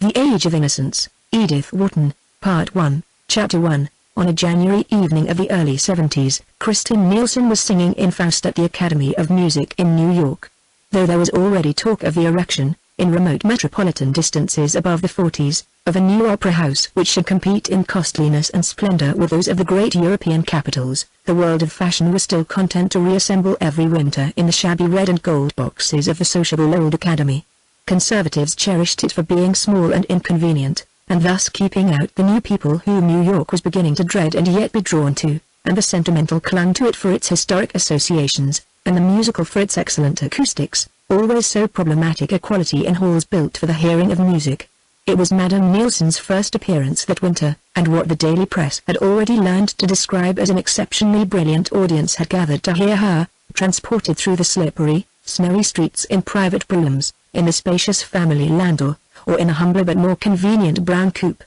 The Age of Innocence, Edith Wharton, Part 1, Chapter 1. On a January evening of the early 70s, Kristen Nielsen was singing in Faust at the Academy of Music in New York. Though there was already talk of the erection, in remote metropolitan distances above the 40s, of a new opera house which should compete in costliness and splendor with those of the great European capitals, the world of fashion was still content to reassemble every winter in the shabby red and gold boxes of the sociable old Academy. Conservatives cherished it for being small and inconvenient, and thus keeping out the new people whom New York was beginning to dread and yet be drawn to, and the sentimental clung to it for its historic associations, and the musical for its excellent acoustics, always so problematic a quality in halls built for the hearing of music. It was Madame Nielsen's first appearance that winter, and what the daily press had already learned to describe as an exceptionally brilliant audience had gathered to hear her, transported through the slippery, snowy streets in private broughams, in the spacious family landau, or in a humbler but more convenient brown coupe.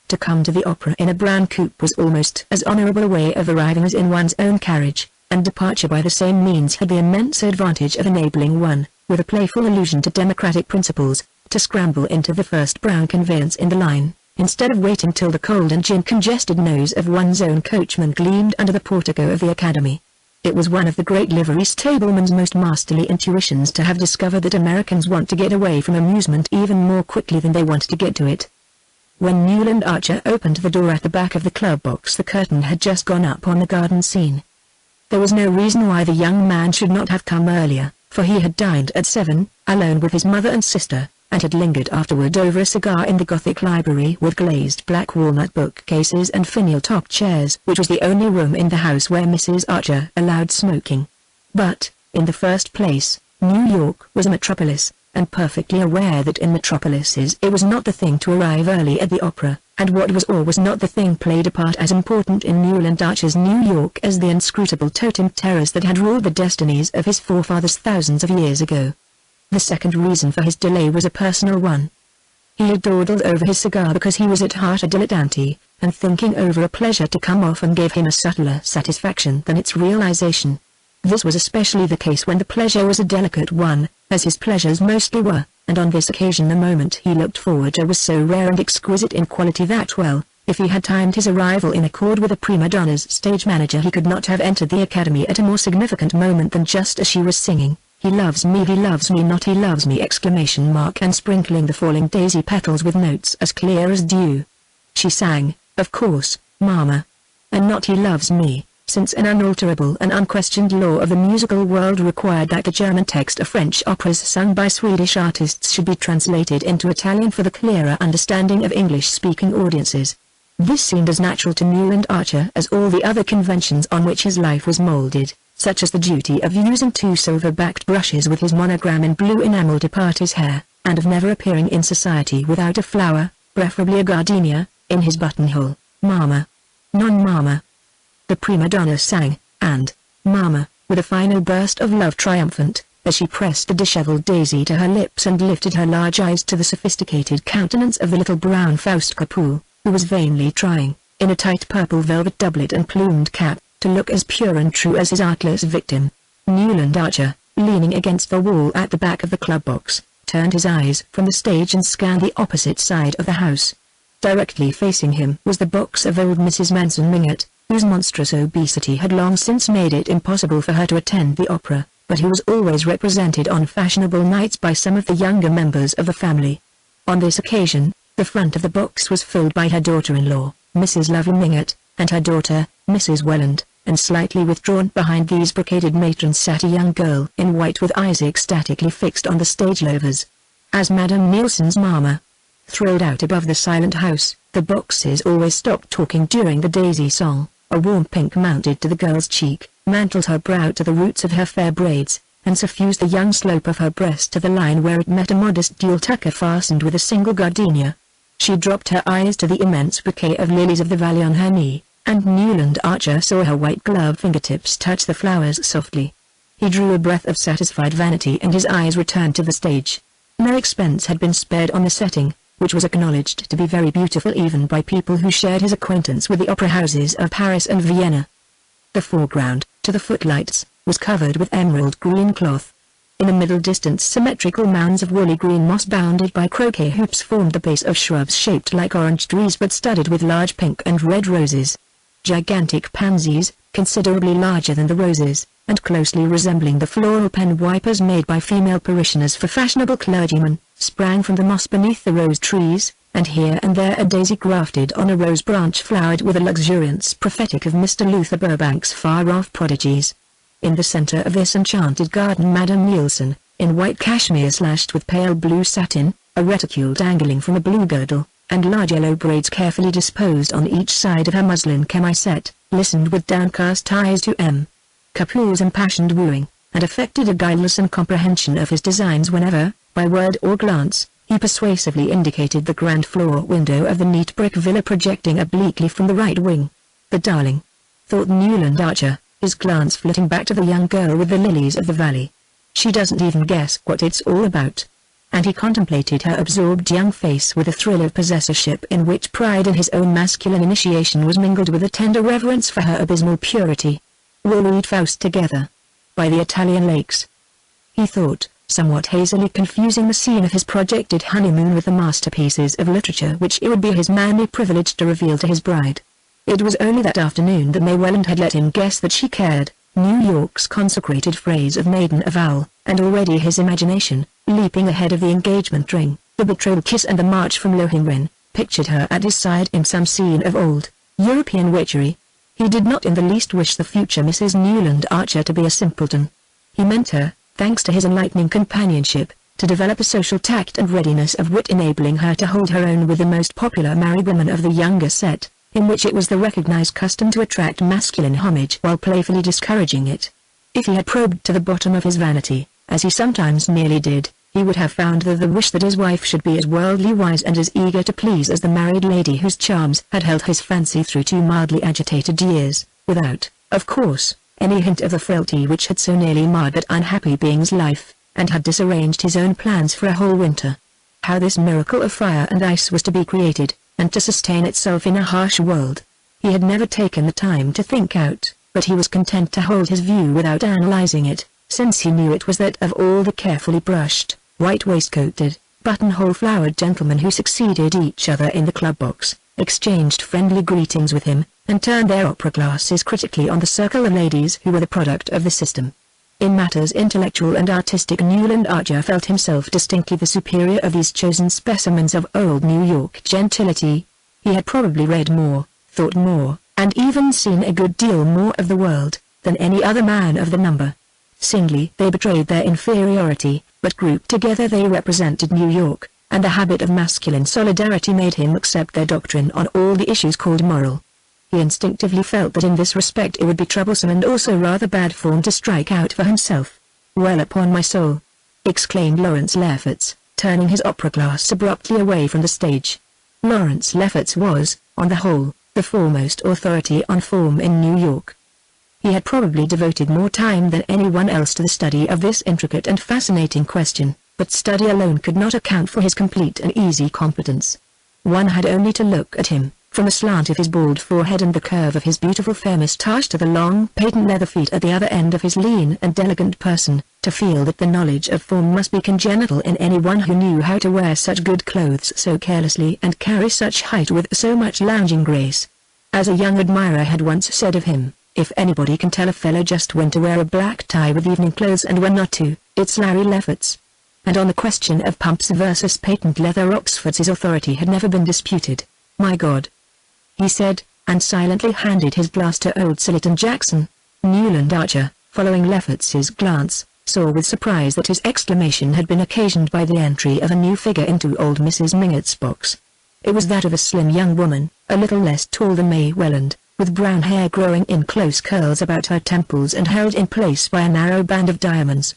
To come to the opera in a brown coupe was almost as honorable a way of arriving as in one's own carriage, and departure by the same means had the immense advantage of enabling one, with a playful allusion to democratic principles, to scramble into the first brown conveyance in the line, instead of waiting till the cold and gin-congested nose of one's own coachman gleamed under the portico of the Academy. It was one of the great livery stableman's most masterly intuitions to have discovered that Americans want to get away from amusement even more quickly than they want to get to it. When Newland Archer opened the door at the back of the club box, the curtain had just gone up on the garden scene. There was no reason why the young man should not have come earlier, for he had dined at 7, alone with his mother and sister, and had lingered afterward over a cigar in the Gothic library with glazed black walnut bookcases and finial-top chairs, which was the only room in the house where Mrs. Archer allowed smoking. But, in the first place, New York was a metropolis, and perfectly aware that in metropolises it was not the thing to arrive early at the opera, and what was or was not the thing played a part as important in Newland Archer's New York as the inscrutable totem terrors that had ruled the destinies of his forefathers thousands of years ago. The second reason for his delay was a personal one. He had dawdled over his cigar because he was at heart a dilettante, and thinking over a pleasure to come often gave him a subtler satisfaction than its realization. This was especially the case when the pleasure was a delicate one, as his pleasures mostly were, and on this occasion the moment he looked forward to was so rare and exquisite in quality that well, if he had timed his arrival in accord with a prima donna's stage manager, he could not have entered the Academy at a more significant moment than just as she was singing, he loves me not he loves me !" and sprinkling the falling daisy petals with notes as clear as dew. She sang, of course, Mama. And not he loves me, since an unalterable and unquestioned law of the musical world required that the German text of French operas sung by Swedish artists should be translated into Italian for the clearer understanding of English-speaking audiences. This seemed as natural to Newland Archer as all the other conventions on which his life was molded, such as the duty of using 2 silver-backed brushes with his monogram in blue enamel to part his hair, and of never appearing in society without a flower, preferably a gardenia, in his buttonhole. Mama. Non-mama. The prima donna sang, and, Mama, with a final burst of love triumphant, as she pressed the disheveled daisy to her lips and lifted her large eyes to the sophisticated countenance of the little brown Faust Capoul, who was vainly trying, in a tight purple velvet doublet and plumed cap, to look as pure and true as his artless victim. Newland Archer, leaning against the wall at the back of the club box, turned his eyes from the stage and scanned the opposite side of the house. Directly facing him was the box of old Mrs. Manson Mingott, whose monstrous obesity had long since made it impossible for her to attend the opera, but who was always represented on fashionable nights by some of the younger members of the family. On this occasion, the front of the box was filled by her daughter-in-law, Mrs. Lovey Mingott, and her daughter, Mrs. Welland, and slightly withdrawn behind these brocaded matrons sat a young girl in white with eyes ecstatically fixed on the stage louvers. As Madame Nielsen's Mama thrilled out above the silent house, the boxes always stopped talking during the daisy song. A warm pink mounted to the girl's cheek, mantled her brow to the roots of her fair braids, and suffused the young slope of her breast to the line where it met a modest dual tucker fastened with a single gardenia. She dropped her eyes to the immense bouquet of lilies of the valley on her knee, and Newland Archer saw her white-gloved fingertips touch the flowers softly. He drew a breath of satisfied vanity and his eyes returned to the stage. No expense had been spared on the setting, which was acknowledged to be very beautiful even by people who shared his acquaintance with the opera houses of Paris and Vienna. The foreground, to the footlights, was covered with emerald green cloth. In the middle distance, symmetrical mounds of woolly green moss bounded by croquet hoops formed the base of shrubs shaped like orange trees but studded with large pink and red roses. Gigantic pansies, considerably larger than the roses, and closely resembling the floral pen wipers made by female parishioners for fashionable clergymen, sprang from the moss beneath the rose trees, and here and there a daisy grafted on a rose branch flowered with a luxuriance prophetic of Mr. Luther Burbank's far-off prodigies. In the center of this enchanted garden Madame Nielsen, in white cashmere slashed with pale blue satin, a reticule dangling from a blue girdle, and large yellow braids carefully disposed on each side of her muslin chemisette, listened with downcast eyes to M. Kapoor's impassioned wooing, and affected a guileless incomprehension of his designs whenever, by word or glance, he persuasively indicated the grand floor window of the neat brick villa projecting obliquely from the right wing. "The darling," thought Newland Archer, his glance flitting back to the young girl with the lilies of the valley. "She doesn't even guess what it's all about." And he contemplated her absorbed young face with a thrill of possessorship in which pride in his own masculine initiation was mingled with a tender reverence for her abysmal purity. "We'll read Faust together. By the Italian lakes," he thought, somewhat hazily confusing the scene of his projected honeymoon with the masterpieces of literature which it would be his manly privilege to reveal to his bride. It was only that afternoon that May Welland had let him guess that she cared, New York's consecrated phrase of maiden avowal, and already his imagination, leaping ahead of the engagement ring, the betrothal kiss and the march from Lohengrin, pictured her at his side in some scene of old European witchery. He did not in the least wish the future Mrs. Newland Archer to be a simpleton. He meant her, thanks to his enlightening companionship, to develop a social tact and readiness of wit enabling her to hold her own with the most popular married women of the younger set, in which it was the recognized custom to attract masculine homage while playfully discouraging it. If he had probed to the bottom of his vanity, as he sometimes nearly did, he would have found that the wish that his wife should be as worldly wise and as eager to please as the married lady whose charms had held his fancy through 2 mildly agitated years, without, of course, any hint of the frailty which had so nearly marred that unhappy being's life, and had disarranged his own plans for a whole winter. How this miracle of fire and ice was to be created, and to sustain itself in a harsh world, he had never taken the time to think out, but he was content to hold his view without analyzing it, since he knew it was that of all the carefully brushed, white-waistcoated, buttonhole-flowered gentlemen who succeeded each other in the club box, exchanged friendly greetings with him, and turned their opera glasses critically on the circle of ladies who were the product of the system. In matters intellectual and artistic Newland Archer felt himself distinctly the superior of these chosen specimens of old New York gentility. He had probably read more, thought more, and even seen a good deal more of the world, than any other man of the number. Singly they betrayed their inferiority, but grouped together they represented New York, and the habit of masculine solidarity made him accept their doctrine on all the issues called moral. He instinctively felt that in this respect it would be troublesome and also rather bad form to strike out for himself. "Well, upon my soul!" exclaimed Lawrence Lefferts, turning his opera glass abruptly away from the stage. Lawrence Lefferts was, on the whole, the foremost authority on form in New York. He had probably devoted more time than anyone else to the study of this intricate and fascinating question, but study alone could not account for his complete and easy competence. One had only to look at him, from the slant of his bald forehead and the curve of his beautiful fair moustache to the long patent leather feet at the other end of his lean and elegant person, to feel that the knowledge of form must be congenital in anyone who knew how to wear such good clothes so carelessly and carry such height with so much lounging grace. As a young admirer had once said of him, "If anybody can tell a fellow just when to wear a black tie with evening clothes and when not to, it's Larry Lefferts." And on the question of pumps versus patent leather Oxfords his authority had never been disputed. "My God!" he said, and silently handed his glass to old Sillerton Jackson. Newland Archer, following Lefferts's glance, saw with surprise that his exclamation had been occasioned by the entry of a new figure into old Mrs. Mingott's box. It was that of a slim young woman, a little less tall than May Welland, with brown hair growing in close curls about her temples and held in place by a narrow band of diamonds.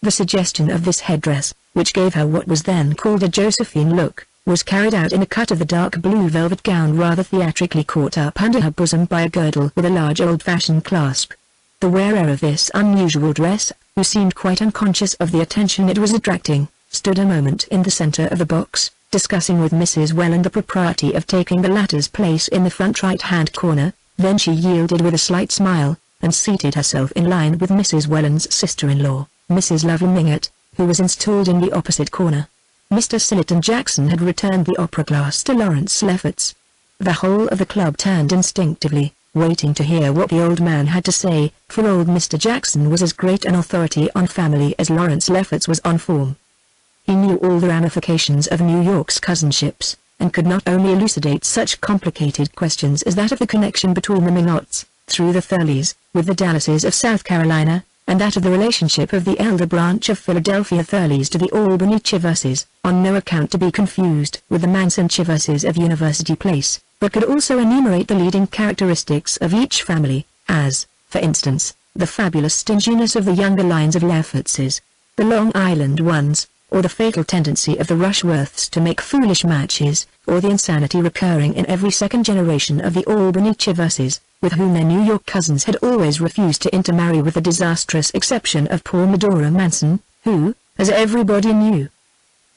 The suggestion of this headdress, which gave her what was then called a Josephine look, was carried out in a cut of the dark blue velvet gown rather theatrically caught up under her bosom by a girdle with a large old-fashioned clasp. The wearer of this unusual dress, who seemed quite unconscious of the attention it was attracting, stood a moment in the center of the box, discussing with Mrs. Welland the propriety of taking the latter's place in the front right-hand corner. Then she yielded with a slight smile, and seated herself in line with Mrs. Welland's sister-in-law. Mrs. Lovell Mingott, who was installed in the opposite corner. Mr. Sillerton Jackson had returned the opera glass to Lawrence Lefferts. The whole of the club turned instinctively, waiting to hear what the old man had to say, for old Mr. Jackson was as great an authority on family as Lawrence Lefferts was on form. He knew all the ramifications of New York's cousinships, and could not only elucidate such complicated questions as that of the connection between the Mingotts, through the Thurleys, with the Dallases of South Carolina, and that of the relationship of the elder branch of Philadelphia Thurleys to the Albany Chiverses, on no account to be confused with the Manson Chiverses of University Place, but could also enumerate the leading characteristics of each family, as, for instance, the fabulous stinginess of the younger lines of Leffertses, the Long Island ones, or the fatal tendency of the Rushworths to make foolish matches, or the insanity recurring in every second generation of the Albany Chiverses, with whom their New York cousins had always refused to intermarry, with the disastrous exception of poor Medora Manson, who, as everybody knew.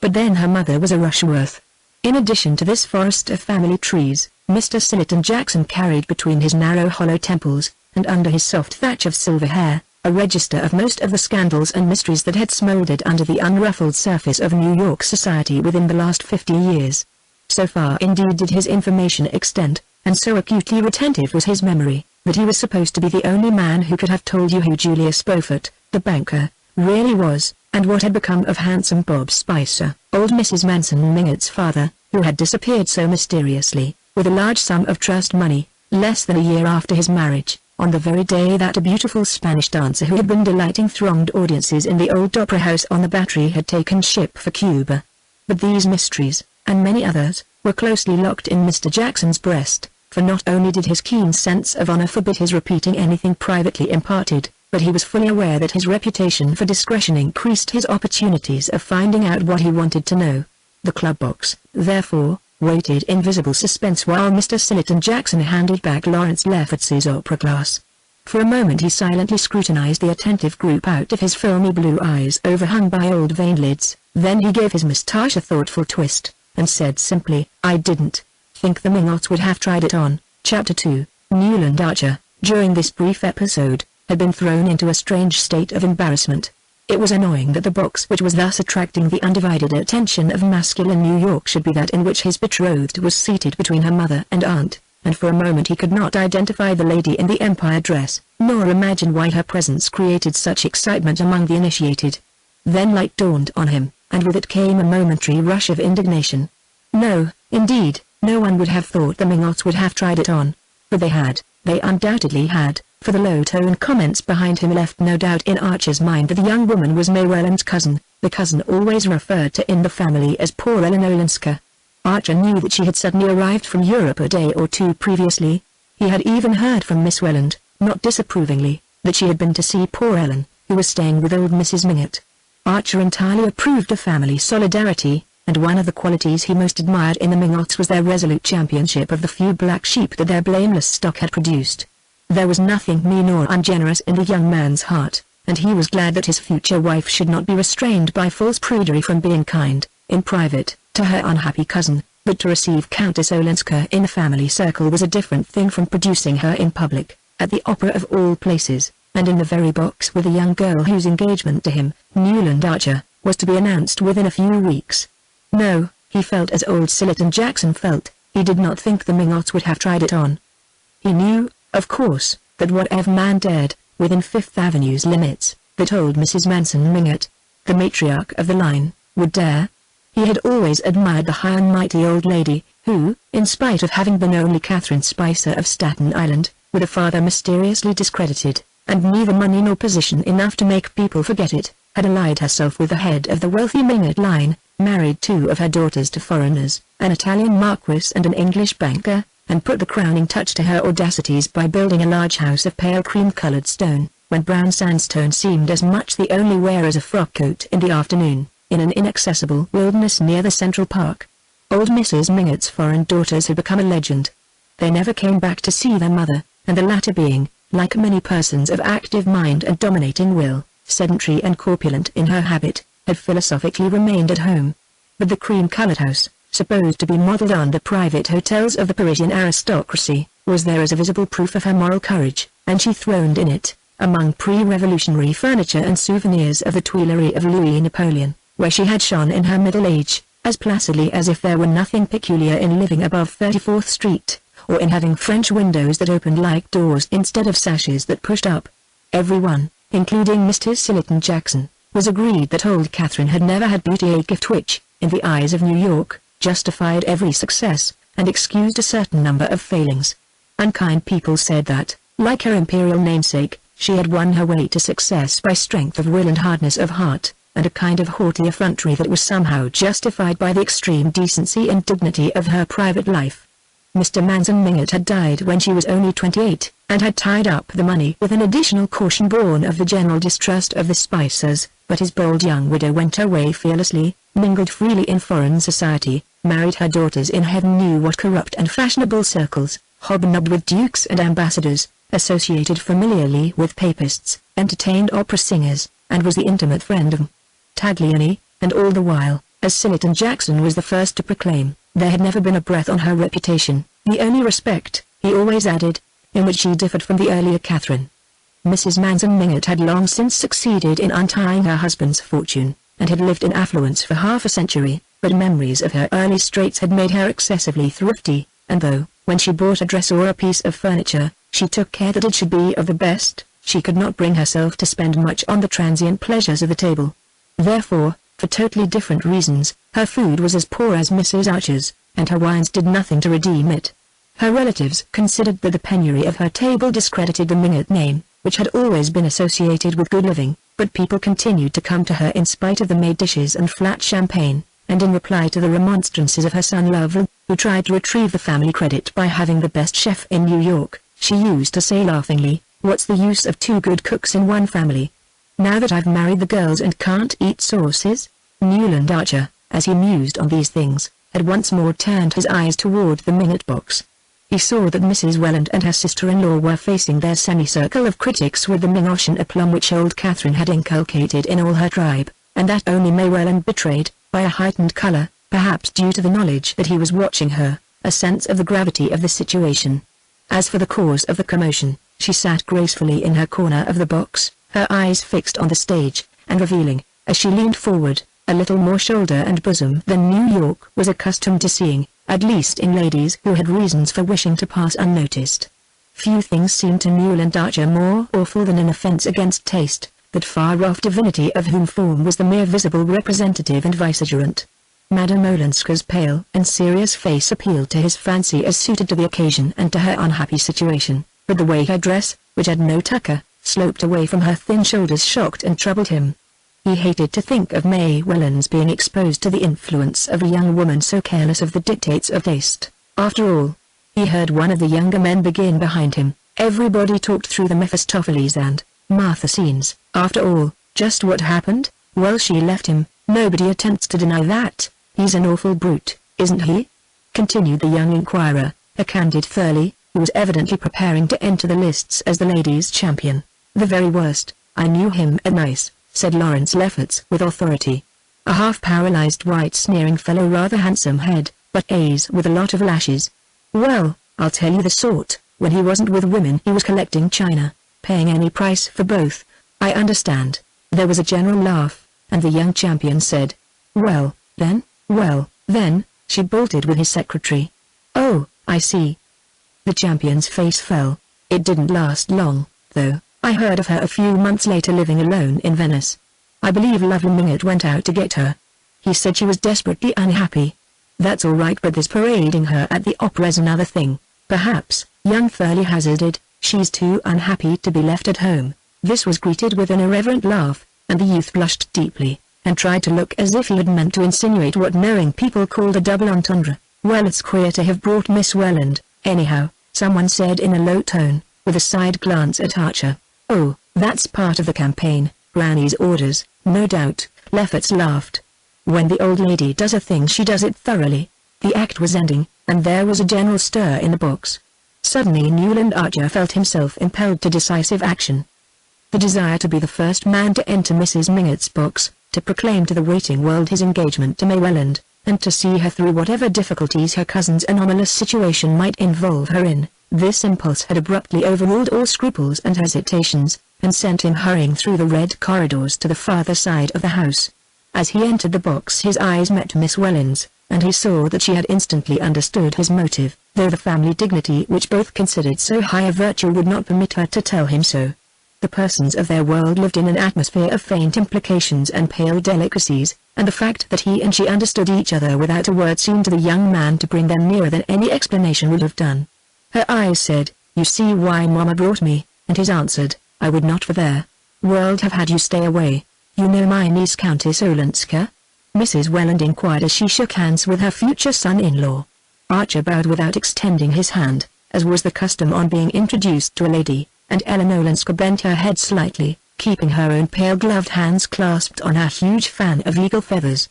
But then her mother was a Rushworth. In addition to this forest of family trees, Mr. Sillerton Jackson carried between his narrow hollow temples, and under his soft thatch of silver hair, a register of most of the scandals and mysteries that had smoldered under the unruffled surface of New York society within the last 50 years. So far indeed did his information extend, and so acutely retentive was his memory, that he was supposed to be the only man who could have told you who Julius Beaufort, the banker, really was, and what had become of handsome Bob Spicer, old Mrs. Manson Mingott's father, who had disappeared so mysteriously, with a large sum of trust money, less than a year after his marriage, on the very day that a beautiful Spanish dancer who had been delighting thronged audiences in the old opera house on the Battery had taken ship for Cuba. But these mysteries, and many others, were closely locked in Mr. Jackson's breast, for not only did his keen sense of honor forbid his repeating anything privately imparted, but he was fully aware that his reputation for discretion increased his opportunities of finding out what he wanted to know. The club box, therefore, waited in visible suspense while Mr. Sillerton Jackson handed back Lawrence Lefferts's opera glass. For a moment he silently scrutinized the attentive group out of his filmy blue eyes overhung by old vein lids, then he gave his moustache a thoughtful twist, and said simply, "I didn't think the Mingotts would have tried it on." Chapter 2, Newland Archer, during this brief episode, had been thrown into a strange state of embarrassment. It was annoying that the box which was thus attracting the undivided attention of masculine New York should be that in which his betrothed was seated between her mother and aunt, and for a moment he could not identify the lady in the Empire dress, nor imagine why her presence created such excitement among the initiated. Then light dawned on him, and with it came a momentary rush of indignation. No, indeed, no one would have thought the Mingotts would have tried it on. But they undoubtedly had, for the low-toned comments behind him left no doubt in Archer's mind that the young woman was May Welland's cousin, the cousin always referred to in the family as poor Ellen Olenska. Archer knew that she had suddenly arrived from Europe a day or two previously. He had even heard from Miss Welland, not disapprovingly, that she had been to see poor Ellen, who was staying with old Mrs. Mingott. Archer entirely approved of family solidarity, and one of the qualities he most admired in the Mingotts was their resolute championship of the few black sheep that their blameless stock had produced. There was nothing mean or ungenerous in the young man's heart, and he was glad that his future wife should not be restrained by false prudery from being kind, in private, to her unhappy cousin, but to receive Countess Olenska in the family circle was a different thing from producing her in public, at the opera of all places, and in the very box with a young girl whose engagement to him, Newland Archer, was to be announced within a few weeks. No, he felt as old Sillerton Jackson felt, he did not think the Mingotts would have tried it on. He knew, of course, that whatever man dared, within Fifth Avenue's limits, that old Mrs. Manson Mingott, the matriarch of the line, would dare. He had always admired the high and mighty old lady, who, in spite of having been only Catherine Spicer of Staten Island, with a father mysteriously discredited, and neither money nor position enough to make people forget it, had allied herself with the head of the wealthy Mingott line, married two of her daughters to foreigners, an Italian marquis and an English banker, and put the crowning touch to her audacities by building a large house of pale cream-colored stone, when brown sandstone seemed as much the only wear as a frock coat in the afternoon, in an inaccessible wilderness near the Central Park. Old Mrs. Mingott's foreign daughters had become a legend. They never came back to see their mother, and the latter being, like many persons of active mind and dominating will, sedentary and corpulent in her habit, had philosophically remained at home. But the cream-colored house, supposed to be modeled on the private hotels of the Parisian aristocracy, was there as a visible proof of her moral courage, and she throned in it, among pre-revolutionary furniture and souvenirs of the Tuileries of Louis Napoleon, where she had shone in her middle age, as placidly as if there were nothing peculiar in living above 34th Street, or in having French windows that opened like doors instead of sashes that pushed up. Everyone, including Mr. Sillerton Jackson, was agreed that old Catherine had never had beauty, a gift which, in the eyes of New York, justified every success, and excused a certain number of failings. Unkind people said that, like her imperial namesake, she had won her way to success by strength of will and hardness of heart, and a kind of haughty effrontery that was somehow justified by the extreme decency and dignity of her private life. Mr. Manson Mingott had died when she was only 28, and had tied up the money with an additional caution born of the general distrust of the Spicers, but his bold young widow went her way fearlessly, mingled freely in foreign society, married her daughters in heaven knew what corrupt and fashionable circles, hobnobbed with dukes and ambassadors, associated familiarly with papists, entertained opera singers, and was the intimate friend of Taglioni, and all the while, as Sillerton Jackson was the first to proclaim, there had never been a breath on her reputation, the only respect, he always added, in which she differed from the earlier Catherine. Mrs. Manson Mingott had long since succeeded in untying her husband's fortune, and had lived in affluence for half a century, but memories of her early straits had made her excessively thrifty, and though, when she bought a dress or a piece of furniture, she took care that it should be of the best, she could not bring herself to spend much on the transient pleasures of the table. Therefore, for totally different reasons, her food was as poor as Mrs. Archer's, and her wines did nothing to redeem it. Her relatives considered that the penury of her table discredited the Mingott name, which had always been associated with good living, but people continued to come to her in spite of the made dishes and flat champagne, and in reply to the remonstrances of her son Lovell, who tried to retrieve the family credit by having the best chef in New York, she used to say laughingly, "What's the use of two good cooks in one family? Now that I've married the girls and can't eat sauces?" Newland Archer, as he mused on these things, had once more turned his eyes toward the Mingott box. He saw that Mrs. Welland and her sister-in-law were facing their semicircle of critics with the Mingottian aplomb which old Catherine had inculcated in all her tribe, and that only May Welland betrayed, by a heightened color, perhaps due to the knowledge that he was watching her, a sense of the gravity of the situation. As for the cause of the commotion, she sat gracefully in her corner of the box, her eyes fixed on the stage, and revealing, as she leaned forward, a little more shoulder and bosom than New York was accustomed to seeing, at least in ladies who had reasons for wishing to pass unnoticed. Few things seemed to Newland Archer more awful than an offense against taste, that far-off divinity of whom form was the mere visible representative and vicegerent. Madame Olenska's pale and serious face appealed to his fancy as suited to the occasion and to her unhappy situation, but the way her dress, which had no tucker, sloped away from her thin shoulders shocked and troubled him. He hated to think of May Welland's being exposed to the influence of a young woman so careless of the dictates of taste. After all, he heard one of the younger men begin behind him, everybody talked through the Mephistopheles and Martha scenes. After all, just what happened? Well, she left him, nobody attempts to deny that. He's an awful brute, isn't he? Continued the young inquirer, a candid Thurley, who was evidently preparing to enter the lists as the ladies' champion. The very worst. I knew him at Nice, said Lawrence Lefferts with authority. A half-paralyzed white sneering fellow, rather handsome head, but A's with a lot of lashes. Well, I'll tell you the sort. When he wasn't with women he was collecting china, paying any price for both. I understand. There was a general laugh, and the young champion said, well, then, she bolted with his secretary. Oh, I see. The champion's face fell. It didn't last long, though. I heard of her a few months later living alone in Venice. I believe Lovell Mingott went out to get her. He said she was desperately unhappy. That's all right, but this parading her at the opera's another thing. Perhaps, young Thurley hazarded, she's too unhappy to be left at home. This was greeted with an irreverent laugh, and the youth blushed deeply, and tried to look as if he had meant to insinuate what knowing people called a double entendre. Well, it's queer to have brought Miss Welland, anyhow, someone said in a low tone, with a side glance at Archer. Oh, that's part of the campaign, Granny's orders, no doubt, Lefferts laughed. When the old lady does a thing she does it thoroughly. The act was ending, and there was a general stir in the box. Suddenly Newland Archer felt himself impelled to decisive action. The desire to be the first man to enter Mrs. Mingott's box, to proclaim to the waiting world his engagement to May Welland, and to see her through whatever difficulties her cousin's anomalous situation might involve her in. This impulse had abruptly overruled all scruples and hesitations, and sent him hurrying through the red corridors to the farther side of the house. As he entered the box his eyes met Miss Welland's, and he saw that she had instantly understood his motive, though the family dignity which both considered so high a virtue would not permit her to tell him so. The persons of their world lived in an atmosphere of faint implications and pale delicacies, and the fact that he and she understood each other without a word seemed to the young man to bring them nearer than any explanation would have done. Her eyes said, "You see why Mama brought me," and his answered, "I would not for their world have had you stay away. You know my niece Countess Olenska?" Mrs. Welland inquired as she shook hands with her future son-in-law. Archer bowed without extending his hand, as was the custom on being introduced to a lady, and Ellen Olenska bent her head slightly, keeping her own pale gloved hands clasped on her huge fan of eagle feathers.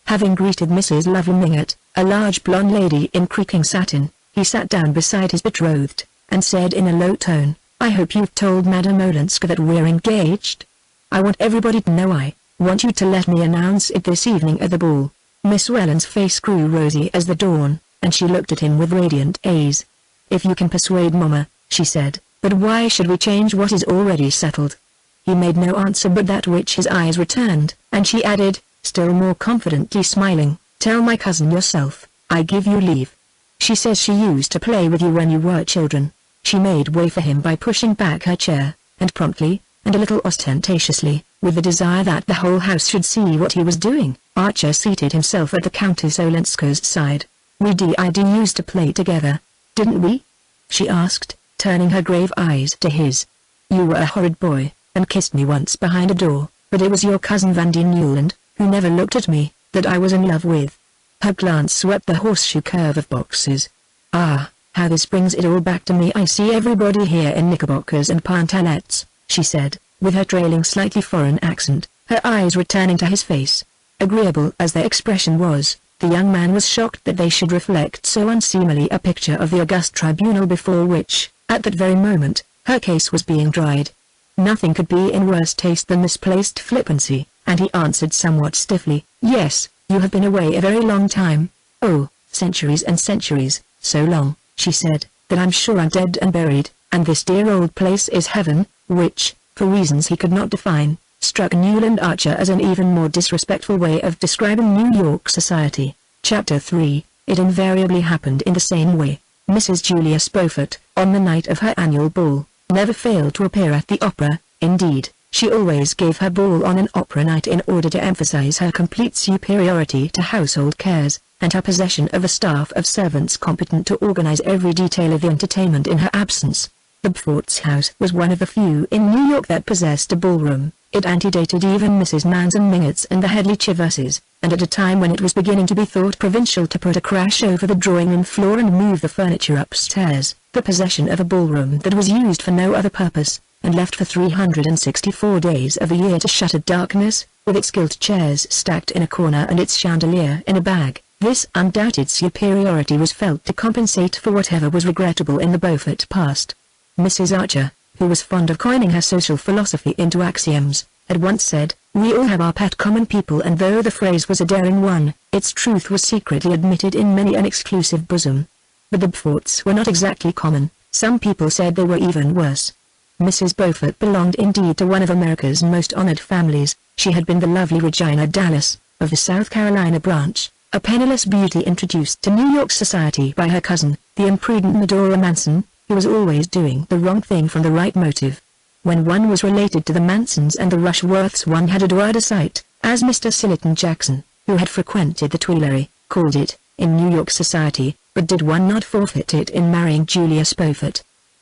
Having greeted Mrs. Lovely Mingott, a large blonde lady in creaking satin, he sat down beside his betrothed, and said in a low tone, "I hope you've told Madame Olenska that we're engaged. I want everybody to know I want you to let me announce it this evening at the ball." Miss Welland's face grew rosy as the dawn, and she looked at him with radiant eyes. "If you can persuade Mama," she said, "but why should we change what is already settled?" He made no answer but that which his eyes returned, and she added, still more confidently smiling, "Tell my cousin yourself, I give you leave. She says she used to play with you when you were children." She made way for him by pushing back her chair, and promptly, and a little ostentatiously, with the desire that the whole house should see what he was doing, Archer seated himself at the Countess Olenska's side. "We did used to play together, didn't we?" she asked, turning her grave eyes to his. "You were a horrid boy, and kissed me once behind a door, but it was your cousin Van de Newland, who never looked at me, that I was in love with." Her glance swept the horseshoe curve of boxes. "Ah, how this brings it all back to me. I see everybody here in knickerbockers and pantalettes," she said, with her trailing slightly foreign accent, her eyes returning to his face. Agreeable as their expression was, the young man was shocked that they should reflect so unseemly a picture of the august tribunal before which, at that very moment, her case was being tried. Nothing could be in worse taste than misplaced flippancy, and he answered somewhat stiffly, "Yes, you have been away a very long time." "Oh, centuries and centuries, so long," she said, "that I'm sure I'm dead and buried, and this dear old place is heaven," which, for reasons he could not define, struck Newland Archer as an even more disrespectful way of describing New York society. Chapter 3. It invariably happened in the same way. Mrs. Julia Spofford, on the night of her annual ball, never failed to appear at the opera. Indeed, she always gave her ball on an opera night in order to emphasize her complete superiority to household cares, and her possession of a staff of servants competent to organize every detail of the entertainment in her absence. The Bfort's house was one of the few in New York that possessed a ballroom. It antedated even Mrs. Manson Mingott's and the Headley Chiverses, and at a time when it was beginning to be thought provincial to put a crash over the drawing-room floor and move the furniture upstairs, the possession of a ballroom that was used for no other purpose, and left for 364 days of the year to shuttered darkness, with its gilt chairs stacked in a corner and its chandelier in a bag, this undoubted superiority was felt to compensate for whatever was regrettable in the Beaufort past. Mrs. Archer, who was fond of coining her social philosophy into axioms, had once said, "We all have our pet common people," and though the phrase was a daring one, its truth was secretly admitted in many an exclusive bosom. But the Beauforts were not exactly common, some people said they were even worse. Mrs. Beaufort belonged indeed to one of America's most honored families. She had been the lovely Regina Dallas, of the South Carolina branch, a penniless beauty introduced to New York society by her cousin, the imprudent Medora Manson, who was always doing the wrong thing from the right motive. When one was related to the Mansons and the Rushworths, one had adored a sight, as Mr. Sillerton Jackson, who had frequented the Tuileries, called it, in New York society, but did one not forfeit it in marrying Julia Spofford?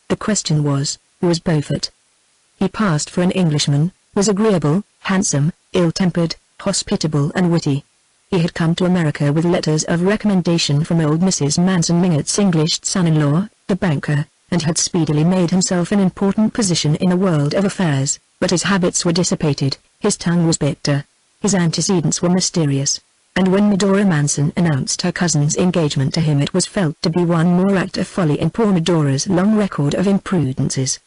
The question was, who was Beaufort? He passed for an Englishman, was agreeable, handsome, ill-tempered, hospitable and witty. He had come to America with letters of recommendation from old Mrs. Manson Mingott's English son-in-law, the banker, and had speedily made himself an important position in the world of affairs, but his habits were dissipated, his tongue was bitter, his antecedents were mysterious, and when Medora Manson announced her cousin's engagement to him it was felt to be one more act of folly in poor Medora's long record of imprudences.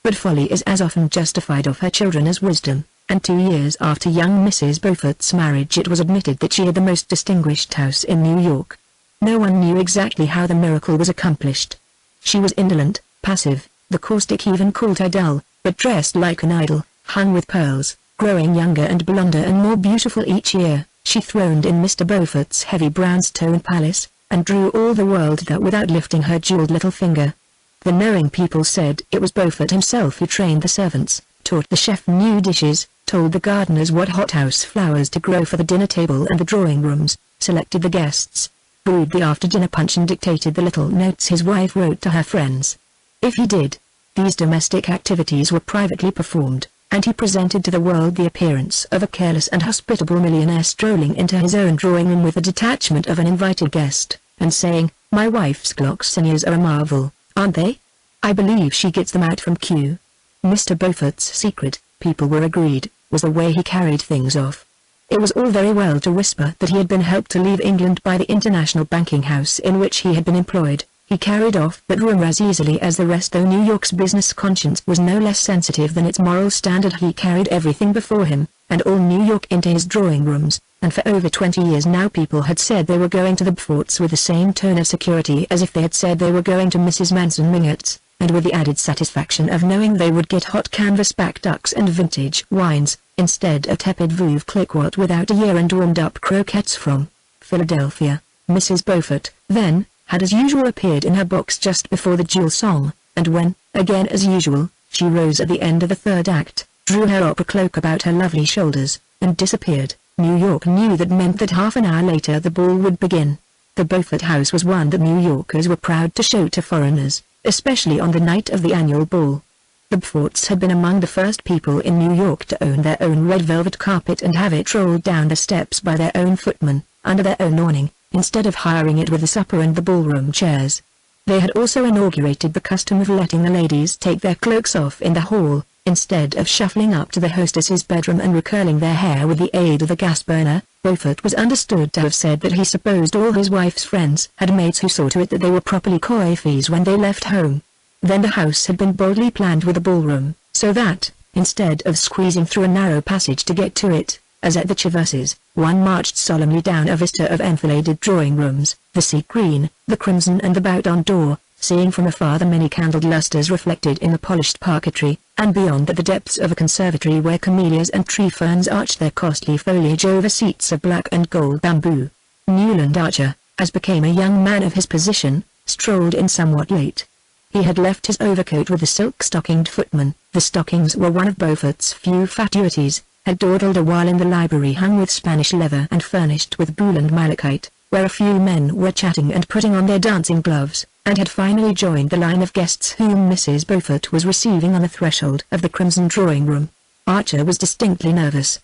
But folly is as often justified of her children as wisdom, and 2 years after young Mrs. Beaufort's marriage it was admitted that she had the most distinguished house in New York. No one knew exactly how the miracle was accomplished. She was indolent, passive, the caustic even called her dull, but dressed like an idol, hung with pearls, growing younger and blonder and more beautiful each year. She throned in Mr. Beaufort's heavy brownstone palace, and drew all the world there without lifting her jeweled little finger. The knowing people said it was Beaufort himself who trained the servants, taught the chef new dishes, told the gardeners what hothouse flowers to grow for the dinner table and the drawing rooms, selected the guests, brewed the after-dinner punch and dictated the little notes his wife wrote to her friends. If he did, these domestic activities were privately performed, and he presented to the world the appearance of a careless and hospitable millionaire strolling into his own drawing room with the detachment of an invited guest, and saying, "My wife's glocksinias are a marvel, aren't they? I believe she gets them out from Kew." Mr. Beaufort's secret, people were agreed, was the way he carried things off. It was all very well to whisper that he had been helped to leave England by the international banking house in which he had been employed. He carried off that rumor as easily as the rest, though New York's business conscience was no less sensitive than its moral standard. He carried everything before him, and all New York into his drawing rooms, and for over 20 years now people had said they were going to the Beauforts with the same tone of security as if they had said they were going to Mrs. Manson Mingott's, and with the added satisfaction of knowing they would get hot canvas-back ducks and vintage wines, instead of tepid Veuve Clicquot without a year and warmed-up croquettes from Philadelphia. Mrs. Beaufort, then, had as usual appeared in her box just before the duel song, and when, again as usual, she rose at the end of the third act, drew her opera cloak about her lovely shoulders, and disappeared, New York knew that meant that half an hour later the ball would begin. The Beaufort house was one that New Yorkers were proud to show to foreigners, especially on the night of the annual ball. The Beauforts had been among the first people in New York to own their own red velvet carpet and have it rolled down the steps by their own footman, under their own awning, instead of hiring it with the supper and the ballroom chairs. They had also inaugurated the custom of letting the ladies take their cloaks off in the hall, instead of shuffling up to the hostess's bedroom and recurling their hair with the aid of a gas burner. Beaufort was understood to have said that he supposed all his wife's friends had maids who saw to it that they were properly coiffés when they left home. Then the house had been boldly planned with a ballroom, so that, instead of squeezing through a narrow passage to get to it, as at the Chiverses, one marched solemnly down a vista of enfiladed drawing rooms, the sea green, the crimson and the bowed-on door, seeing from afar the many candled lustres reflected in the polished parquetry, and beyond that the depths of a conservatory where camellias and tree ferns arched their costly foliage over seats of black and gold bamboo. Newland Archer, as became a young man of his position, strolled in somewhat late. He had left his overcoat with the silk-stockinged footman. The stockings were one of Beaufort's few fatuities, had dawdled a while in the library hung with Spanish leather and furnished with buhl and malachite, where a few men were chatting and putting on their dancing gloves, and had finally joined the line of guests whom Mrs. Beaufort was receiving on the threshold of the crimson drawing-room. Archer was distinctly nervous.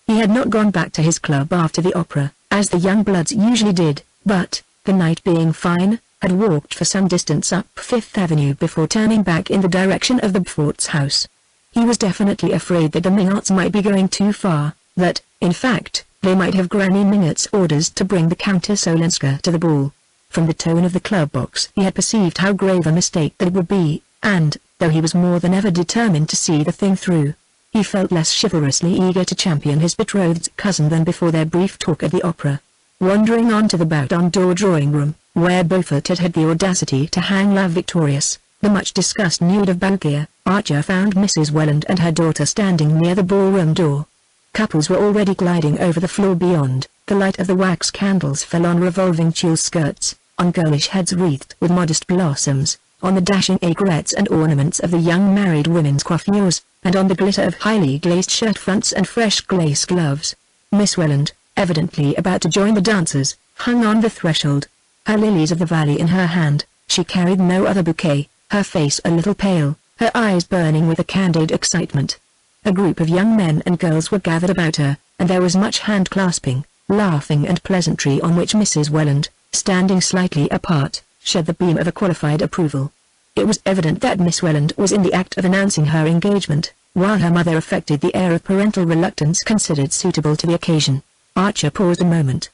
He had not gone back to his club after the opera, as the young bloods usually did, but, the night being fine, had walked for some distance up Fifth Avenue before turning back in the direction of the Beaufort's house. He was definitely afraid that the Mingotts might be going too far, that, in fact, they might have Granny Mingott's orders to bring the Countess Olenska to the ball. From the tone of the club box he had perceived how grave a mistake that would be, and, though he was more than ever determined to see the thing through, he felt less chivalrously eager to champion his betrothed's cousin than before their brief talk at the opera. Wandering on to the bowed-on-door drawing-room, where Beaufort had had the audacity to hang La Victorious, the much-discussed nude of Balgia, Archer found Mrs. Welland and her daughter standing near the ballroom door. Couples were already gliding over the floor beyond. The light of the wax candles fell on revolving tulle skirts, on girlish heads wreathed with modest blossoms, on the dashing aigrettes and ornaments of the young married women's coiffures, and on the glitter of highly glazed shirt fronts and fresh lace gloves. Miss Welland, evidently about to join the dancers, hung on the threshold, her lilies of the valley in her hand. She carried no other bouquet, her face a little pale, her eyes burning with a candid excitement. A group of young men and girls were gathered about her, and there was much hand-clasping, laughing and pleasantry on which Mrs. Welland, standing slightly apart, shed the beam of a qualified approval. It was evident that Miss Welland was in the act of announcing her engagement, while her mother affected the air of parental reluctance considered suitable to the occasion. Archer paused a moment.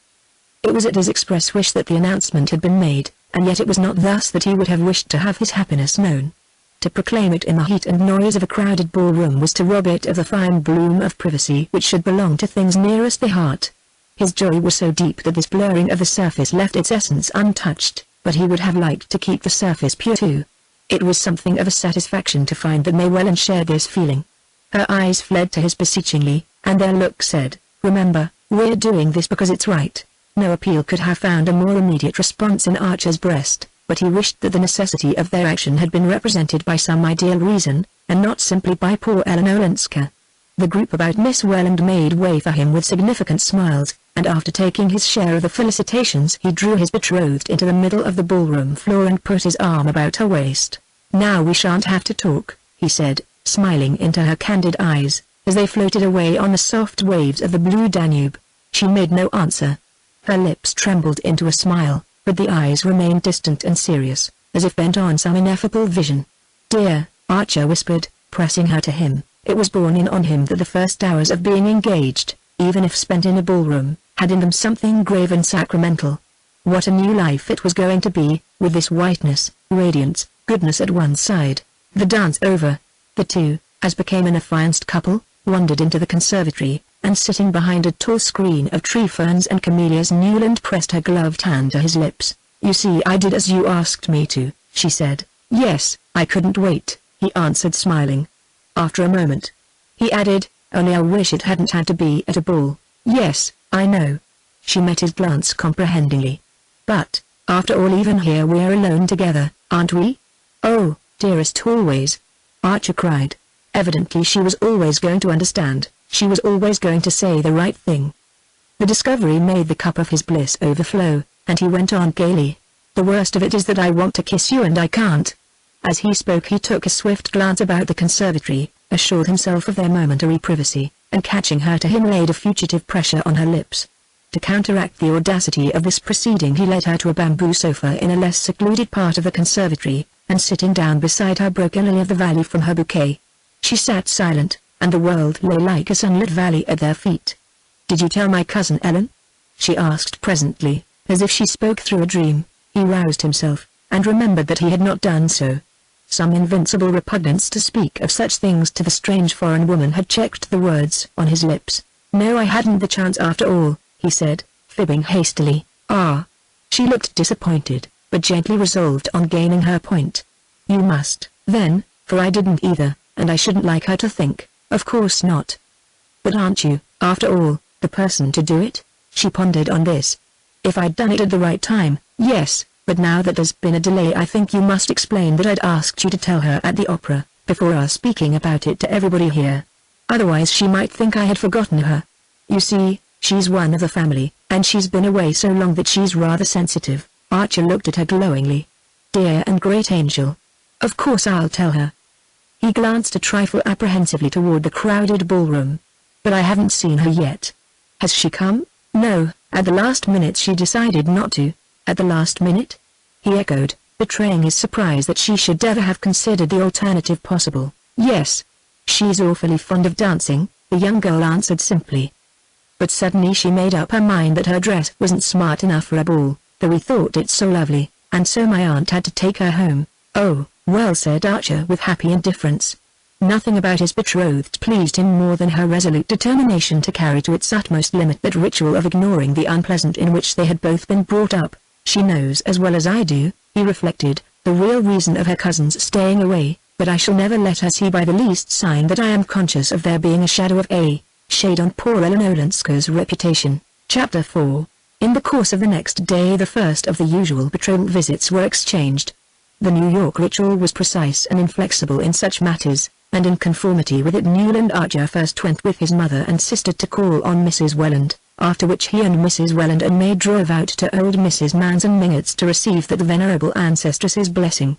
It was at his express wish that the announcement had been made, and yet it was not thus that he would have wished to have his happiness known. To proclaim it in the heat and noise of a crowded ballroom was to rob it of the fine bloom of privacy which should belong to things nearest the heart. His joy was so deep that this blurring of the surface left its essence untouched, but he would have liked to keep the surface pure too. It was something of a satisfaction to find that Maywellen shared this feeling. Her eyes fled to his beseechingly, and their look said, "Remember, we're doing this because it's right." No appeal could have found a more immediate response in Archer's breast, but he wished that the necessity of their action had been represented by some ideal reason, and not simply by poor Eleanor Olenska. The group about Miss Welland made way for him with significant smiles, and after taking his share of the felicitations he drew his betrothed into the middle of the ballroom floor and put his arm about her waist. "Now we shan't have to talk," he said, smiling into her candid eyes, as they floated away on the soft waves of the blue Danube. She made no answer. Her lips trembled into a smile, but the eyes remained distant and serious, as if bent on some ineffable vision. "Dear," Archer whispered, pressing her to him. It was borne in on him that the first hours of being engaged, even if spent in a ballroom, had in them something grave and sacramental. What a new life it was going to be, with this whiteness, radiance, goodness at one side. The dance over, the two, as became an affianced couple, wandered into the conservatory, and sitting behind a tall screen of tree ferns and camellias Newland pressed her gloved hand to his lips. "You see, I did as you asked me to," she said. "Yes, I couldn't wait," he answered smiling. After a moment, he added, "Only I wish it hadn't had to be at a ball." "Yes, I know." She met his glance comprehendingly. "But, after all, even here we're alone together, aren't we?" "Oh, dearest, always," Archer cried. Evidently she was always going to understand, she was always going to say the right thing. The discovery made the cup of his bliss overflow, and he went on gaily. "The worst of it is that I want to kiss you and I can't." As he spoke he took a swift glance about the conservatory, assured himself of their momentary privacy, and catching her to him laid a fugitive pressure on her lips. To counteract the audacity of this proceeding he led her to a bamboo sofa in a less secluded part of the conservatory, and sitting down beside her broke a lily of the valley from her bouquet. She sat silent, and the world lay like a sunlit valley at their feet. "Did you tell my cousin Ellen?" she asked presently, as if she spoke through a dream. He roused himself, and remembered that he had not done so. Some invincible repugnance to speak of such things to the strange foreign woman had checked the words on his lips. "No, I hadn't the chance after all," he said, fibbing hastily. "Ah." She looked disappointed, but gently resolved on gaining her point. "You must, then, for I didn't either, and I shouldn't like her to think." "Of course not." "But aren't you, after all, the person to do it?" She pondered on this. "If I'd done it at the right time, yes, but now that there's been a delay I think you must explain that I'd asked you to tell her at the opera, before our speaking about it to everybody here. Otherwise she might think I had forgotten her. You see, she's one of the family, and she's been away so long that she's rather sensitive." Archer looked at her glowingly. "Dear and great angel. Of course I'll tell her." He glanced a trifle apprehensively toward the crowded ballroom. "But I haven't seen her yet." "Has she come?" "No, at the last minute she decided not to." "At the last minute?" he echoed, betraying his surprise that she should ever have considered the alternative possible. "Yes. She's awfully fond of dancing," the young girl answered simply. But suddenly she made up her mind that her dress wasn't smart enough for a ball, though he thought it so lovely, and so my aunt had to take her home. "Oh, well," said Archer with happy indifference. Nothing about his betrothed pleased him more than her resolute determination to carry to its utmost limit that ritual of ignoring the unpleasant in which they had both been brought up. "She knows as well as I do," he reflected, "the real reason of her cousin's staying away, but I shall never let her see by the least sign that I am conscious of there being a shadow of a shade on poor Ellen Olenska's reputation." Chapter 4. In the course of the next day the first of the usual betrothal visits were exchanged. The New York ritual was precise and inflexible in such matters, and in conformity with it Newland Archer first went with his mother and sister to call on Mrs. Welland, after which he and Mrs. Welland and maid drove out to old Mrs. Manson Mingott's to receive that venerable ancestress's blessing.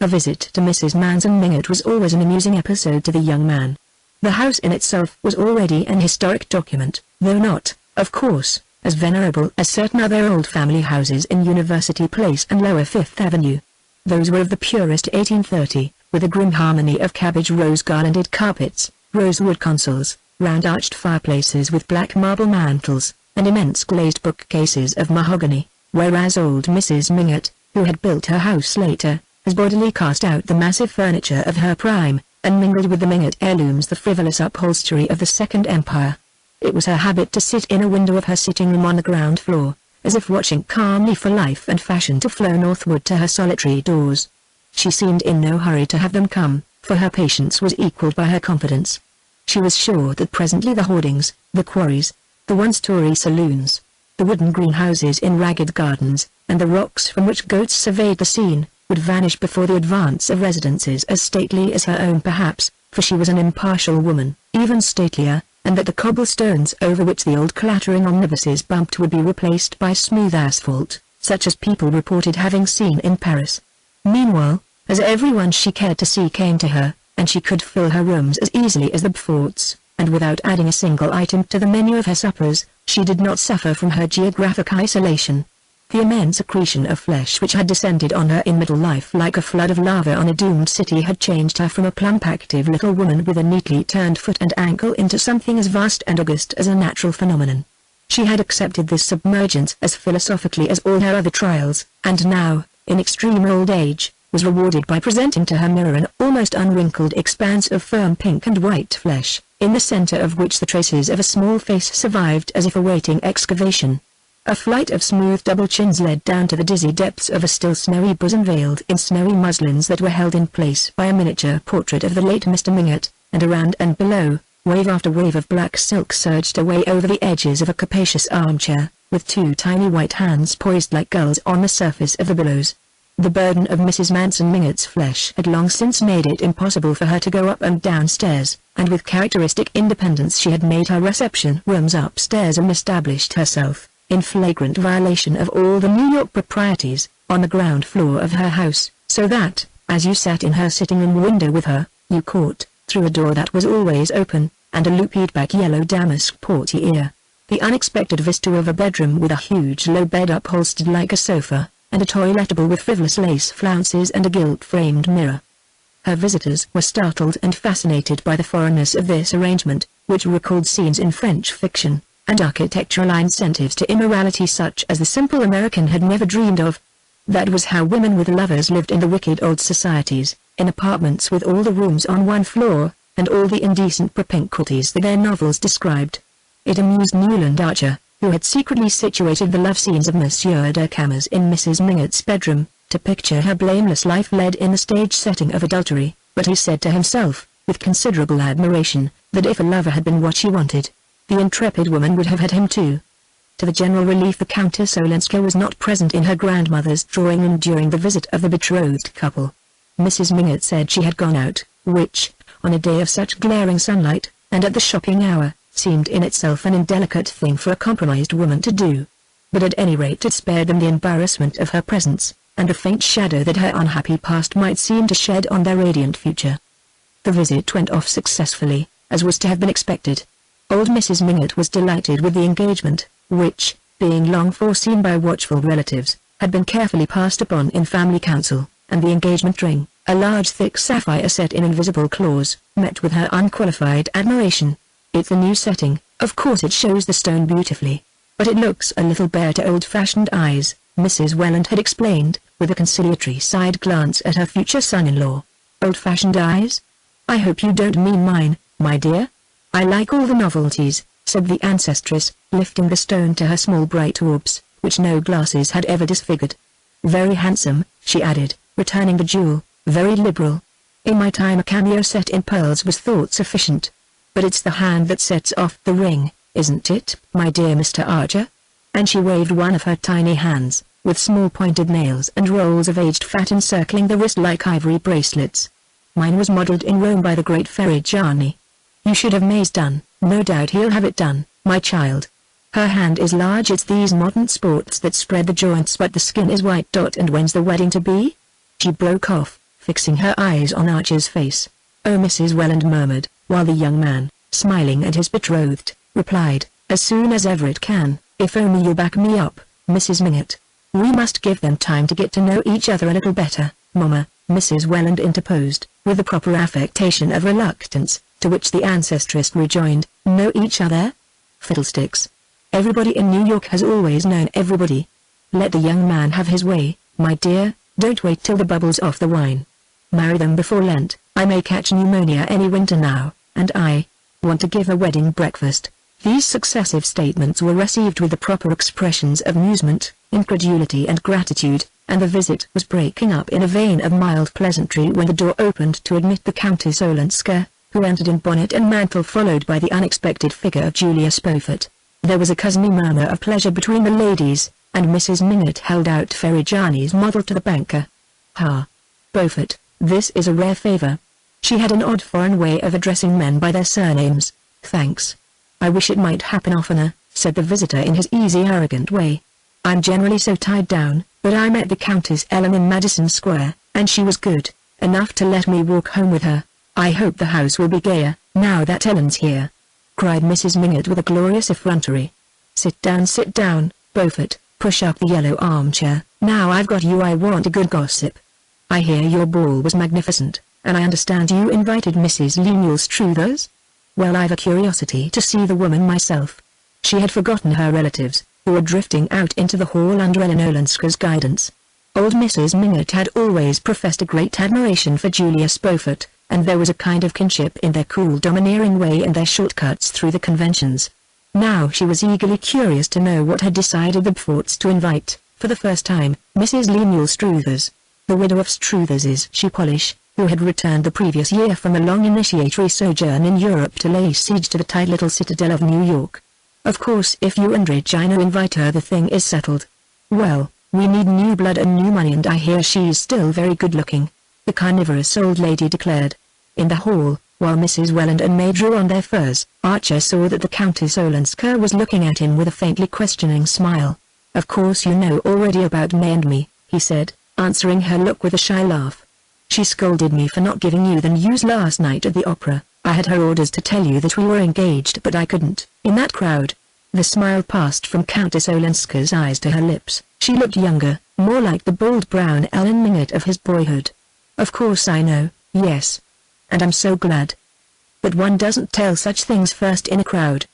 A visit to Mrs. Manson Mingott was always an amusing episode to the young man. The house in itself was already an historic document, though not, of course, as venerable as certain other old family houses in University Place and Lower Fifth Avenue. Those were of the purest 1830, with a grim harmony of cabbage rose garlanded carpets, rosewood consoles, round arched fireplaces with black marble mantels, and immense glazed bookcases of mahogany, whereas old Mrs. Mingott, who had built her house later, has bodily cast out the massive furniture of her prime, and mingled with the Mingott heirlooms the frivolous upholstery of the Second Empire. It was her habit to sit in a window of her sitting room on the ground floor, as if watching calmly for life and fashion to flow northward to her solitary doors. She seemed in no hurry to have them come, for her patience was equalled by her confidence. She was sure that presently the hoardings, the quarries, the once-Tory saloons, the wooden greenhouses in ragged gardens, and the rocks from which goats surveyed the scene, would vanish before the advance of residences as stately as her own perhaps, for she was an impartial woman, even statelier, and that the cobblestones over which the old clattering omnibuses bumped would be replaced by smooth asphalt, such as people reported having seen in Paris. Meanwhile, as everyone she cared to see came to her, and she could fill her rooms as easily as the Beauforts, and without adding a single item to the menu of her suppers, she did not suffer from her geographic isolation. The immense accretion of flesh which had descended on her in middle life like a flood of lava on a doomed city had changed her from a plump active little woman with a neatly turned foot and ankle into something as vast and august as a natural phenomenon. She had accepted this submergence as philosophically as all her other trials, and now, in extreme old age, was rewarded by presenting to her mirror an almost unwrinkled expanse of firm pink and white flesh, in the center of which the traces of a small face survived as if awaiting excavation. A flight of smooth double chins led down to the dizzy depths of a still snowy bosom veiled in snowy muslins that were held in place by a miniature portrait of the late Mr. Mingott, and around and below, wave after wave of black silk surged away over the edges of a capacious armchair, with two tiny white hands poised like gulls on the surface of the billows. The burden of Mrs. Manson Mingott's flesh had long since made it impossible for her to go up and down stairs, and with characteristic independence she had made her reception rooms upstairs and established herself, in flagrant violation of all the New York proprieties, on the ground floor of her house, so that, as you sat in her sitting-room window with her, you caught, through a door that was always open, and a looped-back yellow damask portiere, the unexpected vista of a bedroom with a huge low bed upholstered like a sofa, and a toiletable with frivolous lace flounces and a gilt-framed mirror. Her visitors were startled and fascinated by the foreignness of this arrangement, which recalled scenes in French fiction, and architectural incentives to immorality such as the simple American had never dreamed of. That was how women with lovers lived in the wicked old societies, in apartments with all the rooms on one floor, and all the indecent propinquities that their novels described. It amused Newland Archer, who had secretly situated the love scenes of Monsieur de Camus in Mrs. Mingott's bedroom, to picture her blameless life led in the stage setting of adultery, but he said to himself, with considerable admiration, that if a lover had been what she wanted, the intrepid woman would have had him too. To the general relief the Countess Olenska was not present in her grandmother's drawing-room during the visit of the betrothed couple. Mrs. Mingott said she had gone out, which, on a day of such glaring sunlight, and at the shopping hour, seemed in itself an indelicate thing for a compromised woman to do. But at any rate it spared them the embarrassment of her presence, and the faint shadow that her unhappy past might seem to shed on their radiant future. The visit went off successfully, as was to have been expected. Old Mrs. Mingott was delighted with the engagement, which, being long foreseen by watchful relatives, had been carefully passed upon in family council, and the engagement ring, a large thick sapphire set in invisible claws, met with her unqualified admiration. It's a new setting, of course it shows the stone beautifully, but it looks a little bare to old-fashioned eyes, Mrs. Welland had explained, with a conciliatory side glance at her future son-in-law. Old-fashioned eyes? I hope you don't mean mine, my dear. I like all the novelties, said the ancestress, lifting the stone to her small bright orbs, which no glasses had ever disfigured. Very handsome, she added, returning the jewel, very liberal. In my time a cameo set in pearls was thought sufficient. But it's the hand that sets off the ring, isn't it, my dear Mr. Archer? And she waved one of her tiny hands, with small pointed nails and rolls of aged fat encircling the wrist like ivory bracelets. Mine was modelled in Rome by the great Ferrigiani. You should have May's done, no doubt he'll have it done, my child. Her hand is large, it's these modern sports that spread the joints but the skin is white. And when's the wedding to be? She broke off, fixing her eyes on Archer's face. Oh, Mrs. Welland murmured, while the young man, smiling at his betrothed, replied, as soon as ever it can, if only you'll back me up, Mrs. Mingott. We must give them time to get to know each other a little better, Mamma, Mrs. Welland interposed, with the proper affectation of reluctance, to which the ancestress rejoined, know each other? Fiddlesticks. Everybody in New York has always known everybody. Let the young man have his way, my dear, Don't wait till the bubble's off the wine. Marry them before Lent. I may catch pneumonia any winter now, and I want to give a wedding breakfast." These successive statements were received with the proper expressions of amusement, incredulity and gratitude, and the visit was breaking up in a vein of mild pleasantry when the door opened to admit the Countess Olenska, who entered in bonnet and mantle followed by the unexpected figure of Julia Spofford. There was a cousinly murmur of pleasure between the ladies, and Mrs. Mingott held out Ferrigiani's model to the banker. "Ha! Beaufort, this is a rare favor." She had an odd foreign way of addressing men by their surnames. "Thanks. I wish it might happen oftener," said the visitor in his easy arrogant way. "I'm generally so tied down, but I met the Countess Ellen in Madison Square, and she was good enough to let me walk home with her. I hope the house will be gayer, now that Ellen's here," cried Mrs. Mingott with a glorious effrontery. Sit down, Beaufort, push up the yellow armchair. "Now I've got you, I want a good gossip. I hear your ball was magnificent, and I understand you invited Mrs. Lemuel Struthers? Well, I've a curiosity to see the woman myself." She had forgotten her relatives, who were drifting out into the hall under Ellen Olenska's guidance. Old Mrs. Mingott had always professed a great admiration for Julia Spofford, and there was a kind of kinship in their cool domineering way and their shortcuts through the conventions. Now she was eagerly curious to know what had decided the Beauforts to invite, for the first time, Mrs. Lemuel Struthers, the widow of Struthers's shoe polish, who had returned the previous year from a long initiatory sojourn in Europe to lay siege to the tight little citadel of New York. "Of course, if you and Regina invite her, the thing is settled." "Well, we need new blood and new money, and I hear she's still very good-looking," the carnivorous old lady declared. In the hall, while Mrs. Welland and May drew on their furs, Archer saw that the Countess Olenska was looking at him with a faintly questioning smile. "Of course you know already about May and me," he said, answering her look with a shy laugh. "She scolded me for not giving you the news last night at the opera. I had her orders to tell you that we were engaged, but I couldn't. In that crowd." The smile passed from Countess Olenska's eyes to her lips. She looked younger, more like the bold brown Ellen Mingott of his boyhood. "Of course I know, yes. And I'm so glad. But one doesn't tell such things first in a crowd."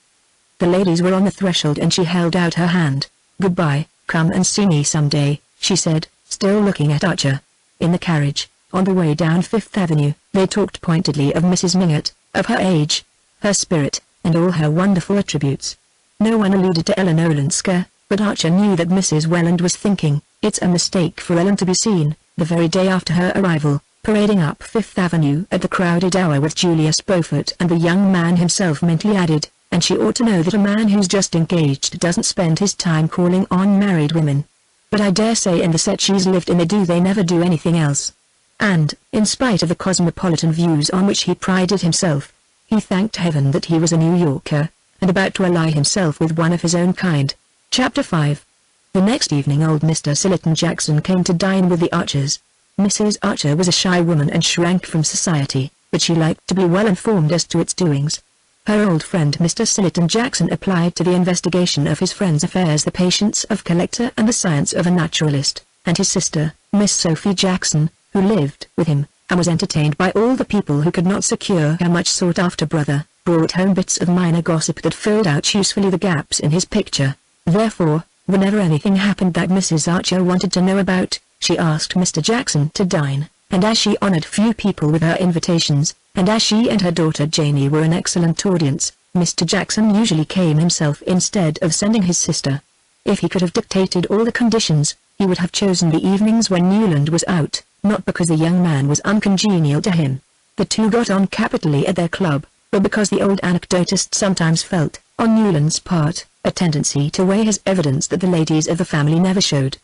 The ladies were on the threshold and she held out her hand. "Goodbye, come and see me someday," she said, still looking at Archer. In the carriage, on the way down Fifth Avenue, they talked pointedly of Mrs. Mingott, of her age, her spirit, and all her wonderful attributes. No one alluded to Ellen Olenska, but Archer knew that Mrs. Welland was thinking, "It's a mistake for Ellen to be seen, the very day after her arrival, parading up Fifth Avenue at the crowded hour with Julia Spofford and the young man himself," mentally added, "and she ought to know that a man who's just engaged doesn't spend his time calling on married women. But I dare say in the set she's lived in they never do anything else." And, in spite of the cosmopolitan views on which he prided himself, he thanked heaven that he was a New Yorker, and about to ally himself with one of his own kind. Chapter 5. The next evening old Mr. Sillerton Jackson came to dine with the Archers. Mrs. Archer was a shy woman and shrank from society, but she liked to be well informed as to its doings. Her old friend Mr. Sillerton Jackson applied to the investigation of his friend's affairs the patience of a collector and the science of a naturalist, and his sister, Miss Sophie Jackson, who lived with him, and was entertained by all the people who could not secure her much sought-after brother, brought home bits of minor gossip that filled out usefully the gaps in his picture. Therefore, whenever anything happened that Mrs. Archer wanted to know about, she asked Mr. Jackson to dine, and as she honored few people with her invitations, and as she and her daughter Janie were an excellent audience, Mr. Jackson usually came himself instead of sending his sister. If he could have dictated all the conditions, he would have chosen the evenings when Newland was out, not because the young man was uncongenial to him. The two got on capitally at their club, but because the old anecdotist sometimes felt, on Newland's part, a tendency to weigh his evidence that the ladies of the family never showed.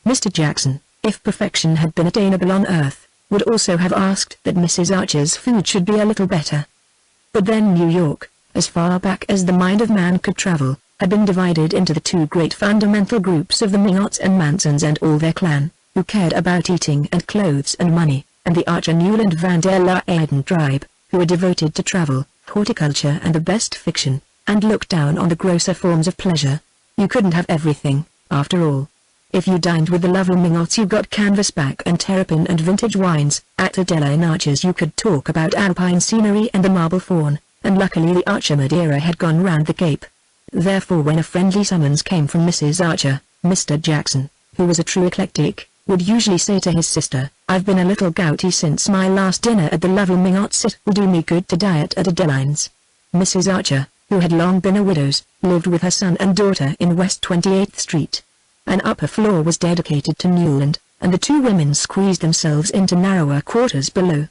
Mr. Jackson, if perfection had been attainable on earth, would also have asked that Mrs. Archer's food should be a little better. But then New York, as far back as the mind of man could travel, had been divided into the two great fundamental groups of the Mingotts and Mansons and all their clan, who cared about eating and clothes and money, and the Archer Newland Van der Luyden tribe, who were devoted to travel, horticulture and the best fiction, and looked down on the grosser forms of pleasure. You couldn't have everything, after all. If you dined with the lovely Mingotts you got canvasback and terrapin and vintage wines. At Adela in Archer's you could talk about alpine scenery and the marble faun, and luckily the Archer Madeira had gone round the Cape. Therefore when a friendly summons came from Mrs. Archer, Mr. Jackson, who was a true eclectic, would usually say to his sister, "I've been a little gouty since my last dinner at the lovely Minot's. It will do me good to diet at Adeline's." Mrs. Archer, who had long been a widow, lived with her son and daughter in West 28th Street. An upper floor was dedicated to Newland, and the two women squeezed themselves into narrower quarters below.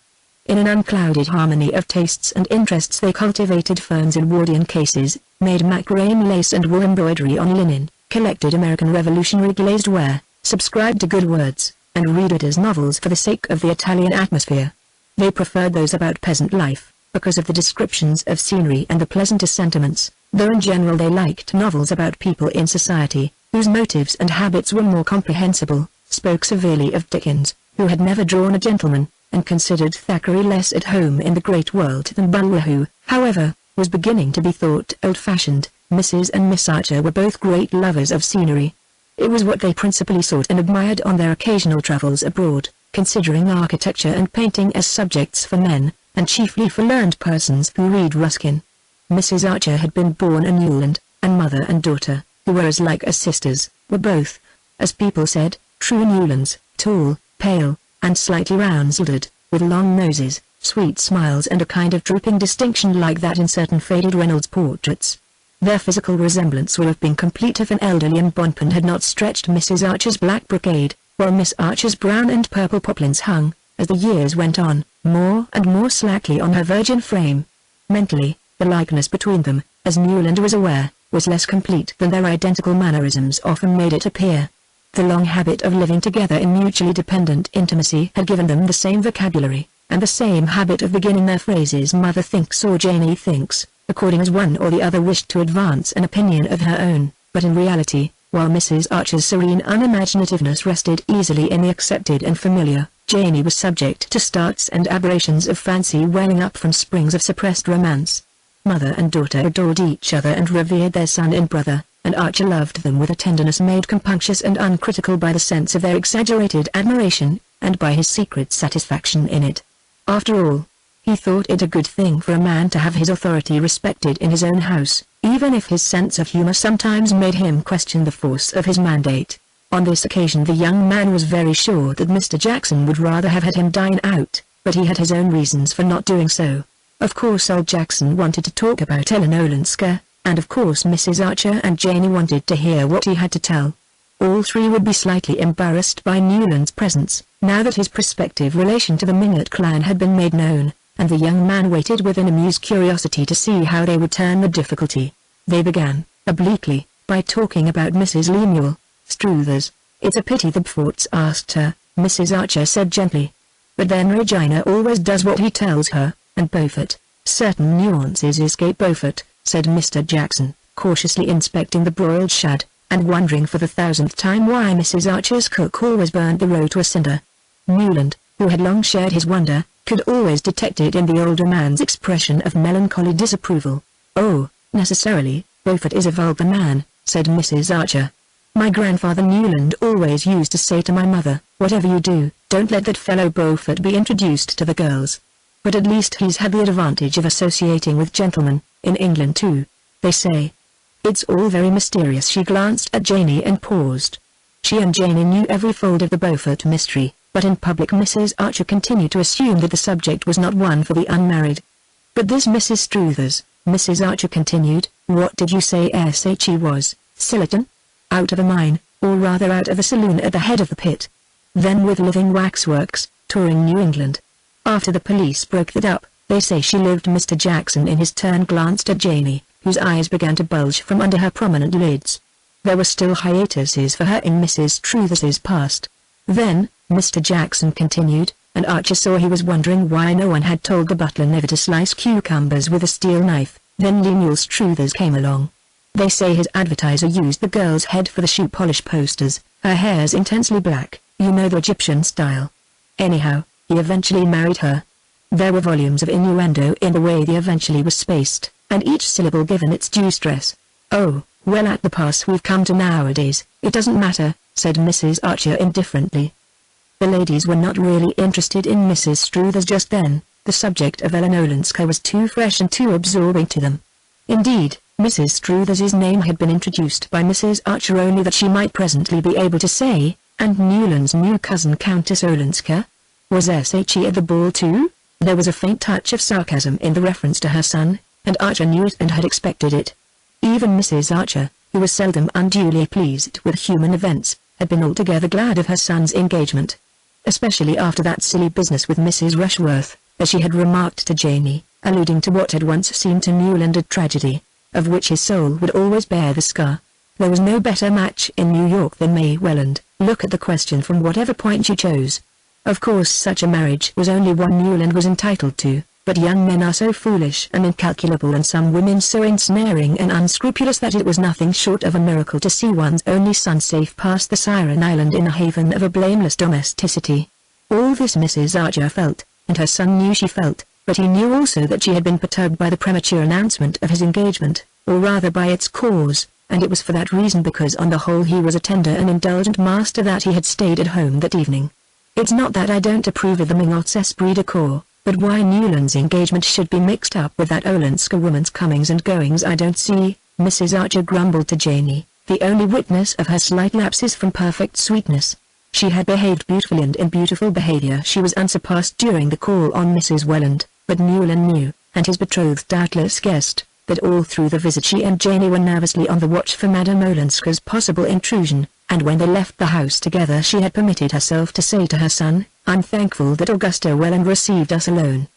In an unclouded harmony of tastes and interests, they cultivated ferns in Wharton cases, made macrame lace and wore embroidery on linen, collected American Revolutionary glazed ware, subscribed to Good Words, and read Edith's novels for the sake of the Italian atmosphere. They preferred those about peasant life, because of the descriptions of scenery and the pleasanter sentiments, though in general they liked novels about people in society, whose motives and habits were more comprehensible, spoke severely of Dickens, who had never drawn a gentleman, and considered Thackeray less at home in the great world than Bulwer, who, however, was beginning to be thought old-fashioned. Mrs. and Miss Archer were both great lovers of scenery. It was what they principally sought and admired on their occasional travels abroad, considering architecture and painting as subjects for men, and chiefly for learned persons who read Ruskin. Mrs. Archer had been born in Newland, and mother and daughter, who were as like as sisters, were both, as people said, true Newlands, tall, pale, and slightly round-shouldered, with long noses, sweet smiles and a kind of drooping distinction like that in certain faded Reynolds portraits. Their physical resemblance would have been complete if an elderly embonpoint had not stretched Mrs. Archer's black brocade, while Miss Archer's brown and purple poplins hung, as the years went on, more and more slackly on her virgin frame. Mentally, the likeness between them, as Newland was aware, was less complete than their identical mannerisms often made it appear. The long habit of living together in mutually dependent intimacy had given them the same vocabulary, and the same habit of beginning their phrases "Mother thinks" or "Janie thinks," according as one or the other wished to advance an opinion of her own, but in reality, while Mrs. Archer's serene unimaginativeness rested easily in the accepted and familiar, Janie was subject to starts and aberrations of fancy welling up from springs of suppressed romance. Mother and daughter adored each other and revered their son and brother, and Archer loved them with a tenderness made compunctious and uncritical by the sense of their exaggerated admiration, and by his secret satisfaction in it. After all, he thought it a good thing for a man to have his authority respected in his own house, even if his sense of humor sometimes made him question the force of his mandate. On this occasion the young man was very sure that Mr. Jackson would rather have had him dine out, but he had his own reasons for not doing so. Of course old Jackson wanted to talk about Eleanor Olenska, and of course Mrs. Archer and Janie wanted to hear what he had to tell. All three would be slightly embarrassed by Newland's presence, now that his prospective relation to the Minot clan had been made known, and the young man waited with an amused curiosity to see how they would turn the difficulty. They began, obliquely, by talking about Mrs. Lemuel Struthers. "It's a pity the Beauforts asked her," Mrs. Archer said gently. "But then Regina always does what he tells her, and Beaufort, certain nuances escape Beaufort," said Mr. Jackson, cautiously inspecting the broiled shad, and wondering for the 1000th time why Mrs. Archer's cook always burned the roe to a cinder. Newland, who had long shared his wonder, could always detect it in the older man's expression of melancholy disapproval. "Oh, necessarily, Beaufort is a vulgar man," said Mrs. Archer. "My grandfather Newland always used to say to my mother, 'Whatever you do, don't let that fellow Beaufort be introduced to the girls.' But at least he's had the advantage of associating with gentlemen, in England too, they say. It's all very mysterious." She glanced at Janie and paused. She and Janie knew every fold of the Beaufort mystery, but in public Mrs. Archer continued to assume that the subject was not one for the unmarried. "But this Mrs. Struthers," Mrs. Archer continued, "what did you say she was, Sillerton? Out of a mine, or rather out of a saloon at the head of the pit. Then with living waxworks, touring New England. After the police broke that up, they say she lived." Mr. Jackson in his turn glanced at Janie, whose eyes began to bulge from under her prominent lids. There were still hiatuses for her in Mrs. Struthers's past. "Then," Mr. Jackson continued, and Archer saw he was wondering why no one had told the butler never to slice cucumbers with a steel knife, "then Lemuel Struthers came along. They say his advertiser used the girl's head for the shoe polish posters. Her hair's intensely black, you know, the Egyptian style. Anyhow, he eventually married her. There were volumes of innuendo in the way the eventually was spaced, and each syllable given its due stress. Oh, well, at the pass we've come to nowadays, it doesn't matter," said Mrs. Archer indifferently. The ladies were not really interested in Mrs. Struthers just then. The subject of Eleanor Olenska was too fresh and too absorbing to them. Indeed, Mrs. Struthers's name had been introduced by Mrs. Archer only that she might presently be able to say, And Newland's new cousin Countess Olenska? Was she at the ball too? There was a faint touch of sarcasm in the reference to her son, and Archer knew it and had expected it. Even Mrs. Archer, who was seldom unduly pleased with human events, had been altogether glad of her son's engagement. Especially after that silly business with Mrs. Rushworth, as she had remarked to Janie, alluding to what had once seemed to Newland a tragedy, of which his soul would always bear the scar. There was no better match in New York than May Welland, look at the question from whatever point you chose. Of course such a marriage was only one Newland was entitled to, but young men are so foolish and incalculable and some women so ensnaring and unscrupulous that it was nothing short of a miracle to see one's only son safe past the Siren Island in a haven of a blameless domesticity. All this Mrs. Archer felt, and her son knew she felt, but he knew also that she had been perturbed by the premature announcement of his engagement, or rather by its cause, and it was for that reason, because on the whole he was a tender and indulgent master, that he had stayed at home that evening. It's not that I don't approve of the Mignot's esprit de corps, but why Newland's engagement should be mixed up with that Olenska woman's comings and goings I don't see, Mrs. Archer grumbled to Janie, the only witness of her slight lapses from perfect sweetness. She had behaved beautifully, and in beautiful behavior she was unsurpassed during the call on Mrs. Welland, but Newland knew, and his betrothed doubtless guessed, that all through the visit she and Janie were nervously on the watch for Madame Olenska's possible intrusion, and when they left the house together she had permitted herself to say to her son, "I'm thankful that Augusta Welland received us alone."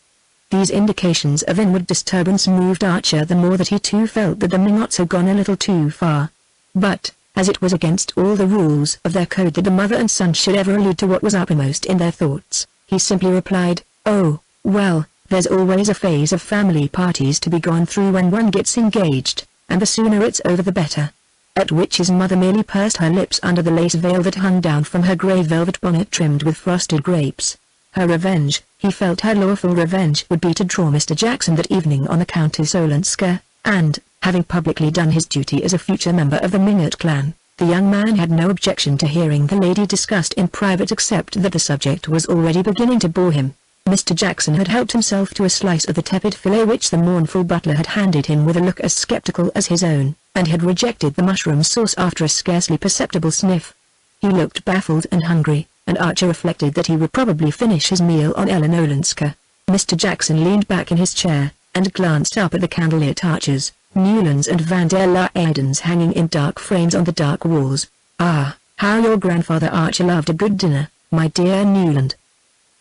These indications of inward disturbance moved Archer the more that he too felt that the Mignots had gone a little too far. But, as it was against all the rules of their code that the mother and son should ever allude to what was uppermost in their thoughts, he simply replied, "Oh, well, there's always a phase of family parties to be gone through when one gets engaged, and the sooner it's over the better." At which his mother merely pursed her lips under the lace veil that hung down from her grey velvet bonnet trimmed with frosted grapes. Her revenge, he felt her lawful revenge, would be to draw Mr. Jackson that evening on the Countess Olenska, and, having publicly done his duty as a future member of the Mignot clan, the young man had no objection to hearing the lady discussed in private, except that the subject was already beginning to bore him. Mr. Jackson had helped himself to a slice of the tepid fillet which the mournful butler had handed him with a look as sceptical as his own, and had rejected the mushroom sauce after a scarcely perceptible sniff. He looked baffled and hungry, and Archer reflected that he would probably finish his meal on Ellen Olenska. Mr. Jackson leaned back in his chair, and glanced up at the candlelit arches, Newlands and Van der Luydens hanging in dark frames on the dark walls. "Ah, how your grandfather Archer loved a good dinner, my dear Newland,"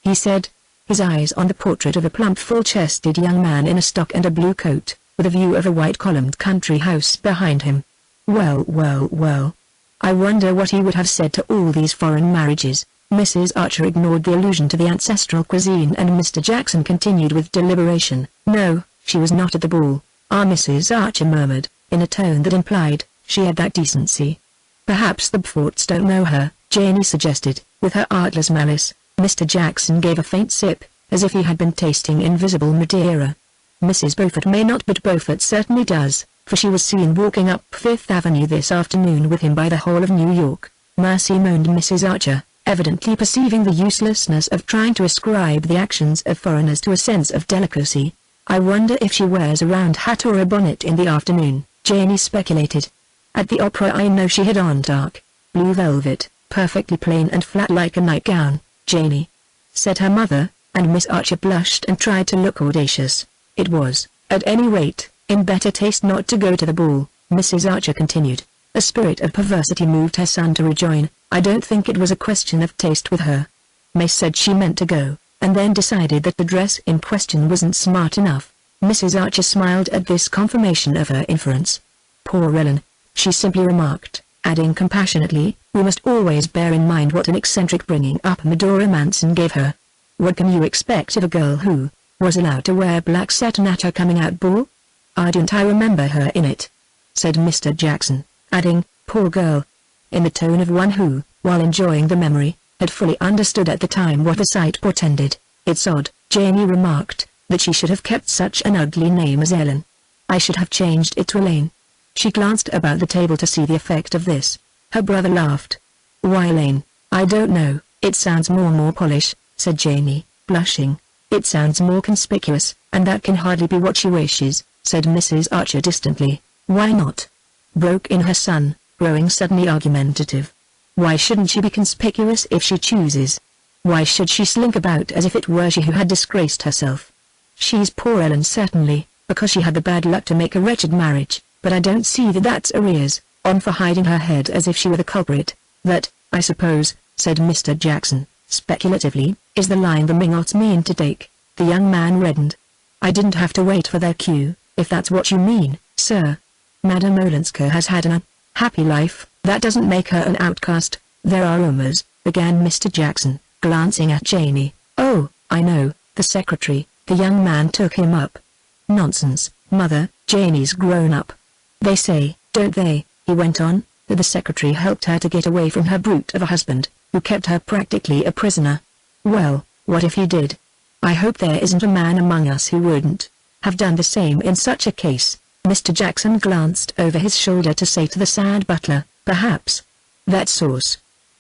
he said, his eyes on the portrait of a plump full-chested young man in a stock and a blue coat, with a view of a white-columned country house behind him. "Well, well, well. I wonder what he would have said to all these foreign marriages." Mrs. Archer ignored the allusion to the ancestral cuisine, and Mr. Jackson continued with deliberation. "No, she was not at the ball." Mrs. Archer murmured, in a tone that implied, she had that decency. "Perhaps the Beauforts don't know her," Janie suggested, with her artless malice. Mr. Jackson gave a faint sip, as if he had been tasting invisible Madeira. "Mrs. Beaufort may not, but Beaufort certainly does, for she was seen walking up Fifth Avenue this afternoon with him by the Hall of New York." "Mercy," moaned Mrs. Archer, evidently perceiving the uselessness of trying to ascribe the actions of foreigners to a sense of delicacy. "I wonder if she wears a round hat or a bonnet in the afternoon," Janie speculated. "At the opera I know she had on dark blue velvet, perfectly plain and flat like a nightgown, Janie," said her mother, and Miss Archer blushed and tried to look audacious. "It was, at any rate, in better taste not to go to the ball," Mrs. Archer continued. A spirit of perversity moved her son to rejoin, "I don't think it was a question of taste with her. May said she meant to go, and then decided that the dress in question wasn't smart enough." Mrs. Archer smiled at this confirmation of her inference. "Poor Ellen," she simply remarked, adding compassionately, "we must always bear in mind what an eccentric bringing up Medora Manson gave her. What can you expect of a girl who was allowed to wear black satin at her coming out ball?" "Don't I remember her in it?" said Mr. Jackson, adding, "Poor girl," in the tone of one who, while enjoying the memory, had fully understood at the time what the sight portended. "It's odd," Janie remarked, "that she should have kept such an ugly name as Ellen. I should have changed it to Elaine." She glanced about the table to see the effect of this. Her brother laughed. "Why Elaine? I don't know, it sounds more Polish," said Janie, blushing. "It sounds more conspicuous, and that can hardly be what she wishes," said Mrs. Archer distantly. "Why not?" broke in her son, growing suddenly argumentative. Why shouldn't she be conspicuous if she chooses? Why should she slink about as if it were she who had disgraced herself? She's poor Ellen certainly, because she had the bad luck to make a wretched marriage, but I don't see that that's arrears on for hiding her head as if she were the culprit. That, I suppose, said Mr. Jackson, speculatively, is the line the Mingots mean to take. The young man reddened. I didn't have to wait for their cue, if that's what you mean, sir. Madame Olenska has had an happy life. That doesn't make her an outcast. There are rumors, began Mr. Jackson, glancing at Janie. Oh, I know, the secretary. The young man took him up. Nonsense, mother, Janie's grown up. They say, don't they, he went on, that the secretary helped her to get away from her brute of a husband, who kept her practically a prisoner. Well, what if he did? I hope there isn't a man among us who wouldn't have done the same in such a case. Mr. Jackson glanced over his shoulder to say to the sad butler, perhaps. That's sauce.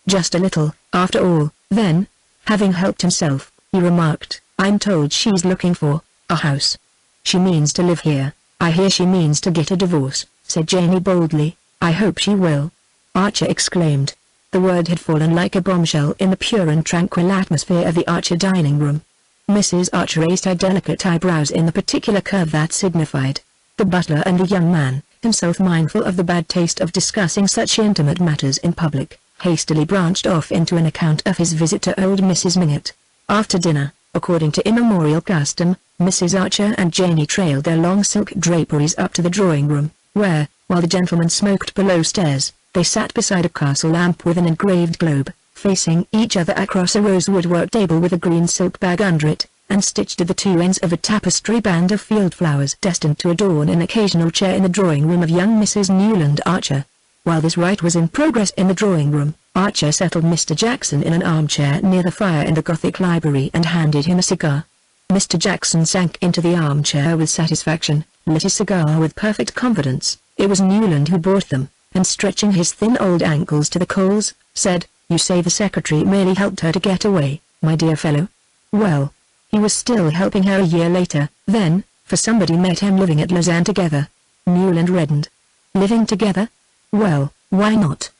Just a little, after all. Then, having helped himself, he remarked, I'm told she's looking for a house. She means to live here. I hear she means to get a divorce, said Janie boldly. I hope she will. Archer exclaimed. The word had fallen like a bombshell in the pure and tranquil atmosphere of the Archer dining room. Mrs. Archer raised her delicate eyebrows in the particular curve that signified. The butler and the young man, himself mindful of the bad taste of discussing such intimate matters in public, hastily branched off into an account of his visit to old Mrs. Mingott. After dinner, according to immemorial custom, Mrs. Archer and Janie trailed their long silk draperies up to the drawing-room, where, while the gentlemen smoked below stairs, they sat beside a castle lamp with an engraved globe, facing each other across a rosewood work table with a green silk bag under it, and stitched to the two ends of a tapestry band of field flowers destined to adorn an occasional chair in the drawing-room of young Mrs. Newland Archer. While this rite was in progress in the drawing-room, Archer settled Mr. Jackson in an armchair near the fire in the Gothic library and handed him a cigar. Mr. Jackson sank into the armchair with satisfaction, lit his cigar with perfect confidence. It was Newland who brought them, and stretching his thin old ankles to the coals, said, You say the secretary merely helped her to get away, my dear fellow? Well, he was still helping her a year later, then, for somebody met him living at Lausanne together. Newland reddened. Living together? Well, why not?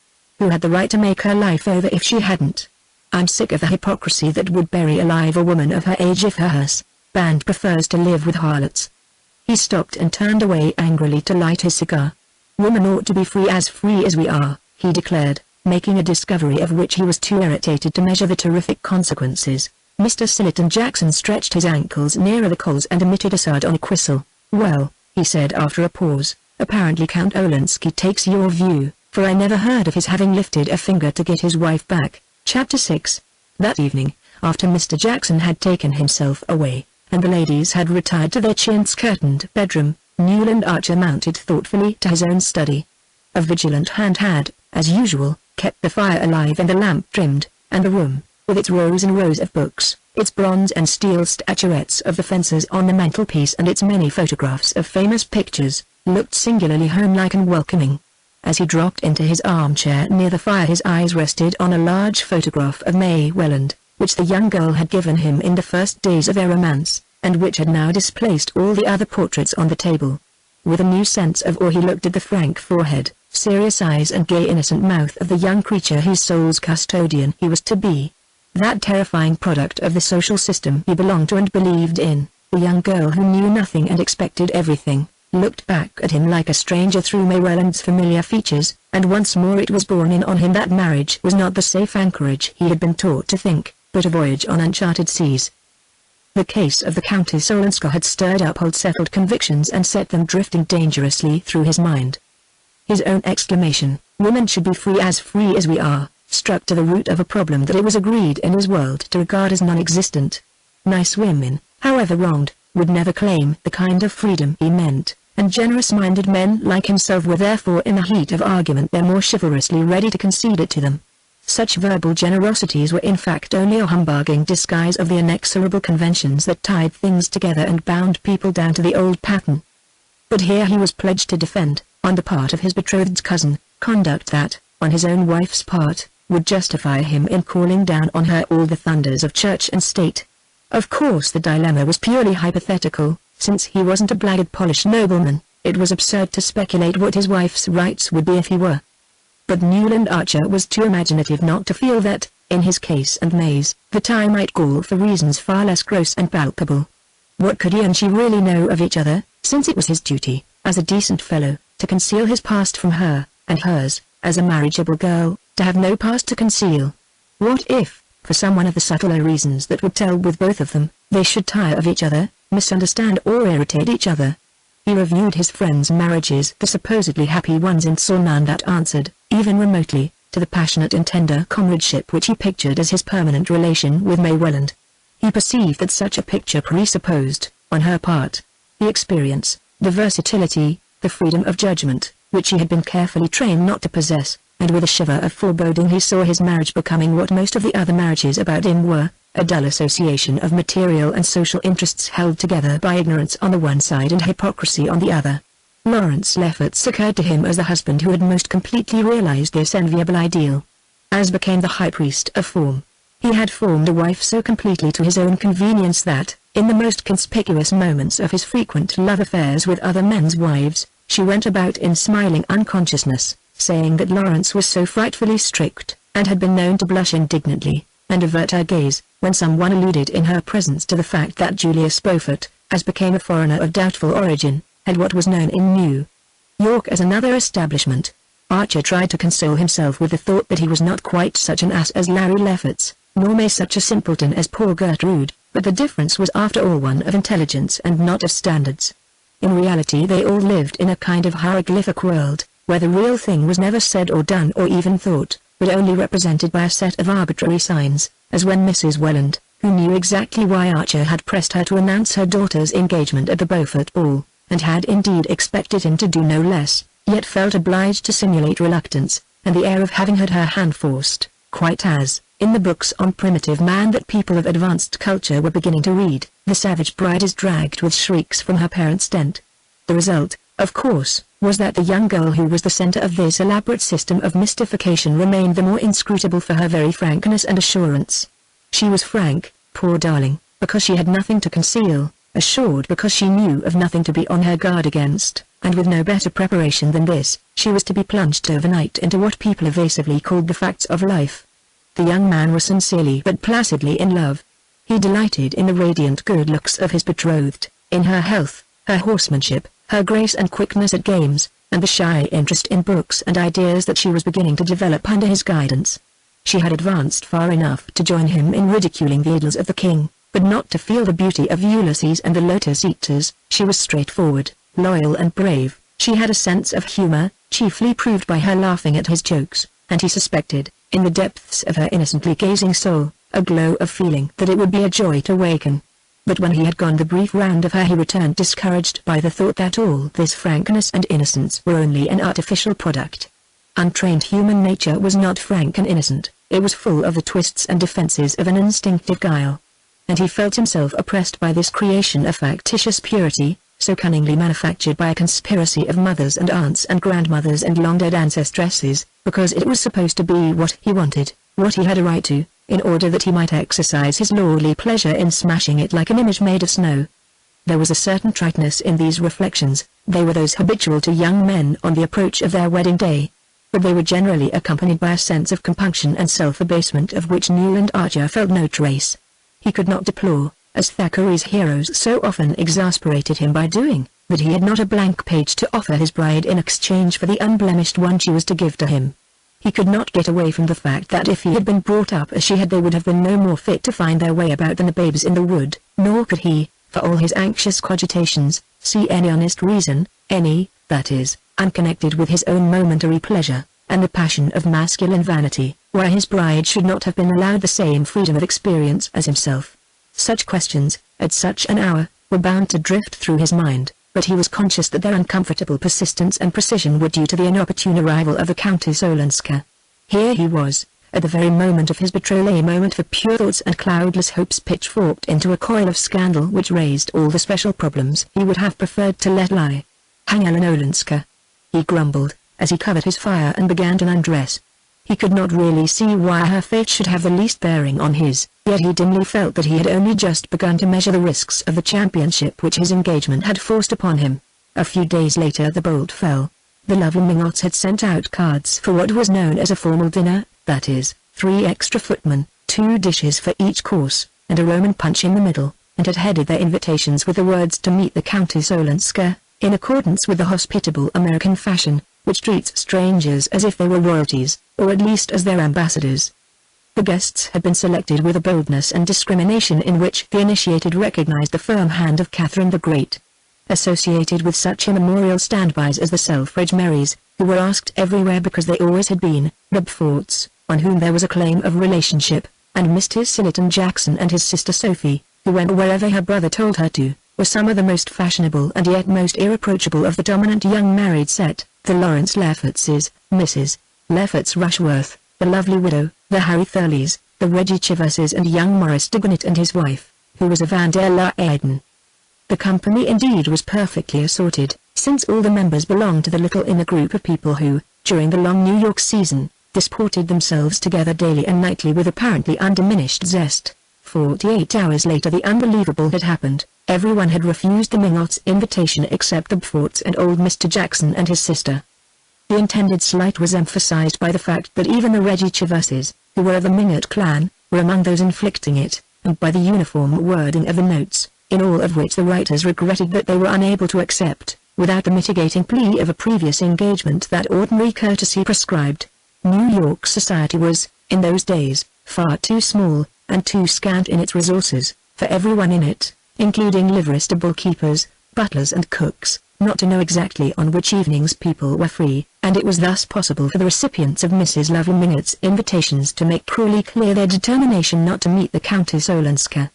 Who had the right to make her life over if she hadn't? I'm sick of the hypocrisy that would bury alive a woman of her age if her husband prefers to live with harlots. He stopped and turned away angrily to light his cigar. Women ought to be free as we are, he declared, making a discovery of which he was too irritated to measure the terrific consequences. Mr. Sillerton Jackson stretched his ankles nearer the coals and emitted a sardonic whistle. Well, he said after a pause, apparently Count Olenski takes your view, for I never heard of his having lifted a finger to get his wife back. Chapter 6. That evening, after Mr. Jackson had taken himself away, and the ladies had retired to their chintz-curtained bedroom, Newland Archer mounted thoughtfully to his own study. A vigilant hand had, as usual, kept the fire alive and the lamp trimmed, and the room, with its rows and rows of books, its bronze and steel statuettes of the fencers on the mantelpiece and its many photographs of famous pictures, looked singularly homelike and welcoming. As he dropped into his armchair near the fire his eyes rested on a large photograph of May Welland, which the young girl had given him in the first days of their romance, and which had now displaced all the other portraits on the table. With a new sense of awe he looked at the frank forehead, serious eyes and gay innocent mouth of the young creature whose soul's custodian he was to be. That terrifying product of the social system he belonged to and believed in, the young girl who knew nothing and expected everything, looked back at him like a stranger through May Welland's familiar features, and once more it was borne in on him that marriage was not the safe anchorage he had been taught to think, but a voyage on uncharted seas. The case of the Countess Olenska had stirred up old settled convictions and set them drifting dangerously through his mind. His own exclamation, "Women should be free as we are," struck to the root of a problem that it was agreed in his world to regard as non-existent. Nice women, however wronged, would never claim the kind of freedom he meant, and generous-minded men like himself were therefore in the heat of argument they're more chivalrously ready to concede it to them. Such verbal generosities were in fact only a humbugging disguise of the inexorable conventions that tied things together and bound people down to the old pattern. But here he was pledged to defend, on the part of his betrothed's cousin, conduct that, on his own wife's part, would justify him in calling down on her all the thunders of church and state. Of course the dilemma was purely hypothetical, since he wasn't a blackguard Polish nobleman. It was absurd to speculate what his wife's rights would be if he were. But Newland Archer was too imaginative not to feel that, in his case and May's, the tie might call for reasons far less gross and palpable. What could he and she really know of each other, since it was his duty, as a decent fellow, to conceal his past from her, and hers, as a marriageable girl, to have no past to conceal? What if, for some one of the subtler reasons that would tell with both of them, they should tire of each other, misunderstand or irritate each other? He reviewed his friends' marriages, the supposedly happy ones, and saw none that answered, even remotely, to the passionate and tender comradeship which he pictured as his permanent relation with May Welland. He perceived that such a picture presupposed, on her part, the experience, the versatility, the freedom of judgment, which he had been carefully trained not to possess, and with a shiver of foreboding he saw his marriage becoming what most of the other marriages about him were, a dull association of material and social interests held together by ignorance on the one side and hypocrisy on the other. Lawrence Lefferts occurred to him as the husband who had most completely realized this enviable ideal. As became the high priest of form, he had formed a wife so completely to his own convenience that, in the most conspicuous moments of his frequent love affairs with other men's wives, she went about in smiling unconsciousness, saying that Lawrence was so frightfully strict, and had been known to blush indignantly, and avert her gaze, when someone alluded in her presence to the fact that Julius Beaufort, as became a foreigner of doubtful origin, had what was known in New York as another establishment. Archer tried to console himself with the thought that he was not quite such an ass as Larry Lefferts, nor May such a simpleton as poor Gertrude, but the difference was after all one of intelligence and not of standards. In reality they all lived in a kind of hieroglyphic world, where the real thing was never said or done or even thought, but only represented by a set of arbitrary signs, as when Mrs. Welland, who knew exactly why Archer had pressed her to announce her daughter's engagement at the Beaufort ball, and had indeed expected him to do no less, yet felt obliged to simulate reluctance, and the air of having had her hand forced, quite as, in the books on primitive man that people of advanced culture were beginning to read, the savage bride is dragged with shrieks from her parents' tent. The result, of course, was that the young girl who was the center of this elaborate system of mystification remained the more inscrutable for her very frankness and assurance. She was frank, poor darling, because she had nothing to conceal, assured because she knew of nothing to be on her guard against, and with no better preparation than this, she was to be plunged overnight into what people evasively called the facts of life. The young man was sincerely but placidly in love. He delighted in the radiant good looks of his betrothed, in her health, her horsemanship, her grace and quickness at games, and the shy interest in books and ideas that she was beginning to develop under his guidance. She had advanced far enough to join him in ridiculing the idylls of the king, but not to feel the beauty of Ulysses and the Lotus Eaters. She was straightforward, loyal and brave. She had a sense of humor, chiefly proved by her laughing at his jokes, and he suspected, in the depths of her innocently gazing soul, a glow of feeling that it would be a joy to waken. But when he had gone the brief round of her he returned discouraged by the thought that all this frankness and innocence were only an artificial product. Untrained human nature was not frank and innocent, it was full of the twists and defenses of an instinctive guile. And he felt himself oppressed by this creation of factitious purity, so cunningly manufactured by a conspiracy of mothers and aunts and grandmothers and long-dead ancestresses, because it was supposed to be what he wanted, what he had a right to, in order that he might exercise his lordly pleasure in smashing it like an image made of snow. There was a certain triteness in these reflections. They were those habitual to young men on the approach of their wedding day, but they were generally accompanied by a sense of compunction and self-abasement of which Newland Archer felt no trace. He could not deplore, as Thackeray's heroes so often exasperated him by doing, that he had not a blank page to offer his bride in exchange for the unblemished one she was to give to him. He could not get away from the fact that if he had been brought up as she had they would have been no more fit to find their way about than the babes in the wood, nor could he, for all his anxious cogitations, see any honest reason, any, that is, unconnected with his own momentary pleasure, and the passion of masculine vanity, why his bride should not have been allowed the same freedom of experience as himself. Such questions, at such an hour, were bound to drift through his mind, but he was conscious that their uncomfortable persistence and precision were due to the inopportune arrival of the Countess Olenska. Here he was, at the very moment of his betrothal, a moment for pure thoughts and cloudless hopes pitchforked into a coil of scandal which raised all the special problems he would have preferred to let lie. Hang Ellen Olenska, he grumbled, as he covered his fire and began to undress. He could not really see why her fate should have the least bearing on his, yet he dimly felt that he had only just begun to measure the risks of the championship which his engagement had forced upon him. A few days later the bolt fell. The lovely Mingots had sent out cards for what was known as a formal dinner, that is, 3 extra footmen, 2 dishes for each course, and a Roman punch in the middle, and had headed their invitations with the words to meet the Countess Olenska, in accordance with the hospitable American fashion, which treats strangers as if they were royalties, or at least as their ambassadors. The guests had been selected with a boldness and discrimination in which the initiated recognized the firm hand of Catherine the Great. Associated with such immemorial standbys as the Selfridge Marys, who were asked everywhere because they always had been, the Beauforts, on whom there was a claim of relationship, and Mr. Sillerton Jackson and his sister Sophie, who went wherever her brother told her to, were some of the most fashionable and yet most irreproachable of the dominant young married set, the Lawrence Leffertses, Mrs. Lefferts Rushworth, the lovely widow, the Harry Thurleys, the Reggie Chiverses and young Maurice Dagonet and his wife, who was a Van der Leyden. The company indeed was perfectly assorted, since all the members belonged to the little inner group of people who, during the long New York season, disported themselves together daily and nightly with apparently undiminished zest. 48 hours later the unbelievable had happened. Everyone had refused the Mingots' invitation except the Beauforts and old Mr. Jackson and his sister. The intended slight was emphasized by the fact that even the Reggie Chiverses, who were of the Mingot clan, were among those inflicting it, and by the uniform wording of the notes, in all of which the writers regretted that they were unable to accept, without the mitigating plea of a previous engagement that ordinary courtesy prescribed. New York society was, in those days, far too small, and too scant in its resources, for everyone in it, including livery stable keepers, butlers and cooks, not to know exactly on which evenings people were free, and it was thus possible for the recipients of Mrs. Lovely Mingot's invitations to make cruelly clear their determination not to meet the Countess Olenska.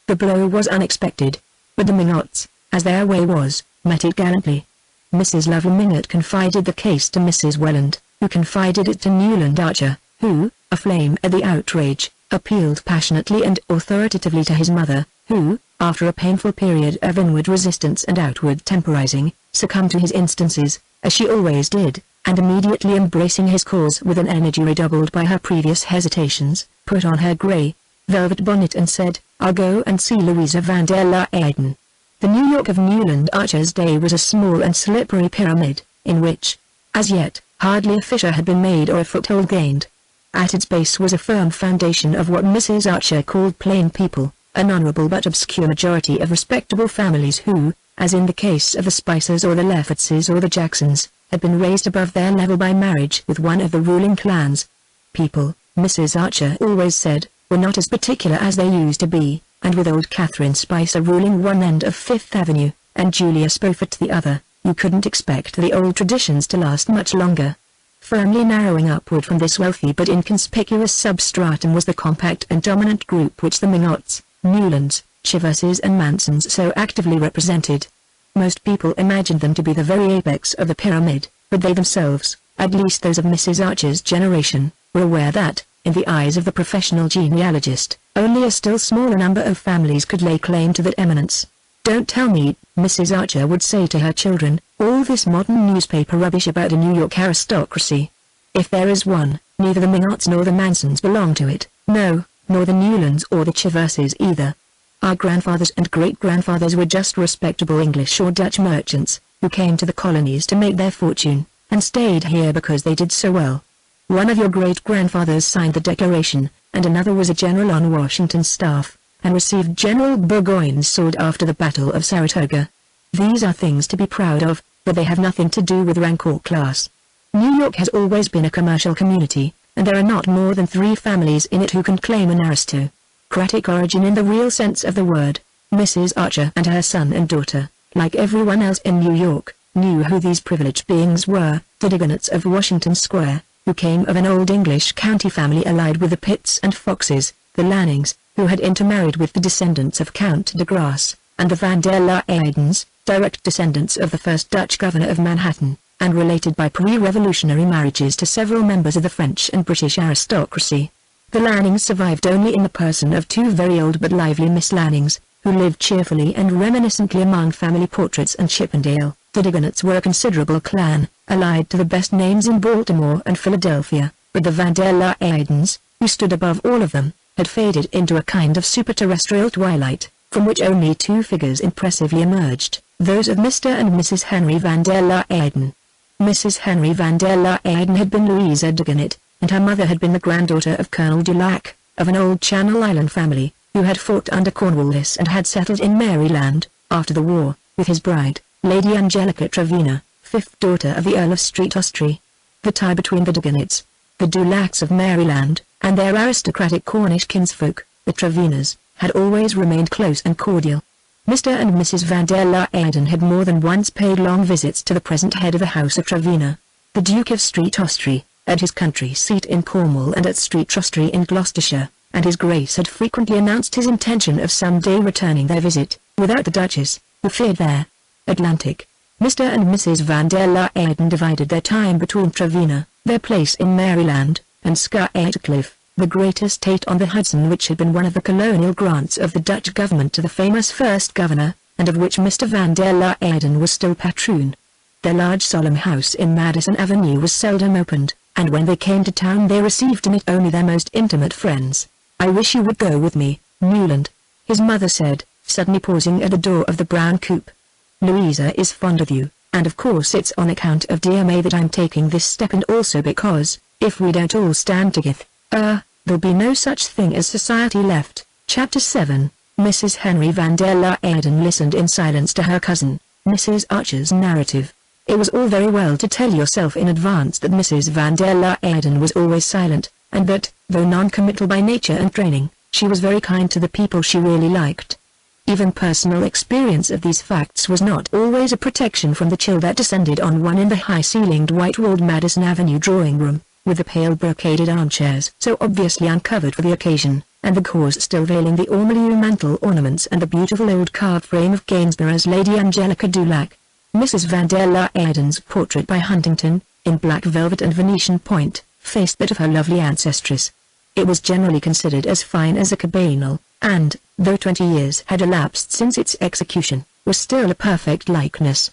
The blow was unexpected, but the Mingots, as their way was, met it gallantly. Mrs. Lovely Mingot confided the case to Mrs. Welland, who confided it to Newland Archer, who, aflame at the outrage, appealed passionately and authoritatively to his mother, who, after a painful period of inward resistance and outward temporizing, succumbed to his instances, as she always did, and immediately embracing his cause with an energy redoubled by her previous hesitations, put on her grey velvet bonnet and said, "I'll go and see Louisa Van der Leyden." The New York of Newland Archer's day was a small and slippery pyramid, in which, as yet, hardly a fissure had been made or a foothold gained. At its base was a firm foundation of what Mrs. Archer called plain people, an honorable but obscure majority of respectable families who, as in the case of the Spicers or the Leffertses or the Jacksons, had been raised above their level by marriage with one of the ruling clans. People, Mrs. Archer always said, were not as particular as they used to be, and with old Catherine Spicer ruling one end of Fifth Avenue, and Julia Spofford the other, you couldn't expect the old traditions to last much longer. Firmly narrowing upward from this wealthy but inconspicuous substratum was the compact and dominant group which the Mingots, Newlands, Chiverses and Mansons so actively represented. Most people imagined them to be the very apex of the pyramid, but they themselves, at least those of Mrs. Archer's generation, were aware that, in the eyes of the professional genealogist, only a still smaller number of families could lay claim to that eminence. "Don't tell me," Mrs. Archer would say to her children, "all this modern newspaper rubbish about a New York aristocracy. If there is one, neither the Mingots nor the Mansons belong to it, no, nor the Newlands or the Chiverses either. Our grandfathers and great-grandfathers were just respectable English or Dutch merchants, who came to the colonies to make their fortune, and stayed here because they did so well. One of your great-grandfathers signed the Declaration, and another was a general on Washington's staff, and received General Burgoyne's sword after the Battle of Saratoga. These are things to be proud of, but they have nothing to do with rank or class. New York has always been a commercial community, and there are not more than 3 families in it who can claim an aristocratic origin in the real sense of the word." Mrs. Archer and her son and daughter, like everyone else in New York, knew who these privileged beings were, the Dagonets of Washington Square, who came of an old English county family allied with the Pitts and Foxes, the Lannings, who had intermarried with the descendants of Count de Grasse, and the Van der Leydens, direct descendants of the first Dutch governor of Manhattan, and related by pre-revolutionary marriages to several members of the French and British aristocracy. The Lannings survived only in the person of 2 very old but lively Miss Lannings, who lived cheerfully and reminiscently among family portraits and Chippendale. The Dagonets were a considerable clan, allied to the best names in Baltimore and Philadelphia, but the Van der Leydens, who stood above all of them, had faded into a kind of superterrestrial twilight, from which only 2 figures impressively emerged, those of Mr. and Mrs. Henry Van der Leyden. Mrs. Henry van der Leyden had been Louisa Dagonet, and her mother had been the granddaughter of Colonel Dulac, of an old Channel Island family, who had fought under Cornwallis and had settled in Maryland, after the war, with his bride, Lady Angelica Trevena, fifth daughter of the Earl of Street-Ostre. The tie between the Dagonets, the Dulacs of Maryland, and their aristocratic Cornish kinsfolk, the Trevenas, had always remained close and cordial. Mr. and Mrs. van der Leyden had more than once paid long visits to the present head of the House of Trevena, the Duke of Street-Ostre, at his country seat in Cornwall and at Street-Ostre in Gloucestershire, and his Grace had frequently announced his intention of some day returning their visit, without the Duchess, who feared their Atlantic. Mr. and Mrs. van der Leyden divided their time between Trevena, their place in Maryland, and Scathcliffe, the great estate on the Hudson which had been one of the colonial grants of the Dutch government to the famous first governor, and of which Mr. van der Leyden was still patroon. Their large solemn house in Madison Avenue was seldom opened, and when they came to town they received in it only their most intimate friends. "I wish you would go with me, Newland," his mother said, suddenly pausing at the door of the brown coupe. "Louisa is fond of you, and of course it's on account of dear May that I'm taking this step, and also because, if we don't all stand together, there'll be no such thing as society left." Chapter 7. Mrs. Henry van der Leyden listened in silence to her cousin, Mrs. Archer's narrative. It was all very well to tell yourself in advance that Mrs. van der Leyden was always silent, and that, though non-committal by nature and training, she was very kind to the people she really liked. Even personal experience of these facts was not always a protection from the chill that descended on one in the high-ceilinged white-walled Madison Avenue drawing-room, with the pale brocaded armchairs so obviously uncovered for the occasion, and the gauze still veiling the ormolu mantel ornaments and the beautiful old carved frame of Gainsborough's Lady Angelica Dulac. Mrs. van der Leyden's portrait by Huntington, in black velvet and Venetian point, faced that of her lovely ancestress. It was generally considered as fine as a cabanel, and, though 20 years had elapsed since its execution, was still a perfect likeness.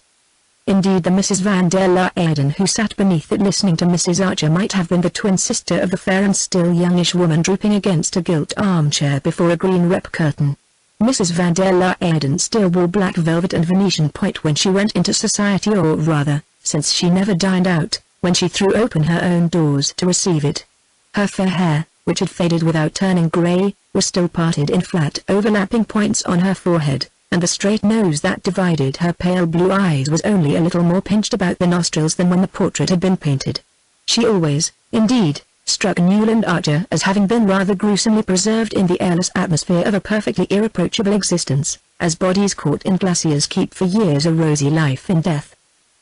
Indeed, the Mrs. van der Leyden who sat beneath it listening to Mrs. Archer might have been the twin sister of the fair and still youngish woman drooping against a gilt armchair before a green rep curtain. Mrs. van der Leyden still wore black velvet and Venetian point when she went into society, or rather, since she never dined out, when she threw open her own doors to receive it. Her fair hair, which had faded without turning grey, was still parted in flat overlapping points on her forehead, and the straight nose that divided her pale blue eyes was only a little more pinched about the nostrils than when the portrait had been painted. She always, indeed, struck Newland Archer as having been rather gruesomely preserved in the airless atmosphere of a perfectly irreproachable existence, as bodies caught in glaciers keep for years a rosy life in death.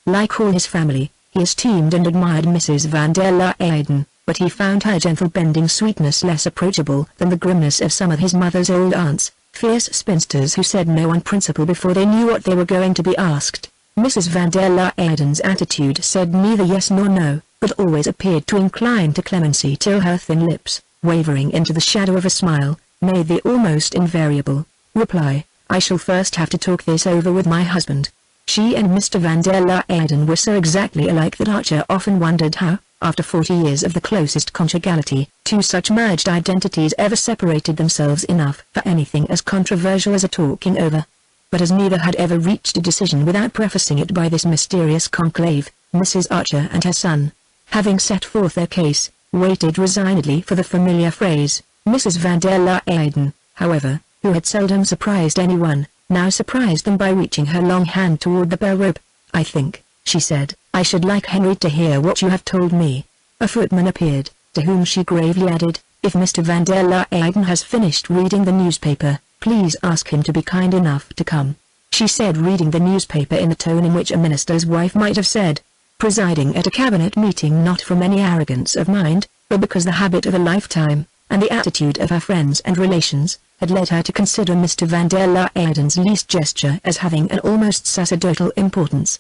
Like all his family, he esteemed and admired Mrs. van der Leyden, but he found her gentle bending sweetness less approachable than the grimness of some of his mother's old aunts, fierce spinsters who said no on principle before they knew what they were going to be asked. Mrs. van der Leyden's attitude said neither yes nor no, but always appeared to incline to clemency till her thin lips, wavering into the shadow of a smile, made the almost invariable reply, "I shall first have to talk this over with my husband." She and Mr. van der Leyden were so exactly alike that Archer often wondered how, after 40 years of the closest conjugality, two such merged identities ever separated themselves enough for anything as controversial as a talking over. But as neither had ever reached a decision without prefacing it by this mysterious conclave, Mrs. Archer and her son, having set forth their case, waited resignedly for the familiar phrase. Mrs. van der Leyden, however, who had seldom surprised anyone, now surprised them by reaching her long hand toward the bell rope. "I think," she said, "I should like Henry to hear what you have told me." A footman appeared, to whom she gravely added, "If Mr. van der Leyden has finished reading the newspaper, please ask him to be kind enough to come." She said reading the newspaper in the tone in which a minister's wife might have said, presiding at a cabinet meeting, not from any arrogance of mind, but because the habit of a lifetime, and the attitude of her friends and relations, had led her to consider Mr. van der Leyden's least gesture as having an almost sacerdotal importance.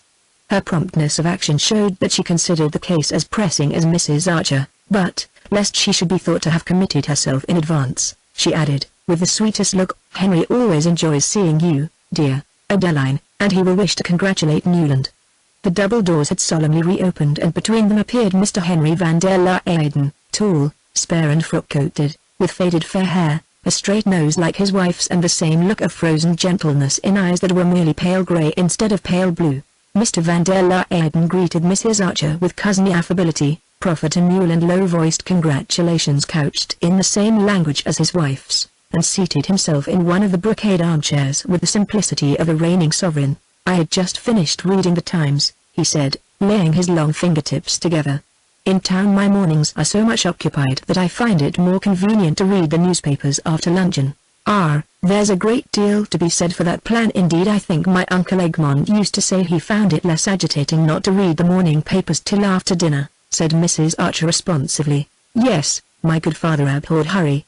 Her promptness of action showed that she considered the case as pressing as Mrs. Archer, but, lest she should be thought to have committed herself in advance, she added, with the sweetest look, "Henry always enjoys seeing you, dear Adeline, and he will wish to congratulate Newland." The double doors had solemnly reopened, and between them appeared Mr. Henry van der Leyden, tall, spare and frock-coated, with faded fair hair, a straight nose like his wife's, and the same look of frozen gentleness in eyes that were merely pale grey instead of pale blue. Mr. van der Leyden greeted Mrs. Archer with cousinly affability, proffered to Newland low-voiced congratulations couched in the same language as his wife's, and seated himself in one of the brocade armchairs with the simplicity of a reigning sovereign. "I had just finished reading the Times," he said, laying his long fingertips together. "In town my mornings are so much occupied that I find it more convenient to read the newspapers after luncheon." There's a great deal to be said for that plan indeed. I think my Uncle Egmont used to say he found it less agitating not to read the morning papers till after dinner," said Mrs. Archer responsively. "Yes, my good father abhorred hurry.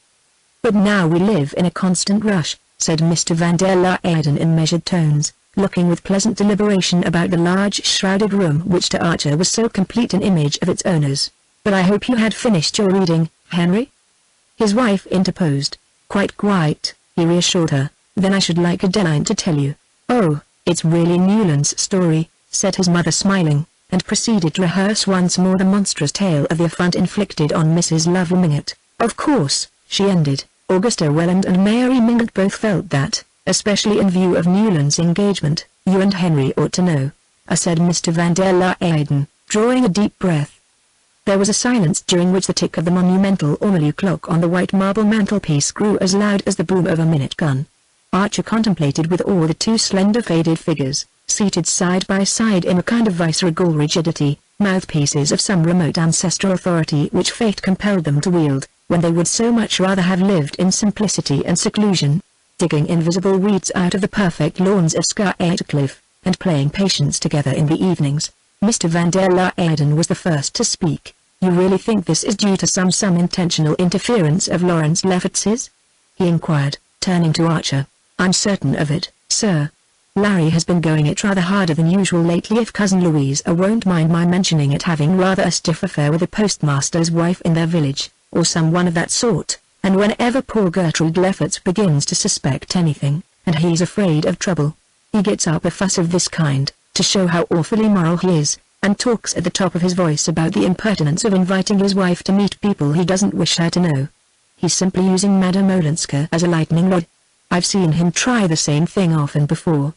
But now we live in a constant rush," said Mr. van der Leyden in measured tones, looking with pleasant deliberation about the large shrouded room which to Archer was so complete an image of its owners. "But I hope you had finished your reading, Henry?" His wife interposed. Quite, he reassured her. "Then I should like Adeline to tell you." "Oh, it's really Newland's story," said his mother smiling, and proceeded to rehearse once more the monstrous tale of the affront inflicted on Mrs. Lovell Mingott. "Of course," she ended, "Augusta Welland and Mary Mingott both felt that, especially in view of Newland's engagement, you and Henry ought to know," said Mr. van der Leyden, drawing a deep breath. There was a silence during which the tick of the monumental ormolu clock on the white marble mantelpiece grew as loud as the boom of a minute gun. Archer contemplated with awe the two slender faded figures, seated side by side in a kind of viceregal rigidity, mouthpieces of some remote ancestral authority which fate compelled them to wield, when they would so much rather have lived in simplicity and seclusion, digging invisible weeds out of the perfect lawns of Scarecliff, and playing patience together in the evenings. Mr. van der Leyden was the first to speak. "You really think this is due to some intentional interference of Lawrence Lefferts's?" he inquired, turning to Archer. "I'm certain of it, sir. Larry has been going it rather harder than usual lately. If Cousin Louisa won't mind my mentioning it, having rather a stiff affair with the postmaster's wife in their village, or someone of that sort, and whenever poor Gertrude Lefferts begins to suspect anything, and he's afraid of trouble, he gets up a fuss of this kind, to show how awfully moral he is, and talks at the top of his voice about the impertinence of inviting his wife to meet people he doesn't wish her to know. He's simply using Madame Olenska as a lightning rod. I've seen him try the same thing often before."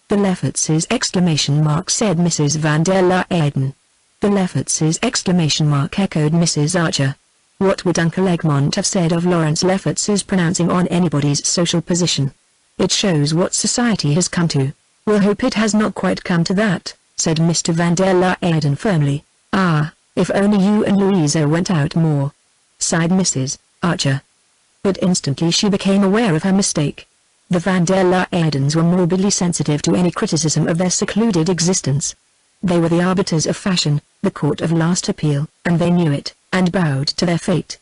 "The Leffertses!" said Mrs. van der Leyden. "The Leffertses!" echoed Mrs. Archer. "What would Uncle Egmont have said of Lawrence Lefferts's pronouncing on anybody's social position? It shows what society has come to." "We'll hope it has not quite come to that," said Mr. van der Leyden firmly. If only you and Louisa went out more," sighed Mrs. Archer. But instantly she became aware of her mistake. The van der Leydens were morbidly sensitive to any criticism of their secluded existence. They were the arbiters of fashion, the court of last appeal, and they knew it, and bowed to their fate.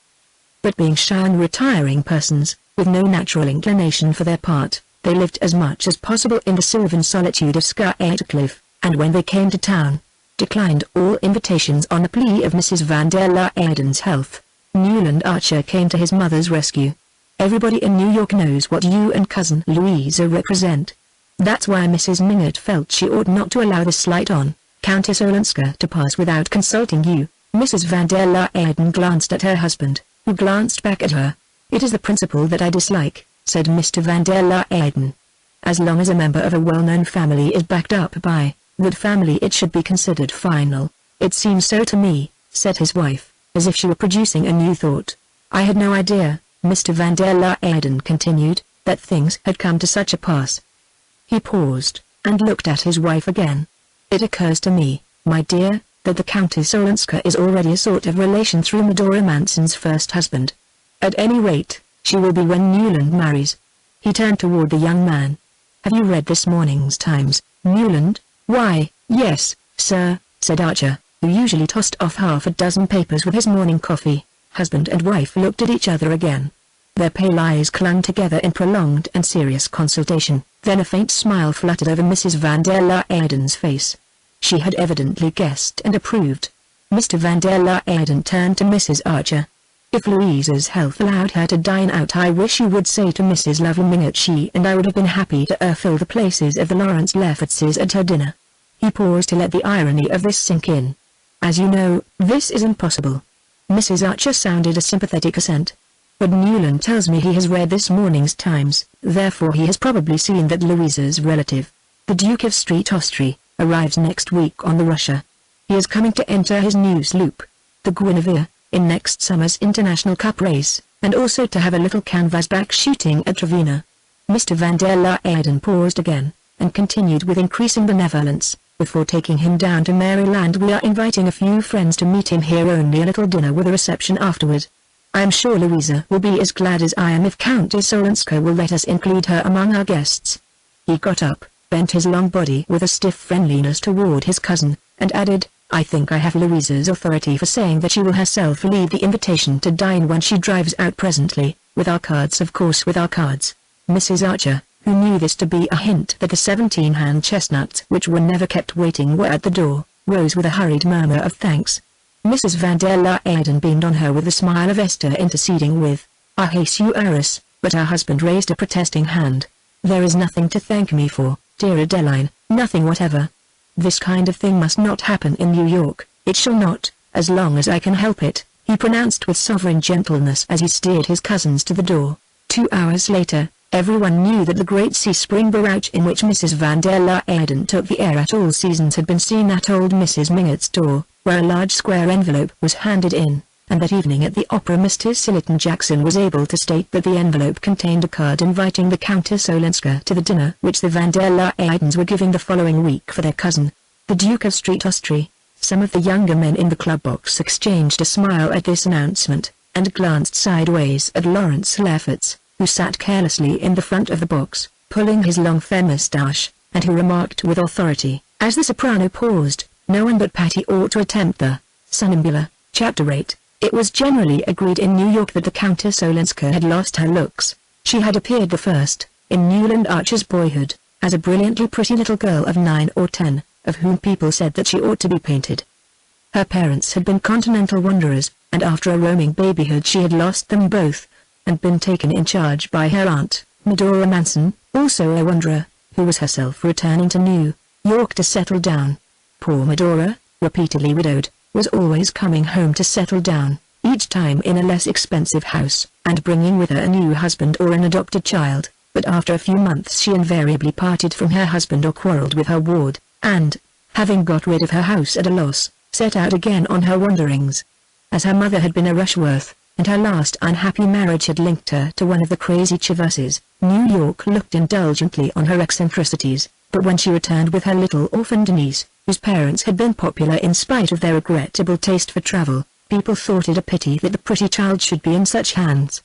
But being shy and retiring persons, with no natural inclination for their part, they lived as much as possible in the sylvan solitude of Scarecliff, and when they came to town, declined all invitations on the plea of Mrs. van der Leyden's health. Newland Archer came to his mother's rescue. "Everybody in New York knows what you and Cousin Louisa represent. That's why Mrs. Mingott felt she ought not to allow the slight on Countess Olenska to pass without consulting you." Mrs. van der Leyden glanced at her husband, who glanced back at her. "It is the principle that I dislike," said Mr. van der Leyden. "As long as a member of a well-known family is backed up by that family, it should be considered final." "It seems so to me," said his wife, as if she were producing a new thought. "I had no idea," Mr. van der Leyden continued, "that things had come to such a pass." He paused, and looked at his wife again. "It occurs to me, my dear, that the Countess Olenska is already a sort of relation through Medora Manson's first husband. At any rate, she will be when Newland marries." He turned toward the young man. "Have you read this morning's Times, Newland?" "Why, yes, sir," said Archer, who usually tossed off half a dozen papers with his morning coffee. Husband and wife looked at each other again. Their pale eyes clung together in prolonged and serious consultation. Then a faint smile fluttered over Mrs. van der Leyden's face. She had evidently guessed and approved. Mr. van der Leyden turned to Mrs. Archer. "If Louisa's health allowed her to dine out, I wish you would say to Mrs. Lovell Mingott she and I would have been happy to fill the places of the Lawrence Leffertses at her dinner." He paused to let the irony of this sink in. "As you know, this is impossible." Mrs. Archer sounded a sympathetic assent. "But Newland tells me he has read this morning's Times, therefore he has probably seen that Louisa's relative, the Duke of Street Ostry, arrives next week on the Russia. He is coming to enter his new sloop, the Guinevere, in next summer's International Cup race, and also to have a little canvasback shooting at Trevena. Mr. van der Leyden paused again, and continued with increasing benevolence, before taking him down to Maryland. We are inviting a few friends to meet him here, only a little dinner with a reception afterward. I am sure Louisa will be as glad as I am if Countess Olenska will let us include her among our guests. He got up, bent his long body with a stiff friendliness toward his cousin, and added, I think I have Louisa's authority for saying that she will herself leave the invitation to dine when she drives out presently, with our cards, of course, with our cards. Mrs. Archer, who knew this to be a hint that the 17-hand chestnuts which were never kept waiting were at the door, rose with a hurried murmur of thanks. Mrs. van der Leyden beamed on her with the smile of Esther interceding with, "Ah, Jesu Eris," but her husband raised a protesting hand. "There is nothing to thank me for, dear Adeline, nothing whatever. This kind of thing must not happen in New York, it shall not, as long as I can help it," he pronounced with sovereign gentleness as he steered his cousins to the door. 2 hours later, everyone knew that the great sea-spring barrage in which Mrs. van der Leyden took the air at all seasons had been seen at old Mrs. Mingott's door, where a large square envelope was handed in, and that evening at the opera Mr. Sillerton Jackson was able to state that the envelope contained a card inviting the Countess Olenska to the dinner which the van der Leydens were giving the following week for their cousin, the Duke of St. Austri. Some of the younger men in the club box exchanged a smile at this announcement, and glanced sideways at Lawrence Lefferts, who sat carelessly in the front of the box, pulling his long fair moustache, and who remarked with authority, as the soprano paused, "No one but Patty ought to attempt the Sonnambula." Chapter 8. It was generally agreed in New York that the Countess Olenska had lost her looks. She had appeared the first, in Newland Archer's boyhood, as a brilliantly pretty little girl of 9 or 10, of whom people said that she ought to be painted. Her parents had been continental wanderers, and after a roaming babyhood she had lost them both, and been taken in charge by her aunt, Medora Manson, also a wanderer, who was herself returning to New York to settle down. Poor Medora, repeatedly widowed, was always coming home to settle down, each time in a less expensive house, and bringing with her a new husband or an adopted child, but after a few months she invariably parted from her husband or quarreled with her ward, and, having got rid of her house at a loss, set out again on her wanderings. As her mother had been a Rushworth, and her last unhappy marriage had linked her to one of the crazy Chivasses, New York looked indulgently on her eccentricities, but when she returned with her little orphaned niece, whose parents had been popular in spite of their regrettable taste for travel, people thought it a pity that the pretty child should be in such hands.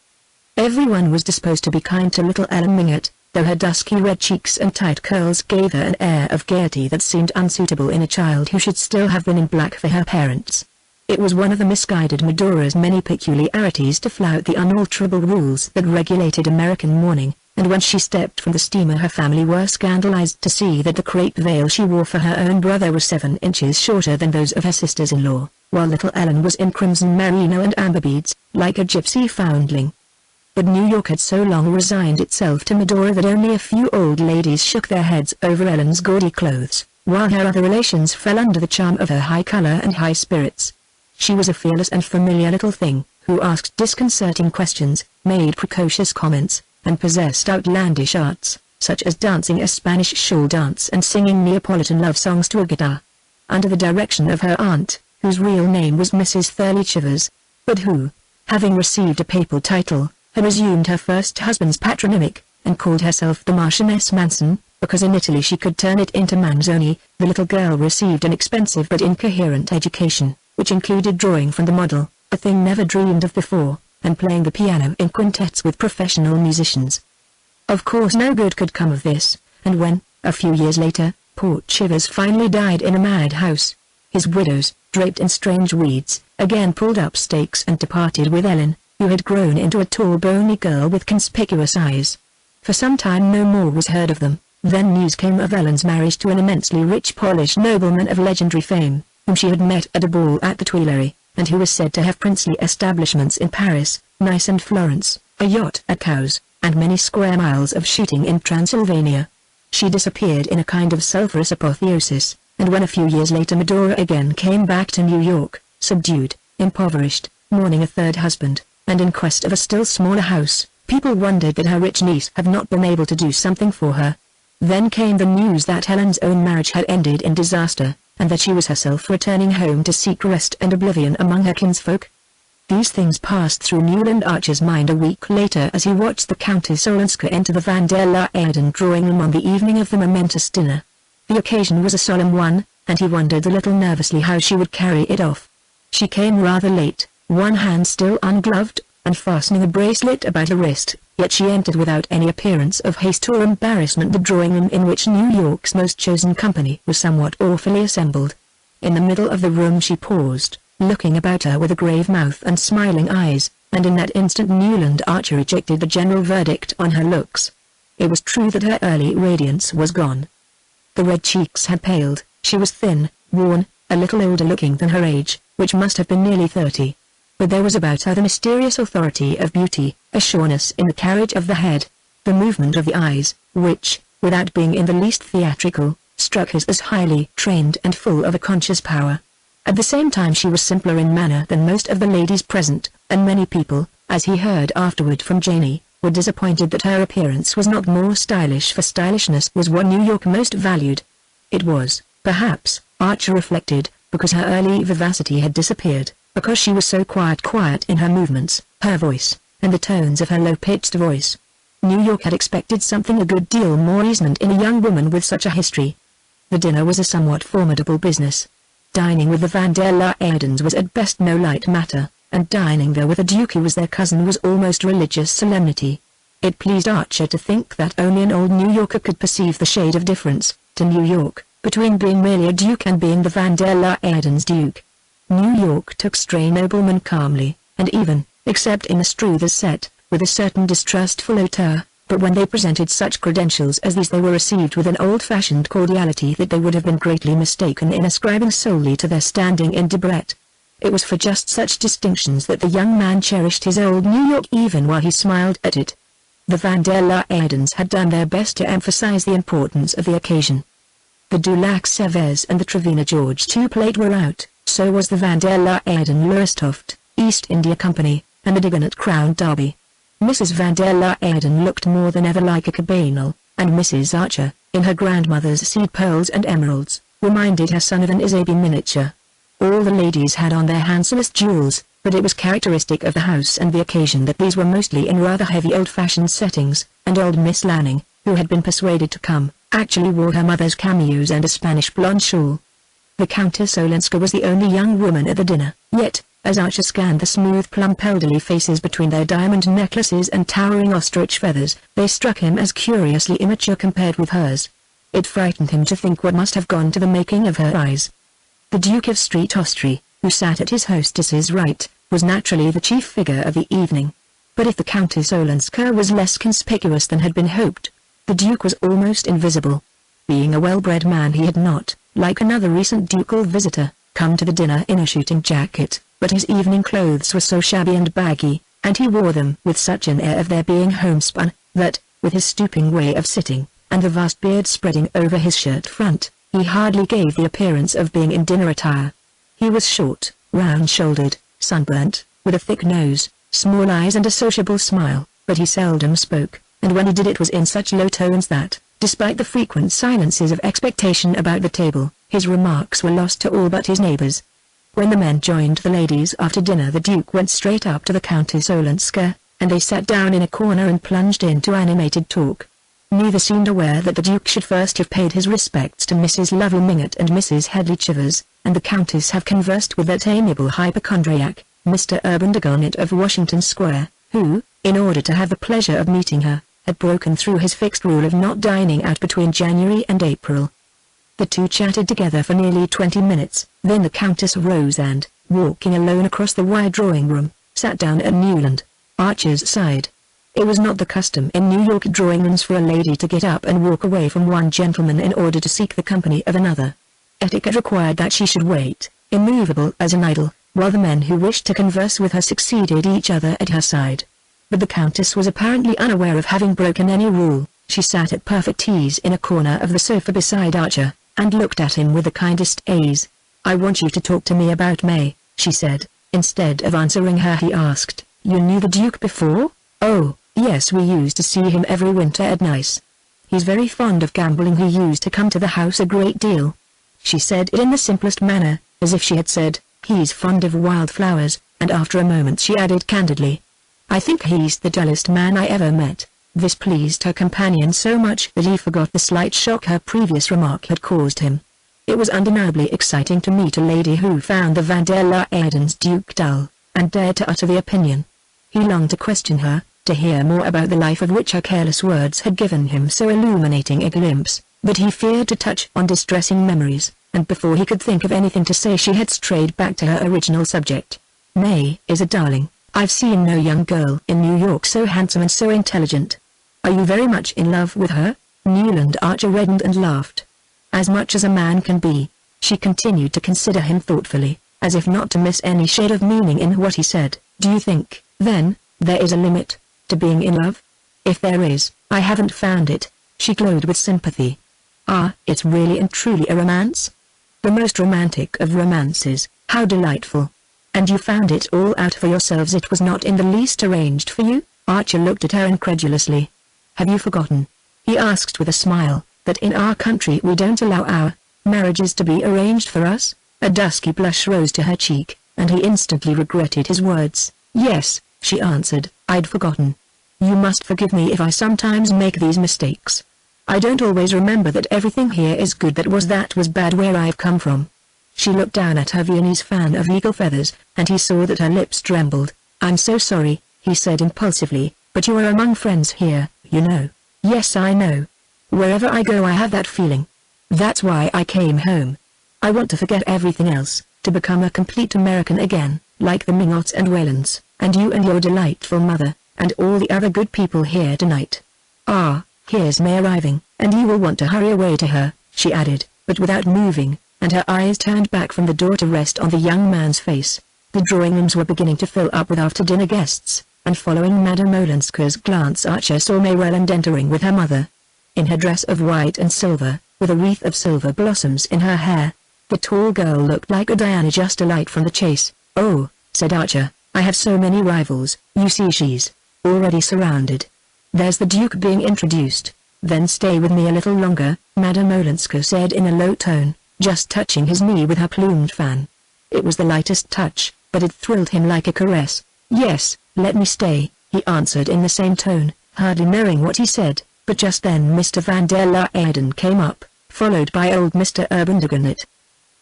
Everyone was disposed to be kind to little Ellen Mingott, though her dusky red cheeks and tight curls gave her an air of gaiety that seemed unsuitable in a child who should still have been in black for her parents. It was one of the misguided Medora's many peculiarities to flout the unalterable rules that regulated American mourning, and when she stepped from the steamer her family were scandalized to see that the crepe veil she wore for her own brother was 7 inches shorter than those of her sisters-in-law, while little Ellen was in crimson merino and amber beads, like a gypsy foundling. But New York had so long resigned itself to Medora that only a few old ladies shook their heads over Ellen's gaudy clothes, while her other relations fell under the charm of her high color and high spirits. She was a fearless and familiar little thing, who asked disconcerting questions, made precocious comments, and possessed outlandish arts, such as dancing a Spanish shawl dance and singing Neapolitan love songs to a guitar. Under the direction of her aunt, whose real name was Mrs. Thurley Chivers, but who, having received a papal title, had resumed her first husband's patronymic, and called herself the Marchioness Manson, because in Italy she could turn it into Manzoni, the little girl received an expensive but incoherent education, which included drawing from the model, a thing never dreamed of before, and playing the piano in quintets with professional musicians. Of course no good could come of this, and when, a few years later, poor Chivers finally died in a madhouse, his widows, draped in strange weeds, again pulled up stakes and departed with Ellen, who had grown into a tall bony girl with conspicuous eyes. For some time no more was heard of them. Then news came of Ellen's marriage to an immensely rich Polish nobleman of legendary fame, whom she had met at a ball at the Tuileries, and who was said to have princely establishments in Paris, Nice and Florence, a yacht at Cowes, and many square miles of shooting in Transylvania. She disappeared in a kind of sulphurous apotheosis, and when a few years later Medora again came back to New York, subdued, impoverished, mourning a third husband, and in quest of a still smaller house, people wondered that her rich niece had not been able to do something for her. Then came the news that Helen's own marriage had ended in disaster, and that she was herself returning home to seek rest and oblivion among her kinsfolk. These things passed through Newland Archer's mind a week later as he watched the Countess Olenska enter the Van der Leyden drawing room on the evening of the momentous dinner. The occasion was a solemn one, and he wondered a little nervously how she would carry it off. She came rather late, one hand still ungloved, and fastening a bracelet about her wrist, yet she entered without any appearance of haste or embarrassment the drawing room in which New York's most chosen company was somewhat awfully assembled. In the middle of the room she paused, looking about her with a grave mouth and smiling eyes, and in that instant Newland Archer rejected the general verdict on her looks. It was true that her early radiance was gone. The red cheeks had paled, she was thin, worn, a little older looking than her age, which must have been nearly 30. But there was about her the mysterious authority of beauty, a sureness in the carriage of the head, the movement of the eyes, which, without being in the least theatrical, struck us as highly trained and full of a conscious power. At the same time she was simpler in manner than most of the ladies present, and many people, as he heard afterward from Janey, were disappointed that her appearance was not more stylish, for stylishness was what New York most valued. It was, perhaps, Archer reflected, because her early vivacity had disappeared, because she was so quiet in her movements, her voice, and the tones of her low-pitched voice. New York had expected something a good deal more resonant in a young woman with such a history. The dinner was a somewhat formidable business. Dining with the Van der Leydens was at best no light matter, and dining there with a duke who was their cousin was almost religious solemnity. It pleased Archer to think that only an old New Yorker could perceive the shade of difference, to New York, between being merely a duke and being the Van der Leydens' duke. New York took stray noblemen calmly, and even, except in the Struthers set, with a certain distrustful hauteur, but when they presented such credentials as these they were received with an old-fashioned cordiality that they would have been greatly mistaken in ascribing solely to their standing in Debrett. It was for just such distinctions that the young man cherished his old New York even while he smiled at it. The Van der Leydens had done their best to emphasize the importance of the occasion. The Dulac Sevres and the Trevena George II plate were out, so was the Van der Leyden Lowestoft, East India Company, and the Digonet Crown Derby. Mrs. Van der Leyden looked more than ever like a Cabanel, and Mrs. Archer, in her grandmother's seed pearls and emeralds, reminded her son of an Isabe miniature. All the ladies had on their handsomest jewels, but it was characteristic of the house and the occasion that these were mostly in rather heavy old-fashioned settings, and old Miss Lanning, who had been persuaded to come, actually wore her mother's cameos and a Spanish blonde shawl. The Countess Olenska was the only young woman at the dinner, yet, as Archer scanned the smooth plump elderly faces between their diamond necklaces and towering ostrich feathers, they struck him as curiously immature compared with hers. It frightened him to think what must have gone to the making of her eyes. The Duke of Street Ostry, who sat at his hostess's right, was naturally the chief figure of the evening. But if the Countess Olenska was less conspicuous than had been hoped, the Duke was almost invisible. Being a well-bred man he had not, like another recent ducal visitor, come to the dinner in a shooting jacket, but his evening clothes were so shabby and baggy, and he wore them with such an air of their being homespun, that, with his stooping way of sitting, and the vast beard spreading over his shirt front, he hardly gave the appearance of being in dinner attire. He was short, round-shouldered, sunburnt, with a thick nose, small eyes and a sociable smile, but he seldom spoke, and when he did it was in such low tones that, despite the frequent silences of expectation about the table, his remarks were lost to all but his neighbors. When the men joined the ladies after dinner the Duke went straight up to the Countess Olenska, and they sat down in a corner and plunged into animated talk. Neither seemed aware that the Duke should first have paid his respects to Mrs. Lovell Mingott and Mrs. Headley Chivers, and the Countess have conversed with that amiable hypochondriac, Mr. Urban Dagonet of Washington Square, who, in order to have the pleasure of meeting her, had broken through his fixed rule of not dining out between January and April. The two chatted together for nearly 20 minutes, then the Countess rose and, walking alone across the wide drawing-room, sat down at Newland Archer's side. It was not the custom in New York drawing-rooms for a lady to get up and walk away from one gentleman in order to seek the company of another. Etiquette required that she should wait, immovable as an idol, while the men who wished to converse with her succeeded each other at her side. But the Countess was apparently unaware of having broken any rule. She sat at perfect ease in a corner of the sofa beside Archer, and looked at him with the kindest ease. "I want you to talk to me about May," she said. Instead of answering her he asked, "You knew the Duke before?" "Oh, yes, we used to see him every winter at Nice." He's very fond of gambling. He used to come to the house a great deal." She said it in the simplest manner, as if she had said, "He's fond of wildflowers," and after a moment she added candidly, "I think he's the dullest man I ever met." This pleased her companion so much that he forgot the slight shock her previous remark had caused him. It was undeniably exciting to meet a lady who found the Van der Luydens Duke dull, and dared to utter the opinion. He longed to question her, to hear more about the life of which her careless words had given him so illuminating a glimpse, but he feared to touch on distressing memories, and before he could think of anything to say she had strayed back to her original subject. "May is a darling. I've seen no young girl in New York so handsome and so intelligent." "Are you very much in love with her?" Newland Archer reddened and laughed. "As much as a man can be." She continued to consider him thoughtfully, as if not to miss any shade of meaning in what he said. "Do you think, then, there is a limit to being in love?" "If there is, I haven't found it." She glowed with sympathy. "Ah, it's really and truly a romance?" "The most romantic of romances. How delightful. And you found it all out for yourselves? It was not in the least arranged for you?" Archer looked at her incredulously. "Have you forgotten," he asked with a smile, "that in our country we don't allow our marriages to be arranged for us?" A dusky blush rose to her cheek, and he instantly regretted his words. "Yes," she answered, "I'd forgotten. You must forgive me if I sometimes make these mistakes. I don't always remember that everything here is good that was bad where I've come from." She looked down at her Viennese fan of eagle feathers, and he saw that her lips trembled. "I'm so sorry," he said impulsively, "but you are among friends here, you know." "Yes, I know. Wherever I go I have that feeling. That's why I came home. I want to forget everything else, to become a complete American again, like the Mingots and Whalens, and you and your delightful mother, and all the other good people here tonight. Ah, here's May arriving, and you will want to hurry away to her," she added, but without moving, and her eyes turned back from the door to rest on the young man's face. The drawing rooms were beginning to fill up with after-dinner guests, and following Madame Olenska's glance Archer saw May Welland entering with her mother. In her dress of white and silver, with a wreath of silver blossoms in her hair, the tall girl looked like a Diana just alight from the chase. "Oh," said Archer, "I have so many rivals. You see, she's already surrounded. There's the Duke being introduced." "Then stay with me a little longer," Madame Olenska said in a low tone, just touching his knee with her plumed fan. It was the lightest touch, but it thrilled him like a caress. "Yes, let me stay," he answered in the same tone, hardly knowing what he said, but just then Mr. Van der Luyden came up, followed by old Mr. Urbanderganet.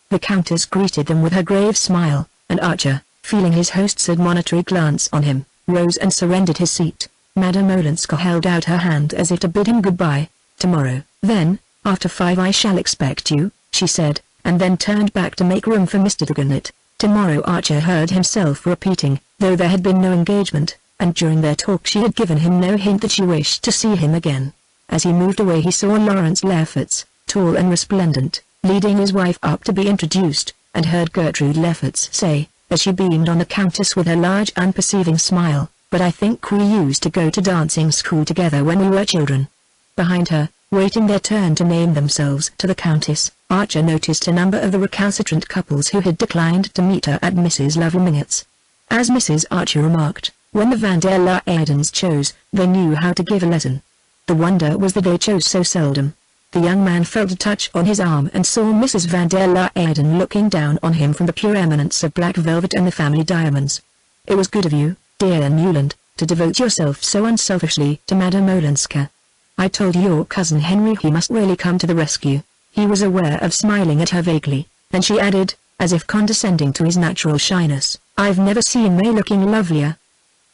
The Countess greeted them with her grave smile, and Archer, feeling his host's admonitory glance on him, rose and surrendered his seat. Madame Olenska held out her hand as if to bid him goodbye. "Tomorrow, then, after 5 I shall expect you," she said, and then turned back to make room for Mr. Dagonet. "Tomorrow," Archer heard himself repeating, though there had been no engagement, and during their talk she had given him no hint that she wished to see him again. As he moved away he saw Lawrence Lefferts, tall and resplendent, leading his wife up to be introduced, and heard Gertrude Lefferts say, as she beamed on the Countess with her large unperceiving smile, "But I think we used to go to dancing school together when we were children." Behind her, waiting their turn to name themselves to the Countess, Archer noticed a number of the recalcitrant couples who had declined to meet her at Mrs. Lovelmingott's. As Mrs. Archer remarked, when the Van der Luydens chose, they knew how to give a lesson. The wonder was that they chose so seldom. The young man felt a touch on his arm and saw Mrs. Van der Luyden looking down on him from the pure eminence of black velvet and the family diamonds. "It was good of you, dear Newland, to devote yourself so unselfishly to Madame Olenska. I told your cousin Henry he must really come to the rescue." He was aware of smiling at her vaguely, and she added, as if condescending to his natural shyness, "I've never seen May looking lovelier."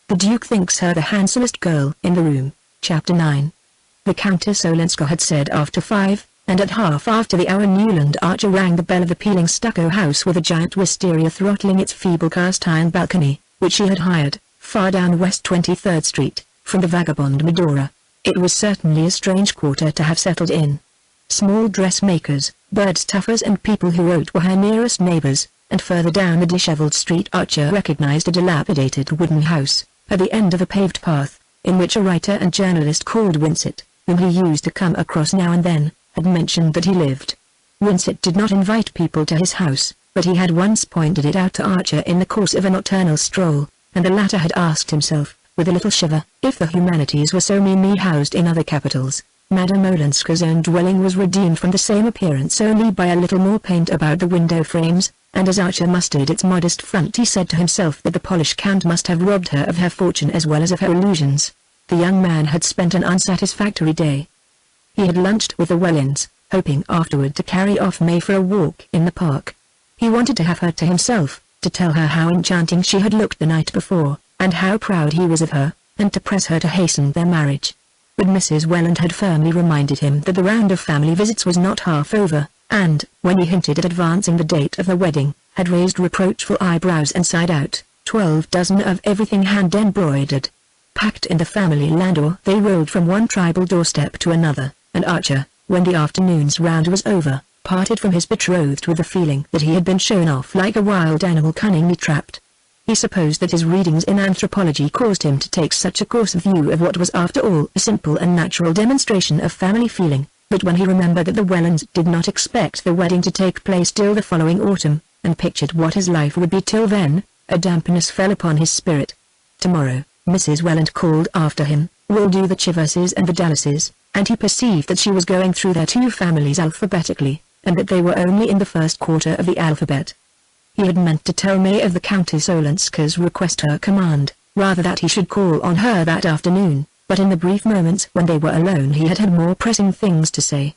The Duke thinks her the handsomest girl in the room. Chapter 9. The Countess Olenska had said after 5, and at half after the hour Newland Archer rang the bell of the peeling stucco house with a giant wisteria throttling its feeble cast-iron balcony, which she had hired, far down West 23rd Street, from the vagabond Medora. It was certainly a strange quarter to have settled in. Small dressmakers, bird stuffers and people who wrote were her nearest neighbors, and further down the dishevelled street Archer recognized a dilapidated wooden house, at the end of a paved path, in which a writer and journalist called Winsett, whom he used to come across now and then, had mentioned that he lived. Winsett did not invite people to his house, but he had once pointed it out to Archer in the course of a nocturnal stroll, and the latter had asked himself, with a little shiver, if the humanities were so meanly housed in other capitals. Madame Olenska's own dwelling was redeemed from the same appearance only by a little more paint about the window frames, and as Archer mustered its modest front he said to himself that the Polish Count must have robbed her of her fortune as well as of her illusions. The young man had spent an unsatisfactory day. He had lunched with the Wellens, hoping afterward to carry off May for a walk in the park. He wanted to have her to himself, to tell her how enchanting she had looked the night before, and how proud he was of her, and to press her to hasten their marriage. But Mrs. Welland had firmly reminded him that the round of family visits was not half over, and, when he hinted at advancing the date of the wedding, had raised reproachful eyebrows and sighed out, 12 dozen of everything hand-embroidered. Packed in the family landau they rolled from one tribal doorstep to another, and Archer, when the afternoon's round was over, parted from his betrothed with the feeling that he had been shown off like a wild animal cunningly trapped. He supposed that his readings in anthropology caused him to take such a coarse view of what was after all a simple and natural demonstration of family feeling, but when he remembered that the Wellens did not expect the wedding to take place till the following autumn, and pictured what his life would be till then, a dampness fell upon his spirit. "Tomorrow," Mrs. Welland called after him, "we'll do the Chiverses and the Dallases," and he perceived that she was going through their two families alphabetically, and that they were only in the first quarter of the alphabet. He had meant to tell May of the Countess Olenska's request her command, rather that he should call on her that afternoon, but in the brief moments when they were alone he had had more pressing things to say.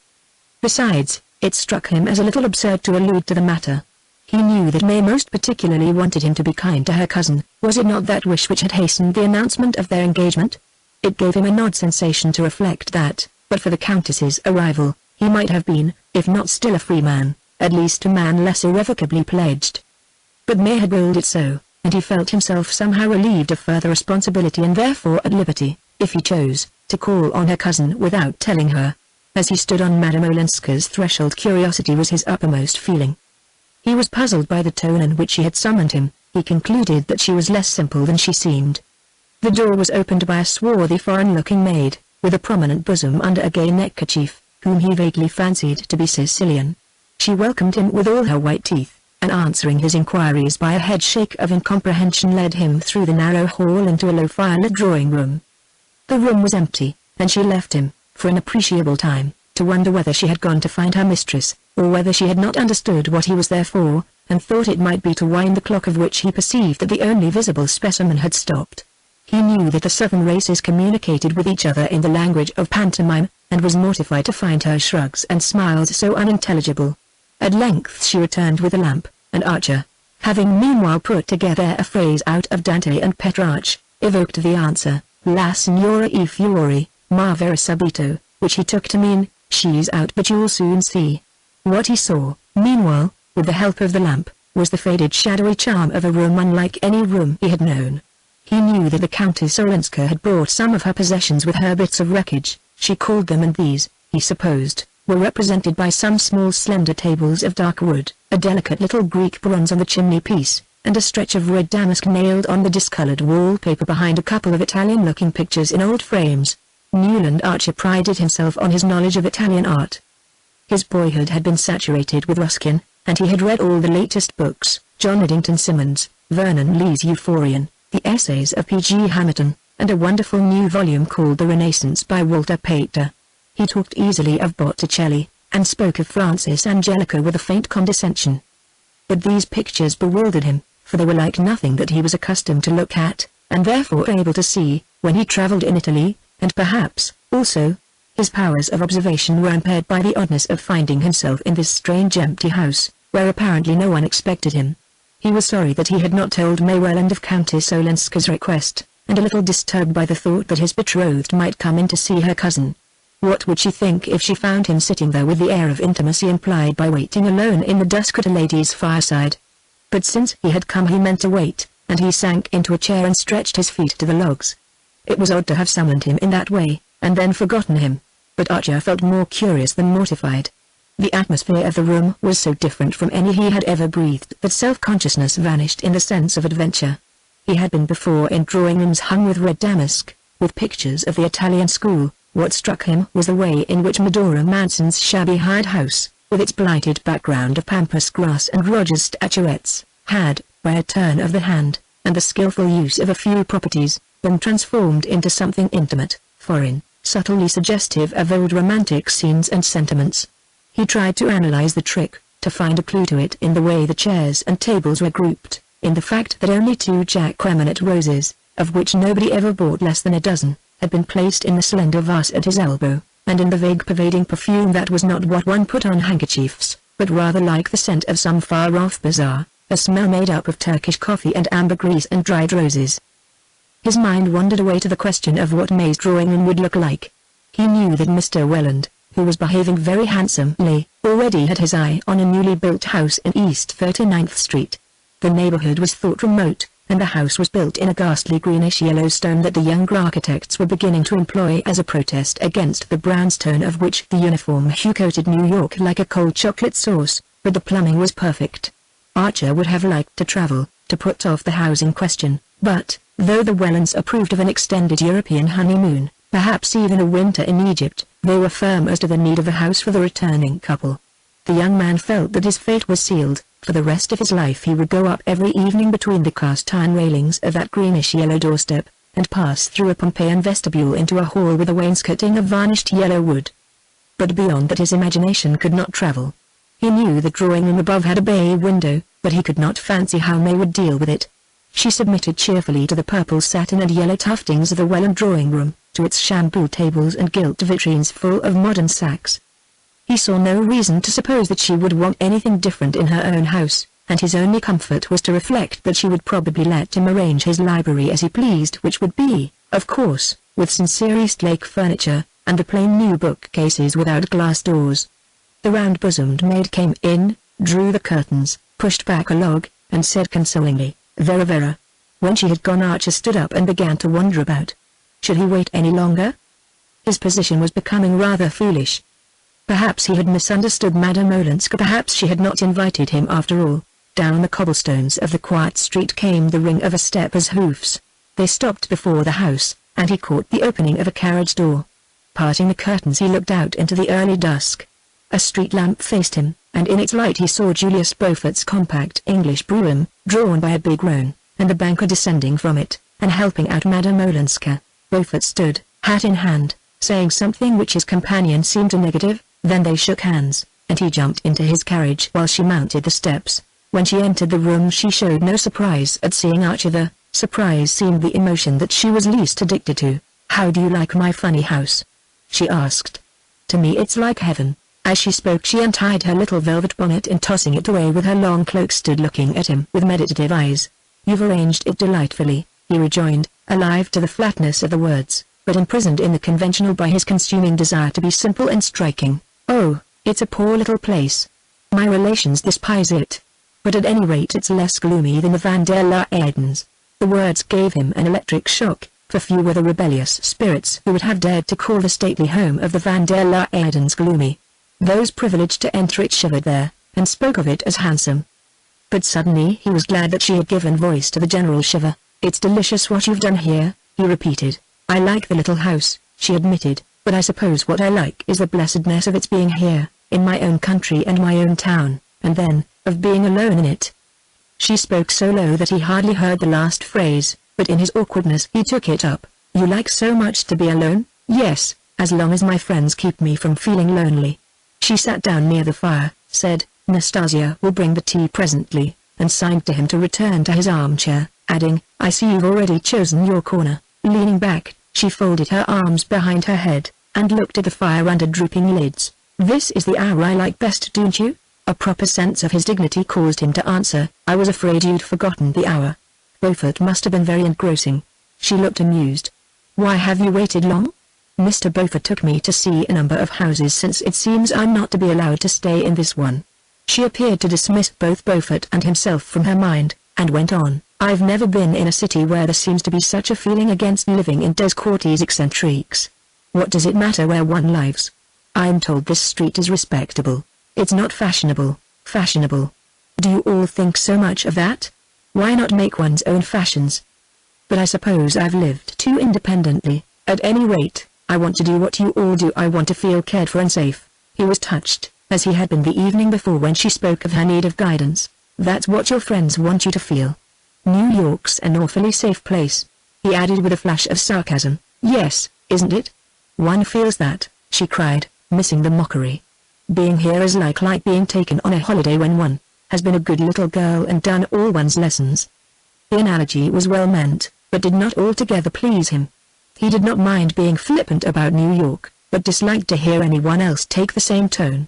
Besides, it struck him as a little absurd to allude to the matter. He knew that May most particularly wanted him to be kind to her cousin. Was it not that wish which had hastened the announcement of their engagement? It gave him an odd sensation to reflect that, but for the Countess's arrival, he might have been, if not still a free man, at least a man less irrevocably pledged. But May had willed it so, and he felt himself somehow relieved of further responsibility and therefore at liberty, if he chose, to call on her cousin without telling her. As he stood on Madame Olenska's threshold curiosity was his uppermost feeling. He was puzzled by the tone in which she had summoned him. He concluded that she was less simple than she seemed. The door was opened by a swarthy foreign-looking maid, with a prominent bosom under a gay neckerchief, whom he vaguely fancied to be Sicilian. She welcomed him with all her white teeth, and answering his inquiries by a headshake of incomprehension led him through the narrow hall into a low firelit drawing-room. The room was empty, and she left him, for an appreciable time, to wonder whether she had gone to find her mistress, or whether she had not understood what he was there for, and thought it might be to wind the clock of which he perceived that the only visible specimen had stopped. He knew that the southern races communicated with each other in the language of pantomime, and was mortified to find her shrugs and smiles so unintelligible. At length she returned with a lamp, and Archer, having meanwhile put together a phrase out of Dante and Petrarch, evoked the answer, "La signora è fuori, ma vera subito," which he took to mean, "She's out but you'll soon see." What he saw, meanwhile, with the help of the lamp, was the faded shadowy charm of a room unlike any room he had known. He knew that the Countess Olenska had brought some of her possessions with her, bits of wreckage, she called them, and these, he supposed, were represented by some small slender tables of dark wood, a delicate little Greek bronze on the chimney-piece, and a stretch of red damask nailed on the discolored wallpaper behind a couple of Italian-looking pictures in old frames. Newland Archer prided himself on his knowledge of Italian art. His boyhood had been saturated with Ruskin, and he had read all the latest books, John Eddington Symonds, Vernon Lee's Euphorion, the essays of P.G. Hamerton, and a wonderful new volume called The Renaissance by Walter Pater. He talked easily of Botticelli, and spoke of Francis Angelico with a faint condescension. But these pictures bewildered him, for they were like nothing that he was accustomed to look at, and therefore able to see, when he travelled in Italy, and perhaps, also, his powers of observation were impaired by the oddness of finding himself in this strange empty house, where apparently no one expected him. He was sorry that he had not told May Welland of Countess Olenska's request, and a little disturbed by the thought that his betrothed might come in to see her cousin. What would she think if she found him sitting there with the air of intimacy implied by waiting alone in the dusk at a lady's fireside? But since he had come he meant to wait, and he sank into a chair and stretched his feet to the logs. It was odd to have summoned him in that way, and then forgotten him, but Archer felt more curious than mortified. The atmosphere of the room was so different from any he had ever breathed that self-consciousness vanished in the sense of adventure. He had been before in drawing-rooms hung with red damask, with pictures of the Italian school. What struck him was the way in which Medora Manson's shabby hired house, with its blighted background of pampas grass and Rogers statuettes, had, by a turn of the hand, and the skillful use of a few properties, been transformed into something intimate, foreign, subtly suggestive of old romantic scenes and sentiments. He tried to analyze the trick, to find a clue to it in the way the chairs and tables were grouped, in the fact that only 2 Jacqueminot roses, of which nobody ever bought less than a dozen, had been placed in the slender vase at his elbow, and in the vague pervading perfume that was not what one put on handkerchiefs, but rather like the scent of some far-off bazaar, a smell made up of Turkish coffee and ambergris and dried roses. His mind wandered away to the question of what May's drawing-room would look like. He knew that Mr. Welland, who was behaving very handsomely, already had his eye on a newly built house in East 39th Street. The neighborhood was thought remote, and the house was built in a ghastly greenish-yellow stone that the younger architects were beginning to employ as a protest against the brownstone of which the uniform hue coated New York like a cold chocolate sauce, but the plumbing was perfect. Archer would have liked to travel, to put off the housing question, but, though the Wellands approved of an extended European honeymoon, perhaps even a winter in Egypt, they were firm as to the need of a house for the returning couple. The young man felt that his fate was sealed. For the rest of his life he would go up every evening between the cast-iron railings of that greenish-yellow doorstep, and pass through a Pompeian vestibule into a hall with a wainscoting of varnished yellow wood. But beyond that his imagination could not travel. He knew the drawing-room above had a bay window, but he could not fancy how May would deal with it. She submitted cheerfully to the purple satin and yellow tuftings of the Welland drawing-room, to its shampoo tables and gilt vitrines full of modern sacks. He saw no reason to suppose that she would want anything different in her own house, and his only comfort was to reflect that she would probably let him arrange his library as he pleased, which would be, of course, with sincere Eastlake furniture, and the plain new bookcases without glass doors. The round-bosomed maid came in, drew the curtains, pushed back a log, and said consolingly, "Vera Vera." When she had gone Archer stood up and began to wander about. Should he wait any longer? His position was becoming rather foolish. Perhaps he had misunderstood Madame Olenska, perhaps she had not invited him after all. Down the cobblestones of the quiet street came the ring of a stepper's hoofs. They stopped before the house, and he caught the opening of a carriage door. Parting the curtains he looked out into the early dusk. A street lamp faced him, and in its light he saw Julius Beaufort's compact English brougham, drawn by a big roan, and the banker descending from it, and helping out Madame Olenska. Beaufort stood, hat in hand, saying something which his companion seemed to negative. Then they shook hands, and he jumped into his carriage while she mounted the steps. When she entered the room she showed no surprise at seeing Archer. The surprise seemed the emotion that she was least addicted to. "How do you like my funny house?" she asked. "To me it's like heaven." As she spoke she untied her little velvet bonnet and tossing it away with her long cloak stood looking at him with meditative eyes. "You've arranged it delightfully," he rejoined, alive to the flatness of the words, but imprisoned in the conventional by his consuming desire to be simple and striking. "Oh, it's a poor little place. My relations despise it. But at any rate it's less gloomy than the Van der Laerdens." The words gave him an electric shock, for few were the rebellious spirits who would have dared to call the stately home of the Van der Laerdens gloomy. Those privileged to enter it shivered there, and spoke of it as handsome. But suddenly he was glad that she had given voice to the general shiver. "It's delicious what you've done here," he repeated. "I like the little house," she admitted. "But I suppose what I like is the blessedness of its being here, in my own country and my own town, and then, of being alone in it." She spoke so low that he hardly heard the last phrase, but in his awkwardness he took it up. "You like so much to be alone?" "Yes, as long as my friends keep me from feeling lonely." She sat down near the fire, said, "Nastasia will bring the tea presently," and signed to him to return to his armchair, adding, "I see you've already chosen your corner." Leaning back, she folded her arms behind her head, and looked at the fire under drooping lids. "This is the hour I like best, don't you?" A proper sense of his dignity caused him to answer, "I was afraid you'd forgotten the hour." Beaufort must have been very engrossing. She looked amused. "Why have you waited long?" "Mr. Beaufort took me to see a number of houses since it seems I'm not to be allowed to stay in this one." She appeared to dismiss both Beaufort and himself from her mind, and went on, "I've never been in a city where there seems to be such a feeling against living in des quartiers excentriques. What does it matter where one lives? I'm told this street is respectable. It's not fashionable." "Fashionable? Do you all think so much of that? Why not make one's own fashions?" "But I suppose I've lived too independently. At any rate, I want to do what you all do. I want to feel cared for and safe." He was touched, as he had been the evening before when she spoke of her need of guidance. "That's what your friends want you to feel. New York's an awfully safe place," he added with a flash of sarcasm. "Yes, isn't it?" One feels that, she cried, missing the mockery. Being here is like being taken on a holiday when one has been a good little girl and done all one's lessons. The analogy was well meant, but did not altogether please him. He did not mind being flippant about New York, but disliked to hear anyone else take the same tone.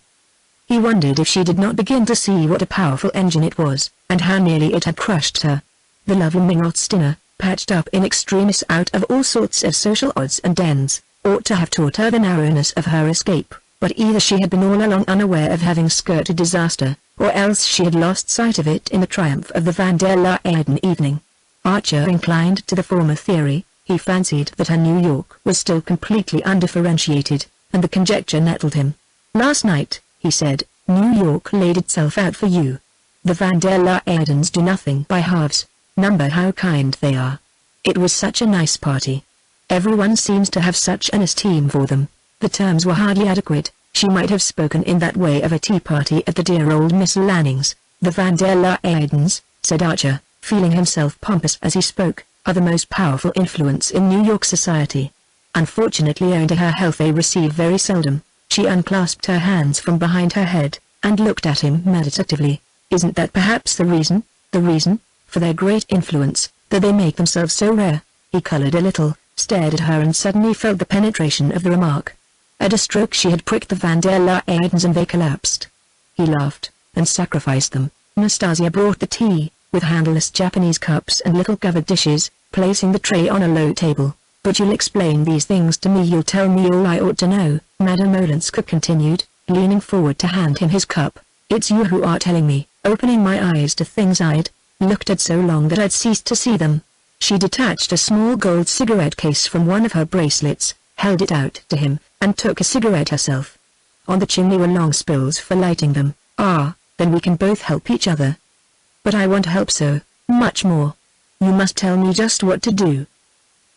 He wondered if she did not begin to see what a powerful engine it was, and how nearly it had crushed her. The lovely Mingotstina, patched up in extremis out of all sorts of social odds and ends, ought to have taught her the narrowness of her escape, but either she had been all along unaware of having skirted disaster, or else she had lost sight of it in the triumph of the Van der Leyden evening. Archer inclined to the former theory. He fancied that her New York was still completely undifferentiated, and the conjecture nettled him. "Last night," he said, "New York laid itself out for you. The Van der Leydens do nothing by halves. Number how kind they are. It was such a nice party. Everyone seems to have such an esteem for them." The terms were hardly adequate. She might have spoken in that way of a tea party at the dear old Miss Lanning's. "The Van der Leydens," said Archer, feeling himself pompous as he spoke, "are the most powerful influence in New York society. Unfortunately owing to her health they receive very seldom." She unclasped her hands from behind her head, and looked at him meditatively. "Isn't that perhaps the reason? The reason, for their great influence, that they make themselves so rare?" He colored a little, stared at her and suddenly felt the penetration of the remark. At a stroke she had pricked the Van der Leydens and they collapsed. He laughed, and sacrificed them. Nastasia brought the tea, with handleless Japanese cups and little covered dishes, placing the tray on a low table. "But you'll explain these things to me, you'll tell me all I ought to know," Madame Olenska continued, leaning forward to hand him his cup. "It's you who are telling me, opening my eyes to things I'd looked at so long that I'd ceased to see them." She detached a small gold cigarette case from one of her bracelets, held it out to him, and took a cigarette herself. On the chimney were long spills for lighting them. "Ah, then we can both help each other." "But I want help so much more. You must tell me just what to do."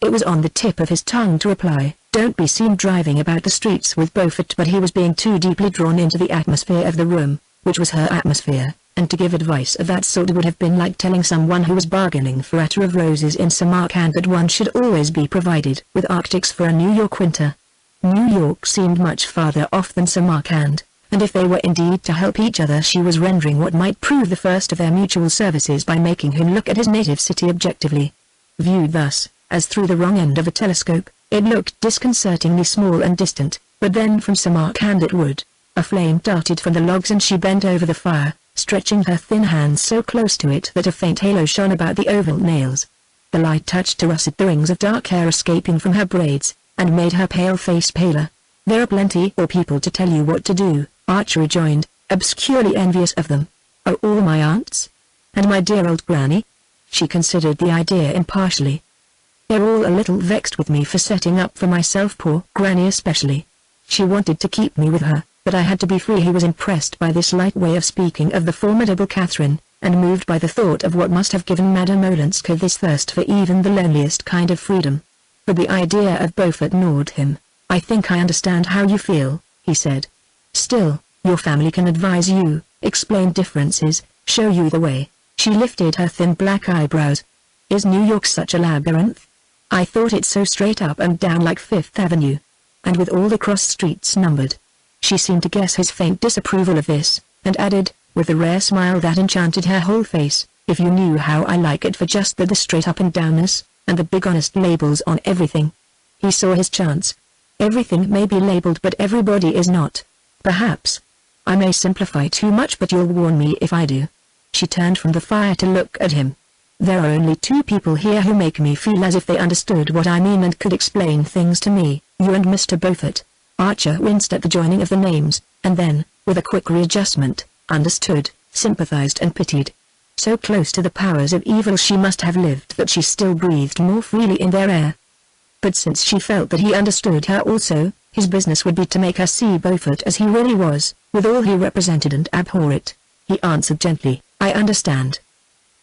It was on the tip of his tongue to reply, "Don't be seen driving about the streets with Beaufort," but he was being too deeply drawn into the atmosphere of the room, which was her atmosphere, and to give advice of that sort would have been like telling someone who was bargaining for attar of roses in Samarkand that one should always be provided with Arctics for a New York winter. New York seemed much farther off than Samarkand, and if they were indeed to help each other she was rendering what might prove the first of their mutual services by making him look at his native city objectively. Viewed thus, as through the wrong end of a telescope, it looked disconcertingly small and distant, but then from Samarkand it would. A flame darted from the logs and she bent over the fire, stretching her thin hands so close to it that a faint halo shone about the oval nails. The light touched to russet the rings of dark hair escaping from her braids, and made her pale face paler. "There are plenty more people to tell you what to do," Archer rejoined, obscurely envious of them. "Oh, all my aunts? And my dear old granny?" She considered the idea impartially. "They're all a little vexed with me for setting up for myself, poor granny especially. She wanted to keep me with her, but I had to be free." He was impressed by this light way of speaking of the formidable Catherine, and moved by the thought of what must have given Madame Olenska this thirst for even the loneliest kind of freedom. But the idea of Beaufort gnawed him. "I think I understand how you feel," he said. "Still, your family can advise you, explain differences, show you the way." She lifted her thin black eyebrows. "Is New York such a labyrinth? I thought it so straight up and down like Fifth Avenue. And with all the cross streets numbered." She seemed to guess his faint disapproval of this, and added, with a rare smile that enchanted her whole face, "If you knew how I like it for just the straight up and downness, and the big honest labels on everything." He saw his chance. "Everything may be labeled but everybody is not. Perhaps I may simplify too much, but you'll warn me if I do." She turned from the fire to look at him. "There are only two people here who make me feel as if they understood what I mean and could explain things to me, you and Mr. Beaufort." Archer winced at the joining of the names, and then, with a quick readjustment, understood, sympathized and pitied. So close to the powers of evil she must have lived that she still breathed more freely in their air. But since she felt that he understood her also, his business would be to make her see Beaufort as he really was, with all he represented, and abhor it. He answered gently, "I understand.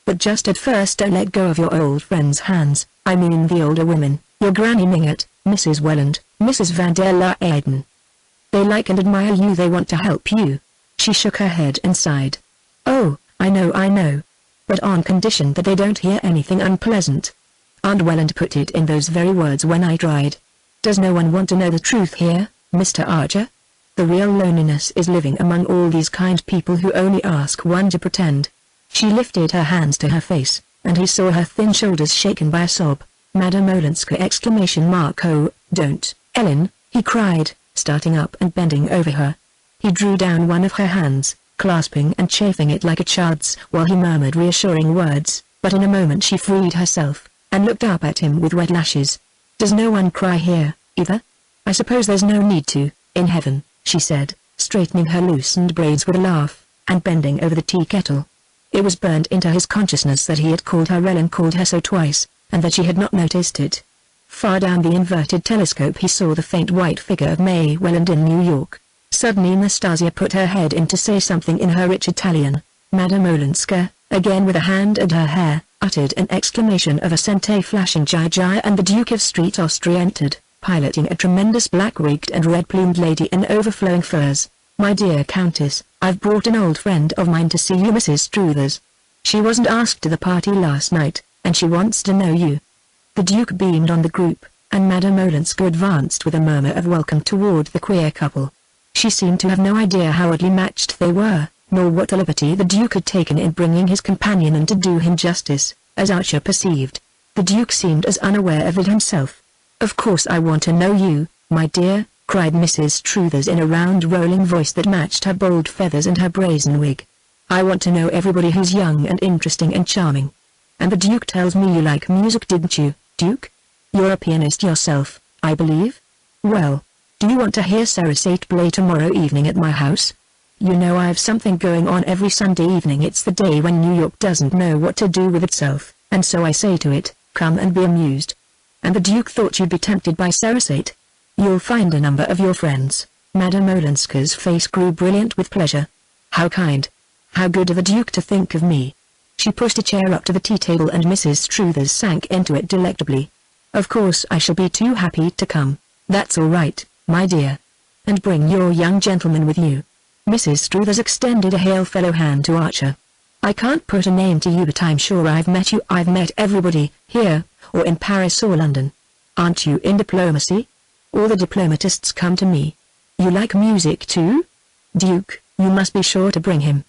But just at first don't let go of your old friend's hands, I mean the older women, your Granny Mingot, Mrs. Welland, Mrs. Van der Leyden. They like and admire you, they want to help you." She shook her head and sighed. "Oh, I know. But on condition that they don't hear anything unpleasant. Aunt Welland put it in those very words when I tried." Does no one want to know the truth here, Mr. Archer? The real loneliness is living among all these kind people who only ask one to pretend. She lifted her hands to her face, and he saw her thin shoulders shaken by a sob. Madame Olenska! Oh, don't, Ellen, he cried, starting up and bending over her. He drew down one of her hands, clasping and chafing it like a child's, while he murmured reassuring words, but in a moment she freed herself, and looked up at him with wet lashes. Does no one cry here, either? I suppose there's no need to, in heaven, she said, straightening her loosened braids with a laugh, and bending over the tea kettle. It was burned into his consciousness that he had called her Ellen, called her so twice, and that she had not noticed it. Far down the inverted telescope he saw the faint white figure of May Welland in New York. Suddenly Nastasia put her head in to say something in her rich Italian. Madame Olenska, again with a hand and her hair, uttered an exclamation of assent. A flashing Jai and the Duke of Street Austria entered, piloting a tremendous black-wigged and red-plumed lady in overflowing furs. My dear Countess, I've brought an old friend of mine to see you, Mrs. Struthers. She wasn't asked to the party last night, and she wants to know you. The Duke beamed on the group, and Madame Olenska advanced with a murmur of welcome toward the queer couple. She seemed to have no idea how oddly matched they were, nor what a liberty the Duke had taken in bringing his companion in to do him justice, as Archer perceived. The Duke seemed as unaware of it himself. Of course I want to know you, my dear, cried Mrs. Struthers in a round rolling voice that matched her bold feathers and her brazen wig. I want to know everybody who's young and interesting and charming. And the Duke tells me you like music, didn't you, Duke? You're a pianist yourself, I believe? Well, do you want to hear Sarasate play tomorrow evening at my house? You know I've something going on every Sunday evening. It's the day when New York doesn't know what to do with itself, and so I say to it, come and be amused. And the Duke thought you'd be tempted by Sarasate. You'll find a number of your friends. Madame Olenska's face grew brilliant with pleasure. How kind. How good of the Duke to think of me. She pushed a chair up to the tea table and Mrs. Struthers sank into it delectably. Of course I shall be too happy to come. That's all right, my dear. And bring your young gentleman with you. Mrs. Struthers extended a hail-fellow hand to Archer. I can't put a name to you, but I'm sure I've met you. I've met everybody, here, or in Paris or London. Aren't you in diplomacy? All the diplomatists come to me. You like music too? Duke, you must be sure to bring him.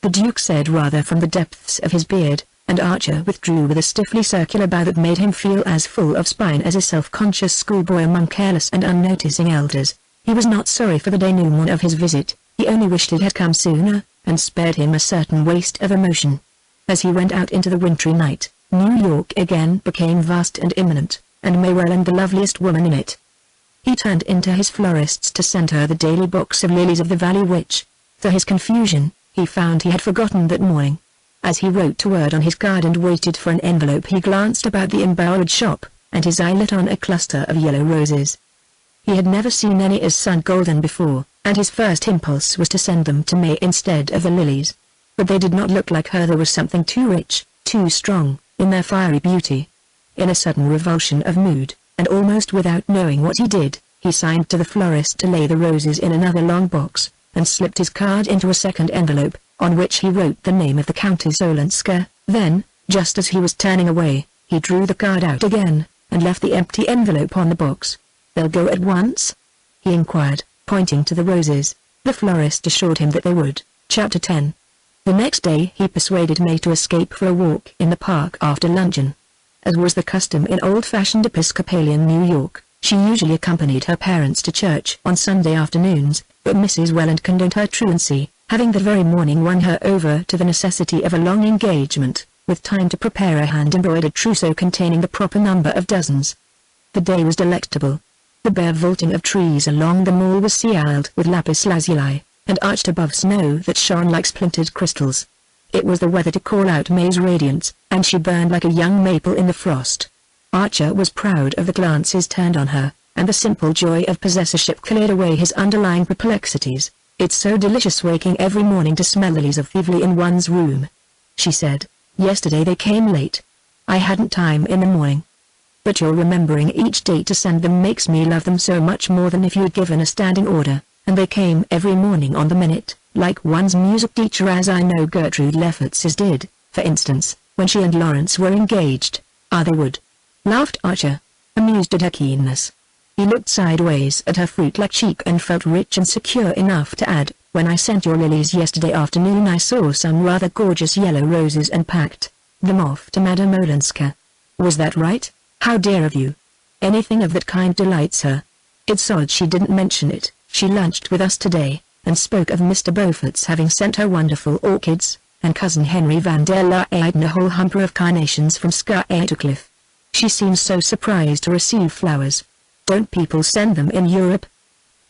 The Duke said rather from the depths of his beard, and Archer withdrew with a stiffly circular bow that made him feel as full of spine as a self-conscious schoolboy among careless and unnoticing elders. He was not sorry for the denouement of his visit, he only wished it had come sooner, and spared him a certain waste of emotion. As he went out into the wintry night, New York again became vast and imminent, and May Welland the loveliest woman in it. He turned into his florist's to send her the daily box of lilies of the valley which, to his confusion, he found he had forgotten that morning. As he wrote a word on his card and waited for an envelope, he glanced about the embowered shop, and his eye lit on a cluster of yellow roses. He had never seen any as sun-golden before, and his first impulse was to send them to May instead of the lilies. But they did not look like her. There was something too rich, too strong, in their fiery beauty. In a sudden revulsion of mood, and almost without knowing what he did, he signed to the florist to lay the roses in another long box, and slipped his card into a second envelope, on which he wrote the name of the Countess Olenska. Then, just as he was turning away, he drew the card out again, and left the empty envelope on the box. They'll go at once? He inquired, pointing to the roses. The florist assured him that they would. Chapter 10. The next day he persuaded May to escape for a walk in the park after luncheon. As was the custom in old-fashioned Episcopalian New York, she usually accompanied her parents to church on Sunday afternoons, but Mrs. Welland condoned her truancy, having that very morning won her over to the necessity of a long engagement, with time to prepare a hand-embroidered trousseau containing the proper number of dozens. The day was delectable. The bare vaulting of trees along the mall was sea-isled with lapis lazuli, and arched above snow that shone like splintered crystals. It was the weather to call out May's radiance, and she burned like a young maple in the frost. Archer was proud of the glances turned on her, and the simple joy of possessorship cleared away his underlying perplexities. It's so delicious waking every morning to smell lilies of Thivoli in one's room, she said. Yesterday they came late. I hadn't time in the morning. But your remembering each day to send them makes me love them so much more than if you had given a standing order, and they came every morning on the minute, like one's music teacher, as I know Gertrude Lefferts's did, for instance, when she and Lawrence were engaged. Ah, they would, laughed Archer, amused at her keenness. He looked sideways at her fruit-like cheek and felt rich and secure enough to add, "When I sent your lilies yesterday afternoon I saw some rather gorgeous yellow roses and packed them off to Madame Olenska. Was that right? How dear of you. Anything of that kind delights her. It's odd she didn't mention it. She lunched with us today, and spoke of Mr. Beaufort's having sent her wonderful orchids, and cousin Henry van der Leyden a whole hamper of carnations from Skye-to-Cliff. She seems so surprised to receive flowers. Don't people send them in Europe?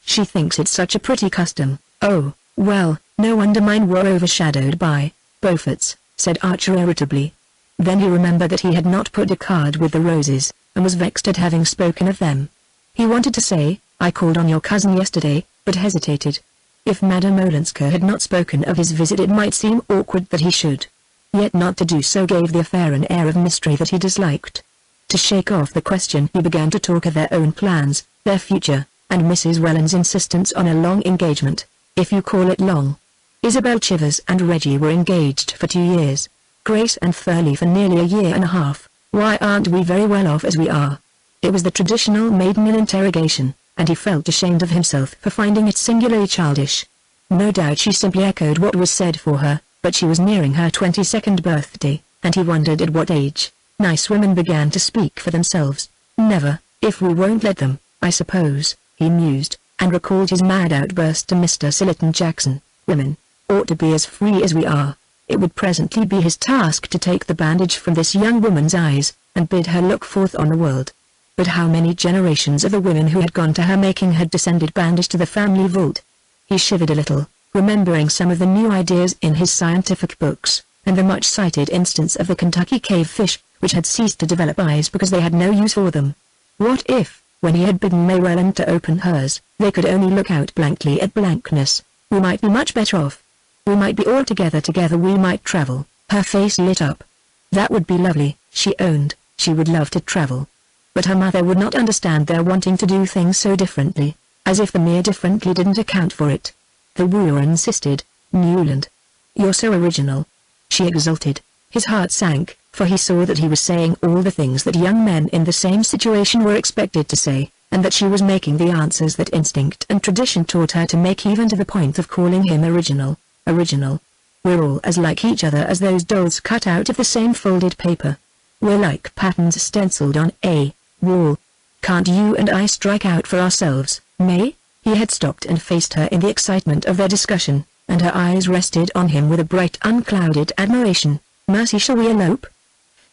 She thinks it's such a pretty custom." "Oh, well, no wonder mine were overshadowed by Beaufort's," said Archer irritably. Then he remembered that he had not put a card with the roses, and was vexed at having spoken of them. He wanted to say, "I called on your cousin yesterday," but hesitated. If Madame Olenska had not spoken of his visit it might seem awkward that he should. Yet not to do so gave the affair an air of mystery that he disliked. To shake off the question he began to talk of their own plans, their future, and Mrs. Welland's insistence on a long engagement, if you call it long. Isabel Chivers and Reggie were engaged for 2 years, Grace and Furley for nearly a year and a half. Why aren't we very well off as we are? It was the traditional maiden interrogation, and he felt ashamed of himself for finding it singularly childish. No doubt she simply echoed what was said for her, but she was nearing her 22nd birthday, and he wondered at what age nice women began to speak for themselves. "Never, if we won't let them, I suppose," he mused, and recalled his mad outburst to Mr. Sillerton Jackson. "Women ought to be as free as we are." It would presently be his task to take the bandage from this young woman's eyes, and bid her look forth on the world. But how many generations of the women who had gone to her making had descended bandaged to the family vault? He shivered a little, remembering some of the new ideas in his scientific books, and the much-cited instance of the Kentucky cave fish, which had ceased to develop eyes because they had no use for them. What if, when he had bidden May Welland to open hers, they could only look out blankly at blankness? We might be much better off. We might be all together, we might travel. Her face lit up. That would be lovely, she owned. She would love to travel. But her mother would not understand their wanting to do things so differently, as if the mere differently didn't account for it. The wooer insisted, "Newland, you're so original." She exulted. His heart sank, for he saw that he was saying all the things that young men in the same situation were expected to say, and that she was making the answers that instinct and tradition taught her to make, even to the point of calling him original. Original. We're all as like each other as those dolls cut out of the same folded paper. We're like patterns stenciled on a wall. Can't you and I strike out for ourselves, May?" He had stopped and faced her in the excitement of their discussion, and her eyes rested on him with a bright unclouded admiration. "Mercy, shall we elope?"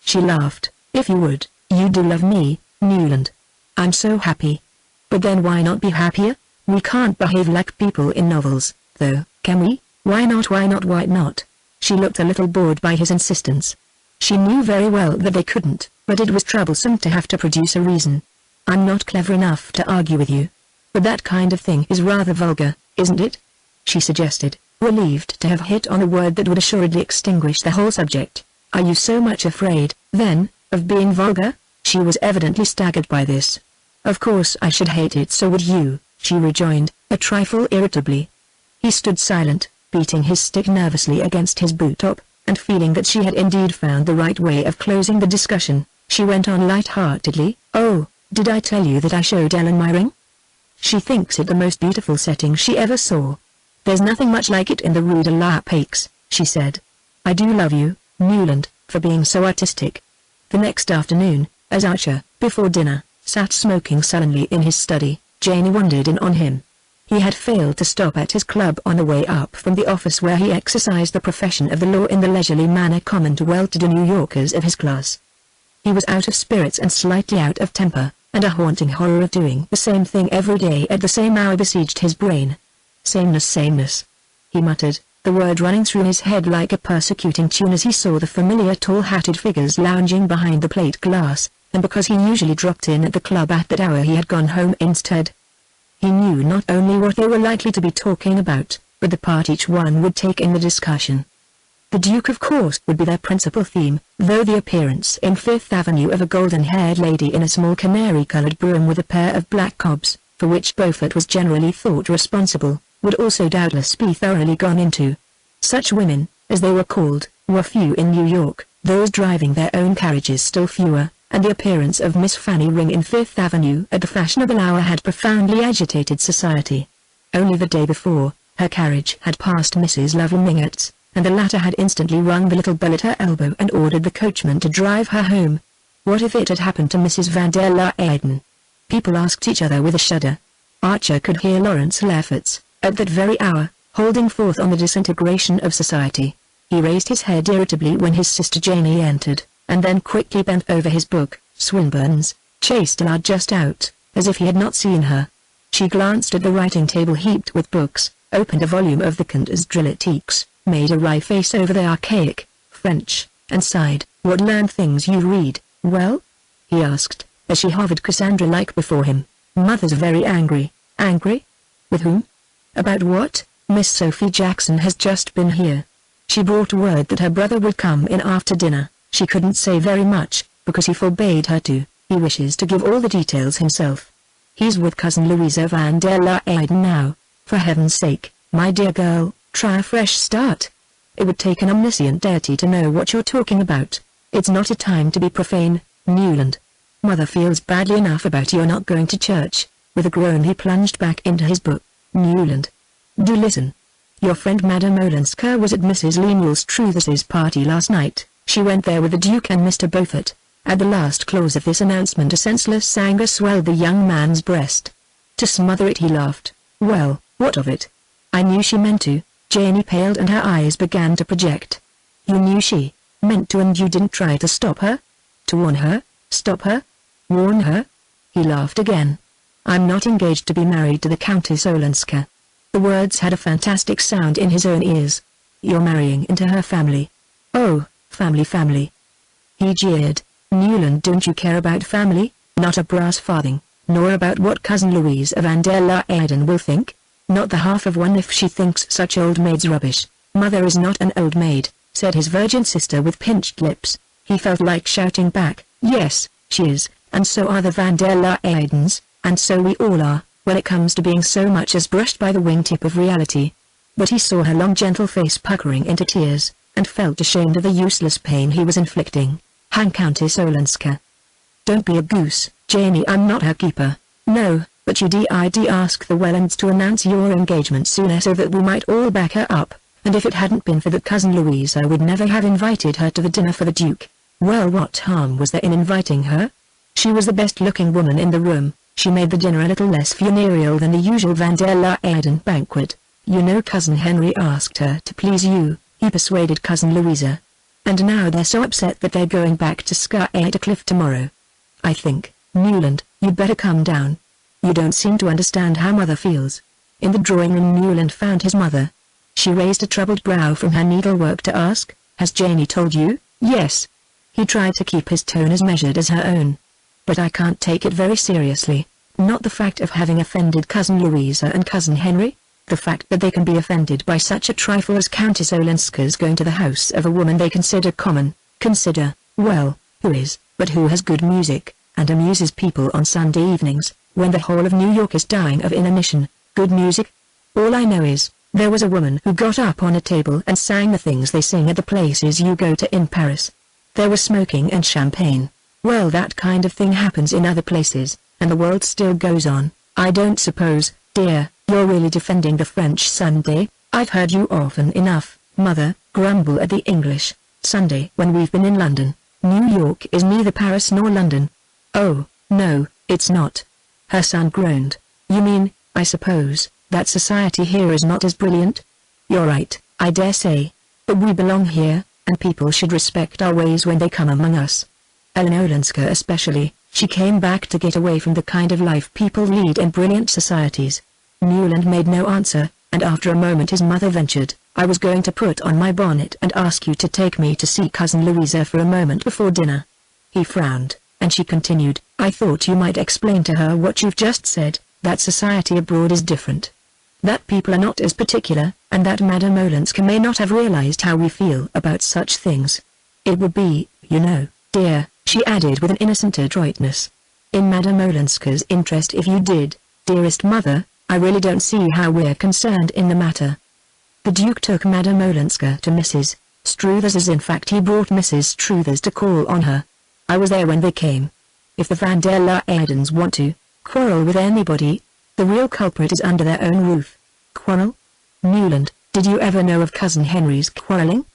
She laughed. "If you would, you do love me, Newland. I'm so happy. But then why not be happier? We can't behave like people in novels, though, can we? Why not, why not, why not?" She looked a little bored by his insistence. She knew very well that they couldn't, but it was troublesome to have to produce a reason. "I'm not clever enough to argue with you. But that kind of thing is rather vulgar, isn't it?" she suggested, relieved to have hit on a word that would assuredly extinguish the whole subject. "Are you so much afraid, then, of being vulgar?" She was evidently staggered by this. "Of course I should hate it, so would you," she rejoined, a trifle irritably. He stood silent, beating his stick nervously against his boot-top, and feeling that she had indeed found the right way of closing the discussion, she went on light-heartedly, "Oh, did I tell you that I showed Ellen my ring? She thinks it the most beautiful setting she ever saw. There's nothing much like it in the Rue de la Paix," she said. "I do love you, Newland, for being so artistic." The next afternoon, as Archer, before dinner, sat smoking sullenly in his study, Janie wandered in on him. He had failed to stop at his club on the way up from the office where he exercised the profession of the law in the leisurely manner common to well-to-do New Yorkers of his class. He was out of spirits and slightly out of temper, and a haunting horror of doing the same thing every day at the same hour besieged his brain. Sameness, he muttered, the word running through his head like a persecuting tune as he saw the familiar tall-hatted figures lounging behind the plate glass, and because he usually dropped in at the club at that hour he had gone home instead. He knew not only what they were likely to be talking about, but the part each one would take in the discussion. The Duke of course would be their principal theme, though the appearance in Fifth Avenue of a golden-haired lady in a small canary-colored brougham with a pair of black cobs, for which Beaufort was generally thought responsible, would also doubtless be thoroughly gone into. Such women, as they were called, were few in New York, those driving their own carriages still fewer, and the appearance of Miss Fanny Ring in Fifth Avenue at the fashionable hour had profoundly agitated society. Only the day before, her carriage had passed Mrs. Lovell Mingott's, and the latter had instantly rung the little bell at her elbow and ordered the coachman to drive her home. What if it had happened to Mrs. van der Luyden? People asked each other with a shudder. Archer could hear Lawrence Lefferts, at that very hour, holding forth on the disintegration of society. He raised his head irritably when his sister Janie entered, and then quickly bent over his book, Swinburne's Chaste Lard Just Out, as if he had not seen her. She glanced at the writing table heaped with books, opened a volume of the Cantor's Drilletiques, made a wry face over the archaic French, and sighed. "What learned things you read, well?" he asked, as she hovered Cassandra-like before him. "Mother's very angry." "Angry? With whom? About what?" "Miss Sophie Jackson has just been here. She brought word that her brother would come in after dinner. She couldn't say very much, because he forbade her to. He wishes to give all the details himself. He's with cousin Louisa van der Luyden now. For heaven's sake, my dear girl, try a fresh start. It would take an omniscient deity to know what you're talking about. It's not a time to be profane, Newland. Mother feels badly enough about your not going to church." With a groan he plunged back into his book. "Newland, do listen. Your friend Madame Olenska was at Mrs. Lemuel's Truthes's party last night. She went there with the Duke and Mr. Beaufort." At the last clause of this announcement a senseless anger swelled the young man's breast. To smother it he laughed. "Well, what of it? I knew she meant to." Janie paled and her eyes began to project. "You knew she meant to and you didn't try to stop her? To warn her? Stop her? Warn her?" He laughed again. "I'm not engaged to be married to the Countess Olenska." The words had a fantastic sound in his own ears. "You're marrying into her family." "Oh, family. He jeered. "Newland, don't you care about family? Not a brass farthing, nor about what cousin Louisa van der Luyden will think? Not the half of one if she thinks such old maids rubbish." "Mother is not an old maid," said his virgin sister with pinched lips. He felt like shouting back, "Yes, she is, and so are the van der Luydens, and so we all are, when it comes to being so much as brushed by the wingtip of reality." But he saw her long gentle face puckering into tears, and felt ashamed of the useless pain he was inflicting. "Hang Countess Olenska. Don't be a goose, Janie. I'm not her keeper." "No, but you did ask the Wellands to announce your engagement sooner so that we might all back her up, and if it hadn't been for that cousin Louisa would never have invited her to the dinner for the Duke." "Well, what harm was there in inviting her? She was the best-looking woman in the room. She made the dinner a little less funereal than the usual van der Luyden banquet. You know cousin Henry asked her to please you. He persuaded cousin Louisa. And now they're so upset that they're going back to Cliff tomorrow. I think, Newland, you'd better calm down. You don't seem to understand how mother feels." In the drawing room Newland found his mother. She raised a troubled brow from her needlework to ask, "Has Janie told you?" "Yes." He tried to keep his tone as measured as her own. "But I can't take it very seriously. Not the fact of having offended cousin Louisa and cousin Henry. The fact that they can be offended by such a trifle as Countess Olenska's going to the house of a woman they consider common. Well, who is, but who has good music, and amuses people on Sunday evenings, when the whole of New York is dying of inanition. Good music? All I know is, there was a woman who got up on a table and sang the things they sing at the places you go to in Paris. There was smoking and champagne. Well, that kind of thing happens in other places, and the world still goes on. I don't suppose, dear, you're really defending the French Sunday. I've heard you often enough, mother, grumble at the English Sunday when we've been in London. New York is neither Paris nor London." "Oh, no, it's not." Her son groaned. "You mean, I suppose, that society here is not as brilliant?" "You're right, I dare say. But we belong here, and people should respect our ways when they come among us. Ellen Olenska especially. She came back to get away from the kind of life people lead in brilliant societies." Newland made no answer, and after a moment his mother ventured, "I was going to put on my bonnet and ask you to take me to see cousin Louisa for a moment before dinner." He frowned, and she continued, "I thought you might explain to her what you've just said, that society abroad is different. That people are not as particular, and that Madame Olenska may not have realized how we feel about such things. It would be, you know, dear," she added with an innocent adroitness, "in Madame Olenska's interest if you did. Dearest mother, I really don't see how we're concerned in the matter." The Duke took Madame Olenska to Mrs. Struthers's. In fact, he brought Mrs. Struthers to call on her. I was there when they came. If the Van der Leydens want to quarrel with anybody, the real culprit is under their own roof. Quarrel? Newland, did you ever know of Cousin Henry's quarreling?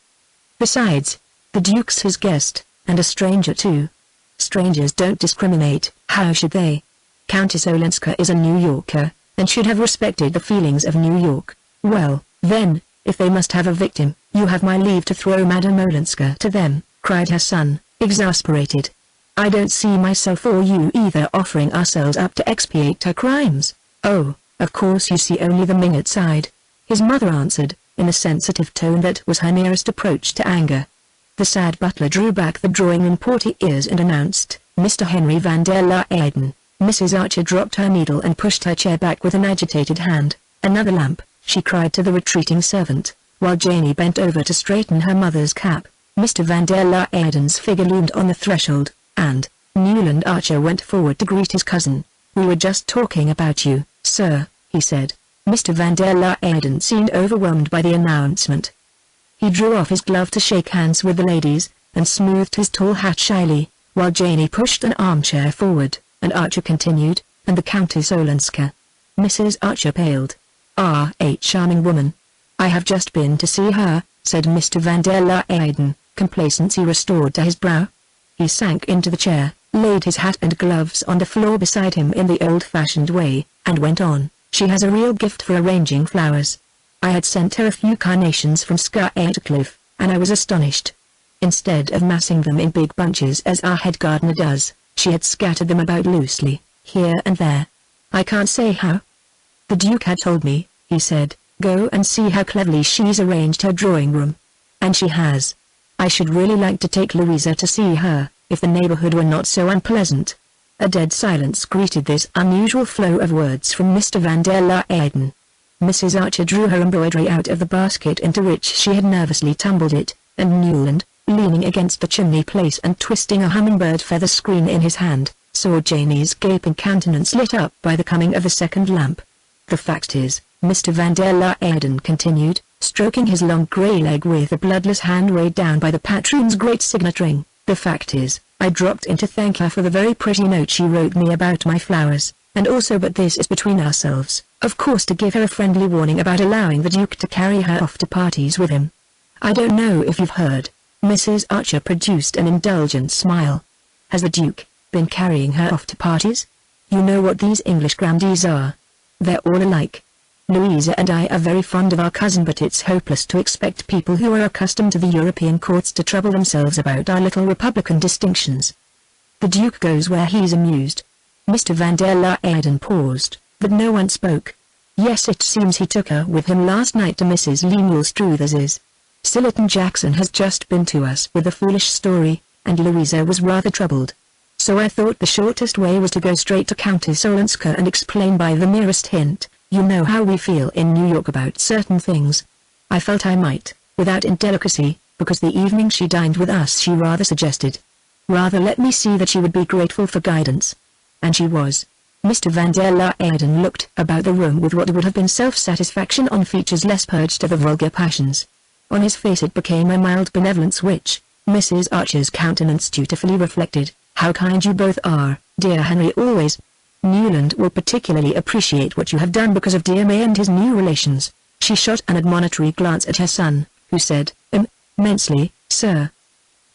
Besides, the Duke's his guest, and a stranger too. Strangers don't discriminate, how should they? Countess Olenska is a New Yorker, and should have respected the feelings of New York. Well, then, if they must have a victim, you have my leave to throw Madame Olenska to them, cried her son, exasperated. I don't see myself or you either offering ourselves up to expiate her crimes. Oh, of course you see only the minute side, his mother answered, in a sensitive tone that was her nearest approach to anger. The sad butler drew back the drawing-room portieres and announced, Mr. Henry Van der Leyden. Mrs. Archer dropped her needle and pushed her chair back with an agitated hand. Another lamp, she cried to the retreating servant, while Janie bent over to straighten her mother's cap. Mr. Van der Leyden's figure loomed on the threshold, and Newland Archer went forward to greet his cousin. We were just talking about you, sir, he said. Mr. Van der Leyden seemed overwhelmed by the announcement. He drew off his glove to shake hands with the ladies, and smoothed his tall hat shyly, while Janie pushed an armchair forward, and Archer continued, and the Countess Olenska. Mrs. Archer paled. Ah, a charming woman. I have just been to see her, said Mr. Van der Leyden, complacency restored to his brow. He sank into the chair, laid his hat and gloves on the floor beside him in the old-fashioned way, and went on. She has a real gift for arranging flowers. I had sent her a few carnations from Scarecliff, and I was astonished. Instead of massing them in big bunches as our head gardener does, she had scattered them about loosely, here and there. I can't say how. The Duke had told me, he said, go and see how cleverly she's arranged her drawing-room. And she has. I should really like to take Louisa to see her, if the neighborhood were not so unpleasant. A dead silence greeted this unusual flow of words from Mr. Van der Leyden. Mrs. Archer drew her embroidery out of the basket into which she had nervously tumbled it, and Newland, leaning against the chimney-place and twisting a hummingbird feather screen in his hand, saw Janie's gaping countenance lit up by the coming of the second lamp. The fact is, Mr. Van der Leyden continued, stroking his long grey leg with a bloodless hand weighed down by the patron's great signet ring, the fact is, I dropped in to thank her for the very pretty note she wrote me about my flowers, and also, but this is between ourselves, of course, to give her a friendly warning about allowing the Duke to carry her off to parties with him. I don't know if you've heard. Mrs. Archer produced an indulgent smile. Has the Duke been carrying her off to parties? You know what these English grandees are. They're all alike. Louisa and I are very fond of our cousin, but it's hopeless to expect people who are accustomed to the European courts to trouble themselves about our little republican distinctions. The Duke goes where he's amused. Mr. Van der Leyden paused, but no one spoke. Yes, it seems he took her with him last night to Mrs. Lemuel Struthers's. Sillerton Jackson has just been to us with a foolish story, and Louisa was rather troubled. So I thought the shortest way was to go straight to Countess Olenska and explain by the merest hint. You know how we feel in New York about certain things. I felt I might, without indelicacy, because the evening she dined with us she rather suggested. Rather let me see that she would be grateful for guidance. And she was. Mr. Van der Leyden looked about the room with what would have been self-satisfaction on features less purged of the vulgar passions. On his face it became a mild benevolence which, Mrs. Archer's countenance dutifully reflected. How kind you both are, dear Henry, always. Newland will particularly appreciate what you have done because of dear May and his new relations. She shot an admonitory glance at her son, who said, immensely, sir.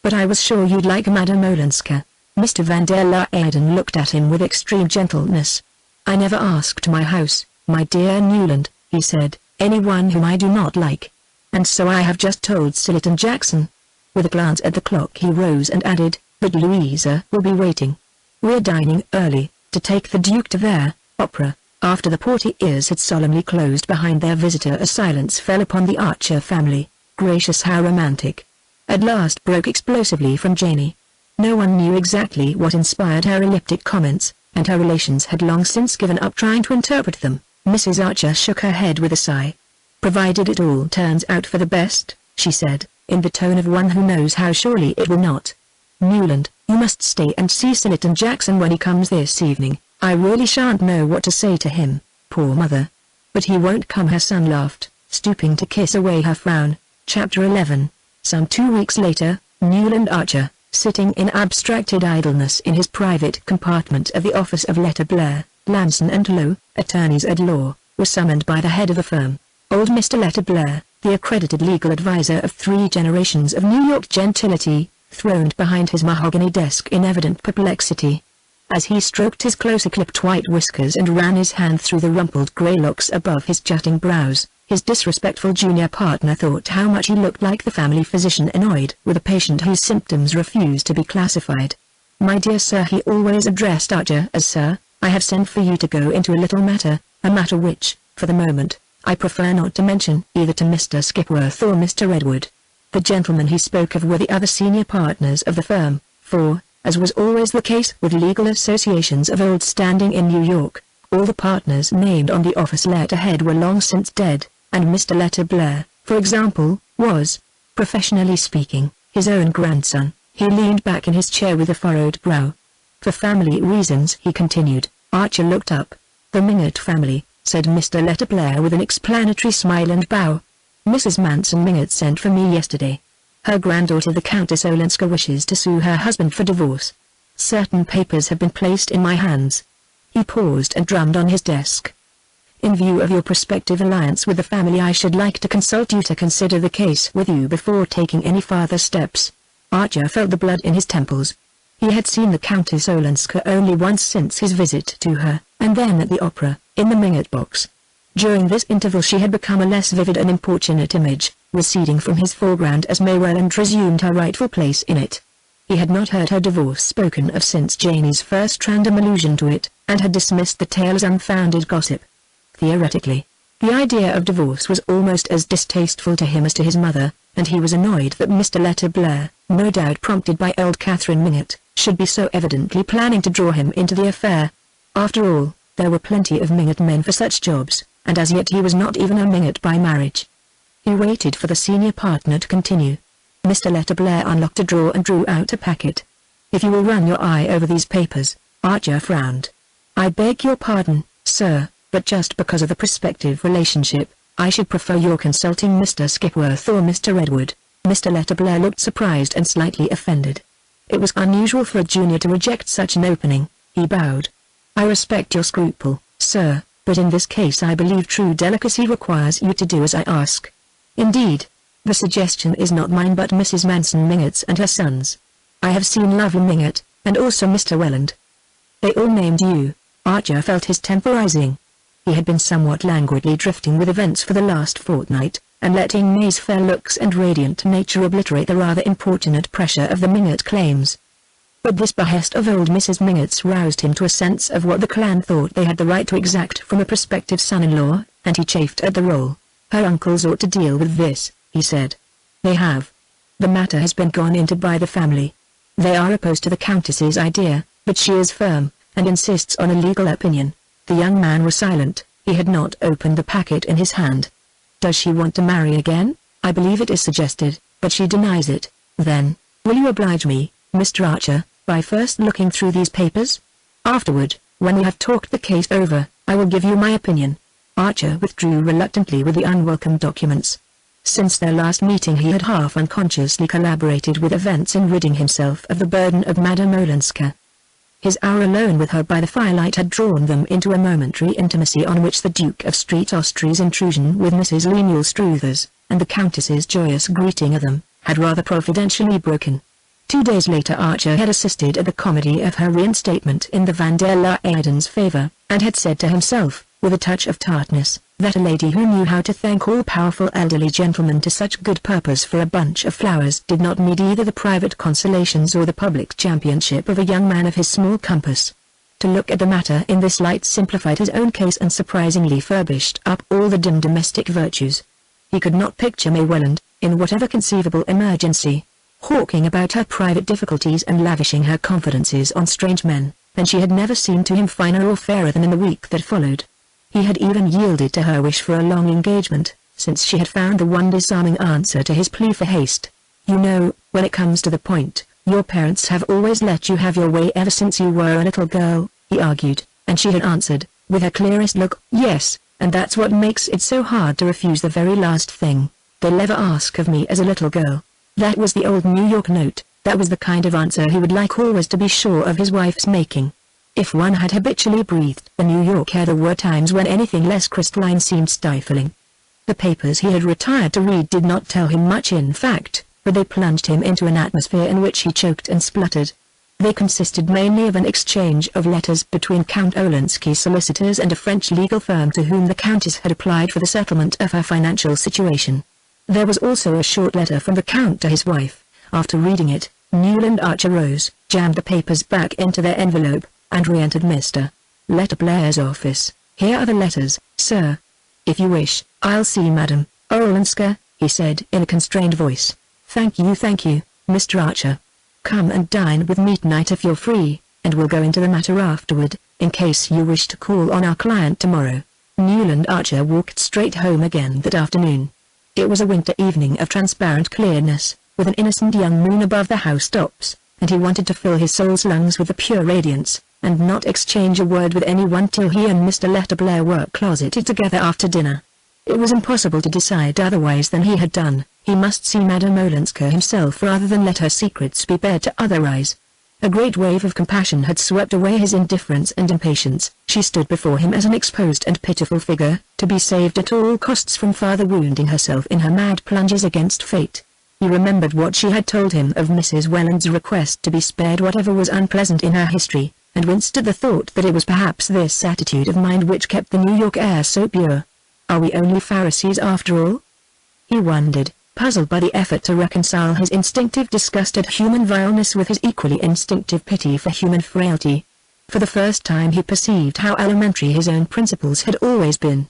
But I was sure you'd like Madame Olenska. Mr. Van der Leyden looked at him with extreme gentleness. I never asked to my house, my dear Newland, he said, anyone whom I do not like. And so I have just told Sillerton Jackson. With a glance at the clock he rose and added, but Louisa will be waiting. We're dining early, to take the Duke to their opera. After the portieres had solemnly closed behind their visitor, a silence fell upon the Archer family. Gracious, how romantic! At last broke explosively from Janie. No one knew exactly what inspired her elliptic comments, and her relations had long since given up trying to interpret them. Mrs. Archer shook her head with a sigh. Provided it all turns out for the best, she said, in the tone of one who knows how surely it will not. Newland, you must stay and see Sillerton Jackson when he comes this evening. I really shan't know what to say to him, poor mother. But he won't come, her son laughed, stooping to kiss away her frown. Chapter 11. Some 2 weeks later, Newland Archer, Sitting in abstracted idleness in his private compartment of the office of Letter Blair, Lamson and Lowe, attorneys at law, was summoned by the head of the firm, old Mr. Letter Blair, the accredited legal advisor of 3 generations of New York gentility, throned behind his mahogany desk in evident perplexity. As he stroked his closely clipped white whiskers and ran his hand through the rumpled grey locks above his jutting brows, his disrespectful junior partner thought how much he looked like the family physician annoyed with a patient whose symptoms refused to be classified. "My dear sir," he always addressed Archer as sir, "I have sent for you to go into a little matter, a matter which, for the moment, I prefer not to mention either to Mr. Skipworth or Mr. Redwood." The gentlemen he spoke of were the other senior partners of the firm, for, as was always the case with legal associations of old standing in New York, all the partners named on the office letterhead were long since dead, and Mr. Letter Blair, for example, was, professionally speaking, his own grandson. He leaned back in his chair with a furrowed brow. "For family reasons," he continued. Archer looked up. "The Mingott family," said Mr. Letter Blair with an explanatory smile and bow. "Mrs. Manson Mingott sent for me yesterday. Her granddaughter the Countess Olenska wishes to sue her husband for divorce. Certain papers have been placed in my hands." He paused and drummed on his desk. "In view of your prospective alliance with the family, I should like to consult you to consider the case with you before taking any further steps." Archer felt the blood in his temples. He had seen the Countess Olenska only once since his visit to her, and then at the opera, in the MagneonBooks. During this interval she had become a less vivid and importunate image, receding from his foreground as May Welland resumed her rightful place in it. He had not heard her divorce spoken of since Janie's first random allusion to it, and had dismissed the tale as unfounded gossip. Theoretically, the idea of divorce was almost as distasteful to him as to his mother, and he was annoyed that Mr. Letter Blair, no doubt prompted by old Catherine Mingott, should be so evidently planning to draw him into the affair. After all, there were plenty of Mingott men for such jobs, and as yet he was not even a Mingott by marriage. He waited for the senior partner to continue. Mr. Letter Blair unlocked a drawer and drew out a packet. "If you will run your eye over these papers," Archer frowned. "I beg your pardon, sir, but just because of the prospective relationship, I should prefer your consulting Mr. Skipworth or Mr. Redwood." Mr. Letter Blair looked surprised and slightly offended. It was unusual for a junior to reject such an opening. He bowed. "I respect your scruple, sir, but in this case I believe true delicacy requires you to do as I ask." "Indeed. The suggestion is not mine but Mrs. Manson Mingott's and her son's. I have seen lovely Mingott, and also Mr. Welland." "They all named you." Archer felt his temper rising. He had been somewhat languidly drifting with events for the last fortnight, and letting May's fair looks and radiant nature obliterate the rather importunate pressure of the Mingott claims. But this behest of old Mrs. Mingott's roused him to a sense of what the clan thought they had the right to exact from a prospective son-in-law, and he chafed at the role. "Her uncles ought to deal with this," he said. "They have. The matter has been gone into by the family. They are opposed to the Countess's idea, but she is firm, and insists on a legal opinion." The young man was silent. He had not opened the packet in his hand. "Does she want to marry again?" "I believe it is suggested, but she denies it." "Then, will you oblige me, Mr. Archer, by first looking through these papers? Afterward, when we have talked the case over, I will give you my opinion." Archer withdrew reluctantly with the unwelcome documents. Since their last meeting he had half unconsciously collaborated with events in ridding himself of the burden of Madame Olenska. His hour alone with her by the firelight had drawn them into a momentary intimacy on which the Duke of Street Austrey's intrusion with Mrs. Lemuel Struthers, and the Countess's joyous greeting of them, had rather providentially broken. 2 days later Archer had assisted at the comedy of her reinstatement in the Van der Luyden's favor, and had said to himself, with a touch of tartness, that a lady who knew how to thank all-powerful elderly gentlemen to such good purpose for a bunch of flowers did not need either the private consolations or the public championship of a young man of his small compass. To look at the matter in this light simplified his own case and surprisingly furbished up all the dim domestic virtues. He could not picture May Welland, in whatever conceivable emergency, hawking about her private difficulties and lavishing her confidences on strange men, and she had never seemed to him finer or fairer than in the week that followed. He had even yielded to her wish for a long engagement, since she had found the one disarming answer to his plea for haste. "You know, when it comes to the point, your parents have always let you have your way ever since you were a little girl," he argued, and she had answered, with her clearest look, "Yes, and that's what makes it so hard to refuse the very last thing they'll ever ask of me as a little girl." That was the old New York note, That was the kind of answer he would like always to be sure of his wife's making. If one had habitually breathed the New York air, there were times when anything less crystalline seemed stifling. The papers he had retired to read did not tell him much in fact, but they plunged him into an atmosphere in which he choked and spluttered. They consisted mainly of an exchange of letters between Count Olenski's solicitors and a French legal firm to whom the Countess had applied for the settlement of her financial situation. There was also a short letter from the Count to his wife. After reading it, Newland Archer rose, jammed the papers back into their envelope, and re-entered Mr. Letterblair's office. "Here are the letters, sir. If you wish, I'll see Madame Olenska," he said in a constrained voice. Thank you, Mr. Archer. Come and dine with me tonight if you're free, and we'll go into the matter afterward, in case you wish to call on our client tomorrow." Newland Archer walked straight home again that afternoon. It was a winter evening of transparent clearness, with an innocent young moon above the housetops, and he wanted to fill his soul's lungs with the pure radiance, and not exchange a word with anyone till he and Mr. Letterblair were closeted together after dinner. It was impossible to decide otherwise than he had done. He must see Madame Olenska himself rather than let her secrets be bared to other eyes. A great wave of compassion had swept away his indifference and impatience. She stood before him as an exposed and pitiful figure, to be saved at all costs from farther wounding herself in her mad plunges against fate. He remembered what she had told him of Mrs. Welland's request to be spared whatever was unpleasant in her history, and winced at the thought that it was perhaps this attitude of mind which kept the New York air so pure. Are we only Pharisees after all? He wondered, puzzled by the effort to reconcile his instinctive disgust at human vileness with his equally instinctive pity for human frailty. For the first time he perceived how elementary his own principles had always been.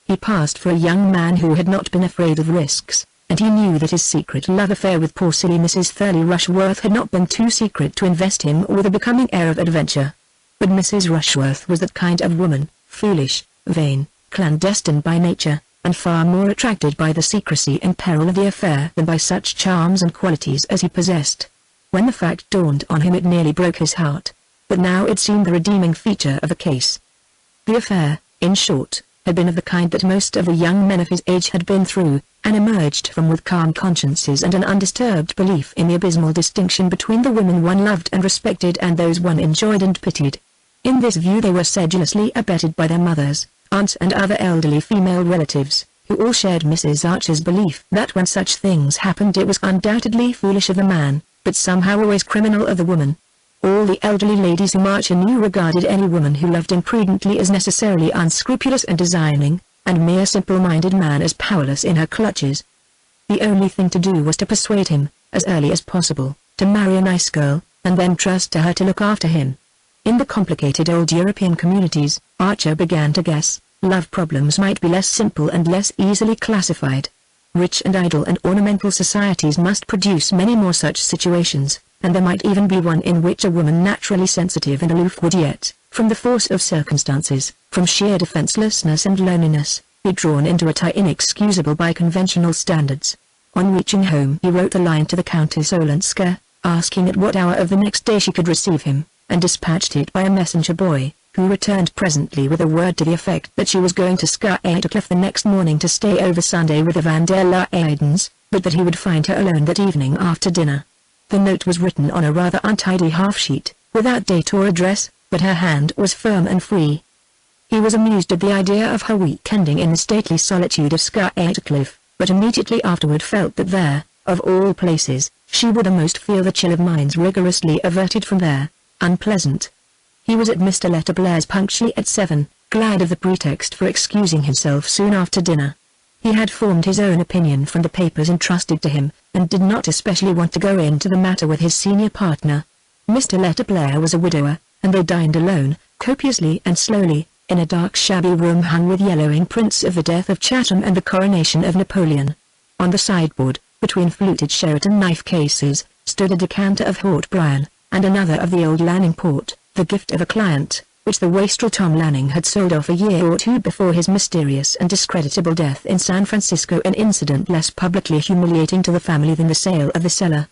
He passed for a young man who had not been afraid of risks, and he knew that his secret love affair with poor silly Mrs. Thurley Rushworth had not been too secret to invest him with a becoming air of adventure. But Mrs. Rushworth was that kind of woman, foolish, vain, clandestine by nature, and far more attracted by the secrecy and peril of the affair than by such charms and qualities as he possessed. When the fact dawned on him it nearly broke his heart, but now it seemed the redeeming feature of the case. The affair, in short, had been of the kind that most of the young men of his age had been through, and emerged from with calm consciences and an undisturbed belief in the abysmal distinction between the women one loved and respected and those one enjoyed and pitied. In this view they were sedulously abetted by their mothers, aunts and other elderly female relatives, who all shared Mrs. Archer's belief that when such things happened it was undoubtedly foolish of the man, but somehow always criminal of the woman. All the elderly ladies whom Archer knew regarded any woman who loved imprudently as necessarily unscrupulous and designing, and mere simple-minded man as powerless in her clutches. The only thing to do was to persuade him, as early as possible, to marry a nice girl, and then trust to her to look after him. In the complicated old European communities, Archer began to guess, love problems might be less simple and less easily classified. Rich and idle and ornamental societies must produce many more such situations, and there might even be one in which a woman naturally sensitive and aloof would yet, from the force of circumstances, from sheer defenselessness and loneliness, be drawn into a tie inexcusable by conventional standards. On reaching home he wrote a line to the Countess Olenska, asking at what hour of the next day she could receive him, and dispatched it by a messenger boy, who returned presently with a word to the effect that she was going to Schuylkill the next morning to stay over Sunday with the Van der Luydens, but that he would find her alone that evening after dinner. The note was written on a rather untidy half-sheet, without date or address, but her hand was firm and free. He was amused at the idea of her week ending in the stately solitude of Schuylkill, but immediately afterward felt that there, of all places, she would the most feel the chill of minds rigorously averted from there. Unpleasant. He was at Mr. Letterblair's punctually at 7, glad of the pretext for excusing himself soon after dinner. He had formed his own opinion from the papers entrusted to him, and did not especially want to go into the matter with his senior partner. Mr. Letterblair was a widower, and they dined alone, copiously and slowly, in a dark shabby room hung with yellowing prints of the death of Chatham and the coronation of Napoleon. On the sideboard, between fluted Sheraton knife cases, stood a decanter of Hort Bryan, and another of the old Lanning port, the gift of a client, which the wastrel Tom Lanning had sold off a year or two before his mysterious and discreditable death in San Francisco, an incident less publicly humiliating to the family than the sale of the cellar.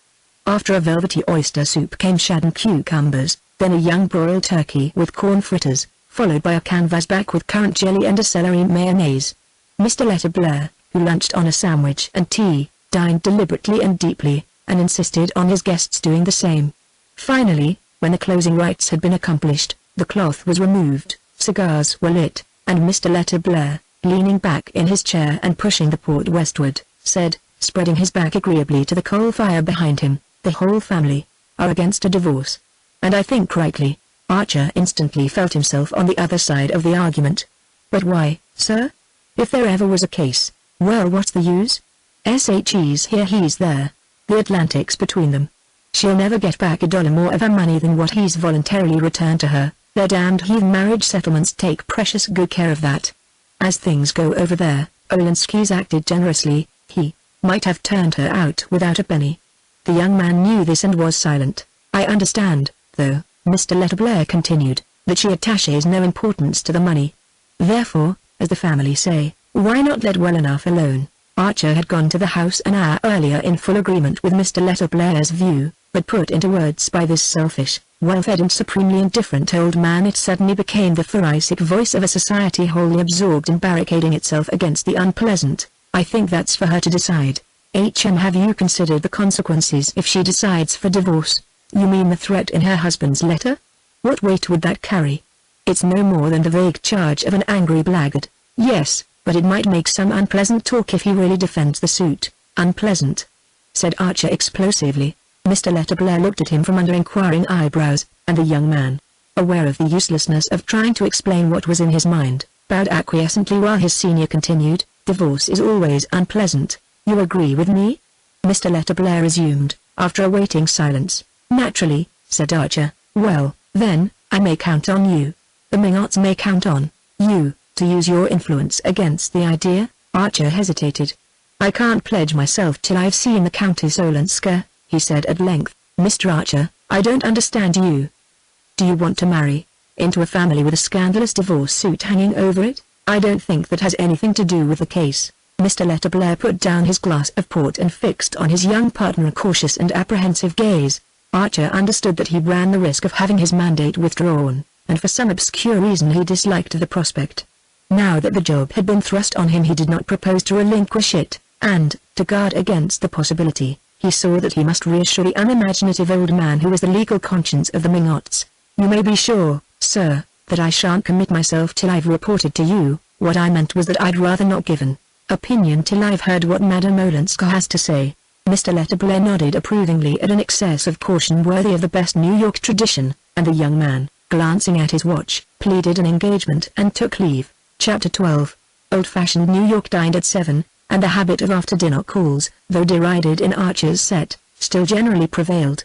After a velvety oyster soup came shad and cucumbers, then a young broiled turkey with corn fritters, followed by a canvasback with currant jelly and a celery mayonnaise. Mr. Letterblair, who lunched on a sandwich and tea, dined deliberately and deeply, and insisted on his guests doing the same. Finally, when the closing rites had been accomplished, the cloth was removed, cigars were lit, and Mr. Letter Blair, leaning back in his chair and pushing the port westward, said, spreading his back agreeably to the coal fire behind him, "The whole family are against a divorce. And I think rightly." Archer instantly felt himself on the other side of the argument. "But why, sir? If there ever was a case, well, what's the use? She's here, he's there. The Atlantic's between them. She'll never get back $1 more of her money than what he's voluntarily returned to her. Their damned heathen marriage settlements take precious good care of that. As things go over there, Olinsky's acted generously. He might have turned her out without a penny." The young man knew this and was silent. "I understand, though," Mr. Letter Blair continued, "that she attaches no importance to the money. Therefore, as the family say, why not let well enough alone?" Archer had gone to the house an hour earlier in full agreement with Mr. Letter Blair's view, but put into words by this selfish, well-fed and supremely indifferent old man, it suddenly became the pharisaic voice of a society wholly absorbed in barricading itself against the unpleasant. "I think that's for her to decide. Have you considered the consequences if she decides for divorce?" "You mean the threat in her husband's letter? What weight would that carry?" "It's no more than the vague charge of an angry blackguard." "Yes, but it might make some unpleasant talk if he really defends the suit." "Unpleasant?" said Archer explosively. Mr. Letter Blair looked at him from under inquiring eyebrows, and the young man, aware of the uselessness of trying to explain what was in his mind, bowed acquiescently while his senior continued, "Divorce is always unpleasant. You agree with me?" Mr. Letter Blair resumed, after a waiting silence. "Naturally," said Archer. "Well, then, I may count on you. The Mingots may count on you to use your influence against the idea." Archer hesitated. "I can't pledge myself till I've seen the Countess Olenska," he said at length. "Mr. Archer, I don't understand you. Do you want to marry into a family with a scandalous divorce suit hanging over it?" "I don't think that has anything to do with the case." Mr. Letter Blair put down his glass of port and fixed on his young partner a cautious and apprehensive gaze. Archer understood that he ran the risk of having his mandate withdrawn, and for some obscure reason he disliked the prospect. Now that the job had been thrust on him, he did not propose to relinquish it, and, to guard against the possibility, he saw that he must reassure the unimaginative old man who was the legal conscience of the Mingots. "You may be sure, sir, that I shan't commit myself till I've reported to you. What I meant was that I'd rather not give an opinion till I've heard what Madame Olenska has to say." Mr. Letter Blair nodded approvingly at an excess of caution worthy of the best New York tradition, and the young man, glancing at his watch, pleaded an engagement and took leave. Chapter 12. Old-fashioned New York dined at 7, and the habit of after-dinner calls, though derided in Archer's set, still generally prevailed.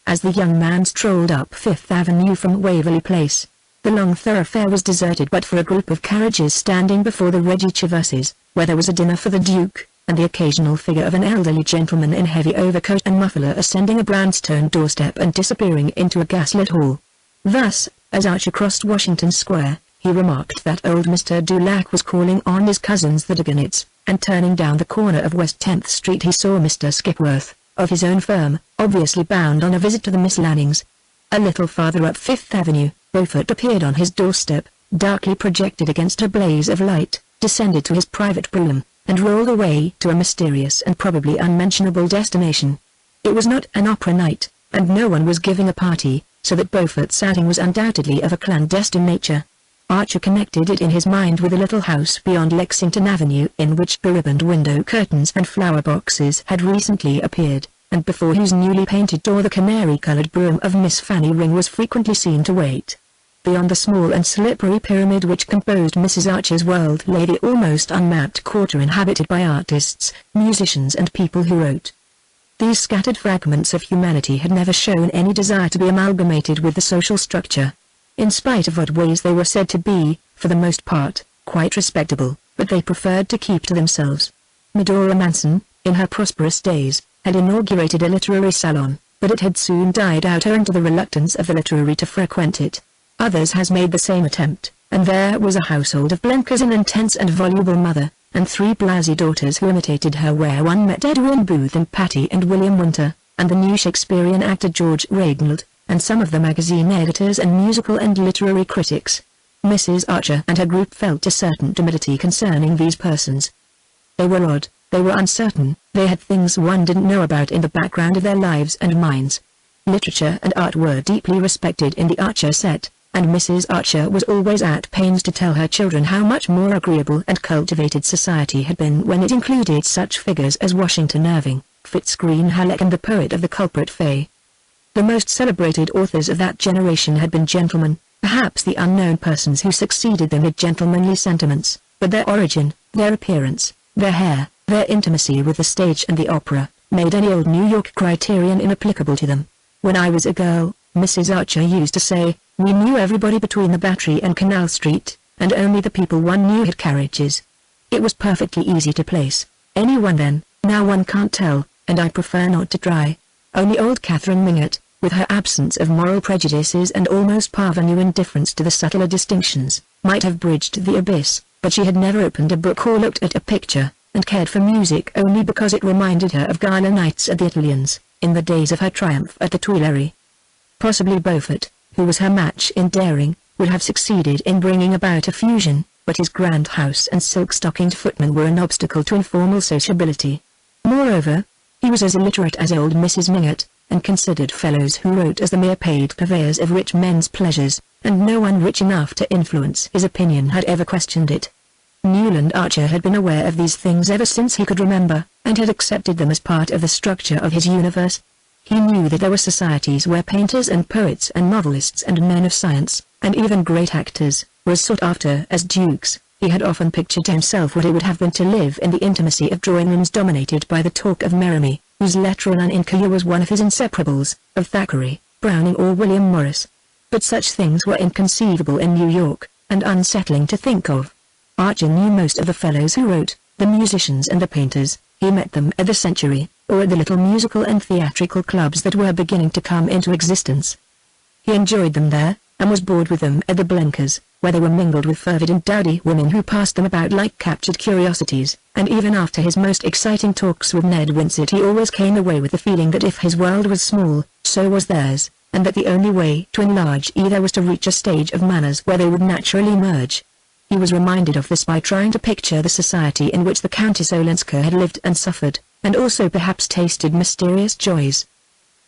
As the young man strolled up Fifth Avenue from Waverly Place, the long thoroughfare was deserted but for a group of carriages standing before the Reggie Chiverses, where there was a dinner for the Duke, and the occasional figure of an elderly gentleman in heavy overcoat and muffler ascending a brownstone doorstep and disappearing into a gaslit hall. Thus, as Archer crossed Washington Square, he remarked that old Mr. Dulac was calling on his cousins the Dagonets, and turning down the corner of West 10th Street he saw Mr. Skipworth, of his own firm, obviously bound on a visit to the Miss Lannings. A little farther up Fifth Avenue, Beaufort appeared on his doorstep, darkly projected against a blaze of light, descended to his private brougham, and rolled away to a mysterious and probably unmentionable destination. It was not an opera night, and no one was giving a party, so that Beaufort's outing was undoubtedly of a clandestine nature. Archer connected it in his mind with a little house beyond Lexington Avenue in which beribboned window curtains and flower boxes had recently appeared, and before whose newly painted door the canary-colored brougham of Miss Fanny Ring was frequently seen to wait. Beyond the small and slippery pyramid which composed Mrs. Archer's world lay the almost unmapped quarter inhabited by artists, musicians and people who wrote. These scattered fragments of humanity had never shown any desire to be amalgamated with the social structure. In spite of what ways they were said to be, for the most part, quite respectable, but they preferred to keep to themselves. Medora Manson, in her prosperous days, had inaugurated a literary salon, but it had soon died out owing to the reluctance of the literary to frequent it. Others has made the same attempt, and there was a household of Blenkers, an intense and voluble mother, and 3 blousy daughters who imitated her where one met Edwin Booth and Patty and William Winter, and the new Shakespearean actor George Reginald, and some of the magazine editors and musical and literary critics. Mrs. Archer and her group felt a certain timidity concerning these persons. They were odd, They were uncertain, they had things one didn't know about in the background of their lives and minds. Literature and art were deeply respected in the Archer set, and Mrs. Archer was always at pains to tell her children how much more agreeable and cultivated society had been when it included such figures as Washington Irving, Fitz-Greene Halleck and the poet of The Culprit Fay. The most celebrated authors of that generation had been gentlemen, perhaps the unknown persons who succeeded them had gentlemanly sentiments, but their origin, their appearance, their hair, their intimacy with the stage and the opera, made any old New York criterion inapplicable to them. When I was a girl, Mrs. Archer used to say, we knew everybody between the Battery and Canal Street, and only the people one knew had carriages. It was perfectly easy to place anyone then, now one can't tell, and I prefer not to try. Only old Catherine Mingott, with her absence of moral prejudices and almost parvenu indifference to the subtler distinctions, might have bridged the abyss, but she had never opened a book or looked at a picture, and cared for music only because it reminded her of gala nights at the Italians, in the days of her triumph at the Tuileries. Possibly Beaufort, who was her match in daring, would have succeeded in bringing about a fusion, but his grand house and silk-stockinged footman were an obstacle to informal sociability. Moreover, he was as illiterate as old Mrs. Mingott, and considered fellows who wrote as the mere paid purveyors of rich men's pleasures, and no one rich enough to influence his opinion had ever questioned it. Newland Archer had been aware of these things ever since he could remember, and had accepted them as part of the structure of his universe. He knew that there were societies where painters and poets and novelists and men of science, and even great actors, were sought after as dukes. He had often pictured to himself what it would have been to live in the intimacy of drawing-rooms dominated by the talk of Merriamy, whose Lettre en Inca was one of his inseparables, of Thackeray, Browning or William Morris. But such things were inconceivable in New York, and unsettling to think of. Archer knew most of the fellows who wrote, the musicians and the painters. He met them at the Century, or at the little musical and theatrical clubs that were beginning to come into existence. He enjoyed them there, and was bored with them at the Blenkers, where they were mingled with fervid and dowdy women who passed them about like captured curiosities, and even after his most exciting talks with Ned Winsett he always came away with the feeling that if his world was small, so was theirs, and that the only way to enlarge either was to reach a stage of manners where they would naturally merge. He was reminded of this by trying to picture the society in which the Countess Olenska had lived and suffered, and also perhaps tasted mysterious joys.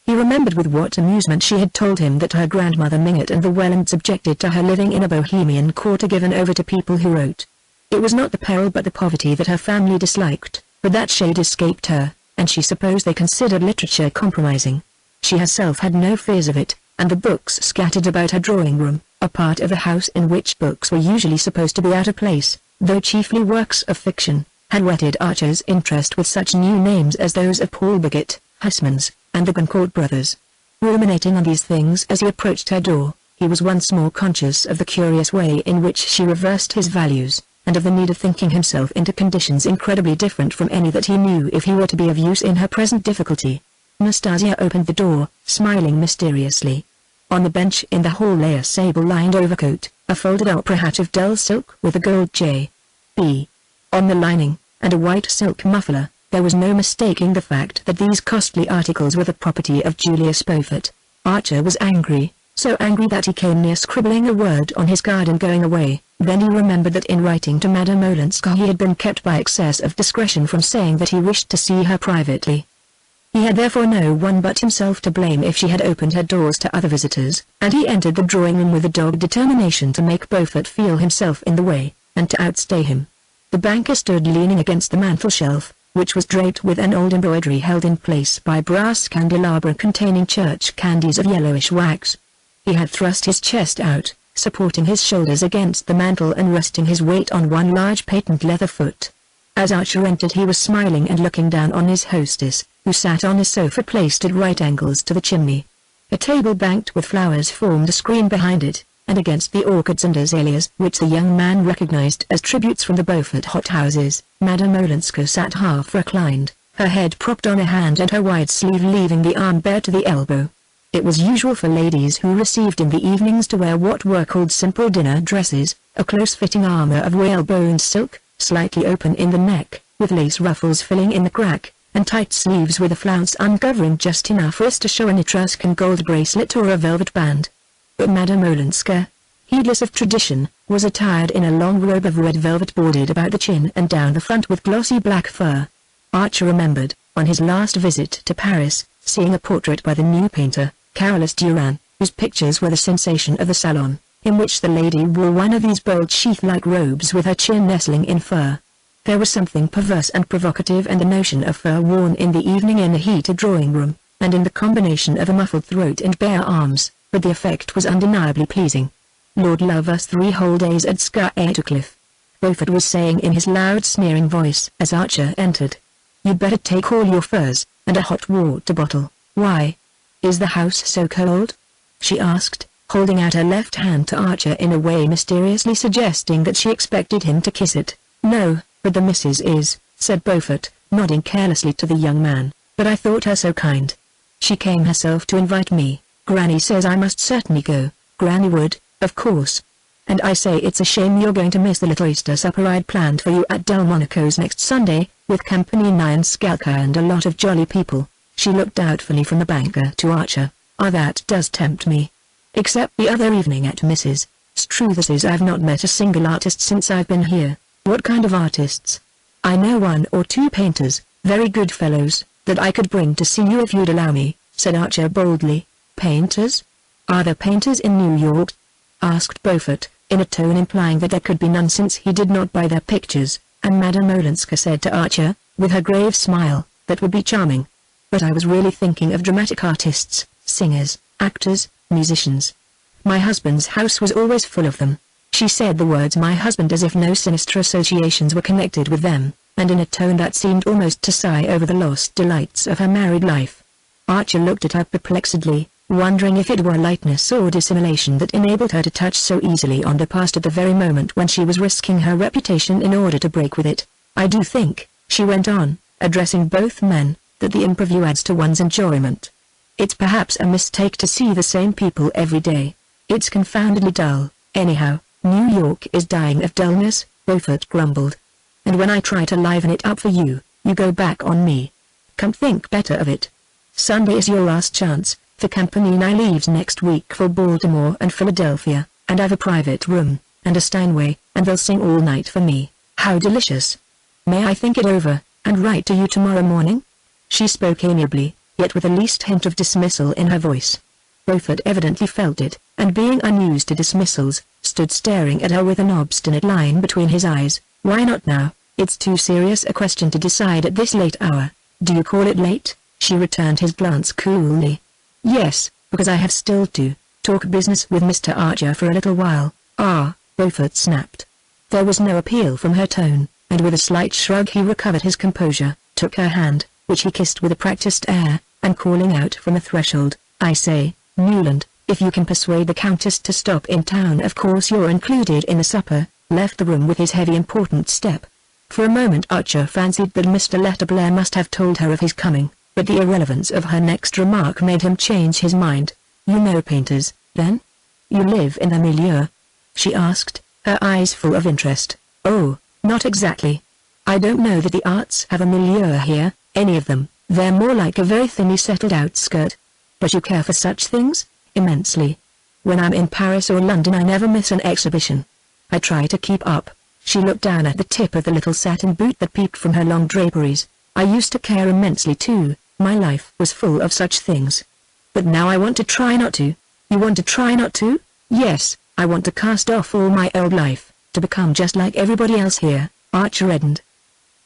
He remembered with what amusement she had told him that her grandmother Mingott and the Wellands objected to her living in a bohemian quarter given over to people who wrote. It was not the peril but the poverty that her family disliked, but that shade escaped her, and she supposed they considered literature compromising. She herself had no fears of it, and the books scattered about her drawing-room, a part of the house in which books were usually supposed to be out of place, though chiefly works of fiction, had whetted Archer's interest with such new names as those of Paul Bigot, Huysmans, and the Goncourt brothers. Ruminating on these things as he approached her door, he was once more conscious of the curious way in which she reversed his values, and of the need of thinking himself into conditions incredibly different from any that he knew if he were to be of use in her present difficulty. Nastasia opened the door, smiling mysteriously. On the bench in the hall lay a sable-lined overcoat, a folded opera hat of dull silk with a gold J.B. on the lining, and a white silk muffler. There was no mistaking the fact that these costly articles were the property of Julius Beaufort. Archer was angry, so angry that he came near scribbling a word on his card and going away. Then he remembered that in writing to Madame Olenska he had been kept by excess of discretion from saying that he wished to see her privately. He had therefore no one but himself to blame if she had opened her doors to other visitors, and he entered the drawing-room with a dogged determination to make Beaufort feel himself in the way, and to outstay him. The banker stood leaning against the mantel-shelf, which was draped with an old embroidery held in place by brass candelabra containing church candies of yellowish wax. He had thrust his chest out, supporting his shoulders against the mantel and resting his weight on one large patent leather foot. As Archer entered he was smiling and looking down on his hostess, who sat on a sofa placed at right angles to the chimney. A table banked with flowers formed a screen behind it, and against the orchids and azaleas which the young man recognized as tributes from the Beaufort hothouses, Madame Olenska sat half reclined, her head propped on a hand and her wide sleeve leaving the arm bare to the elbow. It was usual for ladies who received in the evenings to wear what were called simple dinner dresses, a close-fitting armor of whalebone silk, slightly open in the neck, with lace ruffles filling in the crack, and tight sleeves with a flounce uncovering just enough wrist to show an Etruscan gold bracelet or a velvet band. But Madame Olenska, heedless of tradition, was attired in a long robe of red velvet bordered about the chin and down the front with glossy black fur. Archer remembered, on his last visit to Paris, seeing a portrait by the new painter, Carolus Duran, whose pictures were the sensation of the salon, in which the lady wore one of these bold sheath-like robes with her chin nestling in fur. There was something perverse and provocative in the notion of fur worn in the evening in a heated drawing-room, and in the combination of a muffled throat and bare arms, but the effect was undeniably pleasing. "Lord love us 3 whole days at Scarecliff," Beaufort was saying in his loud sneering voice as Archer entered. "You'd better take all your furs, and a hot water bottle." "Why? Is the house so cold?" she asked, holding out her left hand to Archer in a way mysteriously suggesting that she expected him to kiss it. "No, but the missus is," said Beaufort, nodding carelessly to the young man, "but I thought her so kind. She came herself to invite me. Granny says I must certainly go." "Granny would, of course. And I say it's a shame you're going to miss the little Easter supper I'd planned for you at Delmonico's next Sunday, with Company 9 Skalka and a lot of jolly people." She looked doubtfully from the banker to Archer. "Ah, that does tempt me. Except the other evening at Mrs. Struthers's I've not met a single artist since I've been here." "What kind of artists?" "I know 1 or 2 painters, very good fellows, that I could bring to see you if you'd allow me," said Archer boldly. "Painters? Are there painters in New York?" asked Beaufort, in a tone implying that there could be none since he did not buy their pictures, and Madame Olenska said to Archer, with her grave smile, "That would be charming. But I was really thinking of dramatic artists, singers, actors, musicians. My husband's house was always full of them." She said the words "my husband" as if no sinister associations were connected with them, and in a tone that seemed almost to sigh over the lost delights of her married life. Archer looked at her perplexedly, wondering if it were lightness or dissimulation that enabled her to touch so easily on the past at the very moment when she was risking her reputation in order to break with it. "I do think," she went on, addressing both men, "that the impromptu adds to one's enjoyment. It's perhaps a mistake to see the same people every day. It's confoundedly dull, anyhow." "New York is dying of dullness," Beaufort grumbled. "And when I try to liven it up for you, you go back on me. Come think better of it. Sunday is your last chance, for Company 9 leaves next week for Baltimore and Philadelphia, and I've a private room, and a Steinway, and they'll sing all night for me. How delicious. May I think it over, and write to you tomorrow morning?" She spoke amiably, yet with the least hint of dismissal in her voice. Beaufort evidently felt it, and being unused to dismissals, stood staring at her with an obstinate line between his eyes. "Why not now? It's too serious a question to decide at this late hour." "Do you call it late?" She returned his glance coolly. "Yes, because I have still to talk business with Mr. Archer for a little while." "Ah," Beaufort snapped. There was no appeal from her tone, and with a slight shrug he recovered his composure, took her hand, which he kissed with a practiced air, and calling out from the threshold, "I say, Newland, if you can persuade the Countess to stop in town of course you're included in the supper," left the room with his heavy important step. For a moment Archer fancied that Mr. Letterblair must have told her of his coming, but the irrelevance of her next remark made him change his mind. "You know painters, then? You live in the milieu?" she asked, her eyes full of interest. "Oh, not exactly. I don't know that the arts have a milieu here, any of them. They're more like a very thinly settled outskirt. But you care for such things?" "Immensely. When I'm in Paris or London I never miss an exhibition. I try to keep up." She looked down at the tip of the little satin boot that peeped from her long draperies. "I used to care immensely too, my life was full of such things. But now I want to try not to." "You want to try not to?" "Yes, I want to cast off all my old life, to become just like everybody else here." Archer reddened.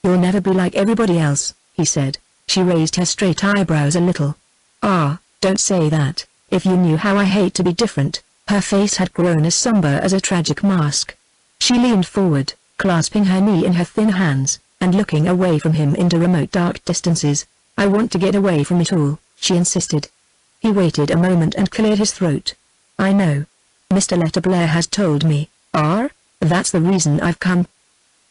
"You'll never be like everybody else," he said. She raised her straight eyebrows a little. "Ah, don't say that. If you knew how I hate to be different." Her face had grown as somber as a tragic mask. She leaned forward, clasping her knee in her thin hands, and looking away from him into remote dark distances. "I want to get away from it all," she insisted. He waited a moment and cleared his throat. "I know. Mr. Letterblair has told me." "Ah? That's the reason I've come?"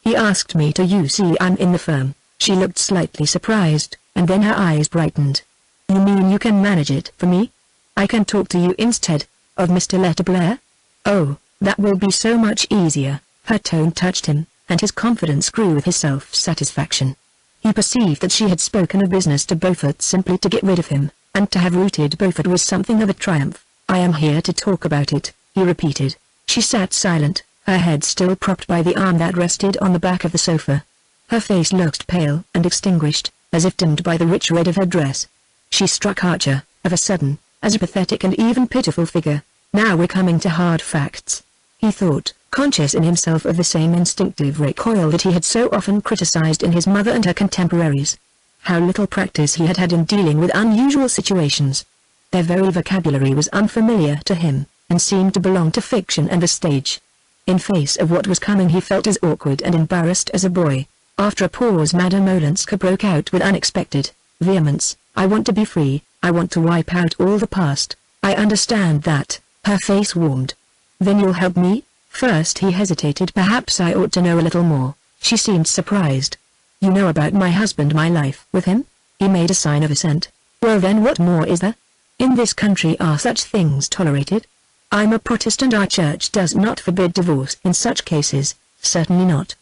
"He asked me to. You see I'm in the firm." She looked slightly surprised, and then her eyes brightened. "You mean you can manage it for me? I can talk to you instead of Mr. Letterblair?" "Oh, that will be so much easier." Her tone touched him, and his confidence grew with his self-satisfaction. He perceived that she had spoken of business to Beaufort simply to get rid of him, and to have routed Beaufort was something of a triumph. "I am here to talk about it," he repeated. She sat silent, her head still propped by the arm that rested on the back of the sofa. Her face looked pale and extinguished, as if dimmed by the rich red of her dress. She struck Archer, of a sudden, as a pathetic and even pitiful figure. Now we're coming to hard facts, he thought, conscious in himself of the same instinctive recoil that he had so often criticized in his mother and her contemporaries. How little practice he had had in dealing with unusual situations. Their very vocabulary was unfamiliar to him, and seemed to belong to fiction and the stage. In face of what was coming he felt as awkward and embarrassed as a boy. After a pause Madame Olenska broke out with unexpected vehemence, "I want to be free, I want to wipe out all the past, I understand that." Her face warmed. "Then you'll help me?" First he hesitated. "Perhaps I ought to know a little more." She seemed surprised. "You know about my husband, my life with him?" He made a sign of assent. "Well then, what more is there? In this country are such things tolerated? I'm a Protestant. Our church does not forbid divorce in such cases." "Certainly not."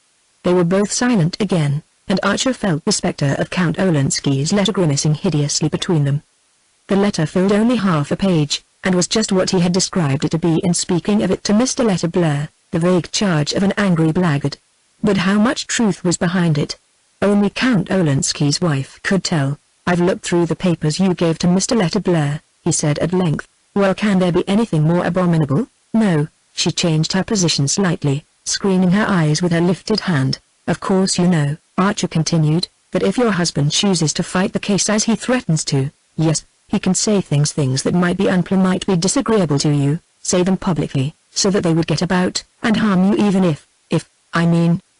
They were both silent again, and Archer felt the spectre of Count Olenski's letter grimacing hideously between them. The letter filled only half a page, and was just what he had described it to be in speaking of it to Mr. Letterblair, the vague charge of an angry blackguard. But how much truth was behind it? Only Count Olenski's wife could tell. "I've looked through the papers you gave to Mr. Letterblair," he said at length. "Well, can there be anything more abominable?" "No." She changed her position slightly, screening her eyes with her lifted hand. "Of course you know," Archer continued, "that if your husband chooses to fight the case as he threatens to, yes, he can say things that might be disagreeable to you, say them publicly, so that they would get about, and harm you even if,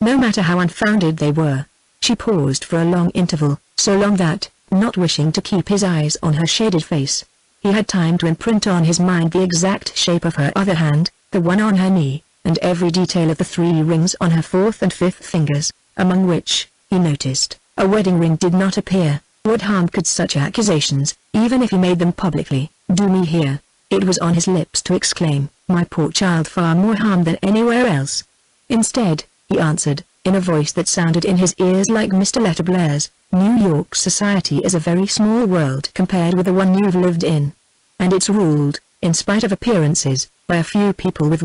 no matter how unfounded they were." She paused for a long interval, so long that, not wishing to keep his eyes on her shaded face, he had time to imprint on his mind the exact shape of her other hand, the one on her knee, and every detail of the 3 rings on her 4th and 5th fingers, among which, he noticed, a wedding ring did not appear. What harm could such accusations, even if he made them publicly, do me here? It was on his lips to exclaim, "My poor child, far more harm than anywhere else." Instead, he answered, in a voice that sounded in his ears like Mr. Letterblair's, "New York society is a very small world compared with the one you've lived in. And it's ruled, in spite of appearances, by a few people with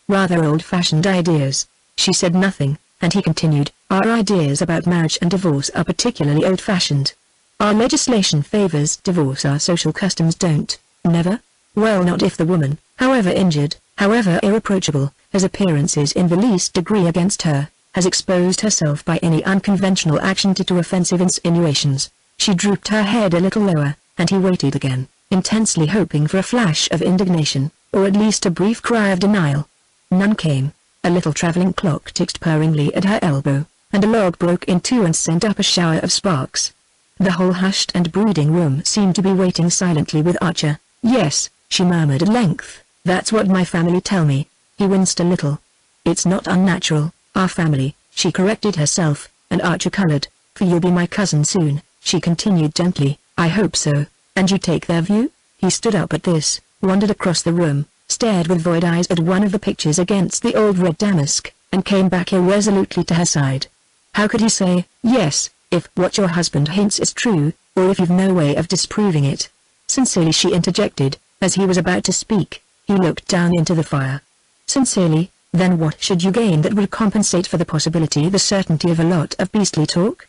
rather old-fashioned ideas." She said nothing, and he continued, "Our ideas about marriage and divorce are particularly old-fashioned. Our legislation favors divorce, our social customs don't." "Never?" "Well, not if the woman, however injured, however irreproachable, has appearances in the least degree against her, has exposed herself by any unconventional action to offensive insinuations." She drooped her head a little lower, and he waited again, intensely hoping for a flash of indignation, or at least a brief cry of denial. None came. A little traveling clock ticked purringly at her elbow, and a log broke in 2 and sent up a shower of sparks. The whole hushed and brooding room seemed to be waiting silently with Archer. "Yes," she murmured at length, "that's what my family tell me." He winced a little. "It's not unnatural, our family," she corrected herself, and Archer colored. "For you'll be my cousin soon," she continued gently. "I hope so. And you take their view?" He stood up at this, wandered across the room, stared with void eyes at one of the pictures against the old red damask, and came back irresolutely to her side. How could he say, "Yes, if what your husband hints is true, or if you've no way of disproving it?" "Sincerely," she interjected, as he was about to speak. He looked down into the fire. "Sincerely? Then what should you gain that would compensate for the possibility, the certainty of a lot of beastly talk?"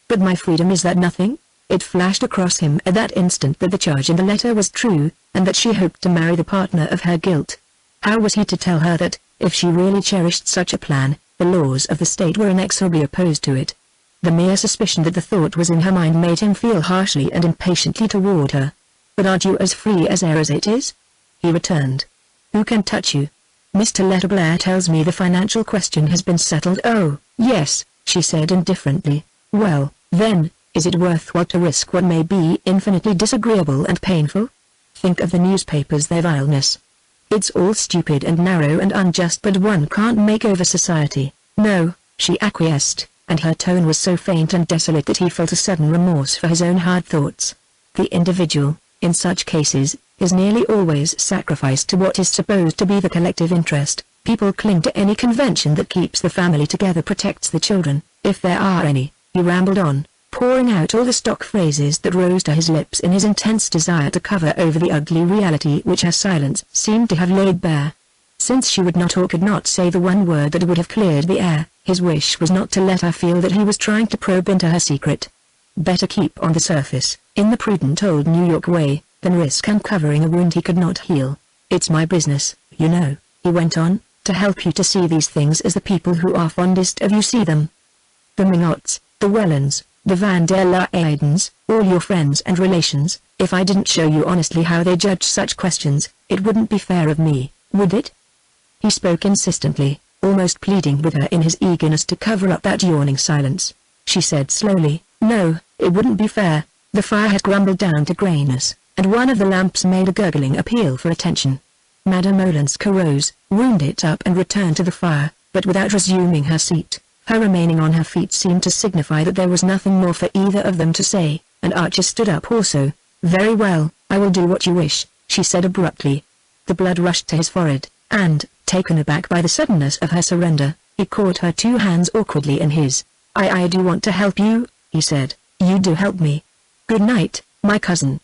"But my freedom, is that nothing?" It flashed across him at that instant that the charge in the letter was true, and that she hoped to marry the partner of her guilt. How was he to tell her that, if she really cherished such a plan, the laws of the state were inexorably opposed to it? The mere suspicion that the thought was in her mind made him feel harshly and impatiently toward her. "But aren't you as free as air as it is?" he returned. "Who can touch you?" "Mr. Letterblair tells me the financial question has been settled." "Oh, yes," she said indifferently. "Well, then, is it worthwhile to risk what may be infinitely disagreeable and painful? Think of the newspapers, their vileness. It's all stupid and narrow and unjust, but one can't make over society." "No," she acquiesced, and her tone was so faint and desolate that he felt a sudden remorse for his own hard thoughts. "The individual, in such cases, is nearly always sacrificed to what is supposed to be the collective interest. People cling to any convention that keeps the family together, protects the children, if there are any," he rambled on, pouring out all the stock phrases that rose to his lips in his intense desire to cover over the ugly reality which her silence seemed to have laid bare. Since she would not or could not say the one word that would have cleared the air, his wish was not to let her feel that he was trying to probe into her secret. Better keep on the surface, in the prudent old New York way, than risk uncovering a wound he could not heal. It's my business, you know, he went on, to help you to see these things as the people who are fondest of you see them. The Mignots, the Wellens, the Van der Luydens, all your friends and relations. If I didn't show you honestly how they judge such questions, it wouldn't be fair of me, would it? He spoke insistently, almost pleading with her in his eagerness to cover up that yawning silence. She said slowly, no, it wouldn't be fair. The fire had grumbled down to grayness, and one of the lamps made a gurgling appeal for attention. Madame Olenska rose, wound it up and returned to the fire, but without resuming her seat. Her remaining on her feet seemed to signify that there was nothing more for either of them to say, and Archer stood up also. Very well, I will do what you wish, she said abruptly. The blood rushed to his forehead, and, taken aback by the suddenness of her surrender, he caught her two hands awkwardly in his. I do want to help you, he said. You do help me. Good night, my cousin.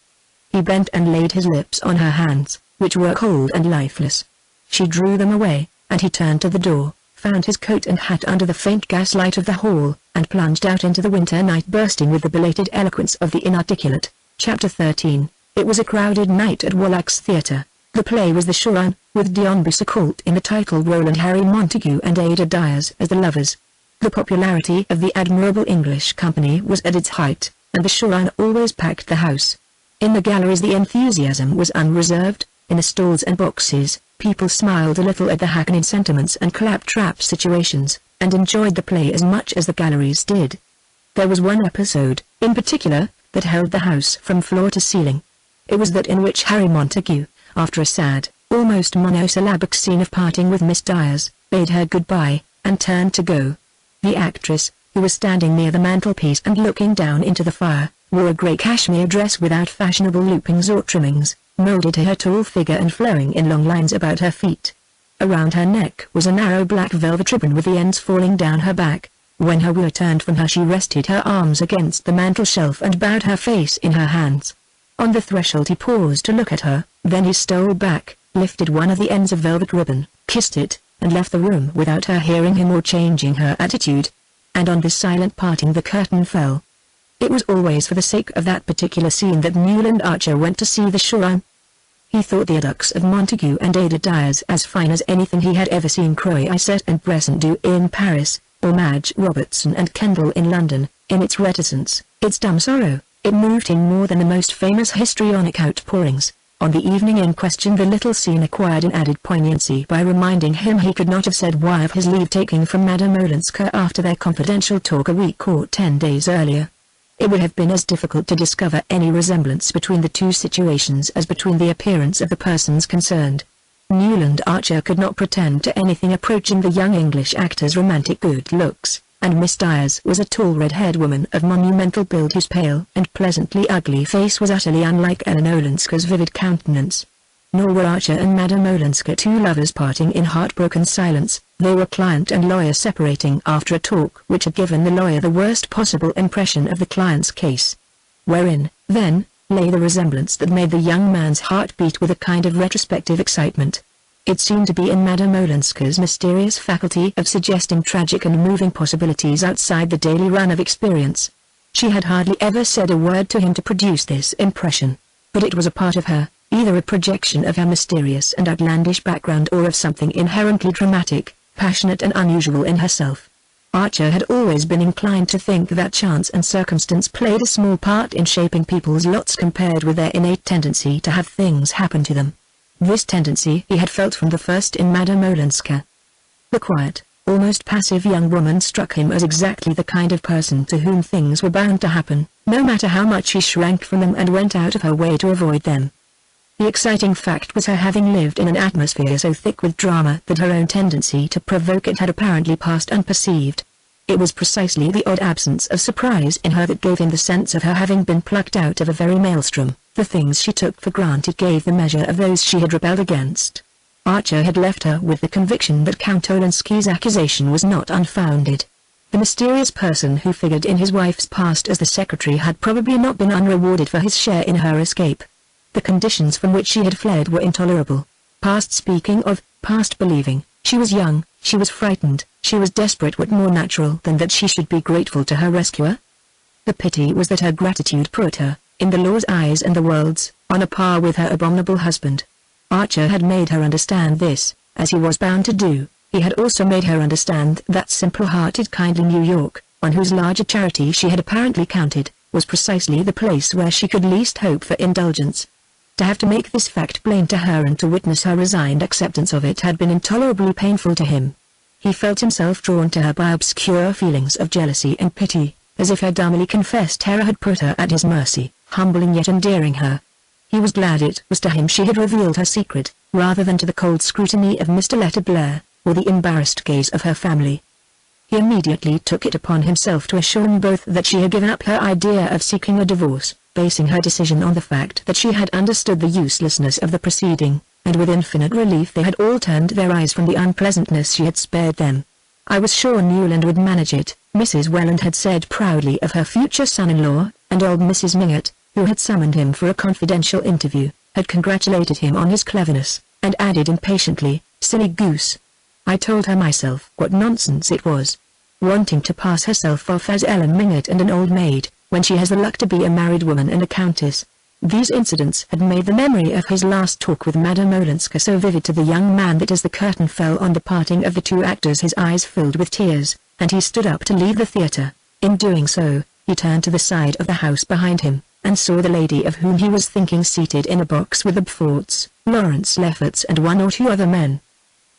He bent and laid his lips on her hands, which were cold and lifeless. She drew them away, and he turned to the door, found his coat and hat under the faint gaslight of the hall, and plunged out into the winter night, bursting with the belated eloquence of the inarticulate. Chapter 13. It was a crowded night at Wallack's Theatre. The play was The Shoreham, with Dion Boucicault in the title role and Harry Montague and Ada Dyers as the lovers. The popularity of the admirable English company was at its height, and the Shoreham always packed the house. In the galleries the enthusiasm was unreserved. In the stalls and boxes, people smiled a little at the hackneyed sentiments and claptrap situations, and enjoyed the play as much as the galleries did. There was one episode, in particular, that held the house from floor to ceiling. It was that in which Harry Montague, after a sad, almost monosyllabic scene of parting with Miss Dyers, bade her goodbye, and turned to go. The actress, who was standing near the mantelpiece and looking down into the fire, wore a grey cashmere dress without fashionable loopings or trimmings, molded to her tall figure and flowing in long lines about her feet. Around her neck was a narrow black velvet ribbon with the ends falling down her back. When her wheeler turned from her she rested her arms against the mantel-shelf and bowed her face in her hands. On the threshold he paused to look at her, then he stole back, lifted one of the ends of velvet ribbon, kissed it, and left the room without her hearing him or changing her attitude. And on this silent parting the curtain fell. It was always for the sake of that particular scene that Newland Archer went to see the Shoreham. He thought the adducts of Montague and Ada Dyers as fine as anything he had ever seen Croisset and Bresson do in Paris, or Madge Robertson and Kendall in London. In its reticence, its dumb sorrow, it moved him more than the most famous histrionic outpourings. On the evening in question the little scene acquired an added poignancy by reminding him he could not have said why of his leave-taking from Madame Olenska after their confidential talk a week or 10 days earlier. It would have been as difficult to discover any resemblance between the two situations as between the appearance of the persons concerned. Newland Archer could not pretend to anything approaching the young English actor's romantic good looks, and Miss Dyers was a tall red-haired woman of monumental build whose pale and pleasantly ugly face was utterly unlike Ellen Olenska's vivid countenance. Nor were Archer and Madame Olenska two lovers parting in heartbroken silence. They were client and lawyer separating after a talk which had given the lawyer the worst possible impression of the client's case. Wherein, then, lay the resemblance that made the young man's heart beat with a kind of retrospective excitement. It seemed to be in Madame Olenska's mysterious faculty of suggesting tragic and moving possibilities outside the daily run of experience. She had hardly ever said a word to him to produce this impression, but it was a part of her, either a projection of her mysterious and outlandish background or of something inherently dramatic, passionate and unusual in herself. Archer had always been inclined to think that chance and circumstance played a small part in shaping people's lots compared with their innate tendency to have things happen to them. This tendency he had felt from the first in Madame Olenska. The quiet, almost passive young woman struck him as exactly the kind of person to whom things were bound to happen, no matter how much she shrank from them and went out of her way to avoid them. The exciting fact was her having lived in an atmosphere so thick with drama that her own tendency to provoke it had apparently passed unperceived. It was precisely the odd absence of surprise in her that gave him the sense of her having been plucked out of a very maelstrom. The things she took for granted gave the measure of those she had rebelled against. Archer had left her with the conviction that Count Olenski's accusation was not unfounded. The mysterious person who figured in his wife's past as the secretary had probably not been unrewarded for his share in her escape. The conditions from which she had fled were intolerable. Past speaking of, past believing, she was young, she was frightened, she was desperate. What more natural than that she should be grateful to her rescuer? The pity was that her gratitude put her, in the law's eyes and the world's, on a par with her abominable husband. Archer had made her understand this, as he was bound to do. He had also made her understand that simple-hearted kindly New York, on whose larger charity she had apparently counted, was precisely the place where she could least hope for indulgence. To have to make this fact plain to her and to witness her resigned acceptance of it had been intolerably painful to him. He felt himself drawn to her by obscure feelings of jealousy and pity, as if her dumbly confessed terror had put her at his mercy, humbling yet endearing her. He was glad it was to him she had revealed her secret, rather than to the cold scrutiny of Mr. Letterblair, or the embarrassed gaze of her family. He immediately took it upon himself to assure them both that she had given up her idea of seeking a divorce, basing her decision on the fact that she had understood the uselessness of the proceeding, and with infinite relief they had all turned their eyes from the unpleasantness she had spared them. "I was sure Newland would manage it," Mrs. Welland had said proudly of her future son-in-law, and old Mrs. Mingott, who had summoned him for a confidential interview, had congratulated him on his cleverness, and added impatiently, "Silly goose. I told her myself what nonsense it was. Wanting to pass herself off as Ellen Mingott and an old maid, when she has the luck to be a married woman and a countess." These incidents had made the memory of his last talk with Madame Olenska so vivid to the young man that as the curtain fell on the parting of the two actors his eyes filled with tears, and he stood up to leave the theatre. In doing so, he turned to the side of the house behind him, and saw the lady of whom he was thinking seated in a box with the Beauforts, Lawrence Lefferts and one or two other men.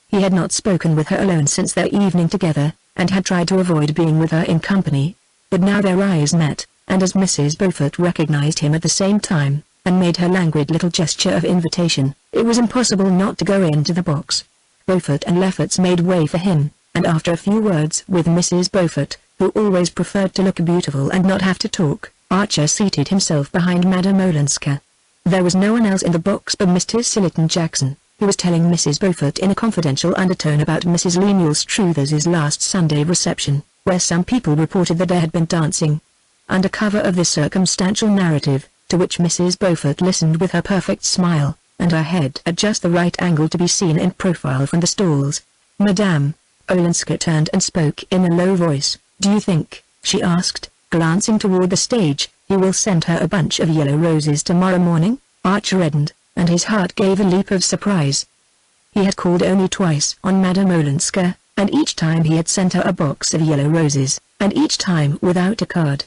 He had not spoken with her alone since their evening together, and had tried to avoid being with her in company. But now their eyes met, and as Mrs. Beaufort recognized him at the same time, and made her languid little gesture of invitation, it was impossible not to go into the box. Beaufort and Lefferts made way for him, and after a few words with Mrs. Beaufort, who always preferred to look beautiful and not have to talk, Archer seated himself behind Madame Olenska. There was no one else in the box but Mr. Sillerton Jackson, who was telling Mrs. Beaufort in a confidential undertone about Mrs. Lemuel Struthers's last Sunday reception, where some people reported that there had been dancing. Under cover of this circumstantial narrative, to which Mrs. Beaufort listened with her perfect smile, and her head at just the right angle to be seen in profile from the stalls, Madame Olenska turned and spoke in a low voice. "Do you think," she asked, glancing toward the stage, "you will send her a bunch of yellow roses tomorrow morning?" Archer reddened, and his heart gave a leap of surprise. He had called only twice on Madame Olenska, and each time he had sent her a box of yellow roses, and each time without a card.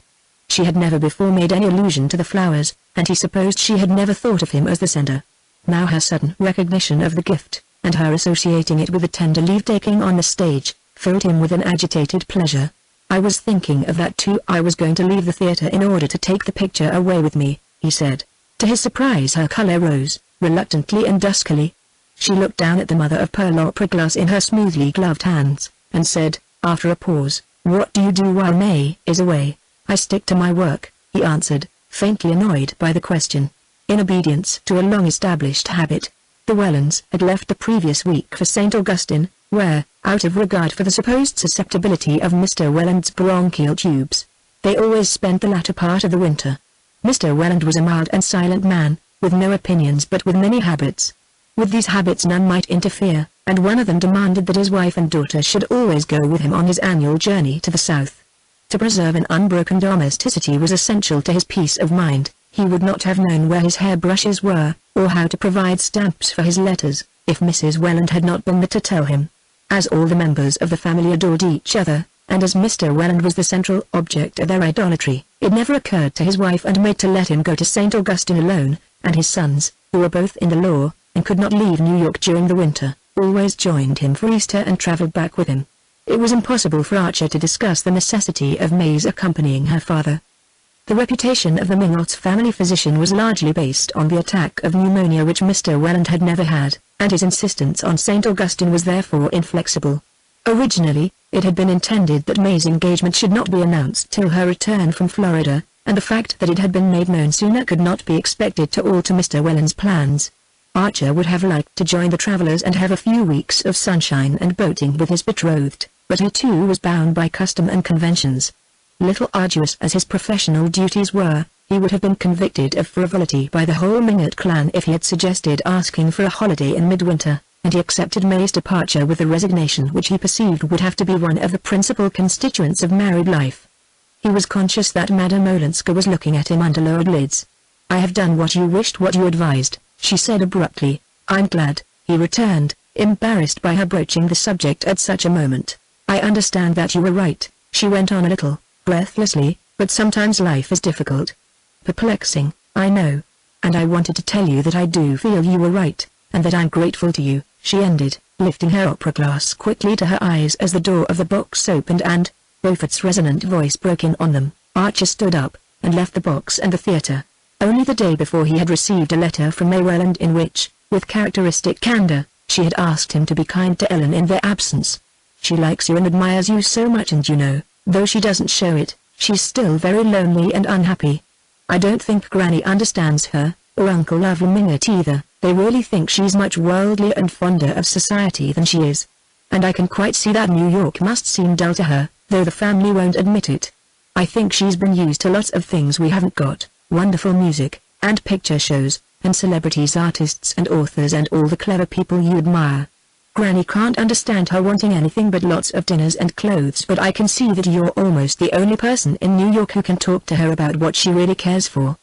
She had never before made any allusion to the flowers, and he supposed she had never thought of him as the sender. Now her sudden recognition of the gift, and her associating it with the tender leave-taking on the stage, filled him with an agitated pleasure. "I was thinking of that too. I was going to leave the theatre in order to take the picture away with me," he said. To his surprise her color rose, reluctantly and duskily. She looked down at the mother-of-pearl opera glass in her smoothly gloved hands, and said, after a pause, "What do you do while May is away?" "I stick to my work," he answered, faintly annoyed by the question. In obedience to a long-established habit, the Wellands had left the previous week for St. Augustine, where, out of regard for the supposed susceptibility of Mr. Welland's bronchial tubes, they always spent the latter part of the winter. Mr. Welland was a mild and silent man, with no opinions but with many habits. With these habits none might interfere, and one of them demanded that his wife and daughter should always go with him on his annual journey to the south. To preserve an unbroken domesticity was essential to his peace of mind. He would not have known where his hairbrushes were, or how to provide stamps for his letters, if Mrs. Welland had not been there to tell him. As all the members of the family adored each other, and as Mr. Welland was the central object of their idolatry, it never occurred to his wife and maid to let him go to St. Augustine alone, and his sons, who were both in the law, and could not leave New York during the winter, always joined him for Easter and traveled back with him. It was impossible for Archer to discuss the necessity of May's accompanying her father. The reputation of the Mingott family physician was largely based on the attack of pneumonia which Mr. Welland had never had, and his insistence on St. Augustine was therefore inflexible. Originally, it had been intended that May's engagement should not be announced till her return from Florida, and the fact that it had been made known sooner could not be expected to alter Mr. Welland's plans. Archer would have liked to join the travelers and have a few weeks of sunshine and boating with his betrothed, but he too was bound by custom and conventions. Little arduous as his professional duties were, He would have been convicted of frivolity by the whole Mingott clan if he had suggested asking for a holiday in midwinter, and he accepted May's departure with a resignation which he perceived would have to be one of the principal constituents of married life. He was conscious that Madame Olenska was looking at him under lowered lids. "I have done what you wished, what you advised," she said abruptly. "I'm glad," he returned, embarrassed by her broaching the subject at such a moment. "I understand that you were right," she went on a little breathlessly, "but sometimes life is difficult. Perplexing, I know. And I wanted to tell you that I do feel you were right, and that I'm grateful to you," she ended, lifting her opera glass quickly to her eyes as the door of the box opened and, Beaufort's resonant voice broke in on them. Archer stood up, and left the box and the theatre. Only the day before he had received a letter from May Welland in which, with characteristic candor, she had asked him to be kind to Ellen in their absence. "She likes you and admires you so much, and you know, though she doesn't show it, she's still very lonely and unhappy. I don't think Granny understands her, or Uncle Lovell Mingott either. They really think she's much worldlier and fonder of society than she is. And I can quite see that New York must seem dull to her, though the family won't admit it. I think she's been used to lots of things we haven't got, wonderful music, and picture shows, and celebrities, artists and authors and all the clever people you admire. Granny can't understand her wanting anything but lots of dinners and clothes, but I can see that you're almost the only person in New York who can talk to her about what she really cares for."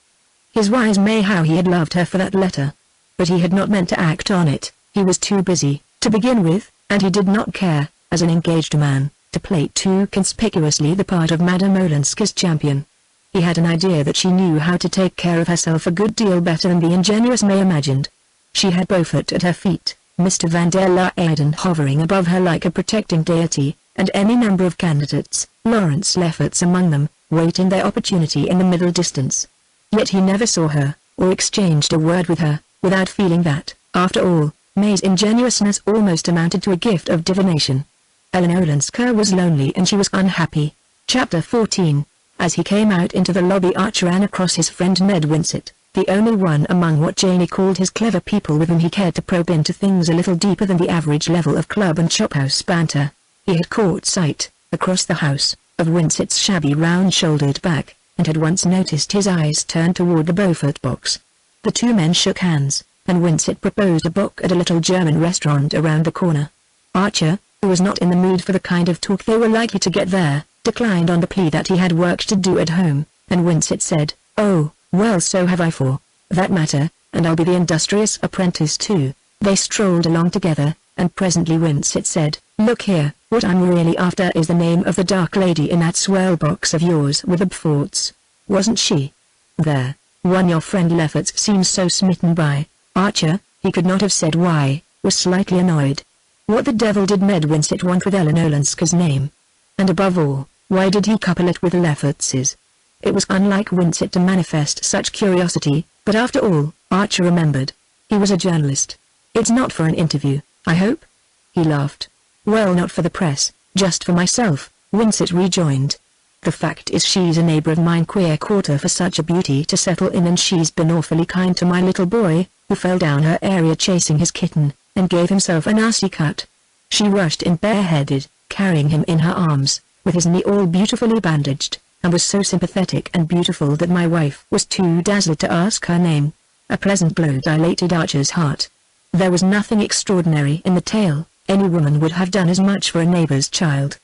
His wise May, how he had loved her for that letter. But he had not meant to act on it. He was too busy, to begin with, and he did not care, as an engaged man, to play too conspicuously the part of Madame Olenska's champion. He had an idea that she knew how to take care of herself a good deal better than the ingenuous May imagined. She had Beaufort at her feet, Mr. van der Luyden hovering above her like a protecting deity, and any number of candidates, Lawrence Lefferts among them, waiting their opportunity in the middle distance. Yet he never saw her, or exchanged a word with her, without feeling that, after all, May's ingenuousness almost amounted to a gift of divination. Ellen Olenska was lonely and she was unhappy. Chapter 14. As he came out into the lobby, Archer ran across his friend Ned Winsett, the only one among what Janie called his clever people with whom he cared to probe into things a little deeper than the average level of club and shophouse banter. He had caught sight, across the house, of Winsett's shabby round-shouldered back, and had once noticed his eyes turn toward the Beaufort box. The two men shook hands, and Winsett proposed a book at a little German restaurant around the corner. Archer, who was not in the mood for the kind of talk they were likely to get there, declined on the plea that he had work to do at home, and Winsett said, "Oh, well, so have I for that matter, and I'll be the industrious apprentice too." They strolled along together, and presently Winsett said, "Look here, what I'm really after is the name of the dark lady in that swell box of yours with the Beauforts. Wasn't she there? One your friend Lefferts seems so smitten by." Archer, he could not have said why, was slightly annoyed. What the devil did Ned Winsett want with Ellen Olenska's name? And above all, why did he couple it with Lefferts's? It was unlike Winsett to manifest such curiosity, but after all, Archer remembered, he was a journalist. "It's not for an interview, I hope?" He laughed. "Well, not for the press, just for myself," Winsett rejoined. "The fact is she's a neighbor of mine, queer quarter for such a beauty to settle in, and she's been awfully kind to my little boy, who fell down her area chasing his kitten, and gave himself a nasty cut. She rushed in bareheaded, carrying him in her arms, with his knee all beautifully bandaged, and was so sympathetic and beautiful that my wife was too dazzled to ask her name." A pleasant glow dilated Archer's heart. There was nothing extraordinary in the tale. Any woman would have done as much for a neighbor's child.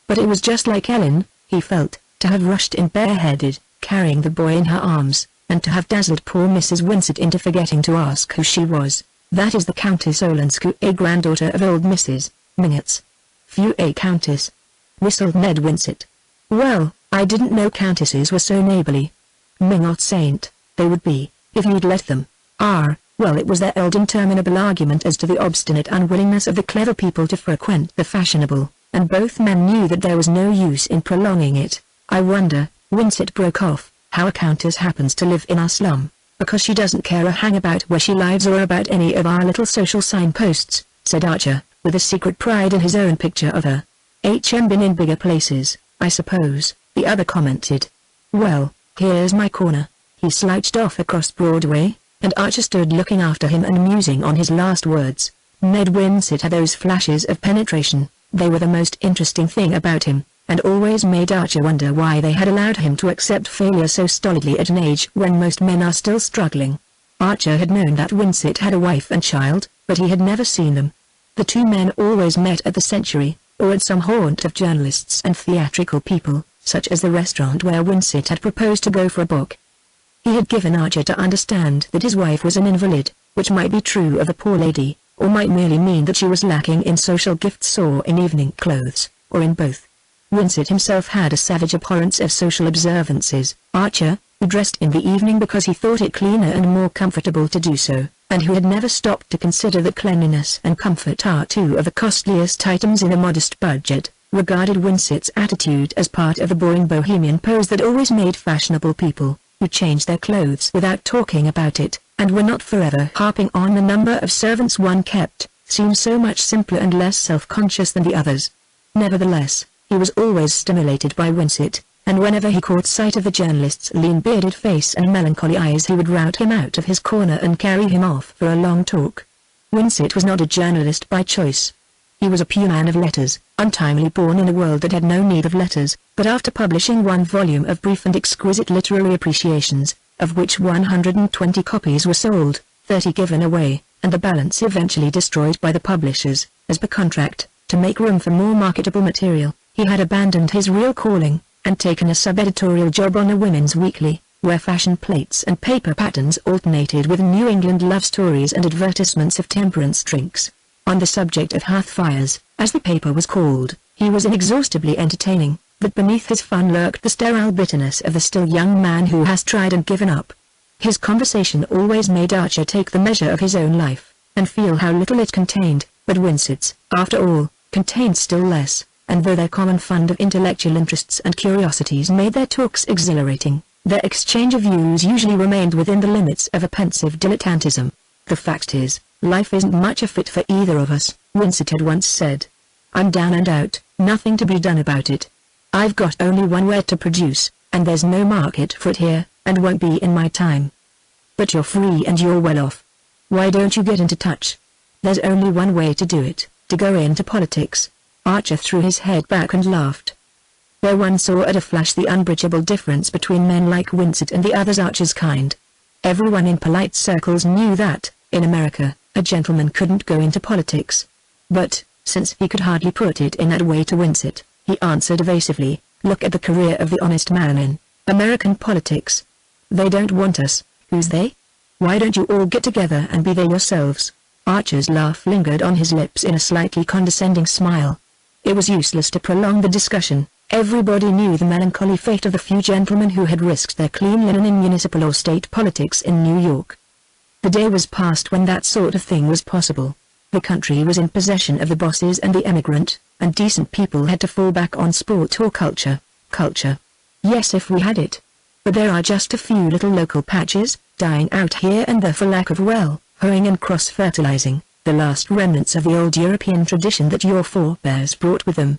But it was just like Ellen, he felt, to have rushed in bareheaded, carrying the boy in her arms, and to have dazzled poor Mrs. Winsett into forgetting to ask who she was. "That is the Countess Olenska, a granddaughter of old Mrs. Mingott's." "Phew, a countess," whistled Ned Winsett. "Well, I didn't know countesses were so neighborly." "Mingott saint, they would be, if you'd let them." Well, it was their old interminable argument as to the obstinate unwillingness of the clever people to frequent the fashionable, and both men knew that there was no use in prolonging it. "I wonder," Winsett broke off, "how a countess happens to live in our slum, because she doesn't care a hang about where she lives or about any of our little social signposts," said Archer, with a secret pride in his own picture of her. "Been in bigger places, I suppose," the other commented. "Well, here's my corner." He slouched off across Broadway, and Archer stood looking after him and musing on his last words. Ned Winsett had those flashes of penetration. They were the most interesting thing about him. and always made Archer wonder why they had allowed him to accept failure so stolidly at an age when most men are still struggling. Archer had known that Winsett had a wife and child, but he had never seen them. The two men always met at the Century, or at some haunt of journalists and theatrical people, such as the restaurant where Winsett had proposed to go for a book. He had given Archer to understand that his wife was an invalid, which might be true of the poor lady, or might merely mean that she was lacking in social gifts or in evening clothes, or in both. Winsett himself had a savage abhorrence of social observances. Archer, who dressed in the evening because he thought it cleaner and more comfortable to do so, and who had never stopped to consider that cleanliness and comfort are two of the costliest items in a modest budget, regarded Winsett's attitude as part of the boring bohemian pose that always made fashionable people, who changed their clothes without talking about it, and were not forever harping on the number of servants one kept, seem so much simpler and less self-conscious than the others. Nevertheless, he was always stimulated by Winsett, and whenever he caught sight of the journalist's lean bearded face and melancholy eyes he would rout him out of his corner and carry him off for a long talk. Winsett was not a journalist by choice. He was a pure man of letters, untimely born in a world that had no need of letters, but after publishing one volume of brief and exquisite literary appreciations, of which 120 copies were sold, 30 given away, and the balance eventually destroyed by the publishers, as per contract, to make room for more marketable material, he had abandoned his real calling, and taken a sub-editorial job on a women's weekly, where fashion plates and paper patterns alternated with New England love stories and advertisements of temperance drinks. On the subject of hearth fires, as the paper was called, he was inexhaustibly entertaining, but beneath his fun lurked the sterile bitterness of the still young man who has tried and given up. His conversation always made Archer take the measure of his own life, and feel how little it contained, but Winsett's, after all, contained still less, and though their common fund of intellectual interests and curiosities made their talks exhilarating, their exchange of views usually remained within the limits of a pensive dilettantism. The fact is, life isn't much a fit for either of us, Winsett had once said. I'm down and out, nothing to be done about it. I've got only one word to produce, and there's no market for it here, and won't be in my time. But you're free and you're well off. Why don't you get into touch? There's only one way to do it, to go into politics. Archer threw his head back and laughed. There one saw at a flash the unbridgeable difference between men like Winsett and the others Archer's kind. Everyone in polite circles knew that, in America, a gentleman couldn't go into politics. But, since he could hardly put it in that way to Winsett, he answered evasively, look at the career of the honest man in American politics. They don't want us. Who's they? Why don't you all get together and be they yourselves? Archer's laugh lingered on his lips in a slightly condescending smile. It was useless to prolong the discussion. Everybody knew the melancholy fate of the few gentlemen who had risked their clean linen in municipal or state politics in New York. The day was past when that sort of thing was possible. The country was in possession of the bosses and the emigrant, and decent people had to fall back on sport or culture. Culture. Yes, if we had it. But there are just a few little local patches, dying out here and there for lack of hoeing and cross-fertilizing, the last remnants of the old European tradition that your forebears brought with them.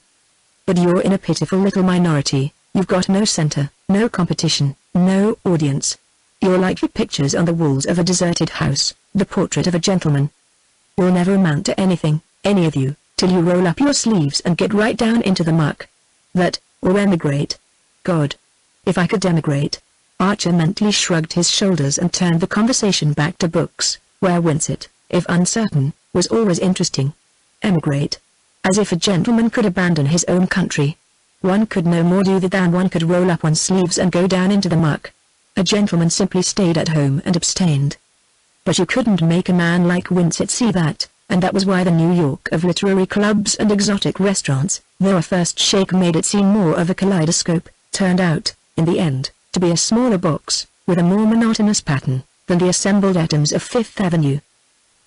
But you're in a pitiful little minority. You've got no center, no competition, no audience. You're like the pictures on the walls of a deserted house, the portrait of a gentleman. You'll never amount to anything, any of you, till you roll up your sleeves and get right down into the muck. That, or emigrate. God. If I could emigrate. Archer mentally shrugged his shoulders and turned the conversation back to books, where Winsett, if uncertain, was always interesting. Emigrate. As if a gentleman could abandon his own country. One could no more do that than one could roll up one's sleeves and go down into the muck. A gentleman simply stayed at home and abstained. But you couldn't make a man like Winsett see that, and that was why the New York of literary clubs and exotic restaurants, though a first shake made it seem more of a kaleidoscope, turned out, in the end, to be a smaller box, with a more monotonous pattern, than the assembled atoms of Fifth Avenue.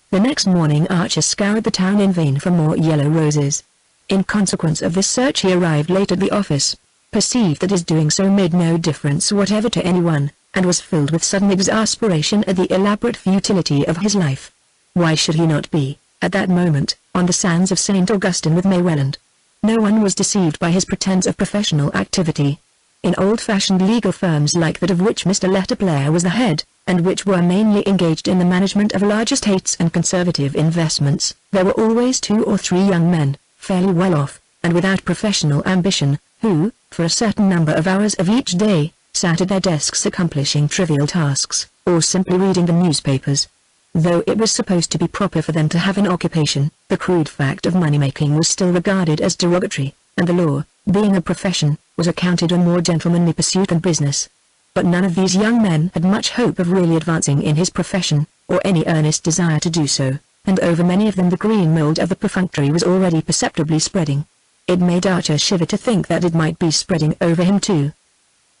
The next morning Archer scoured the town in vain for more yellow roses. In consequence of this search he arrived late at the office, perceived that his doing so made no difference whatever to anyone, and was filled with sudden exasperation at the elaborate futility of his life. Why should he not be, at that moment, on the sands of St. Augustine with May Welland? No one was deceived by his pretense of professional activity. In old-fashioned legal firms like that of which Mr. Letterplair was the head, and which were mainly engaged in the management of large estates and conservative investments, there were always 2 or 3 young men, fairly well off, and without professional ambition, who, for a certain number of hours of each day, sat at their desks accomplishing trivial tasks, or simply reading the newspapers. Though it was supposed to be proper for them to have an occupation, the crude fact of money-making was still regarded as derogatory, and the law, being a profession, was accounted a more gentlemanly pursuit than business. But none of these young men had much hope of really advancing in his profession, or any earnest desire to do so, and over many of them the green mold of the perfunctory was already perceptibly spreading. It made Archer shiver to think that it might be spreading over him too.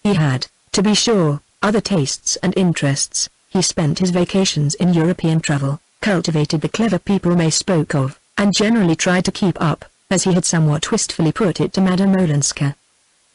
He had, to be sure, other tastes and interests. He spent his vacations in European travel, cultivated the clever people May spoke of, and generally tried to keep up, as he had somewhat wistfully put it to Madame Olenska.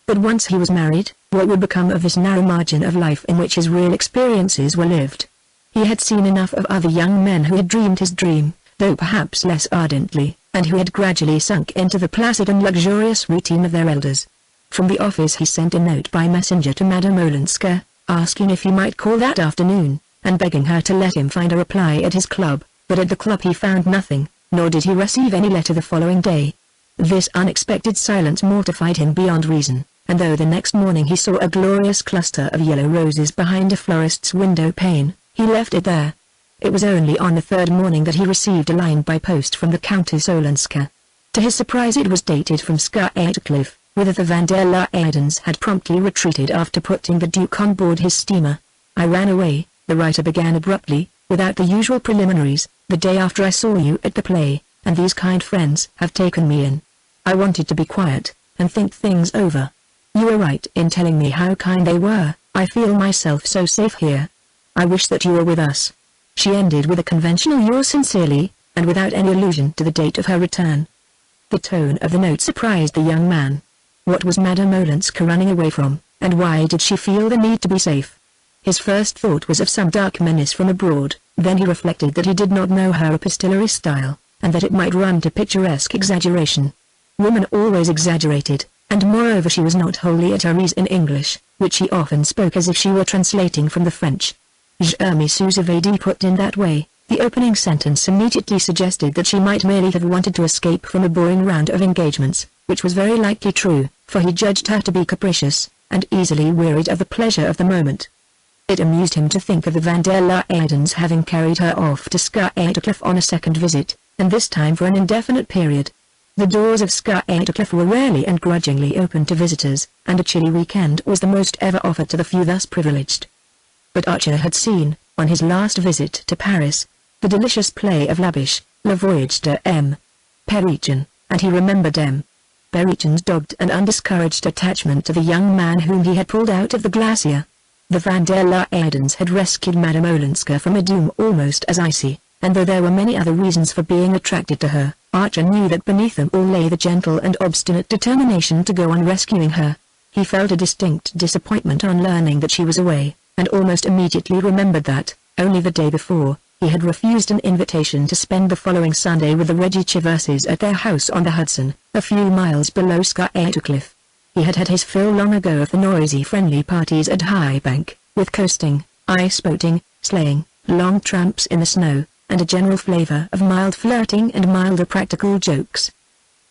But once he was married, what would become of this narrow margin of life in which his real experiences were lived? He had seen enough of other young men who had dreamed his dream, though perhaps less ardently, and who had gradually sunk into the placid and luxurious routine of their elders. From the office he sent a note by messenger to Madame Olenska, asking if he might call that afternoon, and begging her to let him find a reply at his club, but at the club he found nothing, nor did he receive any letter the following day. This unexpected silence mortified him beyond reason, and though the next morning he saw a glorious cluster of yellow roses behind a florist's window pane, he left it there. It was only on the third morning that he received a line by post from the Countess Olenska. To his surprise it was dated from Skye-Cliff, whither the van der Luydens had promptly retreated after putting the Duke on board his steamer. "I ran away," the writer began abruptly, "without the usual preliminaries, the day after I saw you at the play, and these kind friends have taken me in. I wanted to be quiet, and think things over. You were right in telling me how kind they were. I feel myself so safe here. I wish that you were with us." She ended with a conventional "yours sincerely," and without any allusion to the date of her return. The tone of the note surprised the young man. What was Madame Olenska running away from, and why did she feel the need to be safe? His first thought was of some dark menace from abroad, then he reflected that he did not know her epistolary style, and that it might run to picturesque exaggeration. Woman always exaggerated, and moreover she was not wholly at her ease in English, which she often spoke as if she were translating from the French. "Je me suis evadée" put in that way, the opening sentence immediately suggested that she might merely have wanted to escape from a boring round of engagements, which was very likely true, for he judged her to be capricious, and easily wearied of the pleasure of the moment. It amused him to think of the van der Luydens having carried her off to Skye-Cliff on a second visit, and this time for an indefinite period. The doors of Skye-Cliff were rarely and grudgingly open to visitors, and a chilly weekend was the most ever offered to the few thus privileged. But Archer had seen, on his last visit to Paris, the delicious play of Labiche, Le Voyage de M. Perrichin, and he remembered M. Perrichin's dogged and undiscouraged attachment to the young man whom he had pulled out of the glacier. The van der Luydens had rescued Madame Olenska from a doom almost as icy, and though there were many other reasons for being attracted to her, Archer knew that beneath them all lay the gentle and obstinate determination to go on rescuing her. He felt a distinct disappointment on learning that she was away, and almost immediately remembered that, only the day before, he had refused an invitation to spend the following Sunday with the Reggie Chiverses at their house on the Hudson, a few miles below Skye-Cliff. He had had his fill long ago of the noisy friendly parties at High Bank, with coasting, ice-boating, sleighing, long tramps in the snow, and a general flavor of mild flirting and milder practical jokes.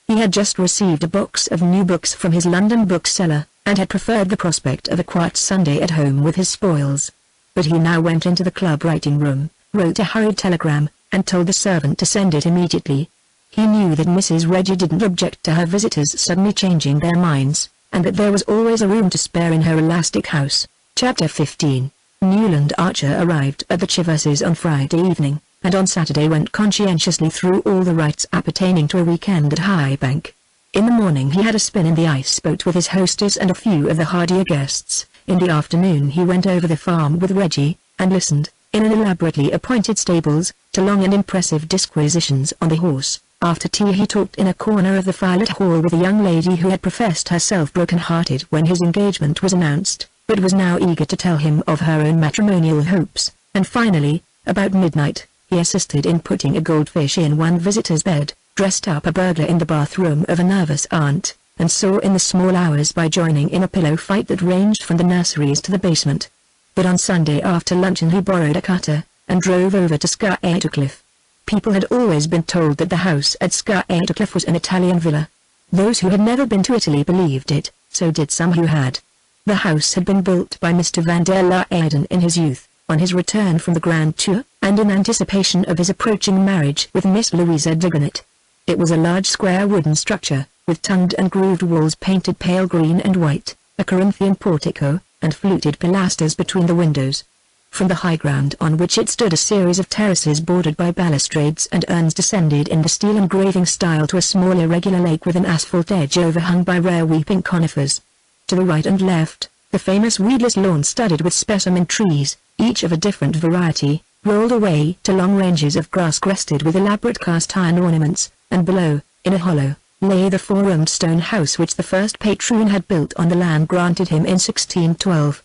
He had just received a box of new books from his London bookseller, and had preferred the prospect of a quiet Sunday at home with his spoils. But he now went into the club writing room, wrote a hurried telegram, and told the servant to send it immediately. He knew that Mrs. Reggie didn't object to her visitors suddenly changing their minds, and that there was always a room to spare in her elastic house. Chapter 15. Newland Archer arrived at the Chiverses on Friday evening, and on Saturday went conscientiously through all the rites appertaining to a weekend at High Bank. In the morning he had a spin in the ice boat with his hostess and a few of the hardier guests. In the afternoon he went over the farm with Reggie, and listened, in an elaborately appointed stables, to long and impressive disquisitions on the horse. After tea he talked in a corner of the Violet Hall with a young lady who had professed herself broken-hearted when his engagement was announced, but was now eager to tell him of her own matrimonial hopes, and finally, about midnight, he assisted in putting a goldfish in one visitor's bed, dressed up a burglar in the bathroom of a nervous aunt, and saw in the small hours by joining in a pillow fight that ranged from the nurseries to the basement. But on Sunday after luncheon he borrowed a cutter, and drove over to Skye-Cliff. People had always been told that the house at Skye-Cliff was an Italian villa. Those who had never been to Italy believed it, so did some who had. The house had been built by Mr. van der Leyden in his youth, on his return from the Grand Tour, and in anticipation of his approaching marriage with Miss Louisa Dagonet. It was a large square wooden structure, with tongued and grooved walls painted pale green and white, a Corinthian portico, and fluted pilasters between the windows. From the high ground on which it stood a series of terraces bordered by balustrades and urns descended in the steel engraving style to a small irregular lake with an asphalt edge overhung by rare weeping conifers. To the right and left, the famous weedless lawn studded with specimen trees, each of a different variety, rolled away to long ranges of grass crested with elaborate cast-iron ornaments, and below, in a hollow, lay the four-roomed stone house which the first patroon had built on the land granted him in 1612.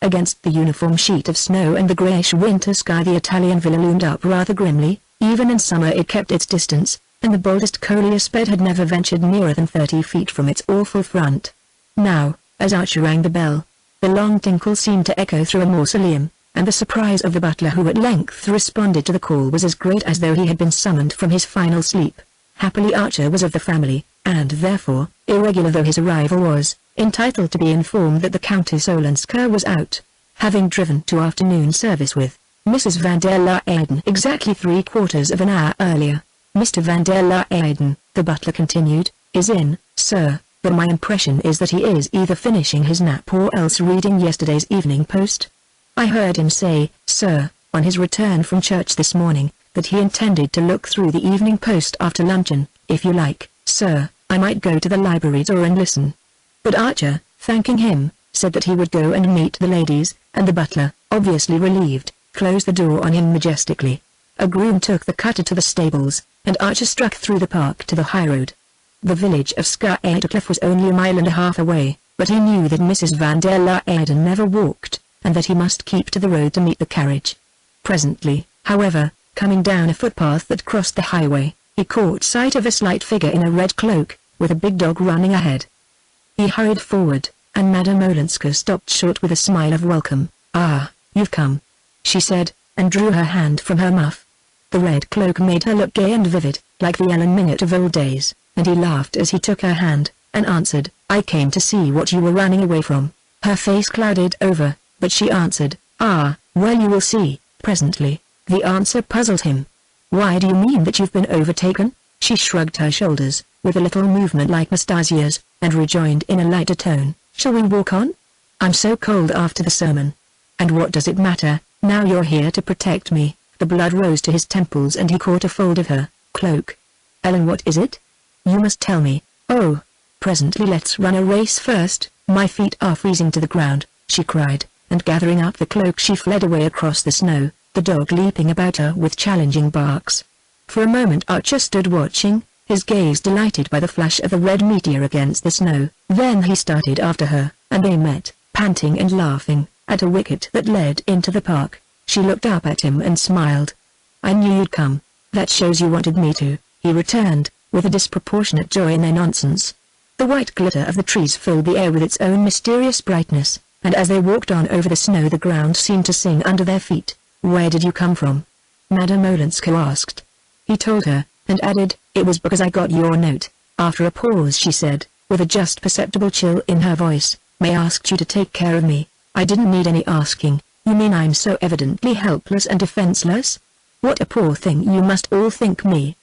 Against the uniform sheet of snow and the greyish winter sky the Italian villa loomed up rather grimly. Even in summer it kept its distance, and the boldest collier sped had never ventured nearer than 30 feet from its awful front. Now, as Archer rang the bell, the long tinkle seemed to echo through a mausoleum, and the surprise of the butler who at length responded to the call was as great as though he had been summoned from his final sleep. Happily Archer was of the family, and therefore, irregular though his arrival was, entitled to be informed that the Countess Olenska was out, having driven to afternoon service with Mrs. van der Leyden exactly 3/4 of an hour earlier. Mr. van der Leyden, the butler continued, is in, sir, but my impression is that he is either finishing his nap or else reading yesterday's Evening Post. I heard him say, sir, on his return from church this morning, that he intended to look through the Evening Post after luncheon. If you like, sir, I might go to the library door and listen. But Archer, thanking him, said that he would go and meet the ladies, and the butler, obviously relieved, closed the door on him majestically. A groom took the cutter to the stables, and Archer struck through the park to the highroad. The village of Scaedecliff was only a mile and a half away, but he knew that Mrs. van der Leyden never walked, and that he must keep to the road to meet the carriage. Presently, however, coming down a footpath that crossed the highway, he caught sight of a slight figure in a red cloak, with a big dog running ahead. He hurried forward, and Madame Olenska stopped short with a smile of welcome. Ah, you've come, she said, and drew her hand from her muff. The red cloak made her look gay and vivid, like the Ellen Minute of old days, and he laughed as he took her hand, and answered, I came to see what you were running away from. Her face clouded over, but she answered, ah, well you will see, presently. The answer puzzled him. Why do you mean that you've been overtaken? She shrugged her shoulders, with a little movement like Nastasia's, and rejoined in a lighter tone, shall we walk on? I'm so cold after the sermon. And what does it matter, now you're here to protect me? The blood rose to his temples and he caught a fold of her cloak. Ellen, what is it? You must tell me. Oh, presently, let's run a race first. My feet are freezing to the ground, she cried, and gathering up the cloak she fled away across the snow, the dog leaping about her with challenging barks. For a moment Archer stood watching, his gaze delighted by the flash of the red meteor against the snow. Then he started after her, and they met, panting and laughing, at a wicket that led into the park. She looked up at him and smiled. I knew you'd come. That shows you wanted me to, he returned, with a disproportionate joy in their nonsense. The white glitter of the trees filled the air with its own mysterious brightness, and as they walked on over the snow the ground seemed to sing under their feet. Where did you come from? Madame Olenska asked. He told her, and added, it was because I got your note. After a pause she said, with a just perceptible chill in her voice, May I ask you to take care of me? I didn't need any asking. You mean I'm so evidently helpless and defenseless? What a poor thing you must all think me.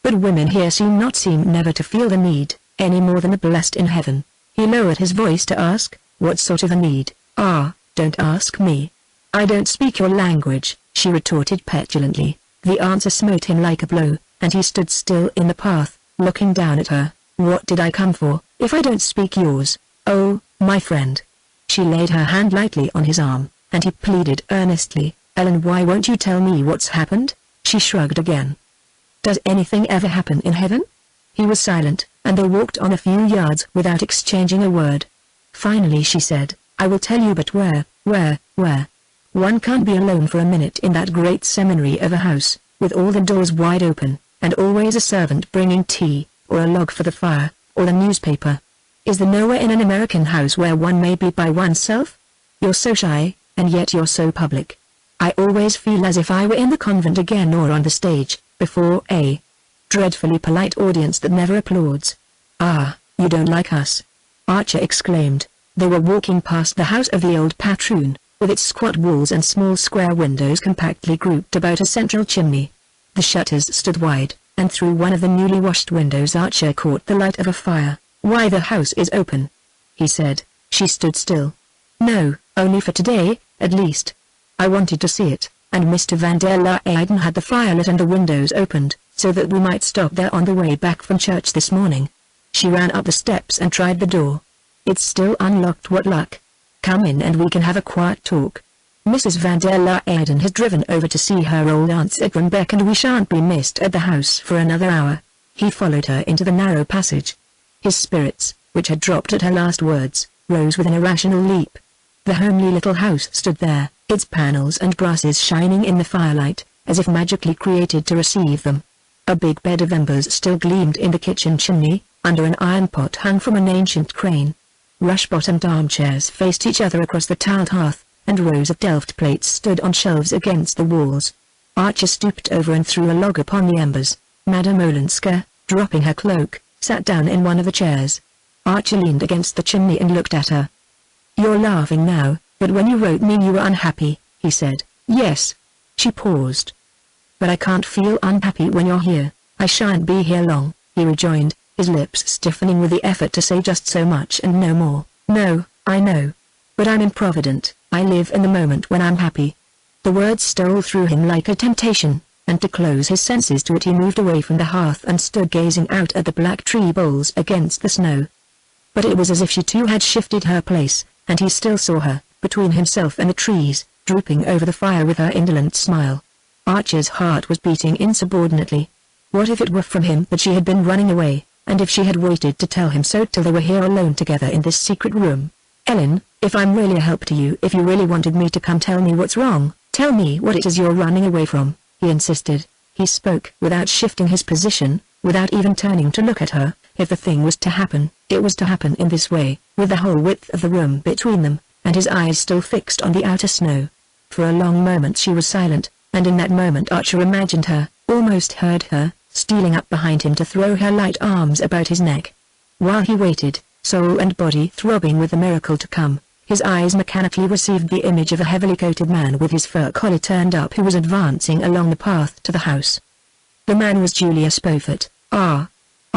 But women here seem never to feel the need, any more than the blessed in heaven. He lowered his voice to ask, what sort of a need? Ah, don't ask me. I don't speak your language, she retorted petulantly. The answer smote him like a blow, and he stood still in the path, looking down at her. What did I come for, if I don't speak yours? Oh, my friend. She laid her hand lightly on his arm, and he pleaded earnestly, Ellen, why won't you tell me what's happened? She shrugged again. Does anything ever happen in heaven? He was silent, and they walked on a few yards without exchanging a word. Finally she said, I will tell you, but where? One can't be alone for a minute in that great seminary of a house, with all the doors wide open, and always a servant bringing tea, or a log for the fire, or a newspaper. Is there nowhere in an American house where one may be by oneself? You're so shy, and yet you're so public. I always feel as if I were in the convent again or on the stage, before a dreadfully polite audience that never applauds. "Ah, you don't like us?" Archer exclaimed. They were walking past the house of the old patroon, with its squat walls and small square windows compactly grouped about a central chimney. The shutters stood wide, and through one of the newly washed windows Archer caught the light of a fire. "Why, the house is open," he said. She stood still. "No, only for today, at least. I wanted to see it, and Mr. van der Luyden had the fire lit and the windows opened, so that we might stop there on the way back from church this morning." She ran up the steps and tried the door. "It's still unlocked. What luck. Come in and we can have a quiet talk. Mrs. van der Luyden has driven over to see her old aunts at Rumbeck and we shan't be missed at the house for another hour." He followed her into the narrow passage. His spirits, which had dropped at her last words, rose with an irrational leap. The homely little house stood there, its panels and brasses shining in the firelight, as if magically created to receive them. A big bed of embers still gleamed in the kitchen chimney, under an iron pot hung from an ancient crane. Rush-bottomed armchairs faced each other across the tiled hearth, and rows of Delft plates stood on shelves against the walls. Archer stooped over and threw a log upon the embers. Madame Olenska, dropping her cloak, sat down in one of the chairs. Archer leaned against the chimney and looked at her. "You're laughing now, but when you wrote me you were unhappy," he said. "Yes." She paused. "But I can't feel unhappy when you're here." "I shan't be here long," he rejoined, his lips stiffening with the effort to say just so much and no more. "No, I know. But I'm improvident. I live in the moment when I'm happy." The words stole through him like a temptation, and to close his senses to it he moved away from the hearth and stood gazing out at the black tree boles against the snow. But it was as if she too had shifted her place, and he still saw her, between himself and the trees, drooping over the fire with her indolent smile. Archer's heart was beating insubordinately. What if it were from him that she had been running away, and if she had waited to tell him so till they were here alone together in this secret room? "Ellen, if I'm really a help to you, if you really wanted me to come, tell me what's wrong, tell me what it is you're running away from," he insisted. He spoke without shifting his position, without even turning to look at her. If the thing was to happen, it was to happen in this way, with the whole width of the room between them, and his eyes still fixed on the outer snow. For a long moment she was silent, and in that moment Archer imagined her, almost heard her, stealing up behind him to throw her light arms about his neck. While he waited, soul and body throbbing with the miracle to come, his eyes mechanically received the image of a heavily coated man with his fur collar turned up who was advancing along the path to the house. The man was Julius Beaufort. "Ah!"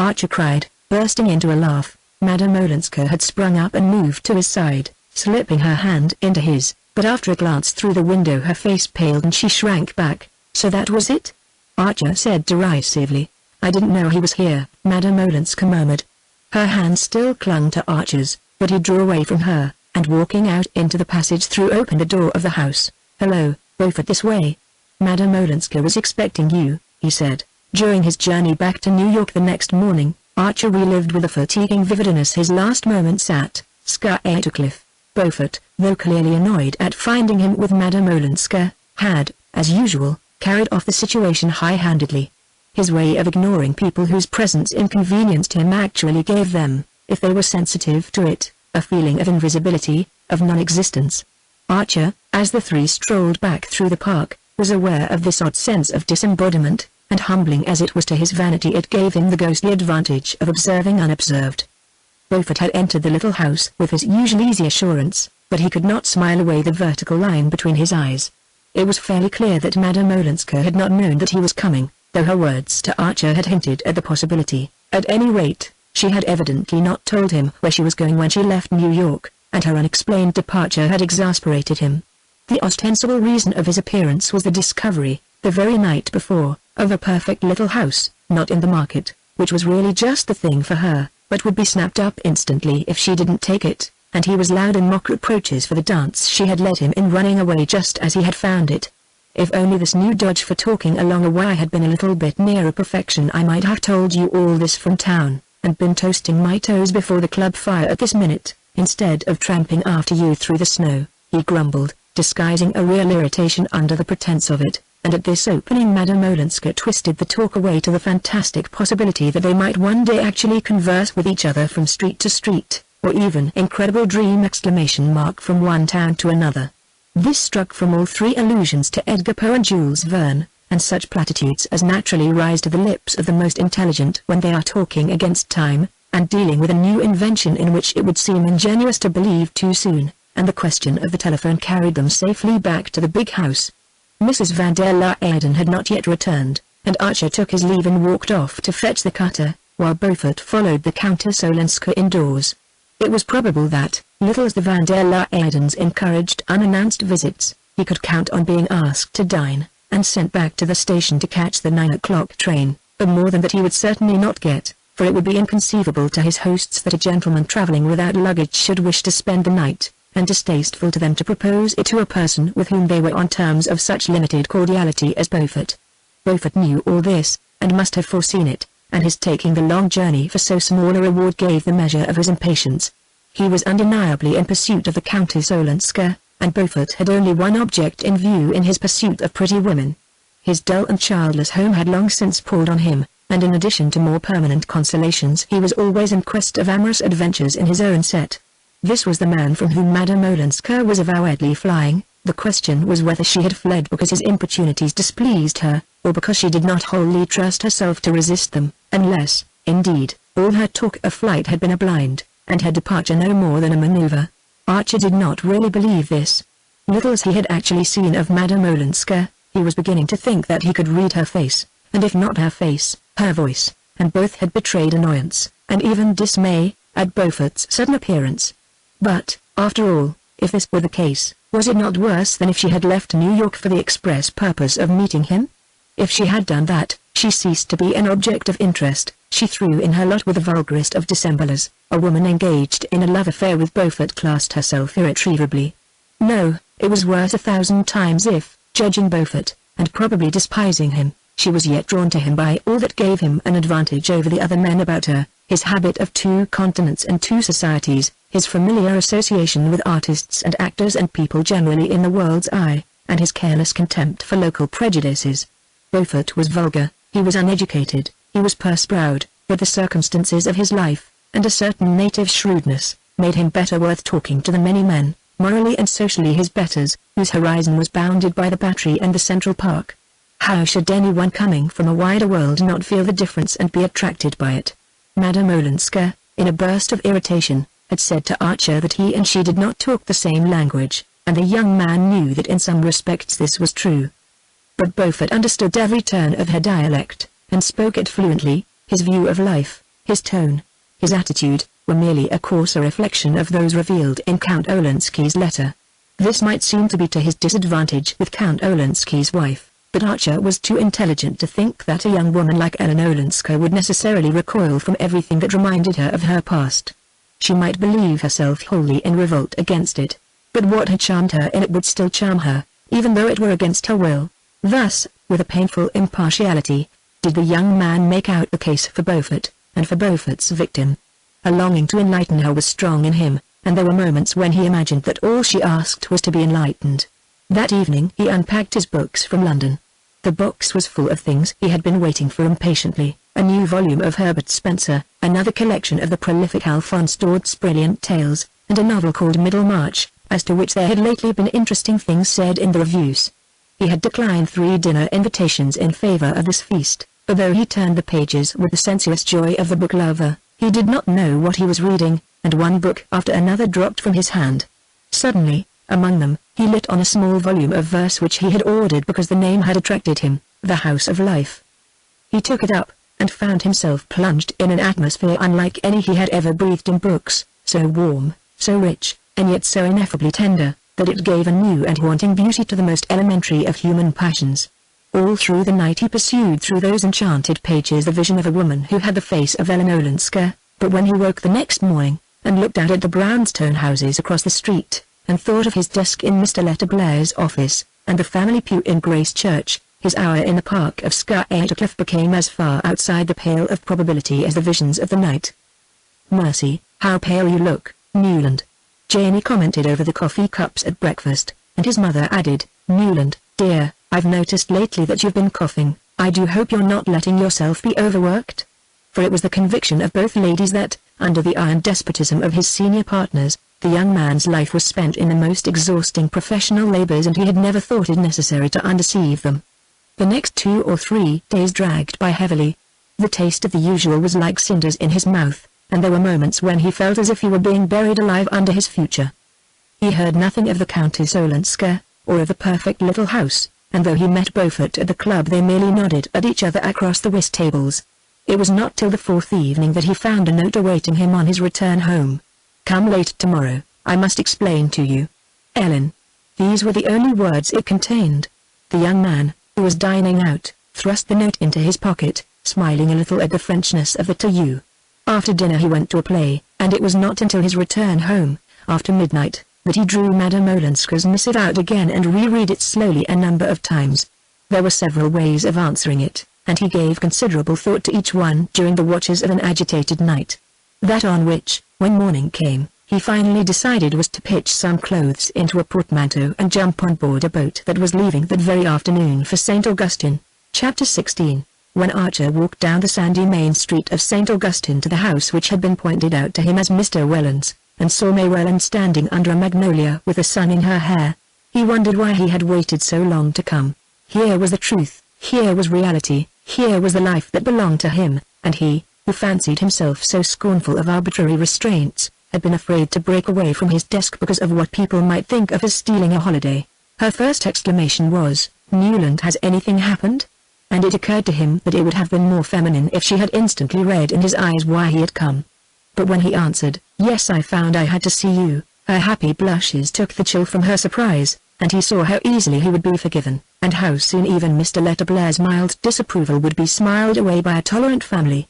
Archer cried, bursting into a laugh. Madame Olenska had sprung up and moved to his side, slipping her hand into his, but after a glance through the window her face paled and she shrank back. "So that was it?" Archer said derisively. "I didn't know he was here," Madame Olenska murmured. Her hand still clung to Archer's, but he drew away from her, and walking out into the passage threw open the door of the house. "Hello, Beaufort, this way." "Madame Olenska was expecting you," he said. During his journey back to New York the next morning, Archer relived with a fatiguing vividness his last moments at Skytocliff. Beaufort, though clearly annoyed at finding him with Madame Olenska, had, as usual, carried off the situation high-handedly. His way of ignoring people whose presence inconvenienced him actually gave them, if they were sensitive to it, a feeling of invisibility, of non-existence. Archer, as the three strolled back through the park, was aware of this odd sense of disembodiment, and humbling as it was to his vanity it gave him the ghostly advantage of observing unobserved. Beaufort had entered the little house with his usual easy assurance, but he could not smile away the vertical line between his eyes. It was fairly clear that Madame Olenska had not known that he was coming, though her words to Archer had hinted at the possibility. At any rate, she had evidently not told him where she was going when she left New York, and her unexplained departure had exasperated him. The ostensible reason of his appearance was the discovery, the very night before, of a perfect little house, not in the market, which was really just the thing for her, but would be snapped up instantly if she didn't take it, and he was loud in mock reproaches for the dance she had led him in running away just as he had found it. If only this new dodge for talking along a wire had been a little bit nearer perfection, I might have told you all this from town, and been toasting my toes before the club fire at this minute, instead of tramping after you through the snow, he grumbled, disguising a real irritation under the pretense of it. And at this opening Madame Olenska twisted the talk away to the fantastic possibility that they might one day actually converse with each other from street to street, or even incredible dream exclamation mark from one town to another. This struck from all three allusions to Edgar Poe and Jules Verne, and such platitudes as naturally rise to the lips of the most intelligent when they are talking against time, and dealing with a new invention in which it would seem ingenuous to believe too soon, and the question of the telephone carried them safely back to the big house. Mrs. van der Luyden had not yet returned, and Archer took his leave and walked off to fetch the cutter, while Beaufort followed the Countess Olenska indoors. It was probable that, little as the van der Luydens encouraged unannounced visits, he could count on being asked to dine, and sent back to the station to catch the 9 o'clock train, but more than that he would certainly not get, for it would be inconceivable to his hosts that a gentleman travelling without luggage should wish to spend the night, and distasteful to them to propose it to a person with whom they were on terms of such limited cordiality as Beaufort. Beaufort knew all this, and must have foreseen it, and his taking the long journey for so small a reward gave the measure of his impatience. He was undeniably in pursuit of the Countess Olenska, and Beaufort had only one object in view in his pursuit of pretty women. His dull and childless home had long since palled on him, and in addition to more permanent consolations he was always in quest of amorous adventures in his own set. This was the man from whom Madame Olenska was avowedly flying. The question was whether she had fled because his importunities displeased her, or because she did not wholly trust herself to resist them, unless, indeed, all her talk of flight had been a blind, and her departure no more than a maneuver. Archer did not really believe this. Little as he had actually seen of Madame Olenska, he was beginning to think that he could read her face, and if not her face, her voice, and both had betrayed annoyance, and even dismay, at Beaufort's sudden appearance. But, after all, if this were the case, was it not worse than if she had left New York for the express purpose of meeting him? If she had done that, she ceased to be an object of interest. She threw in her lot with the vulgarest of dissemblers. A woman engaged in a love affair with Beaufort classed herself irretrievably. No, it was worse 1,000 times if, judging Beaufort, and probably despising him, she was yet drawn to him by all that gave him an advantage over the other men about her, his habit of 2 continents and 2 societies, his familiar association with artists and actors and people generally in the world's eye, and his careless contempt for local prejudices. Beaufort was vulgar, he was uneducated, he was purse-proud, but the circumstances of his life, and a certain native shrewdness, made him better worth talking to than many men, morally and socially his betters, whose horizon was bounded by the Battery and the Central Park. How should anyone coming from a wider world not feel the difference and be attracted by it? Madame Olenska, in a burst of irritation, had said to Archer that he and she did not talk the same language, and the young man knew that in some respects this was true. But Beaufort understood every turn of her dialect, and spoke it fluently. His view of life, his tone, his attitude, were merely a coarser reflection of those revealed in Count Olenski's letter. This might seem to be to his disadvantage with Count Olenski's wife, but Archer was too intelligent to think that a young woman like Ellen Olenska would necessarily recoil from everything that reminded her of her past. She might believe herself wholly in revolt against it, but what had charmed her in it would still charm her, even though it were against her will. Thus, with a painful impartiality, did the young man make out the case for Beaufort, and for Beaufort's victim. A longing to enlighten her was strong in him, and there were moments when he imagined that all she asked was to be enlightened. That evening he unpacked his books from London. The box was full of things he had been waiting for impatiently: a new volume of Herbert Spencer, another collection of the prolific Alphonse Daudet's brilliant tales, and a novel called Middlemarch, as to which there had lately been interesting things said in the reviews. He had declined 3 dinner invitations in favor of this feast, for though he turned the pages with the sensuous joy of the book lover, he did not know what he was reading, and one book after another dropped from his hand. Suddenly, among them, he lit on a small volume of verse which he had ordered because the name had attracted him, The House of Life. He took it up, and found himself plunged in an atmosphere unlike any he had ever breathed in books, so warm, so rich, and yet so ineffably tender, that it gave a new and haunting beauty to the most elementary of human passions. All through the night he pursued through those enchanted pages the vision of a woman who had the face of Ellen Olenska, but when he woke the next morning, and looked out at the brownstone houses across the street, and thought of his desk in Mr. Letterblair's office, and the family pew in Grace Church, his hour in the park of Skytcliffe became as far outside the pale of probability as the visions of the night. "Mercy, how pale you look, Newland," Janie commented over the coffee cups at breakfast, and his mother added, "Newland, dear, I've noticed lately that you've been coughing. I do hope you're not letting yourself be overworked." For it was the conviction of both ladies that, under the iron despotism of his senior partners, the young man's life was spent in the most exhausting professional labors, and he had never thought it necessary to undeceive them. The next 2 or 3 days dragged by heavily. The taste of the usual was like cinders in his mouth, and there were moments when he felt as if he were being buried alive under his future. He heard nothing of the Countess Olenska, or of the perfect little house, and though he met Beaufort at the club they merely nodded at each other across the whist tables. It was not till the fourth evening that he found a note awaiting him on his return home. "Come late tomorrow, I must explain to you. Ellen." These were the only words it contained. The young man, who was dining out, thrust the note into his pocket, smiling a little at the Frenchness of the to you. After dinner he went to a play, and it was not until his return home, after midnight, that he drew Madame Olenska's missive out again and reread it slowly a number of times. There were several ways of answering it, and he gave considerable thought to each one during the watches of an agitated night. That on which, when morning came, he finally decided was to pitch some clothes into a portmanteau and jump on board a boat that was leaving that very afternoon for St. Augustine. Chapter 16. When Archer walked down the sandy main street of St. Augustine to the house which had been pointed out to him as Mr. Welland's, and saw May Welland standing under a magnolia with the sun in her hair, he wondered why he had waited so long to come. Here was the truth, here was reality, here was the life that belonged to him, and he, who fancied himself so scornful of arbitrary restraints, had been afraid to break away from his desk because of what people might think of his stealing a holiday. Her first exclamation was, "Newland, has anything happened?" And it occurred to him that it would have been more feminine if she had instantly read in his eyes why he had come. But when he answered, "Yes, I found I had to see you," her happy blushes took the chill from her surprise, and he saw how easily he would be forgiven, and how soon even Mr. Letterblair's mild disapproval would be smiled away by a tolerant family.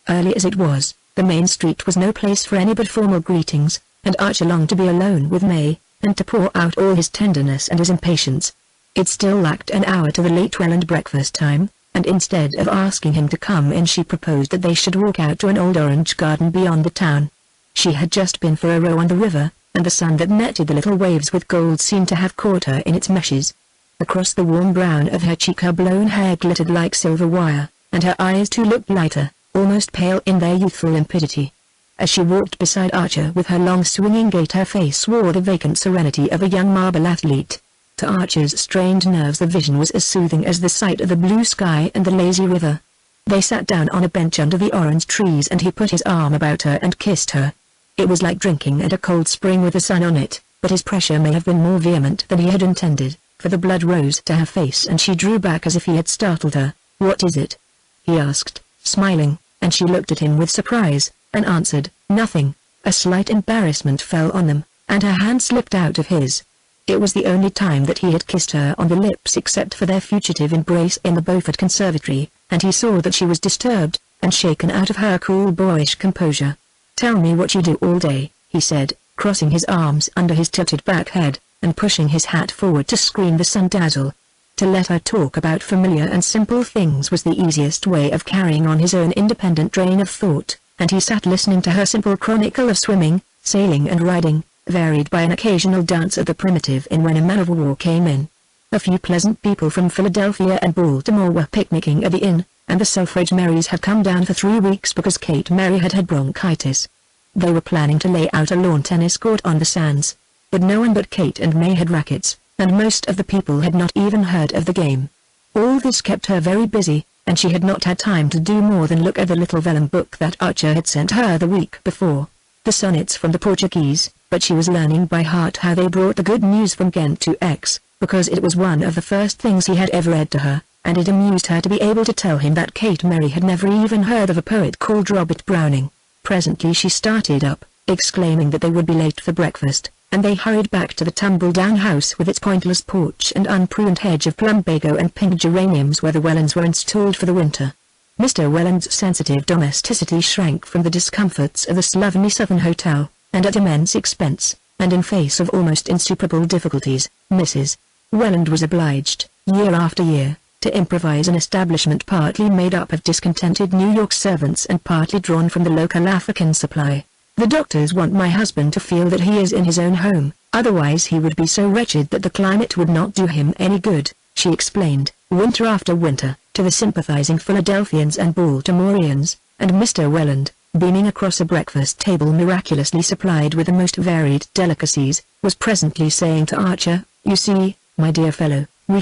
Early as it was, the main street was no place for any but formal greetings, and Archer longed to be alone with May, and to pour out all his tenderness and his impatience. It still lacked an hour to the late Welland breakfast time, and instead of asking him to come in she proposed that they should walk out to an old orange garden beyond the town. She had just been for a row on the river, and the sun that netted the little waves with gold seemed to have caught her in its meshes. Across the warm brown of her cheek her blown hair glittered like silver wire, and her eyes too looked lighter, almost pale in their youthful limpidity. As she walked beside Archer with her long swinging gait her face wore the vacant serenity of a young marble athlete. To Archer's strained nerves the vision was as soothing as the sight of the blue sky and the lazy river. They sat down on a bench under the orange trees and he put his arm about her and kissed her. It was like drinking at a cold spring with the sun on it, but his pressure may have been more vehement than he had intended, for the blood rose to her face and she drew back as if he had startled her. "What is it?" he asked, smiling, and she looked at him with surprise, and answered, "Nothing." A slight embarrassment fell on them, and her hand slipped out of his. It was the only time that he had kissed her on the lips except for their fugitive embrace in the Beaufort Conservatory, and he saw that she was disturbed, and shaken out of her cool boyish composure. "Tell me what you do all day," he said, crossing his arms under his tilted back head, and pushing his hat forward to screen the sun-dazzle. To let her talk about familiar and simple things was the easiest way of carrying on his own independent train of thought, and he sat listening to her simple chronicle of swimming, sailing and riding, varied by an occasional dance at the Primitive Inn when a man-of-war came in. A few pleasant people from Philadelphia and Baltimore were picnicking at the inn, and the Selfridge Marys had come down for 3 weeks because Kate Mary had had bronchitis. They were planning to lay out a lawn tennis court on the sands, but no one but Kate and May had rackets, and most of the people had not even heard of the game. All this kept her very busy, and she had not had time to do more than look at the little vellum book that Archer had sent her the week before. The sonnets from the Portuguese, but she was learning by heart how they brought the good news from Ghent to Aix, because it was one of the first things he had ever read to her, and it amused her to be able to tell him that Kate Mary had never even heard of a poet called Robert Browning. Presently she started up, exclaiming that they would be late for breakfast, and they hurried back to the tumble-down house with its pointless porch and unpruned hedge of plumbago and pink geraniums where the Wellands were installed for the winter. Mr. Welland's sensitive domesticity shrank from the discomforts of the slovenly Southern hotel, and at immense expense, and in face of almost insuperable difficulties, Mrs. Welland was obliged, year after year, to improvise an establishment partly made up of discontented New York servants and partly drawn from the local African supply. "The doctors want my husband to feel that he is in his own home, otherwise he would be so wretched that the climate would not do him any good," she explained, winter after winter, to the sympathizing Philadelphians and Baltimoreans, and Mr. Welland, beaming across a breakfast table miraculously supplied with the most varied delicacies, was presently saying to Archer, "You see, my dear fellow, we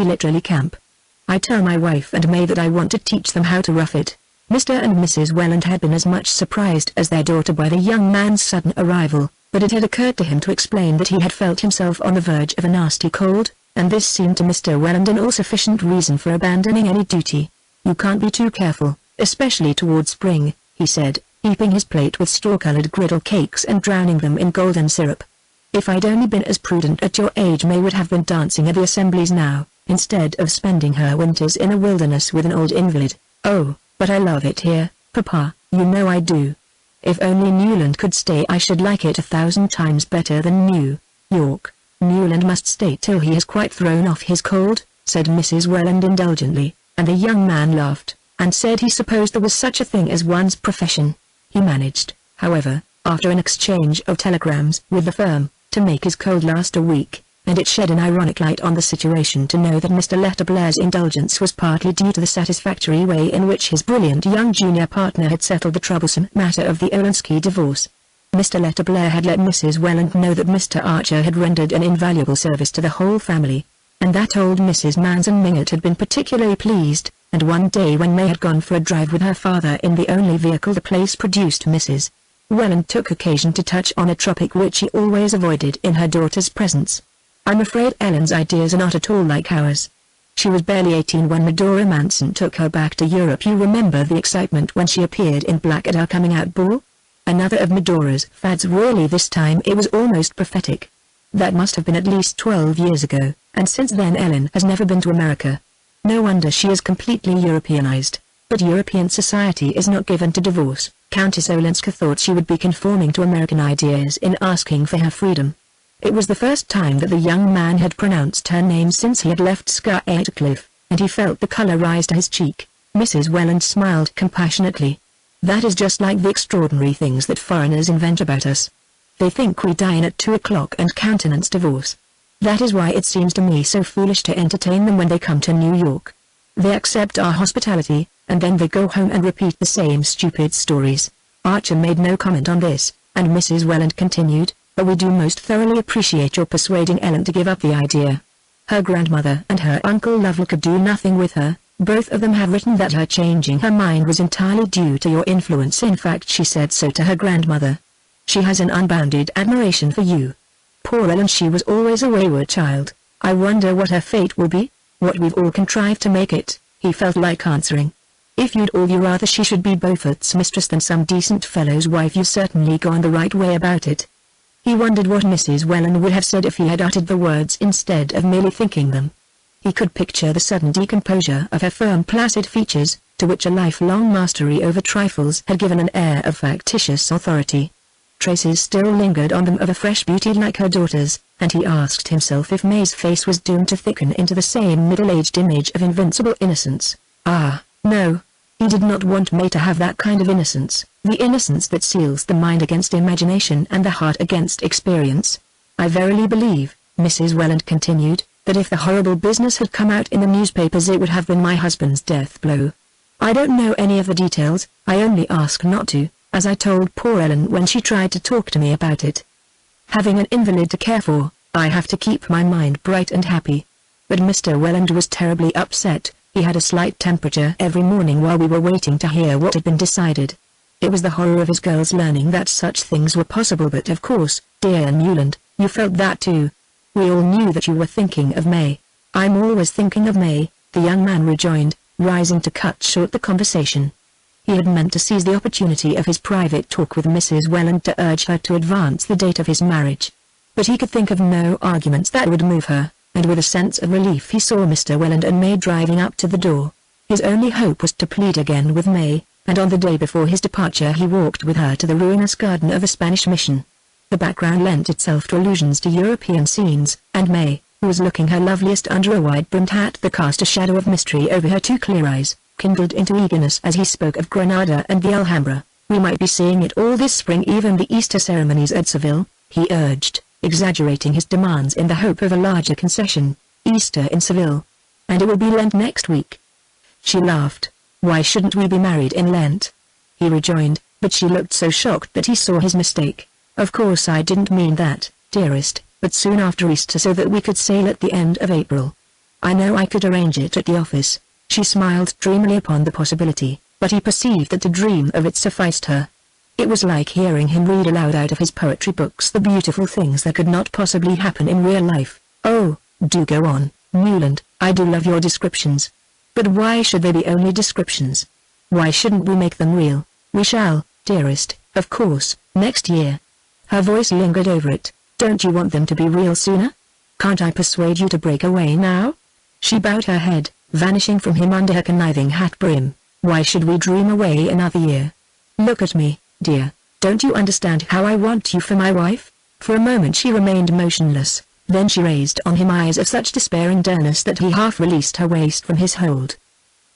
literally camp. I tell my wife and May that I want to teach them how to rough it. Mr. and Mrs. Welland had been as much surprised as their daughter by the young man's sudden arrival, but it had occurred to him to explain that he had felt himself on the verge of a nasty cold, and this seemed to Mr. Welland an all-sufficient reason for abandoning any duty. "You can't be too careful, especially toward spring," he said, heaping his plate with straw-colored griddle cakes and drowning them in golden syrup. "If I'd only been as prudent at your age, May would have been dancing at the assemblies now, instead of spending her winters in a wilderness with an old invalid. Oh, but I love it here, Papa, you know I do. If only Newland could stay, I should like it 1,000 times better than New York." "Newland must stay till he has quite thrown off his cold," said Mrs. Welland indulgently, and the young man laughed, and said he supposed there was such a thing as one's profession. He managed, however, after an exchange of telegrams with the firm, to make his cold last a week, and it shed an ironic light on the situation to know that Mr. Letterblair's indulgence was partly due to the satisfactory way in which his brilliant young junior partner had settled the troublesome matter of the Olansky divorce. Mr. Letterblair had let Mrs. Welland know that Mr. Archer had rendered an invaluable service to the whole family, and that old Mrs. Manson Mingott had been particularly pleased, and one day when May had gone for a drive with her father in the only vehicle the place produced, Mrs. Welland took occasion to touch on a topic which she always avoided in her daughter's presence. "I'm afraid Ellen's ideas are not at all like ours. She was barely 18 when Medora Manson took her back to Europe. You remember the excitement when she appeared in black at our coming-out ball? Another of Medora's fads, really. This time it was almost prophetic. That must have been at least 12 years ago, and since then Ellen has never been to America. No wonder she is completely Europeanized. But European society is not given to divorce." Countess Olenska thought she would be conforming to American ideas in asking for her freedom. It was the first time that the young man had pronounced her name since he had left Scarecliff, and he felt the color rise to his cheek. Mrs. Welland smiled compassionately. "That is just like the extraordinary things that foreigners invent about us. They think we dine at 2 o'clock and countenance divorce. That is why it seems to me so foolish to entertain them when they come to New York. They accept our hospitality, and then they go home and repeat the same stupid stories." Archer made no comment on this, and Mrs. Welland continued, "But we do most thoroughly appreciate your persuading Ellen to give up the idea. Her grandmother and her Uncle Lovell could do nothing with her. Both of them have written that her changing her mind was entirely due to your influence. In fact, she said so to her grandmother. She has an unbounded admiration for you. Poor Ellen, she was always a wayward child. I wonder what her fate will be, what we've all contrived to make it." He felt like answering, "If you'd all you rather she should be Beaufort's mistress than some decent fellow's wife, you've certainly gone the right way about it." He wondered what Mrs. Welland would have said if he had uttered the words instead of merely thinking them. He could picture the sudden decomposure of her firm, placid features, to which a lifelong mastery over trifles had given an air of factitious authority. Traces still lingered on them of a fresh beauty like her daughter's, and he asked himself if May's face was doomed to thicken into the same middle-aged image of invincible innocence. Ah, no. He did not want May to have that kind of innocence, the innocence that seals the mind against imagination and the heart against experience. "I verily believe," Mrs. Welland continued, "that if the horrible business had come out in the newspapers it would have been my husband's death blow. I don't know any of the details, I only ask not to, as I told poor Ellen when she tried to talk to me about it. Having an invalid to care for, I have to keep my mind bright and happy." But Mr. Welland was terribly upset. He had a slight temperature every morning while we were waiting to hear what had been decided. It was the horror of his girls learning that such things were possible. "But of course, dear Newland, you felt that too. We all knew that you were thinking of May." "I'm always thinking of May," the young man rejoined, rising to cut short the conversation. He had meant to seize the opportunity of his private talk with Mrs. Welland to urge her to advance the date of his marriage. But he could think of no arguments that would move her, and with a sense of relief he saw Mr. Welland and May driving up to the door. His only hope was to plead again with May, and on the day before his departure he walked with her to the ruinous garden of a Spanish mission. The background lent itself to allusions to European scenes, and May, who was looking her loveliest under a wide-brimmed hat that cast a shadow of mystery over her two clear eyes, kindled into eagerness as he spoke of Granada and the Alhambra. "We might be seeing it all this spring, even the Easter ceremonies at Seville," he urged, exaggerating his demands in the hope of a larger concession. "Easter in Seville. And it will be Lent next week." She laughed. "Why shouldn't we be married in Lent?" he rejoined, but she looked so shocked that he saw his mistake. "Of course I didn't mean that, dearest, but soon after Easter so that we could sail at the end of April. I know I could arrange it at the office." She smiled dreamily upon the possibility, but he perceived that to dream of it sufficed her. It was like hearing him read aloud out of his poetry books the beautiful things that could not possibly happen in real life. "Oh, do go on, Newland, I do love your descriptions. But why should they be only descriptions? Why shouldn't we make them real?" "We shall, dearest, of course, next year." Her voice lingered over it. "Don't you want them to be real sooner? Can't I persuade you to break away now?" She bowed her head, vanishing from him under her conniving hat brim. "Why should we dream away another year? Look at me, dear, don't you understand how I want you for my wife?" For a moment she remained motionless, then she raised on him eyes of such despairing earnestness that he half released her waist from his hold.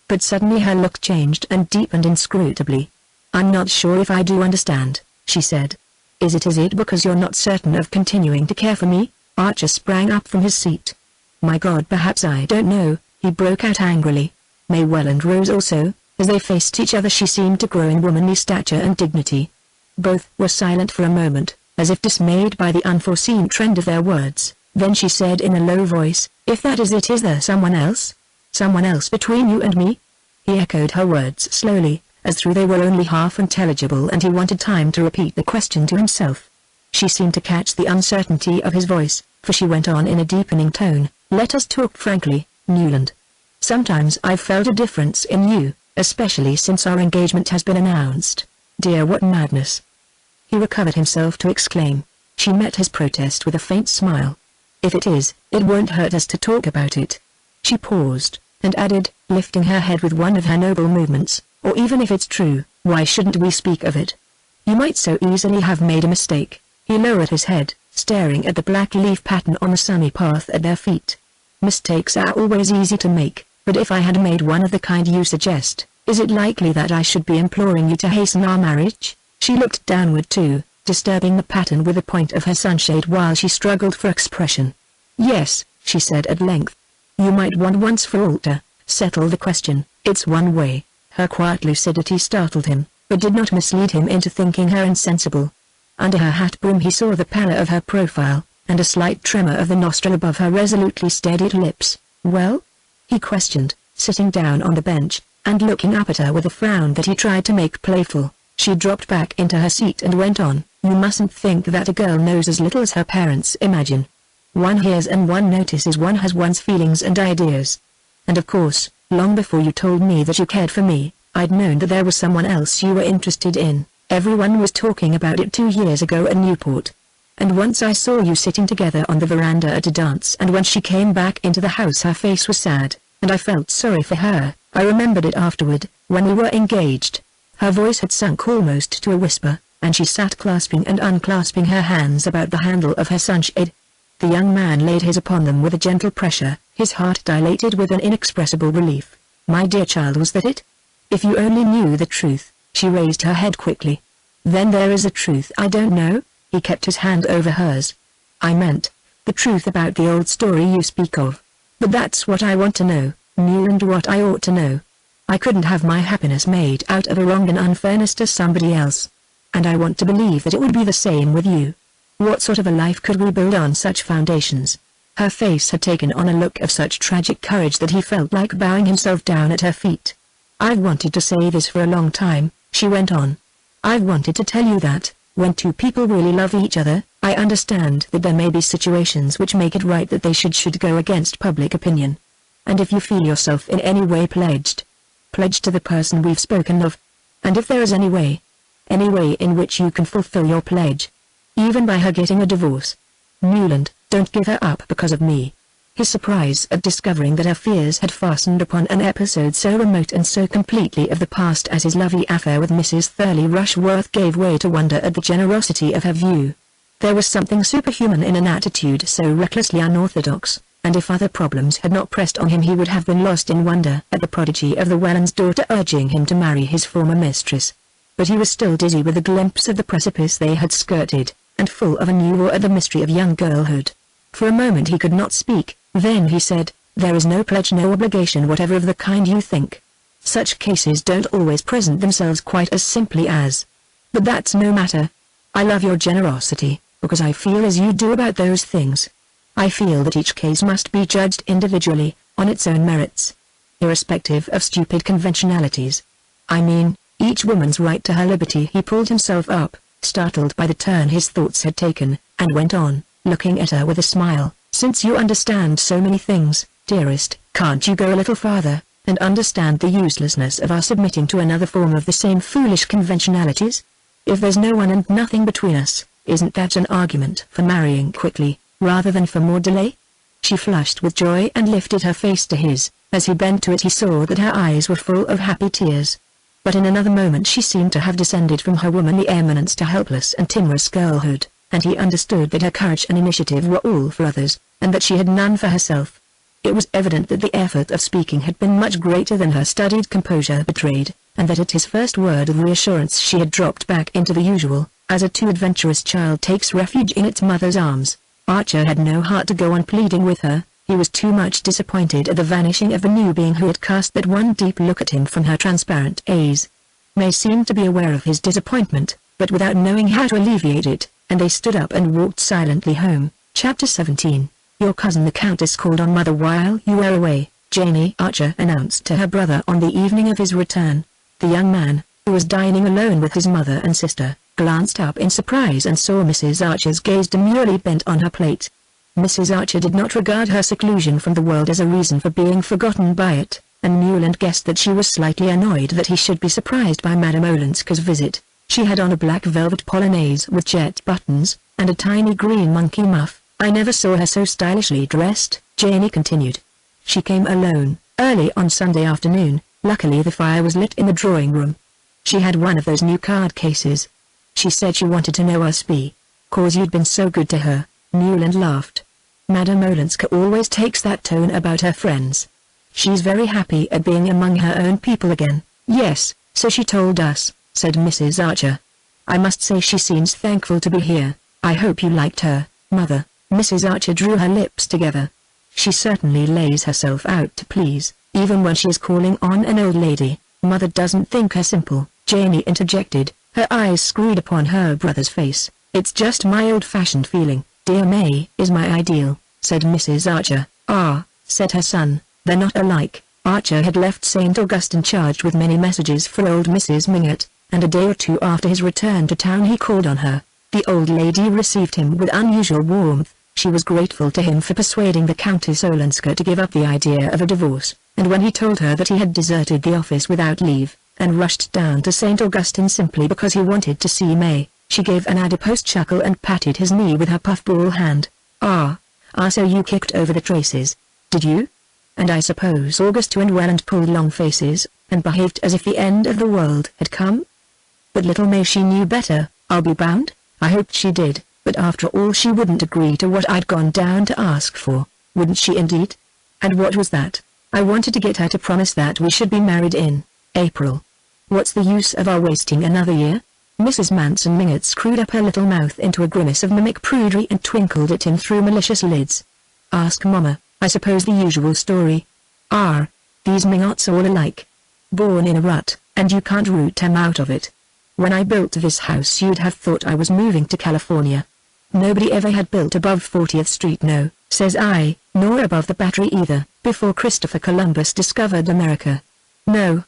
But suddenly her look changed and deepened inscrutably. "I'm not sure if I do understand," she said. Is it because you're not certain of continuing to care for me?" Archer sprang up from his seat. "My God, perhaps I don't know," he broke out angrily. May Welland rose also. As they faced each other she seemed to grow in womanly stature and dignity. Both were silent for a moment, as if dismayed by the unforeseen trend of their words. Then she said in a low voice, "If that is it, is there someone else? Someone else between you and me?" He echoed her words slowly, as though they were only half intelligible, and he wanted time to repeat the question to himself. She seemed to catch the uncertainty of his voice, for she went on in a deepening tone, "Let us talk frankly, Newland. Sometimes I've felt a difference in you, especially since our engagement has been announced. Dear, what madness!" He recovered himself to exclaim. She met his protest with a faint smile. "If it is, it won't hurt us to talk about it." She paused, and added, lifting her head with one of her noble movements, "Or even if it's true, why shouldn't we speak of it? You might so easily have made a mistake." He lowered his head, staring at the black leaf pattern on the sunny path at their feet. "Mistakes are always easy to make, but if I had made one of the kind you suggest, is it likely that I should be imploring you to hasten our marriage?" She looked downward too, disturbing the pattern with the point of her sunshade while she struggled for expression. "Yes," she said at length. "You might want once for all to settle the question. It's one way." Her quiet lucidity startled him, but did not mislead him into thinking her insensible. Under her hat brim he saw the pallor of her profile, and a slight tremor of the nostril above her resolutely steadied lips. "Well?" he questioned, sitting down on the bench, and looking up at her with a frown that he tried to make playful. She dropped back into her seat and went on, "You mustn't think that a girl knows as little as her parents imagine. One hears and one notices, one has one's feelings and ideas. And of course, long before you told me that you cared for me, I'd known that there was someone else you were interested in. Everyone was talking about it 2 years ago at Newport. And once I saw you sitting together on the veranda at a dance, and when she came back into the house her face was sad, and I felt sorry for her. I remembered it afterward, when we were engaged." Her voice had sunk almost to a whisper, and she sat clasping and unclasping her hands about the handle of her sunshade. The young man laid his upon them with a gentle pressure, his heart dilated with an inexpressible relief. "My dear child, was that it? If you only knew the truth." She raised her head quickly. "Then there is a truth I don't know?" He kept his hand over hers. "I meant, the truth about the old story you speak of. But that's what I want to know, Newland, what I ought to know. I couldn't have my happiness made out of a wrong and unfairness to somebody else. And I want to believe that it would be the same with you. What sort of a life could we build on such foundations?" Her face had taken on a look of such tragic courage that he felt like bowing himself down at her feet. "I've wanted to say this for a long time," she went on. "I've wanted to tell you that, when two people really love each other, I understand that there may be situations which make it right that they should go against public opinion. And if you feel yourself in any way pledged to the person we've spoken of, and if there is any way in which you can fulfill your pledge, even by her getting a divorce, Newland, don't give her up because of me." His surprise at discovering that her fears had fastened upon an episode so remote and so completely of the past as his lovely affair with Mrs. Thurley Rushworth gave way to wonder at the generosity of her view. There was something superhuman in an attitude so recklessly unorthodox, and if other problems had not pressed on him he would have been lost in wonder at the prodigy of the Wellands' daughter urging him to marry his former mistress. But he was still dizzy with the glimpse of the precipice they had skirted, and full of a new awe at the mystery of young girlhood. For a moment he could not speak. Then he said, "There is no pledge, no obligation whatever of the kind you think. Such cases don't always present themselves quite as simply as. But that's no matter. I love your generosity, because I feel as you do about those things. I feel that each case must be judged individually, on its own merits, irrespective of stupid conventionalities. I mean, each woman's right to her liberty. He pulled himself up, startled by the turn his thoughts had taken, and went on, looking at her with a smile. Since you understand so many things, dearest, can't you go a little farther, and understand the uselessness of our submitting to another form of the same foolish conventionalities? If there's no one and nothing between us, isn't that an argument for marrying quickly, rather than for more delay? She flushed with joy and lifted her face to his. As he bent to it, he saw that her eyes were full of happy tears. But in another moment she seemed to have descended from her womanly eminence to helpless and timorous girlhood, and he understood that her courage and initiative were all for others, and that she had none for herself. It was evident that the effort of speaking had been much greater than her studied composure betrayed, and that at his first word of reassurance she had dropped back into the usual, as a too adventurous child takes refuge in its mother's arms. Archer had no heart to go on pleading with her. He was too much disappointed at the vanishing of the new being who had cast that one deep look at him from her transparent eyes. May seemed to be aware of his disappointment, but without knowing how to alleviate it, and they stood up and walked silently home. Chapter 17. Your cousin the Countess called on Mother while you were away, Janie, Archer announced to her brother on the evening of his return. The young man, who was dining alone with his mother and sister, glanced up in surprise and saw Mrs. Archer's gaze demurely bent on her plate. Mrs. Archer did not regard her seclusion from the world as a reason for being forgotten by it, and Newland guessed that she was slightly annoyed that he should be surprised by Madame Olenska's visit. She had on a black velvet polonaise with jet buttons, and a tiny green monkey muff. I never saw her so stylishly dressed, Janie continued. She came alone, early on Sunday afternoon. Luckily the fire was lit in the drawing room. She had one of those new card cases. She said she wanted to know us cause you'd been so good to her. Newland laughed. Madame Olenska always takes that tone about her friends. She's very happy at being among her own people again. Yes, so she told us, said Mrs. Archer. I must say she seems thankful to be here. I hope you liked her, Mother. Mrs. Archer drew her lips together. She certainly lays herself out to please, even when she is calling on an old lady. Mother doesn't think her simple, Janie interjected, her eyes screwed upon her brother's face. It's just my old-fashioned feeling. Dear May is my ideal, said Mrs. Archer. Ah, said her son, they're not alike. Archer had left St. Augustine charged with many messages for old Mrs. Mingott, and a day or two after his return to town he called on her. The old lady received him with unusual warmth. She was grateful to him for persuading the Countess Olenska to give up the idea of a divorce, and when he told her that he had deserted the office without leave, and rushed down to St. Augustine simply because he wanted to see May, she gave an adipose chuckle and patted his knee with her puffball hand. So you kicked over the traces, did you? And I suppose August went well and pulled long faces, and behaved as if the end of the world had come? But little May, she knew better, I'll be bound. I hoped she did, but after all she wouldn't agree to what I'd gone down to ask for, wouldn't she indeed? And what was that? I wanted to get her to promise that we should be married in April. What's the use of our wasting another year? Mrs. Manson Mingott screwed up her little mouth into a grimace of mimic prudery and twinkled at him through malicious lids. Ask Mama, I suppose the usual story. These Mingotts are all alike. Born in a rut, and you can't root them out of it. When I built this house you'd have thought I was moving to California. Nobody ever had built above 40th Street, no, says I, nor above the Battery either, before Christopher Columbus discovered America. No,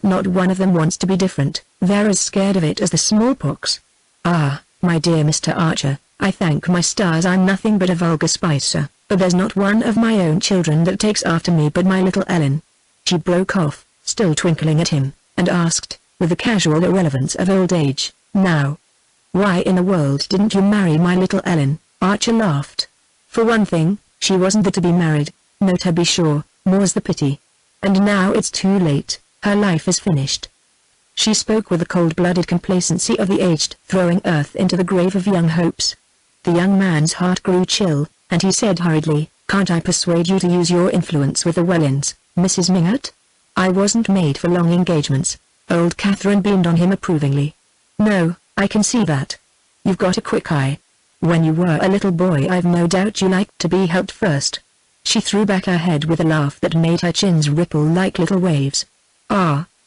not one of them wants to be different. They're as scared of it as the smallpox. My dear Mr. Archer, I thank my stars I'm nothing but a vulgar spicer, but there's not one of my own children that takes after me but my little Ellen. She broke off, still twinkling at him, and asked, with the casual irrelevance of old age, now, why in the world didn't you marry my little Ellen? Archer laughed. For one thing, she wasn't the to be married, no to be sure, more's the pity. And now it's too late, her life is finished. She spoke with the cold-blooded complacency of the aged, throwing earth into the grave of young hopes. The young man's heart grew chill, and he said hurriedly, can't I persuade you to use your influence with the Wellens, Mrs. Mingott? I wasn't made for long engagements. Old Catherine beamed on him approvingly. No, I can see that. You've got a quick eye. When you were a little boy I've no doubt you liked to be helped first. She threw back her head with a laugh that made her chins ripple like little waves.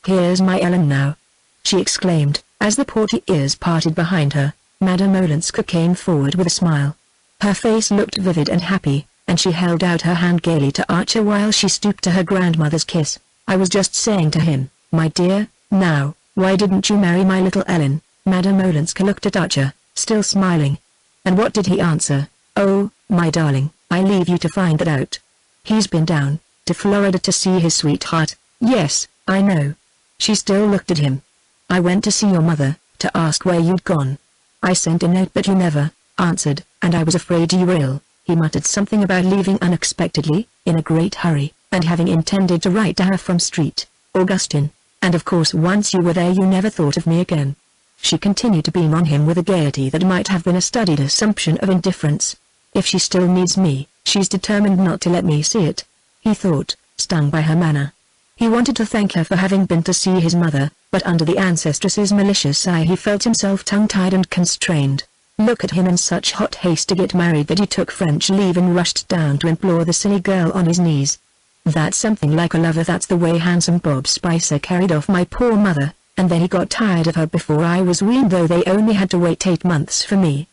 Here's my Ellen now, she exclaimed, as the portieres parted behind her. Madame Olenska came forward with a smile. Her face looked vivid and happy, and she held out her hand gaily to Archer while she stooped to her grandmother's kiss. I was just saying to him, my dear, Now, why didn't you marry my little Ellen? Madame Olenska looked at Archer, still smiling. And what did he answer? Oh, my darling, I leave you to find that out. He's been down to Florida to see his sweetheart. Yes, I know. She still looked at him. I went to see your mother, to ask where you'd gone. I sent a note but you never answered, and I was afraid you were ill. He muttered something about leaving unexpectedly, in a great hurry, and having intended to write to her from St. Augustine. And of course once you were there you never thought of me again. She continued to beam on him with a gaiety that might have been a studied assumption of indifference. If she still needs me, she's determined not to let me see it, he thought, stung by her manner. He wanted to thank her for having been to see his mother, but under the ancestress's malicious sigh he felt himself tongue-tied and constrained. Look at him in such hot haste to get married that he took French leave and rushed down to implore the silly girl on his knees. That's something like a lover. That's the way handsome Bob Spicer carried off my poor mother, and then he got tired of her before I was weaned, though they only had to wait 8 months for me.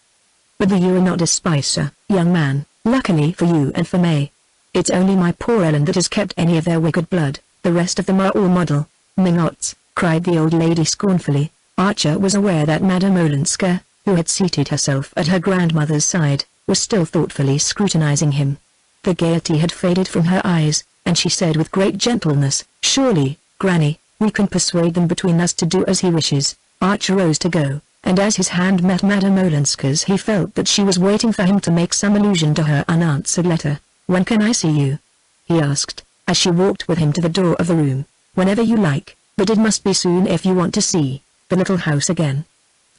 But you are not a Spicer, young man, luckily for you and for May. It's only my poor Ellen that has kept any of their wicked blood, the rest of them are all model mingots, cried the old lady scornfully. Archer was aware that Madame Olenska, who had seated herself at her grandmother's side, was still thoughtfully scrutinizing him. The gaiety had faded from her eyes, and she said with great gentleness, "Surely, Granny, we can persuade them between us to do as he wishes." Archer rose to go, and as his hand met Madame Olenska's he felt that she was waiting for him to make some allusion to her unanswered letter. "When can I see you?" he asked, as she walked with him to the door of the room. "Whenever you like, but it must be soon if you want to see the little house again."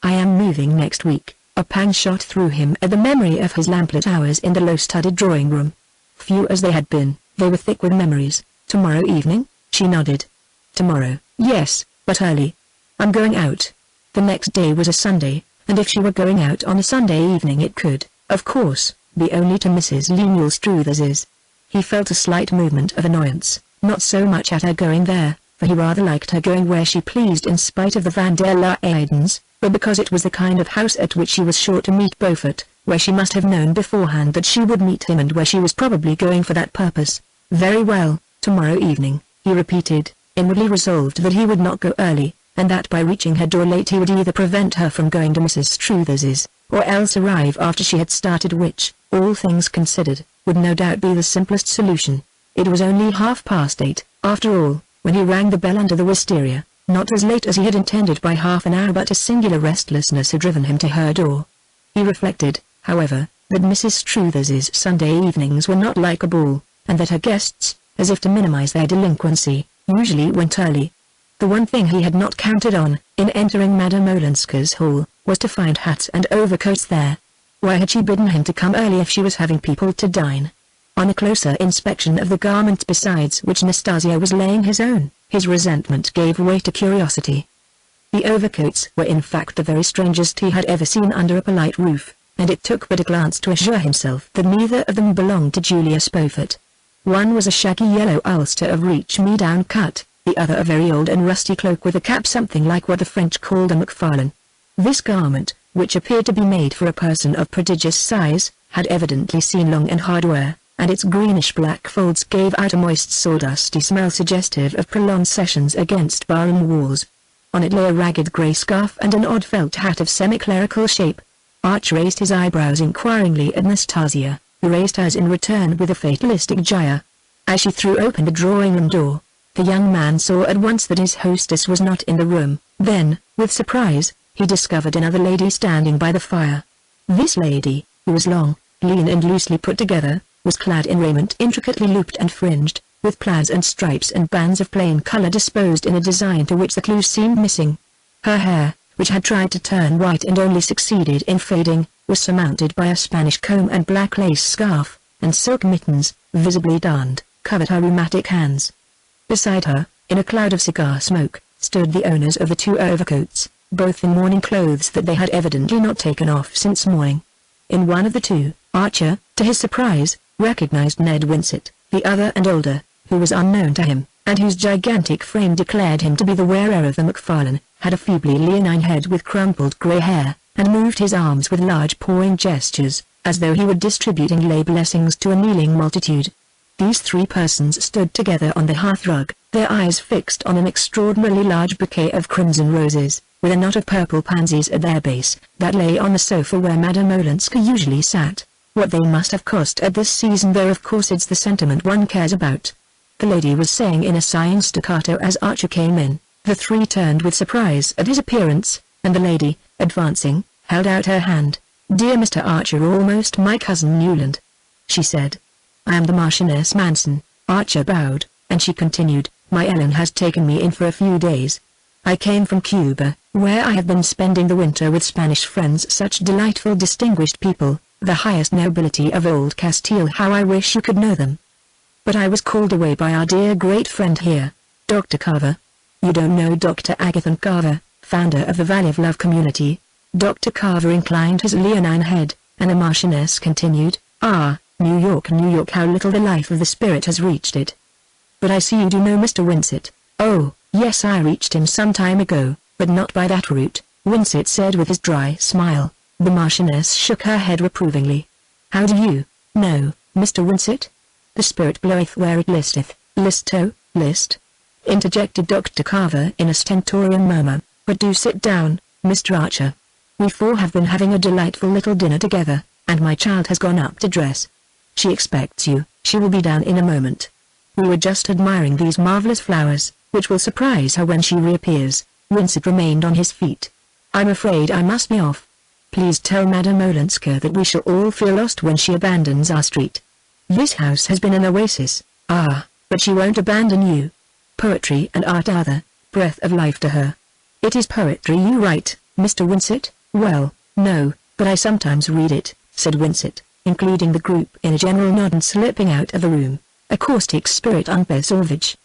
"I am moving next week." A pang shot through him at the memory of his lamplit hours in the low-studded drawing room. Few as they had been, they were thick with memories. "Tomorrow evening?" she nodded. "Tomorrow, yes, but early. I'm going out." The next day was a Sunday, and if she were going out on a Sunday evening it could, of course, be only to Mrs. Lemuel Struthers's. He felt a slight movement of annoyance, not so much at her going there, for he rather liked her going where she pleased in spite of the Van der Luydens, but because it was the kind of house at which she was sure to meet Beaufort, where she must have known beforehand that she would meet him and where she was probably going for that purpose. "Very well, tomorrow evening," he repeated, inwardly resolved that he would not go early, and that by reaching her door late he would either prevent her from going to Mrs. Struthers's, or else arrive after she had started, which, all things considered, would no doubt be the simplest solution. It was only 8:30, after all, when he rang the bell under the wisteria, not as late as he had intended by half an hour, but a singular restlessness had driven him to her door. He reflected, however, that Mrs. Struthers's Sunday evenings were not like a ball, and that her guests, as if to minimize their delinquency, usually went early. The one thing he had not counted on, in entering Madame Olenska's hall, was to find hats and overcoats there. Why had she bidden him to come early if she was having people to dine? On a closer inspection of the garments besides which Nastasia was laying his own, his resentment gave way to curiosity. The overcoats were in fact the very strangest he had ever seen under a polite roof, and it took but a glance to assure himself that neither of them belonged to Julius Beaufort. One was a shaggy yellow ulster of reach-me-down cut, the other a very old and rusty cloak with a cap something like what the French called a McFarlane. This garment, which appeared to be made for a person of prodigious size, had evidently seen long and hard wear, and its greenish-black folds gave out a moist sawdusty smell suggestive of prolonged sessions against barroom walls. On it lay a ragged grey scarf and an odd felt hat of semi-clerical shape. Archer raised his eyebrows inquiringly at Nastasia, who raised hers in return with a fatalistic gyre. As she threw open the drawing-room door, the young man saw at once that his hostess was not in the room. Then, with surprise, he discovered another lady standing by the fire. This lady, who was long, lean and loosely put together, was clad in raiment intricately looped and fringed, with plaids and stripes and bands of plain color disposed in a design to which the clues seemed missing. Her hair, which had tried to turn white and only succeeded in fading, was surmounted by a Spanish comb, and black lace scarf, and silk mittens, visibly darned, covered her rheumatic hands. Beside her, in a cloud of cigar smoke, stood the owners of the 2 overcoats, both in morning clothes that they had evidently not taken off since morning. In one of the 2, Archer, to his surprise, recognized Ned Winsett, the other and older, who was unknown to him, and whose gigantic frame declared him to be the wearer of the McFarlane, had a feebly leonine head with crumpled grey hair, and moved his arms with large pawing gestures, as though he were distributing lay blessings to a kneeling multitude. These three persons stood together on the hearthrug, their eyes fixed on an extraordinarily large bouquet of crimson roses, with a knot of purple pansies at their base, that lay on the sofa where Madame Olenska usually sat. What they must have cost at this season, though of course it's the sentiment one cares about. The lady was saying in a sighing staccato as Archer came in. The three turned with surprise at his appearance, and the lady, advancing, held out her hand. "Dear Mr. Archer, almost my cousin Newland," she said. "I am the Marchioness Manson." Archer bowed, and she continued, "My Ellen has taken me in for a few days. I came from Cuba, where I have been spending the winter with Spanish friends, such delightful distinguished people, the highest nobility of old Castile. How I wish you could know them. But I was called away by our dear great friend here, Dr. Carver. You don't know Dr. Agathon Carver, founder of the Valley of Love community?" Dr. Carver inclined his leonine head, and the Marchioness continued, "Ah, New York, New York, how little the life of the spirit has reached it. But I see you do know Mr. Winsett." "Oh, yes, I reached him some time ago, but not by that route," Winsett said with his dry smile. The Marchioness shook her head reprovingly. "How do you know, Mr. Winsett? The spirit bloweth where it listeth." "List," interjected Dr. Carver in a stentorian murmur, "but do sit down, Mr. Archer. We four have been having a delightful little dinner together, and my child has gone up to dress. She expects you. She will be down in a moment. We were just admiring these marvelous flowers, which will surprise her when she reappears." Winsett remained on his feet. "I'm afraid I must be off. Please tell Madame Olenska that we shall all feel lost when she abandons our street. This house has been an oasis." "Ah, but she won't abandon you. Poetry and art are the breath of life to her." "It is poetry you write, Mr. Winsett?" "Well, no, but I sometimes read it," said Winsett, including the group in a general nod and slipping out of the room. "A caustic spirit unpersolvage.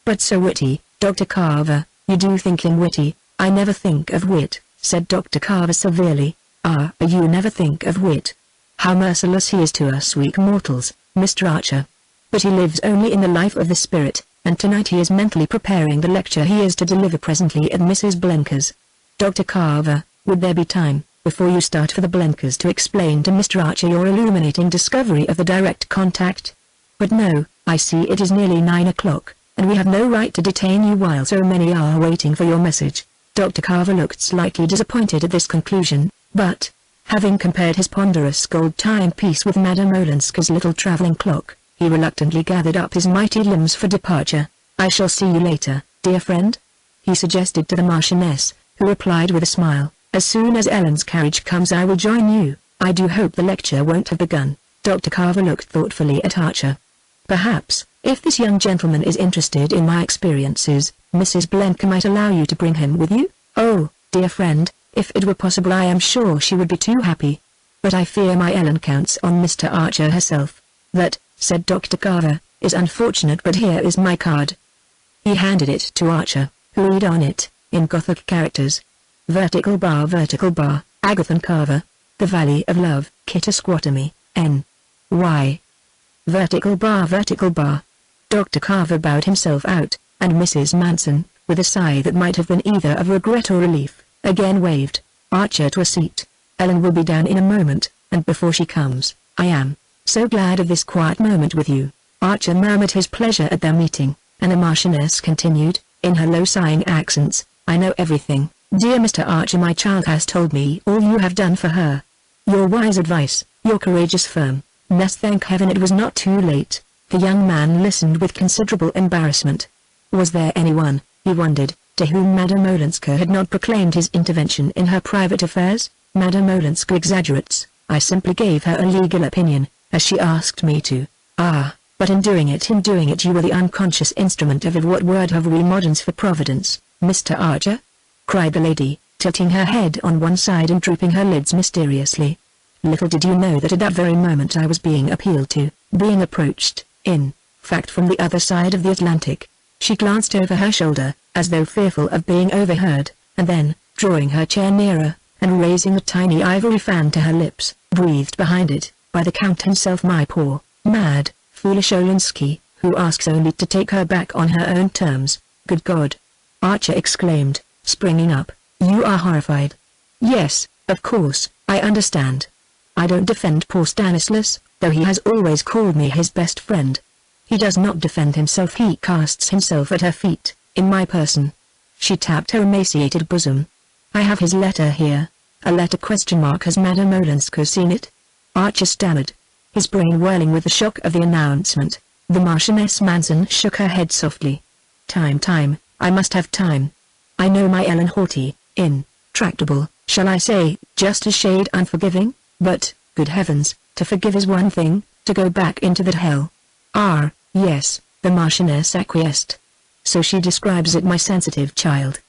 But so witty, Dr. Carver. You do think him witty?" "I never think of wit," said Dr. Carver severely. "Ah, you never think of wit? How merciless he is to us weak mortals, Mr. Archer. But he lives only in the life of the spirit, and tonight he is mentally preparing the lecture he is to deliver presently at Mrs. Blenker's. Dr. Carver, would there be time, before you start for the Blenkers, to explain to Mr. Archer your illuminating discovery of the direct contact? But no, I see it is nearly 9 o'clock, and we have no right to detain you while so many are waiting for your message." Dr. Carver looked slightly disappointed at this conclusion, but, having compared his ponderous gold timepiece with Madame Olenska's little traveling clock, he reluctantly gathered up his mighty limbs for departure. "I shall see you later, dear friend," he suggested to the Marchioness, who replied with a smile, "As soon as Ellen's carriage comes I will join you. I do hope the lecture won't have begun." Dr. Carver looked thoughtfully at Archer. "Perhaps, if this young gentleman is interested in my experiences, Mrs. Blenker might allow you to bring him with you?" "Oh, dear friend, if it were possible I am sure she would be too happy. But I fear my Ellen counts on Mr. Archer herself." "That," said Dr. Carver, "is unfortunate, but here is my card." He handed it to Archer, who read on it, in Gothic characters, vertical bar, Agathon Carver, The Valley of Love, Kittasquatomy, N.Y. Vertical bar. Dr. Carver bowed himself out, and Mrs. Manson, with a sigh that might have been either of regret or relief, again waved Archer to a seat. "Ellen will be down in a moment, and before she comes, I am so glad of this quiet moment with you." Archer murmured his pleasure at their meeting, and the Marchioness continued, in her low sighing accents, "I know everything, dear Mr. Archer. My child has told me all you have done for her. Your wise advice, your courageous firmness. Thank heaven it was not too late." The young man listened with considerable embarrassment. Was there anyone, he wondered, to whom Madame Olenska had not proclaimed his intervention in her private affairs? "Madame Olenska exaggerates. I simply gave her a legal opinion, as she asked me to." "Ah, but in doing it you were the unconscious instrument of what word have we moderns for providence, Mr. Archer?" cried the lady, tilting her head on one side and drooping her lids mysteriously. "Little did you know that at that very moment I was being appealed to, being approached, in fact from the other side of the Atlantic." She glanced over her shoulder, as though fearful of being overheard, and then, drawing her chair nearer, and raising a tiny ivory fan to her lips, breathed behind it, "By the Count himself, my poor, mad, foolish Olenski, who asks only to take her back on her own terms. Good God!" Archer exclaimed, springing up, "You are horrified." "Yes, of course, I understand. I don't defend poor Stanislas, though he has always called me his best friend. He does not defend himself, he casts himself at her feet, in my person. She tapped her emaciated bosom. I have his letter here. A letter ? Has Madame Olenska seen it? Archer stammered, his brain whirling with the shock of the announcement. The Marchioness Manson shook her head softly. Time, I must have time. I know my Ellen haughty, intractable, shall I say, just a shade unforgiving, but, good heavens, to forgive is one thing, to go back into that hell. Yes, the Marchioness acquiesced. So she describes it, my sensitive child.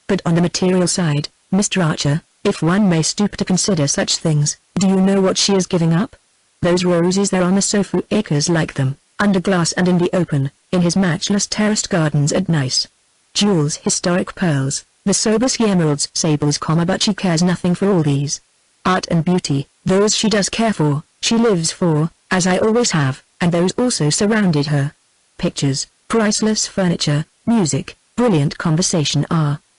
But on the material side, Mr. Archer, if one may stoop to consider such things, do you know what she is giving up? Those roses there on the sofa, acres like them, under glass and in the open, in his matchless terraced gardens at Nice. Jewels, historic pearls, the soberest emeralds, sables, but she cares nothing for all these. Art and beauty, those she does care for, she lives for, as I always have, and those also surrounded her. Pictures, priceless furniture, music, brilliant conversation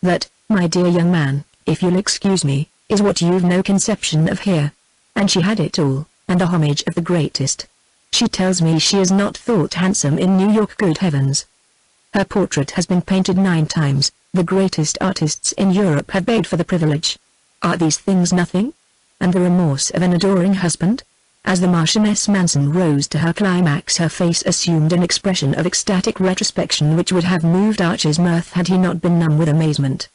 that, my dear young man, if you'll excuse me, is what you've no conception of here. And she had it all, and the homage of the greatest. She tells me she is not thought handsome in New York, good heavens. Her portrait has been painted 9 times, the greatest artists in Europe have begged for the privilege. Are these things nothing? And the remorse of an adoring husband? As the Marchioness Manson rose to her climax, her face assumed an expression of ecstatic retrospection which would have moved Archer's mirth had he not been numb with amazement.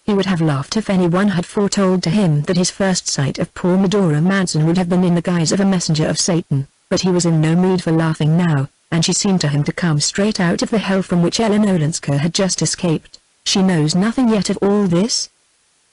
He would have laughed if anyone had foretold to him that his first sight of poor Medora Manson would have been in the guise of a messenger of Satan, but he was in no mood for laughing now, and she seemed to him to come straight out of the hell from which Ellen Olenska had just escaped. She knows nothing yet of all this?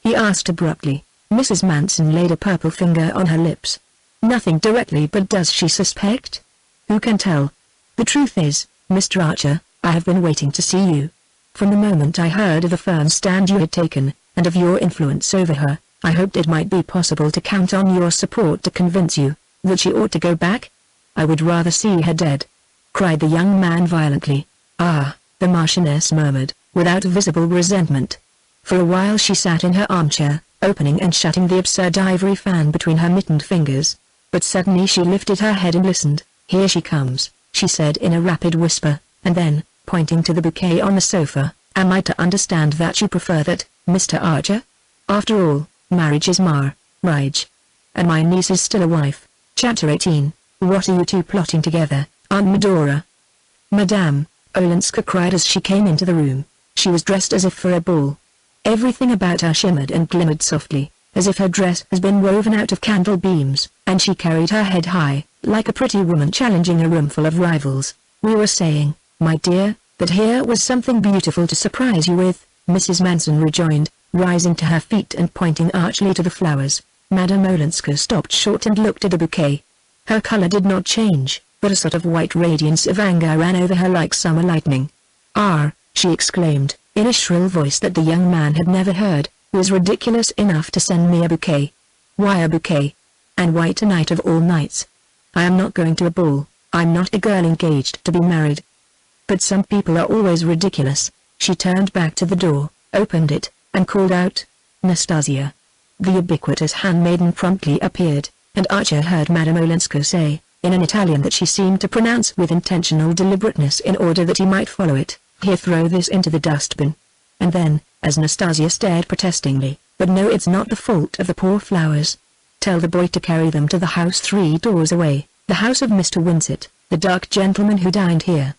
He asked abruptly. Mrs. Manson laid a purple finger on her lips. Nothing directly, but does she suspect? Who can tell? The truth is, Mr. Archer, I have been waiting to see you. From the moment I heard of the firm stand you had taken, and of your influence over her, I hoped it might be possible to count on your support to convince you that she ought to go back. I would rather see her dead, cried the young man violently. Ah, the Marchioness murmured, without visible resentment. For a while she sat in her armchair, opening and shutting the absurd ivory fan between her mittened fingers. But suddenly she lifted her head and listened. Here she comes, she said in a rapid whisper, and then, pointing to the bouquet on the sofa, am I to understand that you prefer that, Mr. Archer? After all, marriage is marriage. And my niece is still a wife. Chapter 18. What are you two plotting together, Aunt Medora? Madame Olenska cried as she came into the room. She was dressed as if for a ball. Everything about her shimmered and glimmered softly, as if her dress has been woven out of candle beams, and she carried her head high, like a pretty woman challenging a roomful of rivals. We were saying, my dear, that here was something beautiful to surprise you with, Mrs. Manson rejoined, rising to her feet and pointing archly to the flowers. Madame Olenska stopped short and looked at the bouquet. Her color did not change, but a sort of white radiance of anger ran over her like summer lightning. She exclaimed, in a shrill voice that the young man had never heard, was ridiculous enough to send me a bouquet. Why a bouquet? And why tonight of all nights? I am not going to a ball. I'm not a girl engaged to be married. But some people are always ridiculous. She turned back to the door, opened it, and called out, Nastasia. The ubiquitous handmaiden promptly appeared, and Archer heard Madame Olenska say, in an Italian that she seemed to pronounce with intentional deliberateness in order that he might follow it, here, throw this into the dustbin. And then, as Nastasia stared protestingly, but no, it's not the fault of the poor flowers. Tell the boy to carry them to the house 3 doors away, the house of Mr. Winsett, the dark gentleman who dined here.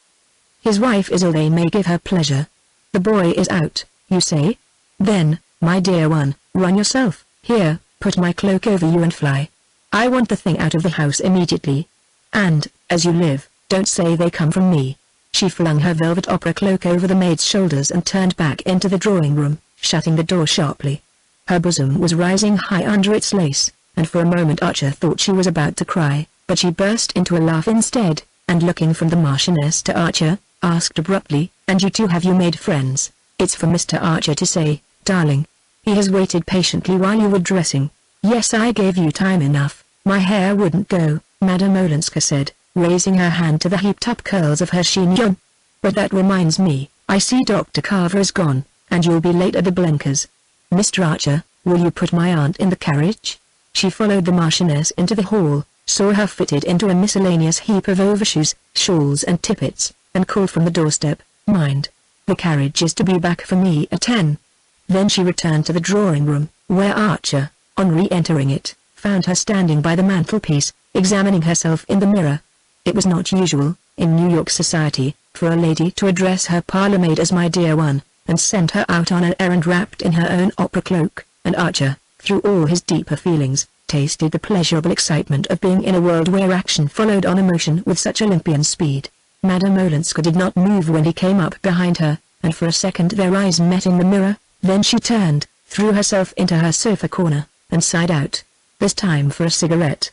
His wife is ill, they may give her pleasure. The boy is out, you say? Then, my dear one, run yourself. Here, put my cloak over you and fly. I want the thing out of the house immediately. And, as you live, don't say they come from me. She flung her velvet opera cloak over the maid's shoulders and turned back into the drawing room, shutting the door sharply. Her bosom was rising high under its lace, and for a moment Archer thought she was about to cry, but she burst into a laugh instead, and looking from the Marchioness to Archer, asked abruptly, and you two, have you made friends? It's for Mr. Archer to say, darling. He has waited patiently while you were dressing. Yes, I gave you time enough. My hair wouldn't go, Madame Olenska said, raising her hand to the heaped-up curls of her chignon. But that reminds me, I see Dr. Carver is gone, and you'll be late at the Blenkers. Mr. Archer, will you put my aunt in the carriage? She followed the Marchioness into the hall, saw her fitted into a miscellaneous heap of overshoes, shawls and tippets, and called from the doorstep, "Mind. The carriage is to be back for me at 10. Then she returned to the drawing room, where Archer, on re-entering it, found her standing by the mantelpiece, examining herself in the mirror. It was not usual, in New York society, for a lady to address her parlour-maid as "my dear one," and send her out on an errand wrapped in her own opera cloak, and Archer, through all his deeper feelings, tasted the pleasurable excitement of being in a world where action followed on emotion with such Olympian speed. Madame Olenska did not move when he came up behind her, and for a second their eyes met in the mirror. Then she turned, threw herself into her sofa corner, and sighed out, "There's time for a cigarette."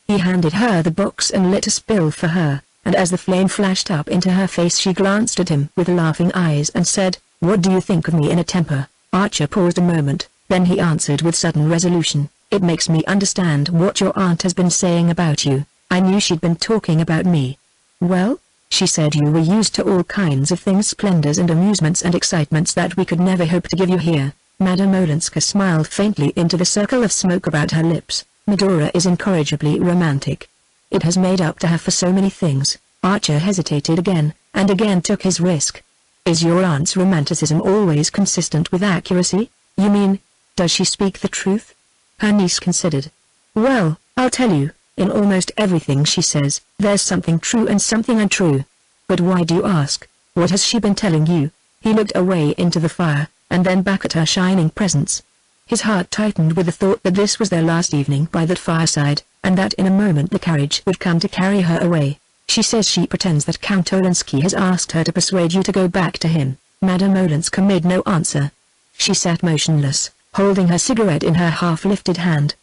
He handed her the box and lit a spill for her, and as the flame flashed up into her face she glanced at him with laughing eyes and said, "What do you think of me in a temper?" Archer paused a moment, then he answered with sudden resolution, "It makes me understand what your aunt has been saying about you. I knew she'd been talking about me." "Well?" "She said you were used to all kinds of things, splendors and amusements and excitements that we could never hope to give you here." Madame Olenska smiled faintly into the circle of smoke about her lips. "Medora is incorrigibly romantic. It has made up to her for so many things." Archer hesitated again, and again took his risk. "Is your aunt's romanticism always consistent with accuracy? You mean, does she speak the truth?" Her niece considered. "Well, I'll tell you. In almost everything she says, there's something true and something untrue." "But why do you ask? What has she been telling you?" He looked away into the fire, and then back at her shining presence. His heart tightened with the thought that this was their last evening by that fireside, and that in a moment the carriage would come to carry her away. "She says she pretends that Count Olensky has asked her to persuade you to go back to him." Madame Olenska made no answer. She sat motionless, holding her cigarette in her half-lifted hand.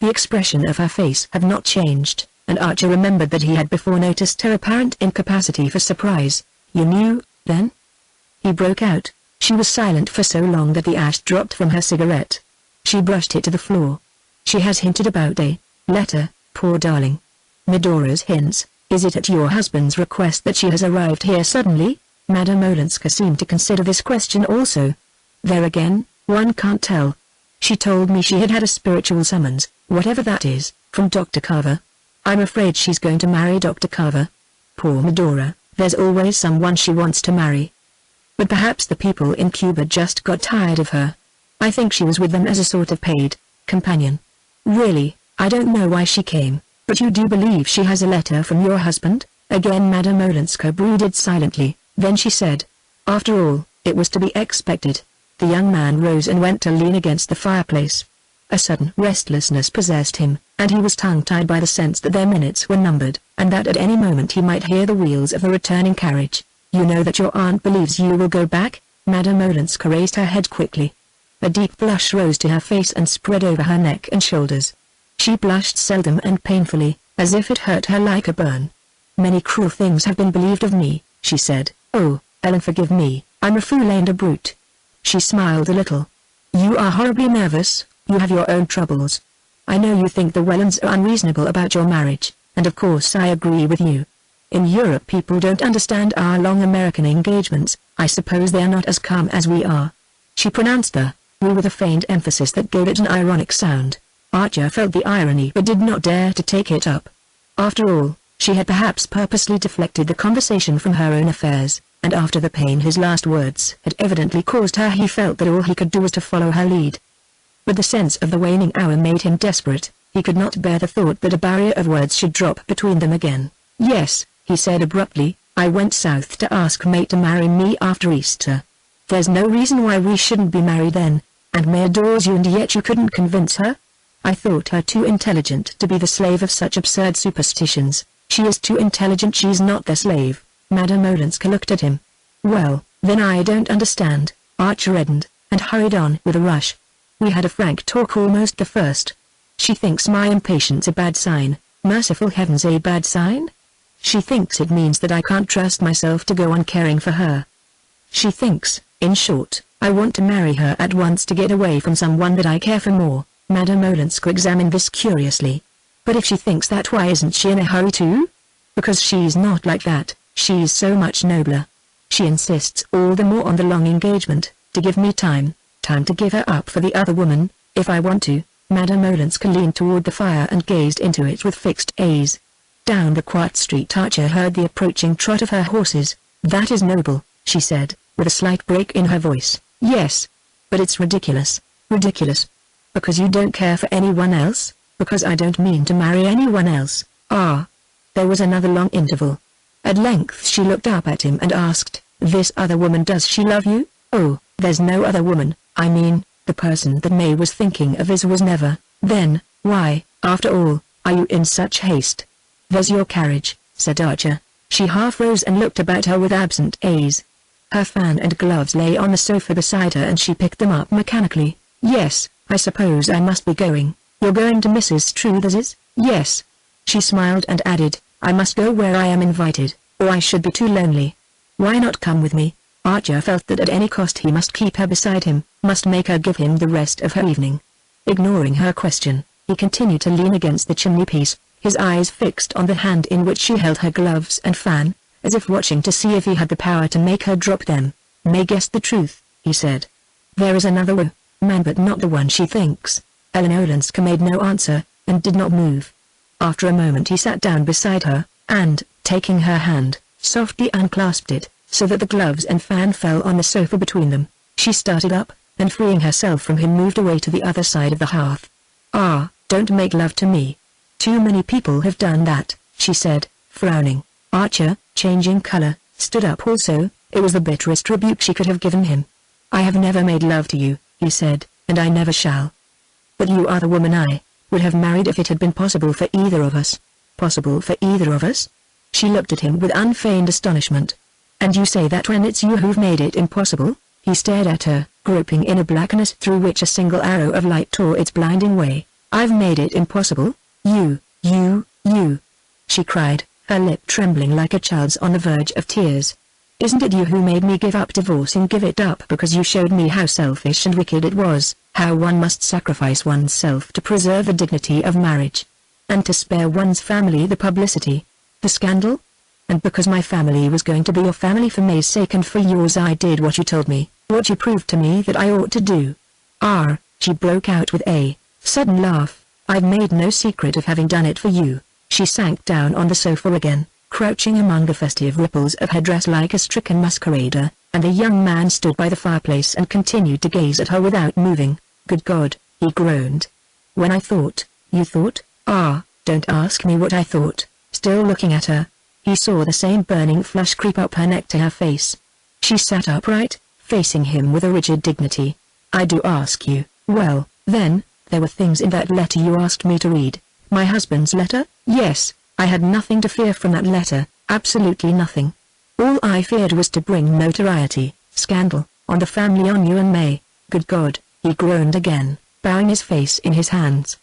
The expression of her face had not changed, and Archer remembered that he had before noticed her apparent incapacity for surprise. "You knew, then?" he broke out. She was silent for so long that the ash dropped from her cigarette. She brushed it to the floor. "She has hinted about a letter, poor darling." "Medora's hints. Is it at your husband's request that she has arrived here suddenly?" Madame Olenska seemed to consider this question also. "There again, one can't tell. She told me she had had a spiritual summons, whatever that is, from Dr. Carver. I'm afraid she's going to marry Dr. Carver. Poor Medora, there's always someone she wants to marry. But perhaps the people in Cuba just got tired of her. I think she was with them as a sort of paid companion. Really, I don't know why she came, but you do believe she has a letter from your husband?" Again Madame Olenska brooded silently, then she said, "After all, it was to be expected." The young man rose and went to lean against the fireplace. A sudden restlessness possessed him, and he was tongue-tied by the sense that their minutes were numbered, and that at any moment he might hear the wheels of the returning carriage. "You know that your aunt believes you will go back?" Madame Olenska raised her head quickly. A deep blush rose to her face and spread over her neck and shoulders. She blushed seldom and painfully, as if it hurt her like a burn. "Many cruel things have been believed of me," she said. "Oh, Ellen, forgive me, I'm a fool and a brute." She smiled a little. "You are horribly nervous, you have your own troubles. I know you think the Wellens are unreasonable about your marriage, and of course I agree with you. In Europe people don't understand our long American engagements. I suppose they are not as calm as we are." She pronounced the "we" with a faint emphasis that gave it an ironic sound. Archer felt the irony but did not dare to take it up. After all, she had perhaps purposely deflected the conversation from her own affairs, and after the pain his last words had evidently caused her he felt that all he could do was to follow her lead. But the sense of the waning hour made him desperate. He could not bear the thought that a barrier of words should drop between them again. "Yes," he said abruptly, "I went south to ask May to marry me after Easter. There's no reason why we shouldn't be married then, and May adores you and yet you couldn't convince her? I thought her too intelligent to be the slave of such absurd superstitions." "She is too intelligent, she's not their slave." Madame Olenska looked at him. "Well, then I don't understand." Archer reddened, and hurried on with a rush. "We had a frank talk almost the first. She thinks my impatience a bad sign." "Merciful heavens, a bad sign?" "She thinks it means that I can't trust myself to go on caring for her. She thinks, in short, I want to marry her at once to get away from someone that I care for more." Madame Olenska examined this curiously. "But if she thinks that, why isn't she in a hurry too?" "Because she's not like that, she's so much nobler. She insists all the more on the long engagement, to give me time to give her up for the other woman, if I want to." Madame Olenska leaned toward the fire and gazed into it with fixed gaze. Down the quiet street Archer heard the approaching trot of her horses. "That is noble," she said, with a slight break in her voice. "Yes. But it's ridiculous." "Ridiculous? Because you don't care for anyone else?" "Because I don't mean to marry anyone else." "Ah." There was another long interval. At length she looked up at him and asked, "This other woman, does she love you?" "Oh, there's no other woman. I mean, the person that May was thinking of was never." "Then, why, after all, are you in such haste?" "There's your carriage," said Archer. She half rose and looked about her with absent gaze. Her fan and gloves lay on the sofa beside her and she picked them up mechanically. "Yes, I suppose I must be going." "You're going to Mrs. Truthers'?" "Yes." She smiled and added, "I must go where I am invited, or I should be too lonely." "Why not come with me?" Archer felt that at any cost he must keep her beside him, must make her give him the rest of her evening. Ignoring her question, he continued to lean against the chimney-piece, his eyes fixed on the hand in which she held her gloves and fan, as if watching to see if he had the power to make her drop them. "May guessed the truth," he said. "There is another man, but not the one she thinks." Ellen Olenska made no answer, and did not move. After a moment he sat down beside her, and, taking her hand, softly unclasped it, so that the gloves and fan fell on the sofa between them. She started up, and freeing herself from him moved away to the other side of the hearth. "Ah, don't make love to me. Too many people have done that," she said, frowning. Archer, changing color, stood up also. It was the bitterest rebuke she could have given him. "I have never made love to you," he said, "and I never shall. But you are the woman I would have married if it had been possible for either of us." "Possible for either of us?" She looked at him with unfeigned astonishment. "And you say that when it's you who've made it impossible?" He stared at her, groping in a blackness through which a single arrow of light tore its blinding way. "I've made it impossible? You, she cried, her lip trembling like a child's on the verge of tears. "Isn't it you who made me give up divorcing? Give it up because you showed me how selfish and wicked it was, how one must sacrifice oneself to preserve the dignity of marriage, and to spare one's family the publicity, the scandal? And because my family was going to be your family for May's sake and for yours, I did what you told me, what you proved to me that I ought to do." "Ah," she broke out with a sudden laugh, "I've made no secret of having done it for you." She sank down on the sofa again, crouching among the festive ripples of her dress like a stricken masquerader, and the young man stood by the fireplace and continued to gaze at her without moving. "Good God," he groaned. "When I thought, you thought?" "Ah, don't ask me what I thought." Still looking at her, he saw the same burning flush creep up her neck to her face. She sat upright, facing him with a rigid dignity. "I do ask you." "Well, then, there were things in that letter you asked me to read." "My husband's letter?" "Yes, I had nothing to fear from that letter, absolutely nothing. All I feared was to bring notoriety, scandal, on the family, on you and May." "Good God," he groaned again, bowing his face in his hands.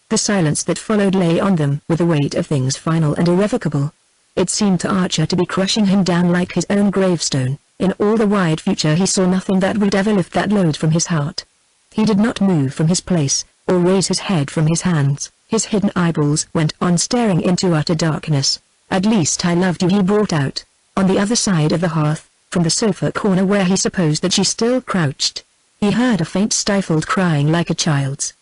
The silence that followed lay on them with the weight of things final and irrevocable. It seemed to Archer to be crushing him down like his own gravestone. In all the wide future he saw nothing that would ever lift that load from his heart. He did not move from his place, or raise his head from his hands. His hidden eyeballs went on staring into utter darkness. "At least I loved you," he brought out, on the other side of the hearth, from the sofa corner where he supposed that she still crouched. He heard a faint stifled crying like a child's.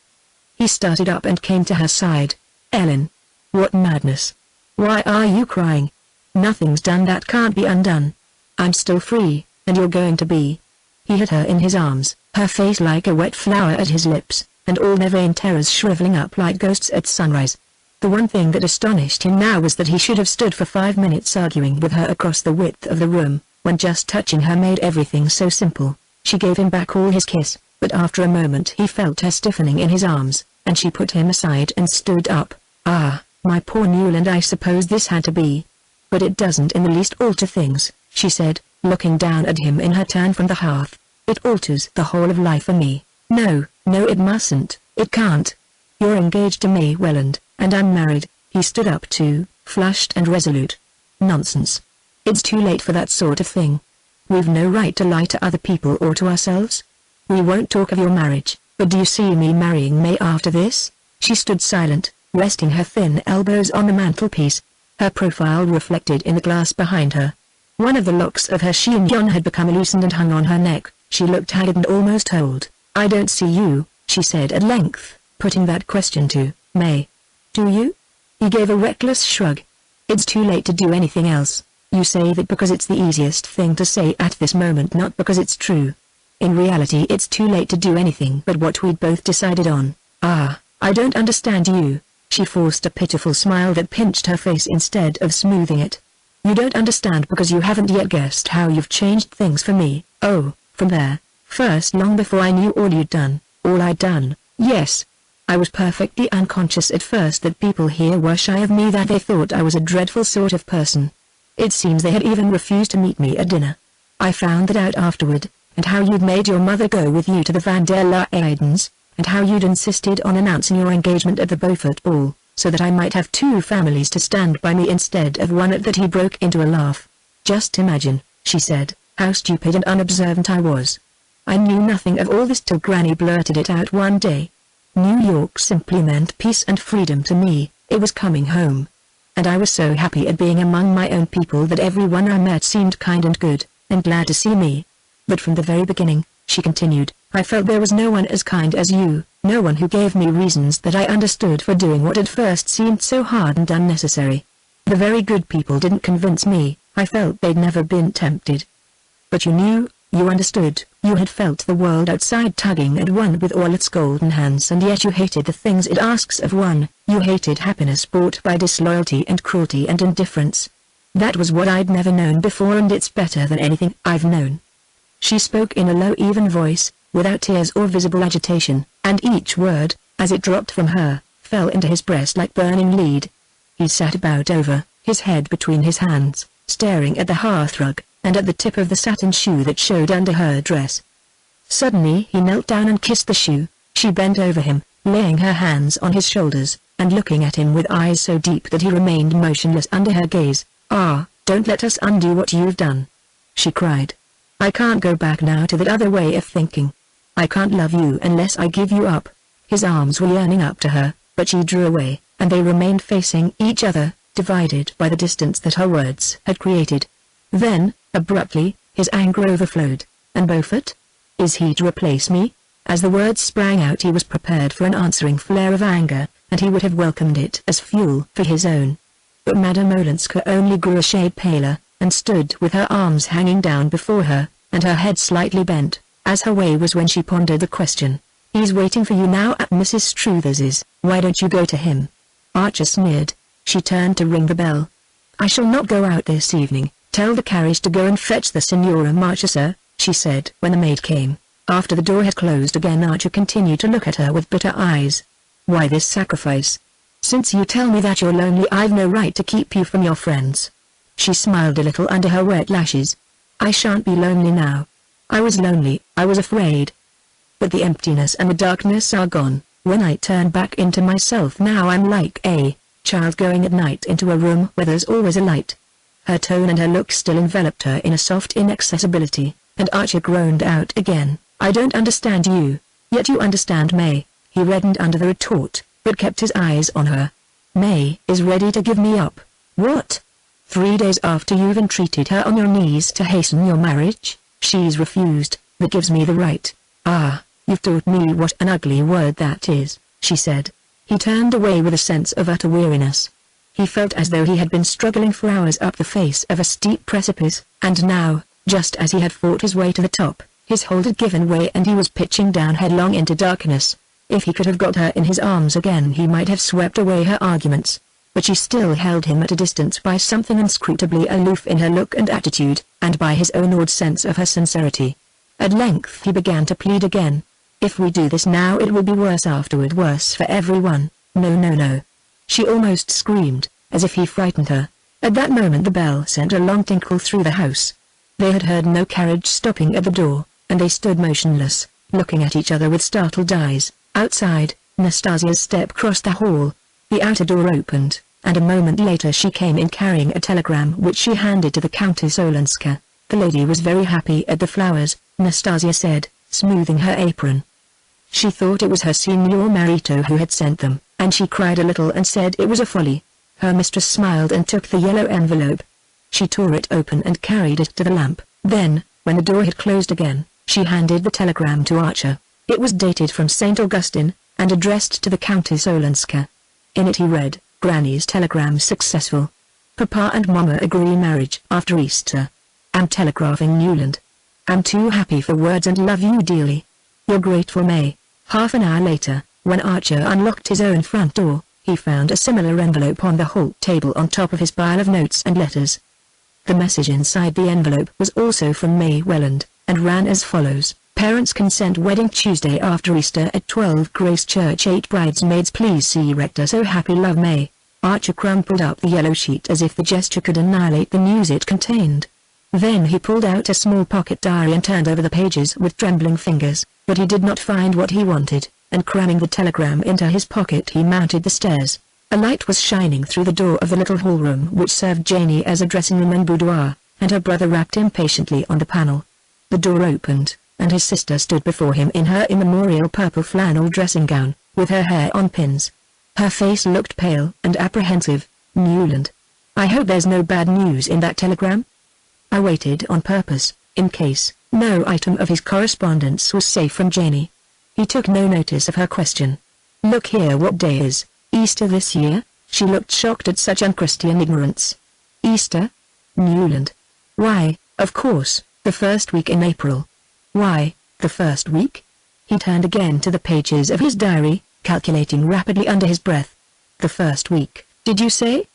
He started up and came to her side. "Ellen. What madness. Why are you crying? Nothing's done that can't be undone. I'm still free, and you're going to be." He had her in his arms, her face like a wet flower at his lips, and all their vain terrors shriveling up like ghosts at sunrise. The one thing that astonished him now was that he should have stood for 5 minutes arguing with her across the width of the room, when just touching her made everything so simple. She gave him back all his kiss, but after a moment he felt her stiffening in his arms, and she put him aside and stood up. "Ah, my poor Newland, I suppose this had to be. But it doesn't in the least alter things," she said, looking down at him in her turn from the hearth. "It alters the whole of life for me." No, it mustn't, it can't. You're engaged to May Welland, and I'm married." He stood up too, flushed and resolute. "Nonsense. It's too late for that sort of thing. We've no right to lie to other people or to ourselves. We won't talk of your marriage, but do you see me marrying May after this?" She stood silent, resting her thin elbows on the mantelpiece, her profile reflected in the glass behind her. One of the locks of her chignon had become loosened and hung on her neck. She looked haggard and almost old. "I don't see you," she said at length, putting that question to May. "Do you?" He gave a reckless shrug. It's too late to do anything else. You say that because it's the easiest thing to say at this moment, not because it's true. In reality it's too late to do anything but what we'd both decided on. Ah, I don't understand you. She forced a pitiful smile that pinched her face instead of smoothing it. You don't understand because you haven't yet guessed how you've changed things for me. Oh, from there. First, long before I knew all you'd done, all I'd done, yes. I was perfectly unconscious at first that people here were shy of me, that they thought I was a dreadful sort of person. It seems they had even refused to meet me at dinner. I found that out afterward, and how you'd made your mother go with you to the Van der Leydens, and how you'd insisted on announcing your engagement at the Beaufort ball, so that I might have two families to stand by me instead of one. At that he broke into a laugh. Just imagine, she said, how stupid and unobservant I was. I knew nothing of all this till Granny blurted it out one day. New York simply meant peace and freedom to me. It was coming home. And I was so happy at being among my own people that everyone I met seemed kind and good, and glad to see me. But from the very beginning, she continued, I felt there was no one as kind as you, no one who gave me reasons that I understood for doing what at first seemed so hard and unnecessary. The very good people didn't convince me. I felt they'd never been tempted. But you knew, you understood, you had felt the world outside tugging at one with all its golden hands, and yet you hated the things it asks of one. You hated happiness bought by disloyalty and cruelty and indifference. That was what I'd never known before, and it's better than anything I've known. She spoke in a low, even voice, without tears or visible agitation, and each word, as it dropped from her, fell into his breast like burning lead. He sat about over, his head between his hands, staring at the hearthrug, and at the tip of the satin shoe that showed under her dress. Suddenly he knelt down and kissed the shoe. She bent over him, laying her hands on his shoulders, and looking at him with eyes so deep that he remained motionless under her gaze. Ah, don't let us undo what you've done, she cried. I can't go back now to that other way of thinking. I can't love you unless I give you up. His arms were yearning up to her, but she drew away, and they remained facing each other, divided by the distance that her words had created. Then, abruptly, his anger overflowed. And Beaufort? Is he to replace me? As the words sprang out he was prepared for an answering flare of anger, and he would have welcomed it as fuel for his own. But Madame Olenska only grew a shade paler, and stood with her arms hanging down before her, and her head slightly bent, as her way was when she pondered the question. He's waiting for you now at Mrs. Struthers's. Why don't you go to him? Archer sneered. She turned to ring the bell. I shall not go out this evening. Tell the carriage to go and fetch the Signora Marchesa, she said when the maid came. After the door had closed again, Archer continued to look at her with bitter eyes. Why this sacrifice? Since you tell me that you're lonely, I've no right to keep you from your friends. She smiled a little under her wet lashes. I shan't be lonely now. I was lonely, I was afraid. But the emptiness and the darkness are gone. When I turn back into myself now, I'm like a child going at night into a room where there's always a light. Her tone and her look still enveloped her in a soft inaccessibility, and Archer groaned out again. I don't understand you, yet you understand May. He reddened under the retort, but kept his eyes on her. May is ready to give me up. What? 3 days after you've entreated her on your knees to hasten your marriage? She's refused. That gives me the right. Ah, you've taught me what an ugly word that is, she said. He turned away with a sense of utter weariness. He felt as though he had been struggling for hours up the face of a steep precipice, and now, just as he had fought his way to the top, his hold had given way and he was pitching down headlong into darkness. If he could have got her in his arms again, he might have swept away her arguments. But she still held him at a distance by something inscrutably aloof in her look and attitude, and by his own odd sense of her sincerity. At length he began to plead again. If we do this now, it will be worse afterward, worse for everyone. No, no, no. She almost screamed, as if he frightened her. At that moment the bell sent a long tinkle through the house. They had heard no carriage stopping at the door, and they stood motionless, looking at each other with startled eyes. Outside, Nastasia's step crossed the hall. The outer door opened, and a moment later she came in carrying a telegram which she handed to the Countess Olenska. The lady was very happy at the flowers, Nastasia said, smoothing her apron. She thought it was her Signor Marito who had sent them, and she cried a little and said it was a folly. Her mistress smiled and took the yellow envelope. She tore it open and carried it to the lamp. Then, when the door had closed again, she handed the telegram to Archer. It was dated from St. Augustine, and addressed to the Countess Olenska. In it he read, Granny's telegram successful. Papa and Mama agree marriage after Easter. Am telegraphing Newland. Am too happy for words and love you dearly. Your grateful May. Half an hour later, when Archer unlocked his own front door, he found a similar envelope on the hall table on top of his pile of notes and letters. The message inside the envelope was also from May Welland, and ran as follows: Parents consent wedding Tuesday after Easter at 12 Grace Church 8 bridesmaids please see Rector so happy love May. Archer crumpled up the yellow sheet as if the gesture could annihilate the news it contained. Then he pulled out a small pocket diary and turned over the pages with trembling fingers, but he did not find what he wanted, and cramming the telegram into his pocket he mounted the stairs. A light was shining through the door of the little hallroom which served Janie as a dressing room and boudoir, and her brother rapped impatiently on the panel. The door opened, and his sister stood before him in her immemorial purple flannel dressing gown, with her hair on pins. Her face looked pale and apprehensive. Newland. I hope there's no bad news in that telegram? I waited on purpose, in case. No item of his correspondence was safe from Janie. He took no notice of her question. Look here, what day is Easter this year? She looked shocked at such unchristian ignorance. Easter? Newland. Why, of course, the first week in April. Why, the first week? He turned again to the pages of his diary, calculating rapidly under his breath. The first week, did you say?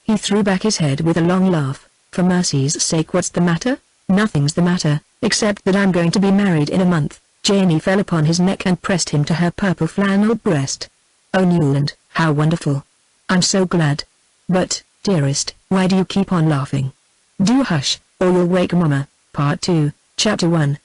He threw back his head with a long laugh. For mercy's sake, what's the matter? Nothing's the matter, except that I'm going to be married in a month. Janie fell upon his neck and pressed him to her purple flannel breast. Oh Newland, how wonderful. I'm so glad. But, dearest, why do you keep on laughing? Do hush, or you'll wake Mama. Part 2, Chapter 1.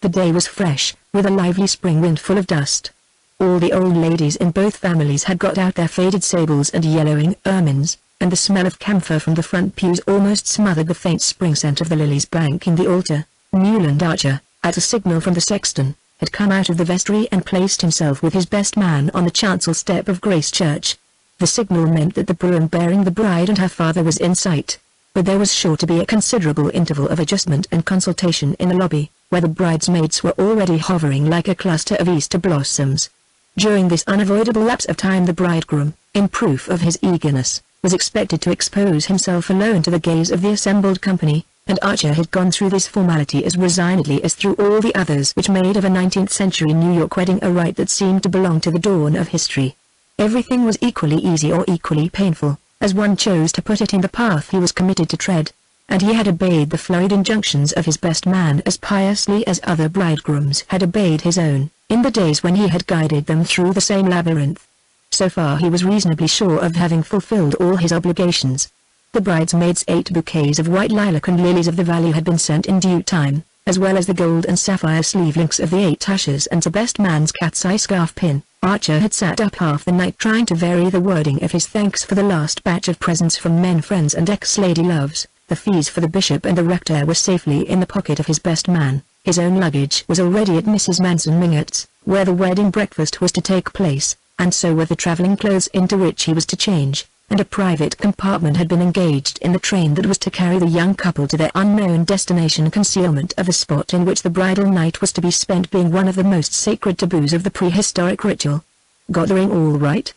The day was fresh, with a lively spring wind full of dust. All the old ladies in both families had got out their faded sables and yellowing ermines, and the smell of camphor from the front pews almost smothered the faint spring scent of the lilies banking the altar. Newland Archer, at a signal from the sexton, had come out of the vestry and placed himself with his best man on the chancel step of Grace Church. The signal meant that the brougham bearing the bride and her father was in sight, but there was sure to be a considerable interval of adjustment and consultation in the lobby, where the bridesmaids were already hovering like a cluster of Easter blossoms. During this unavoidable lapse of time the bridegroom, in proof of his eagerness, was expected to expose himself alone to the gaze of the assembled company, and Archer had gone through this formality as resignedly as through all the others which made of a 19th-century New York wedding a rite that seemed to belong to the dawn of history. Everything was equally easy or equally painful, as one chose to put it in the path he was committed to tread, and he had obeyed the flurried injunctions of his best man as piously as other bridegrooms had obeyed his own, in the days when he had guided them through the same labyrinth. So far he was reasonably sure of having fulfilled all his obligations. The bridesmaids' 8 bouquets of white lilac and lilies of the valley had been sent in due time, as well as the gold and sapphire sleeve links of the 8 ushers and the best man's cat's eye scarf pin. Archer had sat up half the night trying to vary the wording of his thanks for the last batch of presents from men friends and ex-lady loves. The fees for the bishop and the rector were safely in the pocket of his best man. His own luggage was already at Mrs. Manson Mingott's, where the wedding breakfast was to take place, and so were the traveling clothes into which he was to change, and a private compartment had been engaged in the train that was to carry the young couple to their unknown destination. Concealment of the spot in which the bridal night was to be spent being one of the most sacred taboos of the prehistoric ritual. "Got the ring all right?"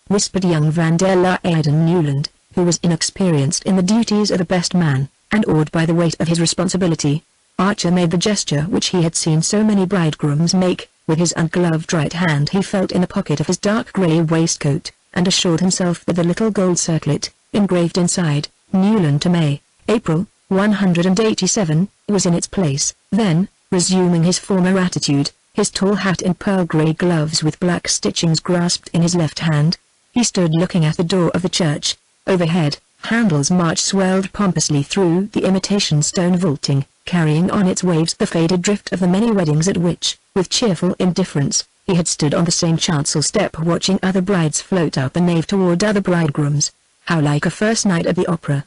whispered young Van der Leyden Newland, who was inexperienced in the duties of a best man, and awed by the weight of his responsibility. Archer made the gesture which he had seen so many bridegrooms make. With his ungloved right hand he felt in the pocket of his dark grey waistcoat, and assured himself that the little gold circlet, engraved inside, Newland to May, April, 187, was in its place. Then, resuming his former attitude, his tall hat and pearl grey gloves with black stitchings grasped in his left hand, he stood looking at the door of the church. Overhead, Handel's march swelled pompously through the imitation stone vaulting, carrying on its waves the faded drift of the many weddings at which, with cheerful indifference, he had stood on the same chancel step watching other brides float up the nave toward other bridegrooms. How like a first night at the opera,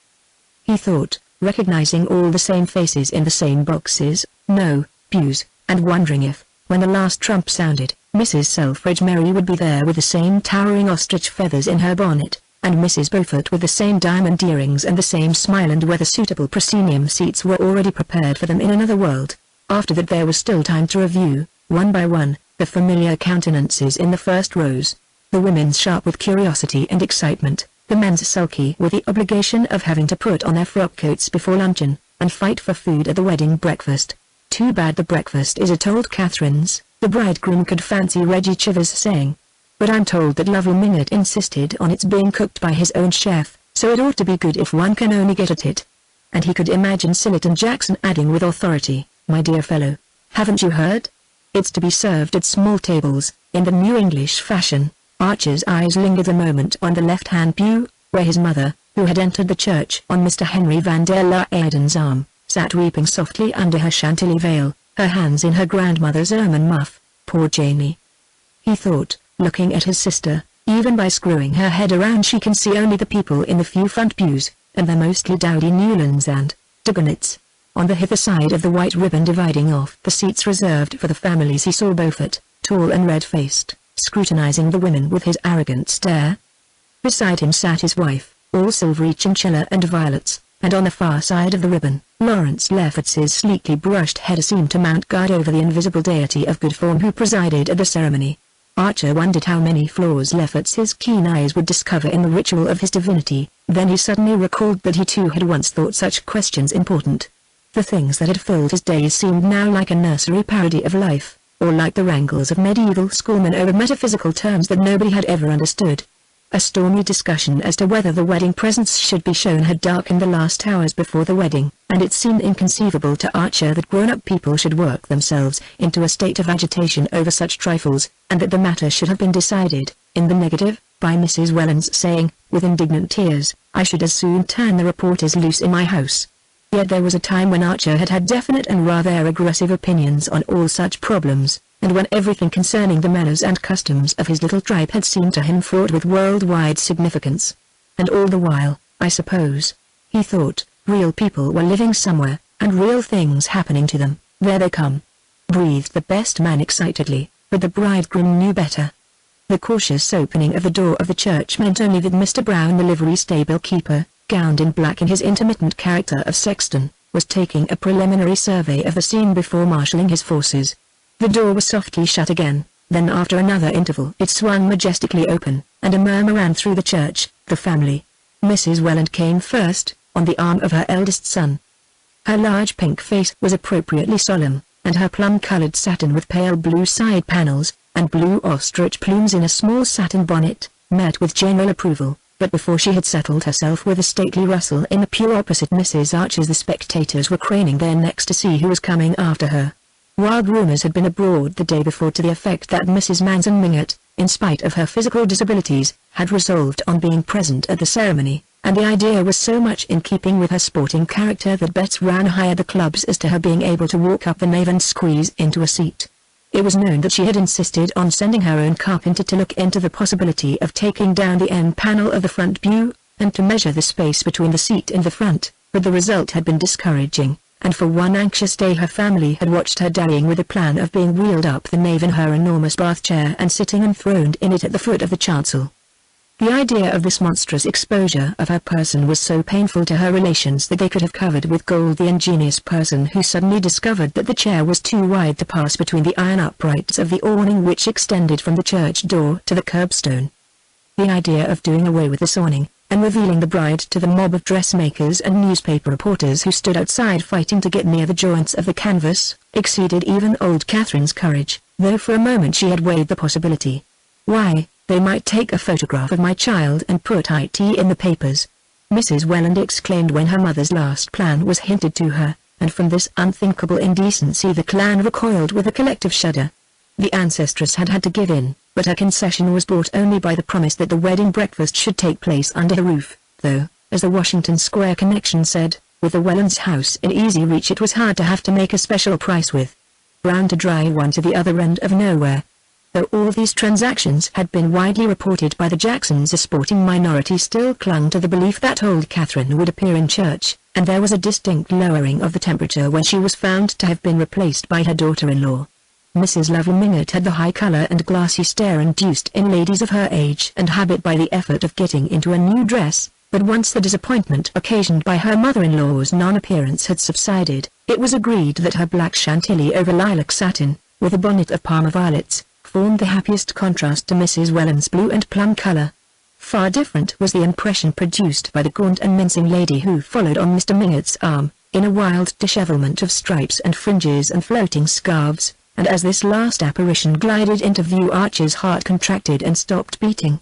he thought, recognizing all the same faces in the same boxes, no, pews, and wondering if, when the last trump sounded, Mrs. Selfridge Merry would be there with the same towering ostrich feathers in her bonnet, and Mrs. Beaufort with the same diamond earrings and the same smile, and whether suitable proscenium seats were already prepared for them in another world. After that there was still time to review, one by one, the familiar countenances in the first rows, the women sharp with curiosity and excitement, The men's sulky with the obligation of having to put on their frock coats before luncheon, and fight for food at the wedding breakfast. Too bad the breakfast is at old Catherine's, the bridegroom could fancy Reggie Chivers saying. But I'm told that lovely Mingott insisted on its being cooked by his own chef, so it ought to be good if one can only get at it. And he could imagine Sillerton Jackson adding with authority, "My dear fellow, haven't you heard? It's to be served at small tables, in the New English fashion." Archer's eyes lingered a moment on the left-hand pew, where his mother, who had entered the church on Mr. Henry van der Luyden's arm, sat weeping softly under her Chantilly veil, her hands in her grandmother's ermine muff. Poor Janie. He thought, looking at his sister, even by screwing her head around she can see only the people in the few front pews, and they're mostly dowdy Newlands and Duganits. On the hither side of the white ribbon dividing off the seats reserved for the families he saw Beaufort, tall and red-faced, scrutinizing the women with his arrogant stare. Beside him sat his wife, all silvery chinchilla and violets, and on the far side of the ribbon, Lawrence Lefferts's sleekly brushed head seemed to mount guard over the invisible deity of good form who presided at the ceremony. Archer wondered how many flaws Lefferts's keen eyes would discover in the ritual of his divinity, then he suddenly recalled that he too had once thought such questions important. The things that had filled his days seemed now like a nursery parody of life, or like the wrangles of medieval schoolmen over metaphysical terms that nobody had ever understood. A stormy discussion as to whether the wedding presents should be shown had darkened the last hours before the wedding, and it seemed inconceivable to Archer that grown-up people should work themselves into a state of agitation over such trifles, and that the matter should have been decided, in the negative, by Mrs. Wellens saying, with indignant tears, "I should as soon turn the reporters loose in my house." Yet there was a time when Archer had had definite and rather aggressive opinions on all such problems, and when everything concerning the manners and customs of his little tribe had seemed to him fraught with worldwide significance. And all the while, I suppose, he thought, real people were living somewhere, and real things happening to them. "There they come," breathed the best man excitedly, but the bridegroom knew better. The cautious opening of the door of the church meant only that Mr. Brown, the livery stable keeper, gowned in black in his intermittent character of sexton, was taking a preliminary survey of the scene before marshalling his forces. The door was softly shut again, then after another interval it swung majestically open, and a murmur ran through the church. The family. Mrs. Welland came first, on the arm of her eldest son. Her large pink face was appropriately solemn, and her plum-colored satin with pale blue side panels, and blue ostrich plumes in a small satin bonnet, met with general approval. But before she had settled herself with a stately rustle in the pew opposite Mrs. Archer's, the spectators were craning their necks to see who was coming after her. Wild rumors had been abroad the day before to the effect that Mrs. Manson Mingott, in spite of her physical disabilities, had resolved on being present at the ceremony, and the idea was so much in keeping with her sporting character that bets ran high at the clubs as to her being able to walk up the nave and squeeze into a seat. It was known that she had insisted on sending her own carpenter to look into the possibility of taking down the end panel of the front pew, and to measure the space between the seat and the front, but the result had been discouraging, and for one anxious day her family had watched her dallying with the plan of being wheeled up the nave in her enormous bath chair and sitting enthroned in it at the foot of the chancel. The idea of this monstrous exposure of her person was so painful to her relations that they could have covered with gold the ingenious person who suddenly discovered that the chair was too wide to pass between the iron uprights of the awning which extended from the church door to the curbstone. The idea of doing away with this awning, and revealing the bride to the mob of dressmakers and newspaper reporters who stood outside fighting to get near the joints of the canvas, exceeded even old Catherine's courage, though for a moment she had weighed the possibility. Why, they might take a photograph of my child and put it in the papers, Mrs. Welland exclaimed when her mother's last plan was hinted to her, and from this unthinkable indecency the clan recoiled with a collective shudder. The ancestress had had to give in, but her concession was bought only by the promise that the wedding breakfast should take place under the roof, though, as the Washington Square connection said, with the Wellands' house in easy reach it was hard to have to make a special price with Brown to dry one to the other end of nowhere. Though all these transactions had been widely reported by the Jacksons, a sporting minority still clung to the belief that old Catherine would appear in church, and there was a distinct lowering of the temperature when she was found to have been replaced by her daughter-in-law. Mrs. Lovell Mingott had the high colour and glassy stare induced in ladies of her age and habit by the effort of getting into a new dress, but once the disappointment occasioned by her mother-in-law's non-appearance had subsided, it was agreed that her black Chantilly over lilac satin, with a bonnet of Parma violets, formed the happiest contrast to Mrs. Welland's blue and plum colour. Far different was the impression produced by the gaunt and mincing lady who followed on Mr. Mingott's arm, in a wild dishevelment of stripes and fringes and floating scarves, and as this last apparition glided into view Archer's heart contracted and stopped beating.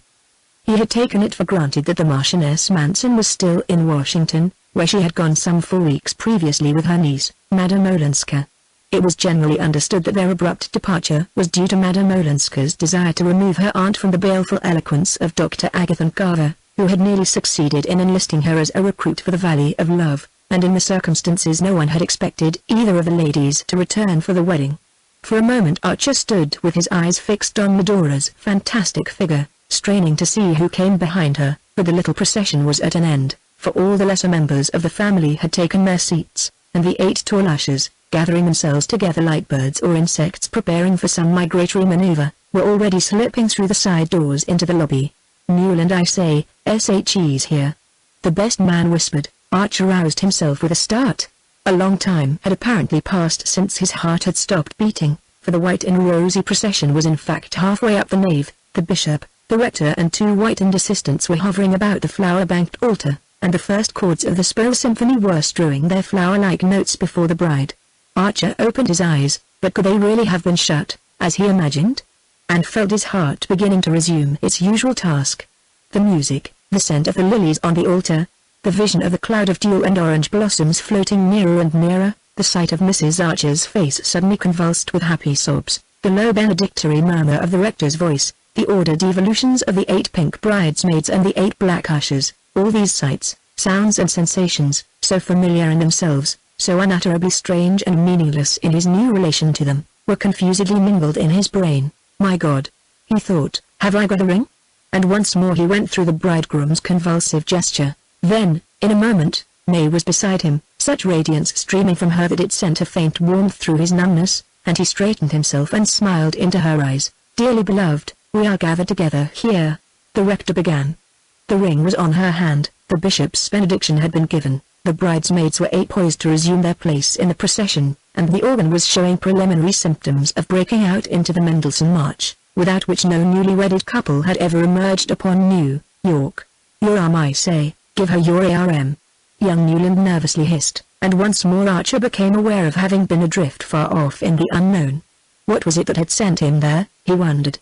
He had taken it for granted that the Marchioness Manson was still in Washington, where she had gone some 4 weeks previously with her niece, Madame Olenska. It was generally understood that their abrupt departure was due to Madame Olenska's desire to remove her aunt from the baleful eloquence of Dr. Agathon Carver, who had nearly succeeded in enlisting her as a recruit for the Valley of Love, and in the circumstances no one had expected either of the ladies to return for the wedding. For a moment Archer stood with his eyes fixed on Medora's fantastic figure, straining to see who came behind her, but the little procession was at an end, for all the lesser members of the family had taken their seats, and the 8 tall ushers, gathering themselves together like birds or insects preparing for some migratory maneuver, were already slipping through the side doors into the lobby. "Newland, I say, SHE's here," the best man whispered. Archer roused himself with a start. A long time had apparently passed since his heart had stopped beating, for the white and rosy procession was in fact halfway up the nave. The bishop, the rector and 2 whitened assistants were hovering about the flower-banked altar, and the first chords of the Spell Symphony were strewing their flower-like notes before the bride. Archer opened his eyes, but could they really have been shut, as he imagined? And felt his heart beginning to resume its usual task. The music, the scent of the lilies on the altar, the vision of the cloud of dew and orange blossoms floating nearer and nearer, the sight of Mrs. Archer's face suddenly convulsed with happy sobs, the low benedictory murmur of the rector's voice, the ordered evolutions of the 8 pink bridesmaids and the 8 black ushers, all these sights, sounds and sensations, so familiar in themselves, so unutterably strange and meaningless in his new relation to them, were confusedly mingled in his brain. "My God," he thought, "have I got a ring?" And once more he went through the bridegroom's convulsive gesture. Then, in a moment, May was beside him, such radiance streaming from her that it sent a faint warmth through his numbness, and he straightened himself and smiled into her eyes. "Dearly beloved, we are gathered together here," the rector began. The ring was on her hand, the bishop's benediction had been given, the bridesmaids were poised to resume their place in the procession, and the organ was showing preliminary symptoms of breaking out into the Mendelssohn March, without which no newly wedded couple had ever emerged upon New York. "Your arm, I say, give her your arm," young Newland nervously hissed, and once more Archer became aware of having been adrift far off in the unknown. What was it that had sent him there, he wondered.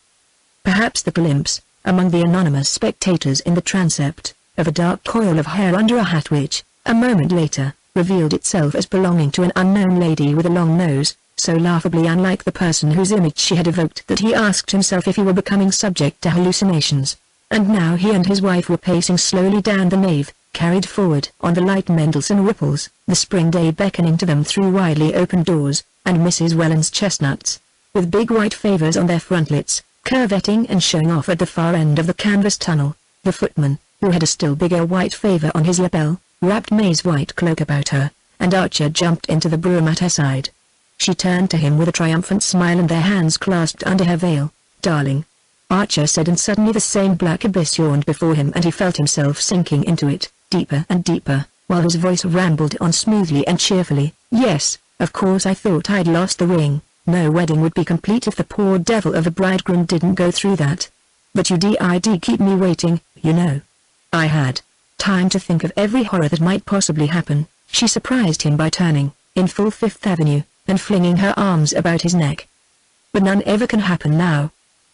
Perhaps the glimpse, among the anonymous spectators in the transept, of a dark coil of hair under a hat which, a moment later, revealed itself as belonging to an unknown lady with a long nose, so laughably unlike the person whose image she had evoked that he asked himself if he were becoming subject to hallucinations. And now he and his wife were pacing slowly down the nave, carried forward on the light Mendelssohn ripples, the spring day beckoning to them through widely open doors, and Mrs. Welland's chestnuts, with big white favors on their frontlets, curvetting and showing off at the far end of the canvas tunnel. The footman, who had a still bigger white favor on his lapel, wrapped May's white cloak about her, and Archer jumped into the brougham at her side. She turned to him with a triumphant smile and their hands clasped under her veil. "Darling," Archer said, and suddenly the same black abyss yawned before him and he felt himself sinking into it, deeper and deeper, while his voice rambled on smoothly and cheerfully. "Yes, of course I thought I'd lost the ring. No wedding would be complete if the poor devil of a bridegroom didn't go through that. But you did keep me waiting, you know." "I had time to think of every horror that might possibly happen." She surprised him by turning, in full Fifth Avenue, and flinging her arms about his neck. "But none ever can happen now.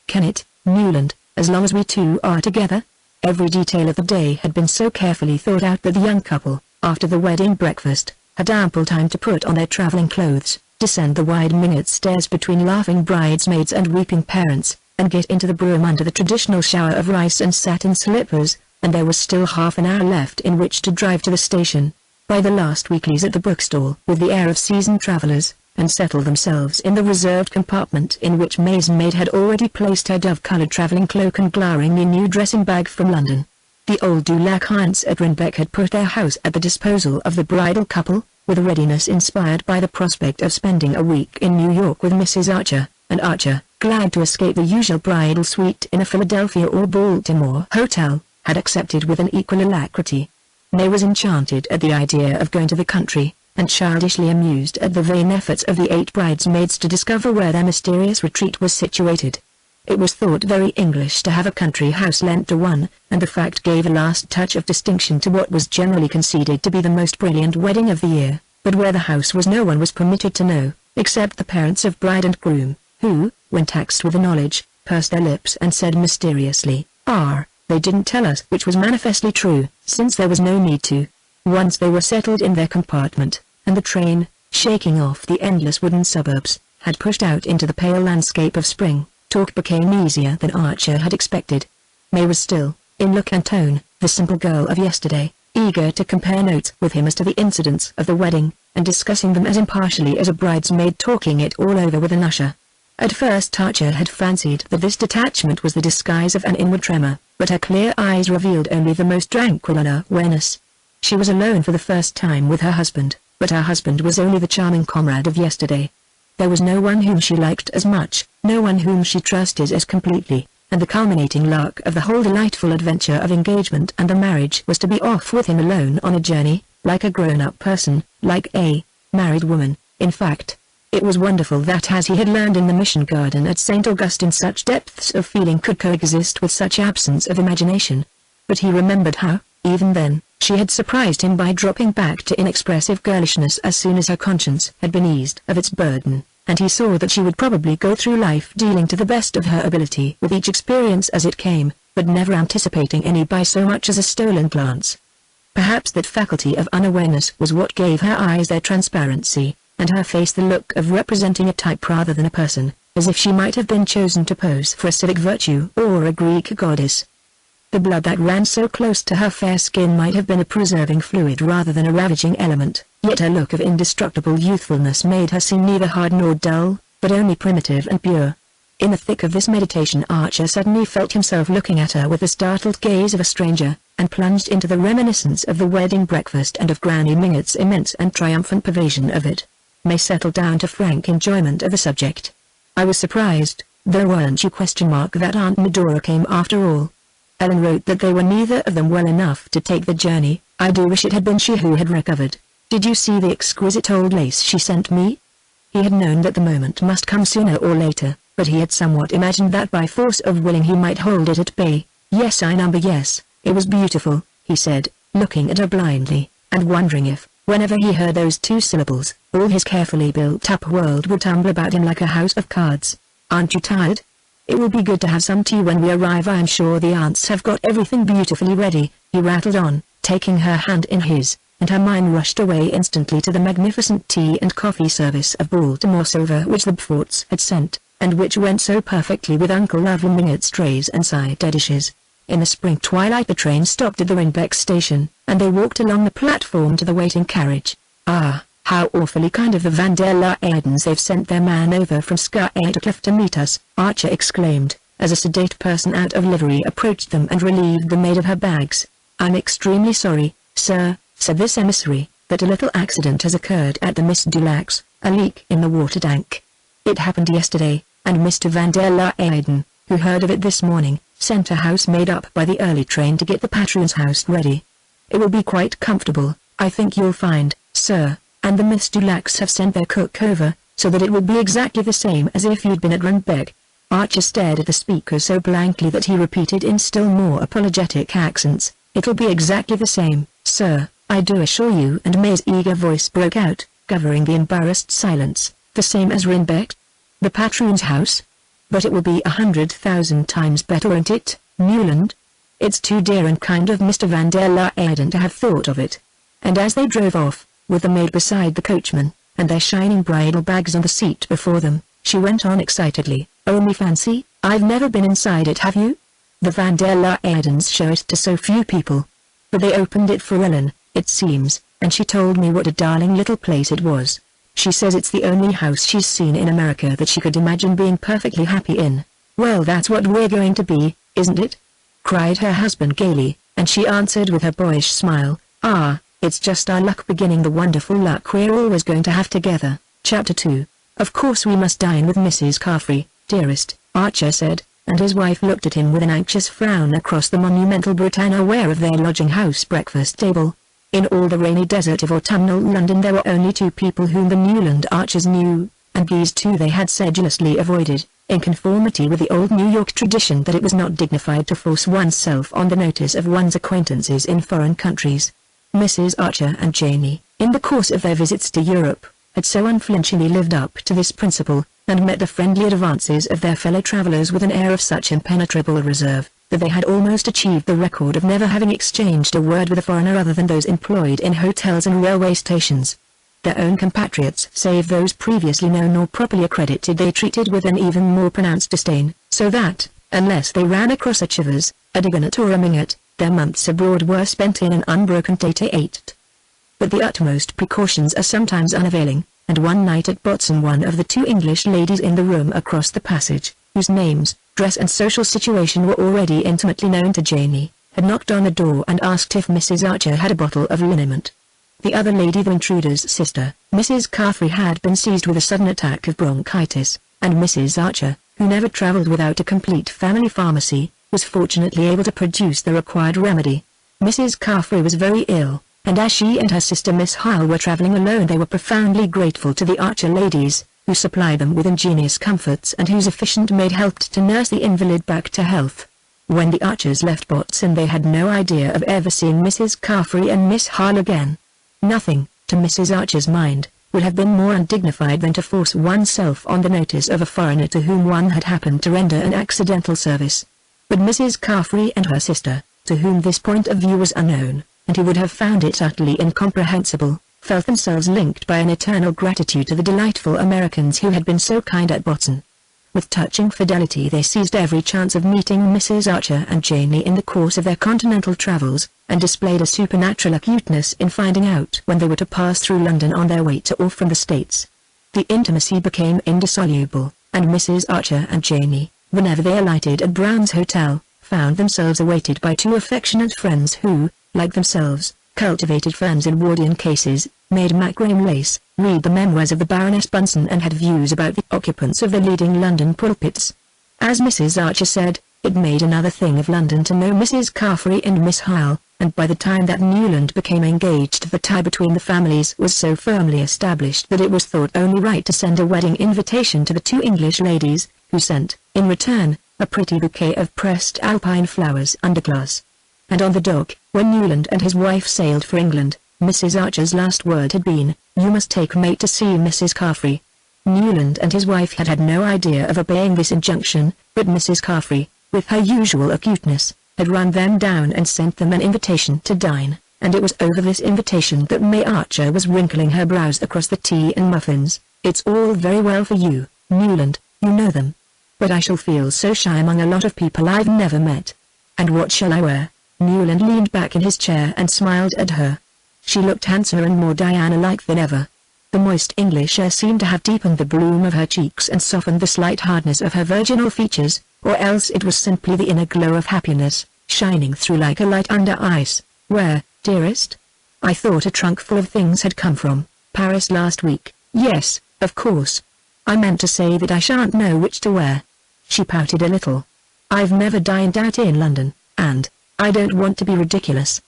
Can it, Newland, as long as we 2 are together?" Every detail of the day had been so carefully thought out that the young couple, after the wedding breakfast, had ample time to put on their traveling clothes, descend the wide Mingott stairs between laughing bridesmaids and weeping parents, and get into the brougham under the traditional shower of rice and satin slippers, and there was still half an hour left in which to drive to the station, buy the last weeklies at the bookstall with the air of seasoned travelers, and settle themselves in the reserved compartment in which May's maid had already placed her dove-colored traveling cloak and glaringly new dressing bag from London. The old Dulac aunts at Rinbeck had put their house at the disposal of the bridal couple, with a readiness inspired by the prospect of spending a week in New York with Mrs. Archer, and Archer, glad to escape the usual bridal suite in a Philadelphia or Baltimore hotel, had accepted with an equal alacrity. May was enchanted at the idea of going to the country, and childishly amused at the vain efforts of the 8 bridesmaids to discover where their mysterious retreat was situated. It was thought very English to have a country house lent to one, and the fact gave a last touch of distinction to what was generally conceded to be the most brilliant wedding of the year. But where the house was no one was permitted to know, except the parents of bride and groom, who, when taxed with the knowledge, pursed their lips and said mysteriously, they didn't tell us, which was manifestly true, since there was no need to. Once they were settled in their compartment, and the train, shaking off the endless wooden suburbs, had pushed out into the pale landscape of spring, talk became easier than Archer had expected. May was still, in look and tone, the simple girl of yesterday, eager to compare notes with him as to the incidents of the wedding, and discussing them as impartially as a bridesmaid talking it all over with an usher. At first Archer had fancied that this detachment was the disguise of an inward tremor, but her clear eyes revealed only the most tranquil unawareness. She was alone for the first time with her husband, but her husband was only the charming comrade of yesterday. There was no one whom she liked as much, no one whom she trusted as completely, and the culminating lark of the whole delightful adventure of engagement and the marriage was to be off with him alone on a journey, like a grown-up person, like a married woman. In fact, it was wonderful that, as he had learned in the mission garden at St. Augustine, such depths of feeling could coexist with such absence of imagination. But he remembered how, even then, she had surprised him by dropping back to inexpressive girlishness as soon as her conscience had been eased of its burden, and he saw that she would probably go through life dealing to the best of her ability with each experience as it came, but never anticipating any by so much as a stolen glance. Perhaps that faculty of unawareness was what gave her eyes their transparency, and her face the look of representing a type rather than a person, as if she might have been chosen to pose for a civic virtue or a Greek goddess. The blood that ran so close to her fair skin might have been a preserving fluid rather than a ravaging element, yet her look of indestructible youthfulness made her seem neither hard nor dull, but only primitive and pure. In the thick of this meditation Archer suddenly felt himself looking at her with the startled gaze of a stranger, and plunged into the reminiscence of the wedding breakfast and of Granny Mingott's immense and triumphant pervasion of it. May settled down to frank enjoyment of the subject. I was surprised, though weren't you? That Aunt Medora came after all. Ellen wrote that they were neither of them well enough to take the journey. I do wish it had been she who had recovered. Did you see the exquisite old lace she sent me? He had known that the moment must come sooner or later, but he had somewhat imagined that by force of willing he might hold it at bay. Yes, it was beautiful, he said, looking at her blindly, and wondering if, whenever he heard those two syllables, all his carefully built-up world would tumble about him like a house of cards. Aren't you tired? It will be good to have some tea when we arrive. I am sure the aunts have got everything beautifully ready, he rattled on, taking her hand in his, and her mind rushed away instantly to the magnificent tea and coffee service of Baltimore silver which the Beauforts had sent, and which went so perfectly with Uncle Lovely Mingott's trays and side dishes. In the spring twilight the train stopped at the Rhinebeck station, and they walked along the platform to the waiting carriage. Ah, how awfully kind of the Van der Luydens. They've sent their man over from Scotland to meet us, Archer exclaimed, as a sedate person out of livery approached them and relieved the maid of her bags. I'm extremely sorry, sir, said this emissary, that a little accident has occurred at the Miss Dulacs, a leak in the water tank. It happened yesterday, and Mr. Van der Luyden, who heard of it this morning, sent a housemaid up by the early train to get the patron's house ready. It will be quite comfortable, I think you'll find, sir, and the Miss Dulacs have sent their cook over, so that it will be exactly the same as if you'd been at Rhinebeck. Archer stared at the speaker so blankly that he repeated in still more apologetic accents, it'll be exactly the same, sir, I do assure you. And May's eager voice broke out, covering the embarrassed silence, the same as Rhinebeck? The patron's house? But it will be 100,000 times better, won't it, Newland? It's too dear and kind of Mr. Van der Luyden to have thought of it. And as they drove off, with the maid beside the coachman, and their shining bridal bags on the seat before them, she went on excitedly, only fancy, I've never been inside it, have you? The Van der Luydens show it to so few people. But they opened it for Ellen, it seems, and she told me what a darling little place it was. She says it's the only house she's seen in America that she could imagine being perfectly happy in. Well, that's what we're going to be, isn't it? Cried her husband gaily, and she answered with her boyish smile, ah, it's just our luck beginning the wonderful luck we're always going to have together. Chapter 2. Of course we must dine with Mrs. Carfrey, dearest, Archer said, and his wife looked at him with an anxious frown across the monumental Britannia-ware of their lodging-house breakfast table. In all the rainy desert of autumnal London there were only two people whom the Newland Archers knew, and these two they had sedulously avoided. in conformity with the old New York tradition that it was not dignified to force oneself on the notice of one's acquaintances in foreign countries. Mrs. Archer and Janie, in the course of their visits to Europe, had so unflinchingly lived up to this principle, and met the friendly advances of their fellow travelers with an air of such impenetrable reserve, that they had almost achieved the record of never having exchanged a word with a foreigner other than those employed in hotels and railway stations. Their own compatriots, save those previously known or properly accredited, they treated with an even more pronounced disdain, so that, unless they ran across a Chivers, a Dignat or a Mingott, their months abroad were spent in an unbroken tete-a-tete. But the utmost precautions are sometimes unavailing, and one night at Wharton one of the two English ladies in the room across the passage, whose names, dress and social situation were already intimately known to Janie, had knocked on the door and asked if Mrs. Archer had a bottle of liniment. The other lady, the intruder's sister, Mrs. Caffrey, had been seized with a sudden attack of bronchitis, and Mrs. Archer, who never travelled without a complete family pharmacy, was fortunately able to produce the required remedy. Mrs. Caffrey was very ill, and as she and her sister Miss Hyle were travelling alone, they were profoundly grateful to the Archer ladies, who supplied them with ingenious comforts and whose efficient maid helped to nurse the invalid back to health. When the Archers left Wharton, they had no idea of ever seeing Mrs. Caffrey and Miss Hyle again. Nothing, to Mrs. Archer's mind, would have been more undignified than to force oneself on the notice of a foreigner to whom one had happened to render an accidental service. But Mrs. Caffrey and her sister, to whom this point of view was unknown, and who would have found it utterly incomprehensible, felt themselves linked by an eternal gratitude to the delightful Americans who had been so kind at Wharton. With touching fidelity they seized every chance of meeting Mrs. Archer and Janie in the course of their continental travels, and displayed a supernatural acuteness in finding out when they were to pass through London on their way to or from the States. The intimacy became indissoluble, and Mrs. Archer and Janie, whenever they alighted at Brown's Hotel, found themselves awaited by two affectionate friends who, like themselves, cultivated firms in Wharton cases, made macrame lace, read the memoirs of the Baroness Bunsen, and had views about the occupants of the leading London pulpits. As Mrs. Archer said, it made another thing of London to know Mrs. Caffrey and Miss Hyle, and by the time that Newland became engaged the tie between the families was so firmly established that it was thought only right to send a wedding invitation to the two English ladies, who sent, in return, a pretty bouquet of pressed alpine flowers underglass. And on the dock, when Newland and his wife sailed for England, Mrs. Archer's last word had been, "You must take mate to see Mrs. Caffrey." Newland and his wife had had no idea of obeying this injunction, but Mrs. Caffrey, with her usual acuteness, had run them down and sent them an invitation to dine, and it was over this invitation that May Archer was wrinkling her brows across the tea and muffins. "It's all very well for you, Newland, you know them. But I shall feel so shy among a lot of people I've never met. And what shall I wear?" Newland leaned back in his chair and smiled at her. She looked handsomer and more Diana-like than ever. The moist English air seemed to have deepened the bloom of her cheeks and softened the slight hardness of her virginal features, or else it was simply the inner glow of happiness, shining through like a light under ice. "Where, dearest? I thought a trunk full of things had come from Paris last week." "Yes, of course. I meant to say that I shan't know which to wear." She pouted a little. "I've never dined out in London, and I don't want to be ridiculous."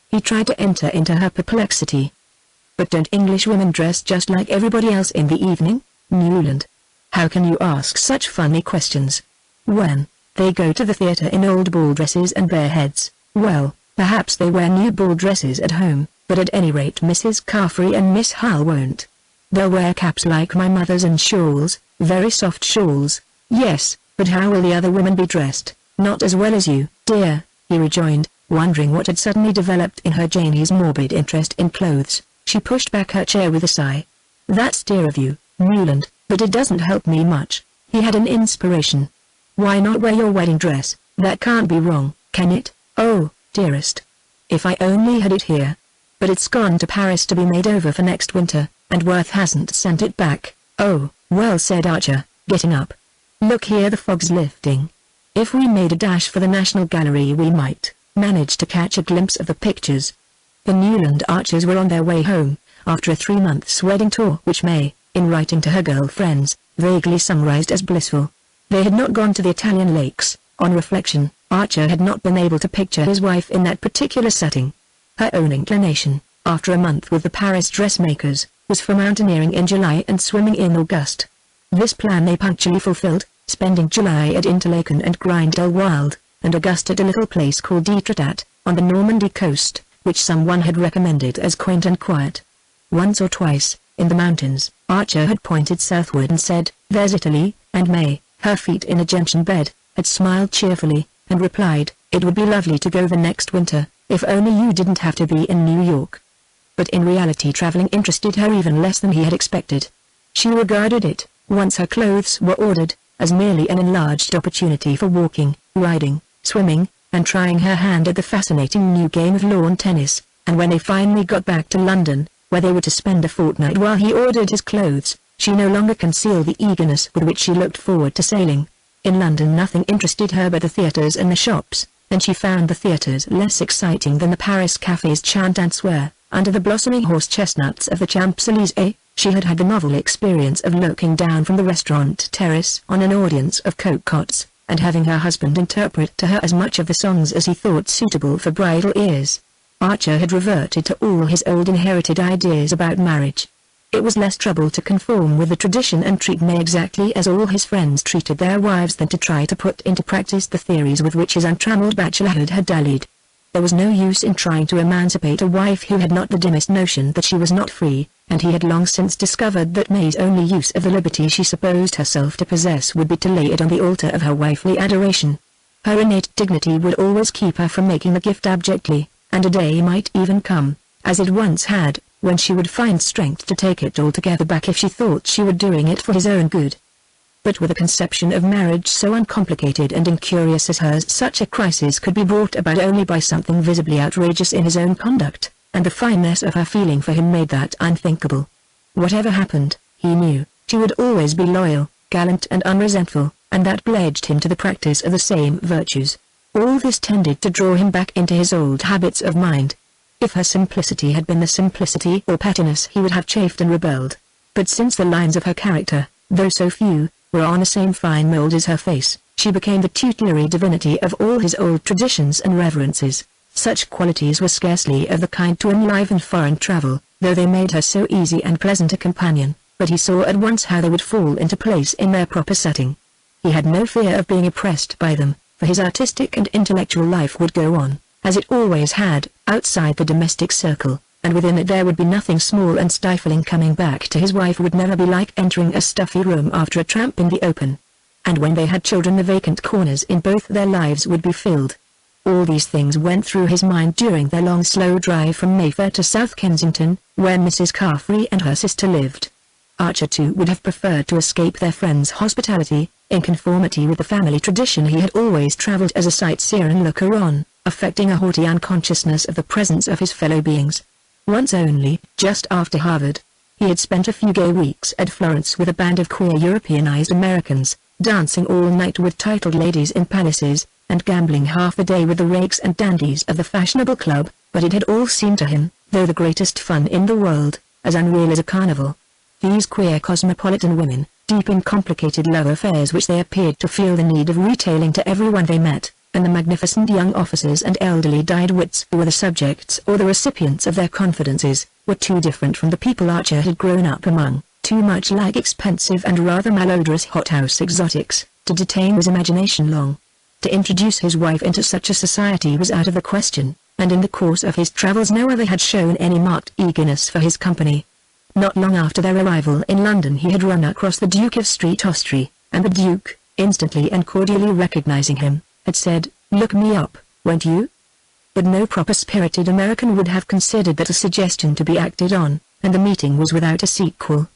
He tried to enter into her perplexity. "But don't English women dress just like everybody else in the evening, Newland? How can you ask such funny questions? When they go to the theatre in old ball dresses and bare heads, well, perhaps they wear new ball dresses at home, but at any rate Mrs. Caffrey and Miss Hyle won't. They'll wear caps like my mother's and shawls, very soft shawls." "Yes, but how will the other women be dressed?" "Not as well as you, dear," he rejoined, wondering what had suddenly developed in her Janie's morbid interest in clothes. She pushed back her chair with a sigh. "That's dear of you, Newland, but it doesn't help me much." He had an inspiration. "Why not wear your wedding dress? That can't be wrong, can it?" "Oh, dearest. If I only had it here. But it's gone to Paris to be made over for next winter, and Worth hasn't sent it back." "Oh, well," said Archer, getting up. "Look here, the fog's lifting. If we made a dash for the National Gallery we might manage to catch a glimpse of the pictures." The Newland Archers were on their way home, after a 3 months wedding tour which May, in writing to her girl friends, vaguely summarized as blissful. They had not gone to the Italian lakes. On reflection, Archer had not been able to picture his wife in that particular setting. Her own inclination, after a month with the Paris dressmakers, was for mountaineering in July and swimming in August. This plan they punctually fulfilled, spending July at Interlaken and Grindelwald, and August at a little place called Etretat, on the Normandy coast, which someone had recommended as quaint and quiet. Once or twice, in the mountains, Archer had pointed southward and said, "There's Italy," and May, her feet in a gentian bed, had smiled cheerfully, and replied, "It would be lovely to go the next winter, if only you didn't have to be in New York." But in reality traveling interested her even less than he had expected. She regarded it, once her clothes were ordered, as merely an enlarged opportunity for walking, riding, swimming, and trying her hand at the fascinating new game of lawn tennis, and when they finally got back to London, where they were to spend a fortnight while he ordered his clothes, she no longer concealed the eagerness with which she looked forward to sailing. In London nothing interested her but the theatres and the shops, and she found the theatres less exciting than the Paris cafes chant and swear. Under the blossoming horse-chestnuts of the Champs-Élysées, she had had the novel experience of looking down from the restaurant terrace on an audience of cocottes, and having her husband interpret to her as much of the songs as he thought suitable for bridal ears. Archer had reverted to all his old inherited ideas about marriage. It was less trouble to conform with the tradition and treat May exactly as all his friends treated their wives than to try to put into practice the theories with which his untrammeled bachelorhood had dallied. There was no use in trying to emancipate a wife who had not the dimmest notion that she was not free, and he had long since discovered that May's only use of the liberty she supposed herself to possess would be to lay it on the altar of her wifely adoration. Her innate dignity would always keep her from making the gift abjectly, and a day might even come, as it once had, when she would find strength to take it altogether back if she thought she were doing it for his own good. But with a conception of marriage so uncomplicated and incurious as hers, such a crisis could be brought about only by something visibly outrageous in his own conduct, and the fineness of her feeling for him made that unthinkable. Whatever happened, he knew, she would always be loyal, gallant and unresentful, and that pledged him to the practice of the same virtues. All this tended to draw him back into his old habits of mind. If her simplicity had been the simplicity or pettiness he would have chafed and rebelled. But since the lines of her character, though so few, were on the same fine mold as her face, she became the tutelary divinity of all his old traditions and reverences. Such qualities were scarcely of the kind to enliven foreign travel, though they made her so easy and pleasant a companion, but he saw at once how they would fall into place in their proper setting. He had no fear of being oppressed by them, for his artistic and intellectual life would go on, as it always had, outside the domestic circle, and within it there would be nothing small and stifling. Coming back to his wife would never be like entering a stuffy room after a tramp in the open. And when they had children the vacant corners in both their lives would be filled. All these things went through his mind during their long slow drive from Mayfair to South Kensington, where Mrs. Carfrey and her sister lived. Archer too would have preferred to escape their friends' hospitality, in conformity with the family tradition. He had always travelled as a sightseer and looker-on, affecting a haughty unconsciousness of the presence of his fellow beings. Once only, just after Harvard, he had spent a few gay weeks at Florence with a band of queer Europeanized Americans, dancing all night with titled ladies in palaces, and gambling half the day with the rakes and dandies of the fashionable club, but it had all seemed to him, though the greatest fun in the world, as unreal as a carnival. These queer cosmopolitan women, deep in complicated love affairs which they appeared to feel the need of retailing to everyone they met, and the magnificent young officers and elderly dyed wits who were the subjects or the recipients of their confidences, were too different from the people Archer had grown up among, too much like expensive and rather malodorous hothouse exotics, to detain his imagination long. To introduce his wife into such a society was out of the question, and in the course of his travels no other had shown any marked eagerness for his company. Not long after their arrival in London he had run across the Duke of Street Ostry, and the Duke, instantly and cordially recognizing him, had said, "Look me up, won't you?" But no proper-spirited American would have considered that a suggestion to be acted on, and the meeting was without a sequel.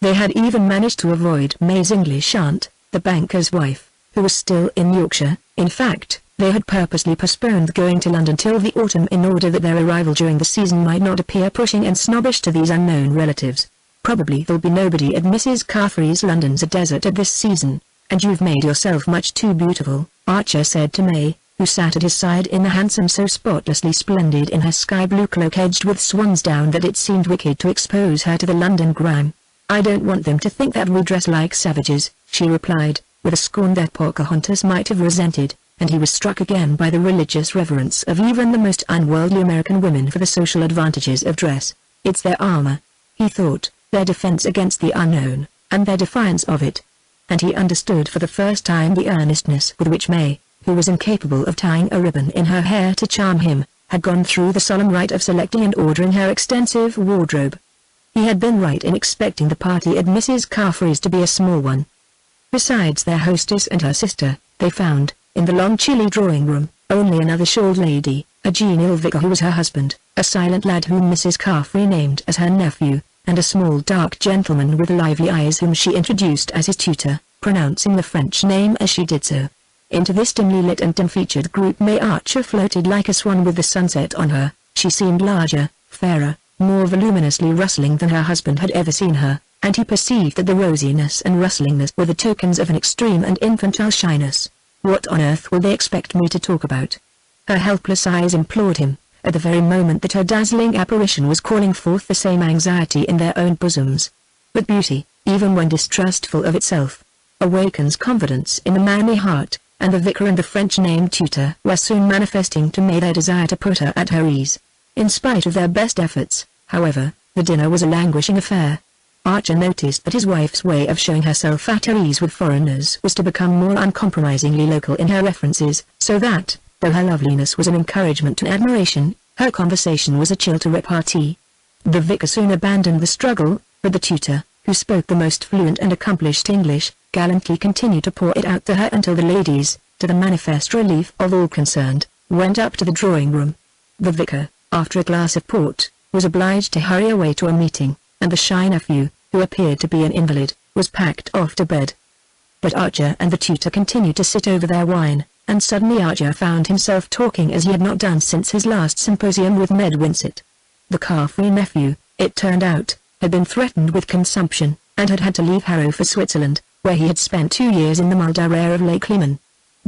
They had even managed to avoid May's English aunt, the banker's wife, who was still in Yorkshire. In fact, they had purposely postponed going to London till the autumn in order that their arrival during the season might not appear pushing and snobbish to these unknown relatives. "Probably there'll be nobody at Mrs. Carfrey's. London's a desert at this season, and you've made yourself much too beautiful," Archer said to May, who sat at his side in a hansom so spotlessly splendid in her sky-blue cloak edged with swan's down that it seemed wicked to expose her to the London grime. "I don't want them to think that we dress like savages," she replied, with a scorn that Pocahontas might have resented, and he was struck again by the religious reverence of even the most unworldly American women for the social advantages of dress. "It's their armor," he thought, "their defense against the unknown, and their defiance of it." and he understood for the first time the earnestness with which May, who was incapable of tying a ribbon in her hair to charm him, had gone through the solemn rite of selecting and ordering her extensive wardrobe. He had been right in expecting the party at Mrs. Carfrey's to be a small one. Besides their hostess and her sister, they found, in the long chilly drawing-room, only another shawled lady, a genial vicar who was her husband, a silent lad whom Mrs. Carfrey named as her nephew, and a small dark gentleman with lively eyes whom she introduced as his tutor, pronouncing the French name as she did so. Into this dimly lit and dim-featured group May Archer floated like a swan with the sunset on her. She seemed larger, fairer, more voluminously rustling than her husband had ever seen her, and he perceived that the rosiness and rustlingness were the tokens of an extreme and infantile shyness. What on earth will they expect me to talk about? Her helpless eyes implored him, at the very moment that her dazzling apparition was calling forth the same anxiety in their own bosoms. But beauty, even when distrustful of itself, awakens confidence in the manly heart, and the vicar and the French-named tutor were soon manifesting to May their desire to put her at her ease. In spite of their best efforts, however, the dinner was a languishing affair. Archer noticed that his wife's way of showing herself at her ease with foreigners was to become more uncompromisingly local in her references, so that, though her loveliness was an encouragement to admiration, her conversation was a chill to repartee. The vicar soon abandoned the struggle, but the tutor, who spoke the most fluent and accomplished English, gallantly continued to pour it out to her until the ladies, to the manifest relief of all concerned, went up to the drawing-room. The vicar, after a glass of port, was obliged to hurry away to a meeting, and the shy nephew, who appeared to be an invalid, was packed off to bed. But Archer and the tutor continued to sit over their wine, and suddenly Archer found himself talking as he had not done since his last symposium with Ned Winsett. The Carfrey nephew, it turned out, had been threatened with consumption, and had had to leave Harrow for Switzerland, where he had spent 2 years in the milder air of Lake Leman.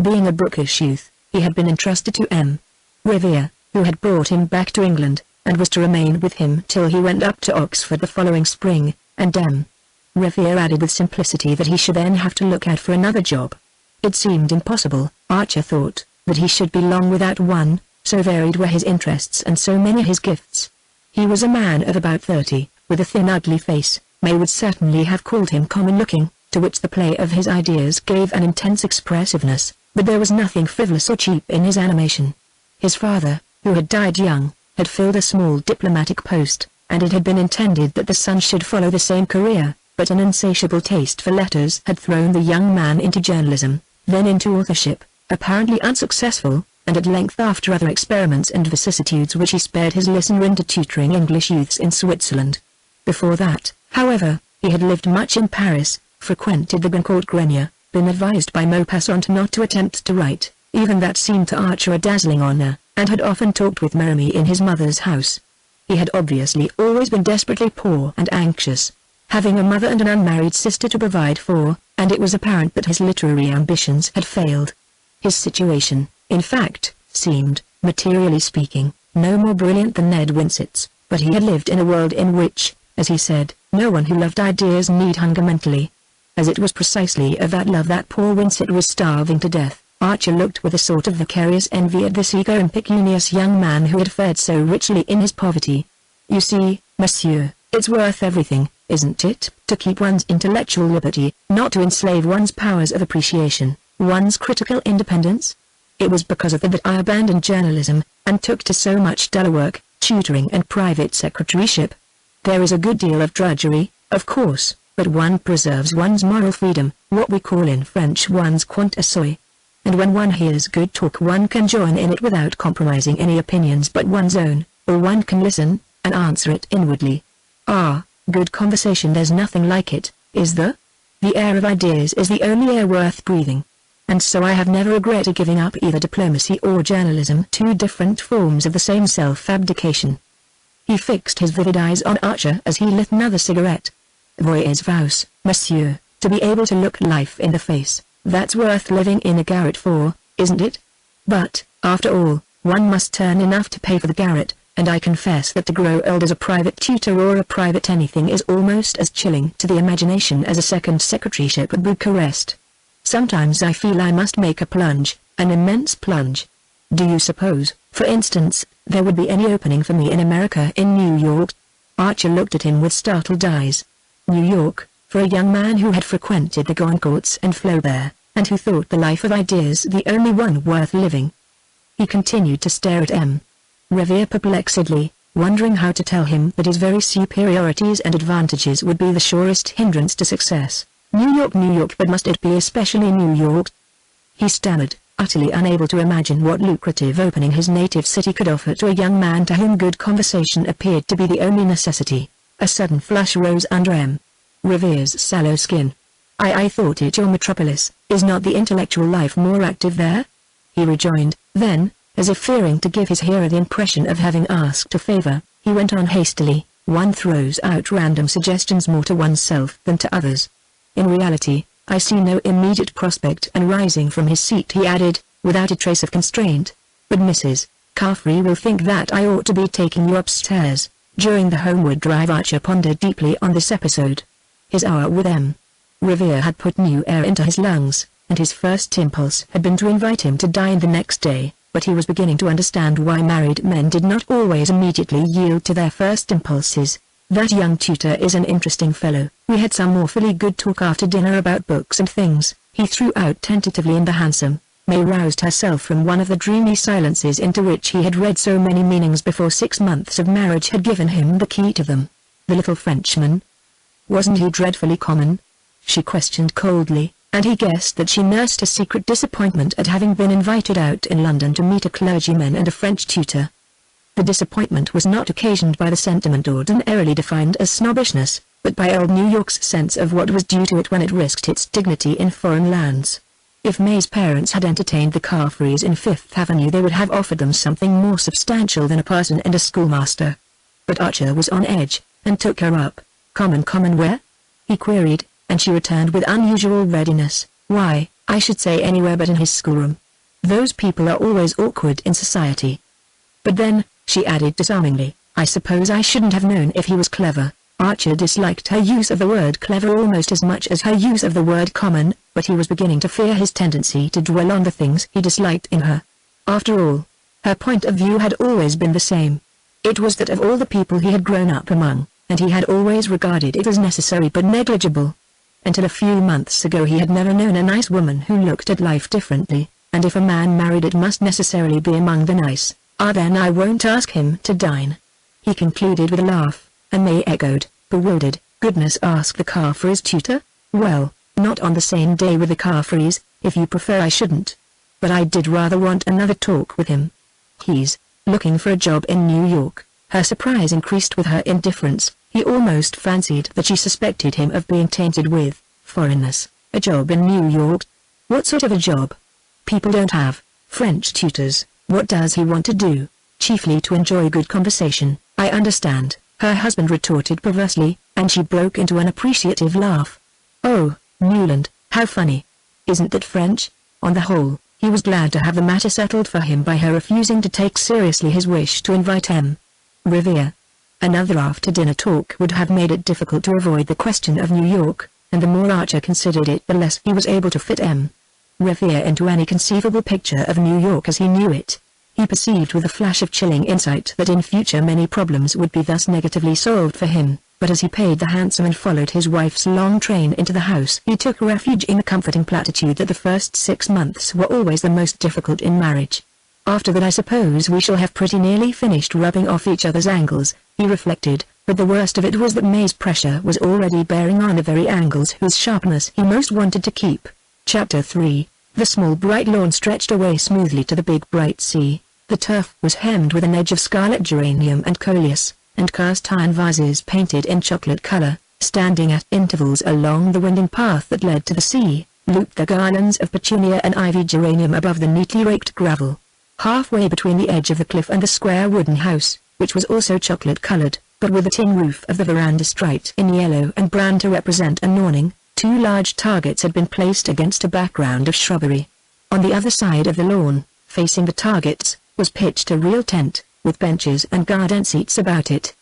Being a bookish youth, he had been entrusted to M. Revere, who had brought him back to England, and was to remain with him till he went up to Oxford the following spring, and M. Revere added with simplicity that he should then have to look out for another job. It seemed impossible, Archer thought, that he should be long without one, so varied were his interests and so many his gifts. He was a man of about 30, with a thin ugly face. May would certainly have called him common-looking, to which the play of his ideas gave an intense expressiveness, but there was nothing frivolous or cheap in his animation. His father, who had died young, had filled a small diplomatic post, and it had been intended that the son should follow the same career, but an insatiable taste for letters had thrown the young man into journalism, then into authorship, apparently unsuccessful, and at length after other experiments and vicissitudes which he spared his listener into tutoring English youths in Switzerland. Before that, however, he had lived much in Paris, frequented the Goncourt Grenier, been advised by Maupassant not to attempt to write, even that seemed to Archer a dazzling honor, and had often talked with Meremy in his mother's house. He had obviously always been desperately poor and anxious, having a mother and an unmarried sister to provide for, and it was apparent that his literary ambitions had failed. His situation, in fact, seemed, materially speaking, no more brilliant than Ned Winsett's, but he had lived in a world in which, as he said, no one who loved ideas need hunger mentally. As it was precisely of that love that poor Winsett was starving to death, Archer looked with a sort of vicarious envy at this eager impecunious young man who had fared so richly in his poverty. You see, monsieur, it's worth everything, isn't it, to keep one's intellectual liberty, not to enslave one's powers of appreciation, one's critical independence? It was because of that I abandoned journalism, and took to so much duller work, tutoring and private secretaryship. There is a good deal of drudgery, of course, but one preserves one's moral freedom, what we call in French one's quintessence. And when one hears good talk one can join in it without compromising any opinions but one's own, or one can listen, and answer it inwardly. Ah, good conversation, there's nothing like it, is there? The air of ideas is the only air worth breathing. And so I have never regretted giving up either diplomacy or journalism, 2 different forms of the same self-abdication. He fixed his vivid eyes on Archer as he lit another cigarette. Voyez vous, monsieur, to be able to look life in the face, that's worth living in a garret for, isn't it? But, after all, one must earn enough to pay for the garret, and I confess that to grow old as a private tutor or a private anything is almost as chilling to the imagination as a second secretaryship at Bucharest. Sometimes I feel I must make a plunge, an immense plunge. Do you suppose, for instance, there would be any opening for me in America, in New York? Archer looked at him with startled eyes. New York? For a young man who had frequented the Goncourts and Flaubert, and who thought the life of ideas the only one worth living. He continued to stare at M. Revere perplexedly, wondering how to tell him that his very superiorities and advantages would be the surest hindrance to success. New York, but must it be especially New York? He stammered, utterly unable to imagine what lucrative opening his native city could offer to a young man to whom good conversation appeared to be the only necessity. A sudden flush rose under M. Revere's sallow skin. I thought it your metropolis. Is not the intellectual life more active there? He rejoined. Then, as if fearing to give his hearer the impression of having asked a favor, he went on hastily, one throws out random suggestions more to oneself than to others. In reality, I see no immediate prospect, and rising from his seat he added, without a trace of constraint, but Mrs. Carfrey will think that I ought to be taking you upstairs. During the homeward drive Archer pondered deeply on this episode. His hour with M. Revere had put new air into his lungs, and his first impulse had been to invite him to dine the next day, but he was beginning to understand why married men did not always immediately yield to their first impulses. That young tutor is an interesting fellow. We had some awfully good talk after dinner about books and things, he threw out tentatively, in the hansom. May roused herself from one of the dreamy silences into which he had read so many meanings before 6 months of marriage had given him the key to them. The little Frenchman? Wasn't he dreadfully common? She questioned coldly, and he guessed that she nursed a secret disappointment at having been invited out in London to meet a clergyman and a French tutor. The disappointment was not occasioned by the sentiment ordinarily defined as snobbishness, but by old New York's sense of what was due to it when it risked its dignity in foreign lands. If May's parents had entertained the Carfreys in Fifth Avenue, they would have offered them something more substantial than a parson and a schoolmaster. But Archer was on edge, and took her up. Common where? He queried, and she returned with unusual readiness. Why, I should say anywhere but in his schoolroom. Those people are always awkward in society. But then, she added disarmingly, I suppose I shouldn't have known if he was clever. Archer disliked her use of the word clever almost as much as her use of the word common, but he was beginning to fear his tendency to dwell on the things he disliked in her. After all, her point of view had always been the same. It was that of all the people he had grown up among, and he had always regarded it as necessary but negligible. Until a few months ago he had never known a nice woman who looked at life differently, and if a man married it must necessarily be among the nice. Then I won't ask him to dine. He concluded with a laugh, and May echoed, bewildered, goodness, ask the Carfreys' tutor? Well, not on the same day with the Carfreys, if you prefer I shouldn't. But I did rather want another talk with him. He's looking for a job in New York. Her surprise increased with her indifference. He almost fancied that she suspected him of being tainted with foreignness. A job in New York? What sort of a job? People don't have French tutors. What does he want to do? Chiefly to enjoy good conversation. I understand, her husband retorted perversely, and she broke into an appreciative laugh. Oh, Newland, how funny. Isn't that French? On the whole, he was glad to have the matter settled for him by her refusing to take seriously his wish to invite M. Revere. Another after-dinner talk would have made it difficult to avoid the question of New York, and the more Archer considered it the less he was able to fit M. Revere into any conceivable picture of New York as he knew it. He perceived with a flash of chilling insight that in future many problems would be thus negatively solved for him, but as he paid the hansom and followed his wife's long train into the house he took refuge in the comforting platitude that the first 6 months were always the most difficult in marriage. After that I suppose we shall have pretty nearly finished rubbing off each other's angles, he reflected, but the worst of it was that May's pressure was already bearing on the very angles whose sharpness he most wanted to keep. Chapter 3. The small bright lawn stretched away smoothly to the big bright sea. The turf was hemmed with an edge of scarlet geranium and coleus, and cast-iron vases painted in chocolate color, standing at intervals along the winding path that led to the sea, looped their garlands of petunia and ivy geranium above the neatly raked gravel. Halfway between the edge of the cliff and the square wooden house, which was also chocolate-colored, but with the tin roof of the veranda striped in yellow and brown to represent an awning, 2 large targets had been placed against a background of shrubbery. On the other side of the lawn, facing the targets, was pitched a real tent, with benches and garden seats about it.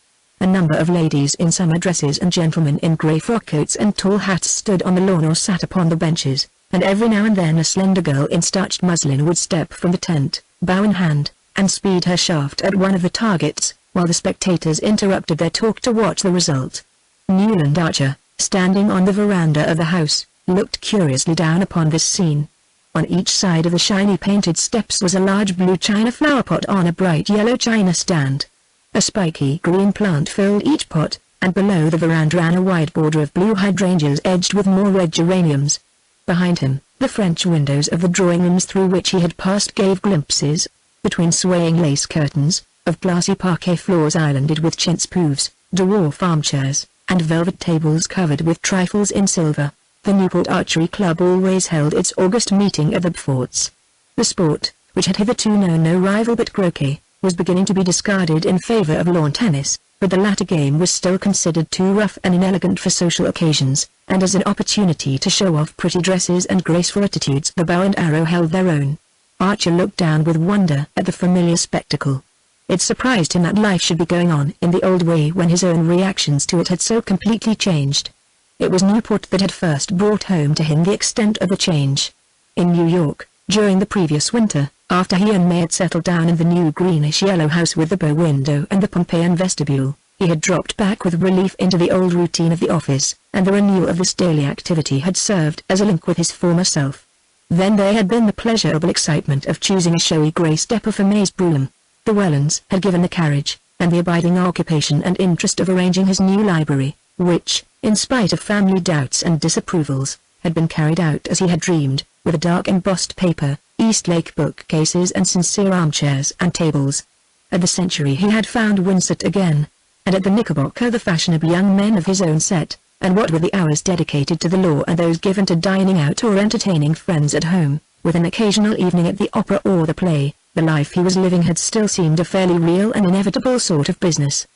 A number of ladies in summer dresses and gentlemen in grey frock coats and tall hats stood on the lawn or sat upon the benches, and every now and then a slender girl in starched muslin would step from the tent, bow in hand, and speed her shaft at one of the targets, while the spectators interrupted their talk to watch the result. Newland Archer, standing on the veranda of the house, looked curiously down upon this scene. On each side of the shiny painted steps was a large blue china flower pot on a bright yellow china stand. A spiky green plant filled each pot, and below the veranda ran a wide border of blue hydrangeas edged with more red geraniums. Behind him, the French windows of the drawing rooms through which he had passed gave glimpses, between swaying lace curtains, of glassy parquet floors islanded with chintz poufs, dwarf armchairs, and velvet tables covered with trifles in silver. The Newport Archery Club always held its August meeting at the Beauforts. The sport, which had hitherto known no rival but croquet, was beginning to be discarded in favor of lawn tennis, but the latter game was still considered too rough and inelegant for social occasions, and as an opportunity to show off pretty dresses and graceful attitudes the bow and arrow held their own. Archer looked down with wonder at the familiar spectacle. It surprised him that life should be going on in the old way when his own reactions to it had so completely changed. It was Newport that had first brought home to him the extent of the change. In New York, during the previous winter, after he and May had settled down in the new greenish-yellow house with the bow window and the Pompeian vestibule, he had dropped back with relief into the old routine of the office, and the renewal of this daily activity had served as a link with his former self. Then there had been the pleasurable excitement of choosing a showy grey stepper for May's brougham. The Wellens had given the carriage, and the abiding occupation and interest of arranging his new library, which, in spite of family doubts and disapprovals, had been carried out as he had dreamed, with a dark embossed paper, Eastlake bookcases and sincere armchairs and tables. At the Century he had found Winsett again, and at the Knickerbocker the fashionable young men of his own set, and what were the hours dedicated to the law and those given to dining out or entertaining friends at home, with an occasional evening at the opera or the play. The life he was living had still seemed a fairly real and inevitable sort of business.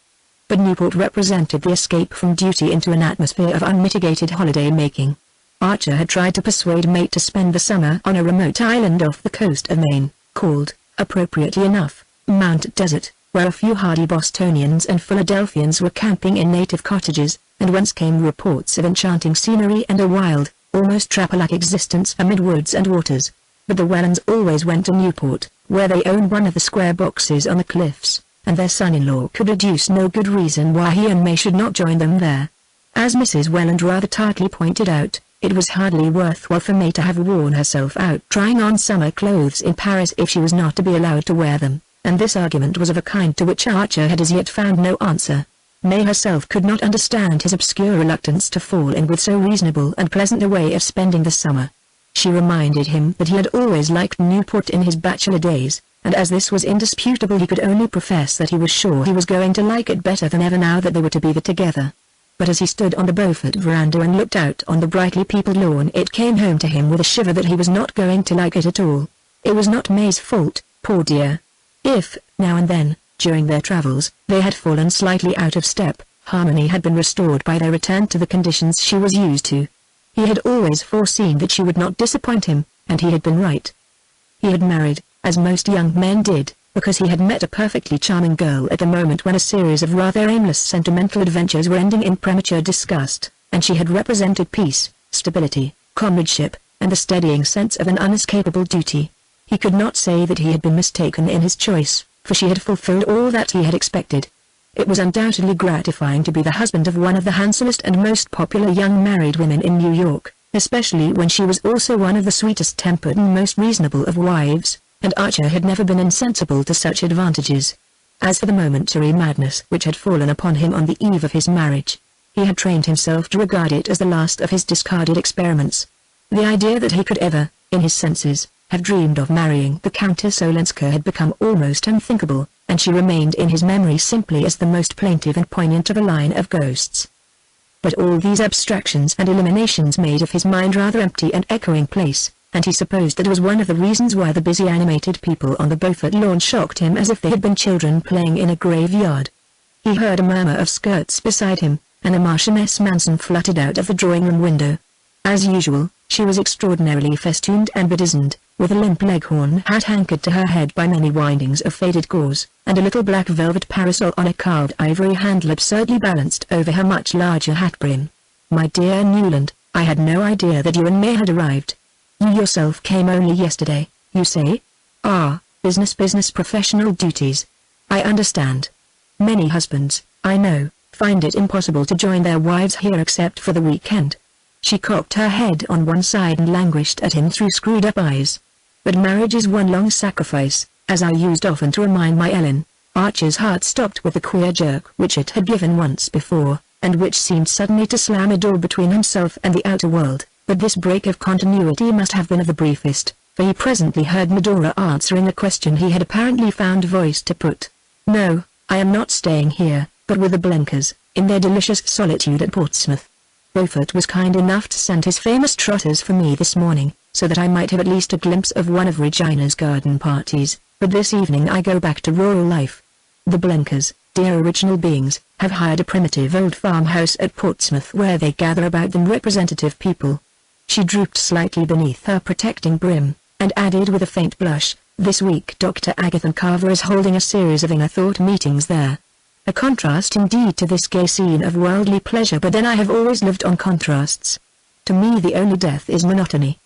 But Newport represented the escape from duty into an atmosphere of unmitigated holiday-making. Archer had tried to persuade May to spend the summer on a remote island off the coast of Maine, called, appropriately enough, Mount Desert, where a few hardy Bostonians and Philadelphians were camping in native cottages, and whence came reports of enchanting scenery and a wild, almost trapper-like existence amid woods and waters. But the Wellens always went to Newport, where they owned one of the square boxes on the cliffs, and their son-in-law could adduce no good reason why he and May should not join them there. As Mrs. Welland rather tartly pointed out, it was hardly worthwhile for May to have worn herself out trying on summer clothes in Paris if she was not to be allowed to wear them, and this argument was of a kind to which Archer had as yet found no answer. May herself could not understand his obscure reluctance to fall in with so reasonable and pleasant a way of spending the summer. She reminded him that he had always liked Newport in his bachelor days, and as this was indisputable he could only profess that he was sure he was going to like it better than ever now that they were to be there together. But as he stood on the Beaufort veranda and looked out on the brightly peopled lawn it came home to him with a shiver that he was not going to like it at all. It was not May's fault, poor dear. If, now and then, during their travels, they had fallen slightly out of step, harmony had been restored by their return to the conditions she was used to. He had always foreseen that she would not disappoint him, and he had been right. He had married, as most young men did, because he had met a perfectly charming girl at the moment when a series of rather aimless sentimental adventures were ending in premature disgust, and she had represented peace, stability, comradeship, and the steadying sense of an unescapable duty. He could not say that he had been mistaken in his choice, for she had fulfilled all that he had expected. It was undoubtedly gratifying to be the husband of one of the handsomest and most popular young married women in New York, especially when she was also one of the sweetest-tempered and most reasonable of wives, and Archer had never been insensible to such advantages. As for the momentary madness which had fallen upon him on the eve of his marriage, he had trained himself to regard it as the last of his discarded experiments. The idea that he could ever, in his senses, have dreamed of marrying the Countess Olenska had become almost unthinkable, and she remained in his memory simply as the most plaintive and poignant of a line of ghosts. But all these abstractions and eliminations made of his mind rather empty and echoing place, and he supposed that was one of the reasons why the busy animated people on the Beaufort lawn shocked him as if they had been children playing in a graveyard. He heard a murmur of skirts beside him, and a Marchioness Manson fluttered out of the drawing-room window. As usual, she was extraordinarily festooned and bedizened, with a limp leghorn hat anchored to her head by many windings of faded gauze, and a little black velvet parasol on a carved ivory handle absurdly balanced over her much larger hat brim. "My dear Newland, I had no idea that you and May had arrived. You yourself came only yesterday, you say? Ah, business professional duties. I understand. Many husbands, I know, find it impossible to join their wives here except for the weekend. She cocked her head on one side and languished at him through screwed-up eyes. But marriage is one long sacrifice, as I used often to remind my Ellen. Archer's heart stopped with the queer jerk which it had given once before, and which seemed suddenly to slam a door between himself and the outer world. But this break of continuity must have been of the briefest, for he presently heard Medora answering a question he had apparently found voice to put. "No, I am not staying here, but with the Blenkers, in their delicious solitude at Portsmouth. Beaufort was kind enough to send his famous trotters for me this morning, so that I might have at least a glimpse of one of Regina's garden parties, but this evening I go back to rural life. The Blenkers, dear original beings, have hired a primitive old farmhouse at Portsmouth where they gather about them representative people." She drooped slightly beneath her protecting brim, and added with a faint blush, "This week Dr. Agatha Carver is holding a series of inner thought meetings there. A contrast indeed to this gay scene of worldly pleasure, but then I have always lived on contrasts. To me the only death is monotony.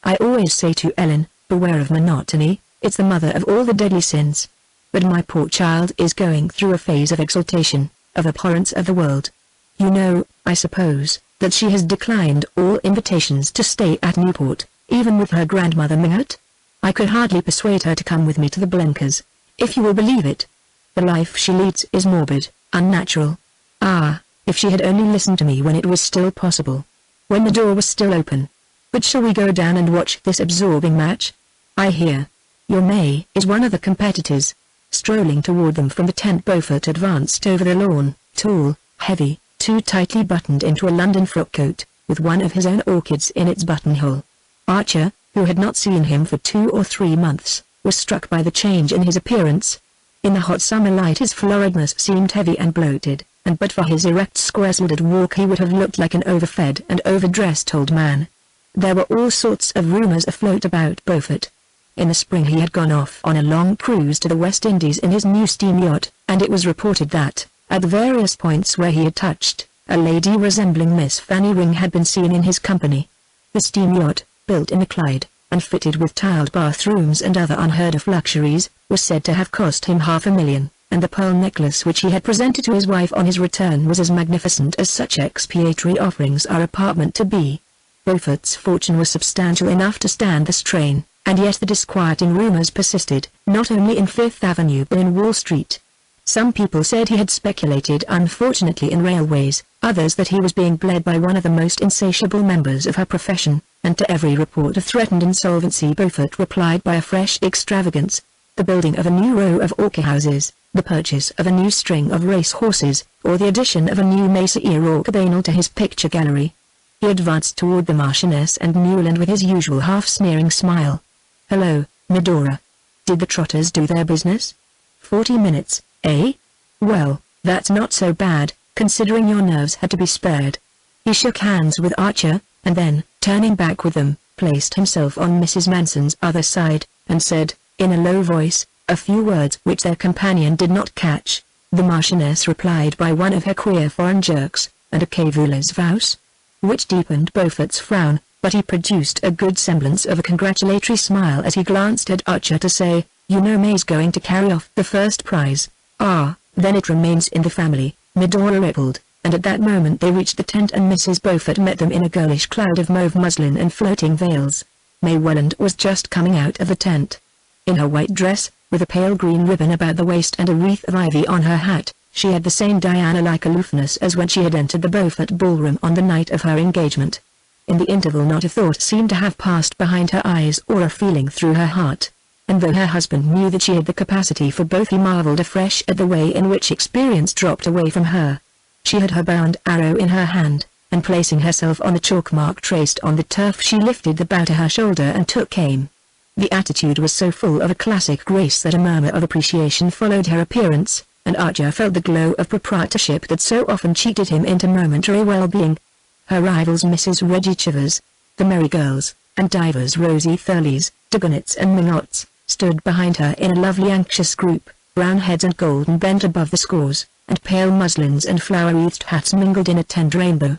I always say to Ellen, beware of monotony, it's the mother of all the deadly sins. But my poor child is going through a phase of exaltation, of abhorrence of the world. You know, I suppose, that she has declined all invitations to stay at Newport, even with her grandmother Minot. I could hardly persuade her to come with me to the Blenkers, if you will believe it. The life she leads is morbid, unnatural. Ah, if she had only listened to me when it was still possible. When the door was still open. But shall we go down and watch this absorbing match? I hear. Your May is one of the competitors." Strolling toward them from the tent, Beaufort advanced over the lawn, tall, heavy, too tightly buttoned into a London frock coat, with one of his own orchids in its buttonhole. Archer, who had not seen him for 2 or 3 months, was struck by the change in his appearance. In the hot summer light his floridness seemed heavy and bloated, and but for his erect square-shouldered walk he would have looked like an overfed and overdressed old man. There were all sorts of rumors afloat about Beaufort. In the spring he had gone off on a long cruise to the West Indies in his new steam yacht, and it was reported that, at the various points where he had touched, a lady resembling Miss Fanny Ring had been seen in his company. The steam yacht, built in the Clyde, and fitted with tiled bathrooms and other unheard-of luxuries, was said to have cost him $500,000, and the pearl necklace which he had presented to his wife on his return was as magnificent as such expiatory offerings are apartment to be. Beaufort's fortune was substantial enough to stand the strain, and yet the disquieting rumors persisted, not only in Fifth Avenue but in Wall Street. Some people said he had speculated unfortunately in railways, others that he was being bled by one of the most insatiable members of her profession, and to every report of threatened insolvency Beaufort replied by a fresh extravagance, the building of a new row of orchid houses, the purchase of a new string of race horses, or the addition of a new Mesa or cabana to his picture gallery. He advanced toward the Marchioness and Newland with his usual half-sneering smile. "Hello, Medora. Did the trotters do their business? 40 minutes, eh? Well, that's not so bad, considering your nerves had to be spared." He shook hands with Archer, and then, turning back with them, placed himself on Mrs. Manson's other side, and said, in a low voice, a few words which their companion did not catch. The Marchioness replied by one of her queer foreign jerks, and a cavule's vouse, which deepened Beaufort's frown, but he produced a good semblance of a congratulatory smile as he glanced at Archer to say, "You know May's going to carry off the first prize." "Ah, then it remains in the family," Medora rippled, and at that moment they reached the tent and Mrs. Beaufort met them in a girlish cloud of mauve muslin and floating veils. May Welland was just coming out of the tent. In her white dress, with a pale green ribbon about the waist and a wreath of ivy on her hat, she had the same Diana-like aloofness as when she had entered the Beaufort ballroom on the night of her engagement. In the interval not a thought seemed to have passed behind her eyes or a feeling through her heart. And though her husband knew that she had the capacity for both, he marveled afresh at the way in which experience dropped away from her. She had her bound arrow in her hand, and placing herself on the chalk mark traced on the turf she lifted the bow to her shoulder and took aim. The attitude was so full of a classic grace that a murmur of appreciation followed her appearance, and Archer felt the glow of proprietorship that so often cheated him into momentary well-being. Her rivals Mrs. Reggie Chivers, the Merry Girls, and divers Rosie Thurleys, Dugonnets and Minots, stood behind her in a lovely anxious group, brown heads and golden bent above the scores, and pale muslins and flower-wreathed hats mingled in a tender rainbow.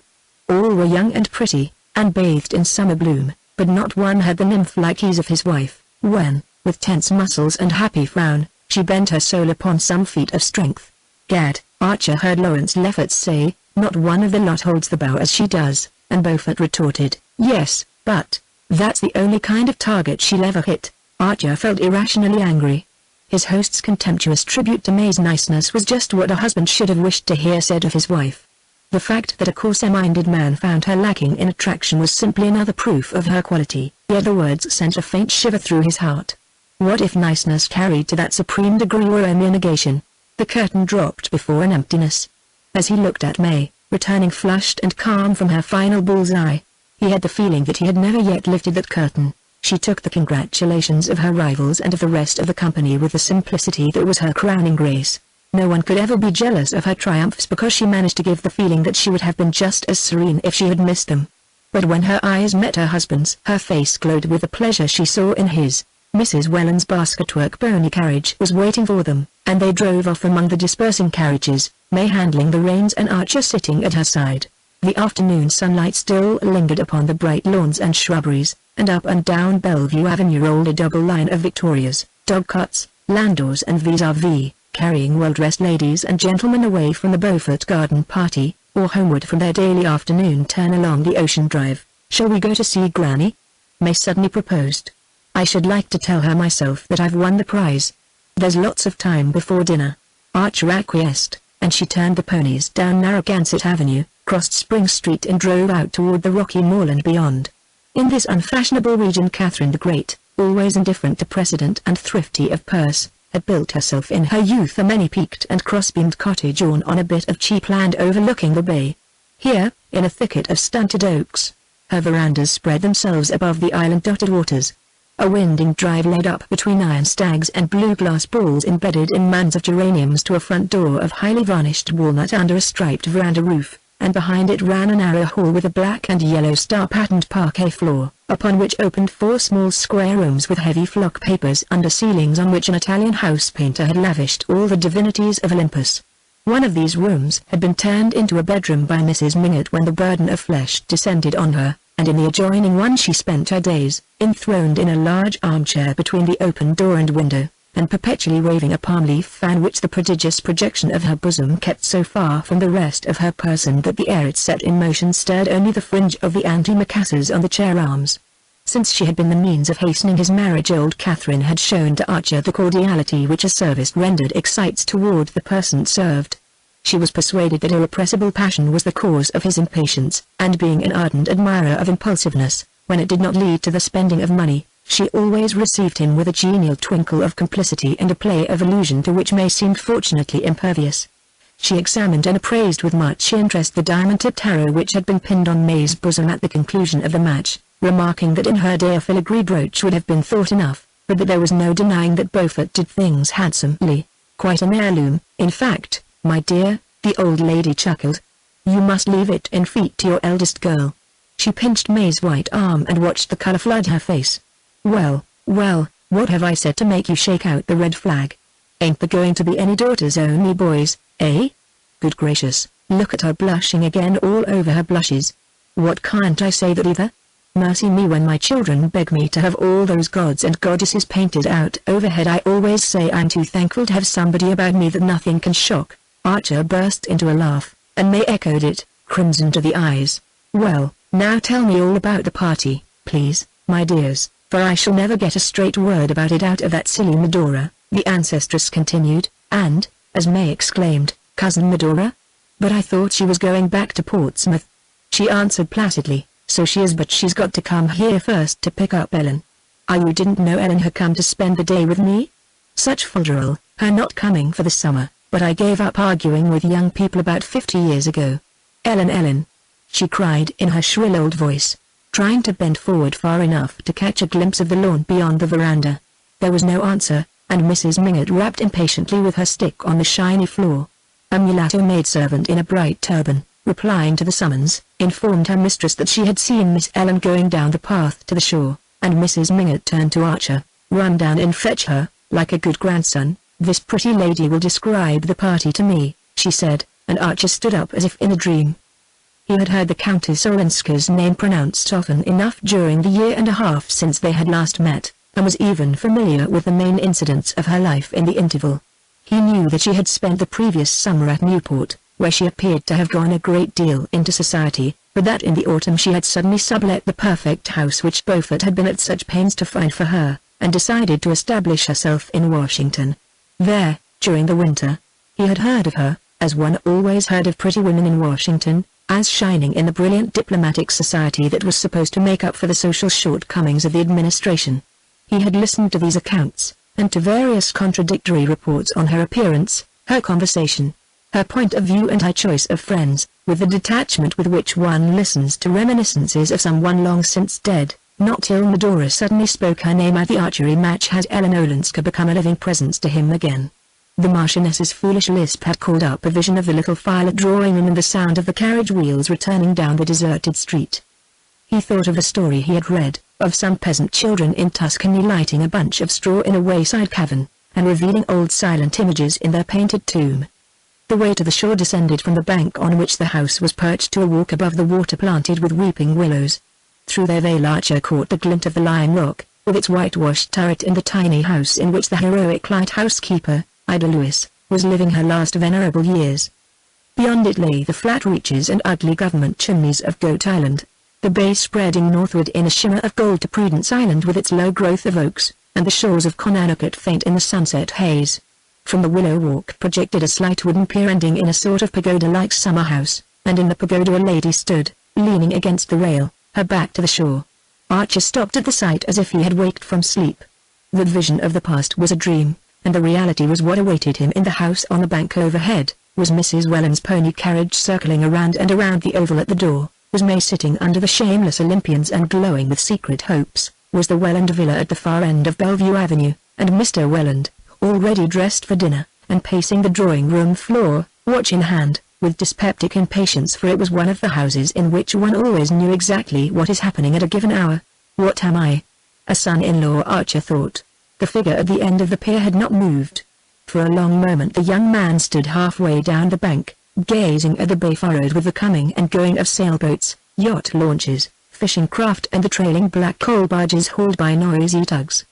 All were young and pretty, and bathed in summer bloom, but not one had the nymph-like ease of his wife, when, with tense muscles and happy frown, she bent her soul upon some feat of strength. Gad, Archer heard Lawrence Lefferts say, not one of the lot holds the bow as she does, and Beaufort retorted, yes, but that's the only kind of target she'll ever hit. Archer felt irrationally angry. His host's contemptuous tribute to May's niceness was just what a husband should have wished to hear said of his wife. The fact that a coarser-minded man found her lacking in attraction was simply another proof of her quality, yet the words sent a faint shiver through his heart. What if niceness carried to that supreme degree were only a negation? The curtain dropped before an emptiness. As he looked at May, returning flushed and calm from her final bullseye, he had the feeling that he had never yet lifted that curtain. She took the congratulations of her rivals and of the rest of the company with the simplicity that was her crowning grace. No one could ever be jealous of her triumphs because she managed to give the feeling that she would have been just as serene if she had missed them. But when her eyes met her husband's, her face glowed with the pleasure she saw in his. Mrs. Welland's basketwork pony carriage was waiting for them, and they drove off among the dispersing carriages, May handling the reins and Archer sitting at her side. The afternoon sunlight still lingered upon the bright lawns and shrubberies, and up and down Bellevue Avenue rolled a double line of victorias, dog-carts, landaus and vis-a-vis, carrying well-dressed ladies and gentlemen away from the Beaufort garden party, or homeward from their daily afternoon turn along the Ocean Drive. Shall we go to see Granny? May suddenly proposed. I should like to tell her myself that I've won the prize. There's lots of time before dinner. Archer acquiesced, and she turned the ponies down Narragansett Avenue, crossed Spring Street and drove out toward the rocky moorland beyond. In this unfashionable region Catherine the Great, always indifferent to precedent and thrifty of purse, had built herself in her youth a many-peaked and cross-beamed cottage on a bit of cheap land overlooking the bay. Here, in a thicket of stunted oaks, her verandas spread themselves above the island-dotted waters. A winding drive led up between iron stags and blue glass balls embedded in mounds of geraniums to a front door of highly varnished walnut under a striped veranda roof, and behind it ran a narrow hall with a black and yellow star-patterned parquet floor, upon which opened 4 small square rooms with heavy flock papers under ceilings on which an Italian house painter had lavished all the divinities of Olympus. One of these rooms had been turned into a bedroom by Mrs. Mingott when the burden of flesh descended on her, and in the adjoining one she spent her days, enthroned in a large armchair between the open door and window, and perpetually waving a palm leaf fan which the prodigious projection of her bosom kept so far from the rest of her person that the air it set in motion stirred only the fringe of the antimacassars on the chair arms. Since she had been the means of hastening his marriage, old Catherine had shown to Archer the cordiality which a service rendered excites toward the person served. She was persuaded that irrepressible passion was the cause of his impatience, and being an ardent admirer of impulsiveness, when it did not lead to the spending of money, she always received him with a genial twinkle of complicity and a play of allusion to which May seemed fortunately impervious. She examined and appraised with much interest the diamond-tipped arrow which had been pinned on May's bosom at the conclusion of the match, remarking that in her day a filigree brooch would have been thought enough, but that there was no denying that Beaufort did things handsomely. Quite an heirloom, in fact, my dear, the old lady chuckled. You must leave it in feet to your eldest girl. She pinched May's white arm and watched the color flood her face. Well, well, what have I said to make you shake out the red flag? Ain't there going to be any daughters, only boys, eh? Good gracious, look at her blushing again all over her blushes. What can't I say that either? Mercy me, when my children beg me to have all those gods and goddesses painted out overhead, I always say I'm too thankful to have somebody about me that nothing can shock. Archer burst into a laugh, and May echoed it, crimson to the eyes. Well, now tell me all about the party, please, my dears, for I shall never get a straight word about it out of that silly Medora, the ancestress continued, and, as May exclaimed, Cousin Medora? But I thought she was going back to Portsmouth. She answered placidly, so she is, but she's got to come here first to pick up Ellen. You didn't know Ellen had come to spend the day with me? Such folderol, her not coming for the summer, but I gave up arguing with young people about 50 years ago. Ellen, Ellen, she cried in her shrill old voice, trying to bend forward far enough to catch a glimpse of the lawn beyond the veranda. There was no answer, and Mrs. Mingott rapped impatiently with her stick on the shiny floor. A mulatto maidservant in a bright turban, replying to the summons, informed her mistress that she had seen Miss Ellen going down the path to the shore, and Mrs. Mingott turned to Archer. Run down and fetch her, like a good grandson. This pretty lady will describe the party to me, she said, and Archer stood up as if in a dream. He had heard the Countess Olenska's name pronounced often enough during the year and a half since they had last met, and was even familiar with the main incidents of her life in the interval. He knew that she had spent the previous summer at Newport, where she appeared to have gone a great deal into society, but that in the autumn she had suddenly sublet the perfect house which Beaufort had been at such pains to find for her, and decided to establish herself in Washington. There, during the winter, he had heard of her, as one always heard of pretty women in Washington, as shining in the brilliant diplomatic society that was supposed to make up for the social shortcomings of the administration. He had listened to these accounts, and to various contradictory reports on her appearance, her conversation, her point of view and her choice of friends, with the detachment with which one listens to reminiscences of someone long since dead. Not till Medora suddenly spoke her name at the archery match had Ellen Olenska become a living presence to him again. The Marchioness's foolish lisp had called up a vision of the little firelit drawing-room and the sound of the carriage wheels returning down the deserted street. He thought of the story he had read, of some peasant children in Tuscany lighting a bunch of straw in a wayside cavern, and revealing old silent images in their painted tomb. The way to the shore descended from the bank on which the house was perched to a walk above the water planted with weeping willows. Through their veil Archer caught the glint of the Lion Rock, with its whitewashed turret and the tiny house in which the heroic lighthouse keeper, Ida Lewis, was living her last venerable years. Beyond it lay the flat reaches and ugly government chimneys of Goat Island, the bay spreading northward in a shimmer of gold to Prudence Island with its low growth of oaks, and the shores of Conanicut faint in the sunset haze. From the Willow Walk projected a slight wooden pier ending in a sort of pagoda-like summer house, and in the pagoda a lady stood, leaning against the rail, her back to the shore. Archer stopped at the sight as if he had waked from sleep. The vision of the past was a dream, and the reality was what awaited him in the house on the bank overhead. Was Mrs. Welland's pony carriage circling around and around the oval at the door? Was May sitting under the shameless Olympians and glowing with secret hopes? Was the Welland villa at the far end of Bellevue Avenue, and Mr. Welland, already dressed for dinner, and pacing the drawing-room floor, watch in hand, with dyspeptic impatience, for it was one of the houses in which one always knew exactly what is happening at a given hour? What am I? A son-in-law, Archer thought. The figure at the end of the pier had not moved. For a long moment the young man stood halfway down the bank, gazing at the bay furrowed with the coming and going of sailboats, yacht launches, fishing craft and the trailing black coal barges hauled by noisy tugs.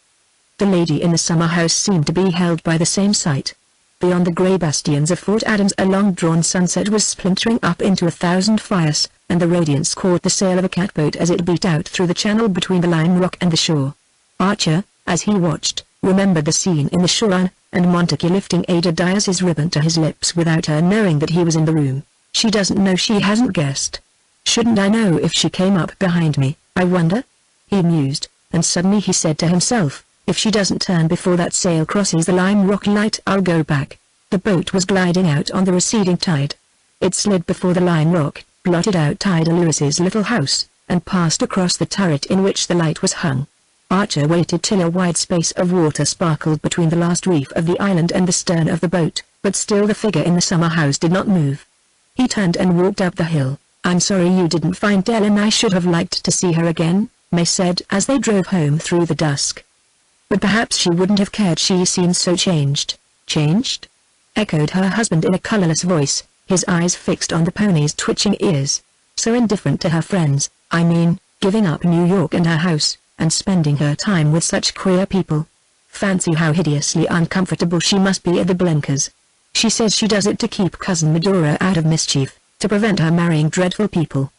The lady in the summer house seemed to be held by the same sight. Beyond the grey bastions of Fort Adams a long-drawn sunset was splintering up into 1,000 fires, and the radiance caught the sail of a catboat as it beat out through the channel between the Lime Rock and the shore. Archer, as he watched, remembered the scene in the shore, and Montague lifting Ada Dyer's ribbon to his lips without her knowing that he was in the room. She doesn't know, she hasn't guessed. Shouldn't I know if she came up behind me, I wonder? He mused, and suddenly he said to himself, if she doesn't turn before that sail crosses the Lime Rock light, I'll go back. The boat was gliding out on the receding tide. It slid before the Lime Rock, blotted out Ida Lewis's little house, and passed across the turret in which the light was hung. Archer waited till a wide space of water sparkled between the last reef of the island and the stern of the boat, but still the figure in the summer house did not move. He turned and walked up the hill. I'm sorry you didn't find Ellen. I should have liked to see her again, May said as they drove home through the dusk. But perhaps she wouldn't have cared, she seemed so changed. Changed? Echoed her husband in a colorless voice, his eyes fixed on the pony's twitching ears. So indifferent to her friends, I mean, giving up New York and her house, and spending her time with such queer people. Fancy how hideously uncomfortable she must be at the Blenkers. She says she does it to keep Cousin Medora out of mischief, to prevent her marrying dreadful people.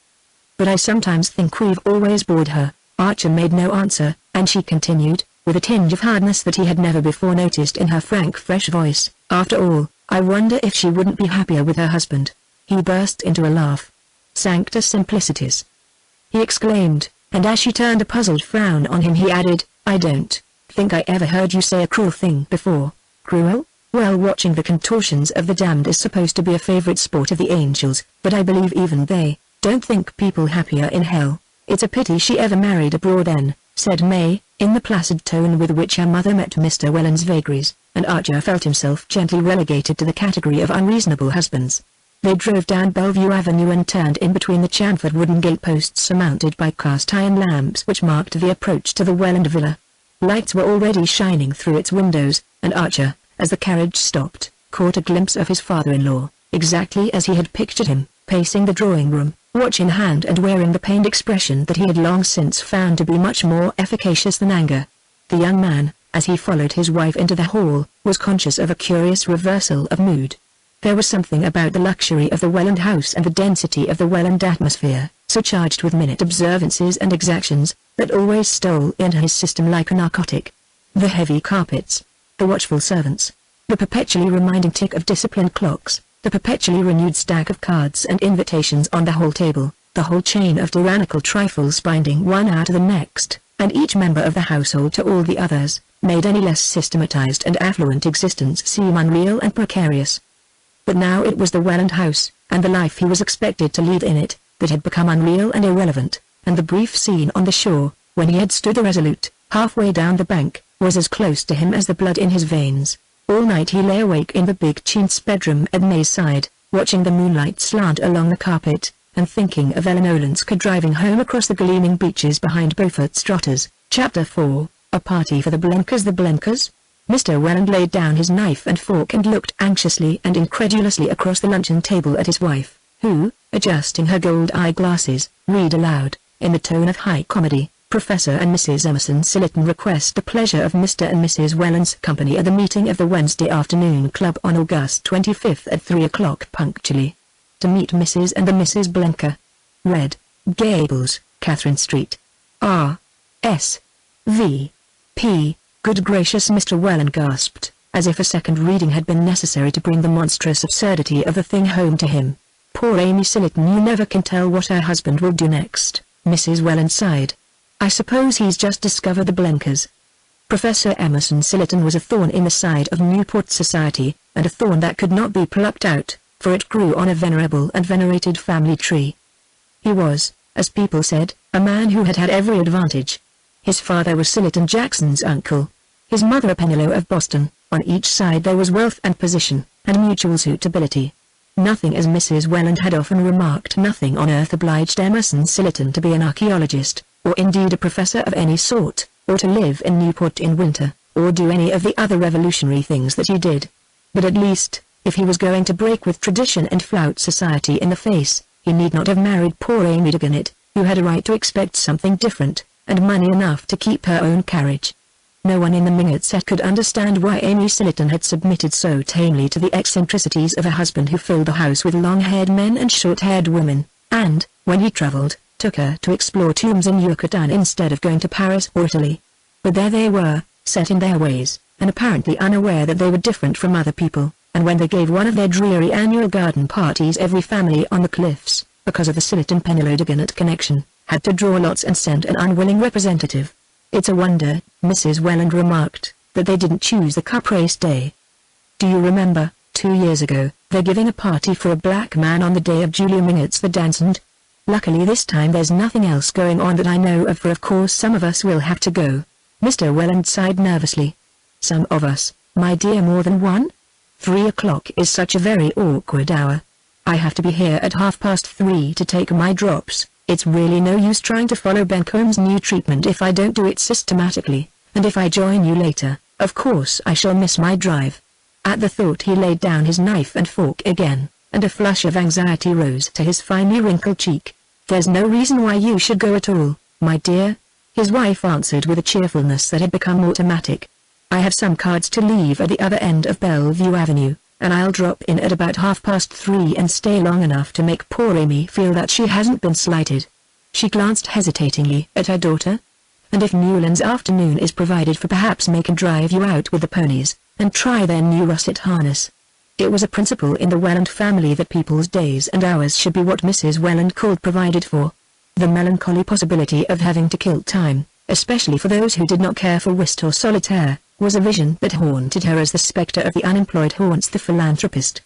But I sometimes think we've always bored her. Archer made no answer, and she continued, with a tinge of hardness that he had never before noticed in her frank fresh voice, after all, I wonder if she wouldn't be happier with her husband. He burst into a laugh. Sancta simplicities! He exclaimed, and as she turned a puzzled frown on him he added, I don't think I ever heard you say a cruel thing before. Cruel? Well, watching the contortions of the damned is supposed to be a favorite sport of the angels, but I believe even they don't think people happier in hell. It's a pity she ever married abroad then, said May, in the placid tone with which her mother met Mr. Welland's vagaries, and Archer felt himself gently relegated to the category of unreasonable husbands. They drove down Bellevue Avenue and turned in between the chamfered wooden gateposts surmounted by cast-iron lamps which marked the approach to the Welland villa. Lights were already shining through its windows, and Archer, as the carriage stopped, caught a glimpse of his father-in-law, exactly as he had pictured him, pacing the drawing-room, watch in hand and wearing the pained expression that he had long since found to be much more efficacious than anger. The young man, as he followed his wife into the hall, was conscious of a curious reversal of mood. There was something about the luxury of the Welland house and the density of the Welland atmosphere, so charged with minute observances and exactions, that always stole into his system like a narcotic. The heavy carpets, the watchful servants, the perpetually reminding tick of disciplined clocks, the perpetually renewed stack of cards and invitations on the hall table, the whole chain of tyrannical trifles binding one hour to the next, and each member of the household to all the others, made any less systematized and affluent existence seem unreal and precarious. But now it was the Welland house, and the life he was expected to lead in it, that had become unreal and irrelevant, and the brief scene on the shore, when he had stood irresolute, halfway down the bank, was as close to him as the blood in his veins. All night he lay awake in the big chintz bedroom at May's side, watching the moonlight slant along the carpet, and thinking of Ellen Olenska driving home across the gleaming beaches behind Beaufort's Trotters. Chapter 4, A Party for the Blenkers. The Blenkers? Mr. Welland laid down his knife and fork and looked anxiously and incredulously across the luncheon table at his wife, who, adjusting her gold eyeglasses, read aloud, in the tone of high comedy, Professor and Mrs. Emerson Sillerton request the pleasure of Mr. and Mrs. Welland's company at the meeting of the Wednesday Afternoon Club on August 25th at 3 o'clock punctually. To meet Mrs. and the Mrs. Blenker. Red Gables, Catherine Street. R. S. V. P. Good gracious, Mr. Welland gasped, as if a second reading had been necessary to bring the monstrous absurdity of the thing home to him. Poor Amy Sillerton, you never can tell what her husband will do next. Mrs. Welland sighed. I suppose he's just discovered the Blenkers. Professor Emerson Sillerton was a thorn in the side of Newport society, and a thorn that could not be plucked out, for it grew on a venerable and venerated family tree. He was, as people said, a man who had had every advantage. His father was Sillerton Jackson's uncle. His mother a Pennilow of Boston. On each side there was wealth and position, and mutual suitability. Nothing, as Mrs. Welland had often remarked, nothing on earth obliged Emerson Sillerton to be an archaeologist, or indeed a professor of any sort, or to live in Newport in winter, or do any of the other revolutionary things that he did. But at least, if he was going to break with tradition and flout society in the face, he need not have married poor Amy Dagonet, who had a right to expect something different, and money enough to keep her own carriage. No one in the Mingott set could understand why Amy Sillerton had submitted so tamely to the eccentricities of a husband who filled the house with long-haired men and short-haired women, and, when he travelled, took her to explore tombs in Yucatan instead of going to Paris or Italy. But there they were, set in their ways, and apparently unaware that they were different from other people, and when they gave one of their dreary annual garden parties, every family on the cliffs, because of the Sillerton-Pennilow Dagonet connection, had to draw lots and send an unwilling representative. It's a wonder, Mrs. Welland remarked, that they didn't choose the cup race day. Do you remember, 2 years ago, they're giving a party for a black man on the day of Julia Mingott's the dancend? Luckily this time there's nothing else going on that I know of, for of course some of us will have to go. Mr. Welland sighed nervously. Some of us, my dear, more than one? 3 o'clock is such a very awkward hour. I have to be here at 3:30 to take my drops. It's really no use trying to follow Bencomb's new treatment if I don't do it systematically, and if I join you later, of course I shall miss my drive. At the thought he laid down his knife and fork again, and a flush of anxiety rose to his finely wrinkled cheek. There's no reason why you should go at all, my dear, his wife answered with a cheerfulness that had become automatic. I have some cards to leave at the other end of Bellevue Avenue, and I'll drop in at about 3:30 and stay long enough to make poor Amy feel that she hasn't been slighted. She glanced hesitatingly at her daughter. And if Newland's afternoon is provided for, perhaps May can drive you out with the ponies, and try their new russet harness. It was a principle in the Welland family that people's days and hours should be what Mrs. Welland called provided for. The melancholy possibility of having to kill time, especially for those who did not care for whist or solitaire, was a vision that haunted her as the spectre of the unemployed haunts the philanthropist.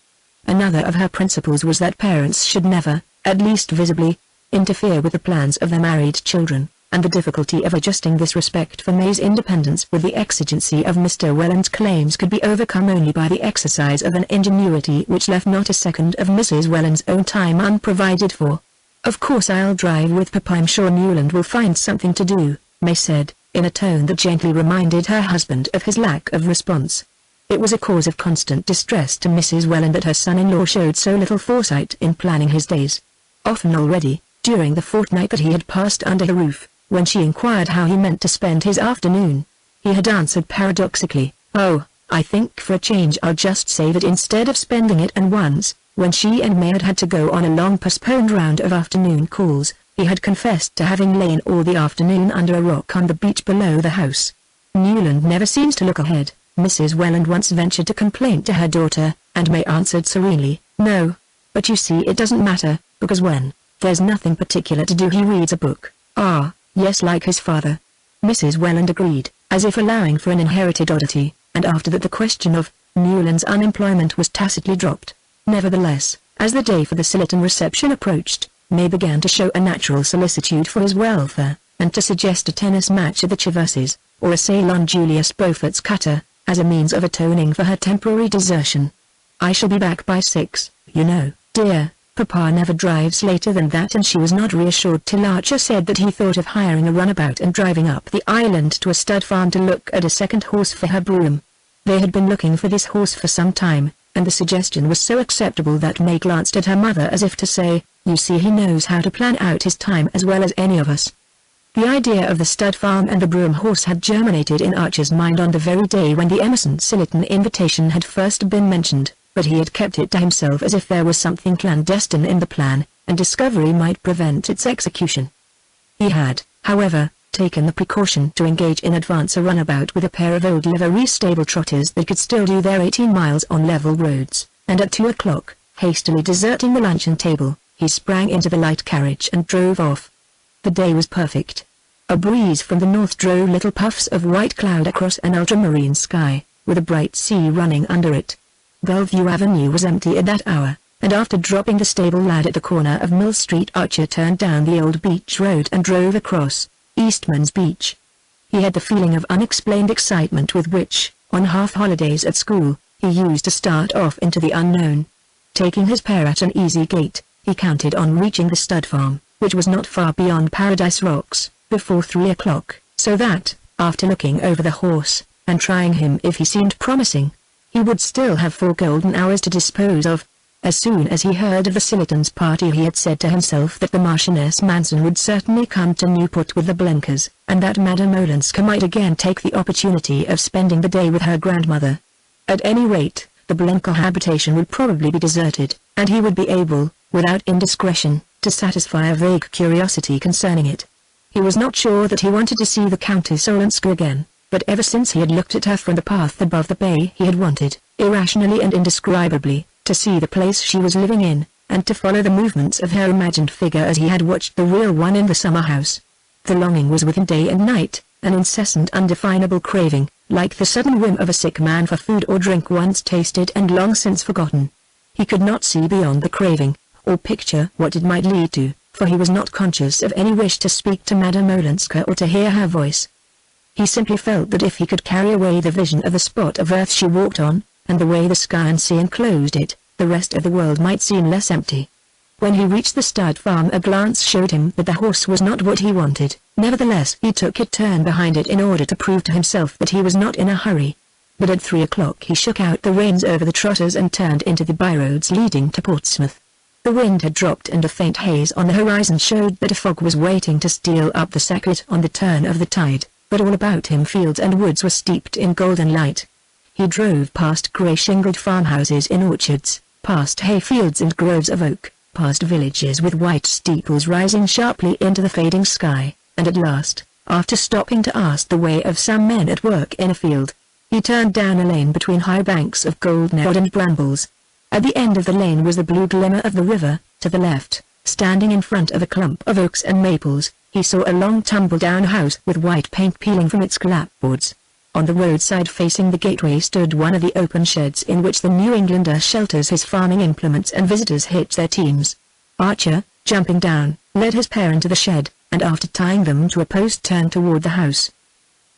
Another of her principles was that parents should never, at least visibly, interfere with the plans of their married children, and the difficulty of adjusting this respect for May's independence with the exigency of Mr. Welland's claims could be overcome only by the exercise of an ingenuity which left not a second of Mrs. Welland's own time unprovided for. Of course I'll drive with Papa. I'm sure Newland will find something to do, May said, in a tone that gently reminded her husband of his lack of response. It was a cause of constant distress to Mrs. Welland that her son-in-law showed so little foresight in planning his days. Often already, during the fortnight that he had passed under her roof, when she inquired how he meant to spend his afternoon, he had answered paradoxically. "Oh, I think for a change I'll just save it instead of spending it." And once, when she and May had to go on a long postponed round of afternoon calls, he had confessed to having lain all the afternoon under a rock on the beach below the house. "Newland never seems to look ahead," Mrs. Welland once ventured to complain to her daughter, and May answered serenely, "No. But you see it doesn't matter, because when there's nothing particular to do he reads a book." "Ah, yes, like his father." Mrs. Welland agreed, as if allowing for an inherited oddity, and after that the question of Newland's unemployment was tacitly dropped. Nevertheless, as the day for the Sillerton reception approached, May began to show a natural solicitude for his welfare, and to suggest a tennis match at the Chiverses, or a sail on Julius Beaufort's cutter, as a means of atoning for her temporary desertion. "I shall be back by 6, you know, dear. Papa never drives later than that." And she was not reassured till Archer said that he thought of hiring a runabout and driving up the island to a stud farm to look at a second horse for her broom. They had been looking for this horse for some time, and the suggestion was so acceptable that May glanced at her mother as if to say, "You see, he knows how to plan out his time as well as any of us." The idea of the stud farm and the broom horse had germinated in Archer's mind on the very day when the Emerson Sillerton invitation had first been mentioned, but he had kept it to himself as if there was something clandestine in the plan, and discovery might prevent its execution. He had, however, taken the precaution to engage in advance a runabout with a pair of old livery stable trotters that could still do their 18 miles on level roads, and at 2 o'clock, hastily deserting the luncheon table, he sprang into the light carriage and drove off. The day was perfect. A breeze from the north drove little puffs of white cloud across an ultramarine sky, with a bright sea running under it. Bellevue Avenue was empty at that hour, and after dropping the stable lad at the corner of Mill Street, Archer turned down the old beach road and drove across Eastman's Beach. He had the feeling of unexplained excitement with which, on half-holidays at school, he used to start off into the unknown. Taking his pair at an easy gait, he counted on reaching the stud farm, which was not far beyond Paradise Rocks, before 3 o'clock, so that, after looking over the horse, and trying him if he seemed promising, he would still have 4 golden hours to dispose of. As soon as he heard of the Sillerton's party, he had said to himself that the Marchioness Manson would certainly come to Newport with the Blenkers, and that Madame Olenska might again take the opportunity of spending the day with her grandmother. At any rate, the Blenker habitation would probably be deserted, and he would be able, without indiscretion, to satisfy a vague curiosity concerning it. He was not sure that he wanted to see the Countess Olenska again, but ever since he had looked at her from the path above the bay he had wanted, irrationally and indescribably, to see the place she was living in, and to follow the movements of her imagined figure as he had watched the real one in the summer house. The longing was within day and night, an incessant undefinable craving, like the sudden whim of a sick man for food or drink once tasted and long since forgotten. He could not see beyond the craving, or picture what it might lead to, for he was not conscious of any wish to speak to Madame Olenska or to hear her voice. He simply felt that if he could carry away the vision of the spot of earth she walked on, and the way the sky and sea enclosed it, the rest of the world might seem less empty. When he reached the stud farm, a glance showed him that the horse was not what he wanted. Nevertheless, he took a turn behind it in order to prove to himself that he was not in a hurry. But at 3 o'clock he shook out the reins over the trotters and turned into the byroads leading to Portsmouth. The wind had dropped and a faint haze on the horizon showed that a fog was waiting to steal up the Saquet on the turn of the tide, but all about him fields and woods were steeped in golden light. He drove past grey-shingled farmhouses in orchards, past hayfields and groves of oak, past villages with white steeples rising sharply into the fading sky, and at last, after stopping to ask the way of some men at work in a field, he turned down a lane between high banks of goldenrod and brambles. At the end of the lane was the blue glimmer of the river. To the left, standing in front of a clump of oaks and maples, he saw a long tumble-down house with white paint peeling from its clapboards. On the roadside facing the gateway stood one of the open sheds in which the New Englander shelters his farming implements and visitors hitch their teams. Archer, jumping down, led his pair into the shed, and after tying them to a post turned toward the house.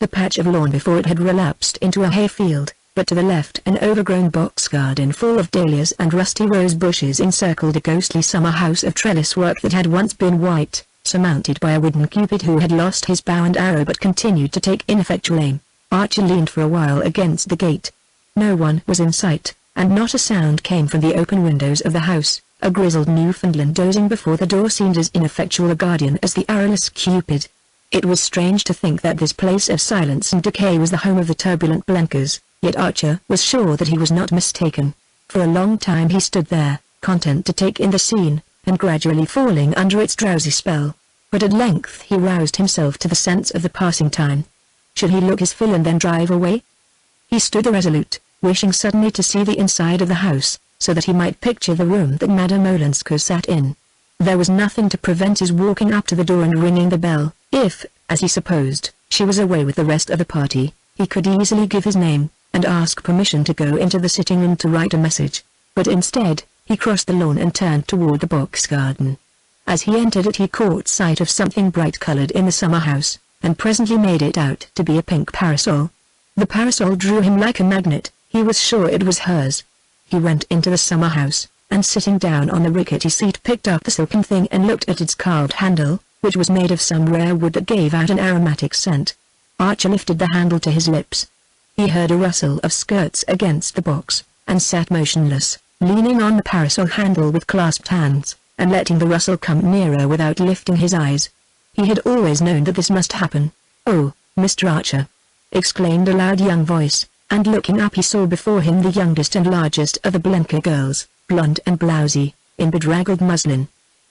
The patch of lawn before it had relapsed into a hayfield, but to the left an overgrown box garden full of dahlias and rusty rose bushes encircled a ghostly summer house of trellis work that had once been white, surmounted by a wooden cupid who had lost his bow and arrow but continued to take ineffectual aim. Archer leaned for a while against the gate. No one was in sight, and not a sound came from the open windows of the house. A grizzled Newfoundland dozing before the door seemed as ineffectual a guardian as the arrowless cupid. It was strange to think that this place of silence and decay was the home of the turbulent Blenkers, yet Archer was sure that he was not mistaken. For a long time he stood there, content to take in the scene, and gradually falling under its drowsy spell. But at length he roused himself to the sense of the passing time. Should he look his fill and then drive away? He stood irresolute, wishing suddenly to see the inside of the house, so that he might picture the room that Madame Olenska sat in. There was nothing to prevent his walking up to the door and ringing the bell. If, as he supposed, she was away with the rest of the party, he could easily give his name, and ask permission to go into the sitting room to write a message. But instead, he crossed the lawn and turned toward the box garden. As he entered it he caught sight of something bright-colored in the summer house, and presently made it out to be a pink parasol. The parasol drew him like a magnet. He was sure it was hers. He went into the summer house, and sitting down on the rickety seat picked up the silken thing and looked at its carved handle, which was made of some rare wood that gave out an aromatic scent. Archer lifted the handle to his lips. He heard a rustle of skirts against the box, and sat motionless, leaning on the parasol handle with clasped hands, and letting the rustle come nearer without lifting his eyes. He had always known that this must happen. "Oh, Mr. Archer!" exclaimed a loud young voice, and looking up he saw before him the youngest and largest of the Blenker girls, blonde and blousy, in bedraggled muslin.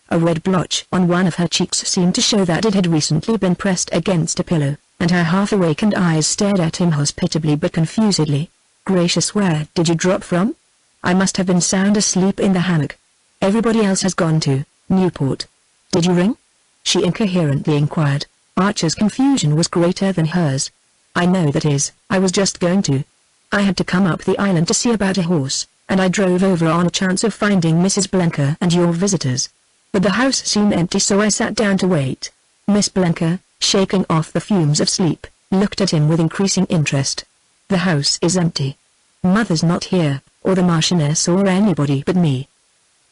A red blotch on one of her cheeks seemed to show that it had recently been pressed against a pillow, and her half-awakened eyes stared at him hospitably but confusedly. "Gracious, where did you drop from? I must have been sound asleep in the hammock. Everybody else has gone to Newport. Did you ring?" she incoherently inquired. Archer's confusion was greater than hers. "I know that is, I was just going to. I had to come up the island to see about a horse, and I drove over on a chance of finding Mrs. Blenker and your visitors. But the house seemed empty so I sat down to wait." Miss Blenker, shaking off the fumes of sleep, looked at him with increasing interest. "The house is empty. Mother's not here, or the Marchioness or anybody but me."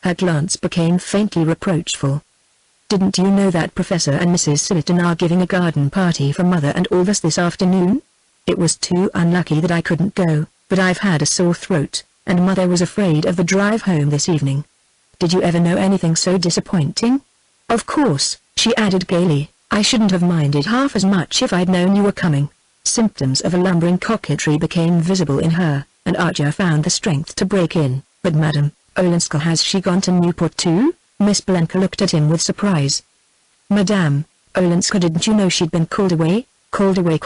Her glance became faintly reproachful. "Didn't you know that Professor and Mrs. Sillerton are giving a garden party for Mother and all this afternoon? It was too unlucky that I couldn't go, but I've had a sore throat, and Mother was afraid of the drive home this evening. Did you ever know anything so disappointing? Of course," she added gaily, "I shouldn't have minded half as much if I'd known you were coming." Symptoms of a lumbering coquetry became visible in her, and Archer found the strength to break in. "But Madame Olenska, has she gone to Newport too?" Miss Blenker looked at him with surprise. "Madame Olenska, didn't you know she'd been called away? Called away? ?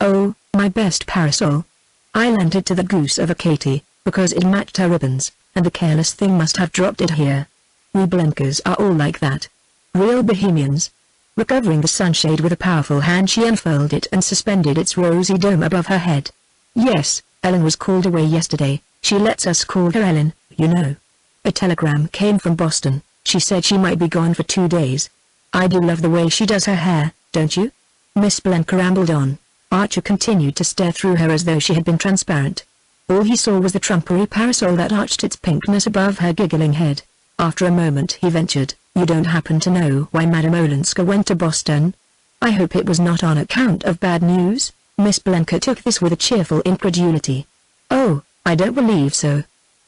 Oh, my best parasol. I lent it to the goose of a Katie, because it matched her ribbons, and the careless thing must have dropped it here. We Blenkers are all like that. Real bohemians." Recovering the sunshade with a powerful hand she unfurled it and suspended its rosy dome above her head. "Yes, Ellen was called away yesterday. She lets us call her Ellen, you know. A telegram came from Boston. She said she might be gone for 2 days. I do love the way she does her hair, don't you?" Miss Blenker rambled on. Archer continued to stare through her as though she had been transparent. All he saw was the trumpery parasol that arched its pinkness above her giggling head. After a moment he ventured, "You don't happen to know why Madame Olenska went to Boston? I hope it was not on account of bad news?" Miss Blenker took this with a cheerful incredulity. "Oh, I don't believe so.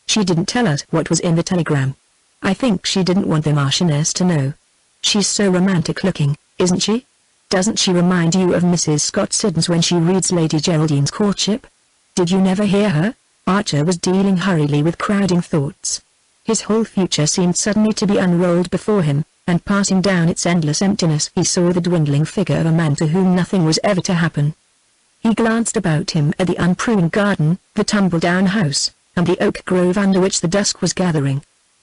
She didn't tell us what was in the telegram. I think she didn't want the Marchioness to know. She's so romantic looking, isn't she? Doesn't she remind you of Mrs. Scott Siddons when she reads Lady Geraldine's Courtship? Did you never hear her?" Archer was dealing hurriedly with crowding thoughts. His whole future seemed suddenly to be unrolled before him, and passing down its endless emptiness he saw the dwindling figure of a man to whom nothing was ever to happen. He glanced about him at the unpruned garden, the tumble-down house, and the oak grove under which the dusk was gathering.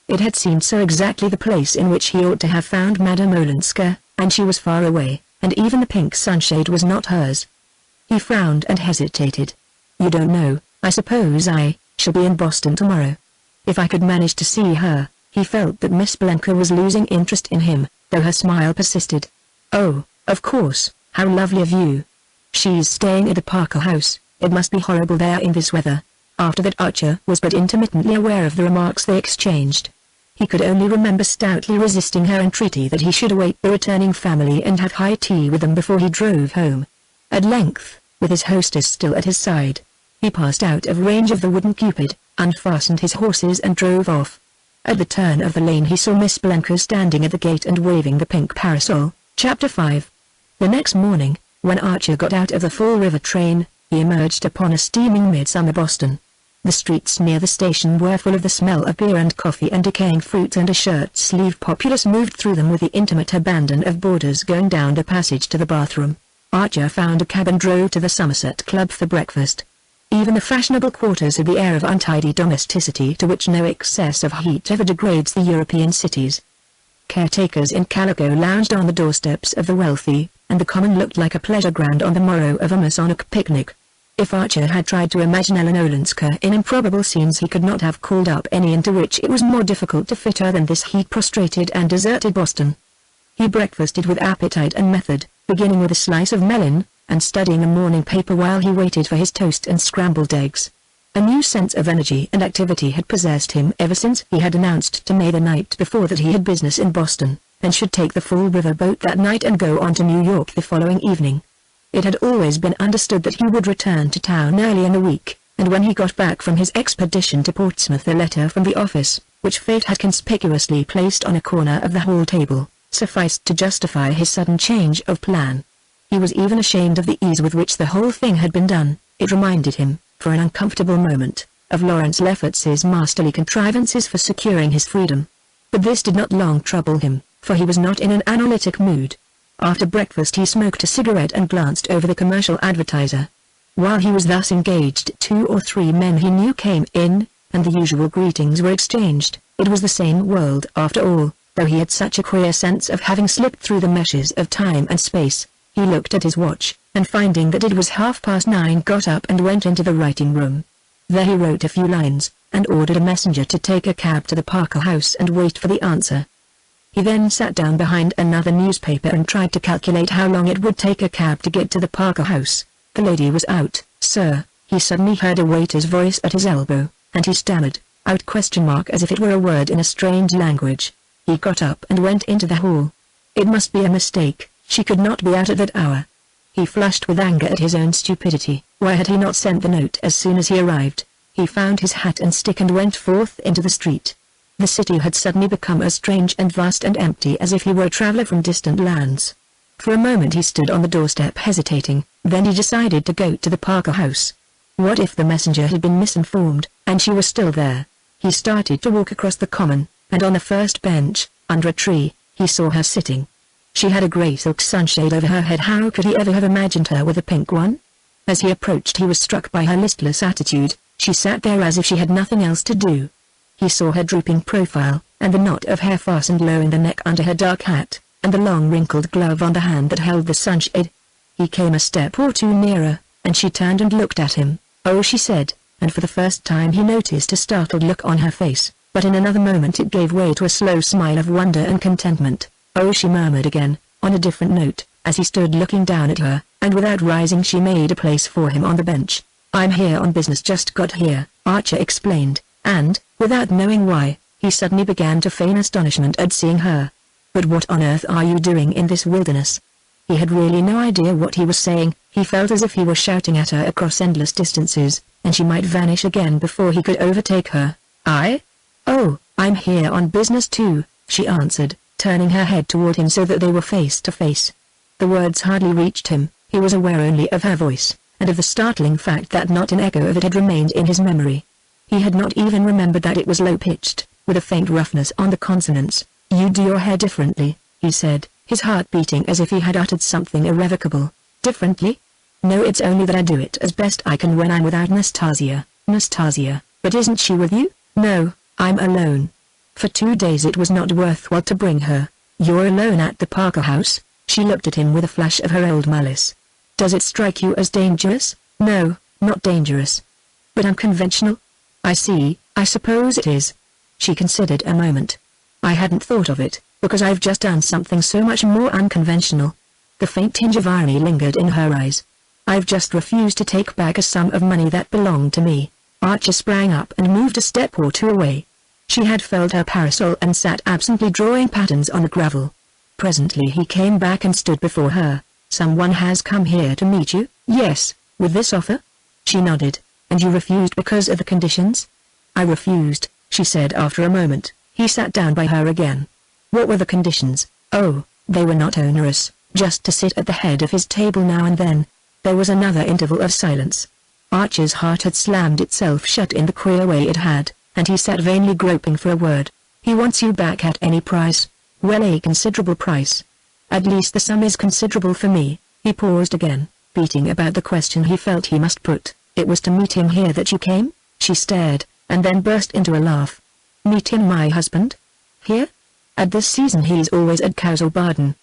It had seemed so exactly the place in which he ought to have found Madame Olenska, and she was far away, and even the pink sunshade was not hers. He frowned and hesitated. "You don't know, I suppose I shall be in Boston tomorrow. If I could manage to see her." He felt that Miss Blenker was losing interest in him, though her smile persisted. "Oh, of course, how lovely of you. She's staying at the Parker House. It must be horrible there in this weather." After that Archer was but intermittently aware of the remarks they exchanged. He could only remember stoutly resisting her entreaty that he should await the returning family and have high tea with them before he drove home. At length, with his hostess still at his side, he passed out of range of the wooden Cupid, unfastened his horses and drove off. At the turn of the lane he saw Miss Blenker standing at the gate and waving the pink parasol. Chapter 5. The next morning, when Archer got out of the Fall River train, he emerged upon a steaming midsummer Boston. The streets near the station were full of the smell of beer and coffee and decaying fruit, and a shirt-sleeved populace moved through them with the intimate abandon of boarders going down the passage to the bathroom. Archer found a cab and drove to the Somerset Club for breakfast. Even the fashionable quarters had the air of untidy domesticity to which no excess of heat ever degrades the European cities. Caretakers in calico lounged on the doorsteps of the wealthy, and the common looked like a pleasure ground on the morrow of a Masonic picnic. If Archer had tried to imagine Ellen Olenska in improbable scenes, he could not have called up any into which it was more difficult to fit her than this heat-prostrated and deserted Boston. He breakfasted with appetite and method, beginning with a slice of melon, and studying a morning paper while he waited for his toast and scrambled eggs. A new sense of energy and activity had possessed him ever since he had announced to May the night before that he had business in Boston, and should take the Fall River boat that night and go on to New York the following evening. It had always been understood that he would return to town early in the week, and when he got back from his expedition to Portsmouth, a letter from the office, which fate had conspicuously placed on a corner of the hall table, sufficed to justify his sudden change of plan. He was even ashamed of the ease with which the whole thing had been done. It reminded him, for an uncomfortable moment, of Lawrence Lefferts's masterly contrivances for securing his freedom. But this did not long trouble him, for he was not in an analytic mood. After breakfast he smoked a cigarette and glanced over the commercial advertiser. While he was thus engaged, 2 or 3 men he knew came in, and the usual greetings were exchanged. It was the same world after all, though he had such a queer sense of having slipped through the meshes of time and space. He looked at his watch, and finding that it was 9:30 got up and went into the writing room. There he wrote a few lines, and ordered a messenger to take a cab to the Parker House and wait for the answer. He then sat down behind another newspaper and tried to calculate how long it would take a cab to get to the Parker House. The lady was out, sir. He suddenly heard a waiter's voice at his elbow, and he stammered, out ? As if it were a word in a strange language. He got up and went into the hall. It must be a mistake, she could not be out at that hour. He flushed with anger at his own stupidity. Why had he not sent the note as soon as he arrived? He found his hat and stick and went forth into the street. The city had suddenly become as strange and vast and empty as if he were a traveler from distant lands. For a moment he stood on the doorstep hesitating, then he decided to go to the Parker House. What if the messenger had been misinformed, and she was still there? He started to walk across the common, and on the first bench, under a tree, he saw her sitting. She had a grey silk sunshade over her head. How could he ever have imagined her with a pink one? As he approached he was struck by her listless attitude. She sat there as if she had nothing else to do. He saw her drooping profile, and the knot of hair fastened low in the neck under her dark hat, and the long wrinkled glove on the hand that held the sunshade. He came a step or two nearer, and she turned and looked at him. "Oh," she said, and for the first time he noticed a startled look on her face, but in another moment it gave way to a slow smile of wonder and contentment. "Oh," she murmured again, on a different note, as he stood looking down at her, and without rising she made a place for him on the bench. "I'm here on business, just got here," Archer explained, and, without knowing why, he suddenly began to feign astonishment at seeing her. "But what on earth are you doing in this wilderness?" He had really no idea what he was saying. He felt as if he were shouting at her across endless distances, and she might vanish again before he could overtake her. "I? Oh, I'm here on business too," she answered, turning her head toward him so that they were face to face. The words hardly reached him. He was aware only of her voice, and of the startling fact that not an echo of it had remained in his memory. He had not even remembered that it was low-pitched, with a faint roughness on the consonants. "You do your hair differently," he said, his heart beating as if he had uttered something irrevocable. "Differently? No, it's only that I do it as best I can when I'm without Nastasia." "Nastasia? But isn't she with you?" "No, I'm alone. For 2 days it was not worthwhile to bring her." "You're alone at the Parker House?" She looked at him with a flash of her old malice. "Does it strike you as dangerous?" "No, not dangerous. But unconventional?" "I see, I suppose it is." She considered a moment. "I hadn't thought of it, because I've just done something so much more unconventional." The faint tinge of irony lingered in her eyes. "I've just refused to take back a sum of money that belonged to me." Archer sprang up and moved a step or two away. She had filled her parasol and sat absently drawing patterns on the gravel. Presently he came back and stood before her. "Someone has come here to meet you?" "Yes, with this offer?" She nodded. "And you refused because of the conditions?" "I refused," she said after a moment. He sat down by her again. "What were the conditions?" "Oh, they were not onerous, just to sit at the head of his table now and then. There was another interval of silence. Archer's heart had slammed itself shut in the queer way it had, and he sat vainly groping for a word. "He wants you back at any price." "Well, a considerable price. At least the sum is considerable for me." He paused again, beating about the question he felt he must put. "It was to meet him here that you came?" She stared, and then burst into a laugh. "Meet him, my husband? Here? At this season he's always at Castle Barden."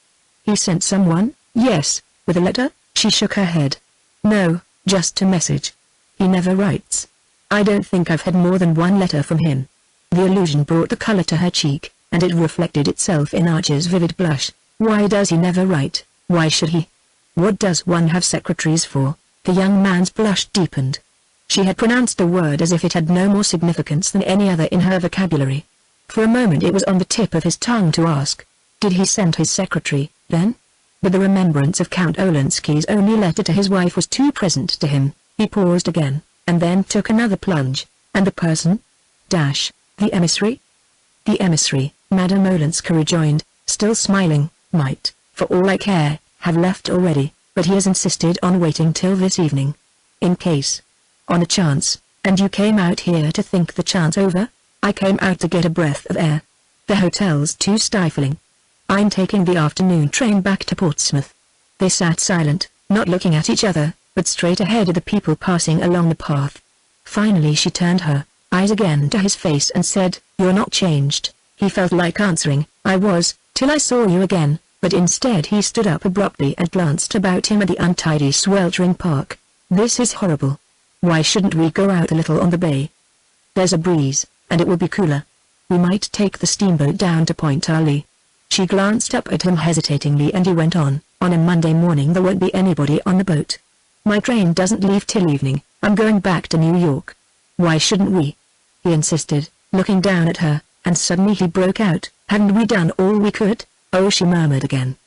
"He sent someone?" "Yes, with a letter?" She shook her head. "No, just a message. He never writes. I don't think I've had more than one letter from him." The allusion brought the color to her cheek, and it reflected itself in Archer's vivid blush. "Why does he never write? Why should he? What does one have secretaries for?" The young man's blush deepened. She had pronounced the word as if it had no more significance than any other in her vocabulary. For a moment it was on the tip of his tongue to ask, did he send his secretary, then? But the remembrance of Count Olenski's only letter to his wife was too present to him. He paused again, and then took another plunge. "And the person? The emissary?" "The emissary," Madame Olenska rejoined, still smiling, "might, for all I care, have left already, but he has insisted on waiting till this evening. In case. On a chance. And you came out here to think the chance over?" "I came out to get a breath of air. The hotel's too stifling. I'm taking the afternoon train back to Portsmouth." They sat silent, not looking at each other, but straight ahead at the people passing along the path. Finally she turned her eyes again to his face and said, "You're not changed." He felt like answering, "I was, till I saw you again," but instead he stood up abruptly and glanced about him at the untidy sweltering park. "This is horrible. Why shouldn't we go out a little on the bay? There's a breeze, and it will be cooler. We might take the steamboat down to Point Arley." She glanced up at him hesitatingly and he went on a Monday morning there won't be anybody on the boat. My train doesn't leave till evening. I'm going back to New York." "Why shouldn't we?" he insisted, looking down at her, and suddenly he broke out, "Haven't we done all we could?" "Oh," she murmured again.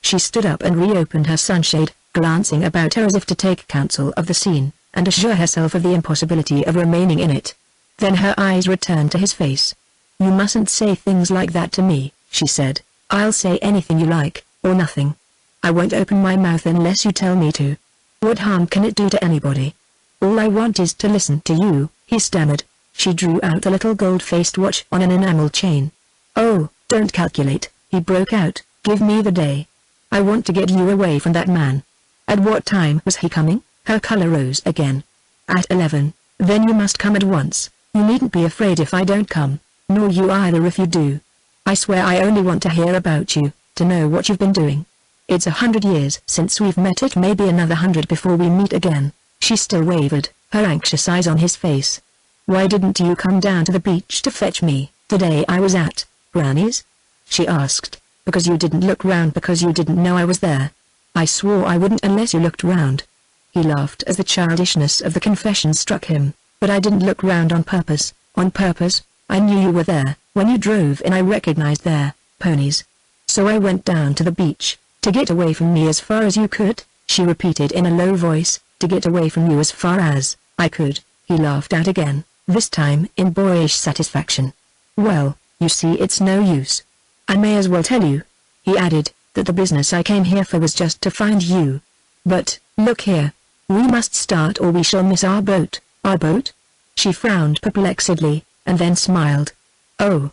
She stood up and reopened her sunshade, glancing about her as if to take counsel of the scene, and assure herself of the impossibility of remaining in it. Then her eyes returned to his face. "You mustn't say things like that to me," she said. "I'll say anything you like, or nothing. I won't open my mouth unless you tell me to. What harm can it do to anybody? All I want is to listen to you," he stammered. She drew out a little gold-faced watch on an enamel chain. "Oh, don't calculate," he broke out, "give me the day. I want to get you away from that man." "At what time was he coming?" Her color rose again. "At 11. "Then you must come at once. You needn't be afraid if I don't come, nor you either if you do. I swear I only want to hear about you, to know what you've been doing. It's 100 years since we've met, it may be another 100 before we meet again." She still wavered, her anxious eyes on his face. "Why didn't you come down to the beach to fetch me, the day I was at Granny's?" she asked. "Because you didn't look round, because you didn't know I was there." "I swore I wouldn't unless you looked round." He laughed as the childishness of the confession struck him. "But I didn't look round on purpose, on purpose. I knew you were there. When you drove in I recognized their ponies. So I went down to the beach, to get away from me as far as you could," she repeated in a low voice, "to get away from you as far as I could." He laughed out again, this time in boyish satisfaction. "Well, you see it's no use. I may as well tell you," he added, "that the business I came here for was just to find you. But, look here. We must start or we shall miss our boat." "Our boat?" She frowned perplexedly, and then smiled. "Oh.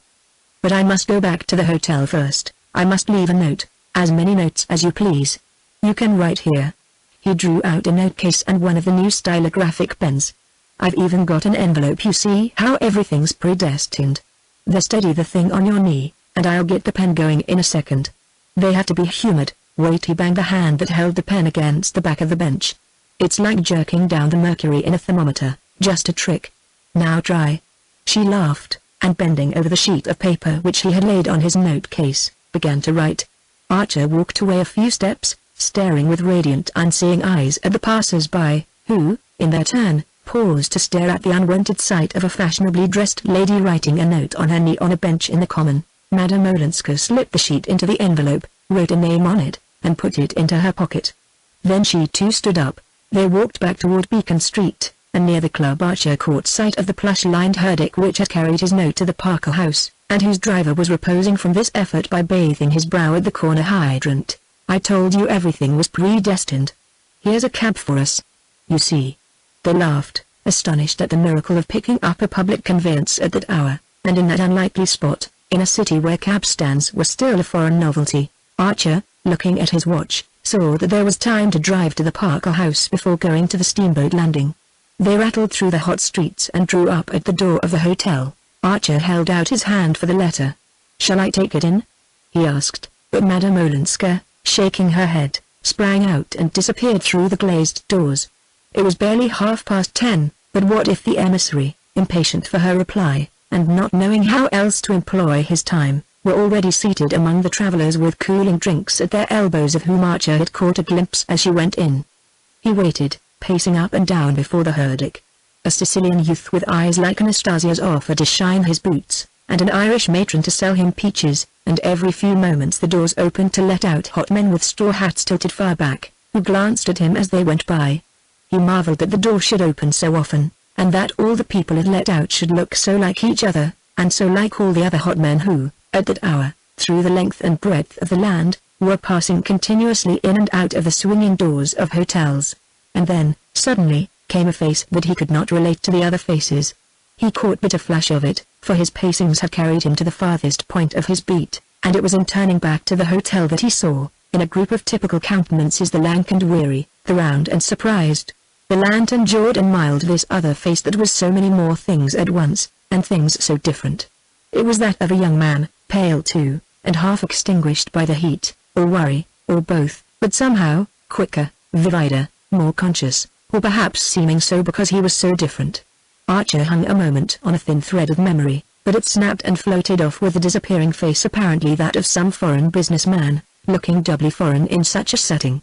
But I must go back to the hotel first. I must leave a note, as many notes as you please. You can write here." He drew out a note case and one of the new stylographic pens. "I've even got an envelope. You see how everything's predestined. There, steady the thing on your knee, and I'll get the pen going in a second. They have to be humored." "Wait," he banged the hand that held the pen against the back of the bench. "It's like jerking down the mercury in a thermometer, just a trick. Now try." She laughed, and bending over the sheet of paper which he had laid on his note case, began to write. Archer walked away a few steps, staring with radiant unseeing eyes at the passers-by, who, in their turn, paused to stare at the unwonted sight of a fashionably dressed lady writing a note on her knee on a bench in the common. Madame Olenska slipped the sheet into the envelope, wrote a name on it, and put it into her pocket. Then she too stood up. They walked back toward Beacon Street, and near the club Archer caught sight of the plush-lined herdic which had carried his note to the Parker house, and whose driver was reposing from this effort by bathing his brow at the corner hydrant. I told you everything was predestined. Here's a cab for us. You see." They laughed, astonished at the miracle of picking up a public conveyance at that hour, and in that unlikely spot, in a city where cab stands were still a foreign novelty. Archer, looking at his watch, saw that there was time to drive to the Parker house before going to the steamboat landing. They rattled through the hot streets and drew up at the door of the hotel. Archer held out his hand for the letter. "Shall I take it in?" he asked, but Madame Olenska, shaking her head, sprang out and disappeared through the glazed doors. It was barely 10:30, but what if the emissary, impatient for her reply, and not knowing how else to employ his time, were already seated among the travelers with cooling drinks at their elbows, of whom Archer had caught a glimpse as she went in. He waited, pacing up and down before the herdic. A Sicilian youth with eyes like Anastasia's offered to shine his boots, and an Irish matron to sell him peaches, and every few moments the doors opened to let out hot men with straw hats tilted far back, who glanced at him as they went by. He marveled that the door should open so often, and that all the people it let out should look so like each other, and so like all the other hot men who, at that hour, through the length and breadth of the land, were passing continuously in and out of the swinging doors of hotels. And then, suddenly, came a face that he could not relate to the other faces. He caught but a flash of it, for his pacings had carried him to the farthest point of his beat, and it was in turning back to the hotel that he saw, in a group of typical countenances, the lank and weary, the round and surprised, the lantern-jawed and mild, this other face that was so many more things at once, and things so different. It was that of a young man, pale too, and half extinguished by the heat, or worry, or both, but somehow, quicker, vivider, more conscious, or perhaps seeming so because he was so different. Archer hung a moment on a thin thread of memory, but it snapped and floated off with the disappearing face, apparently that of some foreign businessman, looking doubly foreign in such a setting.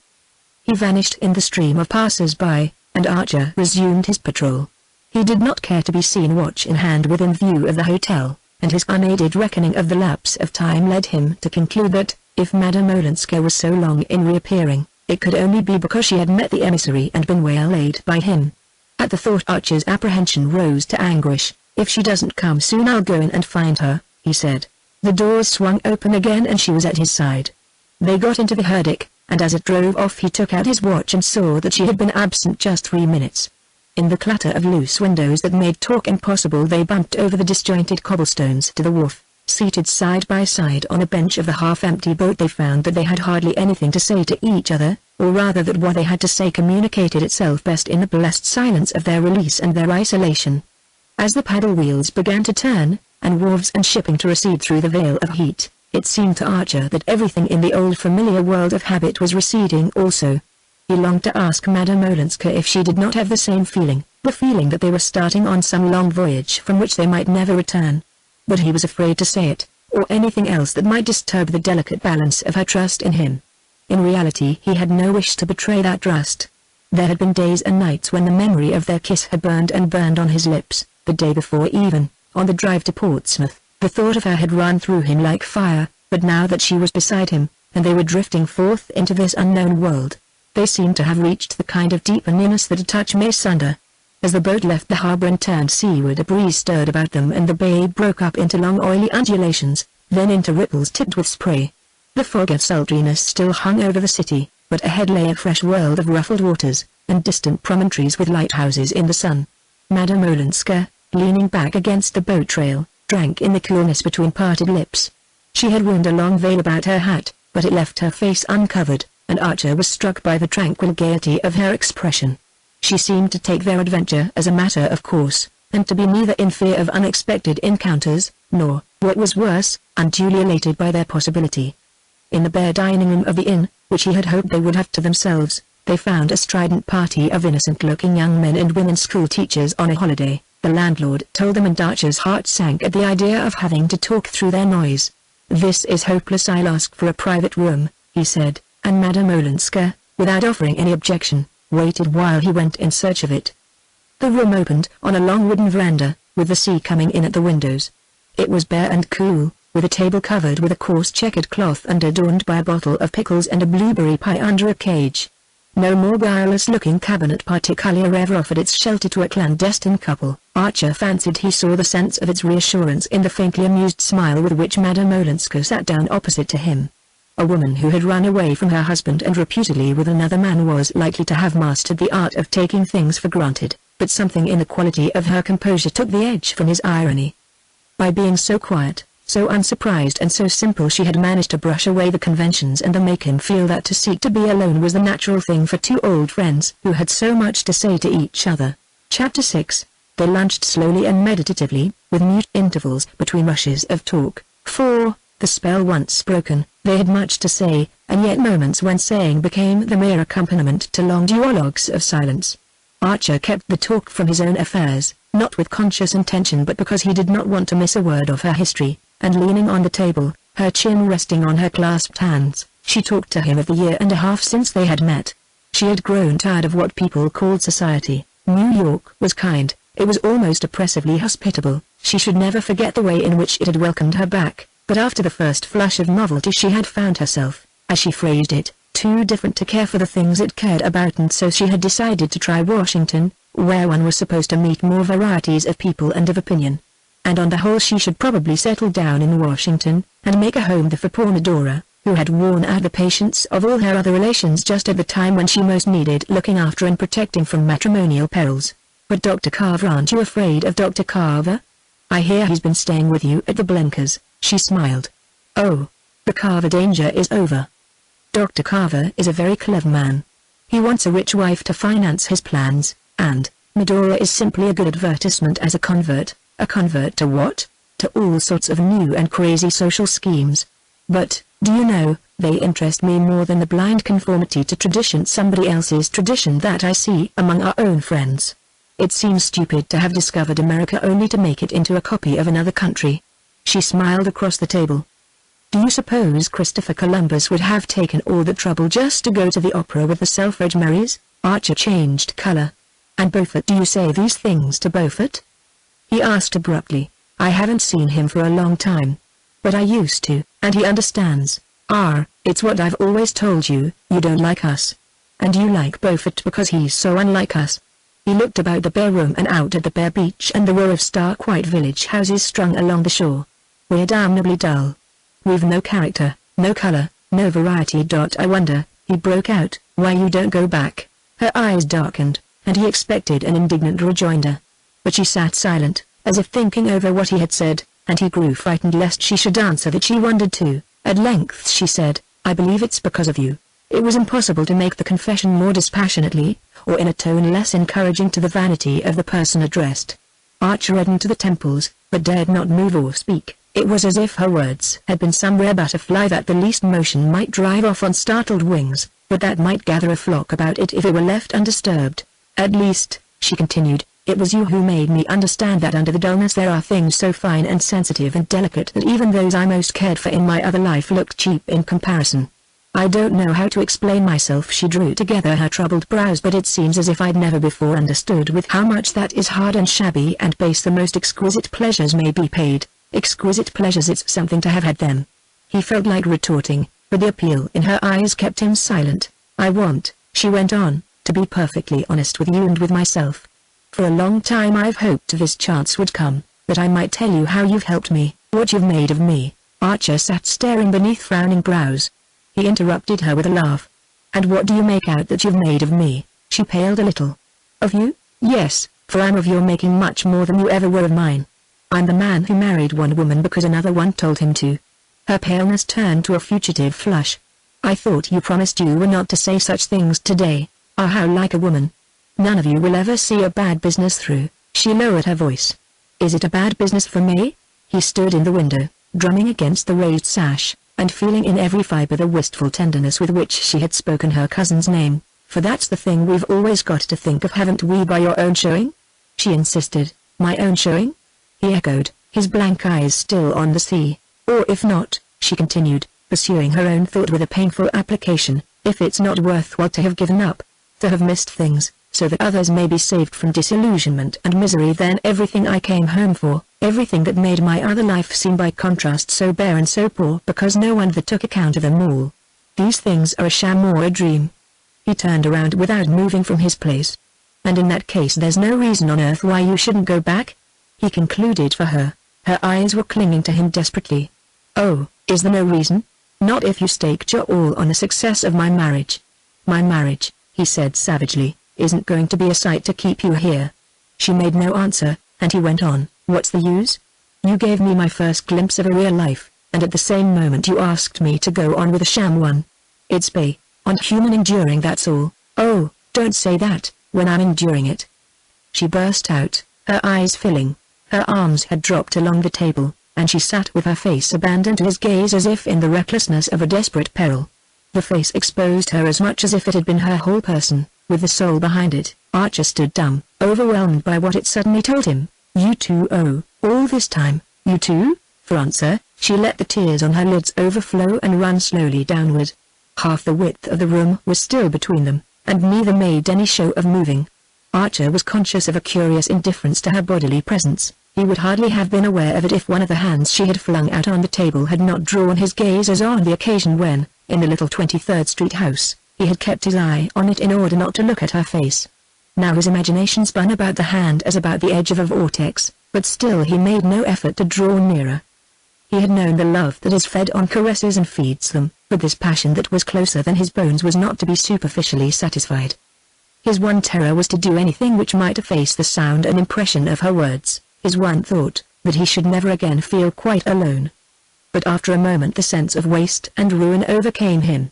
He vanished in the stream of passers-by, and Archer resumed his patrol. He did not care to be seen watch in hand within view of the hotel, and his unaided reckoning of the lapse of time led him to conclude that, if Madame Olenska was so long in reappearing, it could only be because she had met the emissary and been waylaid by him. At the thought Archer's apprehension rose to anguish. "If she doesn't come soon I'll go in and find her," he said. The doors swung open again and she was at his side. They got into the herdic, and as it drove off he took out his watch and saw that she had been absent just 3 minutes. In the clatter of loose windows that made talk impossible they bumped over the disjointed cobblestones to the wharf. Seated side by side on a bench of the half-empty boat they found that they had hardly anything to say to each other, or rather that what they had to say communicated itself best in the blessed silence of their release and their isolation. As the paddle wheels began to turn, and wharves and shipping to recede through the veil of heat, it seemed to Archer that everything in the old familiar world of habit was receding also. He longed to ask Madame Olenska if she did not have the same feeling, the feeling that they were starting on some long voyage from which they might never return. But he was afraid to say it, or anything else that might disturb the delicate balance of her trust in him. In reality he had no wish to betray that trust. There had been days and nights when the memory of their kiss had burned and burned on his lips, the day before even, on the drive to Portsmouth, the thought of her had run through him like fire, but now that she was beside him, and they were drifting forth into this unknown world, they seemed to have reached the kind of deeper nearness that a touch may sunder. As the boat left the harbour and turned seaward a breeze stirred about them and the bay broke up into long oily undulations, then into ripples tipped with spray. The fog of sultriness still hung over the city, but ahead lay a fresh world of ruffled waters, and distant promontories with lighthouses in the sun. Madame Olenska, leaning back against the boat trail, drank in the coolness between parted lips. She had wound a long veil about her hat, but it left her face uncovered, and Archer was struck by the tranquil gaiety of her expression. She seemed to take their adventure as a matter of course, and to be neither in fear of unexpected encounters, nor, what was worse, unduly elated by their possibility. In the bare dining room of the inn, which he had hoped they would have to themselves, they found a strident party of innocent-looking young men and women school teachers on a holiday, the landlord told them, and Archer's heart sank at the idea of having to talk through their noise. "This is hopeless, I'll ask for a private room," he said, and Madame Olenska, without offering any objection, waited while he went in search of it. The room opened on a long wooden veranda, with the sea coming in at the windows. It was bare and cool, with a table covered with a coarse checkered cloth and adorned by a bottle of pickles and a blueberry pie under a cage. No more guileless-looking cabinet particulier ever offered its shelter to a clandestine couple. Archer fancied he saw the sense of its reassurance in the faintly amused smile with which Madame Olenska sat down opposite to him. A woman who had run away from her husband and reputedly with another man was likely to have mastered the art of taking things for granted, but something in the quality of her composure took the edge from his irony. By being so quiet, so unsurprised and so simple, she had managed to brush away the conventions and to make him feel that to seek to be alone was the natural thing for two old friends who had so much to say to each other. Chapter 6. They lunched slowly and meditatively, with mute intervals between rushes of talk, for, the spell once broken, they had much to say, and yet moments when saying became the mere accompaniment to long duologues of silence. Archer kept the talk from his own affairs, not with conscious intention but because he did not want to miss a word of her history, and leaning on the table, her chin resting on her clasped hands, she talked to him of the year and a half since they had met. She had grown tired of what people called society. New York was kind, it was almost oppressively hospitable, she should never forget the way in which it had welcomed her back, but after the first flush of novelty she had found herself, as she phrased it, too different to care for the things it cared about, and so she had decided to try Washington, where one was supposed to meet more varieties of people and of opinion. And on the whole she should probably settle down in Washington, and make a home there for poor Medora, who had worn out the patience of all her other relations just at the time when she most needed looking after and protecting from matrimonial perils. But Dr. Carver, aren't you afraid of Dr. Carver? I hear he's been staying with you at the Blenkers. She smiled. Oh, the Carver danger is over. Dr. Carver is a very clever man. He wants a rich wife to finance his plans, and Medora is simply a good advertisement as a convert. A convert to what? To all sorts of new and crazy social schemes. But, do you know, they interest me more than the blind conformity to tradition, somebody else's tradition, that I see among our own friends. It seems stupid to have discovered America only to make it into a copy of another country. She smiled across the table. Do you suppose Christopher Columbus would have taken all the trouble just to go to the opera with the Selfridge Merrys? Archer changed color. And Beaufort, do you say these things to Beaufort? He asked abruptly. I haven't seen him for a long time. But I used to, and he understands. It's what I've always told you, you don't like us. And you like Beaufort because he's so unlike us. He looked about the bare room and out at the bare beach and the row of stark white village houses strung along the shore. We're damnably dull. We've no character, no color, no variety. I wonder, he broke out, why you don't go back. Her eyes darkened, and he expected an indignant rejoinder. But she sat silent, as if thinking over what he had said, and he grew frightened lest she should answer that she wondered too. At length she said, I believe it's because of you. It was impossible to make the confession more dispassionately, or in a tone less encouraging to the vanity of the person addressed. Archer reddened to the temples, but dared not move or speak. It was as if her words had been some rare butterfly that the least motion might drive off on startled wings, but that might gather a flock about it if it were left undisturbed. At least, she continued, it was you who made me understand that under the dullness there are things so fine and sensitive and delicate that even those I most cared for in my other life looked cheap in comparison. I don't know how to explain myself. She drew together her troubled brows, but it seems as if I'd never before understood with how much that is hard and shabby and base the most exquisite pleasures may be paid. Exquisite pleasures, it's something to have had them. He felt like retorting, but the appeal in her eyes kept him silent. I want, she went on, to be perfectly honest with you and with myself. For a long time I've hoped this chance would come, that I might tell you how you've helped me, what you've made of me. Archer sat staring beneath frowning brows. He interrupted her with a laugh. And what do you make out that you've made of me? She paled a little. Of you? Yes, for I'm of your making much more than you ever were of mine. I'm the man who married one woman because another one told him to. Her paleness turned to a fugitive flush. I thought you promised you were not to say such things today. Ah, how like a woman. None of you will ever see a bad business through. She lowered her voice. Is it a bad business for me? He stood in the window, drumming against the raised sash, and feeling in every fiber the wistful tenderness with which she had spoken her cousin's name. For that's the thing we've always got to think of, haven't we? By your own showing? She insisted. My own showing? He echoed, his blank eyes still on the sea. Or if not, she continued, pursuing her own thought with a painful application, if it's not worthwhile to have given up, to have missed things, so that others may be saved from disillusionment and misery, then everything I came home for, everything that made my other life seem by contrast so bare and so poor because no one that took account of them all. These things are a sham or a dream. He turned around without moving from his place. And in that case there's no reason on earth why you shouldn't go back? He concluded for her. Her eyes were clinging to him desperately. Oh, is there no reason? Not if you staked your all on the success of my marriage. My marriage, he said savagely, isn't going to be a sight to keep you here. She made no answer, and he went on, what's the use? You gave me my first glimpse of a real life, and at the same moment you asked me to go on with a sham one. It's beyond human enduring, that's all. Oh, don't say that, when I'm enduring it. She burst out, her eyes filling. Her arms had dropped along the table, and she sat with her face abandoned to his gaze as if in the recklessness of a desperate peril. The face exposed her as much as if it had been her whole person, with the soul behind it. Archer stood dumb, overwhelmed by what it suddenly told him. You too, oh, all this time, you too? For answer, she let the tears on her lids overflow and run slowly downward. Half the width of the room was still between them, and neither made any show of moving. Archer was conscious of a curious indifference to her bodily presence. He would hardly have been aware of it if one of the hands she had flung out on the table had not drawn his gaze as on the occasion when, in the little 23rd Street house, he had kept his eye on it in order not to look at her face. Now his imagination spun about the hand as about the edge of a vortex, but still he made no effort to draw nearer. He had known the love that is fed on caresses and feeds them, but this passion that was closer than his bones was not to be superficially satisfied. His one terror was to do anything which might efface the sound and impression of her words, his one thought, that he should never again feel quite alone. But after a moment the sense of waste and ruin overcame him.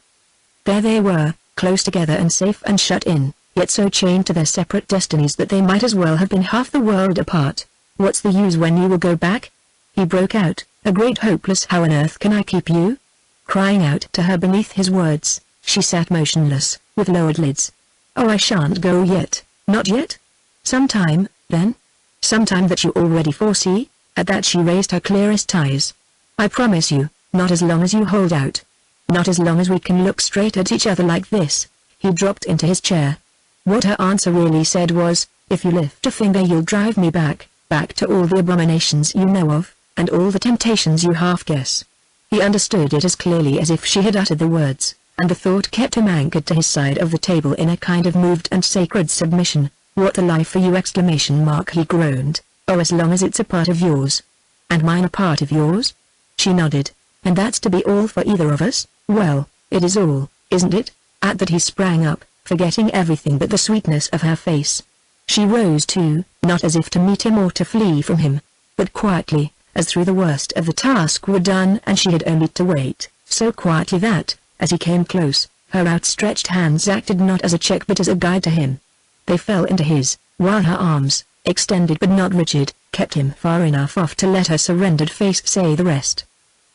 There they were, close together and safe and shut in, yet so chained to their separate destinies that they might as well have been half the world apart. What's the use when you will go back? He broke out, a great hopeless how on earth can I keep you? Crying out to her beneath his words, she sat motionless, with lowered lids. Oh, I shan't go yet, not yet? Sometime, then? Sometime that you already foresee? At that she raised her clearest eyes. I promise you, not as long as you hold out. Not as long as we can look straight at each other like this. He dropped into his chair. What her answer really said was, if you lift a finger you'll drive me back to all the abominations you know of, and all the temptations you half guess. He understood it as clearly as if she had uttered the words, and the thought kept him anchored to his side of the table in a kind of moved and sacred submission. What a life for you! He groaned. Oh, as long as it's a part of yours. And mine a part of yours? She nodded. And that's to be all for either of us? Well, it is all, isn't it? At that he sprang up, forgetting everything but the sweetness of her face. She rose too, not as if to meet him or to flee from him, but quietly, as though the worst of the task were done and she had only to wait, so quietly that, as he came close, her outstretched hands acted not as a check but as a guide to him. They fell into his, while her arms, extended but not rigid, kept him far enough off to let her surrendered face say the rest.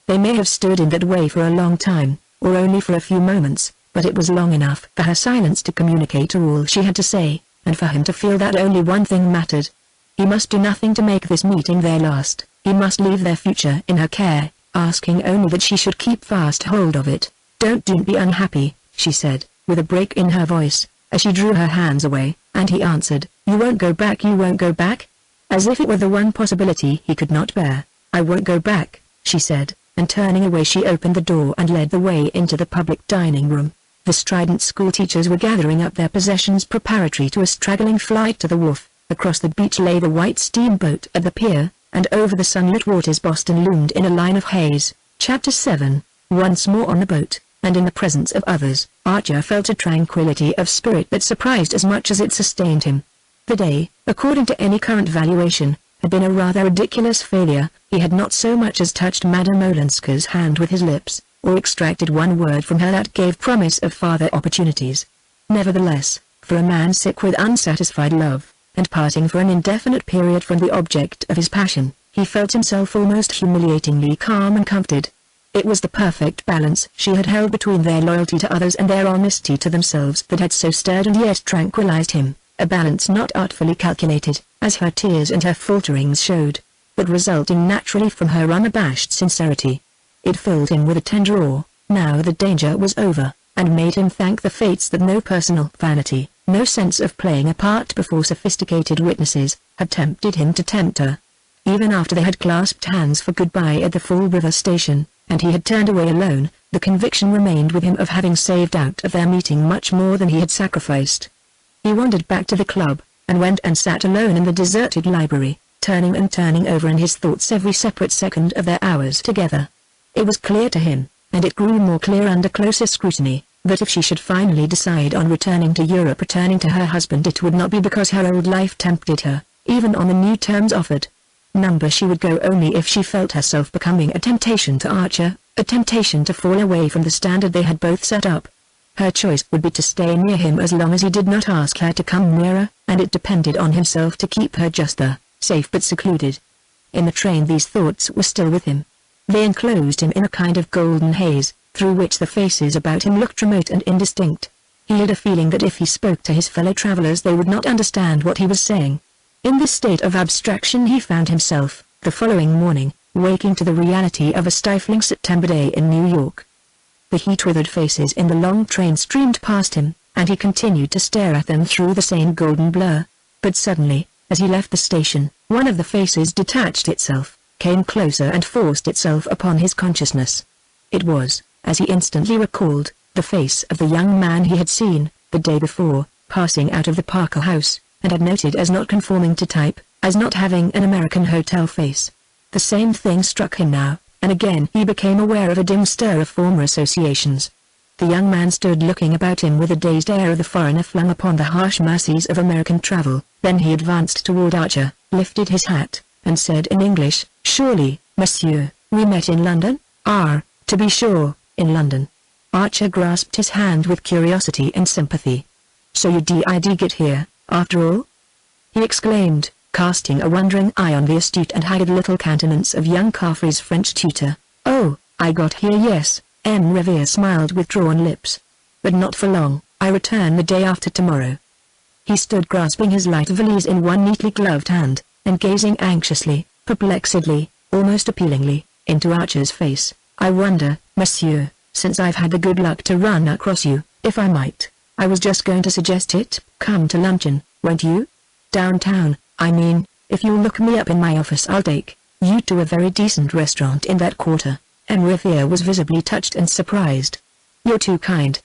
They may have stood in that way for a long time, or only for a few moments, but it was long enough for her silence to communicate all she had to say, and for him to feel that only one thing mattered. He must do nothing to make this meeting their last. He must leave their future in her care, asking only that she should keep fast hold of it. Don't be unhappy, she said, with a break in her voice, as she drew her hands away, and he answered, you won't go back? As if it were the one possibility he could not bear. I won't go back, she said, and turning away she opened the door and led the way into the public dining room. The strident school teachers were gathering up their possessions preparatory to a straggling flight to the wharf. Across the beach lay the white steamboat at the pier, and over the sunlit waters Boston loomed in a line of haze. Chapter 7. Once more on the boat, and in the presence of others, Archer felt a tranquility of spirit that surprised as much as it sustained him. The day, according to any current valuation, had been a rather ridiculous failure. He had not so much as touched Madame Olenska's hand with his lips, or extracted one word from her that gave promise of farther opportunities. Nevertheless, for a man sick with unsatisfied love, and parting for an indefinite period from the object of his passion, he felt himself almost humiliatingly calm and comforted. It was the perfect balance she had held between their loyalty to others and their honesty to themselves that had so stirred and yet tranquilized him, a balance not artfully calculated, as her tears and her falterings showed, but resulting naturally from her unabashed sincerity. It filled him with a tender awe, now the danger was over, and made him thank the fates that no personal vanity, no sense of playing a part before sophisticated witnesses, had tempted him to tempt her. Even after they had clasped hands for goodbye at the Fall River station, and he had turned away alone, the conviction remained with him of having saved out of their meeting much more than he had sacrificed. He wandered back to the club, and went and sat alone in the deserted library, turning over in his thoughts every separate second of their hours together. It was clear to him, and it grew more clear under closer scrutiny, that if she should finally decide on returning to Europe, returning to her husband, it would not be because her old life tempted her, even on the new terms offered. She would go only if she felt herself becoming a temptation to Archer, a temptation to fall away from the standard they had both set up. Her choice would be to stay near him as long as he did not ask her to come nearer, and it depended on himself to keep her just there, safe but secluded. In the train these thoughts were still with him. They enclosed him in a kind of golden haze, through which the faces about him looked remote and indistinct. He had a feeling that if he spoke to his fellow travelers they would not understand what he was saying. In this state of abstraction he found himself, the following morning, waking to the reality of a stifling September day in New York. The heat-withered faces in the long train streamed past him, and he continued to stare at them through the same golden blur. But suddenly, as he left the station, one of the faces detached itself, came closer and forced itself upon his consciousness. It was, as he instantly recalled, the face of the young man he had seen, the day before, passing out of the Parker house, and had noted as not conforming to type, as not having an American hotel face. The same thing struck him now, and again he became aware of a dim stir of former associations. The young man stood looking about him with a dazed air of the foreigner flung upon the harsh masses of American travel. Then he advanced toward Archer, lifted his hat, and said in English, "Surely, monsieur, we met in London?" To be sure, in London." Archer grasped his hand with curiosity and sympathy. "So you did get here, after all?" he exclaimed, casting a wondering eye on the astute and haggard little countenance of young Caffrey's French tutor. "Oh, I got here, yes." M. Revere smiled with drawn lips. "But not for long, I return the day after tomorrow." He stood grasping his light valise in one neatly gloved hand, and gazing anxiously, perplexedly, almost appealingly, into Archer's face. "I wonder, monsieur, since I've had the good luck to run across you, if I might, I was just going to suggest it, come to luncheon, won't you? Downtown, I mean, if you'll look me up in my office I'll take you to a very decent restaurant in that quarter." M. Revere was visibly touched and surprised. "You're too kind.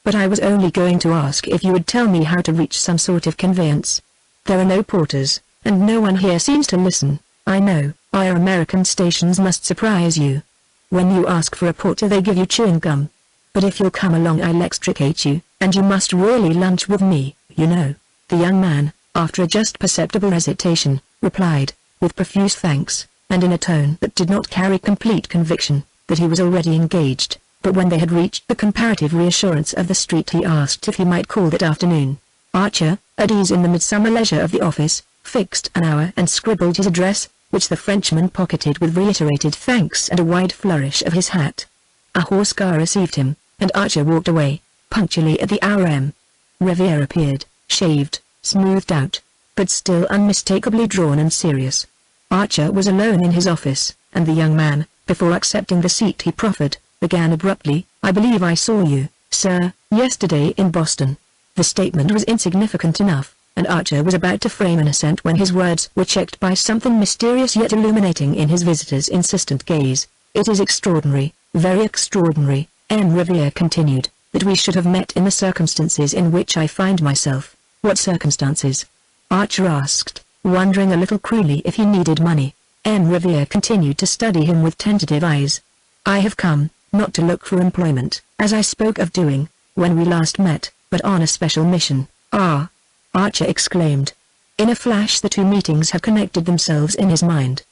But I was only going to ask if you would tell me how to reach some sort of conveyance. There are no porters, and no one here seems to listen. I know, our American stations must surprise you. When you ask for a porter they give you chewing gum. But if you'll come along I'll extricate you, and you must really lunch with me, you know." The young man, after a just perceptible hesitation, replied, with profuse thanks, and in a tone that did not carry complete conviction, that he was already engaged. But when they had reached the comparative reassurance of the street he asked if he might call that afternoon. Archer, at ease in the midsummer leisure of the office, fixed an hour and scribbled his address, which the Frenchman pocketed with reiterated thanks and a wide flourish of his hat. A horse car received him, and Archer walked away, punctually at the hour. M. Revere appeared, shaved, smoothed out, but still unmistakably drawn and serious. Archer was alone in his office, and the young man, before accepting the seat he proffered, began abruptly, "I believe I saw you, sir, yesterday in Boston." The statement was insignificant enough, and Archer was about to frame an assent when his words were checked by something mysterious yet illuminating in his visitor's insistent gaze. "It is extraordinary, very extraordinary," M. Revere continued, "that we should have met in the circumstances in which I find myself." "What circumstances?" Archer asked, wondering a little cruelly if he needed money. M. Revere continued to study him with tentative eyes. "I have come, not to look for employment, as I spoke of doing, when we last met, but on a special mission." "Ah!" Archer exclaimed. In a flash the two meetings had connected themselves in his mind.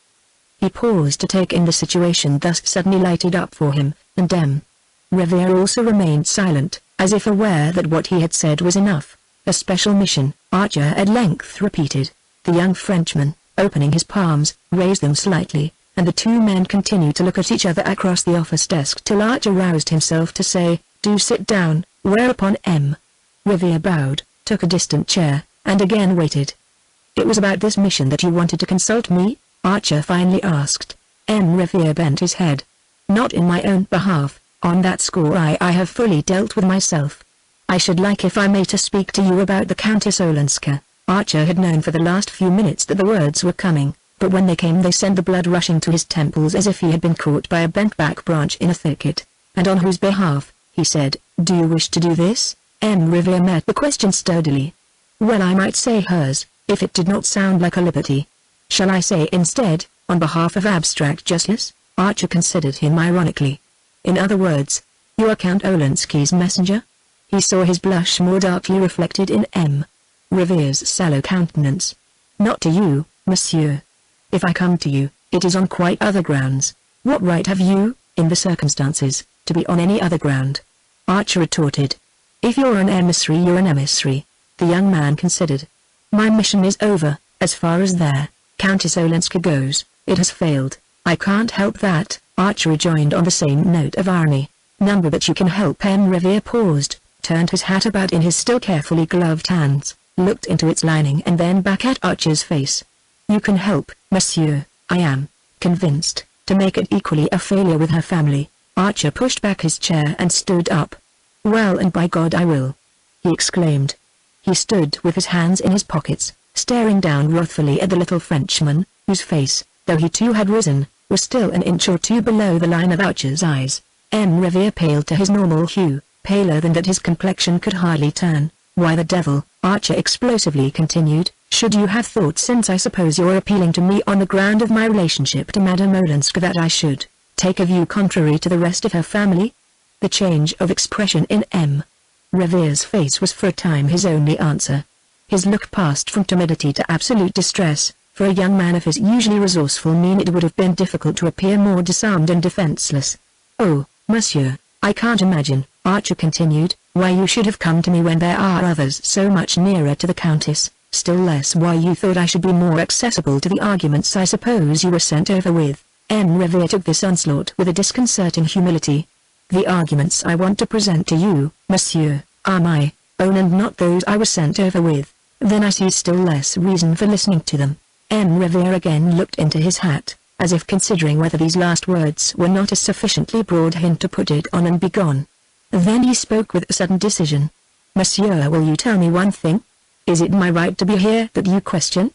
He paused to take in the situation thus suddenly lighted up for him, and M. Revere also remained silent, as if aware that what he had said was enough. "A special mission," Archer at length repeated. The young Frenchman, opening his palms, raised them slightly, and the two men continued to look at each other across the office desk till Archer roused himself to say, "Do sit down," whereupon M. Revere bowed, took a distant chair, and again waited. "It was about this mission that you wanted to consult me?" Archer finally asked. M. Revere bent his head. "Not in my own behalf, on that score I have fully dealt with myself. I should like if I may to speak to you about the Countess Olenska." Archer had known for the last few minutes that the words were coming, but when they came they sent the blood rushing to his temples as if he had been caught by a bent-back branch in a thicket. "And on whose behalf?" he said. "Do you wish to do this?" M. Revere met the question sturdily. "Well, I might say hers, if it did not sound like a liberty. Shall I say instead, on behalf of abstract justice?" Archer considered him ironically. In other words, you are Count Olenski's messenger? He saw his blush more darkly reflected in M. Revere's sallow countenance. Not to you, monsieur. If I come to you, it is on quite other grounds. What right have you, in the circumstances, to be on any other ground? Archer retorted. If you're an emissary, you're an emissary. The young man considered. My mission is over, as far as there, Countess Olenska goes. It has failed. I can't help that, Archer rejoined on the same note of irony. Number that you can help. M. Revere paused, turned his hat about in his still carefully gloved hands, looked into its lining and then back at Archer's face. You can help, monsieur, I am convinced, to make it equally a failure with her family. Archer pushed back his chair and stood up. Well, and by God I will, he exclaimed. He stood with his hands in his pockets, staring down wrathfully at the little Frenchman, whose face, though he too had risen, was still an inch or two below the line of Archer's eyes. M. Revere paled to his normal hue, paler than that his complexion could hardly turn. Why the devil, Archer explosively continued, should you have thought, since I suppose you're appealing to me on the ground of my relationship to Madame Olenska, that I should take a view contrary to the rest of her family? The change of expression in M. Revere's face was for a time his only answer. His look passed from timidity to absolute distress. For a young man of his usually resourceful mien it would have been difficult to appear more disarmed and defenseless. Oh, monsieur, I can't imagine, Archer continued, why you should have come to me when there are others so much nearer to the Countess, still less why you thought I should be more accessible to the arguments I suppose you were sent over with. M. Revere took this onslaught with a disconcerting humility. The arguments I want to present to you, monsieur, are my own and not those I was sent over with. Then I see still less reason for listening to them. M. Revere again looked into his hat, as if considering whether these last words were not a sufficiently broad hint to put it on and be gone. Then he spoke with sudden decision. Monsieur, will you tell me one thing? Is it my right to be here that you question?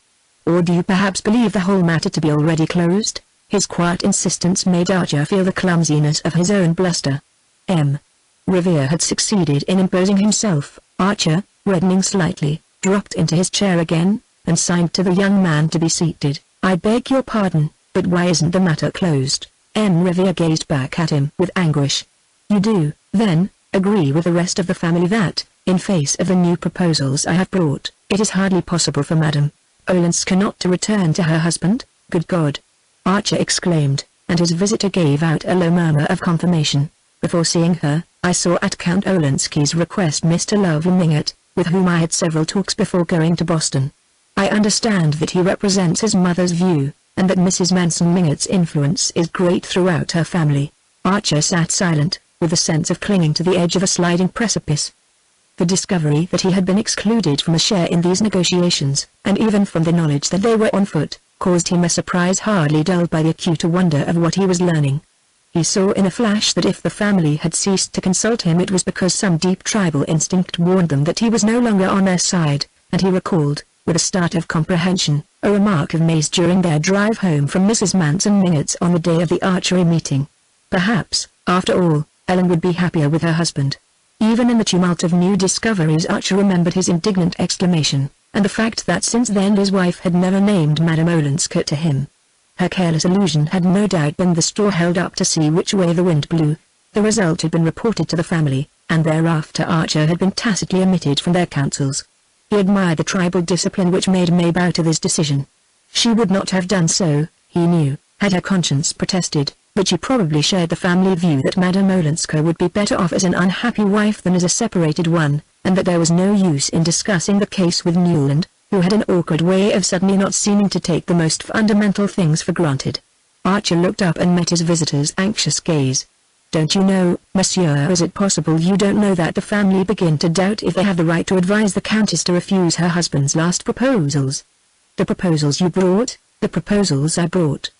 Or do you perhaps believe the whole matter to be already closed? His quiet insistence made Archer feel the clumsiness of his own bluster. M. Revere had succeeded in imposing himself. Archer, reddening slightly, dropped into his chair again, and signed to the young man to be seated. I beg your pardon, but why isn't the matter closed? M. Revere gazed back at him with anguish. You do, then, agree with the rest of the family that, in face of the new proposals I have brought, it is hardly possible for Madame Olenska not to return to her husband? Good God! Archer exclaimed, and his visitor gave out a low murmur of confirmation. Before seeing her, I saw at Count Olenski's request Mr. Lovell Mingott, with whom I had several talks before going to Boston. I understand that he represents his mother's view, and that Mrs. Manson Mingott's influence is great throughout her family. Archer sat silent, with a sense of clinging to the edge of a sliding precipice. The discovery that he had been excluded from a share in these negotiations, and even from the knowledge that they were on foot, caused him a surprise hardly dulled by the acuter wonder of what he was learning. He saw in a flash that if the family had ceased to consult him it was because some deep tribal instinct warned them that he was no longer on their side, and he recalled, with a start of comprehension, a remark of May's during their drive home from Mrs. Manson Mingott's on the day of the archery meeting. Perhaps, after all, Ellen would be happier with her husband. Even in the tumult of new discoveries Archer remembered his indignant exclamation, and the fact that since then his wife had never named Madame Olenska to him. Her careless allusion had no doubt been the straw held up to see which way the wind blew. The result had been reported to the family, and thereafter Archer had been tacitly omitted from their councils. He admired the tribal discipline which made May bow to this decision. She would not have done so, he knew, had her conscience protested, but she probably shared the family view that Madame Olenska would be better off as an unhappy wife than as a separated one, and that there was no use in discussing the case with Newland, who had an awkward way of suddenly not seeming to take the most fundamental things for granted. Archer looked up and met his visitor's anxious gaze. Don't you know, monsieur, is it possible you don't know that the family begin to doubt if they have the right to advise the Countess to refuse her husband's last proposals? The proposals you brought? The proposals I brought.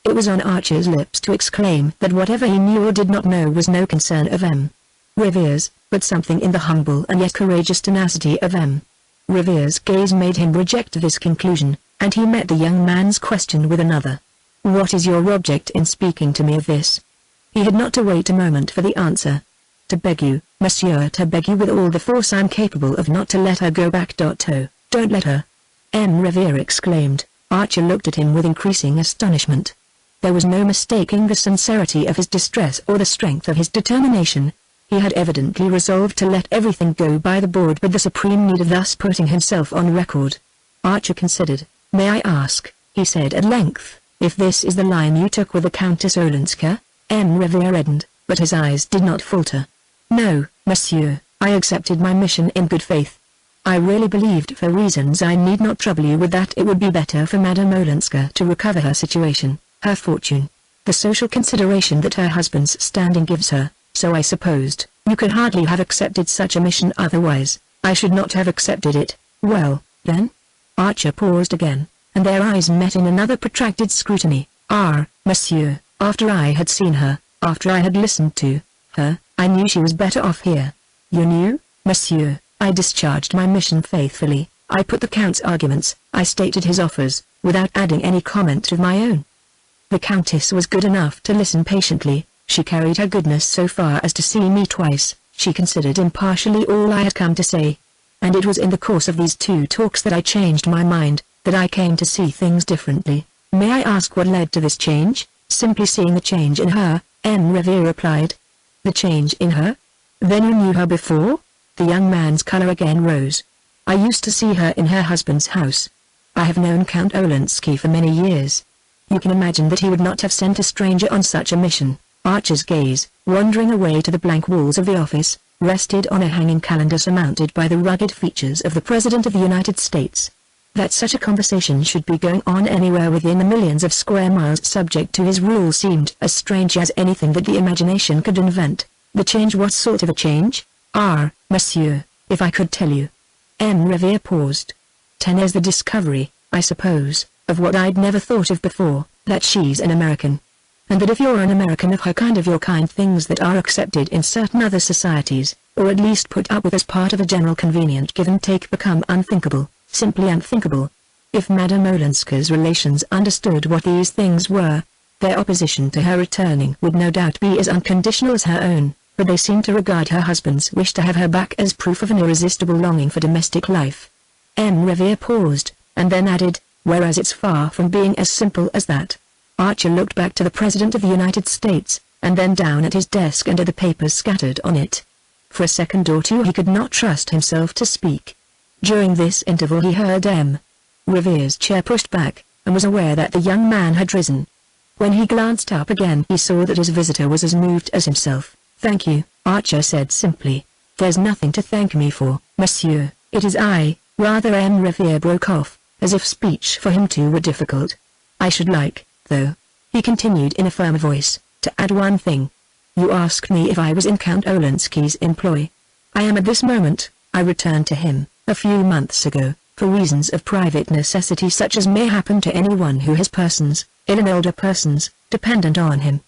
It was on Archer's lips to exclaim that whatever he knew or did not know was no concern of M. Revere's, but something in the humble and yet courageous tenacity of M. Revere's gaze made him reject this conclusion, and he met the young man's question with another. What is your object in speaking to me of this? He had not to wait a moment for the answer. To beg you, monsieur, to beg you with all the force I'm capable of not to let her go back. Don't let her. M. Revere exclaimed. Archer looked at him with increasing astonishment. There was no mistaking the sincerity of his distress or the strength of his determination. He had evidently resolved to let everything go by the board with the supreme need of thus putting himself on record. Archer considered. "May I ask," he said at length, "if this is the line you took with the Countess Olenska?" M. Revere reddened, but his eyes did not falter. "No, monsieur, I accepted my mission in good faith. I really believed for reasons I need not trouble you with that it would be better for Madame Olenska to recover her situation, her fortune, the social consideration that her husband's standing gives her, so I supposed. You could hardly have accepted such a mission otherwise." "I should not have accepted it." "Well, then?" Archer paused again, and their eyes met in another protracted scrutiny. Monsieur, after I had seen her, after I had listened to her, I knew she was better off here." "You knew?" "Monsieur, I discharged my mission faithfully. I put the Count's arguments, I stated his offers, without adding any comment of my own. The Countess was good enough to listen patiently. She carried her goodness so far as to see me twice. She considered impartially all I had come to say. And it was in the course of these 2 talks that I changed my mind, that I came to see things differently." "May I ask what led to this change?" "Simply seeing the change in her," M. Revere replied. "The change in her? Then you knew her before?" The young man's color again rose. "I used to see her in her husband's house. I have known Count Olensky for many years. You can imagine that he would not have sent a stranger on such a mission." Archer's gaze, wandering away to the blank walls of the office, rested on a hanging calendar surmounted by the rugged features of the President of the United States. That such a conversation should be going on anywhere within the millions of square miles subject to his rule seemed as strange as anything that the imagination could invent. "The change? What sort of a change?" Monsieur, if I could tell you." M. Revere paused. "There's the discovery, I suppose, of what I'd never thought of before, that she's an American. And that if you're an American of her kind, of your kind, things that are accepted in certain other societies, or at least put up with as part of a general convenient give and take, become unthinkable, simply unthinkable. If Madame Olenska's relations understood what these things were, their opposition to her returning would no doubt be as unconditional as her own, but they seemed to regard her husband's wish to have her back as proof of an irresistible longing for domestic life." M. Revere paused, and then added, "Whereas it's far from being as simple as that." Archer looked back to the President of the United States, and then down at his desk and at the papers scattered on it. For a second or two he could not trust himself to speak. During this interval he heard M. Revere's chair pushed back, and was aware that the young man had risen. When he glanced up again he saw that his visitor was as moved as himself. "Thank you," Archer said simply. "There's nothing to thank me for, monsieur. It is I." Rather, M. Revere broke off, as if speech for him too were difficult. "I should like, though," he continued in a firmer voice, "to add one thing. You asked me if I was in Count Olensky's employ. I am at this moment. I returned to him, a few months ago, for reasons of private necessity such as may happen to anyone who has persons, ill and older persons, dependent on him.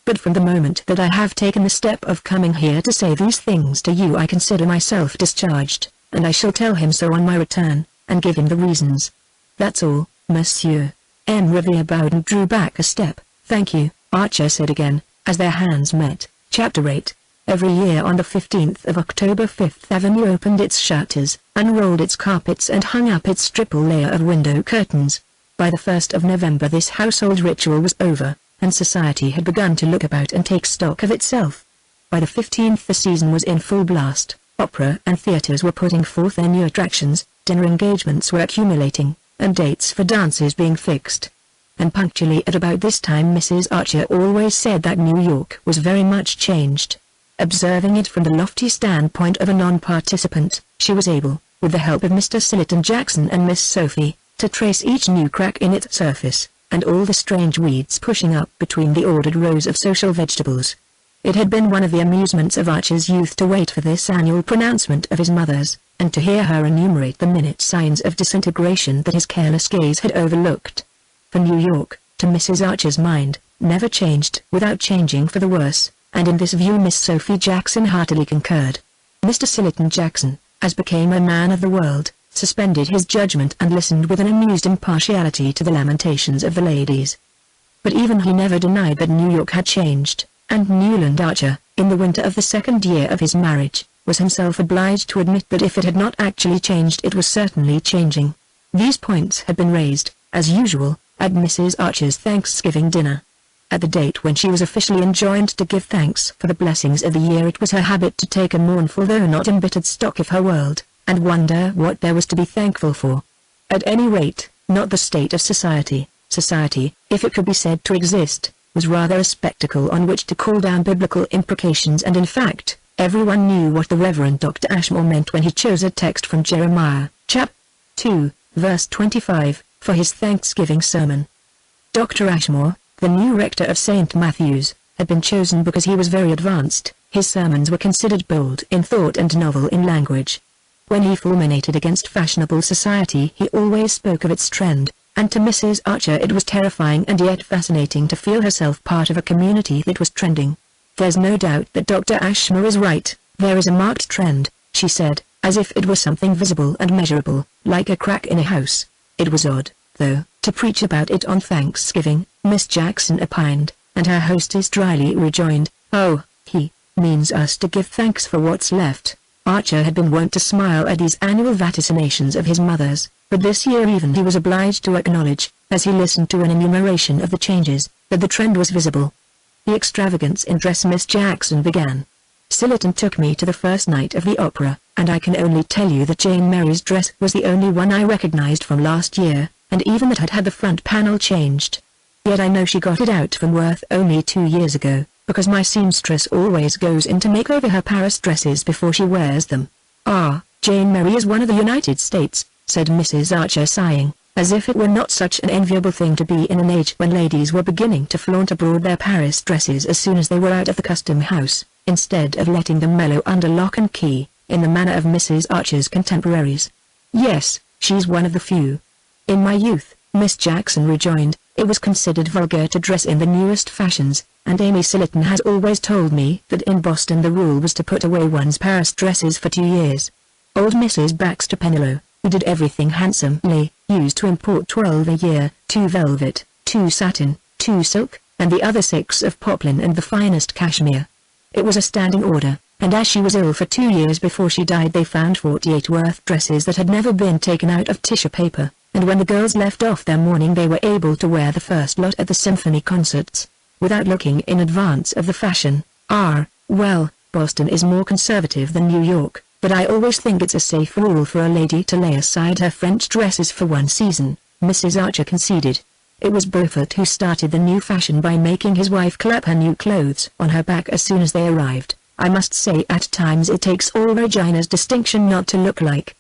But from the moment that I have taken the step of coming here to say these things to you, I consider myself discharged, and I shall tell him so on my return, and give him the reasons. That's all, monsieur." M. Revere bowed and drew back a step. "Thank you," Archer said again, as their hands met. Chapter 8. Every year on the 15th of October, Fifth Avenue opened its shutters, unrolled its carpets and hung up its triple layer of window curtains. By the 1st of November this household ritual was over, and society had begun to look about and take stock of itself. By the 15th the season was in full blast. Opera and theaters were putting forth their new attractions, dinner engagements were accumulating, and dates for dances being fixed. And punctually at about this time Mrs. Archer always said that New York was very much changed. Observing it from the lofty standpoint of a non-participant, she was able, with the help of Mr. Sillerton Jackson and Miss Sophie, to trace each new crack in its surface, and all the strange weeds pushing up between the ordered rows of social vegetables. It had been one of the amusements of Archer's youth to wait for this annual pronouncement of his mother's, and to hear her enumerate the minute signs of disintegration that his careless gaze had overlooked. For New York, to Mrs. Archer's mind, never changed without changing for the worse, and in this view Miss Sophie Jackson heartily concurred. Mr. Sillerton Jackson, as became a man of the world, suspended his judgment and listened with an amused impartiality to the lamentations of the ladies. But even he never denied that New York had changed, and Newland Archer, in the winter of the second year of his marriage, was himself obliged to admit that if it had not actually changed it was certainly changing. These points had been raised, as usual, at Mrs. Archer's Thanksgiving dinner, At the date when she was officially enjoined to give thanks for the blessings of the year, it was her habit to take a mournful though not embittered stock of her world, and wonder what there was to be thankful for. At any rate, not the state of society. Society, if it could be said to exist, was rather a spectacle on which to call down biblical imprecations, and in fact, everyone knew what the Reverend Dr. Ashmore meant when he chose a text from Jeremiah, chapter 2, verse 25, for his Thanksgiving sermon. Dr. Ashmore, the new rector of St. Matthew's, had been chosen because he was very advanced. His sermons were considered bold in thought and novel in language. When he fulminated against fashionable society, he always spoke of its trend, and to Mrs. Archer it was terrifying and yet fascinating to feel herself part of a community that was trending. "There's no doubt that Dr. Ashmore is right, there is a marked trend," she said, as if it were something visible and measurable, like a crack in a house. It was odd, though, to preach about it on Thanksgiving, Miss Jackson opined, and her hostess dryly rejoined, "Oh, he means us to give thanks for what's left." Archer had been wont to smile at these annual vaticinations of his mother's, but this year even he was obliged to acknowledge, as he listened to an enumeration of the changes, that the trend was visible. "The extravagance in dress," Miss Jackson began. "Sillerton took me to the first night of the opera, and I can only tell you that Jane Mary's dress was the only one I recognized from last year, and even that had had the front panel changed. Yet I know she got it out from Worth only 2 years ago, because my seamstress always goes in to make over her Paris dresses before she wears them." "Ah, Jane Mary is one of the United States," said Mrs. Archer sighing, as if it were not such an enviable thing to be in an age when ladies were beginning to flaunt abroad their Paris dresses as soon as they were out of the custom house, instead of letting them mellow under lock and key, in the manner of Mrs. Archer's contemporaries. "Yes, she's one of the few. In my youth," Miss Jackson rejoined, "it was considered vulgar to dress in the newest fashions, and Amy Sillerton has always told me that in Boston the rule was to put away one's Paris dresses for 2 years. Old Mrs. Baxter Pennilow, who did everything handsomely, used to import 12 a year, 2 velvet, 2 satin, 2 silk, and the other 6 of poplin and the finest cashmere. It was a standing order, and as she was ill for 2 years before she died they found 48 Worth dresses that had never been taken out of tissue paper, and when the girls left off their mourning they were able to wear the first lot at the symphony concerts, without looking in advance of the fashion. Well, Boston is more conservative than New York, but I always think it's a safe rule for a lady to lay aside her French dresses for 1 season," Mrs. Archer conceded. "It was Beaufort who started the new fashion by making his wife clap her new clothes on her back as soon as they arrived. I must say at times it takes all Regina's distinction not to look like.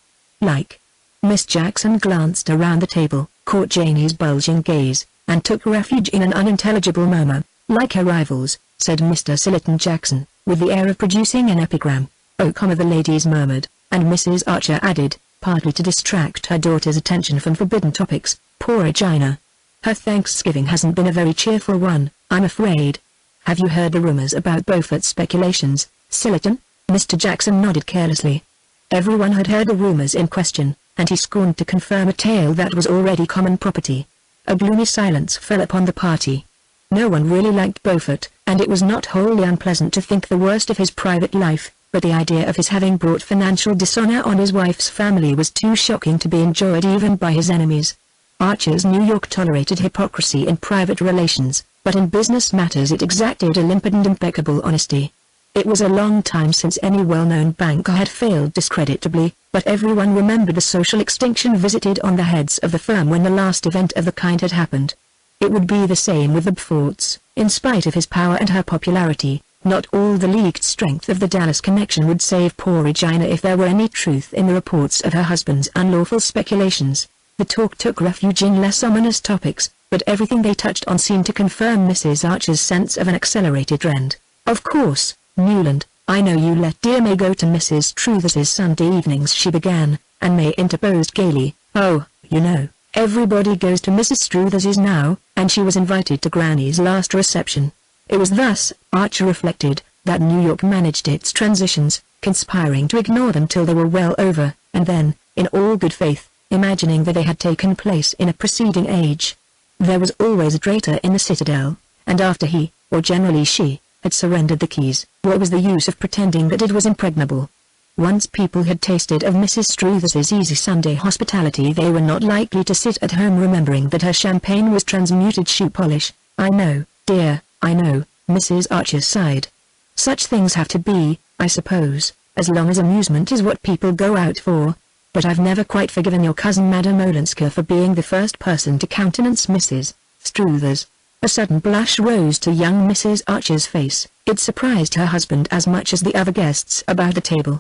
Miss Jackson glanced around the table, caught Janie's bulging gaze, and took refuge in an unintelligible murmur. "Like her rivals," said Mr. Sillerton Jackson, with the air of producing an epigram. "Oh, the ladies murmured, and Mrs. Archer added, partly to distract her daughter's attention from forbidden topics, "Poor Regina. Her Thanksgiving hasn't been a very cheerful one, I'm afraid. Have you heard the rumors about Beaufort's speculations, Sillerton?" Mr. Jackson nodded carelessly. Everyone had heard the rumors in question, and he scorned to confirm a tale that was already common property. A gloomy silence fell upon the party. No one really liked Beaufort, and it was not wholly unpleasant to think the worst of his private life, but the idea of his having brought financial dishonor on his wife's family was too shocking to be enjoyed even by his enemies. Archer's New York tolerated hypocrisy in private relations, but in business matters it exacted a limpid and impeccable honesty. It was a long time since any well-known banker had failed discreditably, but everyone remembered the social extinction visited on the heads of the firm when the last event of the kind had happened. It would be the same with the Beauforts. In spite of his power and her popularity, not all the leagued strength of the Dallas connection would save poor Regina if there were any truth in the reports of her husband's unlawful speculations. The talk took refuge in less ominous topics, but everything they touched on seemed to confirm Mrs. Archer's sense of an accelerated trend. "Of course, Newland, I know you let dear May go to Mrs. Struthers's Sunday evenings," she began, and May interposed gaily, "Oh, you know, everybody goes to Mrs. Struthers's now, and she was invited to Granny's last reception." It was thus, Archer reflected, that New York managed its transitions, conspiring to ignore them till they were well over, and then, in all good faith, imagining that they had taken place in a preceding age. There was always a traitor in the citadel, and after he, or generally she, had surrendered the keys, what was the use of pretending that it was impregnable? Once people had tasted of Mrs. Struthers's easy Sunday hospitality they were not likely to sit at home remembering that her champagne was transmuted shoe polish. "I know, dear, I know," Mrs. Archer sighed. "Such things have to be, I suppose, as long as amusement is what people go out for. But I've never quite forgiven your cousin Madame Olenska for being the first person to countenance Mrs. Struthers." A sudden blush rose to young Mrs. Archer's face. It surprised her husband as much as the other guests about the table.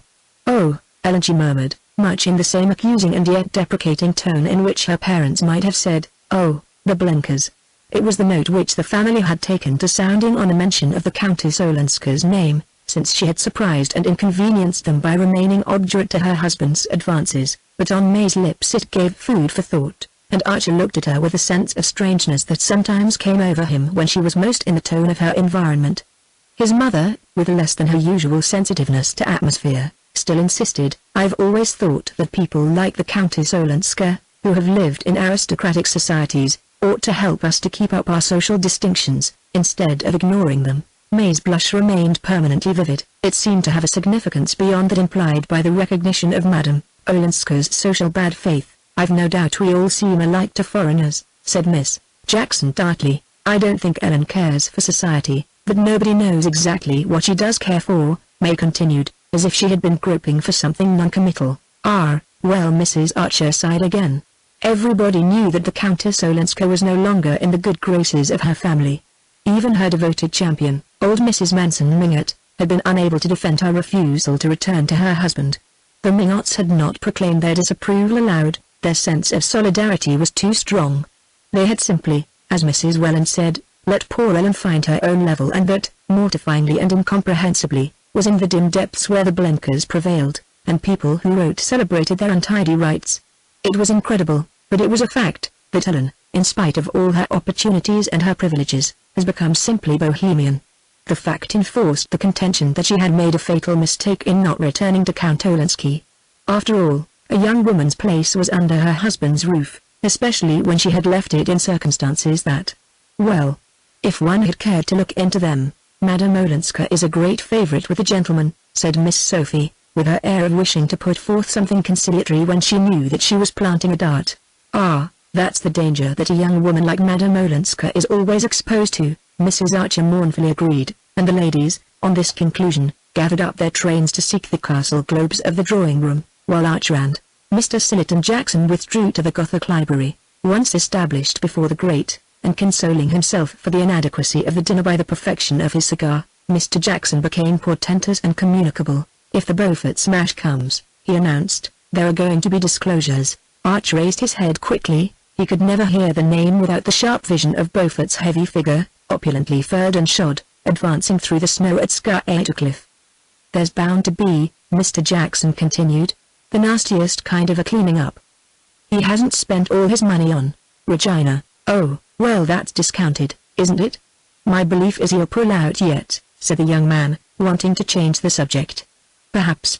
"Oh, Ellen," she murmured, much in the same accusing and yet deprecating tone in which her parents might have said, "Oh, the Blenkers." It was the note which the family had taken to sounding on a mention of the Countess Olenska's name, since she had surprised and inconvenienced them by remaining obdurate to her husband's advances, but on May's lips it gave food for thought, and Archer looked at her with a sense of strangeness that sometimes came over him when she was most in the tone of her environment. His mother, with less than her usual sensitiveness to atmosphere, still insisted, "I've always thought that people like the Countess Olenska, who have lived in aristocratic societies, ought to help us to keep up our social distinctions, instead of ignoring them." May's blush remained permanently vivid. It seemed to have a significance beyond that implied by the recognition of Madame Olenska's social bad faith. "I've no doubt we all seem alike to foreigners," said Miss Jackson tartly. "I don't think Ellen cares for society, but nobody knows exactly what she does care for," May continued, as if she had been groping for something non-committal. Well, Mrs. Archer sighed again. Everybody knew that the Countess Olenska was no longer in the good graces of her family. Even her devoted champion, old Mrs. Manson Mingott, had been unable to defend her refusal to return to her husband. The Mingotts had not proclaimed their disapproval aloud, their sense of solidarity was too strong. They had simply, as Mrs. Welland said, let poor Ellen find her own level, and that, mortifyingly and incomprehensibly, was in the dim depths where the Blenkers prevailed, and people who wrote celebrated their untidy rights. It was incredible, but it was a fact, that Ellen, in spite of all her opportunities and her privileges, has become simply bohemian. The fact enforced the contention that she had made a fatal mistake in not returning to Count Olensky. After all, a young woman's place was under her husband's roof, especially when she had left it in circumstances that, well, if one had cared to look into them, Madame Olenska is a great favorite with the gentlemen, said Miss Sophie, with her air of wishing to put forth something conciliatory when she knew that she was planting a dart. "Ah, that's the danger that a young woman like Madame Olenska is always exposed to," Mrs. Archer mournfully agreed, and the ladies, on this conclusion, gathered up their trains to seek the castle globes of the drawing-room, while Archer and Mr. Sillerton Jackson withdrew to the Gothic library, once established before the grate, and consoling himself for the inadequacy of the dinner by the perfection of his cigar. Mr. Jackson became portentous and communicable. "If the Beaufort smash comes," he announced, "there are going to be disclosures." Archer raised his head quickly. He could never hear the name without the sharp vision of Beaufort's heavy figure, opulently furred and shod, advancing through the snow at Scarecliff. "There's bound to be," Mr. Jackson continued, "the nastiest kind of a cleaning up. He hasn't spent all his money on Regina." "Oh, well, that's discounted, isn't it?" "My belief is he'll pull out yet," said the young man, wanting to change the subject. Perhaps.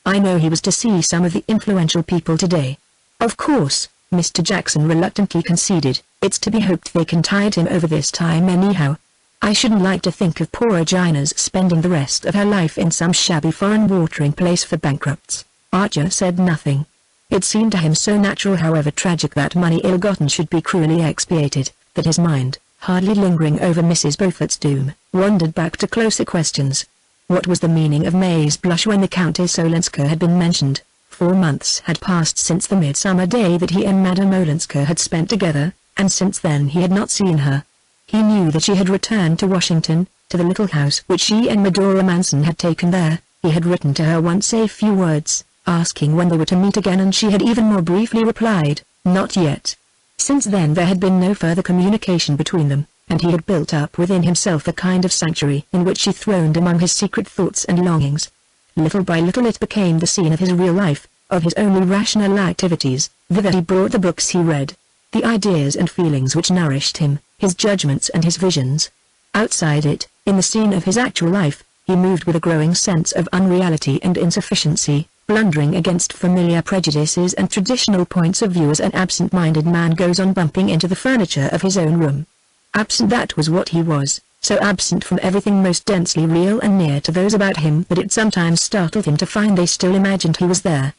I know he was to see some of the influential people today." "Of course," Mr. Jackson reluctantly conceded, "it's to be hoped they can tide him over this time anyhow. I shouldn't like to think of poor Regina's spending the rest of her life in some shabby foreign watering place for bankrupts." Archer said nothing. It seemed to him so natural, however tragic, that money ill-gotten should be cruelly expiated, that his mind, hardly lingering over Mrs. Beaufort's doom, wandered back to closer questions. What was the meaning of May's blush when the Countess Olenska had been mentioned? 4 months had passed since the midsummer day that he and Madame Olenska had spent together, and since then he had not seen her. He knew that she had returned to Washington, to the little house which she and Medora Manson had taken there. He had written to her once a few words, asking when they were to meet again, and she had even more briefly replied, "Not yet." Since then there had been no further communication between them, and he had built up within himself a kind of sanctuary in which he throned among his secret thoughts and longings. Little by little it became the scene of his real life, of his only rational activities. Thither he brought the books he read, the ideas and feelings which nourished him, his judgments and his visions. Outside it, in the scene of his actual life, he moved with a growing sense of unreality and insufficiency, blundering against familiar prejudices and traditional points of view as an absent-minded man goes on bumping into the furniture of his own room. Absent, that was what he was, so absent from everything most densely real and near to those about him that it sometimes startled him to find they still imagined he was there.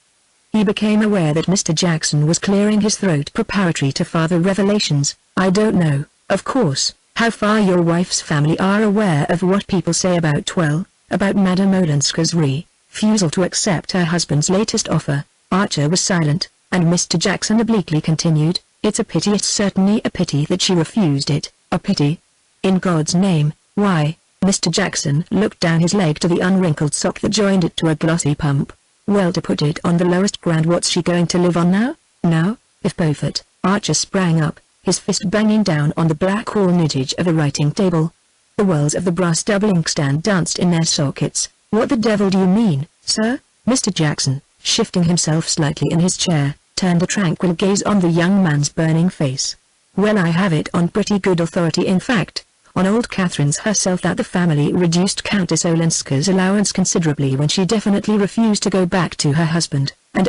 He became aware that Mr. Jackson was clearing his throat preparatory to farther revelations. "I don't know, of course, how far your wife's family are aware of what people say about Madame Olenska's refusal to accept her husband's latest offer. Archer was silent, and Mr. Jackson obliquely continued, it's a pity, it's certainly a pity that she refused it, a pity. In God's name, why? Mr. Jackson looked down his leg to the unwrinkled sock that joined it to a glossy pump. Well, to put it on the lowest ground, what's she going to live on now? Now, if Beaufort. Archer sprang up, his fist banging down on the black ornage of a writing table. The whirls of the brass double inkstand danced in their sockets. What the devil do you mean, sir? Mr. Jackson, shifting himself slightly in his chair, turned a tranquil gaze on the young man's burning face. Well, I have it on pretty good authority, in fact, on old Catherine's herself, that the family reduced Countess Olenska's allowance considerably when she definitely refused to go back to her husband, and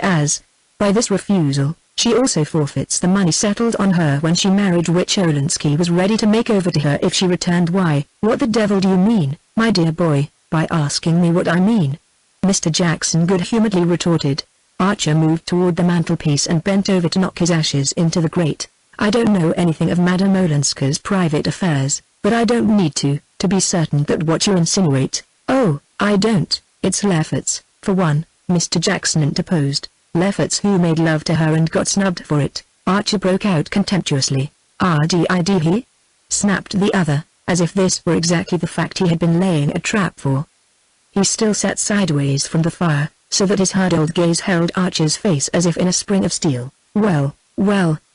by this refusal, she also forfeits the money settled on her when she married, which Olensky was ready to make over to her if she returned. Why, what the devil do you mean, my dear boy, by asking me what I mean? Mr. Jackson good-humoredly retorted. Archer moved toward the mantelpiece and bent over to knock his ashes into the grate. I don't know anything of Madame Olenska's private affairs, but I don't need to be certain that what you insinuate. Oh, I don't, it's Lefferts, for one, Mr. Jackson interposed. Lefferts, who made love to her and got snubbed for it, Archer broke out contemptuously. RDID he? Snapped the other, as if this were exactly the fact he had been laying a trap for. He still sat sideways from the fire, so that his hard-old gaze held Archer's face as if in a spring of steel. Well,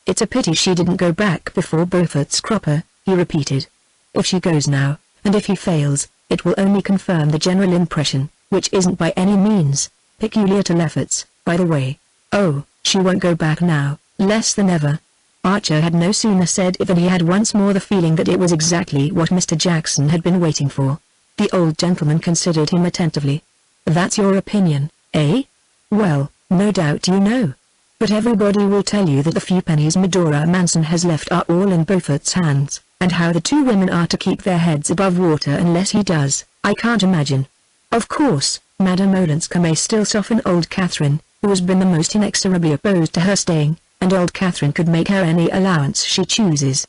it's a pity she didn't go back before Beaufort's cropper, he repeated. If she goes now, and if he fails, it will only confirm the general impression, which isn't by any means peculiar to Lefferts, by the way. Oh, she won't go back now, less than ever. Archer had no sooner said it than he had once more the feeling that it was exactly what Mr. Jackson had been waiting for. The old gentleman considered him attentively. That's your opinion, eh? Well, no doubt you know. But everybody will tell you that the few pennies Medora Manson has left are all in Beaufort's hands, and how the two women are to keep their heads above water unless he does, I can't imagine. Of course, Madame Olenska may still soften old Catherine, who has been the most inexorably opposed to her staying, and old Catherine could make her any allowance she chooses.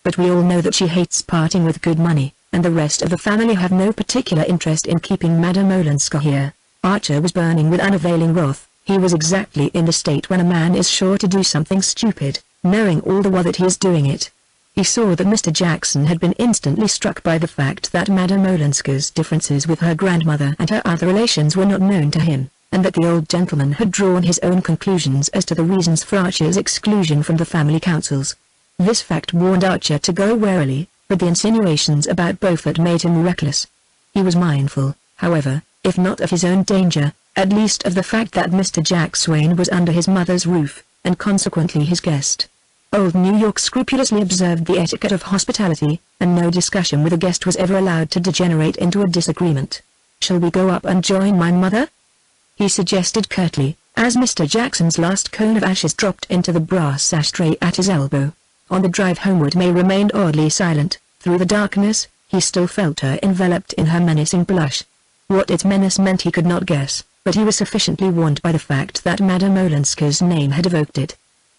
But we all know that she hates parting with good money, and the rest of the family have no particular interest in keeping Madame Olenska here. Archer was burning with unavailing wrath. He was exactly in the state when a man is sure to do something stupid, knowing all the while that he is doing it. He saw that Mr. Jackson had been instantly struck by the fact that Madame Olenska's differences with her grandmother and her other relations were not known to him, and that the old gentleman had drawn his own conclusions as to the reasons for Archer's exclusion from the family councils. This fact warned Archer to go warily, but the insinuations about Beaufort made him reckless. He was mindful, however, if not of his own danger, at least of the fact that Mr. Jack Swain was under his mother's roof, and consequently his guest. Old New York scrupulously observed the etiquette of hospitality, and no discussion with a guest was ever allowed to degenerate into a disagreement. "Shall we go up and join my mother?" he suggested curtly, as Mr. Jackson's last cone of ashes dropped into the brass ashtray at his elbow. On the drive homeward May remained oddly silent. Through the darkness, he still felt her enveloped in her menacing blush. What its menace meant he could not guess, but he was sufficiently warned by the fact that Madame Olenska's name had evoked it.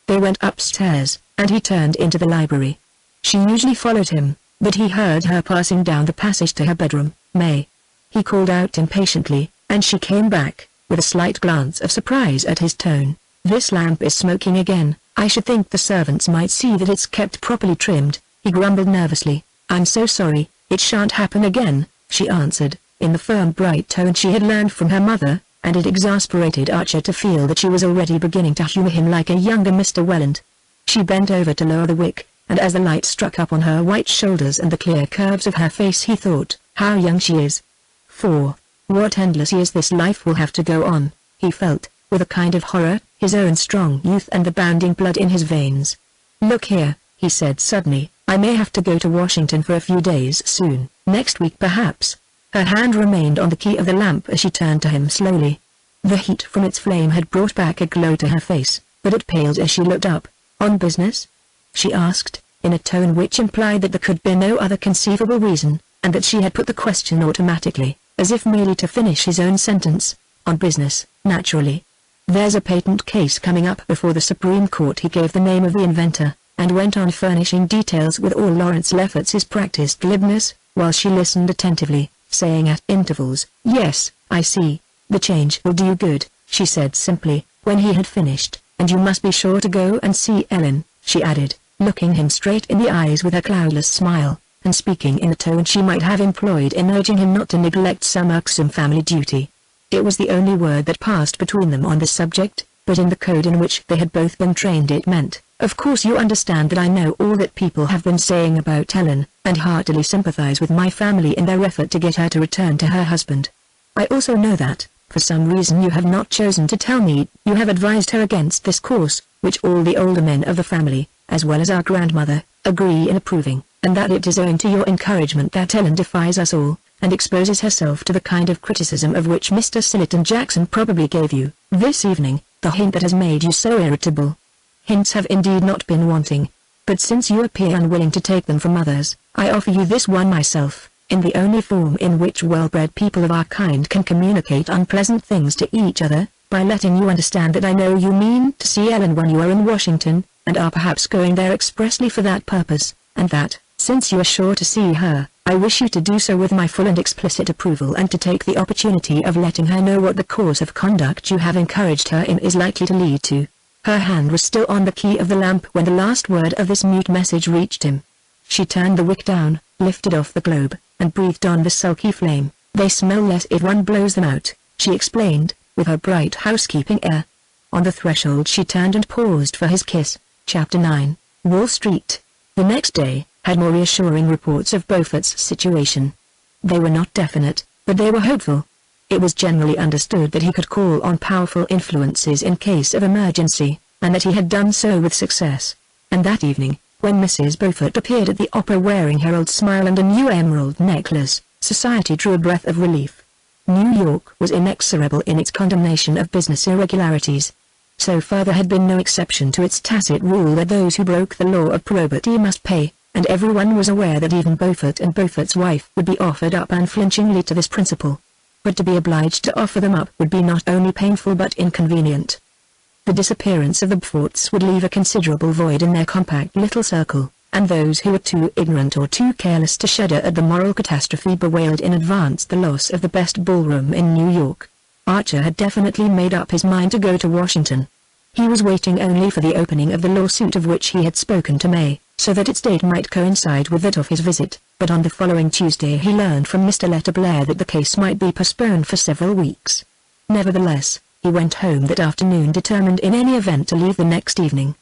They went upstairs, and he turned into the library. She usually followed him, but he heard her passing down the passage to her bedroom. "May!" he called out impatiently, and she came back, with a slight glance of surprise at his tone. "This lamp is smoking again. I should think the servants might see that it's kept properly trimmed," he grumbled nervously. "I'm so sorry, it shan't happen again," she answered, in the firm bright tone she had learned from her mother, and it exasperated Archer to feel that she was already beginning to humor him like a younger Mr. Welland. She bent over to lower the wick, and as the light struck up on her white shoulders and the clear curves of her face he thought, how young she is. For what endless years this life will have to go on, he felt, with a kind of horror, his own strong youth and the bounding blood in his veins. "Look here," he said suddenly, "I may have to go to Washington for a few days soon, next week perhaps." Her hand remained on the key of the lamp as she turned to him slowly. The heat from its flame had brought back a glow to her face, but it paled as she looked up. "On business?" she asked, in a tone which implied that there could be no other conceivable reason, and that she had put the question automatically, as if merely to finish his own sentence. "On business, naturally. There's a patent case coming up before the Supreme Court." He gave the name of the inventor, and went on furnishing details with all Lawrence Lefferts's practiced glibness, while she listened attentively, saying at intervals, "Yes, I see. The change will do you good," she said simply, when he had finished. "And you must be sure to go and see Ellen," she added, looking him straight in the eyes with her cloudless smile, and speaking in a tone she might have employed in urging him not to neglect some irksome family duty. It was the only word that passed between them on the subject, but in the code in which they had both been trained it meant, "Of course you understand that I know all that people have been saying about Ellen, and heartily sympathize with my family in their effort to get her to return to her husband. I also know that, for some reason you have not chosen to tell me, you have advised her against this course, which all the older men of the family, as well as our grandmother, agree in approving, and that it is owing to your encouragement that Ellen defies us all, and exposes herself to the kind of criticism of which Mr. Sillerton Jackson probably gave you, this evening, the hint that has made you so irritable. Hints have indeed not been wanting, but since you appear unwilling to take them from others, I offer you this one myself, in the only form in which well-bred people of our kind can communicate unpleasant things to each other, by letting you understand that I know you mean to see Ellen when you are in Washington, and are perhaps going there expressly for that purpose, and that, since you are sure to see her, I wish you to do so with my full and explicit approval and to take the opportunity of letting her know what the course of conduct you have encouraged her in is likely to lead to." Her hand was still on the key of the lamp when the last word of this mute message reached him. She turned the wick down, lifted off the globe, and breathed on the sulky flame. "They smell less if one blows them out," she explained, with her bright housekeeping air. On the threshold she turned and paused for his kiss. Chapter 9, Wall Street. The next day had more reassuring reports of Beaufort's situation. They were not definite, but they were hopeful. It was generally understood that he could call on powerful influences in case of emergency, and that he had done so with success. And that evening, when Mrs. Beaufort appeared at the opera wearing her old smile and a new emerald necklace, society drew a breath of relief. New York was inexorable in its condemnation of business irregularities. So far there had been no exception to its tacit rule that those who broke the law of probity must pay, and everyone was aware that even Beaufort and Beaufort's wife would be offered up unflinchingly to this principle. But to be obliged to offer them up would be not only painful but inconvenient. The disappearance of the Beauforts would leave a considerable void in their compact little circle, and those who were too ignorant or too careless to shudder at the moral catastrophe bewailed in advance the loss of the best ballroom in New York. Archer had definitely made up his mind to go to Washington. He was waiting only for the opening of the lawsuit of which he had spoken to May, so that its date might coincide with that of his visit, but on the following Tuesday he learned from Mr. Letterblair that the case might be postponed for several weeks. Nevertheless, he went home that afternoon determined in any event to leave the next evening.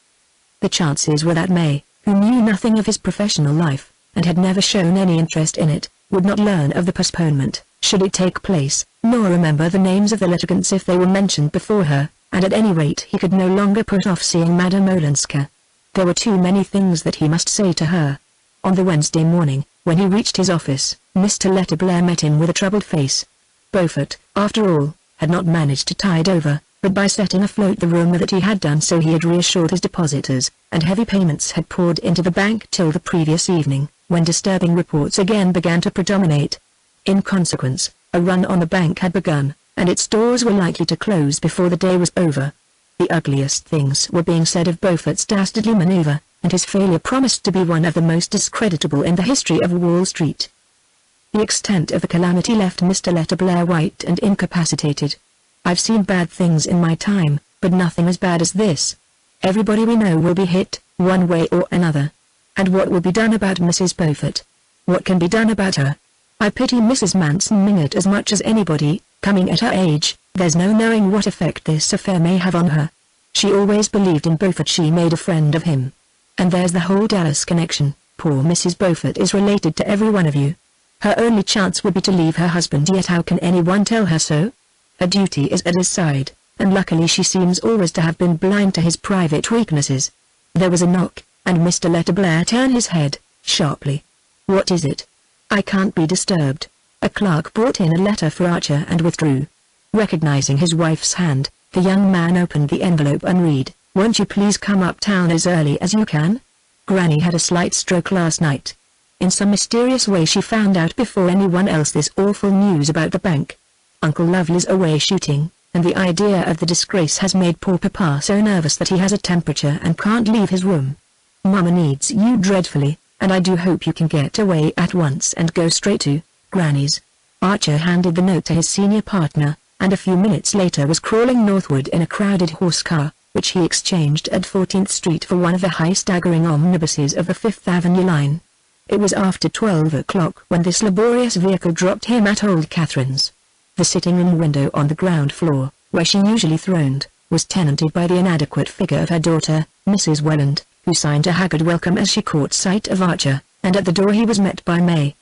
The chances were that May, who knew nothing of his professional life, and had never shown any interest in it, would not learn of the postponement, should it take place, nor remember the names of the litigants if they were mentioned before her, and at any rate he could no longer put off seeing Madame Olenska. There were too many things that he must say to her. On the Wednesday morning, when he reached his office, Mr. Letterblair met him with a troubled face. Beaufort, after all, had not managed to tide over, but by setting afloat the rumor that he had done so he had reassured his depositors, and heavy payments had poured into the bank till the previous evening, when disturbing reports again began to predominate. In consequence, a run on the bank had begun, and its doors were likely to close before the day was over. The ugliest things were being said of Beaufort's dastardly maneuver, and his failure promised to be one of the most discreditable in the history of Wall Street. The extent of the calamity left Mr. Letterblair white and incapacitated. "I've seen bad things in my time, but nothing as bad as this. Everybody we know will be hit, one way or another. And what will be done about Mrs. Beaufort? What can be done about her? I pity Mrs. Manson Mingott as much as anybody, coming at her age. There's no knowing what effect this affair may have on her. She always believed in Beaufort. She made a friend of him. And there's the whole Dallas connection. Poor Mrs. Beaufort is related to every one of you. Her only chance would be to leave her husband, yet how can anyone tell her so? Her duty is at his side, and luckily she seems always to have been blind to his private weaknesses." There was a knock, and Mr. Letterblair turned his head, sharply. "What is it?" "I can't be disturbed." A clerk brought in a letter for Archer and withdrew. Recognizing his wife's hand, the young man opened the envelope and read, "Won't you please come uptown as early as you can? Granny had a slight stroke last night. In some mysterious way she found out before anyone else this awful news about the bank. Uncle Lovely's away shooting, and the idea of the disgrace has made poor Papa so nervous that he has a temperature and can't leave his room. Mama needs you dreadfully, and I do hope you can get away at once and go straight to Granny's." Archer handed the note to his senior partner, and a few minutes later was crawling northward in a crowded horse car, which he exchanged at 14th Street for one of the high-staggering omnibuses of the Fifth Avenue line. It was after 12 o'clock when this laborious vehicle dropped him at Old Catherine's. The sitting-room window on the ground floor, where she usually throned, was tenanted by the inadequate figure of her daughter, Mrs. Welland, who signed a haggard welcome as she caught sight of Archer, and at the door he was met by May.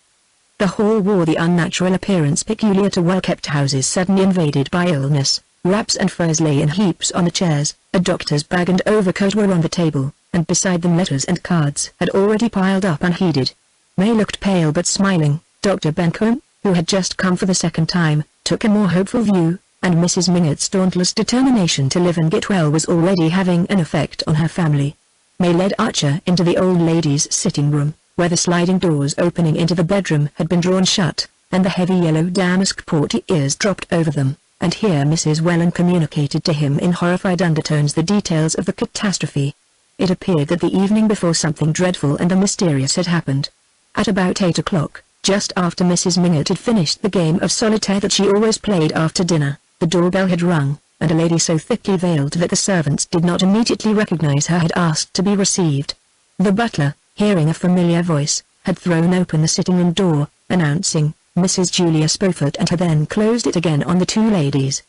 The hall wore the unnatural appearance peculiar to well-kept houses suddenly invaded by illness. Wraps and furs lay in heaps on the chairs, a doctor's bag and overcoat were on the table, and beside them letters and cards had already piled up unheeded. May looked pale but smiling. Dr. Bencomb, who had just come for the second time, took a more hopeful view, and Mrs. Mingott's dauntless determination to live and get well was already having an effect on her family. May led Archer into the old lady's sitting room, where the sliding doors opening into the bedroom had been drawn shut, and the heavy yellow damask portieres dropped over them, and here Mrs. Welland communicated to him in horrified undertones the details of the catastrophe. It appeared that the evening before something dreadful and mysterious had happened. At about 8 o'clock, just after Mrs. Mingott had finished the game of solitaire that she always played after dinner, the doorbell had rung, and a lady so thickly veiled that the servants did not immediately recognize her had asked to be received. The butler, hearing a familiar voice, had thrown open the sitting-room door, announcing Mrs. Julius Beaufort, and had then closed it again on the two ladies.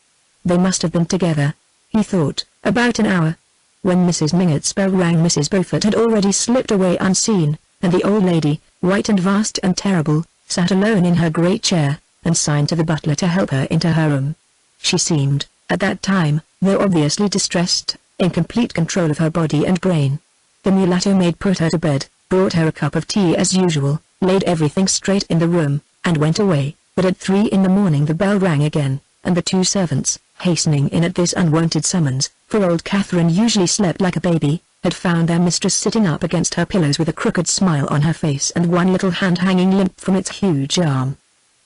They must have been together, he thought, about an hour. When Mrs. Mingott's bell rang, Mrs. Beaufort had already slipped away unseen, and the old lady, white and vast and terrible, sat alone in her great chair, and signed to the butler to help her into her room. She seemed, at that time, though obviously distressed, in complete control of her body and brain. The mulatto maid put her to bed, brought her a cup of tea as usual, laid everything straight in the room, and went away, but at 3 in the morning the bell rang again, and the two servants, hastening in at this unwonted summons, for old Catherine usually slept like a baby, had found their mistress sitting up against her pillows with a crooked smile on her face and one little hand hanging limp from its huge arm.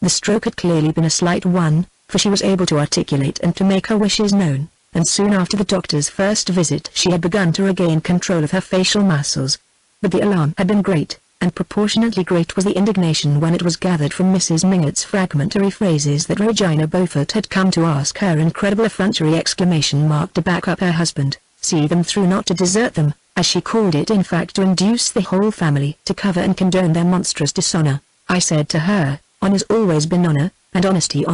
The stroke had clearly been a slight one, for she was able to articulate and to make her wishes known, and soon after the doctor's first visit she had begun to regain control of her facial muscles. But the alarm had been great, and proportionately great was the indignation when it was gathered from Mrs. Mingott's fragmentary phrases that Regina Beaufort had come to ask her incredible effrontery exclamation mark to back up her husband, see them through, not to desert them, as she called it, in fact to induce the whole family to cover and condone their monstrous dishonor. I said to her, honor's always been honor, and honesty,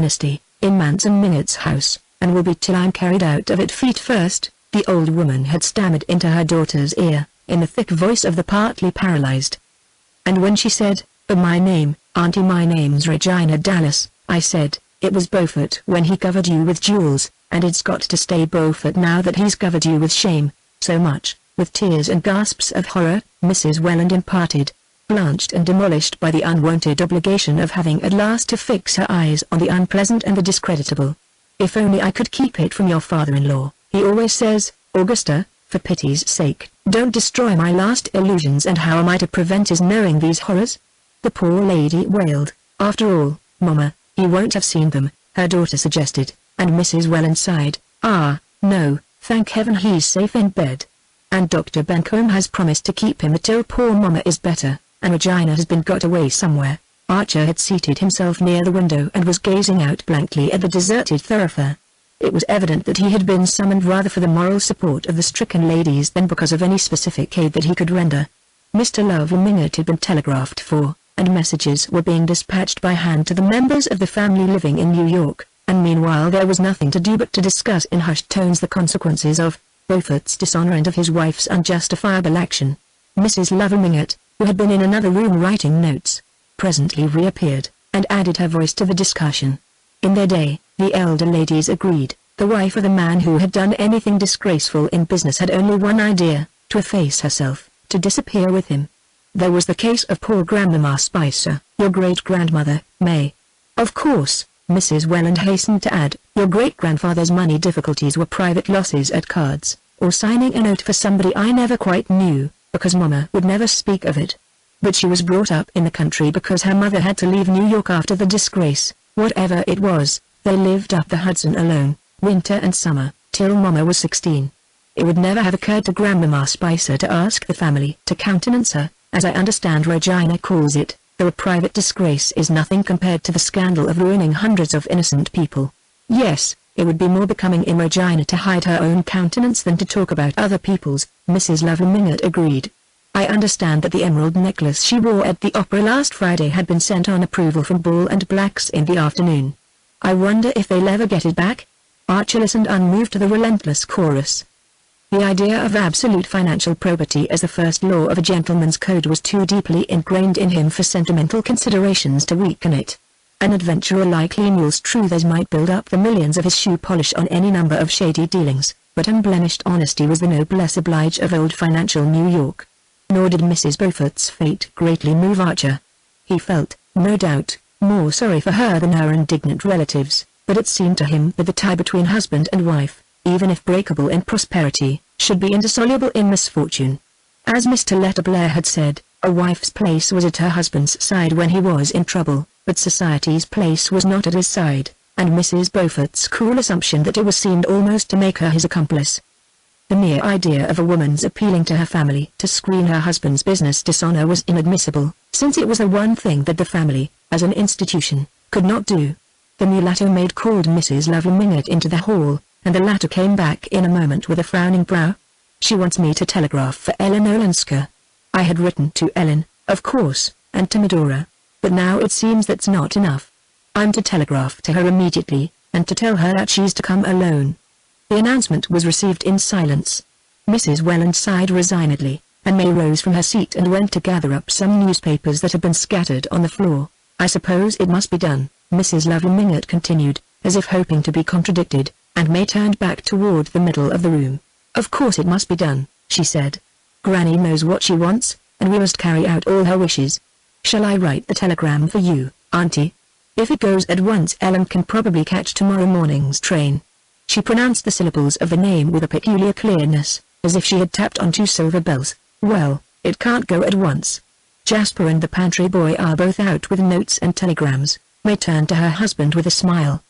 in Manson Mingott's house, and will be till I'm carried out of it feet first, the old woman had stammered into her daughter's ear, in the thick voice of the partly paralyzed. And when she said, "Oh, my name, Auntie, my name's Regina Dallas," I said, "It was Beaufort when he covered you with jewels, and it's got to stay Beaufort now that he's covered you with shame, so much." With tears and gasps of horror, Mrs. Welland imparted, blanched and demolished by the unwonted obligation of having at last to fix her eyes on the unpleasant and the discreditable. "If only I could keep it from your father-in-law, he always says, Augusta, for pity's sake, don't destroy my last illusions, and how am I to prevent his knowing these horrors?" The poor lady wailed. "After all, Mama, he won't have seen them," her daughter suggested, and Mrs. Welland sighed, "Ah, no, thank heaven he's safe in bed. And Dr. Bencomb has promised to keep him until poor Mama is better, and Regina has been got away somewhere." Archer had seated himself near the window and was gazing out blankly at the deserted thoroughfare. It was evident that he had been summoned rather for the moral support of the stricken ladies than because of any specific aid that he could render. Mr. Lovell Mingott had been telegraphed for, and messages were being dispatched by hand to the members of the family living in New York, and meanwhile there was nothing to do but to discuss in hushed tones the consequences of Beaufort's dishonor and of his wife's unjustifiable action. Mrs. Lovell Mingott, who had been in another room writing notes, presently reappeared, and added her voice to the discussion. In their day, the elder ladies agreed, the wife of the man who had done anything disgraceful in business had only one idea, to efface herself, to disappear with him. There was the case of poor Grandmama Spicer, your great-grandmother, May. Of course, Mrs. Welland hastened to add, your great-grandfather's money difficulties were private losses at cards, or signing a note for somebody I never quite knew, because Mama would never speak of it. But she was brought up in the country because her mother had to leave New York after the disgrace. Whatever it was, they lived up the Hudson alone, winter and summer, till Mama was 16. It would never have occurred to Grandmama Spicer to ask the family to countenance her, as I understand Regina calls it, though a private disgrace is nothing compared to the scandal of ruining hundreds of innocent people. Yes, it would be more becoming in Regina to hide her own countenance than to talk about other people's, Mrs. Lovell-Mingott agreed. I understand that the emerald necklace she wore at the opera last Friday had been sent on approval from Ball and Blacks in the afternoon. I wonder if they'll ever get it back? Archer listened unmoved to the relentless chorus. The idea of absolute financial probity as the first law of a gentleman's code was too deeply ingrained in him for sentimental considerations to weaken it. An adventurer like Lemuel's truths might build up the millions of his shoe polish on any number of shady dealings, but unblemished honesty was the noblesse oblige of old financial New York. Nor did Mrs. Beaufort's fate greatly move Archer. He felt, no doubt, more sorry for her than her indignant relatives, but it seemed to him that the tie between husband and wife, even if breakable in prosperity, should be indissoluble in misfortune. As Mr. Letta Blair had said, a wife's place was at her husband's side when he was in trouble, but society's place was not at his side, and Mrs. Beaufort's cool assumption that it was seemed almost to make her his accomplice. The mere idea of a woman's appealing to her family to screen her husband's business dishonor was inadmissible, since it was the one thing that the family, as an institution, could not do. The mulatto maid called Mrs. Lovell-Mingott into the hall, and the latter came back in a moment with a frowning brow. She wants me to telegraph for Ellen Olenska. I had written to Ellen, of course, and to Medora, but now it seems that's not enough. I'm to telegraph to her immediately, and to tell her that she's to come alone. The announcement was received in silence. Mrs. Welland sighed resignedly, and May rose from her seat and went to gather up some newspapers that had been scattered on the floor. I suppose it must be done, Mrs. Lovell-Mingott continued, as if hoping to be contradicted, and May turned back toward the middle of the room. Of course it must be done, she said. Granny knows what she wants, and we must carry out all her wishes. Shall I write the telegram for you, Auntie? If it goes at once, Ellen can probably catch tomorrow morning's train. She pronounced the syllables of the name with a peculiar clearness, as if she had tapped on two silver bells. Well, it can't go at once. Jasper and the pantry boy are both out with notes and telegrams. May turned to her husband with a smile.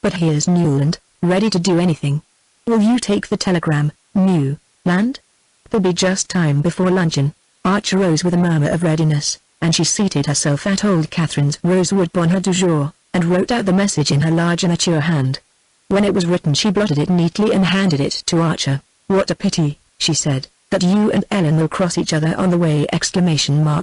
But here's Newland, ready to do anything. Will you take the telegram, Newland? There'll be just time before luncheon. Archer rose with a murmur of readiness, and she seated herself at old Catherine's rosewood bonheur du jour, and wrote out the message in her large and mature hand. When it was written she blotted it neatly and handed it to Archer. What a pity, she said, that you and Ellen will cross each other on the way!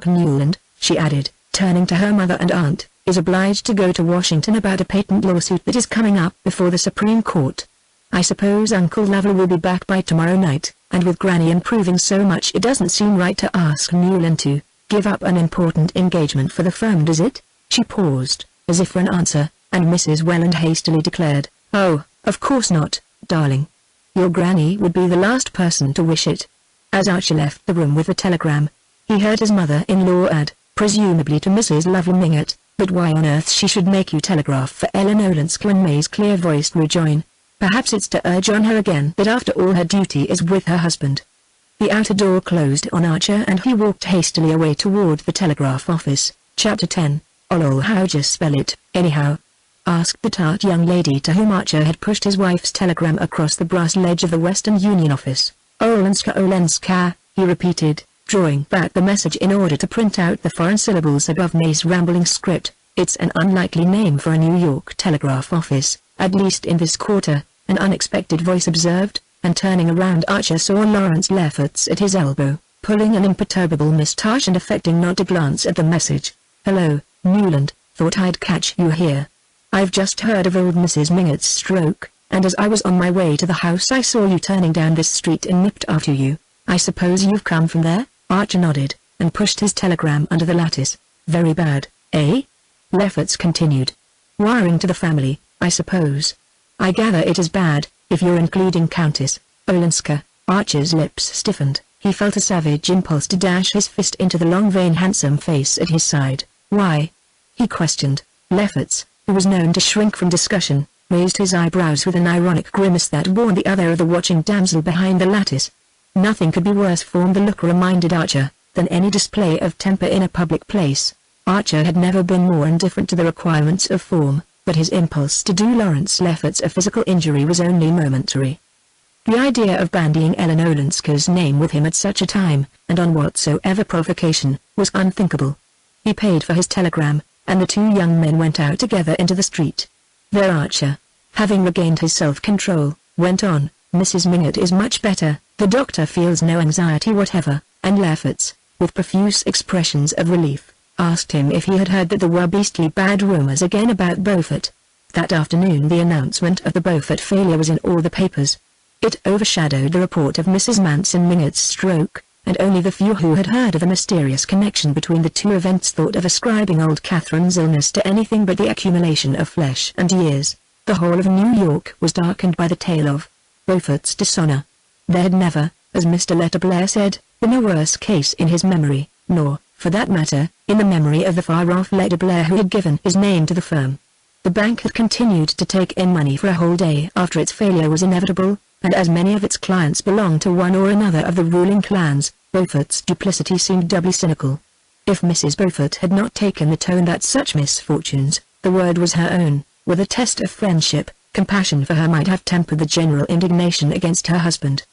Newland, she added, turning to her mother and aunt, is obliged to go to Washington about a patent lawsuit that is coming up before the Supreme Court. I suppose Uncle Lovell will be back by tomorrow night, and with Granny improving so much it doesn't seem right to ask Newland to give up an important engagement for the firm, does it? She paused, as if for an answer, and Mrs. Welland hastily declared, "Oh, of course not, darling. Your Granny would be the last person to wish it." As Archer left the room with the telegram, he heard his mother-in-law add, presumably to Mrs. Lovell-Mingott, "But why on earth she should make you telegraph for Ellen Olenska?" And May's clear-voiced rejoin, "Perhaps it's to urge on her again that after all her duty is with her husband." The outer door closed on Archer and he walked hastily away toward the telegraph office. Chapter 10. "Oh, how'd you spell it, anyhow?" asked the tart young lady to whom Archer had pushed his wife's telegram across the brass ledge of the Western Union office. Olenska, he repeated, drawing back the message in order to print out the foreign syllables above May's rambling script. "It's an unlikely name for a New York telegraph office, at least in this quarter," an unexpected voice observed, and turning around Archer saw Lawrence Lefferts at his elbow, pulling an imperturbable moustache and affecting not to glance at the message. "Hello, Newland, thought I'd catch you here. I've just heard of old Mrs. Mingott's stroke, and as I was on my way to the house I saw you turning down this street and nipped after you. I suppose you've come from there?" Archer nodded, and pushed his telegram under the lattice. "Very bad, eh?" Lefferts continued. "Wiring to the family, I suppose. I gather it is bad, if you're including Countess Olenska." Archer's lips stiffened. He felt a savage impulse to dash his fist into the long vain handsome face at his side. "Why?" he questioned. Lefferts, who was known to shrink from discussion, raised his eyebrows with an ironic grimace that warned the other of the watching damsel behind the lattice. Nothing could be worse, form the look reminded Archer, than any display of temper in a public place. Archer had never been more indifferent to the requirements of form, but his impulse to do Lawrence Lefferts a physical injury was only momentary. The idea of bandying Ellen Olenska's name with him at such a time, and on whatsoever provocation, was unthinkable. He paid for his telegram, and the two young men went out together into the street. Their Archer, having regained his self-control, went on, "Mrs. Mingott is much better, the doctor feels no anxiety whatever," and Lefferts, with profuse expressions of relief, asked him if he had heard that there were beastly bad rumors again about Beaufort. That afternoon the announcement of the Beaufort failure was in all the papers. It overshadowed the report of Mrs. Manson Mingott's stroke, and only the few who had heard of the mysterious connection between the two events thought of ascribing old Catherine's illness to anything but the accumulation of flesh and years. The whole of New York was darkened by the tale of Beaufort's dishonor. There had never, as Mr. Letterblair said, been a worse case in his memory, nor, for that matter, in the memory of the far-off Letterblair who had given his name to the firm. The bank had continued to take in money for a whole day after its failure was inevitable, and as many of its clients belonged to one or another of the ruling clans, Beaufort's duplicity seemed doubly cynical. If Mrs. Beaufort had not taken the tone that such misfortunes, the word was her own, were the test of friendship, compassion for her might have tempered the general indignation against her husband.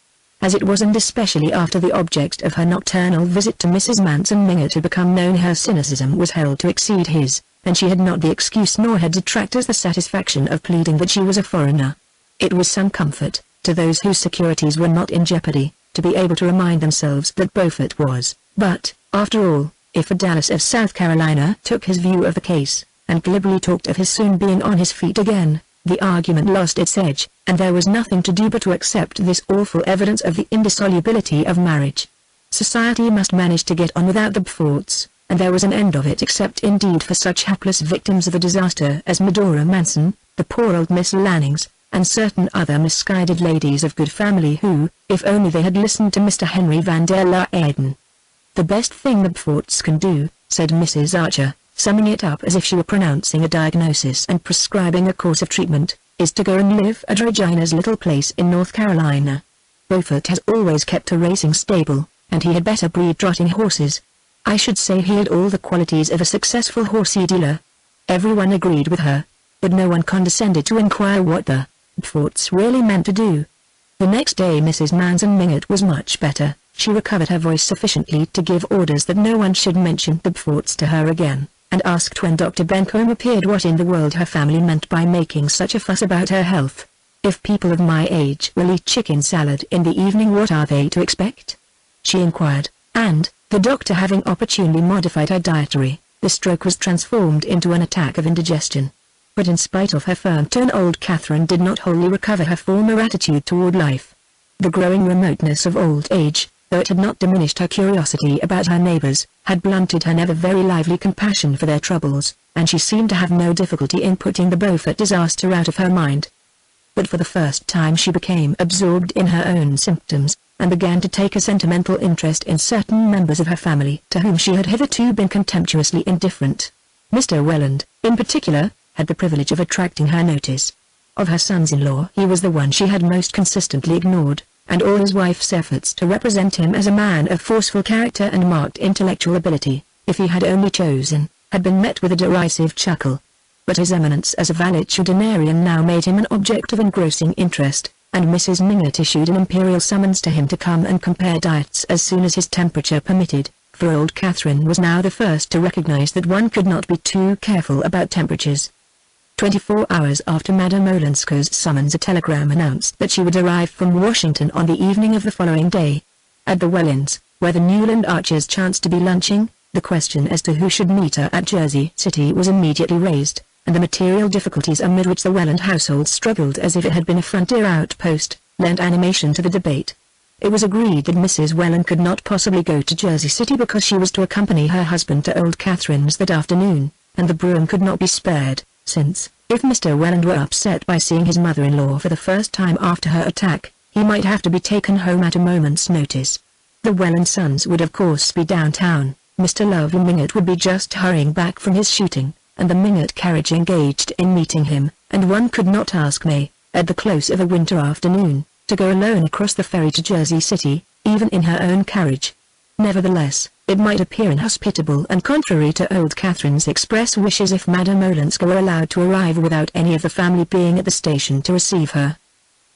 As it was, and especially after the object of her nocturnal visit to Mrs. Manson Mingott had become known, her cynicism was held to exceed his, and she had not the excuse nor her detractors the satisfaction of pleading that she was a foreigner. It was some comfort, to those whose securities were not in jeopardy, to be able to remind themselves that Beaufort was, but, after all, if a Dallas of South Carolina took his view of the case, and glibly talked of his soon being on his feet again, the argument lost its edge, and there was nothing to do but to accept this awful evidence of the indissolubility of marriage. Society must manage to get on without the Beauforts, and there was an end of it, except indeed for such hapless victims of the disaster as Medora Manson, the poor old Miss Lannings, and certain other misguided ladies of good family who, if only they had listened to Mr. Henry van der Luyden. "The best thing the Beauforts can do," said Mrs. Archer, summing it up as if she were pronouncing a diagnosis and prescribing a course of treatment, "is to go and live at Regina's little place in North Carolina. Beaufort has always kept a racing stable, and he had better breed trotting horses. I should say he had all the qualities of a successful horsey dealer." Everyone agreed with her, but no one condescended to inquire what the Beauforts really meant to do. The next day Mrs. Manson Mingott was much better. She recovered her voice sufficiently to give orders that no one should mention the Beauforts to her again, and asked when Dr. Bencomb appeared what in the world her family meant by making such a fuss about her health. "If people of my age will eat chicken salad in the evening, what are they to expect?" she inquired, and, the doctor having opportunely modified her dietary, the stroke was transformed into an attack of indigestion. But in spite of her firm tone, old Catherine did not wholly recover her former attitude toward life. The growing remoteness of old age, though it had not diminished her curiosity about her neighbors, had blunted her never very lively compassion for their troubles, and she seemed to have no difficulty in putting the Beaufort disaster out of her mind. But for the first time she became absorbed in her own symptoms, and began to take a sentimental interest in certain members of her family to whom she had hitherto been contemptuously indifferent. Mr. Welland, in particular, had the privilege of attracting her notice. Of her sons-in-law he was the one she had most consistently ignored, and all his wife's efforts to represent him as a man of forceful character and marked intellectual ability, if he had only chosen, had been met with a derisive chuckle. But his eminence as a valetudinarian now made him an object of engrossing interest, and Mrs. Mingott issued an imperial summons to him to come and compare diets as soon as his temperature permitted, for old Catherine was now the first to recognize that one could not be too careful about temperatures. 24 hours after Madame Olenska's summons, a telegram announced that she would arrive from Washington on the evening of the following day. At the Wellens, where the Newland Archers chanced to be lunching, the question as to who should meet her at Jersey City was immediately raised, and the material difficulties amid which the Welland household struggled as if it had been a frontier outpost, lent animation to the debate. It was agreed that Mrs. Welland could not possibly go to Jersey City because she was to accompany her husband to old Catherine's that afternoon, and the brougham could not be spared, since, if Mr. Welland were upset by seeing his mother-in-law for the first time after her attack, he might have to be taken home at a moment's notice. The Welland sons would of course be downtown, Mr. Lovely Mingott would be just hurrying back from his shooting, and the Mingott carriage engaged in meeting him, and one could not ask May, at the close of a winter afternoon, to go alone across the ferry to Jersey City, even in her own carriage. Nevertheless, it might appear inhospitable and contrary to old Catherine's express wishes if Madame Olenska were allowed to arrive without any of the family being at the station to receive her.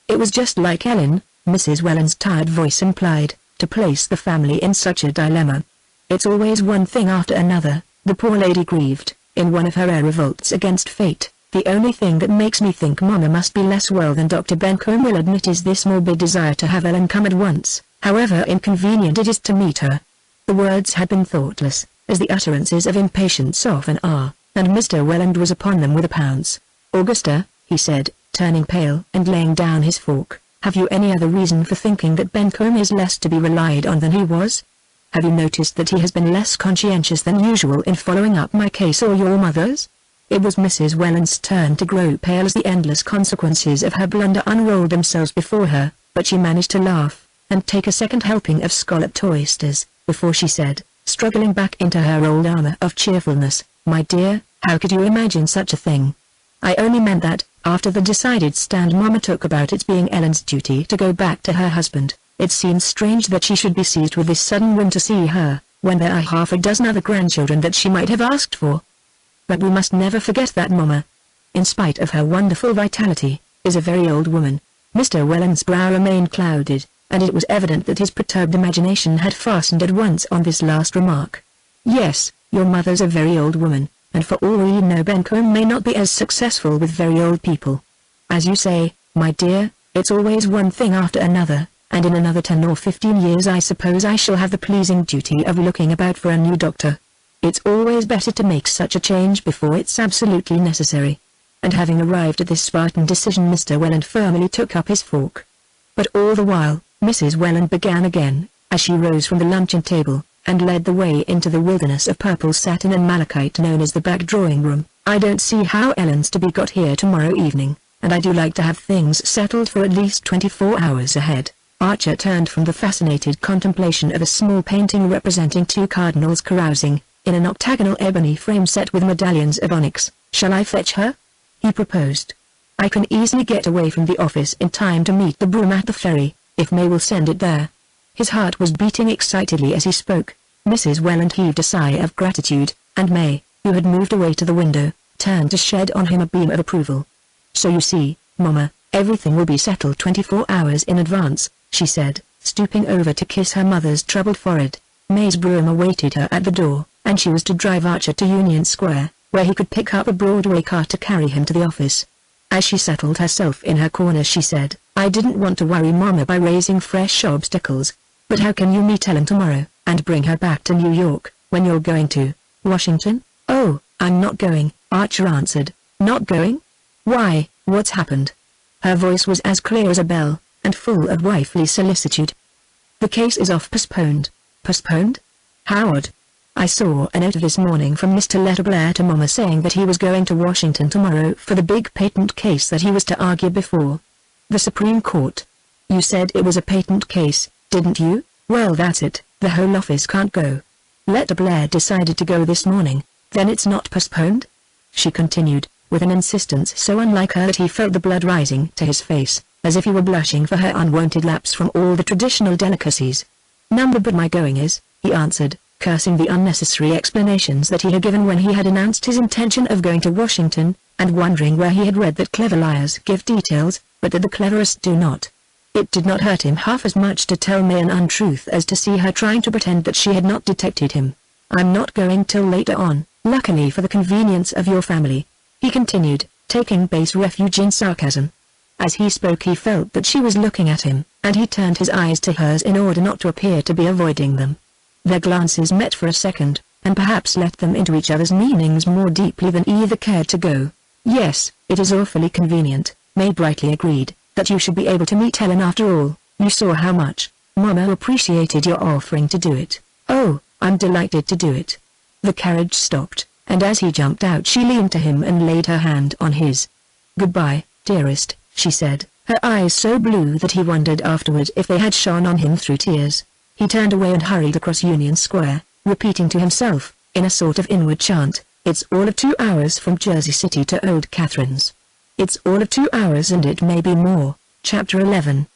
It was just like Ellen, Mrs. Welland's tired voice implied, to place the family in such a dilemma. It's always one thing after another, the poor lady grieved, in one of her rare revolts against fate. The only thing that makes me think Mama must be less well than Dr. Bencomb will admit is this morbid desire to have Ellen come at once, however inconvenient it is to meet her. The words had been thoughtless, as the utterances of impatience often are, and Mr. Welland was upon them with a pounce. "Augusta," he said, turning pale and laying down his fork, "have you any other reason for thinking that Bencomb is less to be relied on than he was? Have you noticed that he has been less conscientious than usual in following up my case or your mother's?" It was Mrs. Welland's turn to grow pale as the endless consequences of her blunder unrolled themselves before her, but she managed to laugh, and take a second helping of scalloped oysters, before she said, struggling back into her old armor of cheerfulness, "My dear, how could you imagine such a thing? I only meant that, after the decided stand Mama took about its being Ellen's duty to go back to her husband, it seems strange that she should be seized with this sudden whim to see her, when there are half a dozen other grandchildren that she might have asked for. But we must never forget that Mama, in spite of her wonderful vitality, is a very old woman." Mr. Welland's brow remained clouded, and it was evident that his perturbed imagination had fastened at once on this last remark. "Yes, your mother's a very old woman, and for all we know Bencomb may not be as successful with very old people. As you say, my dear, it's always one thing after another, and in another 10 or 15 years I suppose I shall have the pleasing duty of looking about for a new doctor. It's always better to make such a change before it's absolutely necessary." And having arrived at this Spartan decision, Mr. Welland firmly took up his fork. But all the while, Mrs. Welland began again, as she rose from the luncheon table, and led the way into the wilderness of purple satin and malachite known as the back drawing-room. "I don't see how Ellen's to be got here tomorrow evening, and I do like to have things settled for at least 24 hours ahead." Archer turned from the fascinated contemplation of a small painting representing two cardinals carousing, in an octagonal ebony frame set with medallions of onyx. "Shall I fetch her?" he proposed. "I can easily get away from the office in time to meet the brougham at the ferry, if May will send it there." His heart was beating excitedly as he spoke. Mrs. Welland heaved a sigh of gratitude, and May, who had moved away to the window, turned to shed on him a beam of approval. "So you see, Mama, everything will be settled 24 hours in advance," she said, stooping over to kiss her mother's troubled forehead. May's brougham awaited her at the door, and she was to drive Archer to Union Square, where he could pick up a Broadway car to carry him to the office. As she settled herself in her corner she said, "I didn't want to worry Mama by raising fresh obstacles. But how can you meet Ellen tomorrow, and bring her back to New York, when you're going to Washington?" "Oh, I'm not going," Archer answered. "Not going? Why, what's happened?" Her voice was as clear as a bell, and full of wifely solicitude. "The case is postponed." "Postponed? How odd. I saw a note this morning from Mr. Letterblair to Mama saying that he was going to Washington tomorrow for the big patent case that he was to argue before the Supreme Court. You said it was a patent case, didn't you? Well, that's it, the whole office can't go. Letterblair decided to go this morning. Then it's not postponed?" she continued, with an insistence so unlike her that he felt the blood rising to his face, as if he were blushing for her unwonted lapse from all the traditional delicacies. "None but my going is," he answered, cursing the unnecessary explanations that he had given when he had announced his intention of going to Washington, and wondering where he had read that clever liars give details, but that the cleverest do not. It did not hurt him half as much to tell May an untruth as to see her trying to pretend that she had not detected him. "I'm not going till later on, luckily for the convenience of your family," he continued, taking base refuge in sarcasm. As he spoke he felt that she was looking at him, and he turned his eyes to hers in order not to appear to be avoiding them. Their glances met for a second, and perhaps let them into each other's meanings more deeply than either cared to go. "Yes, it is awfully convenient," May brightly agreed, "that you should be able to meet Ellen after all. You saw how much Mama appreciated your offering to do it." "Oh, I'm delighted to do it." The carriage stopped, and as he jumped out she leaned to him and laid her hand on his. "Goodbye, dearest," she said, her eyes so blue that he wondered afterward if they had shone on him through tears. He turned away and hurried across Union Square, repeating to himself, in a sort of inward chant, "It's all of 2 hours from Jersey City to Old Catherine's. It's all of 2 hours and it may be more." Chapter 11.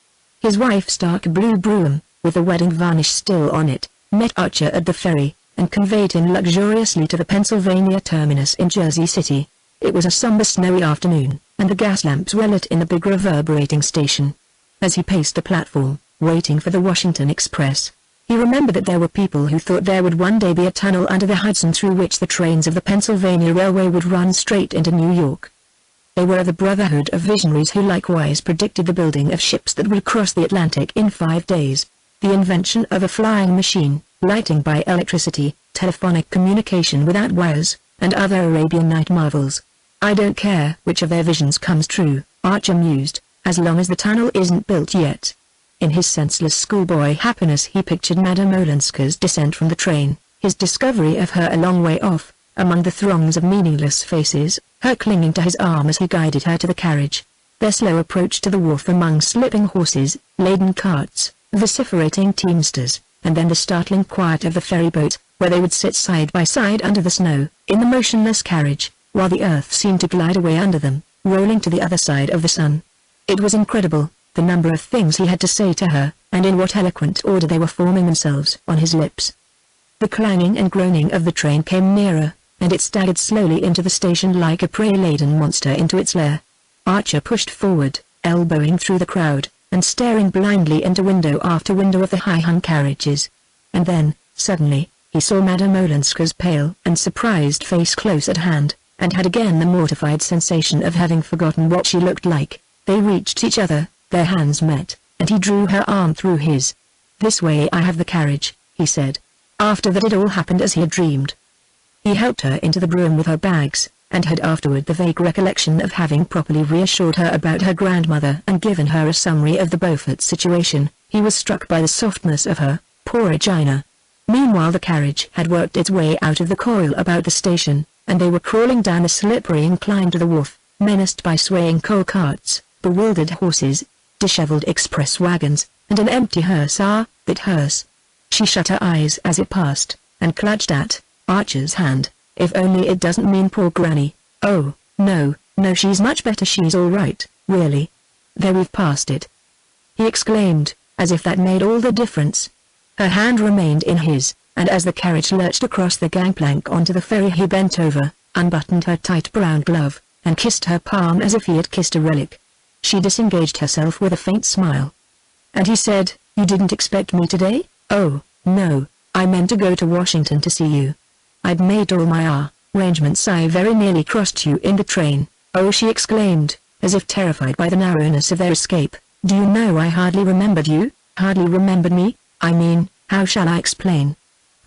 His wife's dark blue brougham, with the wedding varnish still on it, met Archer at the ferry, and conveyed him luxuriously to the Pennsylvania terminus in Jersey City. It was a somber snowy afternoon, and the gas lamps were lit in the big reverberating station. as he paced the platform, waiting for the Washington Express. He remembered that there were people who thought there would one day be a tunnel under the Hudson through which the trains of the Pennsylvania Railway would run straight into New York. They were of the brotherhood of visionaries who likewise predicted the building of ships that would cross the Atlantic in 5 days, the invention of a flying machine, lighting by electricity, telephonic communication without wires, and other Arabian Night marvels. "I don't care which of their visions comes true," Archer mused, "as long as the tunnel isn't built yet." In his senseless schoolboy happiness he pictured Madame Olenska's descent from the train, his discovery of her a long way off, among the throngs of meaningless faces, her clinging to his arm as he guided her to the carriage, their slow approach to the wharf among slipping horses, laden carts, vociferating teamsters, and then the startling quiet of the ferryboat, where they would sit side by side under the snow, in the motionless carriage, while the earth seemed to glide away under them, rolling to the other side of the sun. It was incredible, the number of things he had to say to her, and in what eloquent order they were forming themselves on his lips. The clanging and groaning of the train came nearer, and it staggered slowly into the station like a prey-laden monster into its lair. Archer pushed forward, elbowing through the crowd, and staring blindly into window after window of the high-hung carriages. And then, suddenly, he saw Madame Olenska's pale and surprised face close at hand, and had again the mortified sensation of having forgotten what she looked like. They reached each other, their hands met, and he drew her arm through his. "This way, I have the carriage," he said. After that it all happened as he had dreamed. He helped her into the brougham with her bags, and had afterward the vague recollection of having properly reassured her about her grandmother and given her a summary of the Beaufort situation. He was struck by the softness of her, poor Regina. Meanwhile the carriage had worked its way out of the coil about the station, and they were crawling down a slippery incline to the wharf, menaced by swaying coal carts, bewildered horses, disheveled express wagons, and an empty hearse. Ah, that hearse! She shut her eyes as it passed, and clutched at Archer's hand. "If only it doesn't mean poor Granny." "Oh, no, no, she's much better, she's all right, really. There, we've passed it," he exclaimed, as if that made all the difference. Her hand remained in his, and as the carriage lurched across the gangplank onto the ferry he bent over, unbuttoned her tight brown glove, and kissed her palm as if he had kissed a relic. She disengaged herself with a faint smile. "And he said, you didn't expect me today?" "Oh, no, I meant to go to Washington to see you. I'd made all my arrangements. I very nearly crossed you in the train." "Oh," she exclaimed, as if terrified by the narrowness of their escape. "Do you know I hardly remembered you?" "Hardly remembered me? I mean, how shall I explain?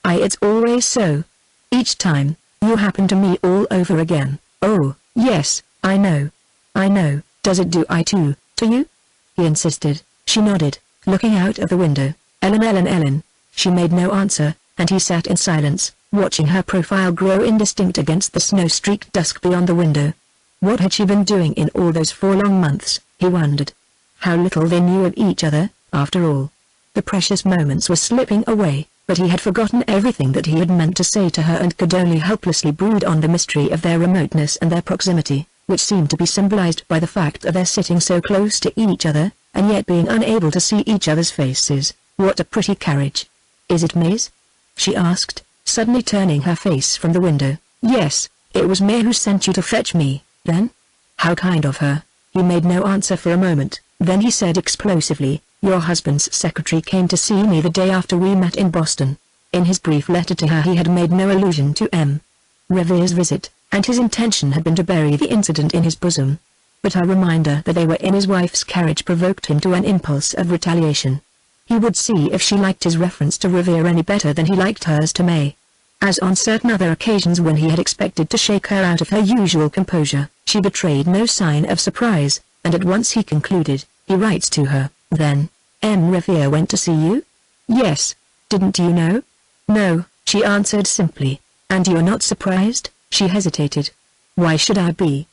It's always so. Each time, you happen to me all over again." "Oh, yes, I know. I know. Does it do I too, to you?" he insisted. She nodded, looking out of the window. "Ellen, Ellen, Ellen." She made no answer, and he sat in silence, watching her profile grow indistinct against the snow-streaked dusk beyond the window. What had she been doing in all those 4 long months, he wondered. How little they knew of each other, after all. The precious moments were slipping away, but he had forgotten everything that he had meant to say to her and could only helplessly brood on the mystery of their remoteness and their proximity, which seemed to be symbolized by the fact of their sitting so close to each other, and yet being unable to see each other's faces. "What a pretty carriage. Is it May's?" she asked, suddenly turning her face from the window. "Yes, it was May who sent you to fetch me, then?" "How kind of her." He made no answer for a moment, then he said explosively, "Your husband's secretary came to see me the day after we met in Boston." In his brief letter to her he had made no allusion to M. Revere's visit, and his intention had been to bury the incident in his bosom. But her reminder that they were in his wife's carriage provoked him to an impulse of retaliation. He would see if she liked his reference to Revere any better than he liked hers to May. As on certain other occasions when he had expected to shake her out of her usual composure, she betrayed no sign of surprise, and at once he concluded, he writes to her, then. "M. Revere went to see you?" "Yes. Didn't you know?" "No," she answered simply. "And you're not surprised?" She hesitated. "Why should I be?"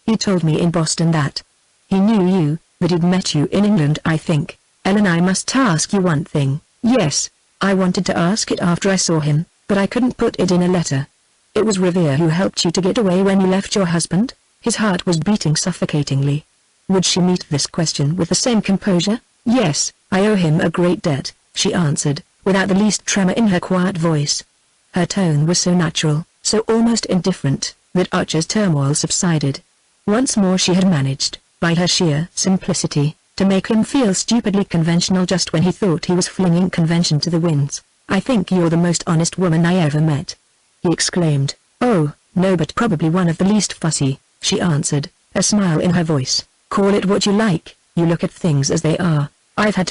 "He told me in Boston that he knew you, that he'd met you in England, I think. Ellen, I must ask you one thing." "Yes." "I wanted to ask it after I saw him, but I couldn't put it in a letter. It was Revere who helped you to get away when you left your husband?" His heart was beating suffocatingly. Would she meet this question with the same composure? "Yes, I owe him a great debt," she answered, without the least tremor in her quiet voice. Her tone was so natural, so almost indifferent, that Archer's turmoil subsided. Once more she had managed, by her sheer simplicity, to make him feel stupidly conventional just when he thought he was flinging convention to the winds. "I think you're the most honest woman I ever met," he exclaimed. "Oh, no, but probably one of the least fussy," she answered, a smile in her voice. "Call it what you like, you look at things as they are. I've had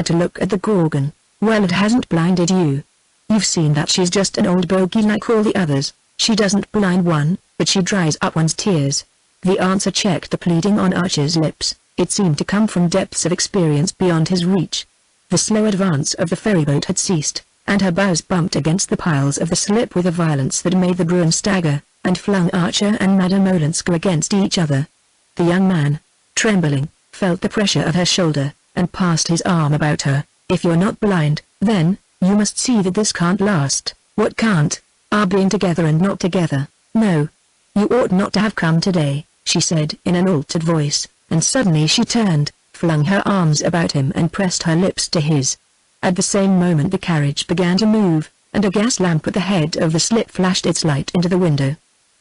to look at the Gorgon. Well, it hasn't blinded you. You've seen that she's just an old bogey like all the others. She doesn't blind one, but she dries up one's tears." The answer checked the pleading on Archer's lips. It seemed to come from depths of experience beyond his reach. The slow advance of the ferryboat had ceased, and her bows bumped against the piles of the slip with a violence that made the Bruin stagger, and flung Archer and Madame Olenska against each other. The young man, trembling, felt the pressure of her shoulder, and passed his arm about her. "If you're not blind, then, you must see that this can't last." "What can't?" "Our being together and not together." "No. You ought not to have come today," she said in an altered voice, and suddenly she turned, flung her arms about him and pressed her lips to his. At the same moment the carriage began to move, and a gas lamp at the head of the slip flashed its light into the window.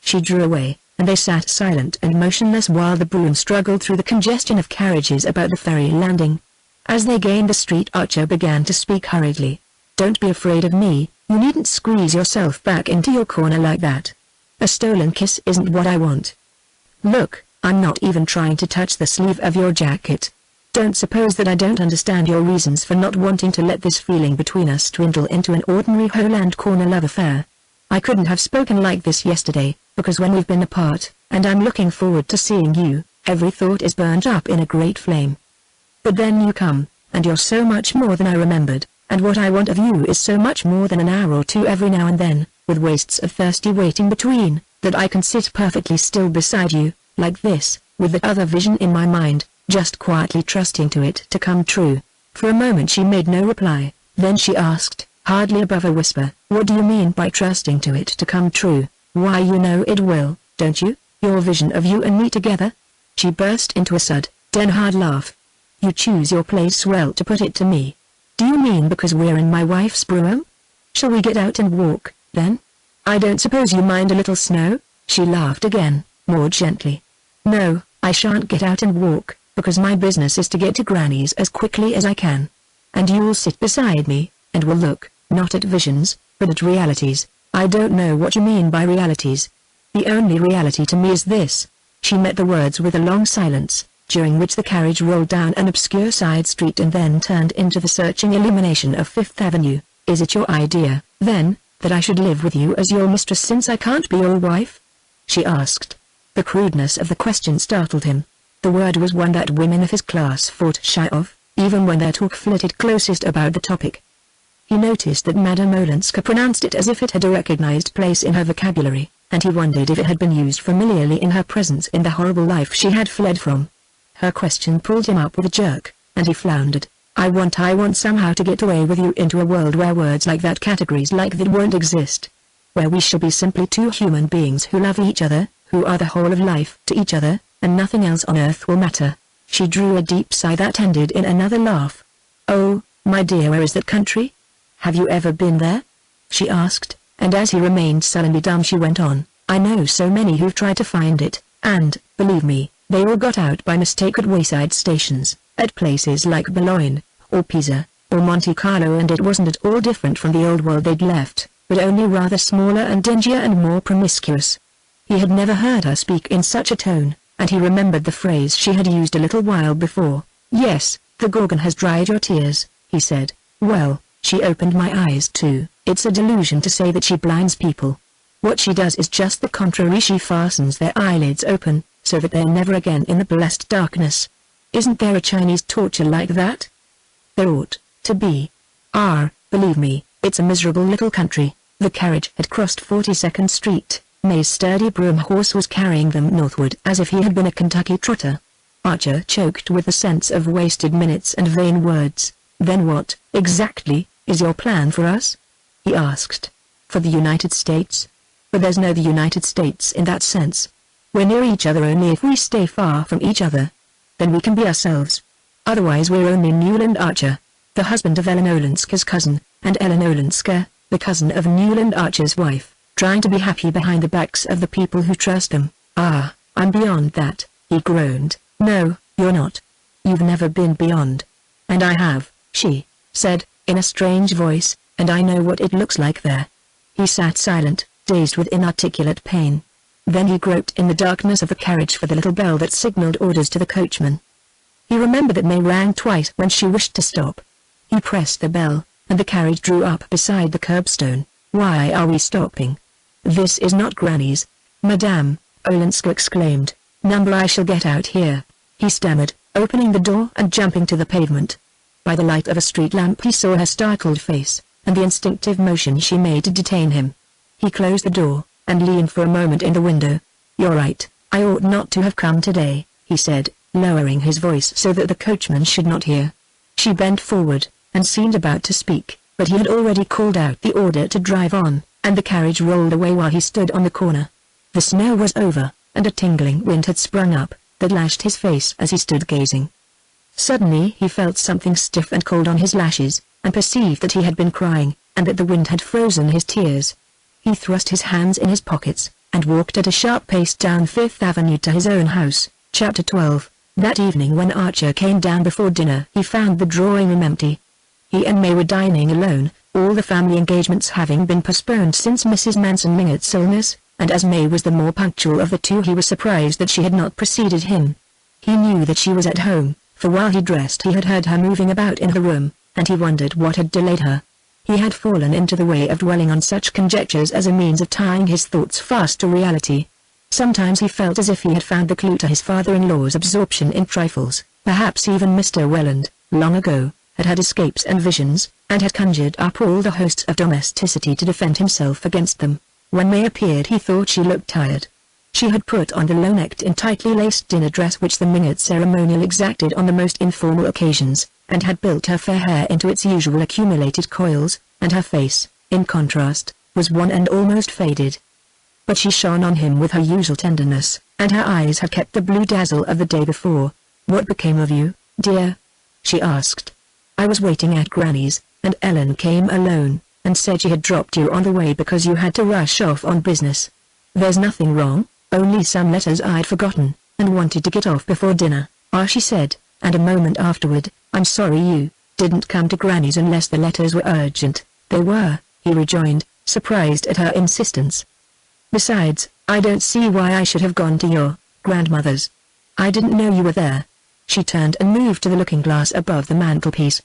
She drew away, and they sat silent and motionless while the Bruin struggled through the congestion of carriages about the ferry landing. As they gained the street, Archer began to speak hurriedly. "Don't be afraid of me, you needn't squeeze yourself back into your corner like that. A stolen kiss isn't what I want. Look, I'm not even trying to touch the sleeve of your jacket. Don't suppose that I don't understand your reasons for not wanting to let this feeling between us dwindle into an ordinary hole and corner love affair. I couldn't have spoken like this yesterday, because when we've been apart, and I'm looking forward to seeing you, every thought is burned up in a great flame. But then you come, and you're so much more than I remembered, and what I want of you is so much more than an hour or two every now and then, with wastes of thirsty waiting between, that I can sit perfectly still beside you, like this, with that other vision in my mind, just quietly trusting to it to come true." For a moment she made no reply, then she asked, hardly above a whisper, "What do you mean by trusting to it to come true?" "Why, you know it will, don't you? Your vision of you and me together?" She burst into a sudden hard laugh. "You choose your place well to put it to me. Do you mean because we're in my wife's brougham? Shall we get out and walk, then? I don't suppose you mind a little snow?" She laughed again, more gently. "No, I shan't get out and walk, because my business is to get to Granny's as quickly as I can. And you'll sit beside me, and we'll look, not at visions, but at realities." "I don't know what you mean by realities. The only reality to me is this." She met the words with a long silence, during which the carriage rolled down an obscure side street and then turned into the searching illumination of Fifth Avenue. "Is it your idea, then, that I should live with you as your mistress since I can't be your wife?" she asked. The crudeness of the question startled him. The word was one that women of his class fought shy of, even when their talk flitted closest about the topic. He noticed that Madame Olenska pronounced it as if it had a recognized place in her vocabulary, and he wondered if it had been used familiarly in her presence in the horrible life she had fled from. Her question pulled him up with a jerk, and he floundered. I want somehow to get away with you into a world where words like that, categories like that won't exist. Where we shall be simply two human beings who love each other, who are the whole of life to each other, and nothing else on earth will matter." She drew a deep sigh that ended in another laugh. "Oh, my dear, where is that country? Have you ever been there?" she asked, and as he remained sullenly dumb she went on, "I know so many who've tried to find it, and, believe me, they all got out by mistake at wayside stations, at places like Boulogne, or Pisa, or Monte Carlo, and it wasn't at all different from the old world they'd left, but only rather smaller and dingier and more promiscuous." He had never heard her speak in such a tone, and he remembered the phrase she had used a little while before. "Yes, the Gorgon has dried your tears," he said. "Well, she opened my eyes too." It's a delusion to say that she blinds people. What she does is just the contrary. She fastens their eyelids open, so that they're never again in the blessed darkness. Isn't there a Chinese torture like that? There ought to be. Believe me, it's a miserable little country. The carriage had crossed 42nd Street. May's sturdy broom horse was carrying them northward as if he had been a Kentucky trotter. Archer choked with the sense of wasted minutes and vain words. "Then what, exactly, is your plan for us?" he asked. "For the United States? But there's no the United States in that sense. We're near each other only if we stay far from each other. Then we can be ourselves. Otherwise we're only Newland Archer, the husband of Ellen Olenska's cousin, and Ellen Olenska, the cousin of Newland Archer's wife, trying to be happy behind the backs of the people who trust them." "I'm beyond that," he groaned. "No, you're not. You've never been beyond. And I have, she said, in a strange voice, and I know what it looks like there. He sat silent, dazed with inarticulate pain. Then he groped in the darkness of the carriage for the little bell that signaled orders to the coachman. He remembered that May rang twice when she wished to stop. He pressed the bell, and the carriage drew up beside the curbstone. Why are we stopping? This is not Granny's. Madame, Olenska exclaimed. Number I shall get out here. He stammered, opening the door and jumping to the pavement. By the light of a street lamp he saw her startled face, and the instinctive motion she made to detain him. He closed the door, and leaned for a moment in the window. You're right, I ought not to have come today, he said, lowering his voice so that the coachman should not hear. She bent forward, and seemed about to speak, but he had already called out the order to drive on, and the carriage rolled away while he stood on the corner. The snow was over, and a tingling wind had sprung up, that lashed his face as he stood gazing. Suddenly he felt something stiff and cold on his lashes, and perceived that he had been crying, and that the wind had frozen his tears. He thrust his hands in his pockets, and walked at a sharp pace down Fifth Avenue to his own house. Chapter 12. That evening when Archer came down before dinner he found the drawing room empty. He and May were dining alone, all the family engagements having been postponed since Mrs. Manson Mingott's illness, and as May was the more punctual of the two he was surprised that she had not preceded him. He knew that she was at home, for while he dressed he had heard her moving about in the room, and he wondered what had delayed her. He had fallen into the way of dwelling on such conjectures as a means of tying his thoughts fast to reality. Sometimes he felt as if he had found the clue to his father-in-law's absorption in trifles. Perhaps even Mr. Welland, long ago, had had escapes and visions, and had conjured up all the hosts of domesticity to defend himself against them. When May appeared he thought she looked tired. She had put on the low-necked and tightly laced dinner dress which the Mingott ceremonial exacted on the most informal occasions, and had built her fair hair into its usual accumulated coils, and her face, in contrast, was wan and almost faded. But she shone on him with her usual tenderness, and her eyes had kept the blue dazzle of the day before. What became of you, dear? She asked. I was waiting at Granny's, and Ellen came alone, and said she had dropped you on the way because you had to rush off on business. There's nothing wrong, only some letters I'd forgotten, and wanted to get off before dinner, she said, and a moment afterward, I'm sorry you didn't come to Granny's unless the letters were urgent. They were, he rejoined, surprised at her insistence. Besides, I don't see why I should have gone to your grandmother's. I didn't know you were there. She turned and moved to the looking-glass above the mantelpiece.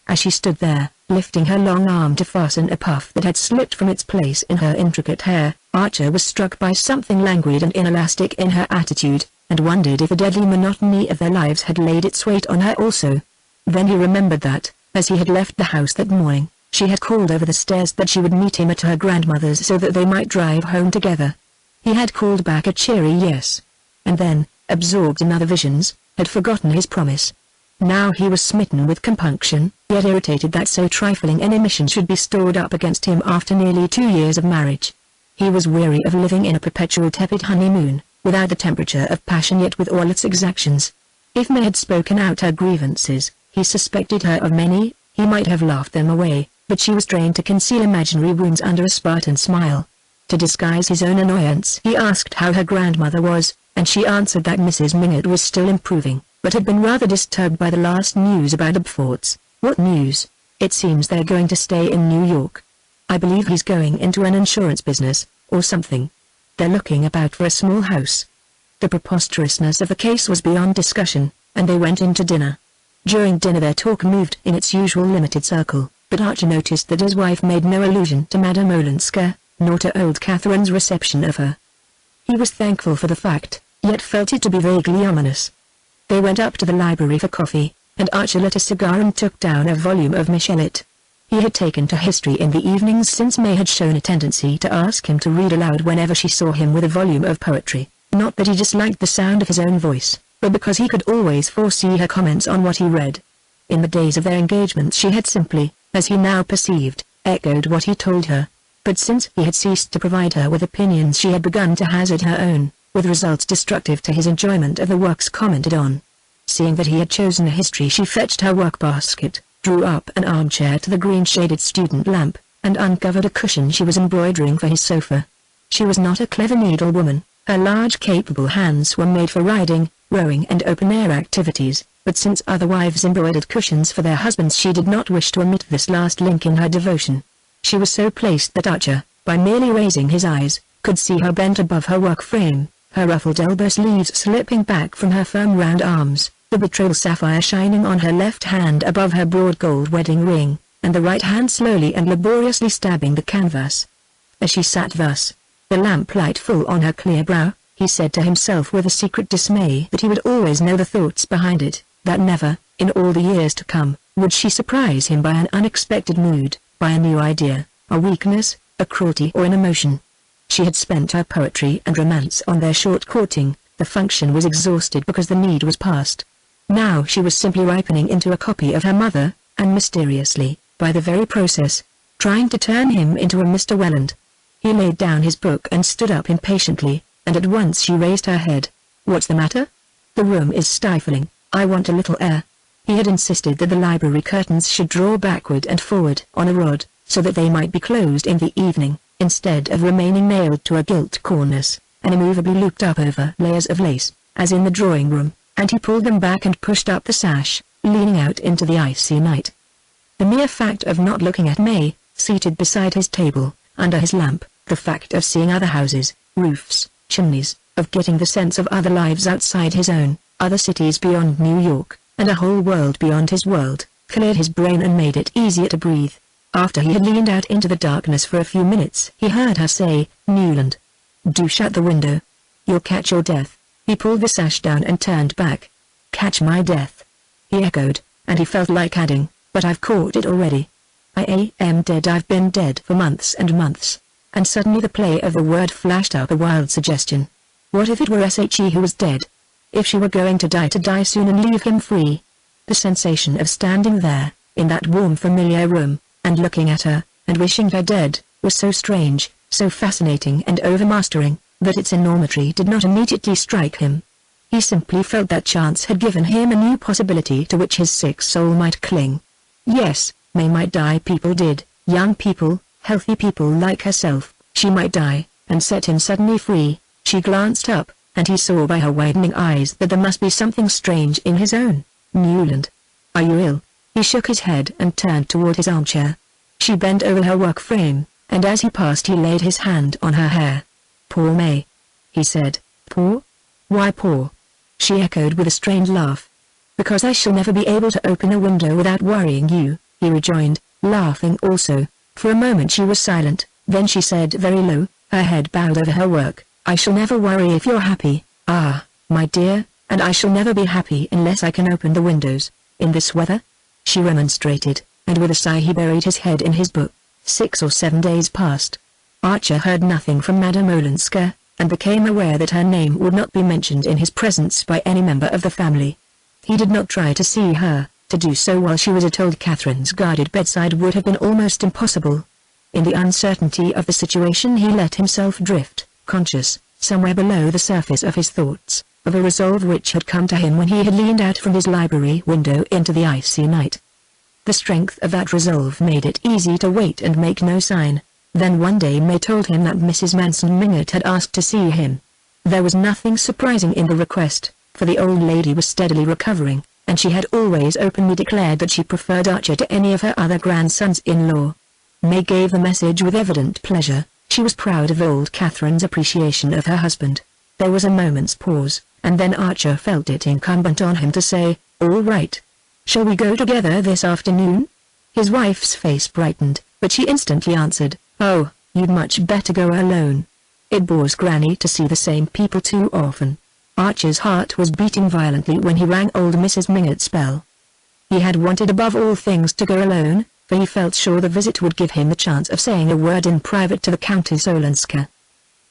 As she stood there, lifting her long arm to fasten a puff that had slipped from its place in her intricate hair, Archer was struck by something languid and inelastic in her attitude, and wondered if the deadly monotony of their lives had laid its weight on her also. Then he remembered that, as he had left the house that morning, she had called over the stairs that she would meet him at her grandmother's so that they might drive home together. He had called back a cheery yes. And then, absorbed in other visions, had forgotten his promise. Now he was smitten with compunction, yet irritated that so trifling an omission should be stored up against him after nearly 2 years of marriage. He was weary of living in a perpetual tepid honeymoon, without the temperature of passion yet with all its exactions. If May had spoken out her grievances, he suspected her of many, he might have laughed them away, but she was trained to conceal imaginary wounds under a Spartan smile. To disguise his own annoyance he asked how her grandmother was, and she answered that Mrs. Mingott was still improving, but had been rather disturbed by the last news about Abforts. What news? It seems they're going to stay in New York. I believe he's going into an insurance business, or something. They're looking about for a small house. The preposterousness of the case was beyond discussion, and they went in to dinner. During dinner their talk moved in its usual limited circle, but Archer noticed that his wife made no allusion to Madame Olenska, nor to old Catherine's reception of her. He was thankful for the fact, yet felt it to be vaguely ominous. They went up to the library for coffee, and Archer lit a cigar and took down a volume of Michelet. He had taken to history in the evenings since May had shown a tendency to ask him to read aloud whenever she saw him with a volume of poetry, not that he disliked the sound of his own voice, but because he could always foresee her comments on what he read. In the days of their engagement she had simply, as he now perceived, echoed what he told her, but since he had ceased to provide her with opinions she had begun to hazard her own, with results destructive to his enjoyment of the works commented on. Seeing that he had chosen a history she fetched her work-basket, drew up an armchair to the green-shaded student lamp, and uncovered a cushion she was embroidering for his sofa. She was not a clever needlewoman, her large capable hands were made for riding, rowing and open-air activities, but since other wives embroidered cushions for their husbands, she did not wish to omit this last link in her devotion. She was so placed that Archer, by merely raising his eyes, could see her bent above her work frame, her ruffled elbow sleeves slipping back from her firm round arms, the betrothal sapphire shining on her left hand above her broad gold wedding ring, and the right hand slowly and laboriously stabbing the canvas. As she sat thus, the lamplight full on her clear brow, he said to himself with a secret dismay that he would always know the thoughts behind it, that never, in all the years to come, would she surprise him by an unexpected mood, by a new idea, a weakness, a cruelty or an emotion. She had spent her poetry and romance on their short courting, the function was exhausted because the need was past. Now she was simply ripening into a copy of her mother, and mysteriously, by the very process, trying to turn him into a Mr. Welland. He laid down his book and stood up impatiently, and at once she raised her head. "What's the matter?" "The room is stifling, I want a little air." He had insisted that the library curtains should draw backward and forward on a rod, so that they might be closed in the evening, instead of remaining nailed to a gilt cornice, and immovably looped up over layers of lace, as in the drawing-room, and he pulled them back and pushed up the sash, leaning out into the icy night. The mere fact of not looking at May, seated beside his table, under his lamp, the fact of seeing other houses, roofs, chimneys, of getting the sense of other lives outside his own, other cities beyond New York, and a whole world beyond his world, cleared his brain and made it easier to breathe. After he had leaned out into the darkness for a few minutes, he heard her say, "Newland, do shut the window. You'll catch your death." He pulled the sash down and turned back. "Catch my death," he echoed, and he felt like adding, "but I've caught it already. I am dead. I've been dead for months and months." And suddenly the play of the word flashed up a wild suggestion. What if it were She who was dead? If she were going to die soon and leave him free? The sensation of standing there, in that warm familiar room, and looking at her, and wishing her dead, was so strange, so fascinating and overmastering, that its enormity did not immediately strike him. He simply felt that chance had given him a new possibility to which his sick soul might cling. Yes, May might die. People did, young people, healthy people like herself. She might die, and set him suddenly free. She glanced up, and he saw by her widening eyes that there must be something strange in his own. "Newland, are you ill?" He shook his head and turned toward his armchair. She bent over her work frame, and as he passed he laid his hand on her hair. "Poor May," he said. "Poor? Why poor?" She echoed with a strained laugh. "Because I shall never be able to open a window without worrying you," he rejoined, laughing also. For a moment she was silent, then she said very low, her head bowed over her work, "I shall never worry if you're happy." "Ah, my dear, and I shall never be happy unless I can open the windows, in this weather?" she remonstrated, and with a sigh he buried his head in his book. 6 or 7 days passed. Archer heard nothing from Madame Olenska, and became aware that her name would not be mentioned in his presence by any member of the family. He did not try to see her. To do so while she was at old Catherine's guarded bedside would have been almost impossible. In the uncertainty of the situation he let himself drift, conscious, somewhere below the surface of his thoughts, of a resolve which had come to him when he had leaned out from his library window into the icy night. The strength of that resolve made it easy to wait and make no sign. Then one day May told him that Mrs. Manson Mingott had asked to see him. There was nothing surprising in the request, for the old lady was steadily recovering, and she had always openly declared that she preferred Archer to any of her other grandsons-in-law. May gave the message with evident pleasure. She was proud of old Catherine's appreciation of her husband. There was a moment's pause, and then Archer felt it incumbent on him to say, "All right. Shall we go together this afternoon?" His wife's face brightened, but she instantly answered, "Oh, you'd much better go alone. It bores Granny to see the same people too often." Archer's heart was beating violently when he rang old Mrs. Mingott's bell. He had wanted above all things to go alone, for he felt sure the visit would give him the chance of saying a word in private to the Countess Olenska.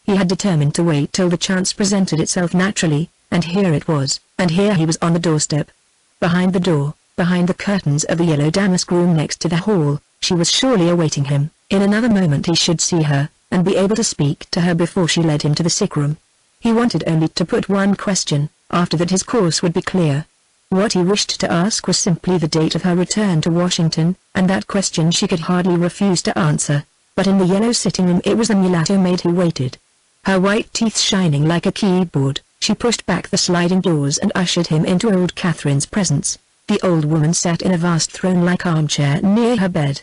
He had determined to wait till the chance presented itself naturally, and here it was, and here he was on the doorstep. Behind the door, behind the curtains of the yellow damask room next to the hall, she was surely awaiting him. In another moment he should see her, and be able to speak to her before she led him to the sick room. He wanted only to put one question, after that his course would be clear. What he wished to ask was simply the date of her return to Washington, and that question she could hardly refuse to answer. But in the yellow sitting room it was the mulatto maid who waited. Her white teeth shining like a keyboard, She pushed back the sliding doors and ushered him into old Catherine's presence. The old woman sat in a vast throne-like armchair near her bed.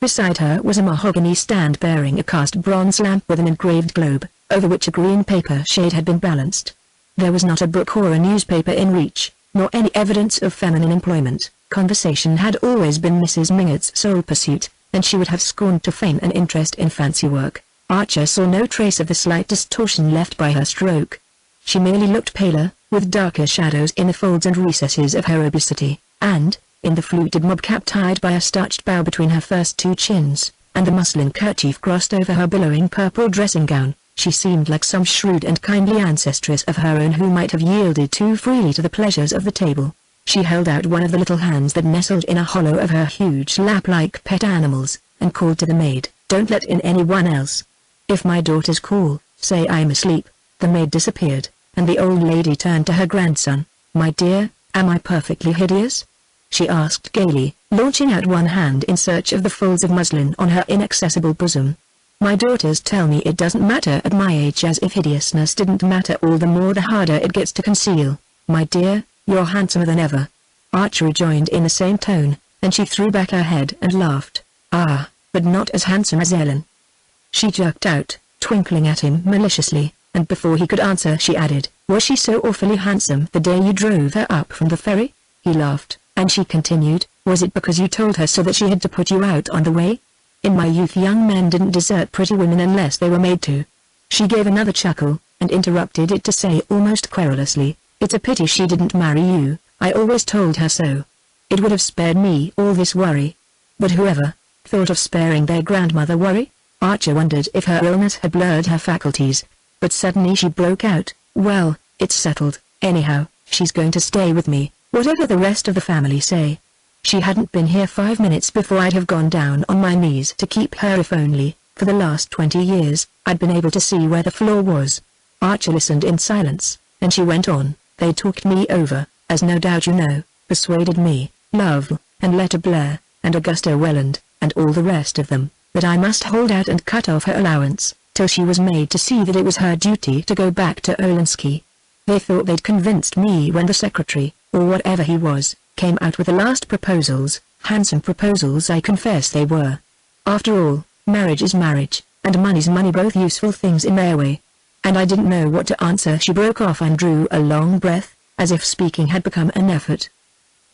Beside her was a mahogany stand bearing a cast bronze lamp with an engraved globe, over which a green paper shade had been balanced. There was not a book or a newspaper in reach, nor any evidence of feminine employment. Conversation had always been Mrs. Mingott's sole pursuit, and she would have scorned to feign an interest in fancy work. Archer saw no trace of the slight distortion left by her stroke. She merely looked paler, with darker shadows in the folds and recesses of her obesity, and, in the fluted mob cap tied by a starched bow between her first two chins, and the muslin kerchief crossed over her billowing purple dressing gown, she seemed like some shrewd and kindly ancestress of her own who might have yielded too freely to the pleasures of the table. She held out one of the little hands that nestled in a hollow of her huge lap like pet animals, and called to the maid, "Don't let in anyone else. If my daughters call, say I'm asleep." The maid disappeared, and the old lady turned to her grandson. "My dear, am I perfectly hideous?" she asked gaily, launching out one hand in search of the folds of muslin on her inaccessible bosom. "My daughters tell me it doesn't matter at my age, as if hideousness didn't matter. All the more the harder it gets to conceal. My dear, you're handsomer than ever." Archer rejoined in the same tone, and she threw back her head and laughed. "Ah, but not as handsome as Ellen," she jerked out, twinkling at him maliciously, and before he could answer she added, "Was she so awfully handsome the day you drove her up from the ferry?" He laughed, and she continued, "Was it because you told her so that she had to put you out on the way? In my youth young men didn't desert pretty women unless they were made to." She gave another chuckle, and interrupted it to say almost querulously, "It's a pity she didn't marry you. I always told her so. It would have spared me all this worry." But whoever thought of sparing their grandmother worry? Archer wondered if her illness had blurred her faculties, but suddenly she broke out, "Well, it's settled. Anyhow, she's going to stay with me, whatever the rest of the family say. She hadn't been here 5 minutes before I'd have gone down on my knees to keep her if only, for the last 20 years, I'd been able to see where the floor was." Archer listened in silence, and she went on, "They talked me over, as no doubt you know, persuaded me, Love, and Letta Blair, and Augusta Welland, and all the rest of them, that I must hold out and cut off her allowance, till she was made to see that it was her duty to go back to Olinsky. They thought they'd convinced me when the secretary, or whatever he was, came out with the last proposals. Handsome proposals I confess they were. After all, marriage is marriage, and money's money, both useful things in their way. And I didn't know what to answer." She broke off and drew a long breath, as if speaking had become an effort.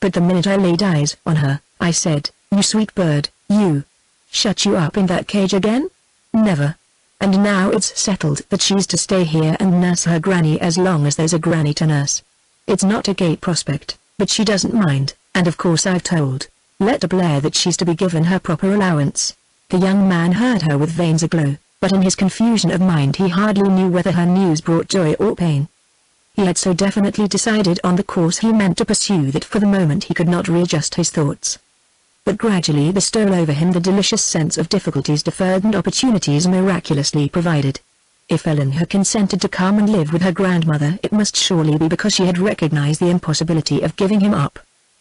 "But the minute I laid eyes on her, I said, 'You sweet bird, you. Shut you up in that cage again? Never.' And now it's settled that she's to stay here and nurse her granny as long as there's a granny to nurse. It's not a gay prospect, but she doesn't mind, and of course I've told Letta Blair that she's to be given her proper allowance." The young man heard her with veins aglow, but in his confusion of mind he hardly knew whether her news brought joy or pain. He had so definitely decided on the course he meant to pursue that for the moment he could not readjust his thoughts. But gradually there stole over him the delicious sense of difficulties deferred and opportunities miraculously provided. If Ellen had consented to come and live with her grandmother, it must surely be because she had recognized the impossibility of giving him up.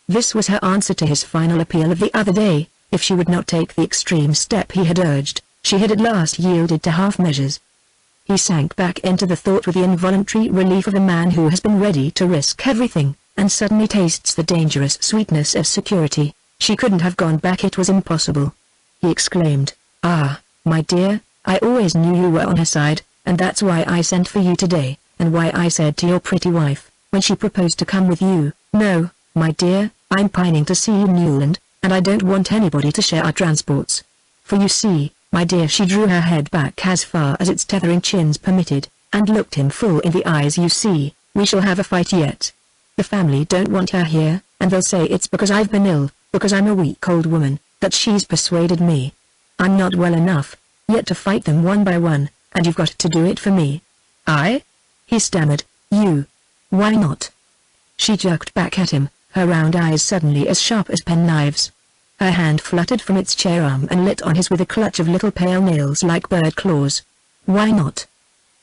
This was her answer to his final appeal of the other day. If she would not take the extreme step he had urged, she had at last yielded to half measures. He sank back into the thought with the involuntary relief of a man who has been ready to risk everything, and suddenly tastes the dangerous sweetness of security. She couldn't have gone back, it was impossible. He exclaimed, "Ah, my dear, I always knew you were on her side, and that's why I sent for you today, and why I said to your pretty wife, when she proposed to come with you, 'No, my dear, I'm pining to see Newland, and I don't want anybody to share our transports. For you see, my dear,' she drew her head back as far as its tethering chins permitted, and looked him full in the eyes, 'you see, we shall have a fight yet. The family don't want her here, and they'll say it's because I've been ill, because I'm a weak old woman, that she's persuaded me. I'm not well enough yet to fight them one by one, and you've got to do it for me.'" "I?" he stammered. "You? Why not?" She jerked back at him, her round eyes suddenly as sharp as penknives. Her hand fluttered from its chair arm and lit on his with a clutch of little pale nails like bird claws. "Why not?"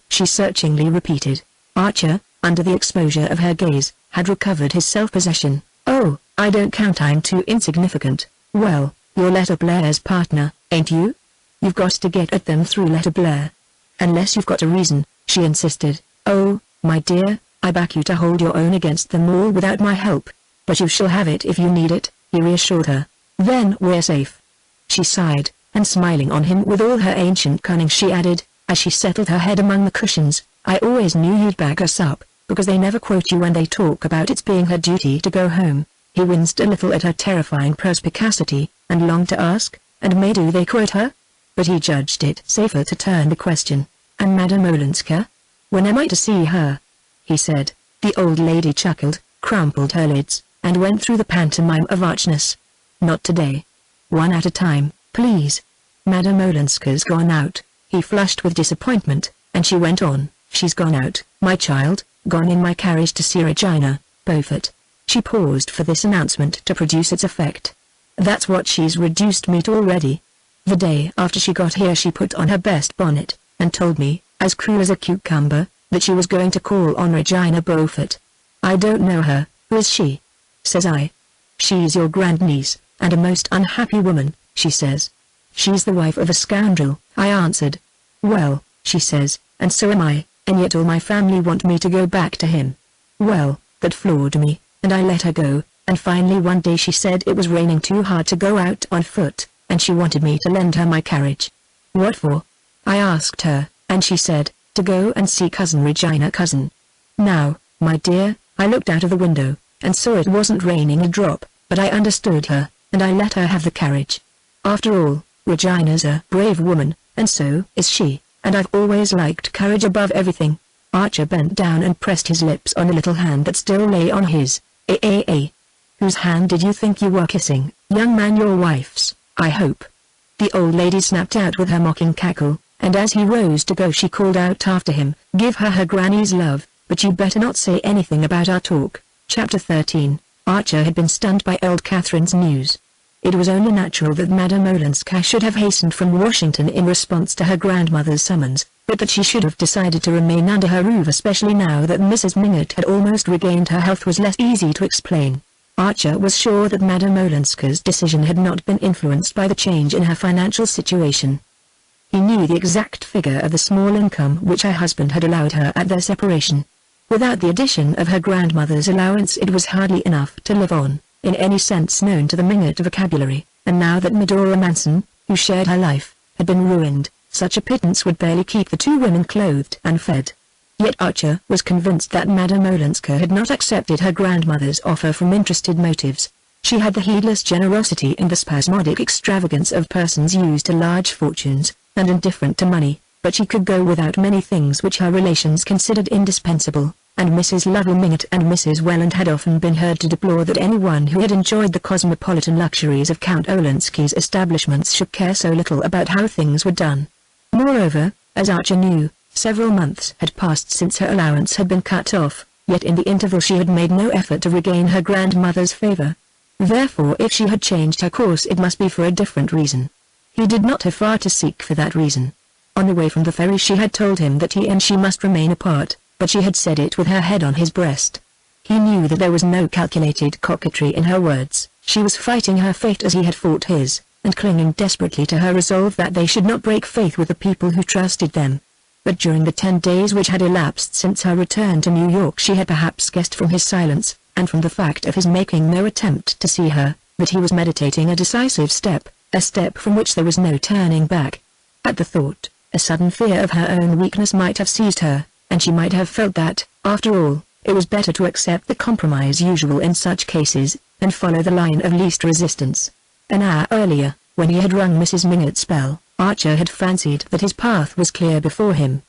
she searchingly repeated. Archer, under the exposure of her gaze, had recovered his self-possession. "Oh, I don't count, I'm too insignificant." "Well, you're Letta Blair's partner, ain't you? You've got to get at them through Letta Blair. Unless you've got a reason," she insisted. "Oh, my dear, I back you to hold your own against them all without my help. But you shall have it if you need it, he reassured her. Then we're safe. She sighed, and smiling on him with all her ancient cunning she added, as she settled her head among the cushions, I always knew you'd back us up, because they never quote you when they talk about its being her duty to go home. He winced a little at her terrifying perspicacity, and longed to ask, and may do they quote her? But he judged it safer to turn the question. And Madame Olenska? When am I to see her? He said. The old lady chuckled, crumpled her lids, and went through the pantomime of archness. Not today. One at a time, please. Madame Olenska's gone out. He flushed with disappointment, and she went on, she's gone out, my child, gone in my carriage to see Regina, Beaufort. She paused for this announcement to produce its effect. That's what she's reduced me to already. The day after she got here she put on her best bonnet, and told me, as cool as a cucumber, that she was going to call on Regina Beaufort. I don't know her, who is she? Says I. She's your grandniece, and a most unhappy woman, she says. She's the wife of a scoundrel, I answered. Well, she says, and so am I, and yet all my family want me to go back to him. Well, that floored me, and I let her go, and finally one day she said it was raining too hard to go out on foot, and she wanted me to lend her my carriage. What for? I asked her, and she said, to go and see Cousin Regina. Cousin. Now, my dear, I looked out of the window, and saw it wasn't raining a drop, but I understood her, and I let her have the carriage. After all, Regina's a brave woman, and so is she, and I've always liked courage above everything. Archer bent down and pressed his lips on the little hand that still lay on his. Whose hand did you think you were kissing, young man? Your wife's, I hope. The old lady snapped out with her mocking cackle, and as he rose to go she called out after him, give her granny's love, but you'd better not say anything about our talk. Chapter 13. Archer had been stunned by old Catherine's news. It was only natural that Madame Olenska should have hastened from Washington in response to her grandmother's summons, but that she should have decided to remain under her roof especially now that Mrs. Mingott had almost regained her health was less easy to explain. Archer was sure that Madame Olenska's decision had not been influenced by the change in her financial situation. He knew the exact figure of the small income which her husband had allowed her at their separation. Without the addition of her grandmother's allowance it was hardly enough to live on, in any sense known to the Mingott vocabulary, and now that Medora Manson, who shared her life, had been ruined, such a pittance would barely keep the two women clothed and fed. Yet Archer was convinced that Madame Olenska had not accepted her grandmother's offer from interested motives. She had the heedless generosity and the spasmodic extravagance of persons used to large fortunes, and indifferent to money, but she could go without many things which her relations considered indispensable, and Mrs. Lovell Mingott and Mrs. Welland had often been heard to deplore that anyone who had enjoyed the cosmopolitan luxuries of Count Olenski's establishments should care so little about how things were done. Moreover, as Archer knew, several months had passed since her allowance had been cut off, yet in the interval she had made no effort to regain her grandmother's favor. Therefore if she had changed her course it must be for a different reason. He did not have far to seek for that reason. On the way from the ferry she had told him that he and she must remain apart, but she had said it with her head on his breast. He knew that there was no calculated coquetry in her words. She was fighting her fate as he had fought his, and clinging desperately to her resolve that they should not break faith with the people who trusted them. But during the 10 days which had elapsed since her return to New York she had perhaps guessed from his silence, and from the fact of his making no attempt to see her, that he was meditating a decisive step, a step from which there was no turning back. At the thought, a sudden fear of her own weakness might have seized her, and she might have felt that, after all, it was better to accept the compromise usual in such cases, and follow the line of least resistance. An hour earlier, when he had rung Mrs. Mingott's bell, Archer had fancied that his path was clear before him.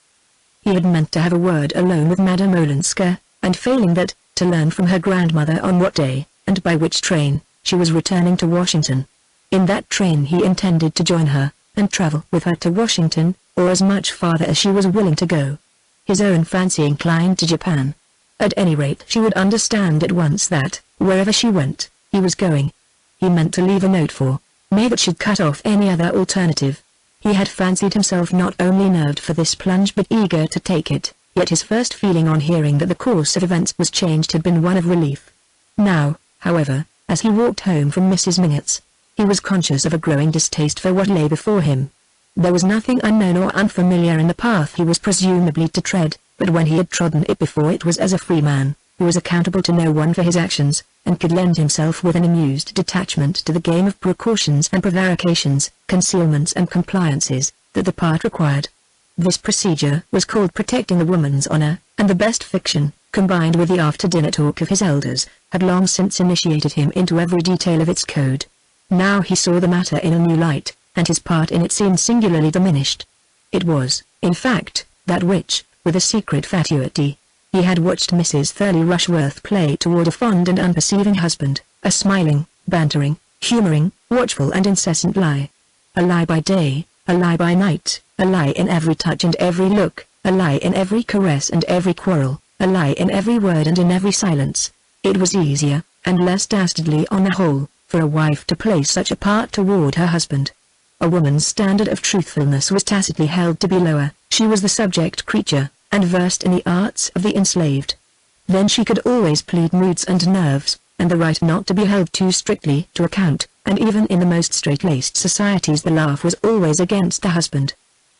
He had meant to have a word alone with Madame Olenska, and failing that, to learn from her grandmother on what day, and by which train, she was returning to Washington. In that train he intended to join her, and travel with her to Washington, or as much farther as she was willing to go. His own fancy inclined to Japan. At any rate she would understand at once that, wherever she went, he was going. He meant to leave a note for May that should cut off any other alternative. He had fancied himself not only nerved for this plunge but eager to take it, yet his first feeling on hearing that the course of events was changed had been one of relief. Now, however, as he walked home from Mrs. Mingott's, he was conscious of a growing distaste for what lay before him. There was nothing unknown or unfamiliar in the path he was presumably to tread, but when he had trodden it before it was as a free man, who was accountable to no one for his actions, and could lend himself with an amused detachment to the game of precautions and prevarications, concealments and compliances, that the part required. This procedure was called protecting the woman's honor, and the best fiction, combined with the after-dinner talk of his elders, had long since initiated him into every detail of its code. Now he saw the matter in a new light, and his part in it seemed singularly diminished. It was, in fact, that which, with a secret fatuity, he had watched Mrs. Thurley Rushworth play toward a fond and unperceiving husband, a smiling, bantering, humoring, watchful and incessant lie. A lie by day, a lie by night, a lie in every touch and every look, a lie in every caress and every quarrel, a lie in every word and in every silence. It was easier, and less dastardly on the whole, for a wife to play such a part toward her husband. A woman's standard of truthfulness was tacitly held to be lower. She was the subject creature, and versed in the arts of the enslaved. Then she could always plead moods and nerves, and the right not to be held too strictly to account, and even in the most straight-laced societies the laugh was always against the husband.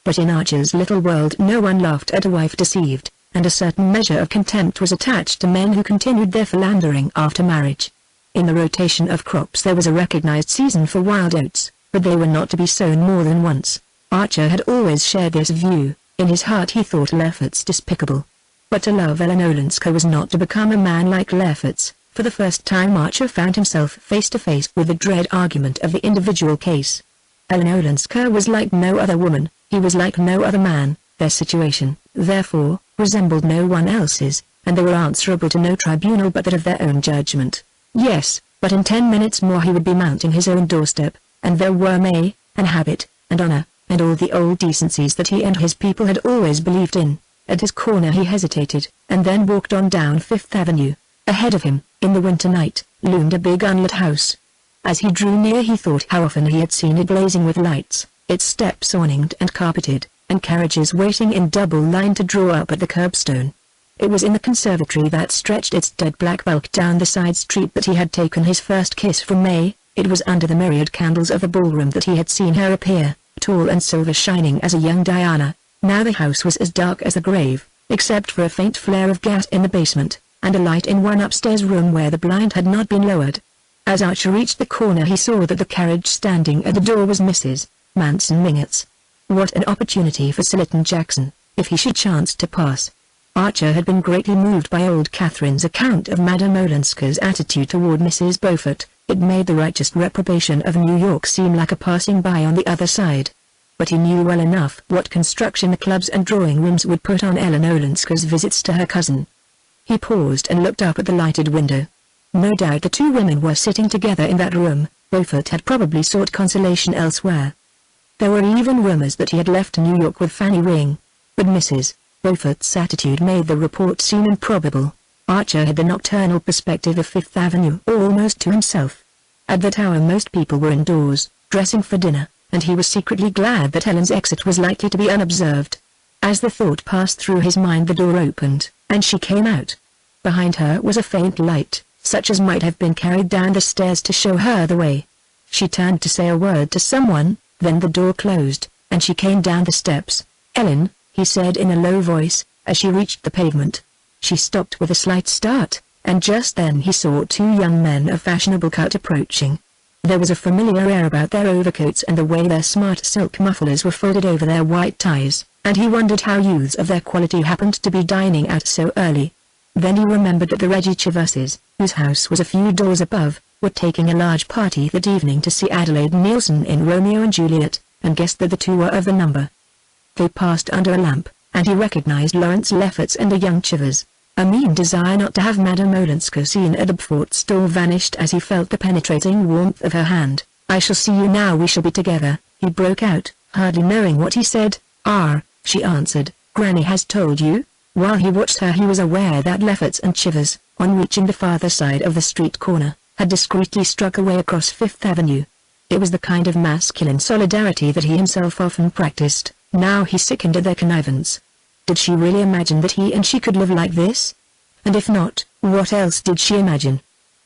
But in Archer's little world no one laughed at a wife deceived, and a certain measure of contempt was attached to men who continued their philandering after marriage. In the rotation of crops there was a recognized season for wild oats, but they were not to be sown more than once. Archer had always shared this view. In his heart he thought Lefferts despicable. But to love Ellen Olenska was not to become a man like Lefferts. For the first time Archer found himself face to face with the dread argument of the individual case. Ellen Olenska was like no other woman, he was like no other man, their situation, therefore, resembled no one else's, and they were answerable to no tribunal but that of their own judgment. Yes, but in 10 minutes more he would be mounting his own doorstep, and there were May, and habit, and honor, and all the old decencies that he and his people had always believed in. At his corner he hesitated, and then walked on down Fifth Avenue. Ahead of him, in the winter night, loomed a big unlit house. As he drew near he thought how often he had seen it blazing with lights, its steps awninged and carpeted, and carriages waiting in double line to draw up at the curbstone. It was in the conservatory that stretched its dead black bulk down the side street that he had taken his first kiss from May. It was under the myriad candles of the ballroom that he had seen her appear, tall and silver shining as a young Diana. Now the house was as dark as a grave, except for a faint flare of gas in the basement, and a light in one upstairs room where the blind had not been lowered. As Archer reached the corner he saw that the carriage standing at the door was Mrs. Manson Mingott's. What an opportunity for Sillerton Jackson, if he should chance to pass. Archer had been greatly moved by old Catherine's account of Madame Olenska's attitude toward Mrs. Beaufort. It made the righteous reprobation of New York seem like a passing by on the other side. But he knew well enough what construction the clubs and drawing rooms would put on Ellen Olenska's visits to her cousin. He paused and looked up at the lighted window. No doubt the two women were sitting together in that room. Beaufort had probably sought consolation elsewhere. There were even rumors that he had left New York with Fanny Ring. But Mrs. Beaufort's attitude made the report seem improbable. Archer had the nocturnal perspective of Fifth Avenue almost to himself. At that hour most people were indoors, dressing for dinner, and he was secretly glad that Helen's exit was likely to be unobserved. As the thought passed through his mind the door opened, and she came out. Behind her was a faint light, such as might have been carried down the stairs to show her the way. She turned to say a word to someone, then the door closed, and she came down the steps. "Ellen," he said in a low voice, as she reached the pavement. She stopped with a slight start, and just then he saw two young men of fashionable cut approaching. There was a familiar air about their overcoats and the way their smart silk mufflers were folded over their white ties, and he wondered how youths of their quality happened to be dining out so early. Then he remembered that the Reggie Chivasses, whose house was a few doors above, were taking a large party that evening to see Adelaide Neilson in Romeo and Juliet, and guessed that the two were of the number. They passed under a lamp, and he recognized Lawrence Lefferts and a young Chivers. A mean desire not to have Madame Olenska seen at the Beaufort stall vanished as he felt the penetrating warmth of her hand. "I shall see you now we shall be together," he broke out, hardly knowing what he said. "Ah," she answered, "Granny has told you?" While he watched her he was aware that Lefferts and Chivers, on reaching the farther side of the street corner, had discreetly struck away across Fifth Avenue. It was the kind of masculine solidarity that he himself often practiced. Now he sickened at their connivance. Did she really imagine that he and she could live like this? And if not, what else did she imagine?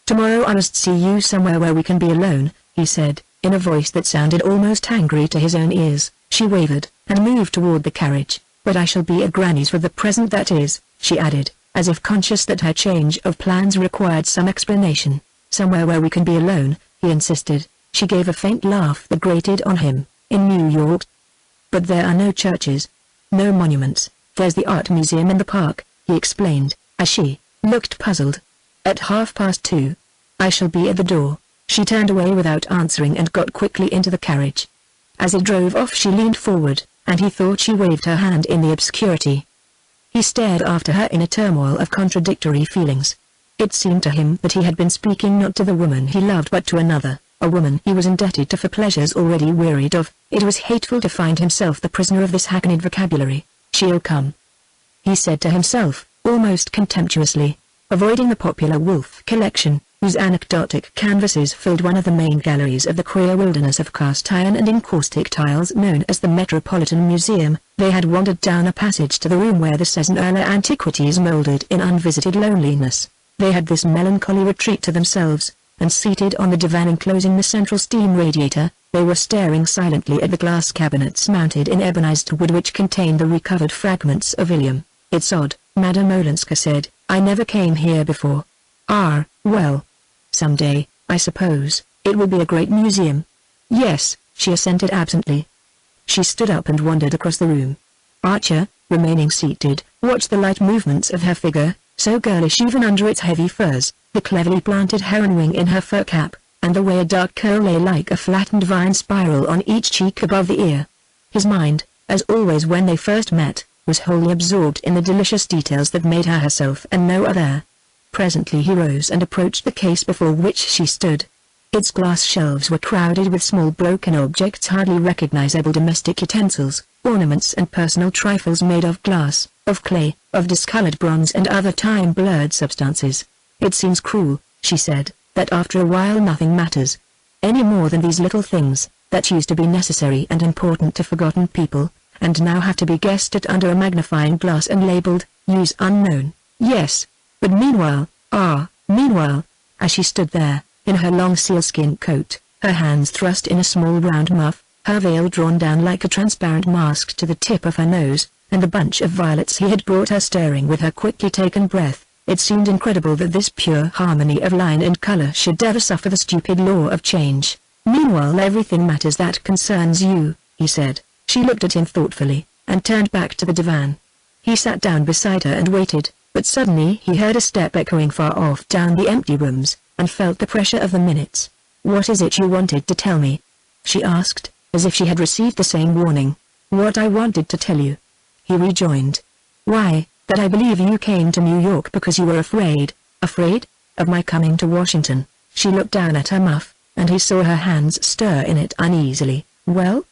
"Tomorrow I must see you somewhere where we can be alone," he said, in a voice that sounded almost angry to his own ears. She wavered, and moved toward the carriage. But I shall be at Granny's for the present, that is," she added, as if conscious that her change of plans required some explanation. "Somewhere where we can be alone," he insisted. She gave a faint laugh that grated on him. "In New York? But there are no churches. No monuments. There's the art museum in the park," he explained, as she looked puzzled. "At 2:30. I shall be at the door." She turned away without answering and got quickly into the carriage. As it drove off she leaned forward, and he thought she waved her hand in the obscurity. He stared after her in a turmoil of contradictory feelings. It seemed to him that he had been speaking not to the woman he loved but to another, a woman he was indebted to for pleasures already wearied of. It was hateful to find himself the prisoner of this hackneyed vocabulary. "She'll come," he said to himself, almost contemptuously, avoiding the popular Wolf collection, whose anecdotic canvases filled one of the main galleries of the queer wilderness of cast iron and encaustic tiles known as the Metropolitan Museum. They had wandered down a passage to the room where the Sesson-era antiquities molded in unvisited loneliness. They had this melancholy retreat to themselves, and seated on the divan enclosing the central steam radiator, they were staring silently at the glass cabinets mounted in ebonized wood which contained the recovered fragments of Ilium. "It's odd," Madame Olenska said. "I never came here before." "Ah, well. Someday, I suppose, it will be a great museum." "Yes," she assented absently. She stood up and wandered across the room. Archer, remaining seated, watched the light movements of her figure, so girlish even under its heavy furs, the cleverly planted heron wing in her fur cap, and the way a dark curl lay like a flattened vine spiral on each cheek above the ear. His mind, as always when they first met, was wholly absorbed in the delicious details that made her herself and no other. Presently he rose and approached the case before which she stood. Its glass shelves were crowded with small broken objects, hardly recognizable domestic utensils, ornaments and personal trifles made of glass, of clay, of discolored bronze and other time-blurred substances. "It seems cruel," she said, "that after a while nothing matters. Any more than these little things, that used to be necessary and important to forgotten people, and now have to be guessed at under a magnifying glass and labeled, 'Use unknown.' Yes. But meanwhile, meanwhile," as she stood there, in her long sealskin coat, her hands thrust in a small round muff, her veil drawn down like a transparent mask to the tip of her nose, and the bunch of violets he had brought her stirring with her quickly taken breath, it seemed incredible that this pure harmony of line and color should ever suffer the stupid law of change. "Meanwhile everything matters that concerns you," he said. She looked at him thoughtfully, and turned back to the divan. He sat down beside her and waited. But suddenly he heard a step echoing far off down the empty rooms, and felt the pressure of the minutes. "What is it you wanted to tell me?" she asked, as if she had received the same warning. "What I wanted to tell you," he rejoined. "Why, that I believe you came to New York because you were afraid." "Afraid? Of my coming to Washington?" She looked down at her muff, and he saw her hands stir in it uneasily. Well,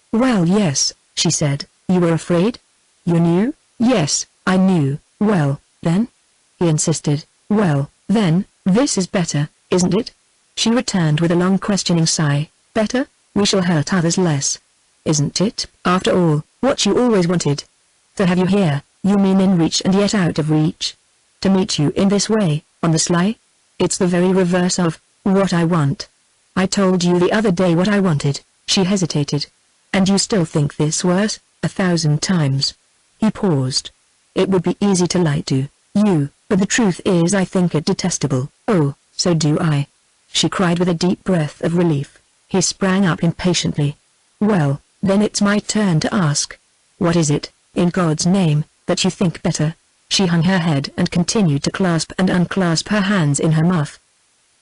yes," she said. "You were afraid? You knew?" "Yes, I knew." "Well, then?" he insisted. "Well, then, this is better, isn't it?" She returned with a long questioning sigh. "Better? We shall hurt others less. Isn't it, after all, what you always wanted? To have you here, you mean in reach and yet out of reach? To meet you in this way, on the sly? It's the very reverse of what I want. I told you the other day what I wanted." She hesitated. "And you still think this worse?" "1,000 times." He paused. "It would be easy to lie to you, but the truth is I think it detestable." "Oh, so do I," she cried with a deep breath of relief. He sprang up impatiently. "Well, then it's my turn to ask. What is it, in God's name, that you think better?" She hung her head and continued to clasp and unclasp her hands in her muff.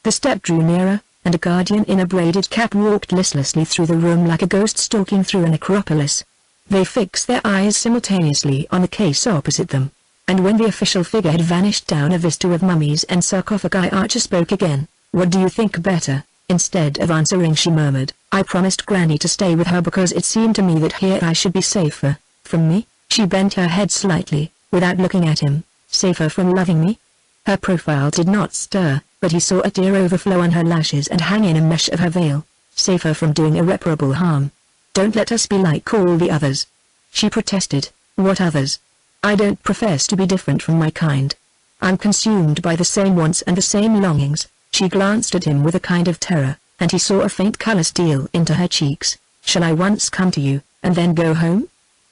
The step drew nearer, and a guardian in a braided cap walked listlessly through the room like a ghost stalking through a necropolis. They fixed their eyes simultaneously on the case opposite them, and when the official figure had vanished down a vista of mummies and sarcophagi, Archer spoke again. "What do you think better?" Instead of answering she murmured, "I promised Granny to stay with her because it seemed to me that here I should be safer." "From me?" She bent her head slightly, without looking at him. "Safer from loving me?" Her profile did not stir, but he saw a tear overflow on her lashes and hang in a mesh of her veil. "Safer from doing irreparable harm. Don't let us be like all the others." She protested. "What others? I don't profess to be different from my kind. I'm consumed by the same wants and the same longings." She glanced at him with a kind of terror, and he saw a faint color steal into her cheeks. "Shall I once come to you, and then go home?"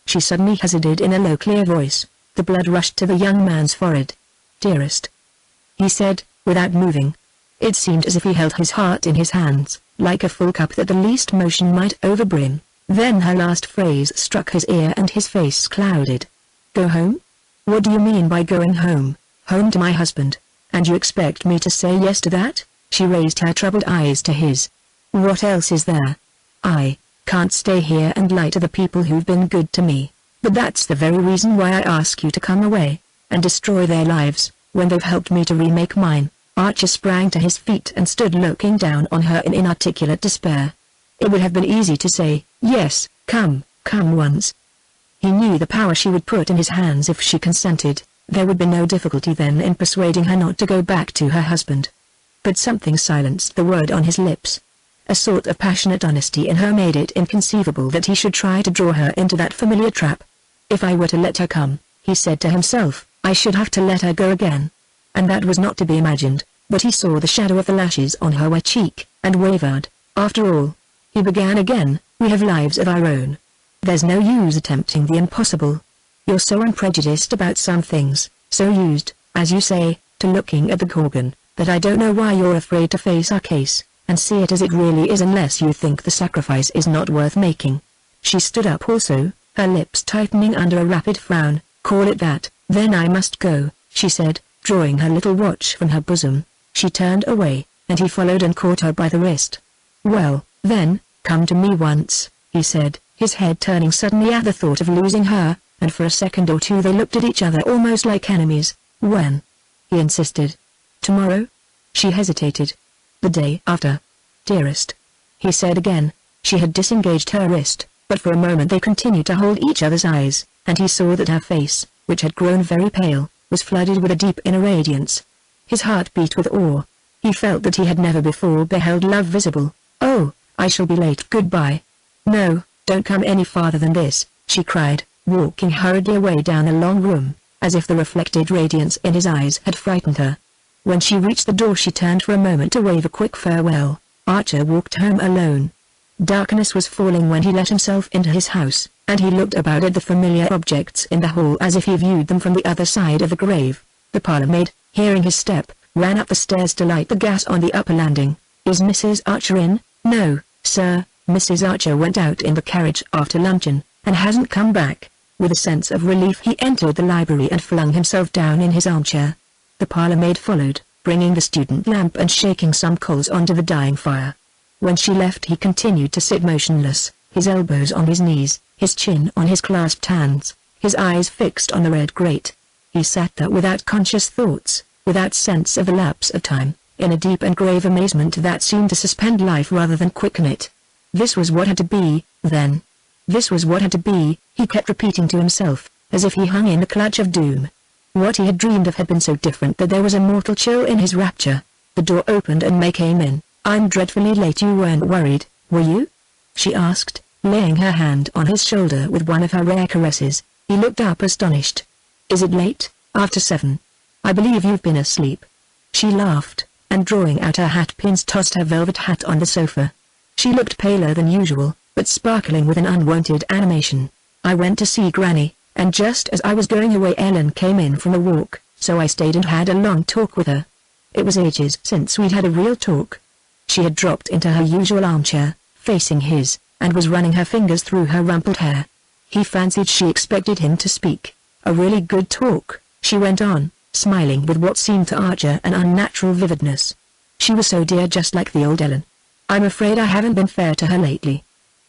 she suddenly hazarded in a low clear voice. The blood rushed to the young man's forehead. "Dearest," he said, without moving. It seemed as if he held his heart in his hands, like a full cup that the least motion might overbrim. Then her last phrase struck his ear and his face clouded. "Go home? What do you mean by going home? Home to my husband? And you expect me to say yes to that?" She raised her troubled eyes to his. "What else is there? I can't stay here and lie to the people who've been good to me. But that's the very reason why I ask you to come away, and destroy their lives, when they've helped me to remake mine." Archer sprang to his feet and stood looking down on her in inarticulate despair. It would have been easy to say, "Yes, come once." He knew the power she would put in his hands if she consented. There would be no difficulty then in persuading her not to go back to her husband. But something silenced the word on his lips. A sort of passionate honesty in her made it inconceivable that he should try to draw her into that familiar trap. "If I were to let her come," he said to himself, "I should have to let her go again." And that was not to be imagined, but he saw the shadow of the lashes on her wet cheek, and wavered. "After all," he began again, "we have lives of our own. There's no use attempting the impossible. You're so unprejudiced about some things, so used, as you say, to looking at the Gorgon, that I don't know why you're afraid to face our case, and see it as it really is unless you think the sacrifice is not worth making." She stood up also, her lips tightening under a rapid frown. "Call it that, then I must go," she said, drawing her little watch from her bosom. She turned away, and he followed and caught her by the wrist. "Well, then, come to me once," he said, his head turning suddenly at the thought of losing her, and for a second or two they looked at each other almost like enemies. "When?" he insisted. "Tomorrow?" She hesitated. "The day after." "Dearest," he said again. She had disengaged her wrist, but for a moment they continued to hold each other's eyes, and he saw that her face, which had grown very pale, was flooded with a deep inner radiance. His heart beat with awe. He felt that he had never before beheld love visible. "Oh, I shall be late. Goodbye." "No, don't come any farther than this," she cried, walking hurriedly away down the long room, as if the reflected radiance in his eyes had frightened her. When she reached the door she turned for a moment to wave a quick farewell. Archer walked home alone. Darkness was falling when he let himself into his house, and he looked about at the familiar objects in the hall as if he viewed them from the other side of the grave. The parlour-maid, hearing his step, ran up the stairs to light the gas on the upper landing. "Is Mrs. Archer in?" "No, sir, Mrs. Archer went out in the carriage after luncheon, and hasn't come back." With a sense of relief he entered the library and flung himself down in his armchair. The parlour-maid followed, bringing the student lamp and shaking some coals onto the dying fire. When she left he continued to sit motionless, his elbows on his knees, his chin on his clasped hands, his eyes fixed on the red grate. He sat there without conscious thoughts, without sense of the lapse of time, in a deep and grave amazement that seemed to suspend life rather than quicken it. This was what had to be, then. This was what had to be, he kept repeating to himself, as if he hung in the clutch of doom. What he had dreamed of had been so different that there was a mortal chill in his rapture. The door opened and May came in. "I'm dreadfully late. You weren't worried, were you?" she asked, laying her hand on his shoulder with one of her rare caresses. He looked up astonished. "Is it late? After 7? I believe you've been asleep." She laughed, and drawing out her hat pins tossed her velvet hat on the sofa. She looked paler than usual, but sparkling with an unwonted animation. "I went to see Granny, and just as I was going away Ellen came in from a walk, so I stayed and had a long talk with her. It was ages since we'd had a real talk." She had dropped into her usual armchair, facing his, and was running her fingers through her rumpled hair. He fancied she expected him to speak. "A really good talk," she went on, smiling with what seemed to Archer an unnatural vividness. "She was so dear, just like the old Ellen. I'm afraid I haven't been fair to her lately.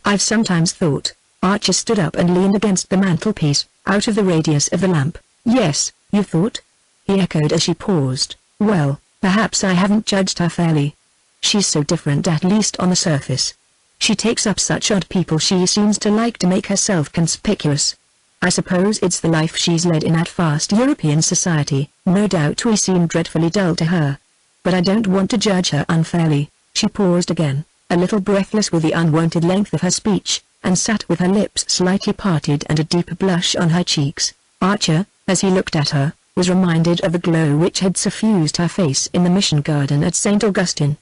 I've sometimes thought." Archer stood up and leaned against the mantelpiece, out of the radius of the lamp. "Yes, you thought?" he echoed as she paused. "Well, perhaps I haven't judged her fairly. She's so different, at least on the surface. She takes up such odd people. She seems to like to make herself conspicuous. I suppose it's the life she's led in that fast European society. No doubt we seem dreadfully dull to her. But I don't want to judge her unfairly." She paused again, a little breathless with the unwonted length of her speech, and sat with her lips slightly parted and a deep blush on her cheeks. Archer, as he looked at her, was reminded of the glow which had suffused her face in the Mission Garden at St. Augustine.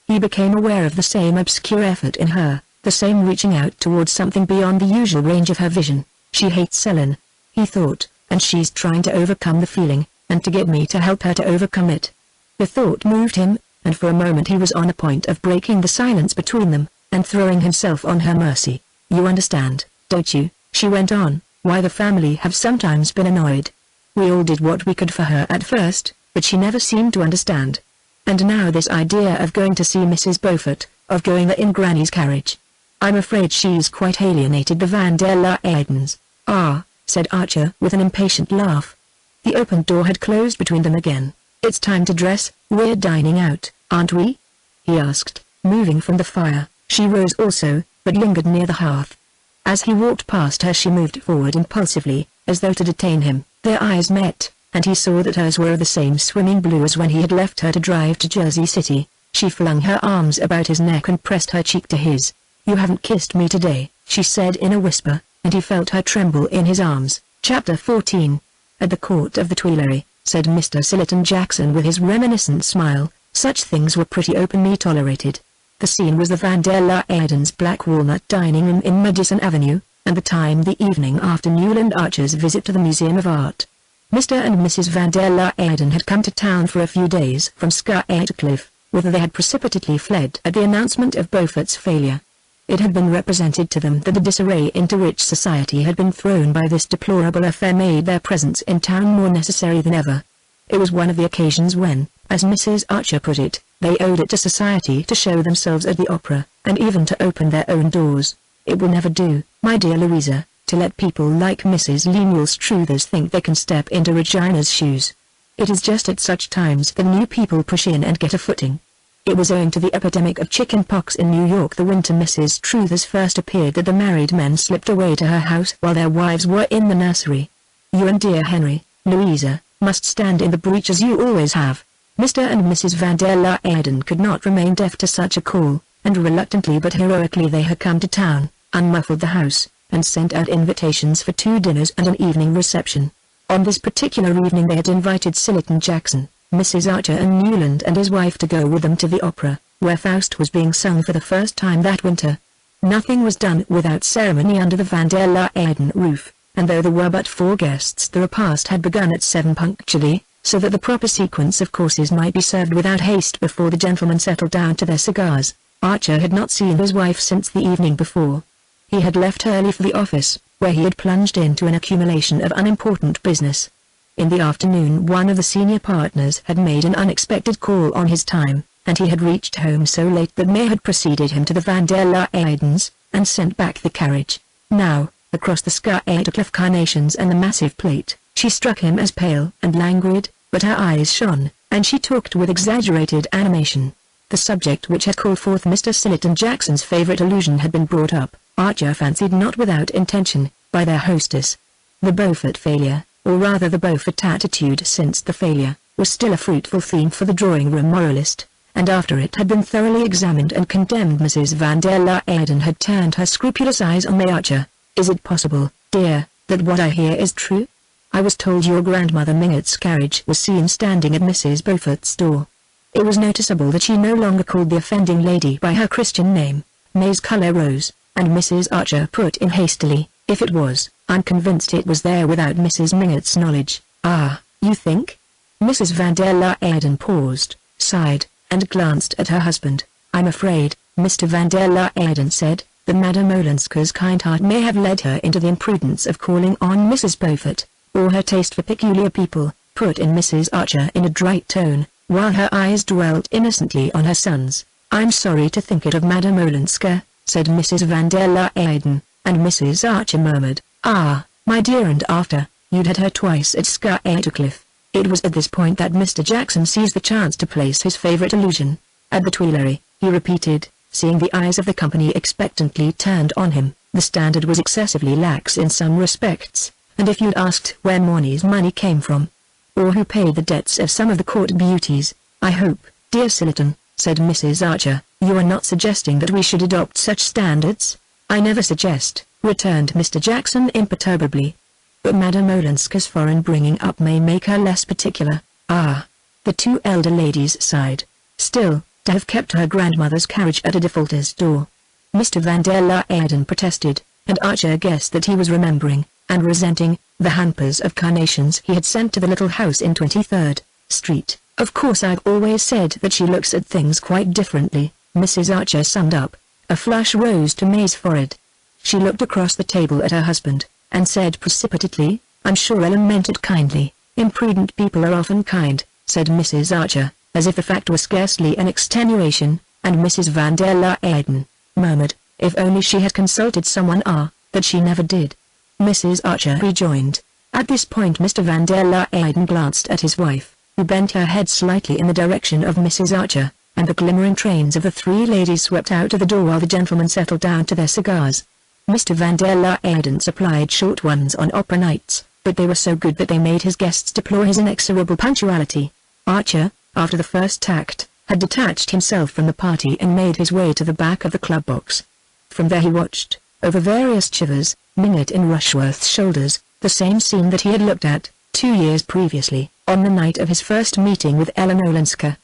He became aware of the same obscure effort in her, the same reaching out towards something beyond the usual range of her vision. She hates Ellen, he thought, and she's trying to overcome the feeling, and to get me to help her to overcome it. The thought moved him, and for a moment he was on the point of breaking the silence between them, and throwing himself on her mercy. You understand, don't you, she went on, why the family have sometimes been annoyed. We all did what we could for her at first, but she never seemed to understand. And now this idea of going to see Mrs. Beaufort, of going in Granny's carriage. I'm afraid she's quite alienated the Van der Luydens. Ah, said Archer with an impatient laugh. The open door had closed between them again. It's time to dress, we're dining out, aren't we? He asked, moving from the fire. She rose also, but lingered near the hearth. As he walked past her she moved forward impulsively, as though to detain him. Their eyes met, and he saw that hers were of the same swimming blue as when he had left her to drive to Jersey City. She flung her arms about his neck and pressed her cheek to his. You haven't kissed me today, she said in a whisper, and he felt her tremble in his arms. Chapter 14. At the court of the Tuileries, said Mr. Sillerton Jackson with his reminiscent smile, such things were pretty openly tolerated. The scene was the Van der Luydens' Black Walnut dining room in Madison Avenue, and the time the evening after Newland Archer's visit to the Museum of Art. Mr. and Mrs. Van der Luyden had come to town for a few days from Skytcliffe, whither they had precipitately fled at the announcement of Beaufort's failure. It had been represented to them that the disarray into which society had been thrown by this deplorable affair made their presence in town more necessary than ever. It was one of the occasions when, as Mrs. Archer put it, they owed it to society to show themselves at the opera, and even to open their own doors. It will never do, my dear Louisa, to let people like Mrs. Lemuel Struthers think they can step into Regina's shoes. It is just at such times that new people push in and get a footing. It was owing to the epidemic of chicken pox in New York the winter Mrs. Struthers first appeared that the married men slipped away to her house while their wives were in the nursery. You and dear Henry, Louisa, must stand in the breach as you always have. Mr. and Mrs. Van der Luyden could not remain deaf to such a call, and reluctantly but heroically they had come to town, unmuffled the house, and sent out invitations for 2 dinners and an evening reception. On this particular evening they had invited Sillerton Jackson, Mrs. Archer and Newland and his wife to go with them to the opera, where Faust was being sung for the first time that winter. Nothing was done without ceremony under the Van der Luyden roof, and though there were but 4 guests the repast had begun at 7 punctually, so that the proper sequence of courses might be served without haste before the gentlemen settled down to their cigars. Archer had not seen his wife since the evening before. He had left early for the office, where he had plunged into an accumulation of unimportant business. In the afternoon one of the senior partners had made an unexpected call on his time, and he had reached home so late that May had preceded him to the Van der Luydens, and sent back the carriage. Now, across the Skytcliffe carnations and the massive plate, she struck him as pale and languid, but her eyes shone, and she talked with exaggerated animation. The subject which had called forth Mr. Sillerton Jackson's favorite allusion had been brought up, Archer fancied not without intention, by their hostess. The Beaufort failure, or rather the Beaufort attitude since the failure, was still a fruitful theme for the drawing-room moralist, and after it had been thoroughly examined and condemned Mrs. Van der Luyden had turned her scrupulous eyes on May Archer. Is it possible, dear, that what I hear is true? I was told your grandmother Mingott's carriage was seen standing at Mrs. Beaufort's door. It was noticeable that she no longer called the offending lady by her Christian name. May's colour rose, and Mrs. Archer put in hastily, if it was, I'm convinced it was there without Mrs. Mingott's knowledge. Ah, you think? Mrs. Van der Luyden paused, sighed, and glanced at her husband. I'm afraid, Mr. Van der Luyden said, that Madame Olenska's kind heart may have led her into the imprudence of calling on Mrs. Beaufort, or her taste for peculiar people, put in Mrs. Archer in a dry tone, while her eyes dwelt innocently on her son's. I'm sorry to think it of Madame Olenska, said Mrs. Van der Luyden, and Mrs. Archer murmured, ah, my dear, and after, you'd had her twice at Skytcliffe. It was at this point that Mr. Jackson seized the chance to place his favorite allusion. At the Tuileries, he repeated, seeing the eyes of the company expectantly turned on him, the standard was excessively lax in some respects, and if you'd asked where Morny's money came from, or who paid the debts of some of the court beauties, I hope, dear Sillerton, said Mrs. Archer, you are not suggesting that we should adopt such standards? I never suggest, returned Mr. Jackson imperturbably. But Madame Olenska's foreign bringing up may make her less particular. Ah! The 2 elder ladies sighed. Still, to have kept her grandmother's carriage at a defaulter's door. Mr. Van der Luyden protested, and Archer guessed that he was remembering, and resenting the hampers of carnations he had sent to the little house in 23rd Street. "Of course I've always said that she looks at things quite differently," Mrs. Archer summed up. A flush rose to May's forehead. She looked across the table at her husband, and said precipitately, "I'm sure Ellen meant it kindly." "Imprudent people are often kind," said Mrs. Archer, as if the fact were scarcely an extenuation, and Mrs. van der Luyden murmured, "If only she had consulted someone that she never did." Mrs. Archer rejoined. At this point Mr. van der Luyden glanced at his wife, who bent her head slightly in the direction of Mrs. Archer, and the glimmering trains of the three ladies swept out of the door while the gentlemen settled down to their cigars. Mr. van der Luyden supplied short ones on opera nights, but they were so good that they made his guests deplore his inexorable punctuality. Archer, after the first act, had detached himself from the party and made his way to the back of the club box. From there he watched, over various chivers, Minot in Rushworth's shoulders, the same scene that he had looked at, 2 years previously, on the night of his first meeting with Ellen Olenska.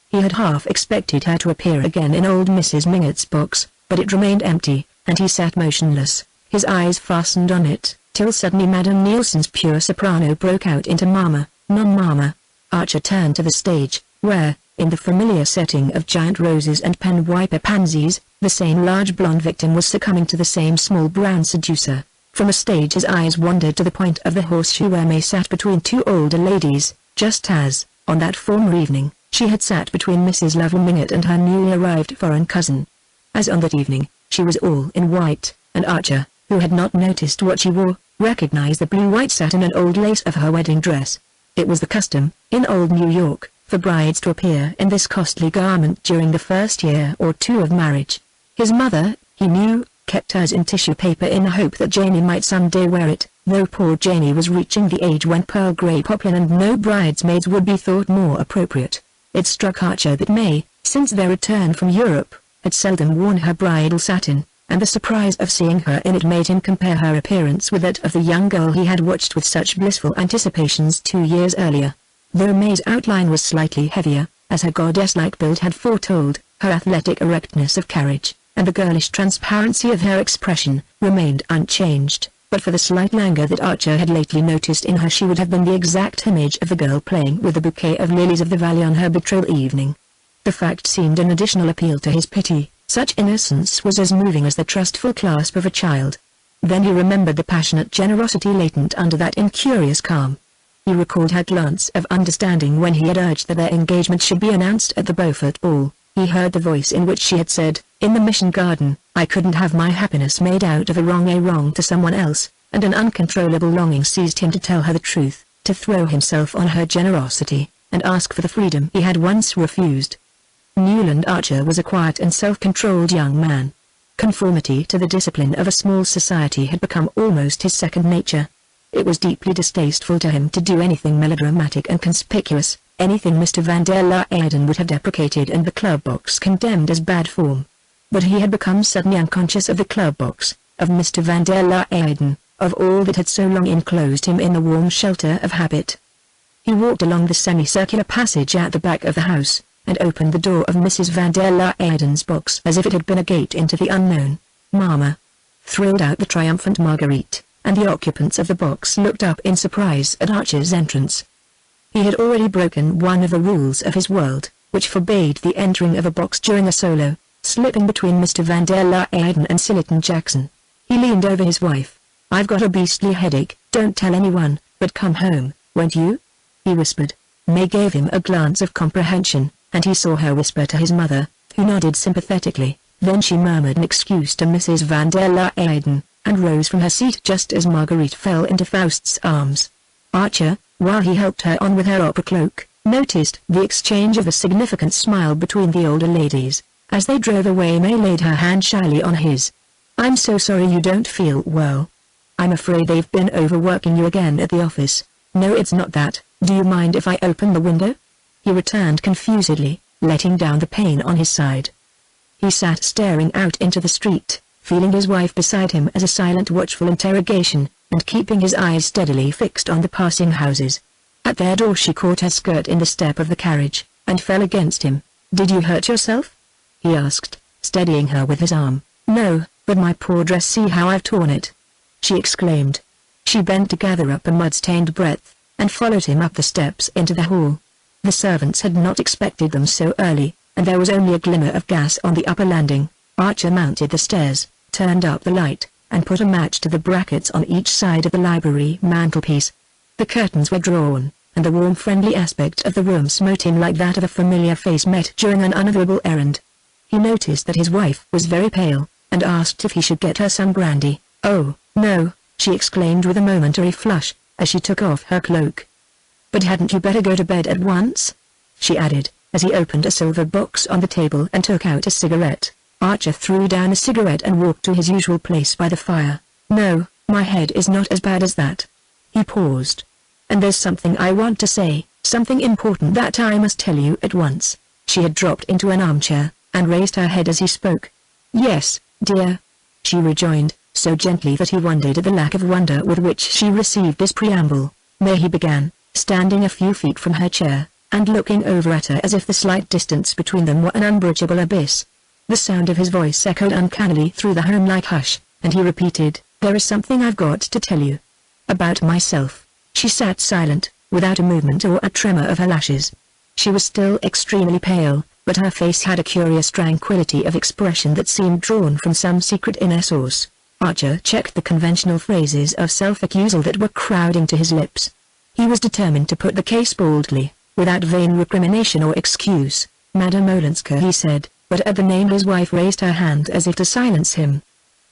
He had half expected her to appear again in old Mrs. Minot's box, but it remained empty, and he sat motionless, his eyes fastened on it, till suddenly Madame Nielsen's pure soprano broke out into Mama, non Mama. Archer turned to the stage, where, in the familiar setting of giant roses and pen wiper pansies, the same large blonde victim was succumbing to the same small brown seducer. From the stage his eyes wandered to the point of the horseshoe where May sat between two older ladies, just as, on that former evening, she had sat between Mrs. Lovell Minot and her newly arrived foreign cousin. As on that evening, she was all in white, and Archer, who had not noticed what she wore, recognized the blue-white satin and old lace of her wedding dress. It was the custom, in old New York, for brides to appear in this costly garment during the first year or two of marriage. His mother, he knew, kept hers in tissue paper in the hope that Janie might someday wear it, though poor Janie was reaching the age when pearl grey poplin and no bridesmaids would be thought more appropriate. It struck Archer that May, since their return from Europe, had seldom worn her bridal satin, and the surprise of seeing her in it made him compare her appearance with that of the young girl he had watched with such blissful anticipations 2 years earlier. Though May's outline was slightly heavier, as her goddess-like build had foretold, her athletic erectness of carriage, and the girlish transparency of her expression, remained unchanged. But for the slight languor that Archer had lately noticed in her, she would have been the exact image of the girl playing with the bouquet of lilies of the valley on her betrothal evening. The fact seemed an additional appeal to his pity. Such innocence was as moving as the trustful clasp of a child. Then he remembered the passionate generosity latent under that incurious calm. He recalled her glance of understanding when he had urged that their engagement should be announced at the Beaufort ball. He heard the voice in which she had said, "In the Mission Garden, I couldn't have my happiness made out of a wrong to someone else," and an uncontrollable longing seized him to tell her the truth, to throw himself on her generosity, and ask for the freedom he had once refused. Newland Archer was a quiet and self-controlled young man. Conformity to the discipline of a small society had become almost his second nature. It was deeply distasteful to him to do anything melodramatic and conspicuous, anything Mr. van der Luyden would have deprecated and the club box condemned as bad form. But he had become suddenly unconscious of the club box, of Mr. van der Luyden, of all that had so long enclosed him in the warm shelter of habit. He walked along the semicircular passage at the back of the house, and opened the door of Mrs. van der Luyden's box as if it had been a gate into the unknown. "Mama!" thrilled out the triumphant Marguerite, and the occupants of the box looked up in surprise at Archer's entrance. He had already broken one of the rules of his world, which forbade the entering of a box during a solo, slipping between Mr. van der Luyden and Sillerton Jackson. He leaned over his wife. "I've got a beastly headache, don't tell anyone, but come home, won't you?" he whispered. May gave him a glance of comprehension, and he saw her whisper to his mother, who nodded sympathetically. Then she murmured an excuse to Mrs. van der Luyden, and rose from her seat just as Marguerite fell into Faust's arms. Archer, while he helped her on with her opera cloak, noticed the exchange of a significant smile between the older ladies. As they drove away, May laid her hand shyly on his. "I'm so sorry you don't feel well. I'm afraid they've been overworking you again at the office." "No, it's not that. Do you mind if I open the window?" he returned confusedly, letting down the pane on his side. He sat staring out into the street, feeling his wife beside him as a silent watchful interrogation, and keeping his eyes steadily fixed on the passing houses. At their door she caught her skirt in the step of the carriage, and fell against him. "Did you hurt yourself?" he asked, steadying her with his arm. "No, but my poor dress, see how I've torn it," she exclaimed. She bent to gather up a mud-stained breath, and followed him up the steps into the hall. The servants had not expected them so early, and there was only a glimmer of gas on the upper landing. Archer mounted the stairs, turned up the light, and put a match to the brackets on each side of the library mantelpiece. The curtains were drawn, and the warm friendly aspect of the room smote him like that of a familiar face met during an unavoidable errand. He noticed that his wife was very pale, and asked if he should get her some brandy. "Oh, no," she exclaimed with a momentary flush, as she took off her cloak. "But hadn't you better go to bed at once?" she added, as he opened a silver box on the table and took out a cigarette. Archer threw down a cigarette and walked to his usual place by the fire. "No, my head is not as bad as that." He paused. "And there's something I want to say, something important that I must tell you at once." She had dropped into an armchair, and raised her head as he spoke. "Yes, dear," she rejoined, so gently that he wondered at the lack of wonder with which she received this preamble. "May," he began, standing a few feet from her chair, and looking over at her as if the slight distance between them were an unbridgeable abyss. The sound of his voice echoed uncannily through the home-like hush, and he repeated, "There is something I've got to tell you. About myself." She sat silent, without a movement or a tremor of her lashes. She was still extremely pale, but her face had a curious tranquility of expression that seemed drawn from some secret inner source. Archer checked the conventional phrases of self-accusal that were crowding to his lips. He was determined to put the case boldly, without vain recrimination or excuse. "Madame Olenska," he said, but at the name his wife raised her hand as if to silence him.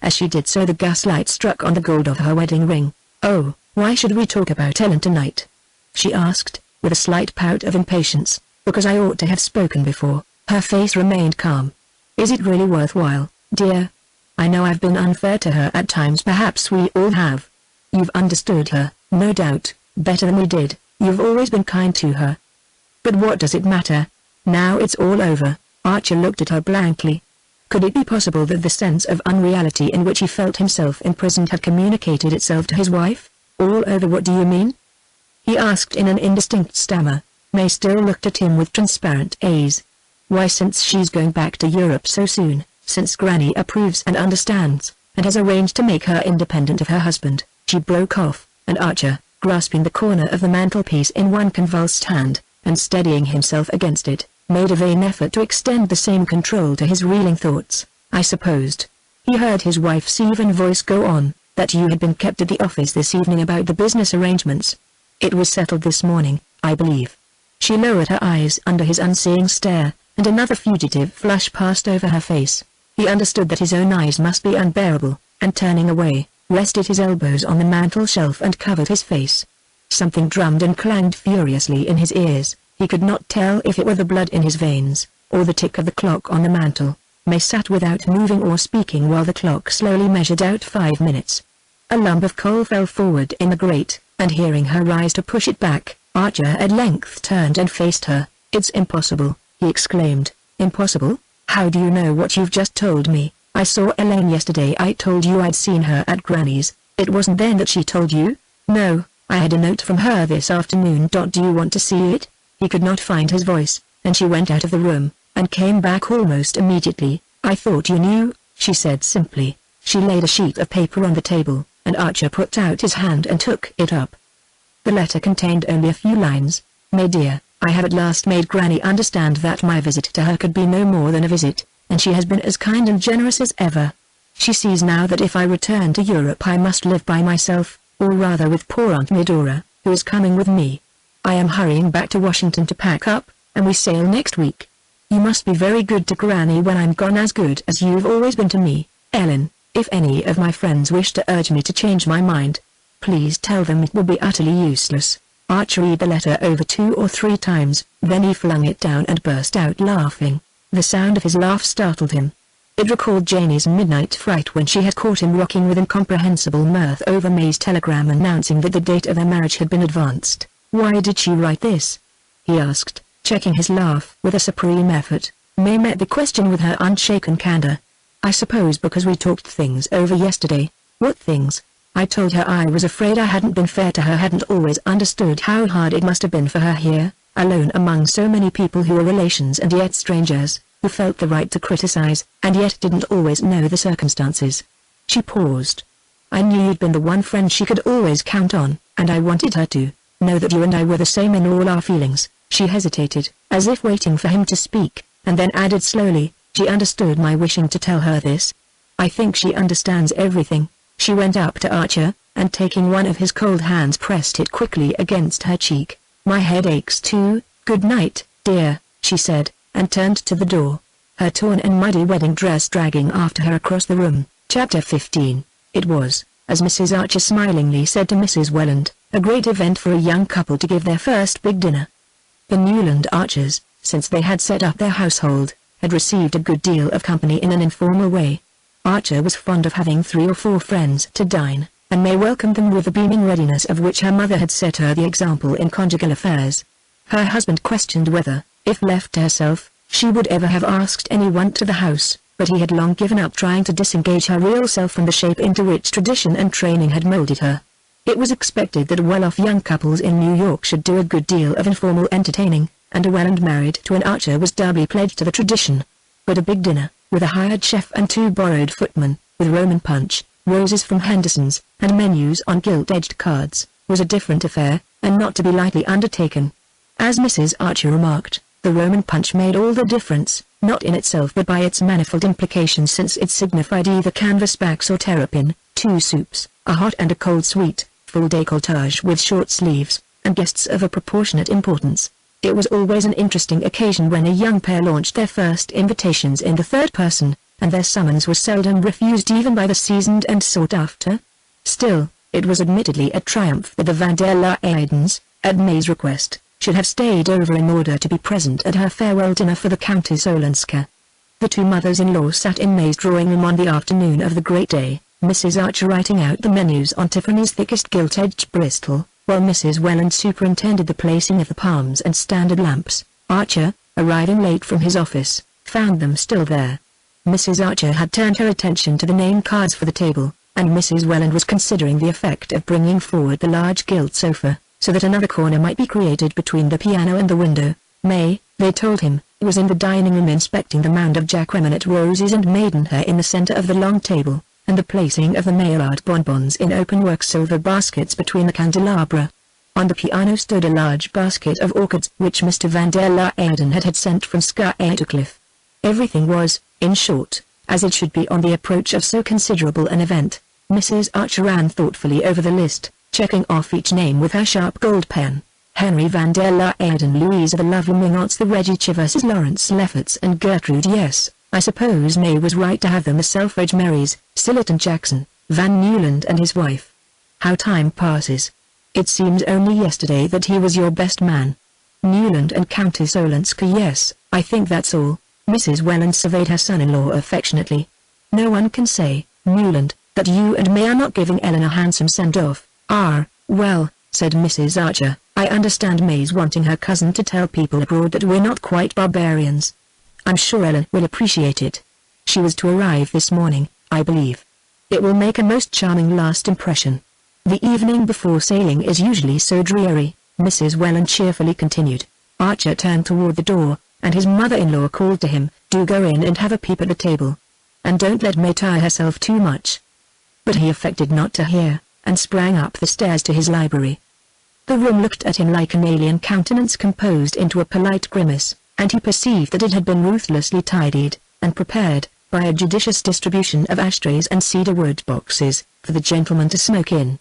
As she did so the gaslight struck on the gold of her wedding ring. "Oh, why should we talk about Ellen tonight?" she asked, with a slight pout of impatience. "Because I ought to have spoken before." Her face remained calm. "Is it really worthwhile, dear? I know I've been unfair to her at times, perhaps we all have. You've understood her, no doubt, better than we did. You've always been kind to her. But what does it matter? Now it's all over." Archer looked at her blankly. Could it be possible that the sense of unreality in which he felt himself imprisoned had communicated itself to his wife? "All over, what do you mean?" he asked in an indistinct stammer. May still looked at him with transparent gaze. "Why, since she's going back to Europe so soon, since Granny approves and understands, and has arranged to make her independent of her husband." She broke off, and Archer, grasping the corner of the mantelpiece in one convulsed hand, and steadying himself against it, made a vain effort to extend the same control to his reeling thoughts. "I supposed," he heard his wife's even voice go on, "that you had been kept at the office this evening about the business arrangements. It was settled this morning, I believe." She lowered her eyes under his unseeing stare, and another fugitive flush passed over her face. He understood that his own eyes must be unbearable, and turning away, rested his elbows on the mantel shelf and covered his face. Something drummed and clanged furiously in his ears. He could not tell if it were the blood in his veins, or the tick of the clock on the mantel. May sat without moving or speaking while the clock slowly measured out 5 minutes. A lump of coal fell forward in the grate, and hearing her rise to push it back, Archer at length turned and faced her. "It's impossible," he exclaimed. "Impossible? How do you know what you've just told me?" "I saw Elaine yesterday. I told you I'd seen her at Granny's." "It wasn't then that she told you?" "No, I had a note from her this afternoon. Do you want to see it?" He could not find his voice, and she went out of the room, and came back almost immediately. "I thought you knew," she said simply. She laid a sheet of paper on the table, and Archer put out his hand and took it up. The letter contained only a few lines. "My dear, I have at last made Granny understand that my visit to her could be no more than a visit, and she has been as kind and generous as ever. She sees now that if I return to Europe I must live by myself, or rather with poor Aunt Medora, who is coming with me. I am hurrying back to Washington to pack up, and we sail next week. You must be very good to Granny when I'm gone, as good as you've always been to me, Ellen. If any of my friends wish to urge me to change my mind, please tell them it will be utterly useless." Archer read the letter over 2 or 3 times, then he flung it down and burst out laughing. The sound of his laugh startled him. It recalled Janie's midnight fright when she had caught him rocking with incomprehensible mirth over May's telegram announcing that the date of their marriage had been advanced. "Why did she write this?" he asked, checking his laugh with a supreme effort. May met the question with her unshaken candor. "I suppose because we talked things over yesterday." "What things?" "I told her I was afraid I hadn't been fair to her, hadn't always understood how hard it must have been for her here, alone among so many people who were relations and yet strangers, who felt the right to criticize, and yet didn't always know the circumstances." She paused. I knew you'd been the one friend she could always count on, and I wanted her to know that you and I were the same in all our feelings." She hesitated, as if waiting for him to speak, and then added slowly, "She understood my wishing to tell her this. I think she understands everything." She went up to Archer, and taking one of his cold hands pressed it quickly against her cheek. "My head aches too, good night, dear," she said, and turned to the door, her torn and muddy wedding dress dragging after her across the room. Chapter 15. It was, as Mrs. Archer smilingly said to Mrs. Welland, a great event for a young couple to give their first big dinner. The Newland Archers, since they had set up their household, had received a good deal of company in an informal way. Archer was fond of having 3 or 4 friends to dine, and May welcomed them with the beaming readiness of which her mother had set her the example in conjugal affairs. Her husband questioned whether, if left to herself, she would ever have asked anyone to the house, but he had long given up trying to disengage her real self from the shape into which tradition and training had molded her. It was expected that well-off young couples in New York should do a good deal of informal entertaining, and a Welland married to an Archer was doubly pledged to the tradition. But a big dinner, with a hired chef and 2 borrowed footmen, with Roman punch, roses from Henderson's, and menus on gilt-edged cards, was a different affair, and not to be lightly undertaken. As Mrs. Archer remarked, the Roman punch made all the difference, not in itself but by its manifold implications, since it signified either canvasbacks or terrapin, 2 soups, a hot and a cold sweet, full décolletage with short sleeves, and guests of a proportionate importance. It was always an interesting occasion when a young pair launched their first invitations in the third person, and their summons was seldom refused even by the seasoned and sought after. Still, it was admittedly a triumph that the Van der Luydens, at May's request, should have stayed over in order to be present at her farewell dinner for the Countess Olenska. The 2 mothers-in-law sat in May's drawing-room on the afternoon of the great day, Mrs. Archer writing out the menus on Tiffany's thickest gilt-edged Bristol, while Mrs. Welland superintended the placing of the palms and standard lamps. Archer, arriving late from his office, found them still there. Mrs. Archer had turned her attention to the name cards for the table, and Mrs. Welland was considering the effect of bringing forward the large gilt sofa, so that another corner might be created between the piano and the window. May, they told him, was in the dining room inspecting the mound of Jacqueminot roses and maidenhair in the center of the long table, and the placing of the Maillard bonbons in open-work silver baskets between the candelabra. On the piano stood a large basket of orchids which Mr. Van der Luyden had sent from Skytocliff. Everything was, in short, as it should be on the approach of so considerable an event. Mrs. Archer ran thoughtfully over the list, checking off each name with her sharp gold pen. Henry Van der Luyden, Louisa the lovely Mingots, the Reggie Chiverses, Lawrence Lefferts and Gertrude. Yes, I suppose May was right to have them, the Selfridge Marys, Sillett and Jackson, Van Newland and his wife. How time passes. It seems only yesterday that he was your best man. Newland and Countess Olenska. Yes, I think that's all. Mrs. Welland surveyed her son-in-law affectionately. No one can say, Newland, that you and May are not giving Ellen a handsome send-off. Well, said Mrs. Archer, I understand May's wanting her cousin to tell people abroad that we're not quite barbarians. I'm sure Ellen will appreciate it. She was to arrive this morning, I believe. It will make a most charming last impression. The evening before sailing is usually so dreary, Mrs. Welland cheerfully continued. Archer turned toward the door, and his mother-in-law called to him, do go in and have a peep at the table. And don't let May tire herself too much. But he affected not to hear, and sprang up the stairs to his library. The room looked at him like an alien countenance composed into a polite grimace, and he perceived that it had been ruthlessly tidied, and prepared, by a judicious distribution of ashtrays and cedarwood boxes, for the gentleman to smoke in.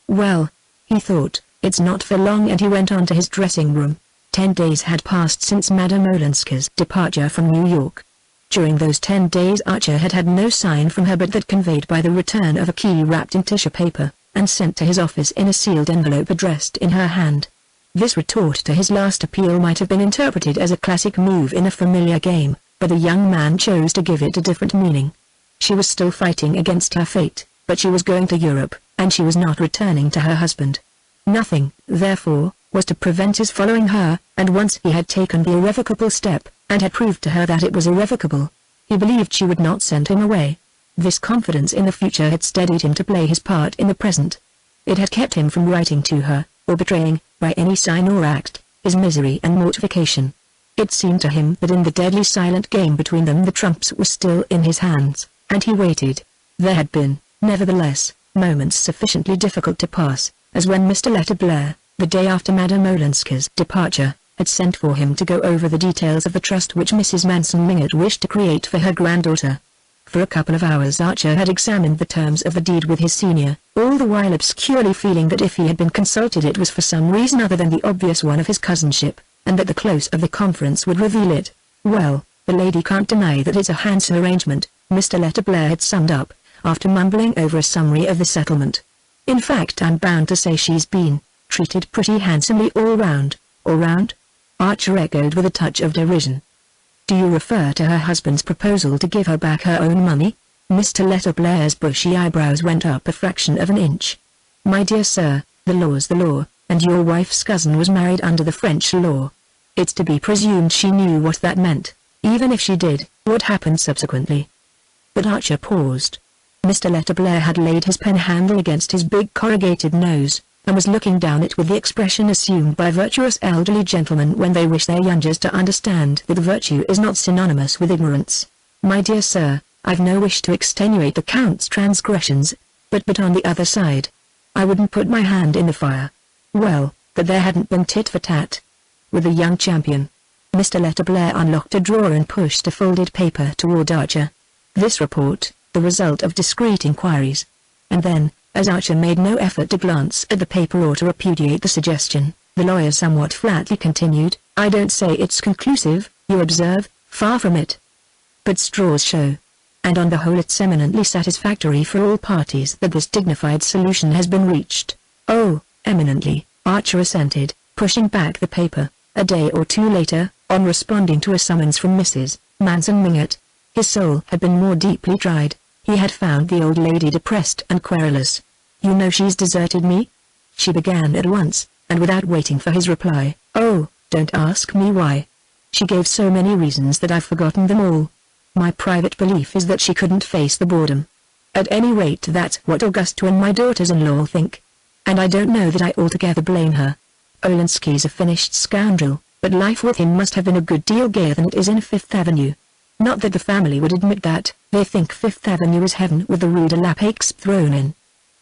Well, he thought, it's not for long, and he went on to his dressing-room. 10 days had passed since Madame Olenska's departure from New York. During those 10 days Archer had had no sign from her but that conveyed by the return of a key wrapped in tissue paper, and sent to his office in a sealed envelope addressed in her hand. This retort to his last appeal might have been interpreted as a classic move in a familiar game, but the young man chose to give it a different meaning. She was still fighting against her fate, but she was going to Europe, and she was not returning to her husband. Nothing, therefore, was to prevent his following her, and once he had taken the irrevocable step, and had proved to her that it was irrevocable, he believed she would not send him away. This confidence in the future had steadied him to play his part in the present. It had kept him from writing to her, or betraying, by any sign or act, his misery and mortification. It seemed to him that in the deadly silent game between them the trumps were still in his hands, and he waited. There had been, nevertheless, moments sufficiently difficult to pass, as when Mr. Letterblair, the day after Madame Olenska's departure, had sent for him to go over the details of the trust which Mrs. Manson Mingott wished to create for her granddaughter. For a couple of hours Archer had examined the terms of the deed with his senior, all the while obscurely feeling that if he had been consulted it was for some reason other than the obvious one of his cousinship, and that the close of the conference would reveal it. "Well, the lady can't deny that it's a handsome arrangement," Mr. Letterblair had summed up, after mumbling over a summary of the settlement. "In fact, I'm bound to say she's been treated pretty handsomely all round." "All round?" Archer echoed with a touch of derision. "Do you refer to her husband's proposal to give her back her own money?" Mr. Letterblair's bushy eyebrows went up a fraction of an inch. "My dear sir, the law's the law, and your wife's cousin was married under the French law. It's to be presumed she knew what that meant. Even if she did, what happened subsequently?" But Archer paused. Mr. Letterblair had laid his pen handle against his big corrugated nose, and was looking down it with the expression assumed by virtuous elderly gentlemen when they wish their youngers to understand that virtue is not synonymous with ignorance. "My dear sir, I've no wish to extenuate the Count's transgressions, but on the other side, I wouldn't put my hand in the fire. Well, that there hadn't been tit for tat with the young champion." Mr. Letterblair unlocked a drawer and pushed a folded paper toward Archer. "This report, the result of discreet inquiries." And then, as Archer made no effort to glance at the paper or to repudiate the suggestion, the lawyer somewhat flatly continued, "I don't say it's conclusive, you observe, far from it. But straws show. And on the whole it's eminently satisfactory for all parties that this dignified solution has been reached." "Oh, eminently," Archer assented, pushing back the paper. A day or two later, on responding to a summons from Mrs. Manson Mingott, his soul had been more deeply tried. He had found the old lady depressed and querulous. "You know she's deserted me?" she began at once, and without waiting for his reply. "Oh, don't ask me why. She gave so many reasons that I've forgotten them all. My private belief is that she couldn't face the boredom. At any rate that's what Augusta and my daughters-in-law think. And I don't know that I altogether blame her. Olenski's a finished scoundrel, but life with him must have been a good deal gayer than it is in Fifth Avenue. Not that the family would admit that, they think Fifth Avenue is heaven with the Rue de la Paix thrown in.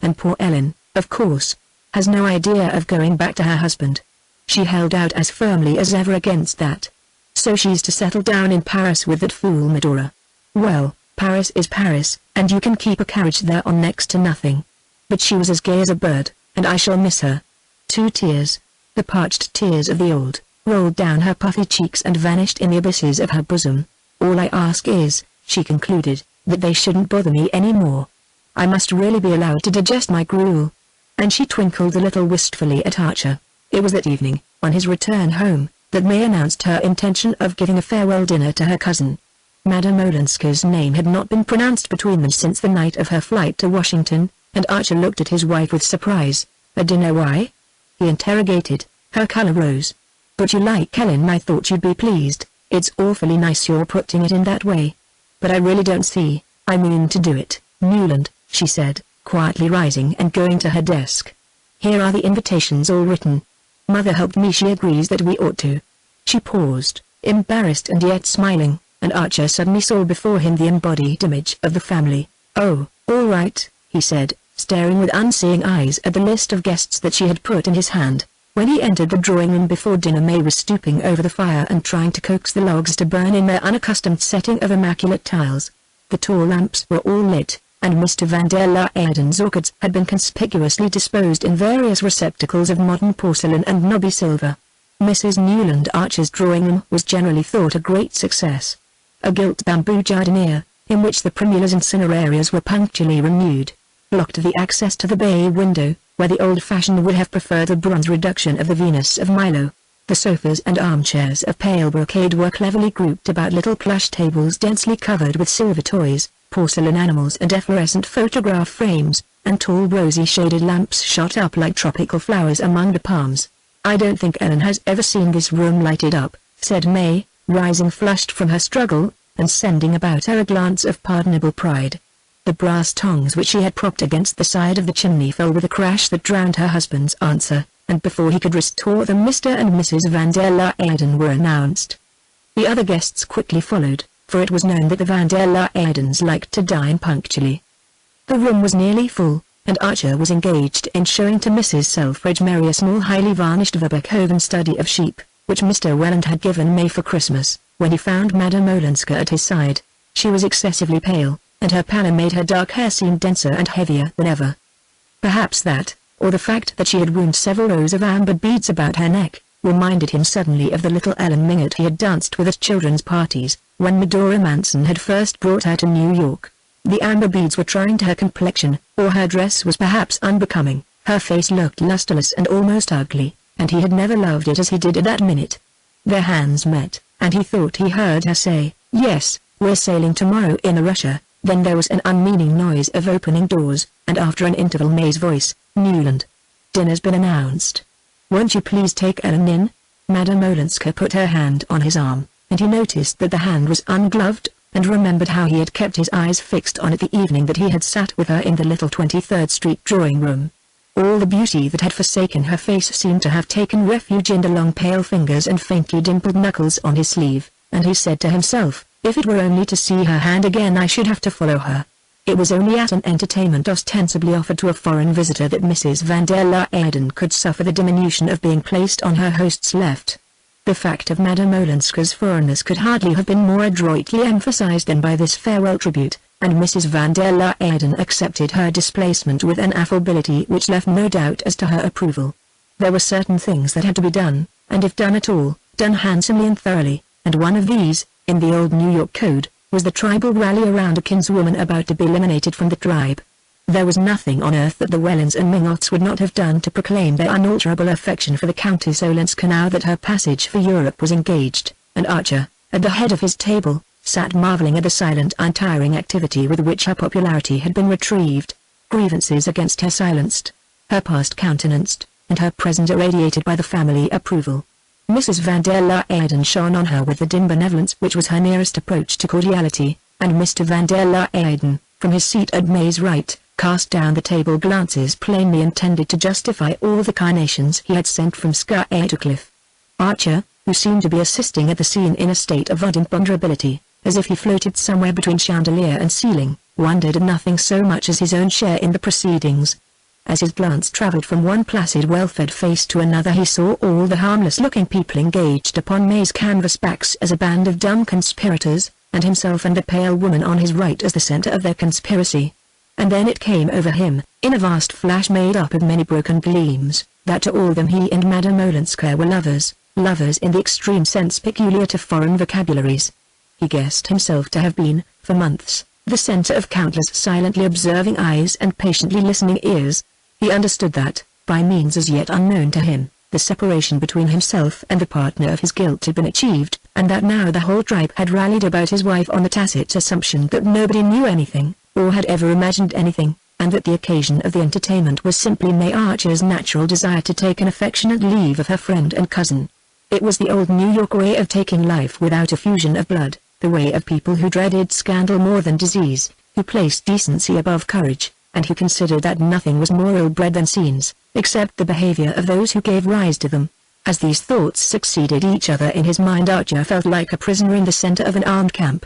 And poor Ellen, of course, has no idea of going back to her husband. She held out as firmly as ever against that. So she's to settle down in Paris with that fool Medora. Well, Paris is Paris, and you can keep a carriage there on next to nothing. But she was as gay as a bird, and I shall miss her." 2 tears, the parched tears of the old, rolled down her puffy cheeks and vanished in the abysses of her bosom. "All I ask is," she concluded, "that they shouldn't bother me any more. I must really be allowed to digest my gruel." And she twinkled a little wistfully at Archer. It was that evening, on his return home, that May announced her intention of giving a farewell dinner to her cousin. Madame Olenska's name had not been pronounced between them since the night of her flight to Washington, and Archer looked at his wife with surprise. "A dinner, why?" he interrogated. Her color rose. "But you like Ellen, I thought you'd be pleased. It's awfully nice you're putting it in that way. But I really don't see, I mean to do it, Newland," she said, quietly rising and going to her desk. "Here are the invitations all written. Mother helped me. She agrees that we ought to." She paused, embarrassed and yet smiling, and Archer suddenly saw before him the embodied image of the family. "Oh, all right," he said, staring with unseeing eyes at the list of guests that she had put in his hand. When he entered the drawing room before dinner, May was stooping over the fire and trying to coax the logs to burn in their unaccustomed setting of immaculate tiles. The tall lamps were all lit, and Mr. van der Laaden's orchids had been conspicuously disposed in various receptacles of modern porcelain and knobby silver. Mrs. Newland Archer's drawing room was generally thought a great success. A gilt bamboo jardiniere, in which the primulas and cinerarias were punctually renewed, blocked the access to the bay window, where the old-fashioned would have preferred a bronze reduction of the Venus of Milo. The sofas and armchairs of pale brocade were cleverly grouped about little plush tables densely covered with silver toys, porcelain animals and efflorescent photograph frames, and tall rosy shaded lamps shot up like tropical flowers among the palms. "I don't think Ellen has ever seen this room lighted up," said May, rising flushed from her struggle, and sending about her a glance of pardonable pride. The brass tongs which she had propped against the side of the chimney fell with a crash that drowned her husband's answer, and before he could restore them Mr. and Mrs. van der Laaden were announced. The other guests quickly followed, for it was known that the van der Laadens liked to dine punctually. The room was nearly full, and Archer was engaged in showing to Mrs. Selfridge Merry a small highly varnished Verbeckhoven study of sheep, which Mr. Welland had given May for Christmas, when he found Madame Olenska at his side. She was excessively pale, and her pallor made her dark hair seem denser and heavier than ever. Perhaps that, or the fact that she had wound several rows of amber beads about her neck, reminded him suddenly of the little Ellen Mingott he had danced with at children's parties, when Medora Manson had first brought her to New York. The amber beads were trying to her complexion, or her dress was perhaps unbecoming, her face looked lusterless and almost ugly, and he had never loved it as he did at that minute. Their hands met, and he thought he heard her say, "Yes, we're sailing tomorrow in a Russia." Then there was an unmeaning noise of opening doors, and after an interval May's voice, "Newland. Dinner's been announced. Won't you please take Ellen in?" Madame Olenska put her hand on his arm, and he noticed that the hand was ungloved, and remembered how he had kept his eyes fixed on it the evening that he had sat with her in the little 23rd Street drawing-room. All the beauty that had forsaken her face seemed to have taken refuge in the long pale fingers and faintly dimpled knuckles on his sleeve, and he said to himself, "If it were only to see her hand again I should have to follow her." It was only at an entertainment ostensibly offered to a foreign visitor that Mrs. van der Luyden could suffer the diminution of being placed on her host's left. The fact of Madame Olenska's foreignness could hardly have been more adroitly emphasized than by this farewell tribute, and Mrs. van der Luyden accepted her displacement with an affability which left no doubt as to her approval. There were certain things that had to be done, and if done at all, done handsomely and thoroughly, and one of these, in the old New York Code, was the tribal rally around a kinswoman about to be eliminated from the tribe. There was nothing on earth that the Wellands and Mingotts would not have done to proclaim their unalterable affection for the Countess Olenska now that her passage for Europe was engaged, and Archer, at the head of his table, sat marveling at the silent untiring activity with which her popularity had been retrieved, grievances against her silenced, her past countenanced, and her present irradiated by the family approval. Mrs. van der Luyden shone on her with the dim benevolence which was her nearest approach to cordiality, and Mr. van der Luyden, from his seat at May's right, cast down the table glances plainly intended to justify all the carnations he had sent from Skytocliffe. Archer, who seemed to be assisting at the scene in a state of odd imponderability, as if he floated somewhere between chandelier and ceiling, wondered at nothing so much as his own share in the proceedings. As his glance travelled from one placid well-fed face to another he saw all the harmless-looking people engaged upon May's canvas backs as a band of dumb conspirators, and himself and the pale woman on his right as the centre of their conspiracy. And then it came over him, in a vast flash made up of many broken gleams, that to all of them he and Madame Olenska were lovers, lovers in the extreme sense peculiar to foreign vocabularies. He guessed himself to have been, for months, the centre of countless silently observing eyes and patiently listening ears. He understood that, by means as yet unknown to him, the separation between himself and the partner of his guilt had been achieved, and that now the whole tribe had rallied about his wife on the tacit assumption that nobody knew anything, or had ever imagined anything, and that the occasion of the entertainment was simply May Archer's natural desire to take an affectionate leave of her friend and cousin. It was the old New York way of taking life without effusion of blood, the way of people who dreaded scandal more than disease, who placed decency above courage, and who considered that nothing was more ill-bred than scenes, except the behavior of those who gave rise to them. As these thoughts succeeded each other in his mind Archer felt like a prisoner in the center of an armed camp.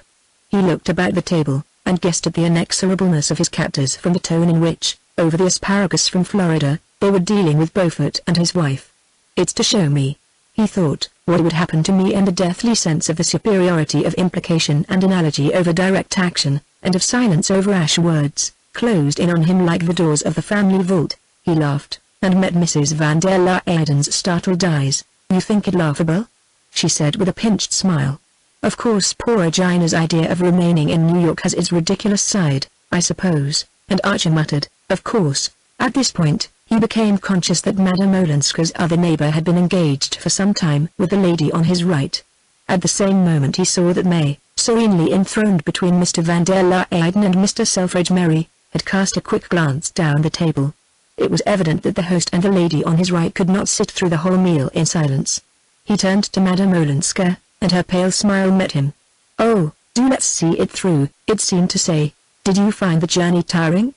He looked about the table, and guessed at the inexorableness of his captors from the tone in which, over the asparagus from Florida, they were dealing with Beaufort and his wife. "It's to show me," he thought, "what would happen to me," and the deathly sense of the superiority of implication and analogy over direct action, and of silence over rash words, closed in on him like the doors of the family vault. He laughed, and met Mrs. van der Luyden's startled eyes. "You think it laughable?" she said with a pinched smile. "Of course poor Regina's idea of remaining in New York has its ridiculous side, I suppose," and Archer muttered, "Of course." At this point, he became conscious that Madame Olenska's other neighbor had been engaged for some time with the lady on his right. At the same moment he saw that May, serenely enthroned between Mr. van der Luyden and Mr. Selfridge Merry, had cast a quick glance down the table. It was evident that the host and the lady on his right could not sit through the whole meal in silence. He turned to Madame Olenska, and her pale smile met him. "Oh, do let's see it through," it seemed to say. "Did you find the journey tiring?"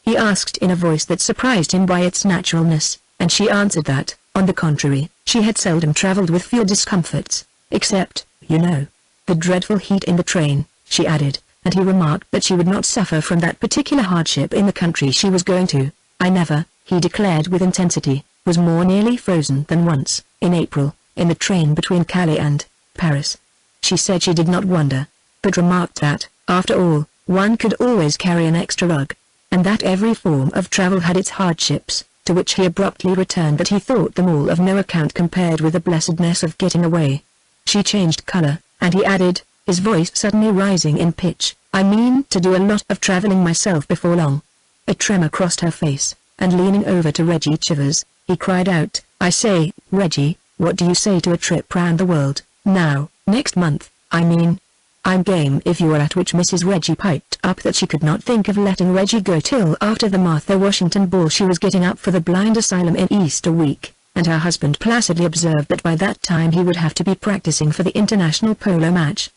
he asked in a voice that surprised him by its naturalness, and she answered that, on the contrary, she had seldom traveled with fewer discomforts, except, you know, the dreadful heat in the train, she added, and he remarked that she would not suffer from that particular hardship in the country she was going to. I never, he declared with intensity, was more nearly frozen than once, in April, in the train between Calais and Paris. She said she did not wonder, but remarked that, after all, one could always carry an extra rug, and that every form of travel had its hardships, to which he abruptly returned that he thought them all of no account compared with the blessedness of getting away. She changed color, and he added, his voice suddenly rising in pitch, I mean to do a lot of traveling myself before long. A tremor crossed her face, and leaning over to Reggie Chivers, he cried out, I say, Reggie, what do you say to a trip round the world, now, next month, I mean? I'm game if you are, at which Mrs. Reggie piped up that she could not think of letting Reggie go till after the Martha Washington ball. She was getting up for the blind asylum in Easter week, and her husband placidly observed that by that time he would have to be practicing for the international polo match.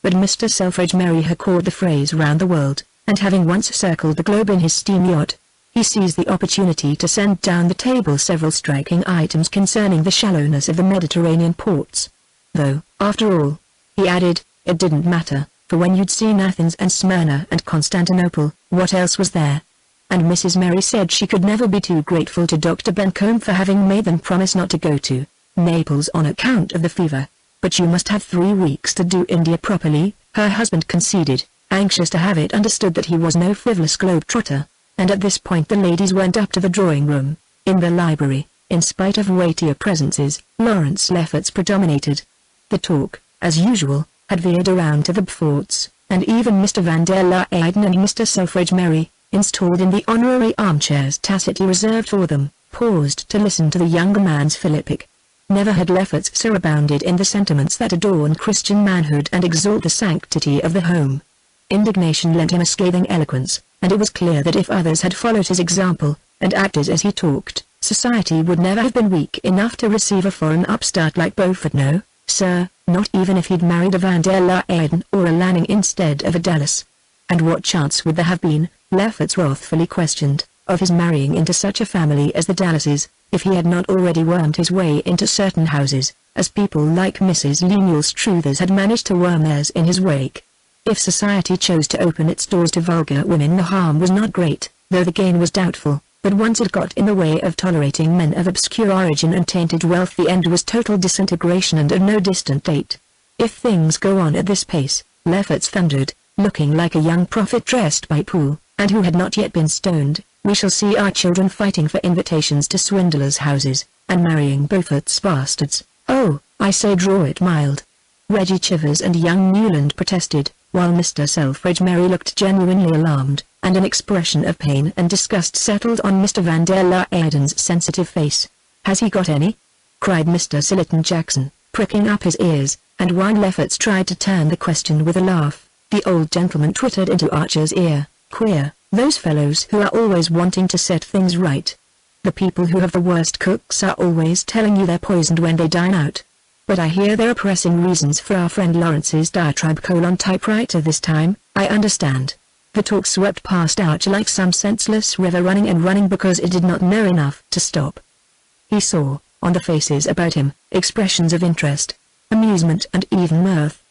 But Mr. Selfridge Merry had caught the phrase round the world, and having once circled the globe in his steam yacht, he seized the opportunity to send down the table several striking items concerning the shallowness of the Mediterranean ports. Though, after all, he added, it didn't matter, for when you'd seen Athens and Smyrna and Constantinople, what else was there? And Mrs. Merry said she could never be too grateful to Dr. Bencomb for having made them promise not to go to Naples on account of the fever. But you must have 3 weeks to do India properly, her husband conceded, anxious to have it understood that he was no frivolous globe-trotter. And at this point the ladies went up to the drawing-room. In the library, in spite of weightier presences, Lawrence Lefferts predominated. The talk, as usual, had veered around to the Beauforts, and even Mr. Van der Luyden and Mr. Selfridge Merry, installed in the honorary armchairs tacitly reserved for them, paused to listen to the younger man's philippic. Never had Lefferts so abounded in the sentiments that adorn Christian manhood and exalt the sanctity of the home. Indignation lent him a scathing eloquence, and it was clear that if others had followed his example, and acted as he talked, society would never have been weak enough to receive a foreign upstart like Beaufort. No, sir, not even if he'd married a Van der Luyden or a Lanning instead of a Dallas. And what chance would there have been, Lefferts wrathfully questioned, of his marrying into such a family as the Dallases, if he had not already wormed his way into certain houses, as people like Mrs. Lemuel Struthers had managed to worm theirs in his wake? If society chose to open its doors to vulgar women, the harm was not great, though the gain was doubtful, but once it got in the way of tolerating men of obscure origin and tainted wealth, the end was total disintegration and of no distant date. If things go on at this pace, Lefferts thundered, looking like a young prophet dressed by Poole, and who had not yet been stoned, we shall see our children fighting for invitations to swindlers' houses, and marrying Beaufort's bastards. Oh, I say, draw it mild. Reggie Chivers and young Newland protested, while Mr. Selfridge Merry looked genuinely alarmed, and an expression of pain and disgust settled on Mr. Van der Luyden's sensitive face. Has he got any? Cried Mr. Sillerton Jackson, pricking up his ears, and while Lefferts tried to turn the question with a laugh, the old gentleman twittered into Archer's ear, queer, those fellows who are always wanting to set things right. The people who have the worst cooks are always telling you they're poisoned when they dine out. But I hear there are pressing reasons for our friend Lawrence's diatribe typewriter this time, I understand. The talk swept past Archer like some senseless river running and running because it did not know enough to stop. He saw, on the faces about him, expressions of interest, amusement and even mirth.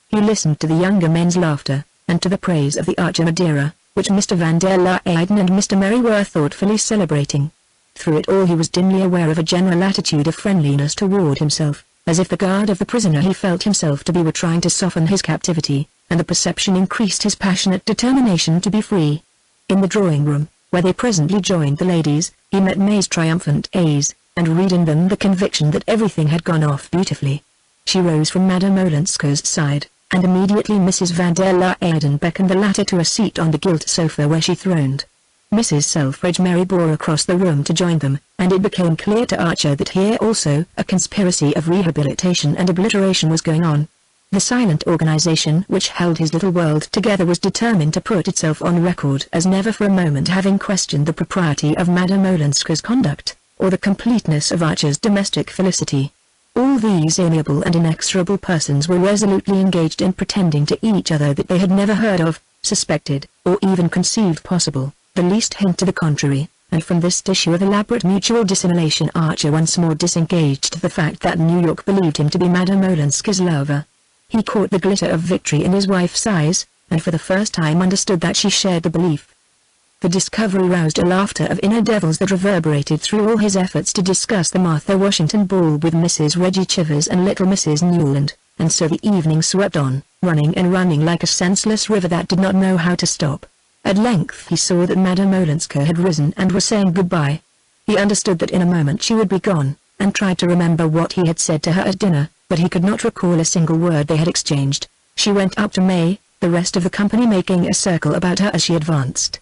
He listened to the younger men's laughter, and to the praise of the Archer Madeira, which Mr. Van der Luyden and Mr. Merry were thoughtfully celebrating. Through it all he was dimly aware of a general attitude of friendliness toward himself, as if the guard of the prisoner he felt himself to be were trying to soften his captivity, and the perception increased his passionate determination to be free. In the drawing-room, where they presently joined the ladies, he met May's triumphant A's, and read in them the conviction that everything had gone off beautifully. She rose from Madame Olenska's side, and immediately Mrs. Van der Luyden beckoned the latter to a seat on the gilt sofa where she throned. Mrs. Selfridge Merry bore across the room to join them, and it became clear to Archer that here also a conspiracy of rehabilitation and obliteration was going on. The silent organization which held his little world together was determined to put itself on record as never for a moment having questioned the propriety of Madame Olenska's conduct, or the completeness of Archer's domestic felicity. All these amiable and inexorable persons were resolutely engaged in pretending to each other that they had never heard of, suspected, or even conceived possible, the least hint to the contrary, and from this tissue of elaborate mutual dissimulation Archer once more disengaged the fact that New York believed him to be Madame Olenska's lover. He caught the glitter of victory in his wife's eyes, and for the first time understood that she shared the belief. The discovery roused a laughter of inner devils that reverberated through all his efforts to discuss the Martha Washington ball with Mrs. Reggie Chivers and little Mrs. Newland, and so the evening swept on, running and running like a senseless river that did not know how to stop. At length he saw that Madame Olenska had risen and was saying goodbye. He understood that in a moment she would be gone, and tried to remember what he had said to her at dinner, but he could not recall a single word they had exchanged. She went up to May, the rest of the company making a circle about her as she advanced.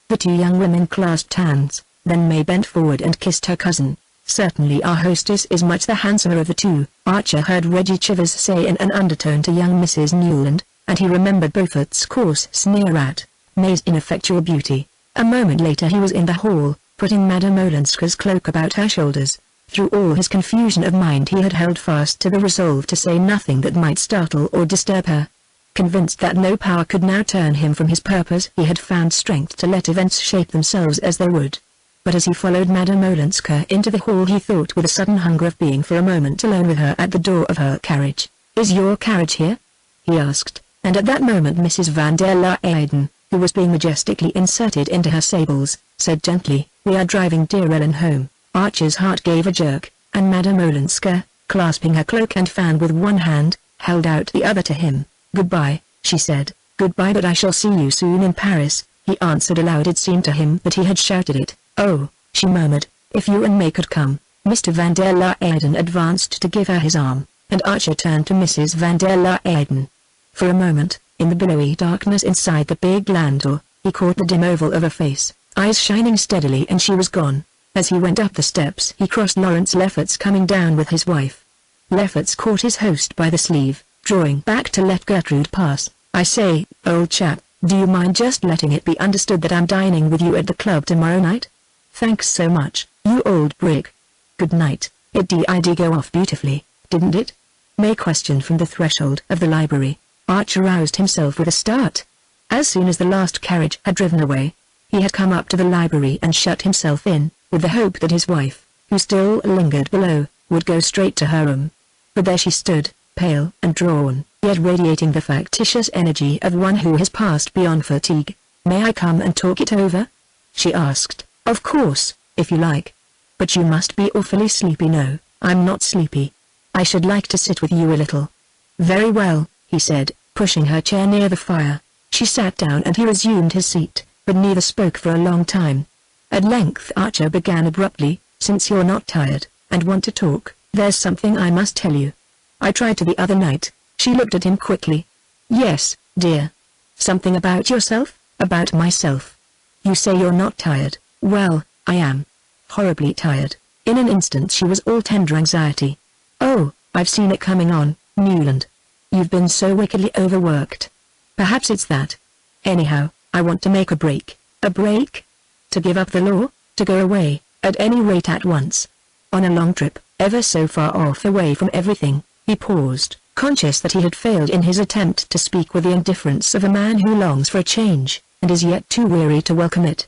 The two young women clasped hands, then May bent forward and kissed her cousin. "Certainly our hostess is much the handsomer of the two," Archer heard Reggie Chivers say in an undertone to young Mrs. Newland, and he remembered Beaufort's coarse sneer at May's ineffectual beauty. A moment later he was in the hall, putting Madame Olenska's cloak about her shoulders. Through all his confusion of mind he had held fast to the resolve to say nothing that might startle or disturb her. Convinced that no power could now turn him from his purpose, he had found strength to let events shape themselves as they would. But as he followed Madame Olenska into the hall he thought with a sudden hunger of being for a moment alone with her at the door of her carriage. "Is your carriage here?" he asked, and at that moment Mrs. van der Luyden, who was being majestically inserted into her sables, said gently, "We are driving dear Ellen home." Archer's heart gave a jerk, and Madame Olenska, clasping her cloak and fan with one hand, held out the other to him. "Goodbye," she said. "Goodbye, but I shall see you soon in Paris," he answered aloud. It seemed to him that he had shouted it. "Oh," she murmured, "if you and May could come." Mr. van der Luyden advanced to give her his arm, and Archer turned to Mrs. van der Luyden. For a moment, in the billowy darkness inside the big landau, he caught the dim oval of her face, eyes shining steadily, and she was gone. As he went up the steps he crossed Lawrence Lefferts coming down with his wife. Lefferts caught his host by the sleeve, drawing back to let Gertrude pass. "I say, old chap, do you mind just letting it be understood that I'm dining with you at the club tomorrow night? Thanks so much, you old brick. Good night." It did go off beautifully, didn't it? May questioned from the threshold of the library. Archer roused himself with a start. As soon as the last carriage had driven away, he had come up to the library and shut himself in, with the hope that his wife, who still lingered below, would go straight to her room. But there she stood, pale and drawn, yet radiating the factitious energy of one who has passed beyond fatigue. "May I come and talk it over?" she asked. "Of course, if you like. But you must be awfully sleepy." "No, I'm not sleepy. I should like to sit with you a little." "Very well," he said, pushing her chair near the fire. She sat down and he resumed his seat, but neither spoke for a long time. At length Archer began abruptly, "Since you're not tired, and want to talk, there's something I must tell you. I tried to the other night." She looked at him quickly. "Yes, dear. Something about yourself?" "About myself. You say you're not tired." "Well, I am. Horribly tired." In an instant she was all tender anxiety. "Oh, I've seen it coming on, Newland. You've been so wickedly overworked. Perhaps it's that. Anyhow, I want to make a break." "A break? To give up the law, to go away, at any rate at once. On a long trip, ever so far off away from everything." He paused, conscious that he had failed in his attempt to speak with the indifference of a man who longs for a change, and is yet too weary to welcome it.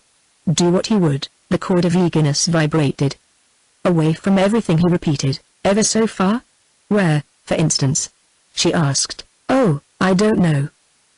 Do what he would, the chord of eagerness vibrated. "Away from everything," he repeated. "Ever so far? Where, for instance?" she asked. "Oh, I don't know.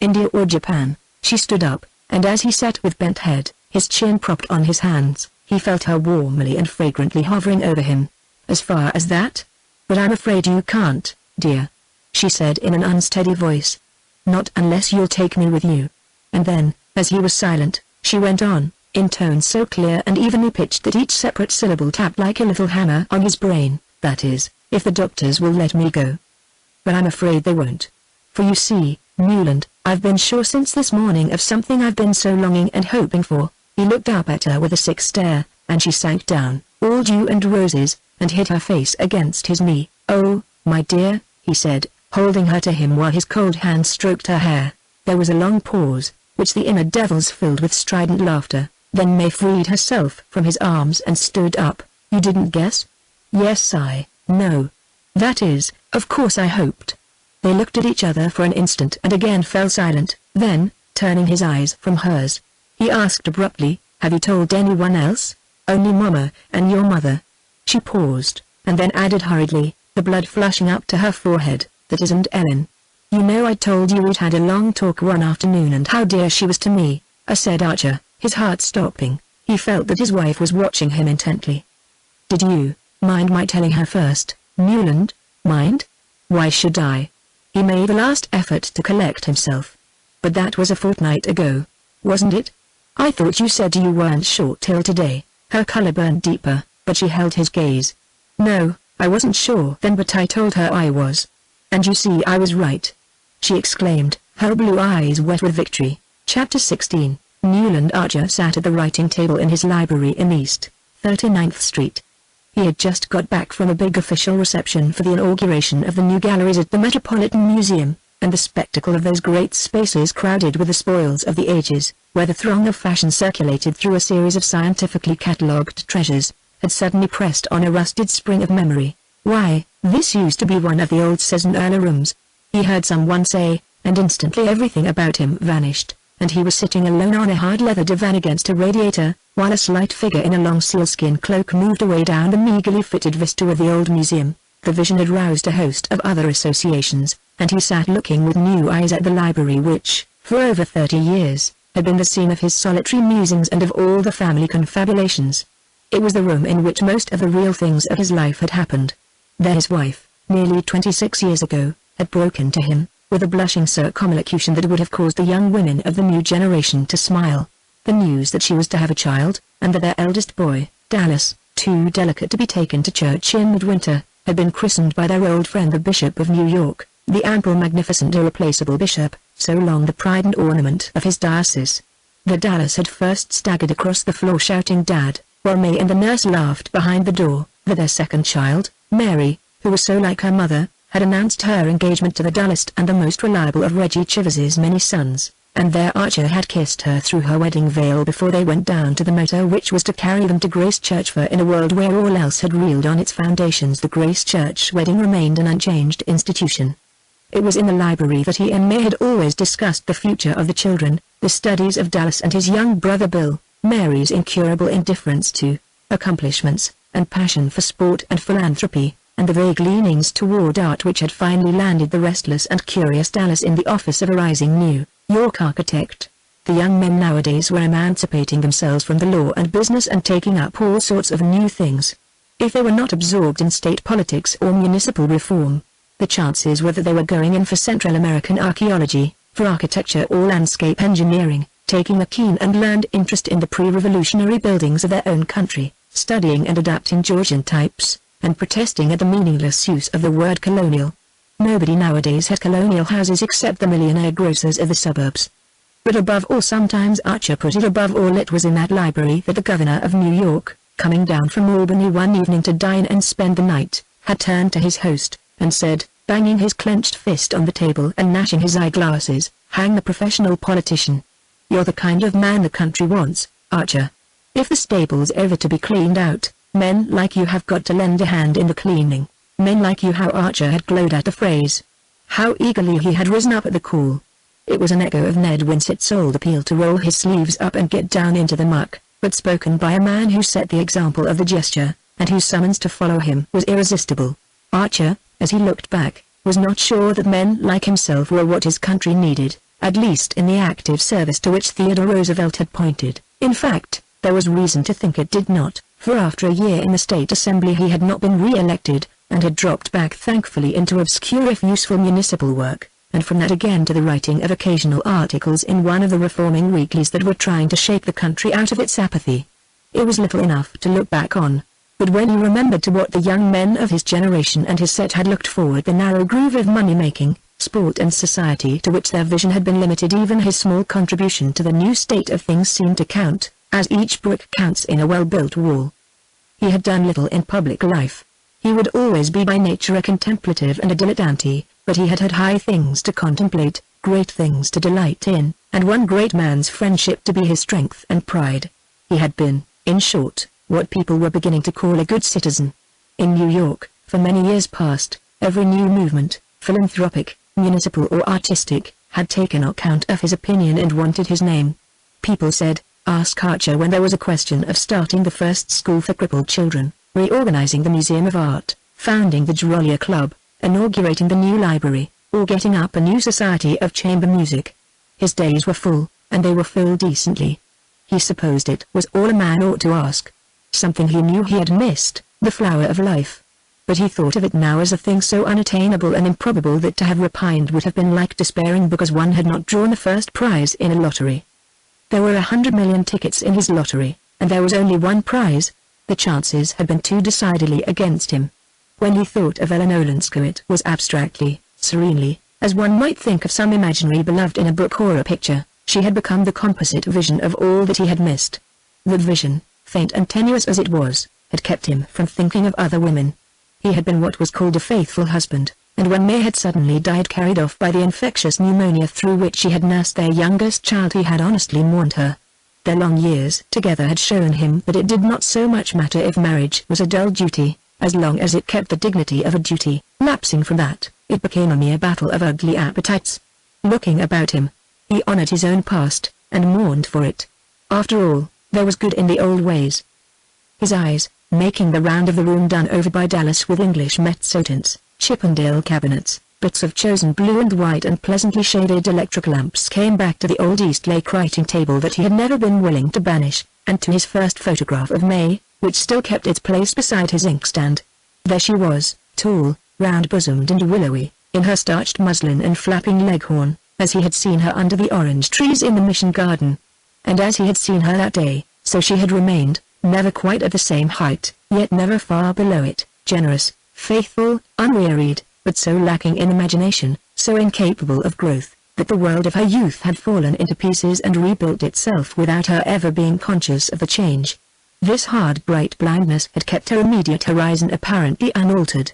India or Japan." She stood up, and as he sat with bent head, his chin propped on his hands, he felt her warmly and fragrantly hovering over him. "As far as that? But I'm afraid you can't, dear," she said in an unsteady voice. "Not unless you'll take me with you." And then, as he was silent, she went on, in tones so clear and evenly pitched that each separate syllable tapped like a little hammer on his brain, "That is, if the doctors will let me go. But I'm afraid they won't. For you see, Newland, I've been sure since this morning of something I've been so longing and hoping for." He looked up at her with a sick stare, and she sank down, all dew and roses, and hid her face against his knee. "Oh, my dear," he said, holding her to him while his cold hand stroked her hair. There was a long pause, which the inner devils filled with strident laughter. Then May freed herself from his arms and stood up. "You didn't guess?" "Yes, no. That is, of course I hoped." They looked at each other for an instant and again fell silent. Then, turning his eyes from hers, he asked abruptly, "Have you told anyone else?" "Only Mama, and your mother." She paused, and then added hurriedly, the blood flushing up to her forehead, "That isn't Ellen." "You know I told you we'd had a long talk one afternoon and how dear she was to me," said Archer, his heart stopping. He felt that his wife was watching him intently. "Did you mind my telling her first, Newland?" "Mind? Why should I?" He made a last effort to collect himself. "But that was a fortnight ago, wasn't it? I thought you said you weren't sure till today." Her color burned deeper, but she held his gaze. "No, I wasn't sure then, but I told her I was. And you see I was right," she exclaimed, her blue eyes wet with victory. Chapter 16. Newland Archer sat at the writing table in his library in East 39th Street. He had just got back from a big official reception for the inauguration of the new galleries at the Metropolitan Museum, and the spectacle of those great spaces crowded with the spoils of the ages, where the throng of fashion circulated through a series of scientifically catalogued treasures, had suddenly pressed on a rusted spring of memory. "Why, this used to be one of the old Cesarella rooms," he heard someone say, and instantly everything about him vanished, and he was sitting alone on a hard leather divan against a radiator, while a slight figure in a long sealskin cloak moved away down the meagerly fitted vista of the old museum. The vision had roused a host of other associations, and he sat looking with new eyes at the library which, for over 30 years, had been the scene of his solitary musings and of all the family confabulations. It was the room in which most of the real things of his life had happened. There his wife, nearly 26 years ago, had broken to him, with a blushing circumlocution that would have caused the young women of the new generation to smile. The news that she was to have a child, and that their eldest boy, Dallas, too delicate to be taken to church in midwinter, had been christened by their old friend the Bishop of New York, the ample, magnificent, irreplaceable bishop, so long the pride and ornament of his diocese. The Dallas had first staggered across the floor shouting "Dad," while May and the nurse laughed behind the door, that their second child, Mary, who was so like her mother, had announced her engagement to the dullest and the most reliable of Reggie Chivers's many sons, and there Archer had kissed her through her wedding veil before they went down to the motor which was to carry them to Grace Church, for in a world where all else had reeled on its foundations the Grace Church wedding remained an unchanged institution. It was in the library that he and May had always discussed the future of the children, the studies of Dallas and his young brother Bill, Mary's incurable indifference to accomplishments, and passion for sport and philanthropy, and the vague leanings toward art which had finally landed the restless and curious Dallas in the office of a rising New York architect. The young men nowadays were emancipating themselves from the law and business and taking up all sorts of new things. If they were not absorbed in state politics or municipal reform, the chances were that they were going in for Central American archaeology, for architecture or landscape engineering, taking a keen and learned interest in the pre-revolutionary buildings of their own country, studying and adapting Georgian types, and protesting at the meaningless use of the word colonial. Nobody nowadays had colonial houses except the millionaire grocers of the suburbs. But above all, sometimes Archer put it above all, it was in that library that the governor of New York, coming down from Albany one evening to dine and spend the night, had turned to his host, and said, banging his clenched fist on the table and gnashing his eyeglasses, "Hang the professional politician. You're the kind of man the country wants, Archer. If the stable's ever to be cleaned out, men like you have got to lend a hand in the cleaning. Men like you." How Archer had glowed at the phrase. How eagerly he had risen up at the call. It was an echo of Ned Winsett's old appeal to roll his sleeves up and get down into the muck, but spoken by a man who set the example of the gesture, and whose summons to follow him was irresistible. Archer, as he looked back, was not sure that men like himself were what his country needed, at least in the active service to which Theodore Roosevelt had pointed. In fact, there was reason to think it did not, for after a year in the State Assembly he had not been re-elected, and had dropped back thankfully into obscure if useful municipal work, and from that again to the writing of occasional articles in one of the reforming weeklies that were trying to shake the country out of its apathy. It was little enough to look back on, but when he remembered to what the young men of his generation and his set had looked forward, the narrow groove of money-making, sport and society to which their vision had been limited, even his small contribution to the new state of things seemed to count, as each brick counts in a well-built wall. He had done little in public life. He would always be by nature a contemplative and a dilettante, but he had had high things to contemplate, great things to delight in, and one great man's friendship to be his strength and pride. He had been, in short, what people were beginning to call a good citizen. In New York, for many years past, every new movement, philanthropic, municipal or artistic, had taken account of his opinion and wanted his name. People said, "Ask Archer," when there was a question of starting the first school for crippled children, reorganizing the Museum of Art, founding the Gerolier Club, inaugurating the new library, or getting up a new society of chamber music. His days were full, and they were filled decently. He supposed it was all a man ought to ask. Something he knew he had missed, the flower of life. But he thought of it now as a thing so unattainable and improbable that to have repined would have been like despairing because one had not drawn the first prize in a lottery. There were 100 million tickets in his lottery, and there was only one prize. The chances had been too decidedly against him. When he thought of Ellen Olenska, it was abstractly, serenely, as one might think of some imaginary beloved in a book or a picture. She had become the composite vision of all that he had missed. That vision, faint and tenuous as it was, had kept him from thinking of other women. He had been what was called a faithful husband, and when May had suddenly died carried off by the infectious pneumonia through which she had nursed their youngest child, he had honestly mourned her. Their long years together had shown him that it did not so much matter if marriage was a dull duty, as long as it kept the dignity of a duty. Lapsing from that, it became a mere battle of ugly appetites. Looking about him, he honored his own past, and mourned for it. After all, there was good in the old ways. His eyes, making the round of the room done over by Dallas with English mezzotints, Chippendale cabinets, bits of chosen blue and white and pleasantly shaded electric lamps, came back to the old Eastlake writing table that he had never been willing to banish, and to his first photograph of May, which still kept its place beside his inkstand. There she was, tall, round-bosomed and willowy, in her starched muslin and flapping leghorn, as he had seen her under the orange trees in the Mission garden. And as he had seen her that day, so she had remained, never quite at the same height, yet never far below it, generous, faithful, unwearied, but so lacking in imagination, so incapable of growth, that the world of her youth had fallen into pieces and rebuilt itself without her ever being conscious of the change. This hard bright blindness had kept her immediate horizon apparently unaltered.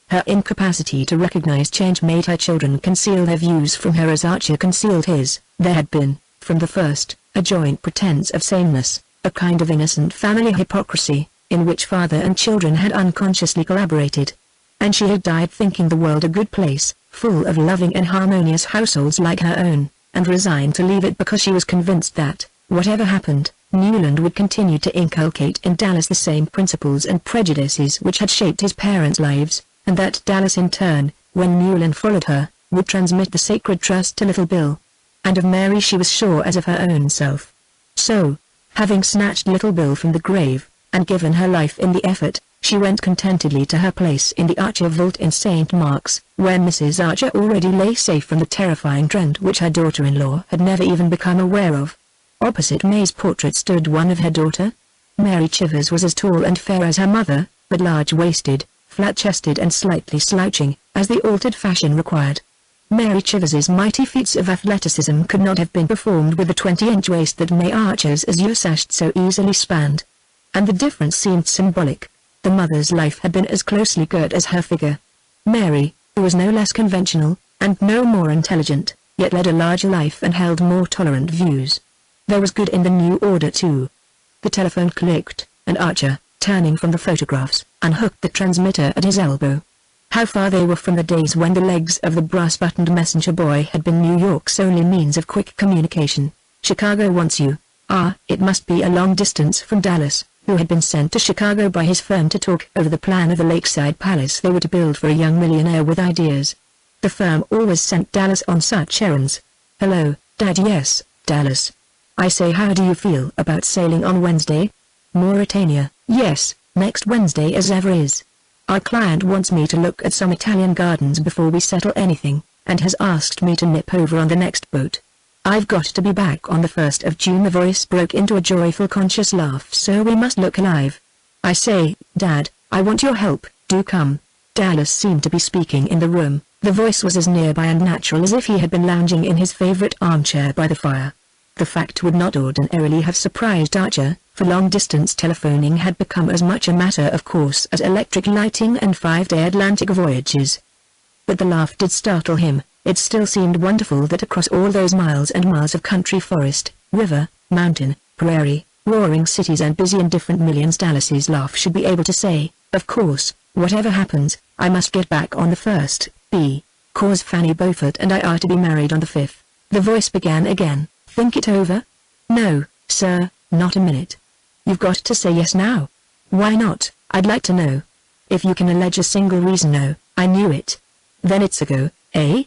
Her incapacity to recognize change made her children conceal their views from her as Archer concealed his. There had been, from the first, a joint pretense of sameness, a kind of innocent family hypocrisy, in which father and children had unconsciously collaborated. And she had died thinking the world a good place, full of loving and harmonious households like her own, and resigned to leave it because she was convinced that, whatever happened, Newland would continue to inculcate in Dallas the same principles and prejudices which had shaped his parents' lives, and that Dallas in turn, when Newland followed her, would transmit the sacred trust to little Bill. And of Mary she was sure as of her own self. So, having snatched little Bill from the grave, and given her life in the effort, she went contentedly to her place in the Archer vault in St. Mark's, where Mrs. Archer already lay safe from the terrifying dread which her daughter-in-law had never even become aware of. Opposite May's portrait stood one of her daughter. Mary Chivers was as tall and fair as her mother, but large-waisted, flat-chested and slightly slouching, as the altered fashion required. Mary Chivers's mighty feats of athleticism could not have been performed with the 20-inch waist that May Archer's azure sash so easily spanned. And the difference seemed symbolic. The mother's life had been as closely girt as her figure. Mary, who was no less conventional, and no more intelligent, yet led a larger life and held more tolerant views. There was good in the new order too. The telephone clicked, and Archer, turning from the photographs, unhooked the transmitter at his elbow. How far they were from the days when the legs of the brass-buttoned messenger boy had been New York's only means of quick communication. Chicago wants you. Ah, it must be a long distance from Dallas, who had been sent to Chicago by his firm to talk over the plan of the lakeside palace they were to build for a young millionaire with ideas. The firm always sent Dallas on such errands. Hello, Dad. Yes, Dallas. I say, how do you feel about sailing on Wednesday? Mauritania. Yes, next Wednesday as ever is. Our client wants me to look at some Italian gardens before we settle anything, and has asked me to nip over on the next boat. I've got to be back on the 1st of June. The voice broke into a joyful conscious laugh. So we must look alive. I say, Dad, I want your help. Do come. Dallas seemed to be speaking in the room. The voice was as nearby and natural as if he had been lounging in his favorite armchair by the fire. The fact would not ordinarily have surprised Archer, for long-distance telephoning had become as much a matter of course as electric lighting and 5-day Atlantic voyages. But the laugh did startle him. It still seemed wonderful that across all those miles and miles of country, forest, river, mountain, prairie, roaring cities and busy and different millions, Dallas's laugh should be able to say, of course, whatever happens, I must get back on the 1st, because Fanny Beaufort and I are to be married on the 5th. The voice began again. Think it over? No, sir, not a minute. You've got to say yes now. Why not? I'd like to know. If you can allege a single reason. No, I knew it. Then it's a go, eh?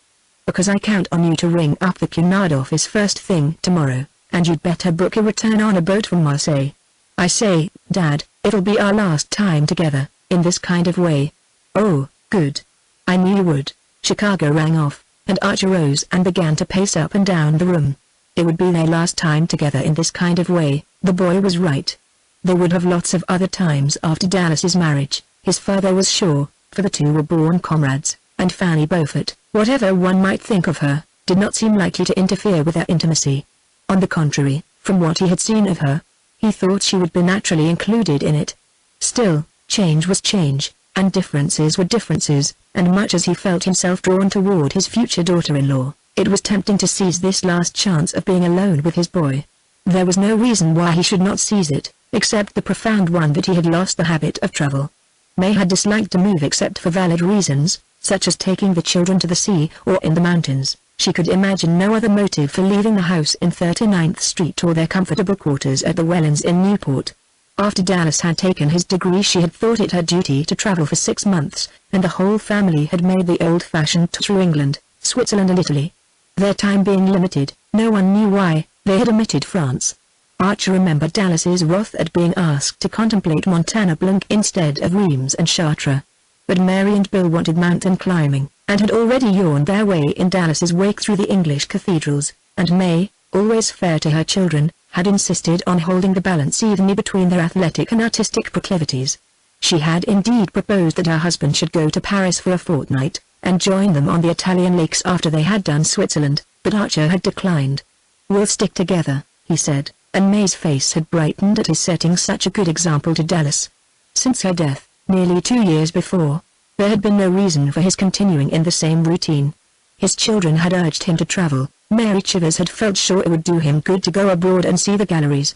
because I count on you to ring up the Cunard office first thing tomorrow, and you'd better book a return on a boat from Marseille. I say, Dad, it'll be our last time together, in this kind of way. Oh, good. I knew you would. Chicago rang off, and Archer rose and began to pace up and down the room. It would be their last time together in this kind of way. The boy was right. They would have lots of other times after Dallas's marriage, his father was sure, for the two were born comrades, and Fanny Beaufort, whatever one might think of her, did not seem likely to interfere with their intimacy. On the contrary, from what he had seen of her, he thought she would be naturally included in it. Still, change was change, and differences were differences, and much as he felt himself drawn toward his future daughter-in-law, it was tempting to seize this last chance of being alone with his boy. There was no reason why he should not seize it, except the profound one that he had lost the habit of travel. May had disliked to move except for valid reasons, such as taking the children to the sea or in the mountains. She could imagine no other motive for leaving the house in 39th Street or their comfortable quarters at the Wellens in Newport. After Dallas had taken his degree she had thought it her duty to travel for 6 months, and the whole family had made the old-fashioned tour through England, Switzerland and Italy. Their time being limited, no one knew why, they had omitted France. Archer remembered Dallas's wrath at being asked to contemplate Montana Blanc instead of Reims and Chartres. But Mary and Bill wanted mountain climbing, and had already yawned their way in Dallas's wake through the English cathedrals, and May, always fair to her children, had insisted on holding the balance evenly between their athletic and artistic proclivities. She had indeed proposed that her husband should go to Paris for a fortnight, and join them on the Italian lakes after they had done Switzerland, but Archer had declined. "We'll stick together," he said, and May's face had brightened at his setting such a good example to Dallas. Since her death, nearly 2 years before, there had been no reason for his continuing in the same routine. His children had urged him to travel. Mary Chivers had felt sure it would do him good to go abroad and see the galleries.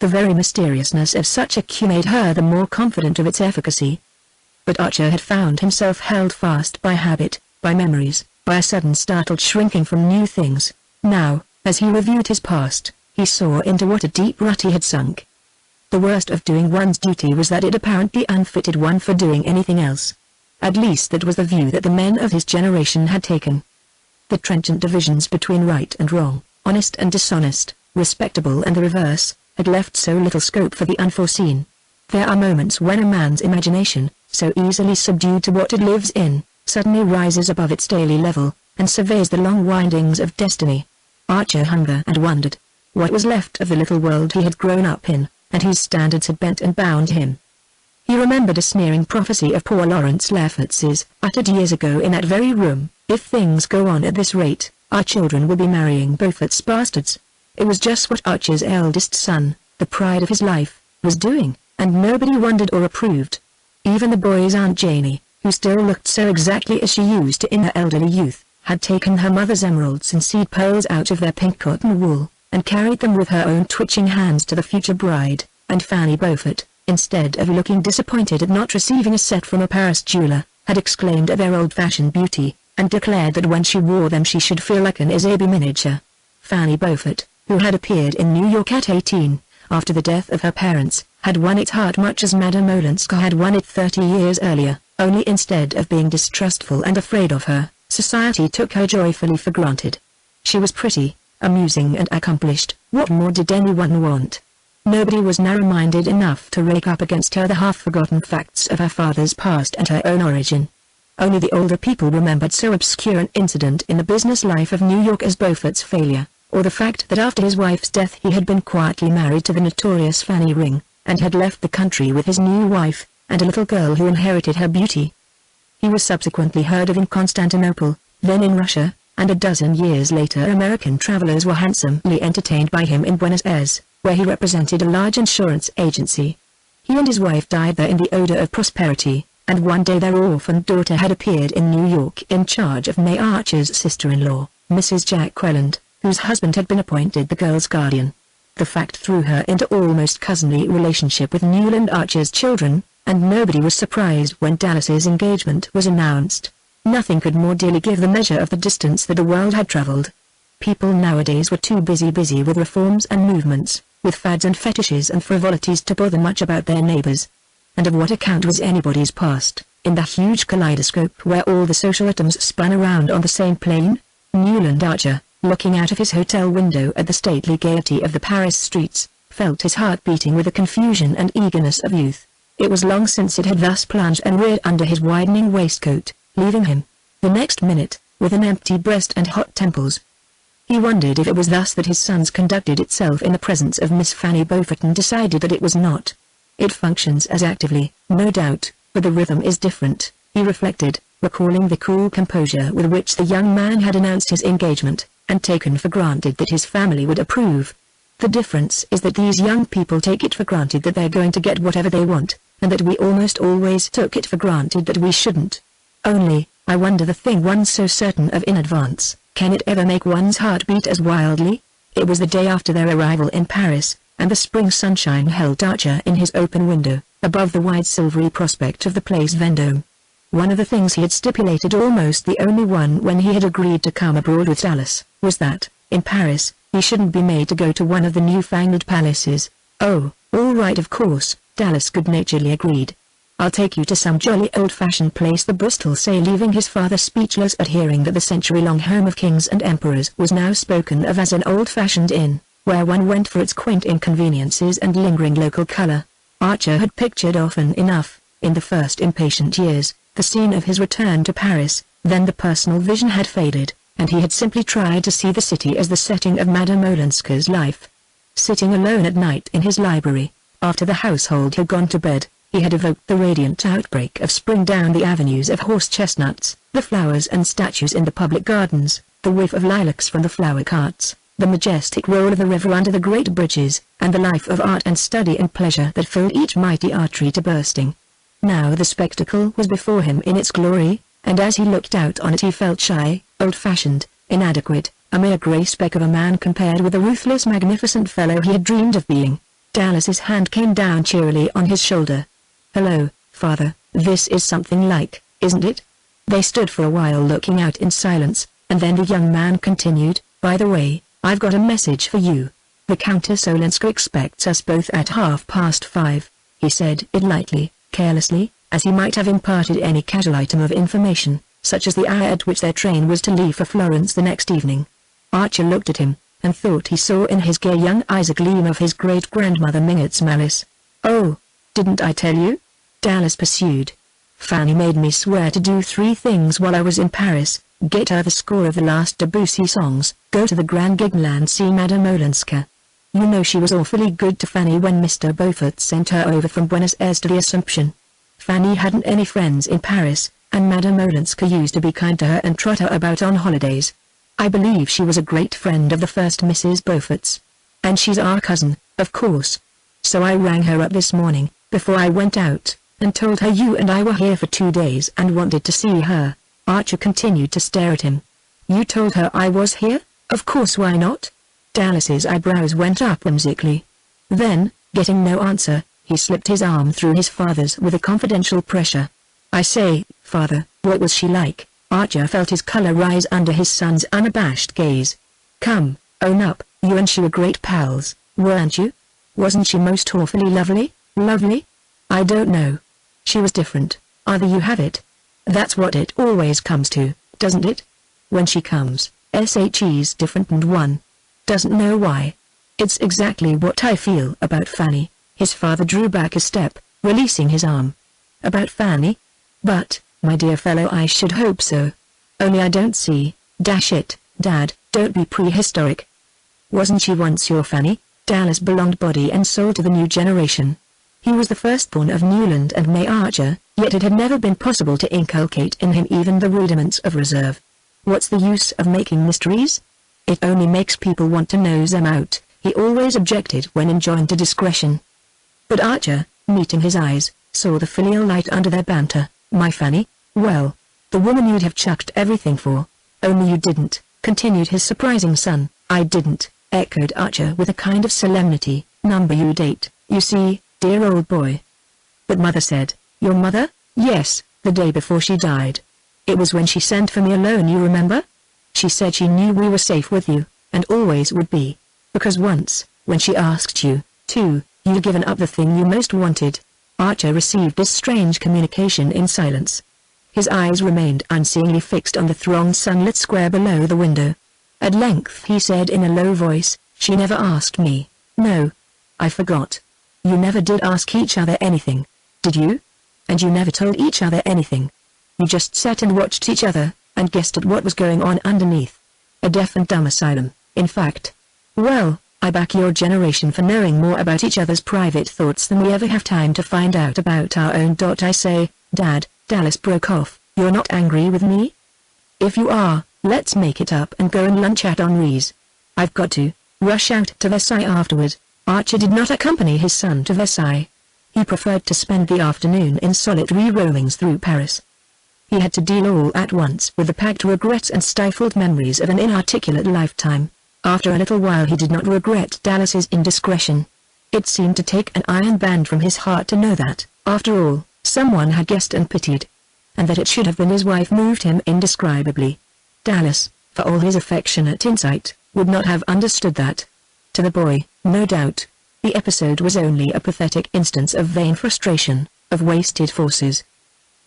The very mysteriousness of such a cue made her the more confident of its efficacy. But Archer had found himself held fast by habit, by memories, by a sudden startled shrinking from new things. Now, as he reviewed his past, he saw into what a deep rut he had sunk. The worst of doing one's duty was that it apparently unfitted one for doing anything else. At least that was the view that the men of his generation had taken. The trenchant divisions between right and wrong, honest and dishonest, respectable and the reverse, had left so little scope for the unforeseen. There are moments when a man's imagination, so easily subdued to what it lives in, suddenly rises above its daily level, and surveys the long windings of destiny. Archer hungered and wondered. What was left of the little world he had grown up in, and whose standards had bent and bound him? He remembered a sneering prophecy of poor Lawrence Lefferts's, uttered years ago in that very room: "If things go on at this rate, our children will be marrying Beaufort's bastards." It was just what Archer's eldest son, the pride of his life, was doing, and nobody wondered or approved. Even the boy's Aunt Janie, who still looked so exactly as she used to in her elderly youth, had taken her mother's emeralds and seed pearls out of their pink cotton wool, and carried them with her own twitching hands to the future bride, and Fanny Beaufort, instead of looking disappointed at not receiving a set from a Paris jeweler, had exclaimed at their old-fashioned beauty, and declared that when she wore them she should feel like an Isabe miniature. Fanny Beaufort, who had appeared in New York at 18, after the death of her parents, had won its heart much as Madame Olenska had won it 30 years earlier, only instead of being distrustful and afraid of her, society took her joyfully for granted. She was pretty, amusing and accomplished. What more did anyone want? Nobody was narrow-minded enough to rake up against her the half-forgotten facts of her father's past and her own origin. Only the older people remembered so obscure an incident in the business life of New York as Beaufort's failure, or the fact that after his wife's death he had been quietly married to the notorious Fanny Ring, and had left the country with his new wife, and a little girl who inherited her beauty. He was subsequently heard of in Constantinople, then in Russia, and a dozen years later American travelers were handsomely entertained by him in Buenos Aires, where he represented a large insurance agency. He and his wife died there in the odor of prosperity, and one day their orphaned daughter had appeared in New York in charge of May Archer's sister-in-law, Mrs. Jack Quelland, whose husband had been appointed the girl's guardian. The fact threw her into almost cousinly relationship with Newland Archer's children, and nobody was surprised when Dallas's engagement was announced. Nothing could more dearly give the measure of the distance that the world had traveled. People nowadays were too busy with reforms and movements, with fads and fetishes and frivolities to bother much about their neighbors. And of what account was anybody's past, in the huge kaleidoscope where all the social atoms spun around on the same plane? Newland Archer, looking out of his hotel window at the stately gaiety of the Paris streets, felt his heart beating with the confusion and eagerness of youth. It was long since it had thus plunged and reared under his widening waistcoat, leaving him, the next minute, with an empty breast and hot temples. He wondered if it was thus that his sons conducted itself in the presence of Miss Fanny Beaufort, and decided that it was not. It functions as actively, no doubt, but the rhythm is different, he reflected, recalling the cool composure with which the young man had announced his engagement, and taken for granted that his family would approve. The difference is that these young people take it for granted that they're going to get whatever they want, and that we almost always took it for granted that we shouldn't. Only, I wonder, the thing one's so certain of in advance, can it ever make one's heart beat as wildly? It was the day after their arrival in Paris, and the spring sunshine held Archer in his open window, above the wide silvery prospect of the Place Vendôme. One of the things he had stipulated, almost the only one when he had agreed to come abroad with Dallas, was that, in Paris, he shouldn't be made to go to one of the newfangled palaces. "Oh, all right, of course," Dallas good-naturedly agreed. "I'll take you to some jolly old-fashioned place," the Bristol say, leaving his father speechless at hearing that the century-long home of kings and emperors was now spoken of as an old-fashioned inn, where one went for its quaint inconveniences and lingering local color. Archer had pictured often enough, in the first impatient years, the scene of his return to Paris. Then the personal vision had faded, and he had simply tried to see the city as the setting of Madame Olenska's life. Sitting alone at night in his library, after the household had gone to bed, he had evoked the radiant outbreak of spring down the avenues of horse-chestnuts, the flowers and statues in the public gardens, the whiff of lilacs from the flower carts, the majestic roll of the river under the great bridges, and the life of art and study and pleasure that filled each mighty artery to bursting. Now the spectacle was before him in its glory, and as he looked out on it he felt shy, old-fashioned, inadequate, a mere grey speck of a man compared with the ruthless, magnificent fellow he had dreamed of being. Dallas's hand came down cheerily on his shoulder. "Hello, Father, this is something like, isn't it?" They stood for a while looking out in silence, and then the young man continued, "By the way, I've got a message for you. The Countess Olenska expects us both at 5:30. He said it lightly, carelessly, as he might have imparted any casual item of information, such as the hour at which their train was to leave for Florence the next evening. Archer looked at him, and thought he saw in his gay young eyes a gleam of his great-grandmother Mingott's malice. "Oh, didn't I tell you?" Dallas pursued. "Fanny made me swear to do 3 things while I was in Paris: get her the score of the last Debussy songs, go to the Grand Guignol and see Madame Olenska. You know she was awfully good to Fanny when Mr. Beaufort sent her over from Buenos Aires to the Assumption. Fanny hadn't any friends in Paris, and Madame Olenska used to be kind to her and trot her about on holidays. I believe she was a great friend of the first Mrs. Beaufort's. And she's our cousin, of course. So I rang her up this morning, before I went out, and told her you and I were here for 2 days and wanted to see her." Archer continued to stare at him. "You told her I was here? Of course, why not?" Dallas's eyebrows went up whimsically. Then, getting no answer, he slipped his arm through his father's with a confidential pressure. "I say, Father, what was she like?" Archer felt his color rise under his son's unabashed gaze. "Come, own up, you and she were great pals, weren't you? Wasn't she most awfully lovely?" "Lovely? I don't know. She was different. Either you have it. That's what it always comes to, doesn't it? When she comes, she's different and one doesn't know why. It's exactly what I feel about Fanny." His father drew back a step, releasing his arm. "About Fanny? But, my dear fellow, I should hope so. Only I don't see, dash it, Dad, don't be prehistoric. Wasn't she once your Fanny?" Dallas belonged body and soul to the new generation. He was the firstborn of Newland and May Archer, yet it had never been possible to inculcate in him even the rudiments of reserve. "What's the use of making mysteries? It only makes people want to nose them out," he always objected when enjoined to discretion. But Archer, meeting his eyes, saw the filial light under their banter. "My Fanny? Well, the woman you'd have chucked everything for. Only you didn't," continued his surprising son. "I didn't," echoed Archer with a kind of solemnity. "Number you date, you see, dear old boy." "But Mother said—" "Your mother?" "Yes, the day before she died. It was when she sent for me alone, you remember? She said she knew we were safe with you, and always would be. Because once, when she asked you, too, you'd given up the thing you most wanted." Archer received this strange communication in silence. His eyes remained unseeingly fixed on the thronged sunlit square below the window. At length he said in a low voice, "She never asked me." "No. I forgot. You never did ask each other anything, did you? And you never told each other anything. You just sat and watched each other, and guessed at what was going on underneath. A deaf and dumb asylum, in fact. Well, I back your generation for knowing more about each other's private thoughts than we ever have time to find out about our own. I say, Dad," Dallas broke off, "you're not angry with me? If you are, let's make it up and go and lunch at Henri's. I've got to rush out to Versailles afterward." Archer did not accompany his son to Versailles. He preferred to spend the afternoon in solitary roamings through Paris. He had to deal all at once with the packed regrets and stifled memories of an inarticulate lifetime. After a little while he did not regret Dallas's indiscretion. It seemed to take an iron band from his heart to know that, after all, someone had guessed and pitied. And that it should have been his wife moved him indescribably. Dallas, for all his affectionate insight, would not have understood that. To the boy, no doubt, the episode was only a pathetic instance of vain frustration, of wasted forces.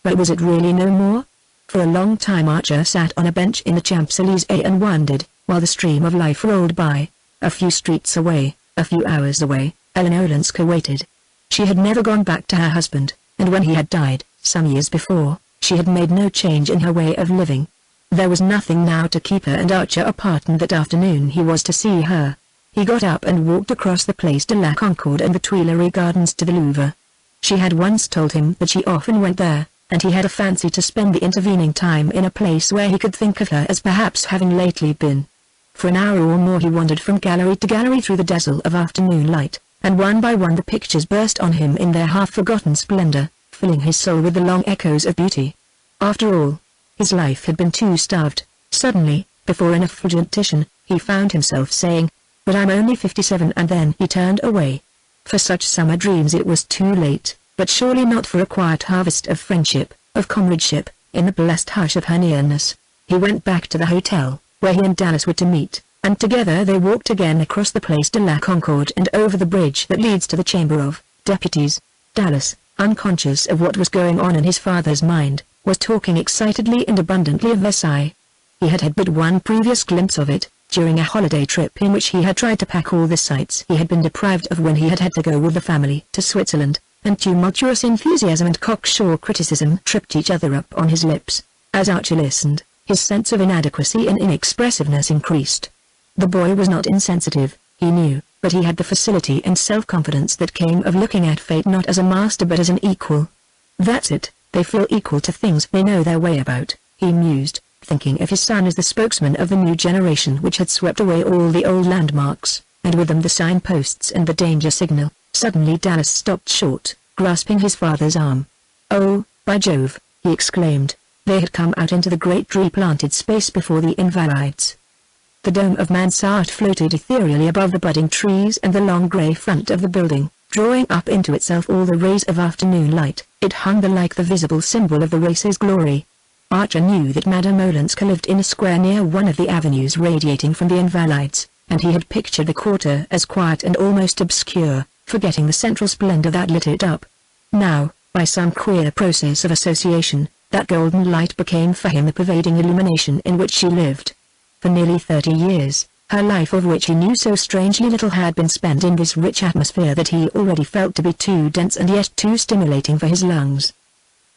But was it really no more? For a long time Archer sat on a bench in the Champs-Élysées and wondered, while the stream of life rolled by. A few streets away, a few hours away, Ellen Olenska waited. She had never gone back to her husband, and when he had died, some years before, she had made no change in her way of living. There was nothing now to keep her and Archer apart, and that afternoon he was to see her. He got up and walked across the Place de la Concorde and the Tuileries Gardens to the Louvre. She had once told him that she often went there, and he had a fancy to spend the intervening time in a place where he could think of her as perhaps having lately been. For an hour or more he wandered from gallery to gallery through the dazzle of afternoon light, and one by one the pictures burst on him in their half-forgotten splendor, filling his soul with the long echoes of beauty. After all, his life had been too starved. Suddenly, before an effulgentition, he found himself saying, "But I'm only 57," and then he turned away. For such summer dreams it was too late, but surely not for a quiet harvest of friendship, of comradeship, in the blessed hush of her nearness. He went back to the hotel, where he and Dallas were to meet, and together they walked again across the Place de la Concorde and over the bridge that leads to the Chamber of Deputies. Dallas, unconscious of what was going on in his father's mind, was talking excitedly and abundantly of Versailles. He had had but one previous glimpse of it, during a holiday trip in which he had tried to pack all the sights he had been deprived of when he had had to go with the family to Switzerland, and tumultuous enthusiasm and cocksure criticism tripped each other up on his lips. As Archer listened, his sense of inadequacy and inexpressiveness increased. The boy was not insensitive, he knew, but he had the facility and self-confidence that came of looking at fate not as a master but as an equal. "That's it, they feel equal to things they know their way about," he mused, thinking of his son as the spokesman of the new generation which had swept away all the old landmarks, and with them the signposts and the danger signal. Suddenly Dallas stopped short, grasping his father's arm. "Oh, by Jove," he exclaimed. They had come out into the great tree-planted space before the Invalides. The dome of Mansart floated ethereally above the budding trees and the long grey front of the building, drawing up into itself all the rays of afternoon light. It hung there like the visible symbol of the race's glory. Archer knew that Madame Olenska lived in a square near one of the avenues radiating from the Invalides, and he had pictured the quarter as quiet and almost obscure, forgetting the central splendor that lit it up. Now, by some queer process of association, that golden light became for him the pervading illumination in which she lived. For nearly 30 years, her life of which he knew so strangely little had been spent in this rich atmosphere that he already felt to be too dense and yet too stimulating for his lungs.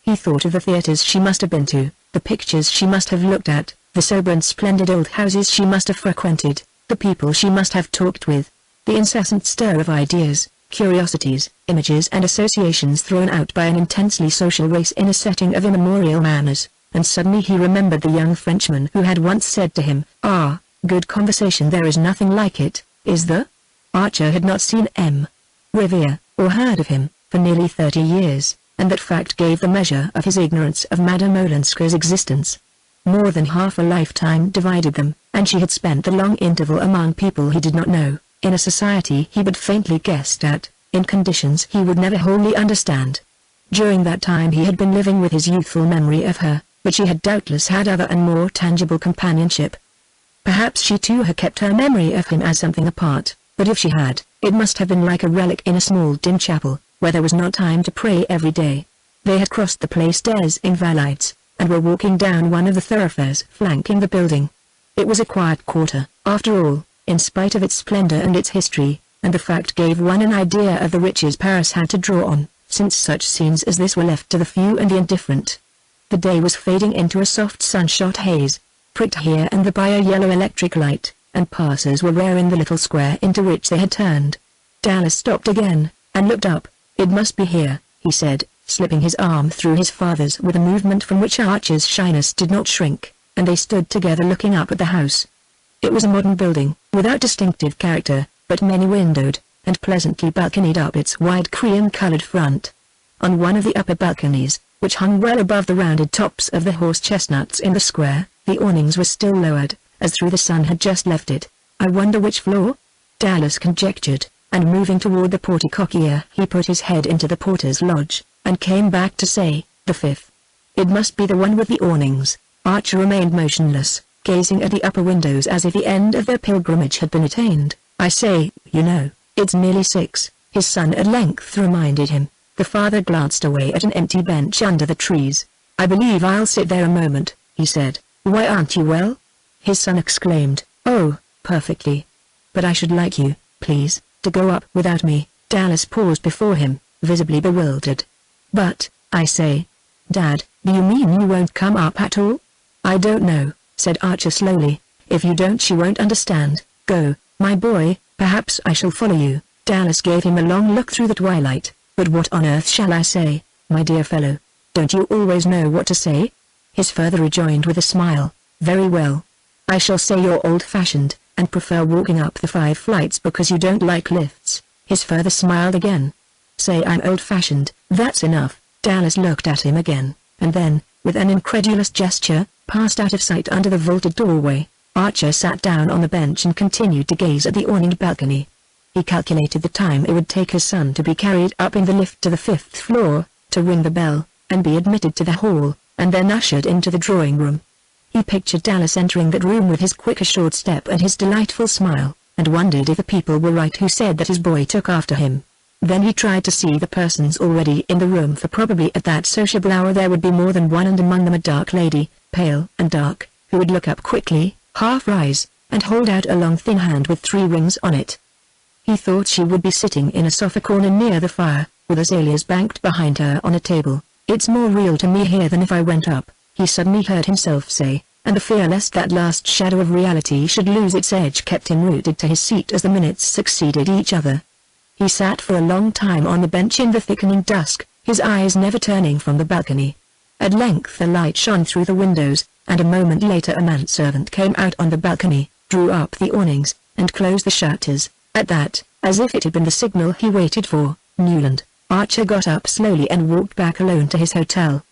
He thought of the theaters she must have been to, the pictures she must have looked at, the sober and splendid old houses she must have frequented, the people she must have talked with, the incessant stir of ideas, curiosities, images and associations thrown out by an intensely social race in a setting of immemorial manners, and suddenly he remembered the young Frenchman who had once said to him, "Ah, good conversation, there is nothing like it, is there?" Archer had not seen M. Revere, or heard of him, for nearly 30 years, and that fact gave the measure of his ignorance of Madame Olenska's existence. More than half a lifetime divided them, and she had spent the long interval among people he did not know, in a society he but faintly guessed at, in conditions he would never wholly understand. During that time he had been living with his youthful memory of her, but she had doubtless had other and more tangible companionship. Perhaps she too had kept her memory of him as something apart, but if she had, it must have been like a relic in a small dim chapel, where there was not time to pray every day. They had crossed the Place des Invalides, and were walking down one of the thoroughfares flanking the building. It was a quiet quarter, after all, in spite of its splendor and its history, and the fact gave one an idea of the riches Paris had to draw on, since such scenes as this were left to the few and the indifferent. The day was fading into a soft sunshot haze, pricked here and there by a yellow electric light, and passers were rare in the little square into which they had turned. Dallas stopped again, and looked up. "It must be here," he said, slipping his arm through his father's with a movement from which Archer's shyness did not shrink, and they stood together looking up at the house. It was a modern building, without distinctive character, but many-windowed, and pleasantly balconied up its wide cream-colored front. On one of the upper balconies, which hung well above the rounded tops of the horse-chestnuts in the square, the awnings were still lowered, as though the sun had just left it. "I wonder which floor?" Dallas conjectured, and moving toward the portico, he put his head into the porter's lodge, and came back to say, "The fifth." "It must be the one with the awnings." Archer remained motionless, gazing at the upper windows as if the end of their pilgrimage had been attained. "I say, you know, it's nearly 6, his son at length reminded him. The father glanced away at an empty bench under the trees. "I believe I'll sit there a moment," he said. "Why, aren't you well?" His son exclaimed, "Oh, perfectly. But I should like you, please, to go up without me." Dallas paused before him, visibly bewildered. "But, I say, Dad, do you mean you won't come up at all?" "I don't know," said Archer slowly. "If you don't she won't understand. Go, my boy, perhaps I shall follow you." Dallas gave him a long look through the twilight. "But what on earth shall I say, my dear fellow? Don't you always know what to say?" His father rejoined with a smile. "Very well. I shall say you're old-fashioned, and prefer walking up the 5 flights because you don't like lifts." His father smiled again. "Say I'm old-fashioned, that's enough." Dallas looked at him again, and then, with an incredulous gesture, passed out of sight under the vaulted doorway. Archer sat down on the bench and continued to gaze at the awninged balcony. He calculated the time it would take his son to be carried up in the lift to the 5th floor, to ring the bell, and be admitted to the hall, and then ushered into the drawing room. He pictured Dallas entering that room with his quick assured step and his delightful smile, and wondered if the people were right who said that his boy took after him. Then he tried to see the persons already in the room, for probably at that sociable hour there would be more than one, and among them a dark lady, pale and dark, who would look up quickly, half rise, and hold out a long thin hand with 3 rings on it. He thought she would be sitting in a sofa corner near the fire, with azaleas banked behind her on a table. "It's more real to me here than if I went up," he suddenly heard himself say, and the fear lest that last shadow of reality should lose its edge kept him rooted to his seat as the minutes succeeded each other. He sat for a long time on the bench in the thickening dusk, his eyes never turning from the balcony. At length the light shone through the windows, and a moment later a manservant came out on the balcony, drew up the awnings, and closed the shutters. At that, as if it had been the signal he waited for, Newland, Archer got up slowly and walked back alone to his hotel.